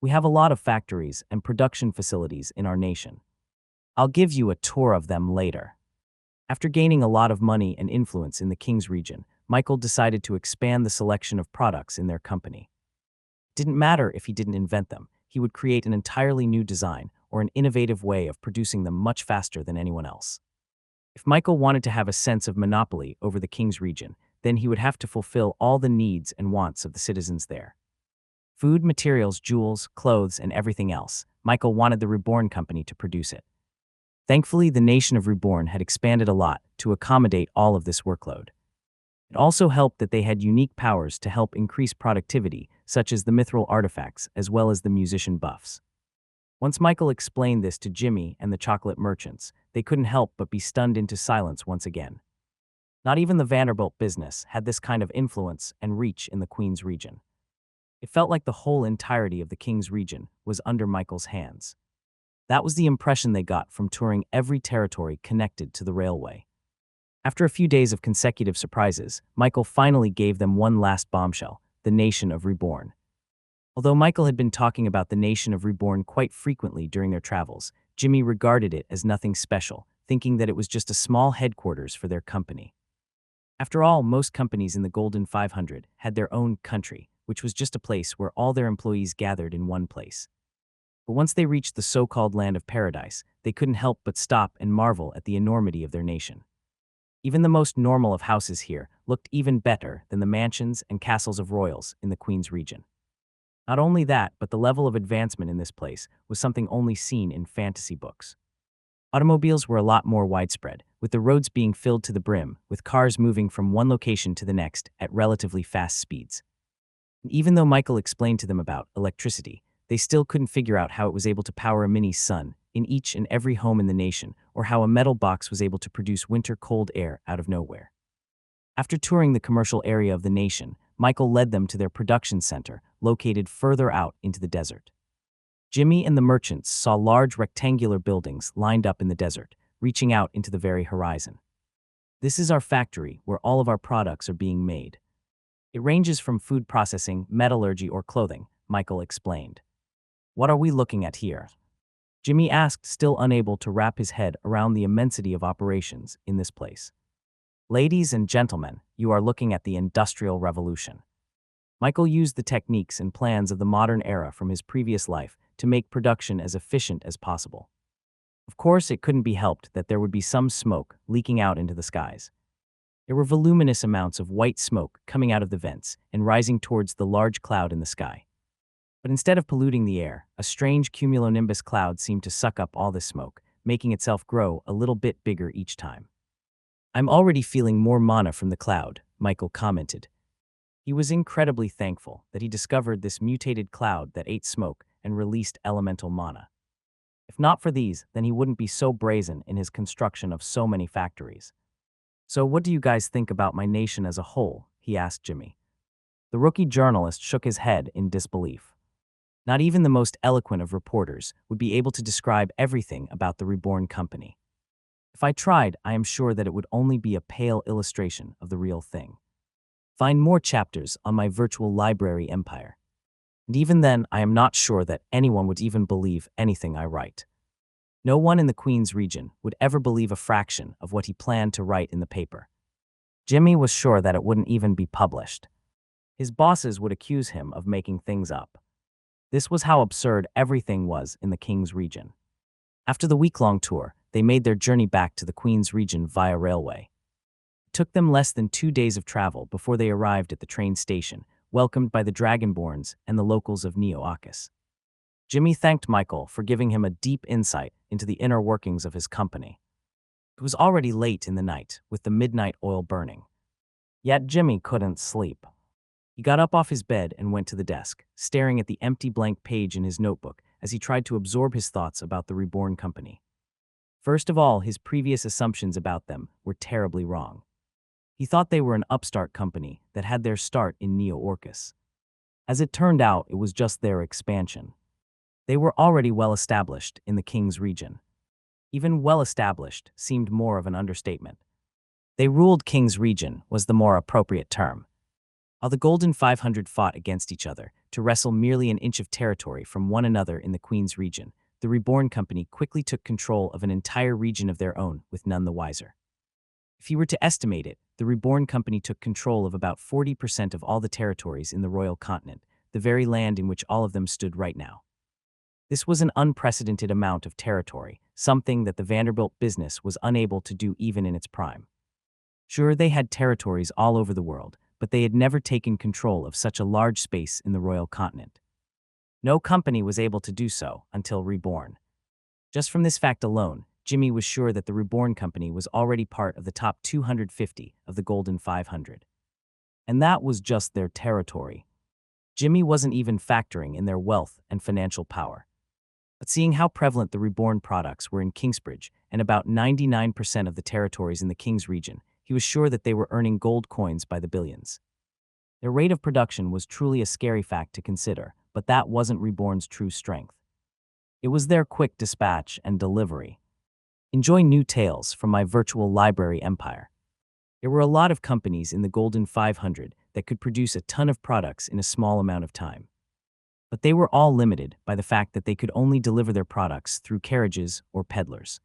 We have a lot of factories and production facilities in our nation. I'll give you a tour of them later. After gaining a lot of money and influence in the King's region, Michael decided to expand the selection of products in their company. It didn't matter if he didn't invent them, he would create an entirely new design or an innovative way of producing them much faster than anyone else. If Michael wanted to have a sense of monopoly over the King's region, then he would have to fulfill all the needs and wants of the citizens there. Food, materials, jewels, clothes, and everything else, Michael wanted the Reborn Company to produce it. Thankfully, the nation of Reborn had expanded a lot to accommodate all of this workload. It also helped that they had unique powers to help increase productivity, such as the mithril artifacts as well as the musician buffs. Once Michael explained this to Jimmy and the chocolate merchants, they couldn't help but be stunned into silence once again. Not even the Vanderbilt business had this kind of influence and reach in the Queen's region. It felt like the whole entirety of the King's region was under Michael's hands. That was the impression they got from touring every territory connected to the railway. After a few days of consecutive surprises, Michael finally gave them one last bombshell, the nation of Reborn. Although Michael had been talking about the nation of Reborn quite frequently during their travels, Jimmy regarded it as nothing special, thinking that it was just a small headquarters for their company. After all, most companies in the Golden 500 had their own country, which was just a place where all their employees gathered in one place. But once they reached the so-called land of paradise, they couldn't help but stop and marvel at the enormity of their nation. Even the most normal of houses here looked even better than the mansions and castles of royals in the Queen's region. Not only that, but the level of advancement in this place was something only seen in fantasy books. Automobiles were a lot more widespread, with the roads being filled to the brim, with cars moving from one location to the next at relatively fast speeds. And even though Michael explained to them about electricity, they still couldn't figure out how it was able to power a mini sun in each and every home in the nation, or how a metal box was able to produce winter cold air out of nowhere. After touring the commercial area of the nation, Michael led them to their production center, located further out into the desert. Jimmy and the merchants saw large rectangular buildings lined up in the desert, reaching out into the very horizon. This is our factory where all of our products are being made. It ranges from food processing, metallurgy, or clothing, Michael explained. What are we looking at here? Jimmy asked, still unable to wrap his head around the immensity of operations in this place. Ladies and gentlemen, you are looking at the Industrial Revolution. Michael used the techniques and plans of the modern era from his previous life to make production as efficient as possible. Of course, it couldn't be helped that there would be some smoke leaking out into the skies. There were voluminous amounts of white smoke coming out of the vents and rising towards the large cloud in the sky. But instead of polluting the air, a strange cumulonimbus cloud seemed to suck up all this smoke, making itself grow a little bit bigger each time. I'm already feeling more mana from the cloud, Michael commented. He was incredibly thankful that he discovered this mutated cloud that ate smoke and released elemental mana. If not for these, then he wouldn't be so brazen in his construction of so many factories. "So what do you guys think about my nation as a whole?" he asked Jimmy. The rookie journalist shook his head in disbelief. Not even the most eloquent of reporters would be able to describe everything about the Reborn Company. "If I tried, I am sure that it would only be a pale illustration of the real thing. Find more chapters on my virtual library empire. And even then, I am not sure that anyone would even believe anything I write. No one in the Queen's region would ever believe a fraction of what he planned to write in the paper." Jimmy was sure that it wouldn't even be published. His bosses would accuse him of making things up. This was how absurd everything was in the King's region. After the week-long tour, they made their journey back to the Queen's region via railway. It took them less than 2 days of travel before they arrived at the train station, welcomed by the Dragonborns and the locals of Neo-Arcus. Jimmy thanked Michael for giving him a deep insight into the inner workings of his company. It was already late in the night, with the midnight oil burning. Yet Jimmy couldn't sleep. He got up off his bed and went to the desk, staring at the empty blank page in his notebook as he tried to absorb his thoughts about the Reborn Company. First of all, his previous assumptions about them were terribly wrong. He thought they were an upstart company that had their start in Neo-Orcus. As it turned out, it was just their expansion. They were already well established in the King's region. Even well established seemed more of an understatement. They ruled King's region was the more appropriate term. While the Golden 500 fought against each other to wrestle merely an inch of territory from one another in the Queen's region, the Reborn Company quickly took control of an entire region of their own, with none the wiser. If you were to estimate it, the Reborn Company took control of about 40% of all the territories in the Royal Continent, the very land in which all of them stood right now. This was an unprecedented amount of territory, something that the Vanderbilt business was unable to do even in its prime. Sure, they had territories all over the world, but they had never taken control of such a large space in the Royal Continent. No company was able to do so until Reborn. Just from this fact alone, Jimmy was sure that the Reborn Company was already part of the top 250 of the Golden 500. And that was just their territory. Jimmy wasn't even factoring in their wealth and financial power. But seeing how prevalent the Reborn products were in Kingsbridge and about 99% of the territories in the King's region, he was sure that they were earning gold coins by the billions. Their rate of production was truly a scary fact to consider, but that wasn't Reborn's true strength. It was their quick dispatch and delivery. Enjoy new tales from my virtual library empire. There were a lot of companies in the Golden 500 that could produce a ton of products in a small amount of time. But they were all limited by the fact that they could only deliver their products through carriages or peddlers.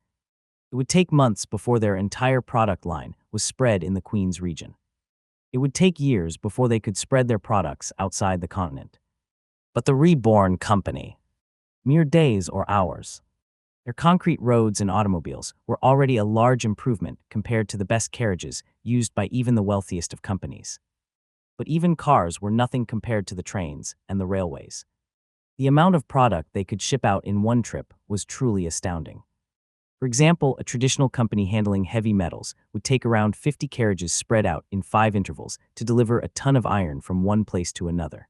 It would take months before their entire product line was spread in the Queen's region. It would take years before they could spread their products outside the continent. But the Reborn Company, mere days or hours. Their concrete roads and automobiles were already a large improvement compared to the best carriages used by even the wealthiest of companies. But even cars were nothing compared to the trains and the railways. The amount of product they could ship out in one trip was truly astounding. For example, a traditional company handling heavy metals would take around 50 carriages spread out in 5 intervals to deliver a ton of iron from one place to another.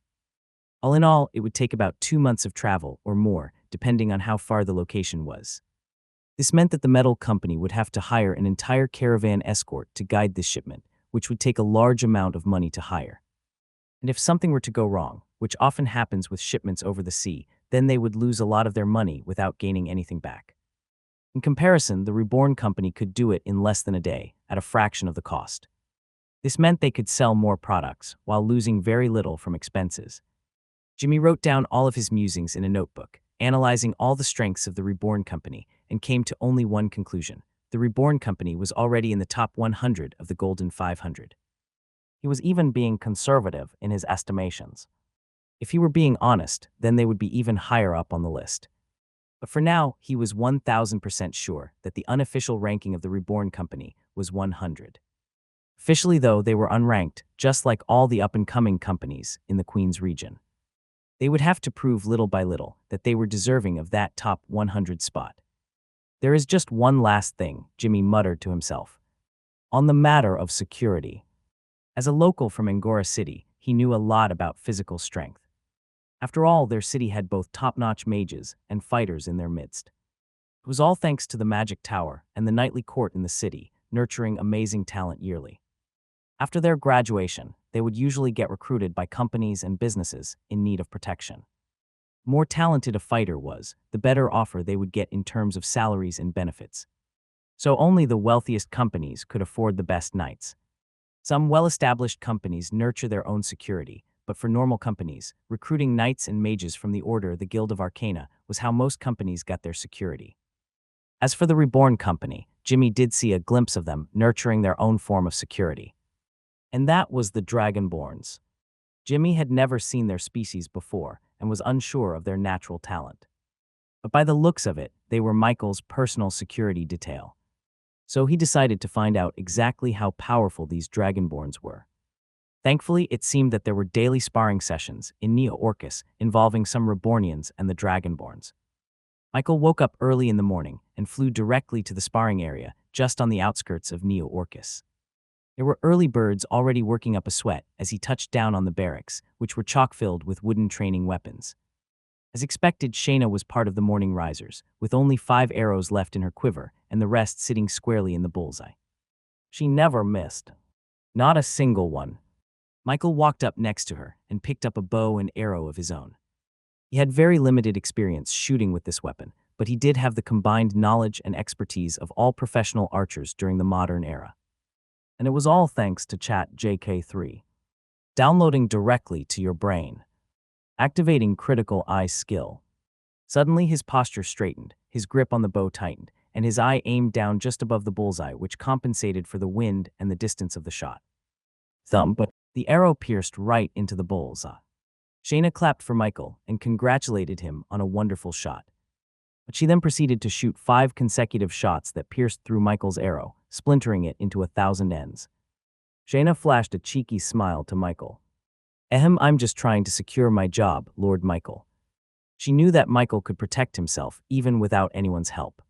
All in all, it would take about 2 months of travel or more, depending on how far the location was. This meant that the metal company would have to hire an entire caravan escort to guide this shipment, which would take a large amount of money to hire. And if something were to go wrong, which often happens with shipments over the sea, then they would lose a lot of their money without gaining anything back. In comparison, the Reborn Company could do it in less than a day, at a fraction of the cost. This meant they could sell more products, while losing very little from expenses. Jimmy wrote down all of his musings in a notebook, analyzing all the strengths of the Reborn Company, and came to only one conclusion. The Reborn Company was already in the top 100 of the Golden 500. He was even being conservative in his estimations. If he were being honest, then they would be even higher up on the list. But for now, he was 1000% sure that the unofficial ranking of the Reborn Company was 100. Officially, though, they were unranked, just like all the up-and-coming companies in the Queen's region. They would have to prove little by little that they were deserving of that top 100 spot. There is just one last thing, Jimmy muttered to himself. On the matter of security. As a local from Angora City, he knew a lot about physical strength. After all, their city had both top-notch mages and fighters in their midst. It was all thanks to the Magic Tower and the nightly court in the city, nurturing amazing talent yearly. After their graduation, they would usually get recruited by companies and businesses in need of protection. The more talented a fighter was, the better offer they would get in terms of salaries and benefits. So only the wealthiest companies could afford the best knights. Some well-established companies nurture their own security, but for normal companies, recruiting knights and mages from the Order, the Guild of Arcana, was how most companies got their security. As for the Reborn company, Jimmy did see a glimpse of them nurturing their own form of security. And that was the Dragonborns. Jimmy had never seen their species before and was unsure of their natural talent. But by the looks of it, they were Michael's personal security detail. So he decided to find out exactly how powerful these Dragonborns were. Thankfully, it seemed that there were daily sparring sessions in Neo Orcus involving some Rebornians and the Dragonborns. Michael woke up early in the morning and flew directly to the sparring area just on the outskirts of Neo Orcus. There were early birds already working up a sweat as he touched down on the barracks, which were chock-filled with wooden training weapons. As expected, Shayna was part of the morning risers, with only 5 arrows left in her quiver and the rest sitting squarely in the bullseye. She never missed. Not a single one. Michael walked up next to her and picked up a bow and arrow of his own. He had very limited experience shooting with this weapon, but he did have the combined knowledge and expertise of all professional archers during the modern era. And it was all thanks to Chat JK3. Downloading directly to your brain. Activating critical eye skill. Suddenly his posture straightened, his grip on the bow tightened, and his eye aimed down just above the bullseye, which compensated for the wind and the distance of the shot. Thump, but the arrow pierced right into the bullseye. Shayna clapped for Michael and congratulated him on a wonderful shot. But she then proceeded to shoot 5 consecutive shots that pierced through Michael's arrow, splintering it into 1,000 ends. Shayna flashed a cheeky smile to Michael. I'm just trying to secure my job, Lord Michael. She knew that Michael could protect himself even without anyone's help.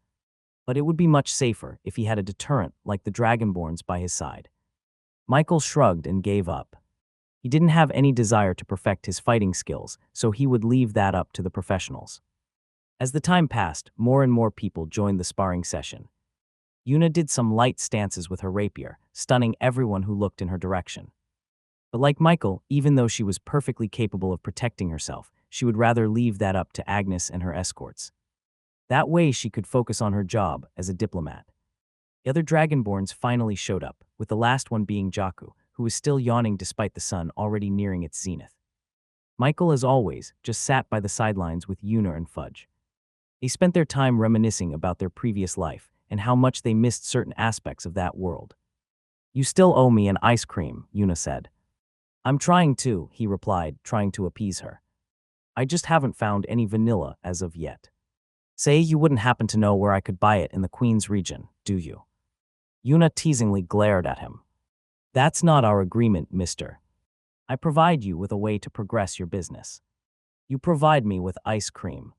But it would be much safer if he had a deterrent like the Dragonborns by his side. Michael shrugged and gave up. He didn't have any desire to perfect his fighting skills, so he would leave that up to the professionals. As the time passed, more and more people joined the sparring session. Yuna did some light stances with her rapier, stunning everyone who looked in her direction. But like Michael, even though she was perfectly capable of protecting herself, she would rather leave that up to Agnes and her escorts. That way she could focus on her job as a diplomat. The other Dragonborns finally showed up, with the last one being Jaku, who was still yawning despite the sun already nearing its zenith. Michael, as always, just sat by the sidelines with Yuna and Fudge. They spent their time reminiscing about their previous life and how much they missed certain aspects of that world. "You still owe me an ice cream," Yuna said. "I'm trying to," he replied, trying to appease her. "I just haven't found any vanilla as of yet." "Say you wouldn't happen to know where I could buy it in the Queen's region, do you?" Yuna teasingly glared at him. "That's not our agreement, mister. I provide you with a way to progress your business. You provide me with ice cream.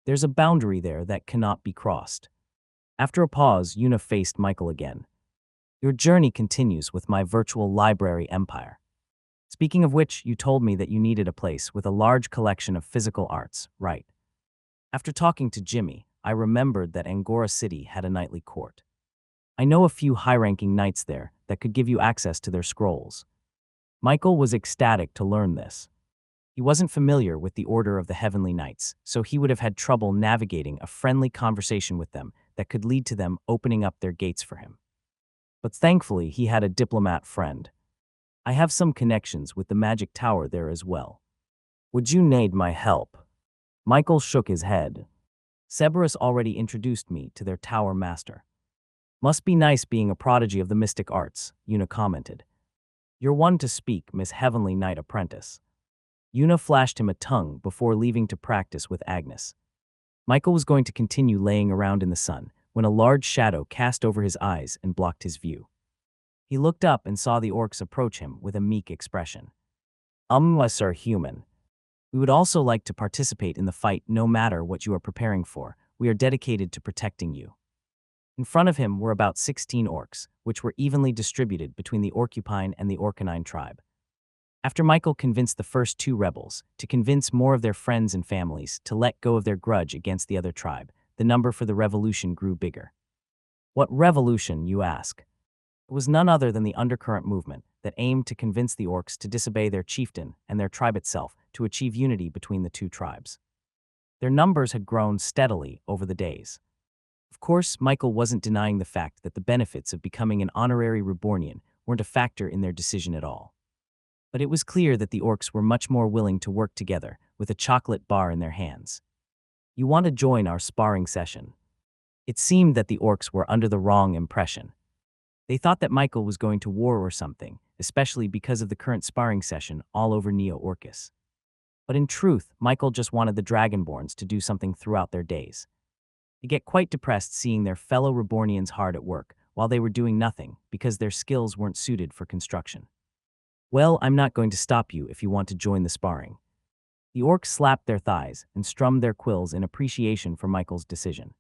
There's a boundary there that cannot be crossed." After a pause, Yuna faced Michael again. "Your journey continues with my virtual library empire. Speaking of which, you told me that you needed a place with a large collection of physical arts, right? After talking to Jimmy, I remembered that Angora City had a knightly court. I know a few high-ranking knights there that could give you access to their scrolls." Michael was ecstatic to learn this. He wasn't familiar with the Order of the Heavenly Knights, so he would have had trouble navigating a friendly conversation with them that could lead to them opening up their gates for him. But thankfully, he had a diplomat friend. "I have some connections with the Magic Tower there as well. Would you need my help?" Michael shook his head. "Cerberus already introduced me to their tower master." "Must be nice being a prodigy of the mystic arts," Yuna commented. "You're one to speak, Miss Heavenly Knight Apprentice." Yuna flashed him a tongue before leaving to practice with Agnes. Michael was going to continue laying around in the sun when a large shadow cast over his eyes and blocked his view. He looked up and saw the orcs approach him with a meek expression. "Us are human. We would also like to participate in the fight no matter what you are preparing for. We are dedicated to protecting you." In front of him were about 16 orcs, which were evenly distributed between the Orcupine and the Orcanine tribe. After Michael convinced the first two rebels to convince more of their friends and families to let go of their grudge against the other tribe, the number for the revolution grew bigger. What revolution, you ask? It was none other than the undercurrent movement that aimed to convince the orcs to disobey their chieftain and their tribe itself to achieve unity between the two tribes. Their numbers had grown steadily over the days. Of course, Michael wasn't denying the fact that the benefits of becoming an honorary Rebornian weren't a factor in their decision at all. But it was clear that the orcs were much more willing to work together with a chocolate bar in their hands. You want to join our sparring session? It seemed that the orcs were under the wrong impression. They thought that Michael was going to war or something, especially because of the current sparring session all over Neo-Orcus. But in truth, Michael just wanted the Dragonborns to do something throughout their days. They get quite depressed seeing their fellow Rebornians hard at work while they were doing nothing because their skills weren't suited for construction. Well, I'm not going to stop you if you want to join the sparring. The orcs slapped their thighs and strummed their quills in appreciation for Michael's decision.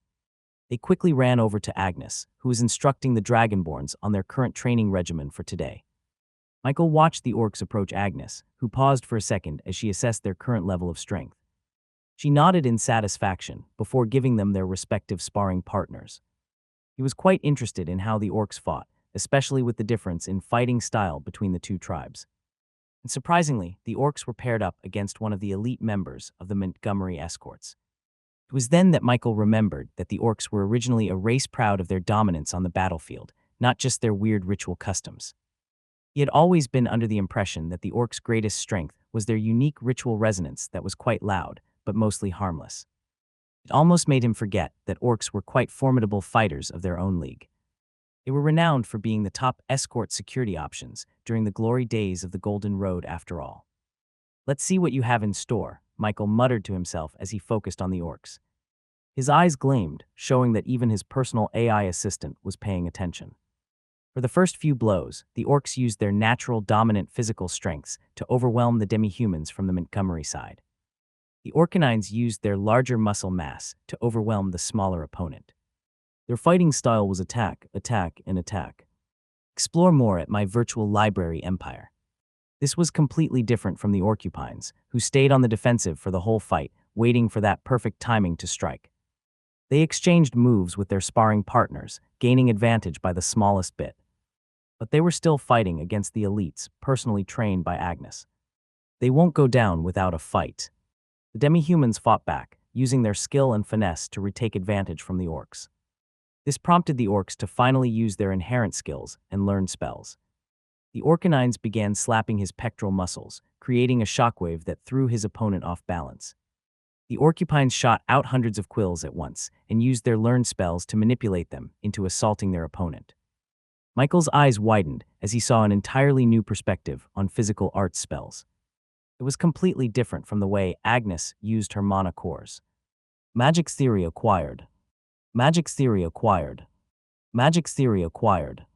They quickly ran over to Agnes, who was instructing the Dragonborns on their current training regimen for today. Michael watched the orcs approach Agnes, who paused for a second as she assessed their current level of strength. She nodded in satisfaction before giving them their respective sparring partners. He was quite interested in how the orcs fought, especially with the difference in fighting style between the two tribes. And surprisingly, the orcs were paired up against one of the elite members of the Montgomery escorts. It was then that Michael remembered that the orcs were originally a race proud of their dominance on the battlefield, not just their weird ritual customs. He had always been under the impression that the orcs' greatest strength was their unique ritual resonance that was quite loud, but mostly harmless. It almost made him forget that orcs were quite formidable fighters of their own league. They were renowned for being the top escort security options during the glory days of the Golden Road after all. Let's see what you have in store, Michael muttered to himself as he focused on the orcs. His eyes gleamed, showing that even his personal AI assistant was paying attention. For the first few blows, the orcs used their natural dominant physical strengths to overwhelm the demi-humans from the Montgomery side. The Orcanines used their larger muscle mass to overwhelm the smaller opponent. Their fighting style was attack, attack, and attack. Explore more at my virtual library empire. This was completely different from the Orcupines, who stayed on the defensive for the whole fight, waiting for that perfect timing to strike. They exchanged moves with their sparring partners, gaining advantage by the smallest bit. But they were still fighting against the elites, personally trained by Agnes. They won't go down without a fight. The demi-humans fought back, using their skill and finesse to retake advantage from the orcs. This prompted the orcs to finally use their inherent skills and learn spells. The Orcanines began slapping his pectoral muscles, creating a shockwave that threw his opponent off balance. The Orcupines shot out hundreds of quills at once and used their learned spells to manipulate them into assaulting their opponent. Michael's eyes widened as he saw an entirely new perspective on physical arts spells. It was completely different from the way Agnes used her mana cores. Magic theory acquired. Magic theory acquired. Magic theory acquired.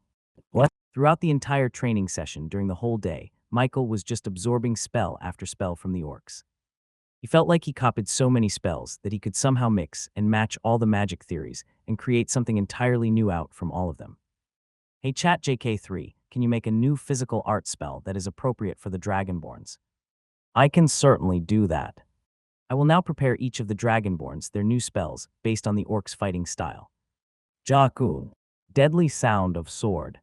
What? Throughout the entire training session during the whole day, Michael was just absorbing spell after spell from the orcs. He felt like he copied so many spells that he could somehow mix and match all the magic theories and create something entirely new out from all of them. Hey ChatJK3, can you make a new physical art spell that is appropriate for the Dragonborns? I can certainly do that. I will now prepare each of the Dragonborns their new spells based on the orcs' fighting style. Jakku, deadly sound of sword.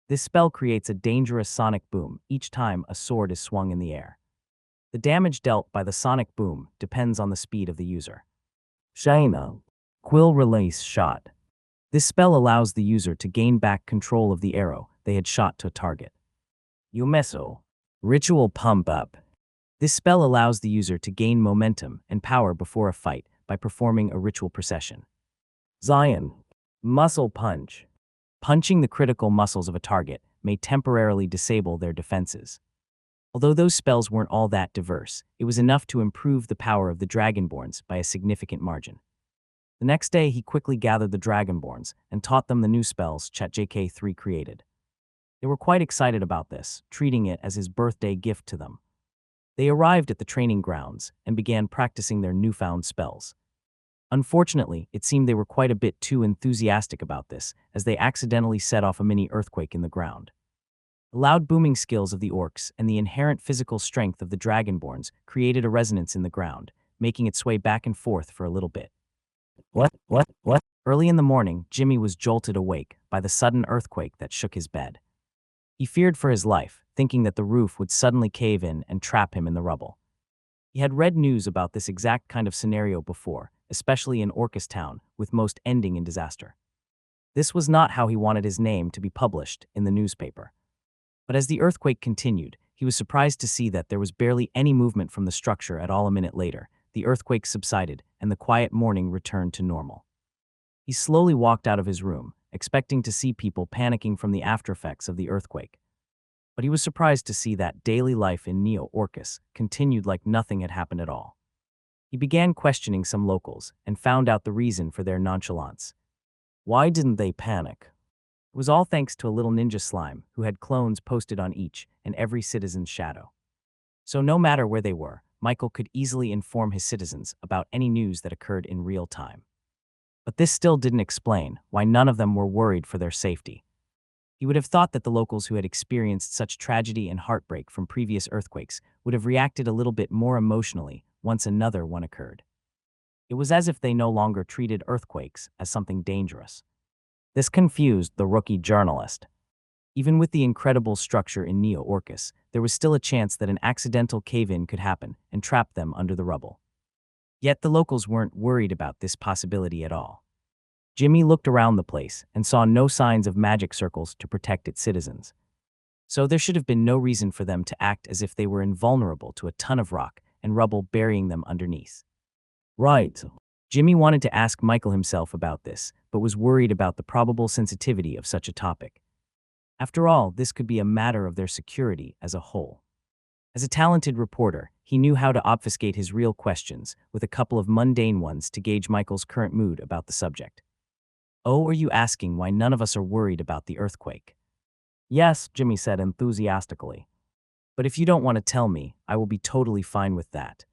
This spell creates a dangerous sonic boom each time a sword is swung in the air. The damage dealt by the sonic boom depends on the speed of the user. Shaina, quill release shot. This spell allows the user to gain back control of the arrow they had shot to a target. Yumeso, ritual pump up. This spell allows the user to gain momentum and power before a fight by performing a ritual procession. Zion, muscle punch. Punching the critical muscles of a target may temporarily disable their defenses. Although those spells weren't all that diverse, it was enough to improve the power of the Dragonborns by a significant margin. The next day, he quickly gathered the Dragonborns and taught them the new spells ChatJK3 created. They were quite excited about this, treating it as his birthday gift to them. They arrived at the training grounds and began practicing their newfound spells. Unfortunately, it seemed they were quite a bit too enthusiastic about this, as they accidentally set off a mini earthquake in the ground. The loud booming skills of the orcs and the inherent physical strength of the dragonborns created a resonance in the ground, making it sway back and forth for a little bit. What? Early in the morning, Jimmy was jolted awake by the sudden earthquake that shook his bed. He feared for his life, thinking that the roof would suddenly cave in and trap him in the rubble. He had read news about this exact kind of scenario before, especially in Orcus Town, with most ending in disaster. This was not how he wanted his name to be published in the newspaper. But as the earthquake continued, he was surprised to see that there was barely any movement from the structure at all. A minute later, the earthquake subsided and the quiet morning returned to normal. He slowly walked out of his room, expecting to see people panicking from the aftereffects of the earthquake. But he was surprised to see that daily life in Neo Orcus continued like nothing had happened at all. He began questioning some locals and found out the reason for their nonchalance. Why didn't they panic? It was all thanks to a little ninja slime who had clones posted on each and every citizen's shadow. So no matter where they were, Michael could easily inform his citizens about any news that occurred in real time. But this still didn't explain why none of them were worried for their safety. He would have thought that the locals who had experienced such tragedy and heartbreak from previous earthquakes would have reacted a little bit more emotionally once another one occurred. It was as if they no longer treated earthquakes as something dangerous. This confused the rookie journalist. Even with the incredible structure in Neo Orcus, there was still a chance that an accidental cave-in could happen and trap them under the rubble. Yet the locals weren't worried about this possibility at all. Jimmy looked around the place and saw no signs of magic circles to protect its citizens. So there should have been no reason for them to act as if they were invulnerable to a ton of rock and rubble burying them underneath. Right. Jimmy wanted to ask Michael himself about this, but was worried about the probable sensitivity of such a topic. After all, this could be a matter of their security as a whole. As a talented reporter, he knew how to obfuscate his real questions with a couple of mundane ones to gauge Michael's current mood about the subject. Oh, are you asking why none of us are worried about the earthquake? Yes, Jimmy said enthusiastically. But if you don't want to tell me, I will be totally fine with that.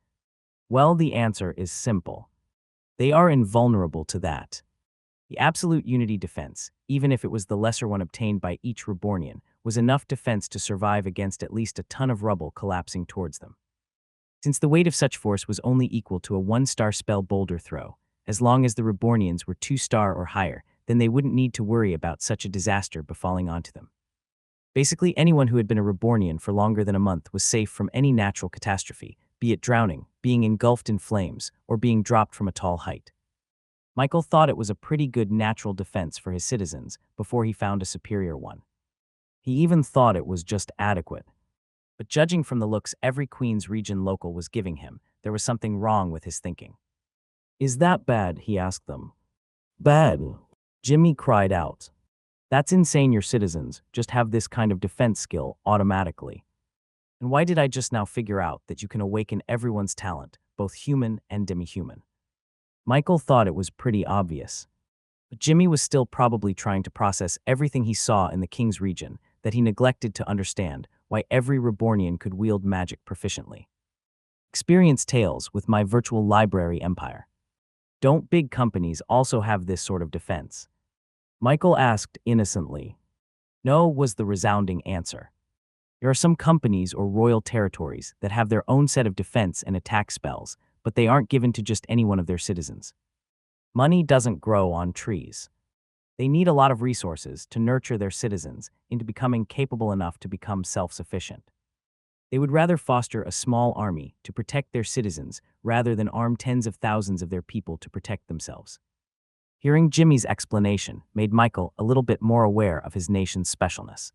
Well, the answer is simple. They are invulnerable to that. The absolute unity defense, even if it was the lesser one obtained by each Rebornian, was enough defense to survive against at least a ton of rubble collapsing towards them. Since the weight of such force was only equal to a 1-star spell boulder throw, as long as the Rebornians were 2-star or higher, then they wouldn't need to worry about such a disaster befalling onto them. Basically, anyone who had been a Rebornian for longer than a month was safe from any natural catastrophe, be it drowning, being engulfed in flames, or being dropped from a tall height. Michael thought it was a pretty good natural defense for his citizens before he found a superior one. He even thought it was just adequate. But judging from the looks every Queen's Region local was giving him, there was something wrong with his thinking. Is that bad? He asked them. Bad? Jimmy cried out. That's insane. Your citizens just have this kind of defense skill automatically. And why did I just now figure out that you can awaken everyone's talent, both human and demi-human? Michael thought it was pretty obvious. But Jimmy was still probably trying to process everything he saw in the King's Region that he neglected to understand why every Rebornian could wield magic proficiently. Experience tales with my virtual library empire. Don't big companies also have this sort of defense? Michael asked innocently. No, was the resounding answer. There are some companies or royal territories that have their own set of defense and attack spells, but they aren't given to just any one of their citizens. Money doesn't grow on trees. They need a lot of resources to nurture their citizens into becoming capable enough to become self-sufficient. They would rather foster a small army to protect their citizens rather than arm tens of thousands of their people to protect themselves. Hearing Jimmy's explanation made Michael a little bit more aware of his nation's specialness.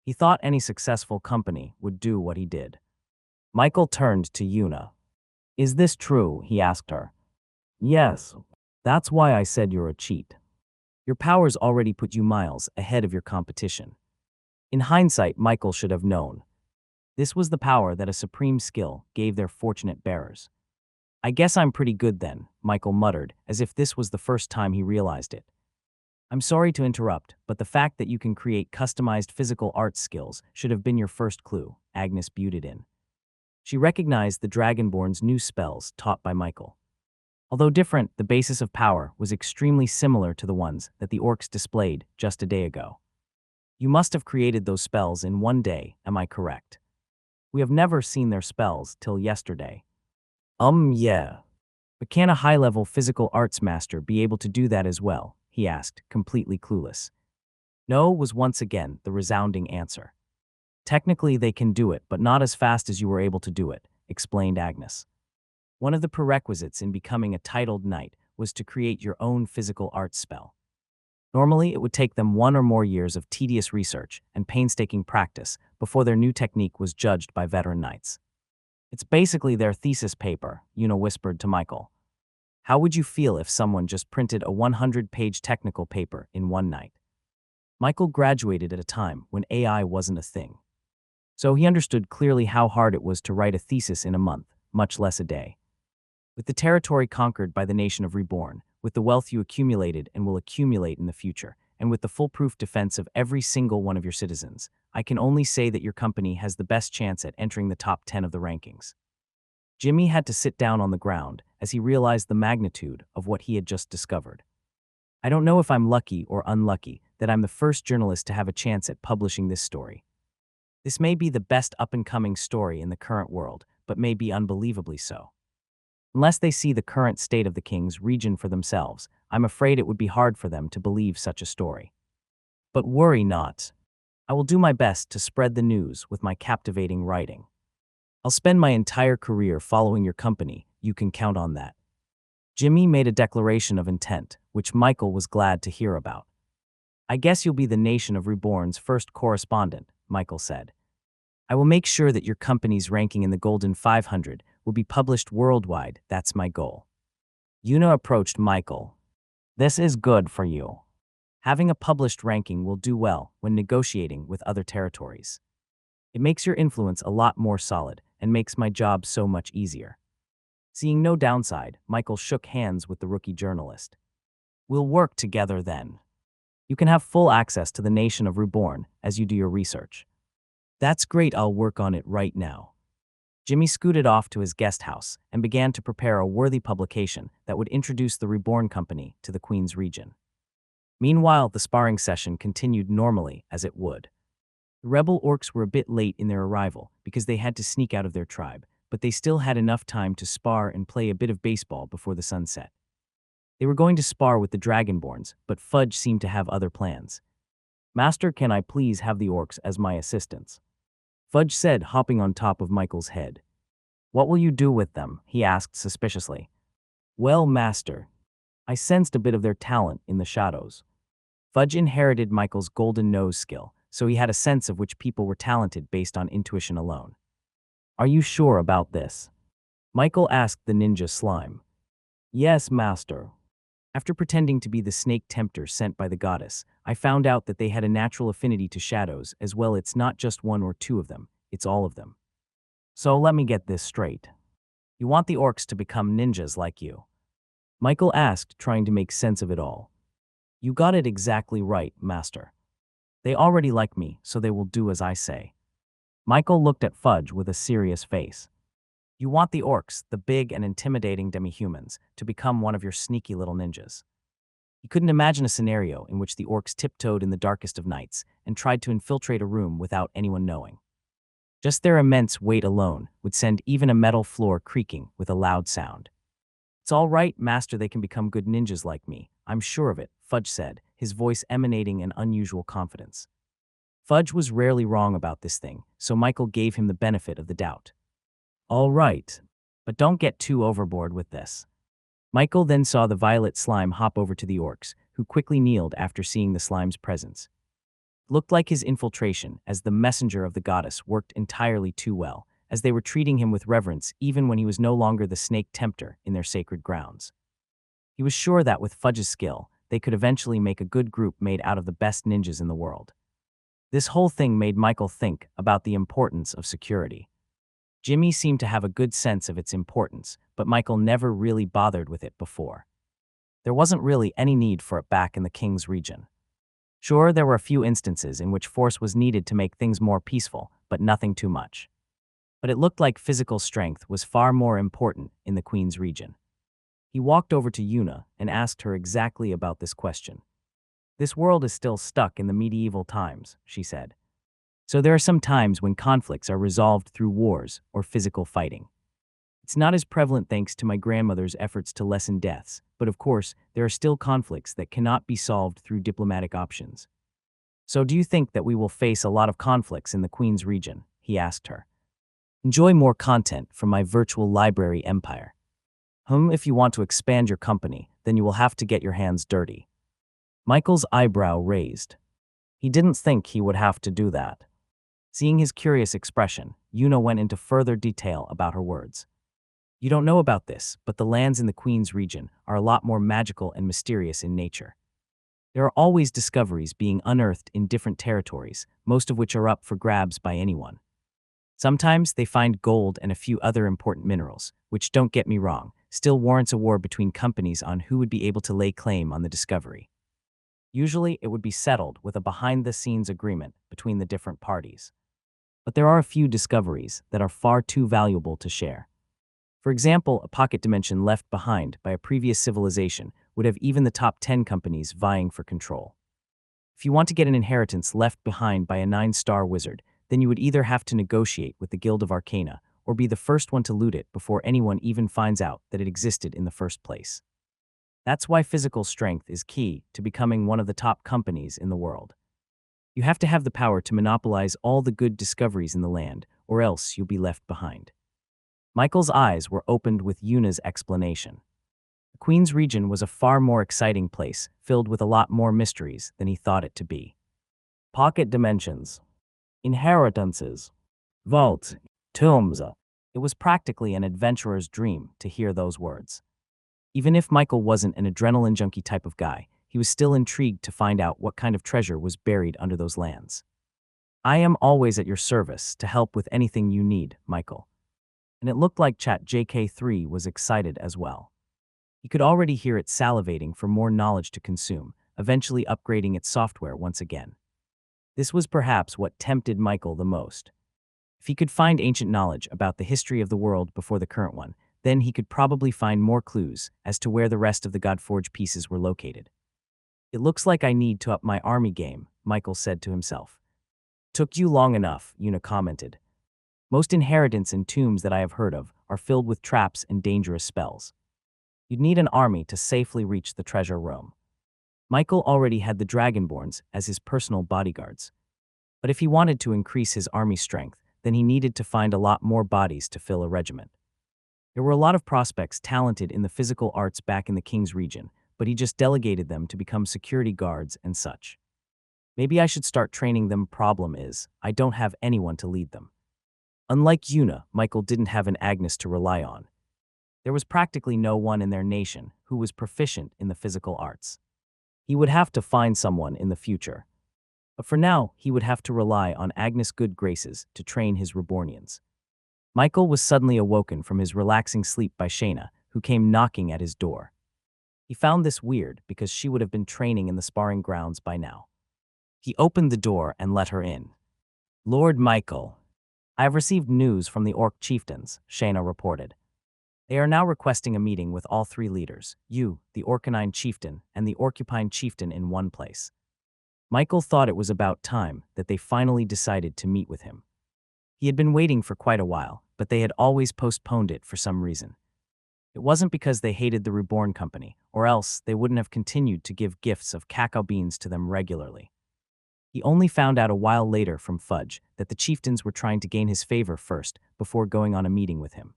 He thought any successful company would do what he did. Michael turned to Yuna. Is this true? He asked her. Yes. That's why I said you're a cheat. Your powers already put you miles ahead of your competition. In hindsight, Michael should have known. This was the power that a supreme skill gave their fortunate bearers. I guess I'm pretty good then, Michael muttered, as if this was the first time he realized it. I'm sorry to interrupt, but the fact that you can create customized physical arts skills should have been your first clue, Agnes butted in. She recognized the Dragonborn's new spells taught by Michael. Although different, the basis of power was extremely similar to the ones that the orcs displayed just a day ago. You must have created those spells in one day, am I correct? We have never seen their spells till yesterday. Yeah. But can a high-level physical arts master be able to do that as well? He asked, completely clueless. No was once again the resounding answer. Technically they can do it, but not as fast as you were able to do it, explained Agnes. One of the prerequisites in becoming a titled knight was to create your own physical arts spell. Normally, it would take them 1 or more years of tedious research and painstaking practice before their new technique was judged by veteran knights. It's basically their thesis paper, Una whispered to Michael. How would you feel if someone just printed a 100-page technical paper in one night? Michael graduated at a time when AI wasn't a thing. So he understood clearly how hard it was to write a thesis in a month, much less a day. With the territory conquered by the nation of Reborn, with the wealth you accumulated and will accumulate in the future, and with the foolproof defense of every single one of your citizens, I can only say that your company has the best chance at entering the top 10 of the rankings. Jimmy had to sit down on the ground as he realized the magnitude of what he had just discovered. I don't know if I'm lucky or unlucky that I'm the first journalist to have a chance at publishing this story. This may be the best up-and-coming story in the current world, but may be unbelievably so. Unless they see the current state of the King's region for themselves, I'm afraid it would be hard for them to believe such a story. But worry not. I will do my best to spread the news with my captivating writing. I'll spend my entire career following your company, you can count on that. Jimmy made a declaration of intent, which Michael was glad to hear about. I guess you'll be the nation of Reborn's first correspondent, Michael said. I will make sure that your company's ranking in the Golden 500 will be published worldwide, that's my goal. Una approached Michael. This is good for you. Having a published ranking will do well when negotiating with other territories. It makes your influence a lot more solid and makes my job so much easier. Seeing no downside, Michael shook hands with the rookie journalist. We'll work together then. You can have full access to the nation of Reborn as you do your research. That's great, I'll work on it right now. Jimmy scooted off to his guest house and began to prepare a worthy publication that would introduce the Reborn Company to the Queen's region. Meanwhile, the sparring session continued normally as it would. The rebel orcs were a bit late in their arrival because they had to sneak out of their tribe, but they still had enough time to spar and play a bit of baseball before the sun set. They were going to spar with the Dragonborns, but Fudge seemed to have other plans. Master, can I please have the orcs as my assistants? Fudge said, hopping on top of Michael's head. What will you do with them? He asked suspiciously. Well, Master, I sensed a bit of their talent in the shadows. Fudge inherited Michael's golden nose skill, so he had a sense of which people were talented based on intuition alone. Are you sure about this? Michael asked the ninja Slime. Yes, Master. After pretending to be the snake tempter sent by the goddess, I found out that they had a natural affinity to shadows as well. It's not just 1 or 2 of them, it's all of them. So let me get this straight. You want the orcs to become ninjas like you? Michael asked, trying to make sense of it all. You got it exactly right, Master. They already like me, so they will do as I say. Michael looked at Fudge with a serious face. You want the orcs, the big and intimidating demi-humans, to become one of your sneaky little ninjas. He couldn't imagine a scenario in which the orcs tiptoed in the darkest of nights and tried to infiltrate a room without anyone knowing. Just their immense weight alone would send even a metal floor creaking with a loud sound. It's all right, Master, they can become good ninjas like me. I'm sure of it, Fudge said, his voice emanating an unusual confidence. Fudge was rarely wrong about this thing, so Michael gave him the benefit of the doubt. All right, but don't get too overboard with this. Michael then saw the violet slime hop over to the orcs, who quickly kneeled after seeing the slime's presence. It looked like his infiltration as the messenger of the goddess worked entirely too well, as they were treating him with reverence even when he was no longer the snake tempter in their sacred grounds. He was sure that with Fudge's skill, they could eventually make a good group made out of the best ninjas in the world. This whole thing made Michael think about the importance of security. Jimmy seemed to have a good sense of its importance, but Michael never really bothered with it before. There wasn't really any need for it back in the King's region. Sure, there were a few instances in which force was needed to make things more peaceful, but nothing too much. But it looked like physical strength was far more important in the Queen's region. He walked over to Una and asked her exactly about this question. This world is still stuck in the medieval times, she said. So there are some times when conflicts are resolved through wars or physical fighting. It's not as prevalent thanks to my grandmother's efforts to lessen deaths, but of course, there are still conflicts that cannot be solved through diplomatic options. So do you think that we will face a lot of conflicts in the Queen's region? He asked her. Enjoy more content from my virtual library empire. If you want to expand your company, then you will have to get your hands dirty. Michael's eyebrow raised. He didn't think he would have to do that. Seeing his curious expression, Yuna went into further detail about her words. You don't know about this, but the lands in the Queen's region are a lot more magical and mysterious in nature. There are always discoveries being unearthed in different territories, most of which are up for grabs by anyone. Sometimes they find gold and a few other important minerals, which, don't get me wrong, still warrants a war between companies on who would be able to lay claim on the discovery. Usually, it would be settled with a behind-the-scenes agreement between the different parties. But there are a few discoveries that are far too valuable to share. For example, a pocket dimension left behind by a previous civilization would have even the top 10 companies vying for control. If you want to get an inheritance left behind by a 9-star wizard, then you would either have to negotiate with the Guild of Arcana or be the first one to loot it before anyone even finds out that it existed in the first place. That's why physical strength is key to becoming one of the top companies in the world. You have to have the power to monopolize all the good discoveries in the land, or else you'll be left behind. Michael's eyes were opened with Yuna's explanation. The Queen's region was a far more exciting place, filled with a lot more mysteries than he thought it to be. Pocket dimensions, inheritances, vaults, tombs. It was practically an adventurer's dream to hear those words. Even if Michael wasn't an adrenaline junkie type of guy, he was still intrigued to find out what kind of treasure was buried under those lands. I am always at your service to help with anything you need, Michael. And it looked like ChatJK3 was excited as well. He could already hear it salivating for more knowledge to consume, eventually upgrading its software once again. This was perhaps what tempted Michael the most. If he could find ancient knowledge about the history of the world before the current one, then he could probably find more clues as to where the rest of the Godforge pieces were located. It looks like I need to up my army game, Michael said to himself. Took you long enough, Yuna commented. Most inheritance and tombs that I have heard of are filled with traps and dangerous spells. You'd need an army to safely reach the treasure room. Michael already had the Dragonborns as his personal bodyguards. But if he wanted to increase his army strength, then he needed to find a lot more bodies to fill a regiment. There were a lot of prospects talented in the physical arts back in the King's region, but he just delegated them to become security guards and such. Maybe I should start training them. Problem is, I don't have anyone to lead them. Unlike Yuna, Michael didn't have an Agnes to rely on. There was practically no one in their nation who was proficient in the physical arts. He would have to find someone in the future. But for now, he would have to rely on Agnes' good graces to train his Rebornians. Michael was suddenly awoken from his relaxing sleep by Shayna, who came knocking at his door. He found this weird because she would have been training in the sparring grounds by now. He opened the door and let her in. Lord Michael, I have received news from the Orc chieftains, Shayna reported. They are now requesting a meeting with all 3 leaders, you, the Orcanine chieftain, and the Orcupine chieftain in one place. Michael thought it was about time that they finally decided to meet with him. He had been waiting for quite a while, but they had always postponed it for some reason. It wasn't because they hated the Reborn Company, or else they wouldn't have continued to give gifts of cacao beans to them regularly. He only found out a while later from Fudge that the chieftains were trying to gain his favor first before going on a meeting with him.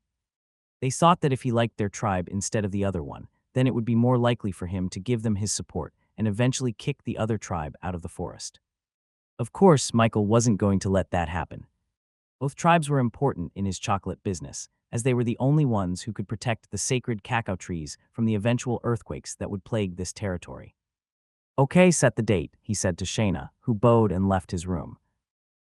They thought that if he liked their tribe instead of the other one, then it would be more likely for him to give them his support and eventually kick the other tribe out of the forest. Of course, Michael wasn't going to let that happen. Both tribes were important in his chocolate business, as they were the only ones who could protect the sacred cacao trees from the eventual earthquakes that would plague this territory. Okay, set the date, he said to Shayna, who bowed and left his room.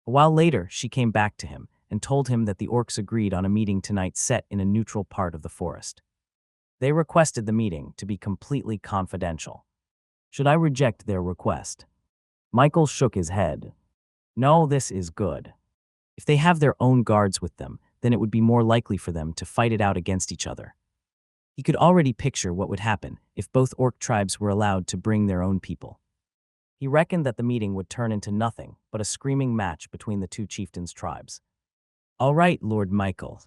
A while later, she came back to him and told him that the orcs agreed on a meeting tonight set in a neutral part of the forest. They requested the meeting to be completely confidential. Should I reject their request? Michael shook his head. No, this is good. If they have their own guards with them, then it would be more likely for them to fight it out against each other. He could already picture what would happen if both orc tribes were allowed to bring their own people. He reckoned that the meeting would turn into nothing but a screaming match between the two chieftains' tribes. "All right, Lord Michael,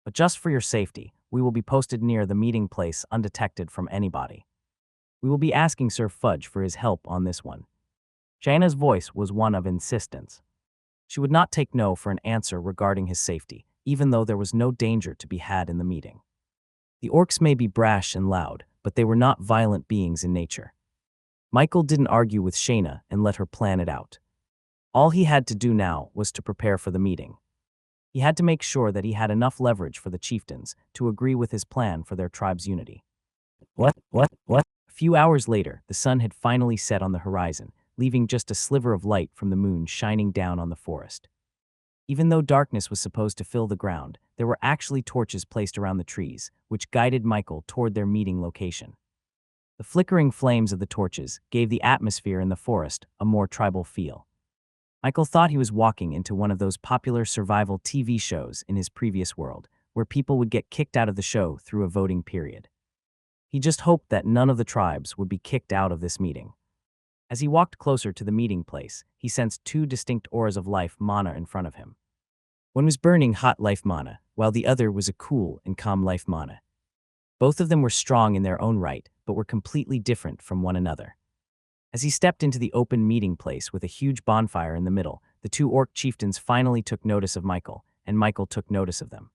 but just for your safety, we will be posted near the meeting place undetected from anybody. We will be asking Sir Fudge for his help on this one." Jaina's voice was one of insistence. She would not take no for an answer regarding his safety, even though there was no danger to be had in the meeting. The orcs may be brash and loud, but they were not violent beings in nature. Michael didn't argue with Shayna and let her plan it out. All he had to do now was to prepare for the meeting. He had to make sure that he had enough leverage for the chieftains to agree with his plan for their tribe's unity. What? A few hours later, the sun had finally set on the horizon, leaving just a sliver of light from the moon shining down on the forest. Even though darkness was supposed to fill the ground, there were actually torches placed around the trees, which guided Michael toward their meeting location. The flickering flames of the torches gave the atmosphere in the forest a more tribal feel. Michael thought he was walking into one of those popular survival TV shows in his previous world, where people would get kicked out of the show through a voting period. He just hoped that none of the tribes would be kicked out of this meeting. As he walked closer to the meeting place, he sensed two distinct auras of life mana in front of him. One was burning hot life mana, while the other was a cool and calm life mana. Both of them were strong in their own right, but were completely different from one another. As he stepped into the open meeting place with a huge bonfire in the middle, the two orc chieftains finally took notice of Michael, and Michael took notice of them.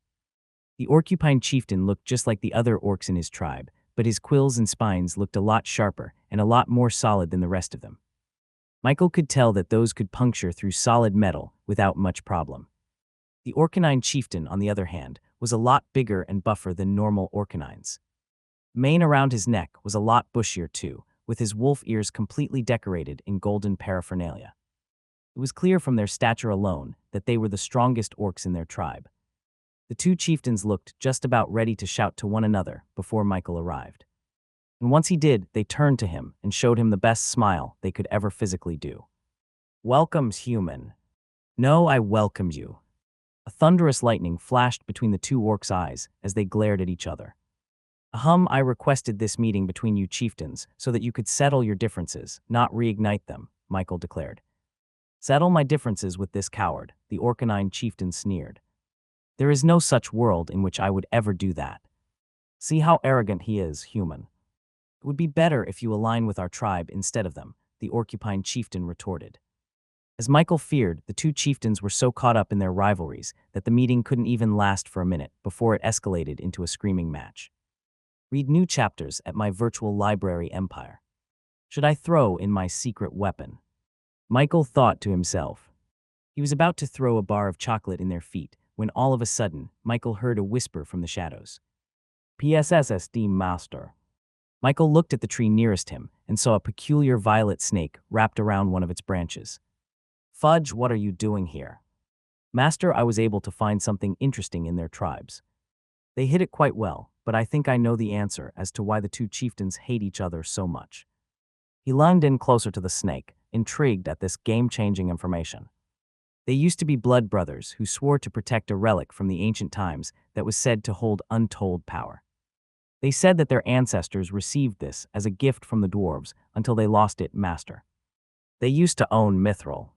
The Orcupine chieftain looked just like the other orcs in his tribe, but his quills and spines looked a lot sharper and a lot more solid than the rest of them. Michael could tell that those could puncture through solid metal without much problem. The Orcanine chieftain, on the other hand, was a lot bigger and buffer than normal Orcanines. The mane around his neck was a lot bushier too, with his wolf ears completely decorated in golden paraphernalia. It was clear from their stature alone that they were the strongest orcs in their tribe. The two chieftains looked just about ready to shout to one another before Michael arrived. And once he did, they turned to him and showed him the best smile they could ever physically do. "Welcomes, human. No, I welcome you." A thunderous lightning flashed between the two orcs' eyes as they glared at each other. I requested this meeting between you chieftains so that you could settle your differences, not reignite them," Michael declared. "Settle my differences with this coward," the Orcanine chieftain sneered. "There is no such world in which I would ever do that. See how arrogant he is, human." "It would be better if you align with our tribe instead of them," the Orcupine chieftain retorted. As Michael feared, the two chieftains were so caught up in their rivalries that the meeting couldn't even last for a minute before it escalated into a screaming match. Read new chapters at my virtual library empire. Should I throw in my secret weapon? Michael thought to himself. He was about to throw a bar of chocolate in their feet when all of a sudden, Michael heard a whisper from the shadows. "PSSSD Master." Michael looked at the tree nearest him and saw a peculiar violet snake wrapped around one of its branches. "Fudge, what are you doing here?" "Master, I was able to find something interesting in their tribes. They hid it quite well, but I think I know the answer as to why the two chieftains hate each other so much." He leaned in closer to the snake, intrigued at this game-changing information. They used to be blood brothers who swore to protect a relic from the ancient times that was said to hold untold power. They said that their ancestors received this as a gift from the dwarves until they lost it, Master. They used to own Mithril.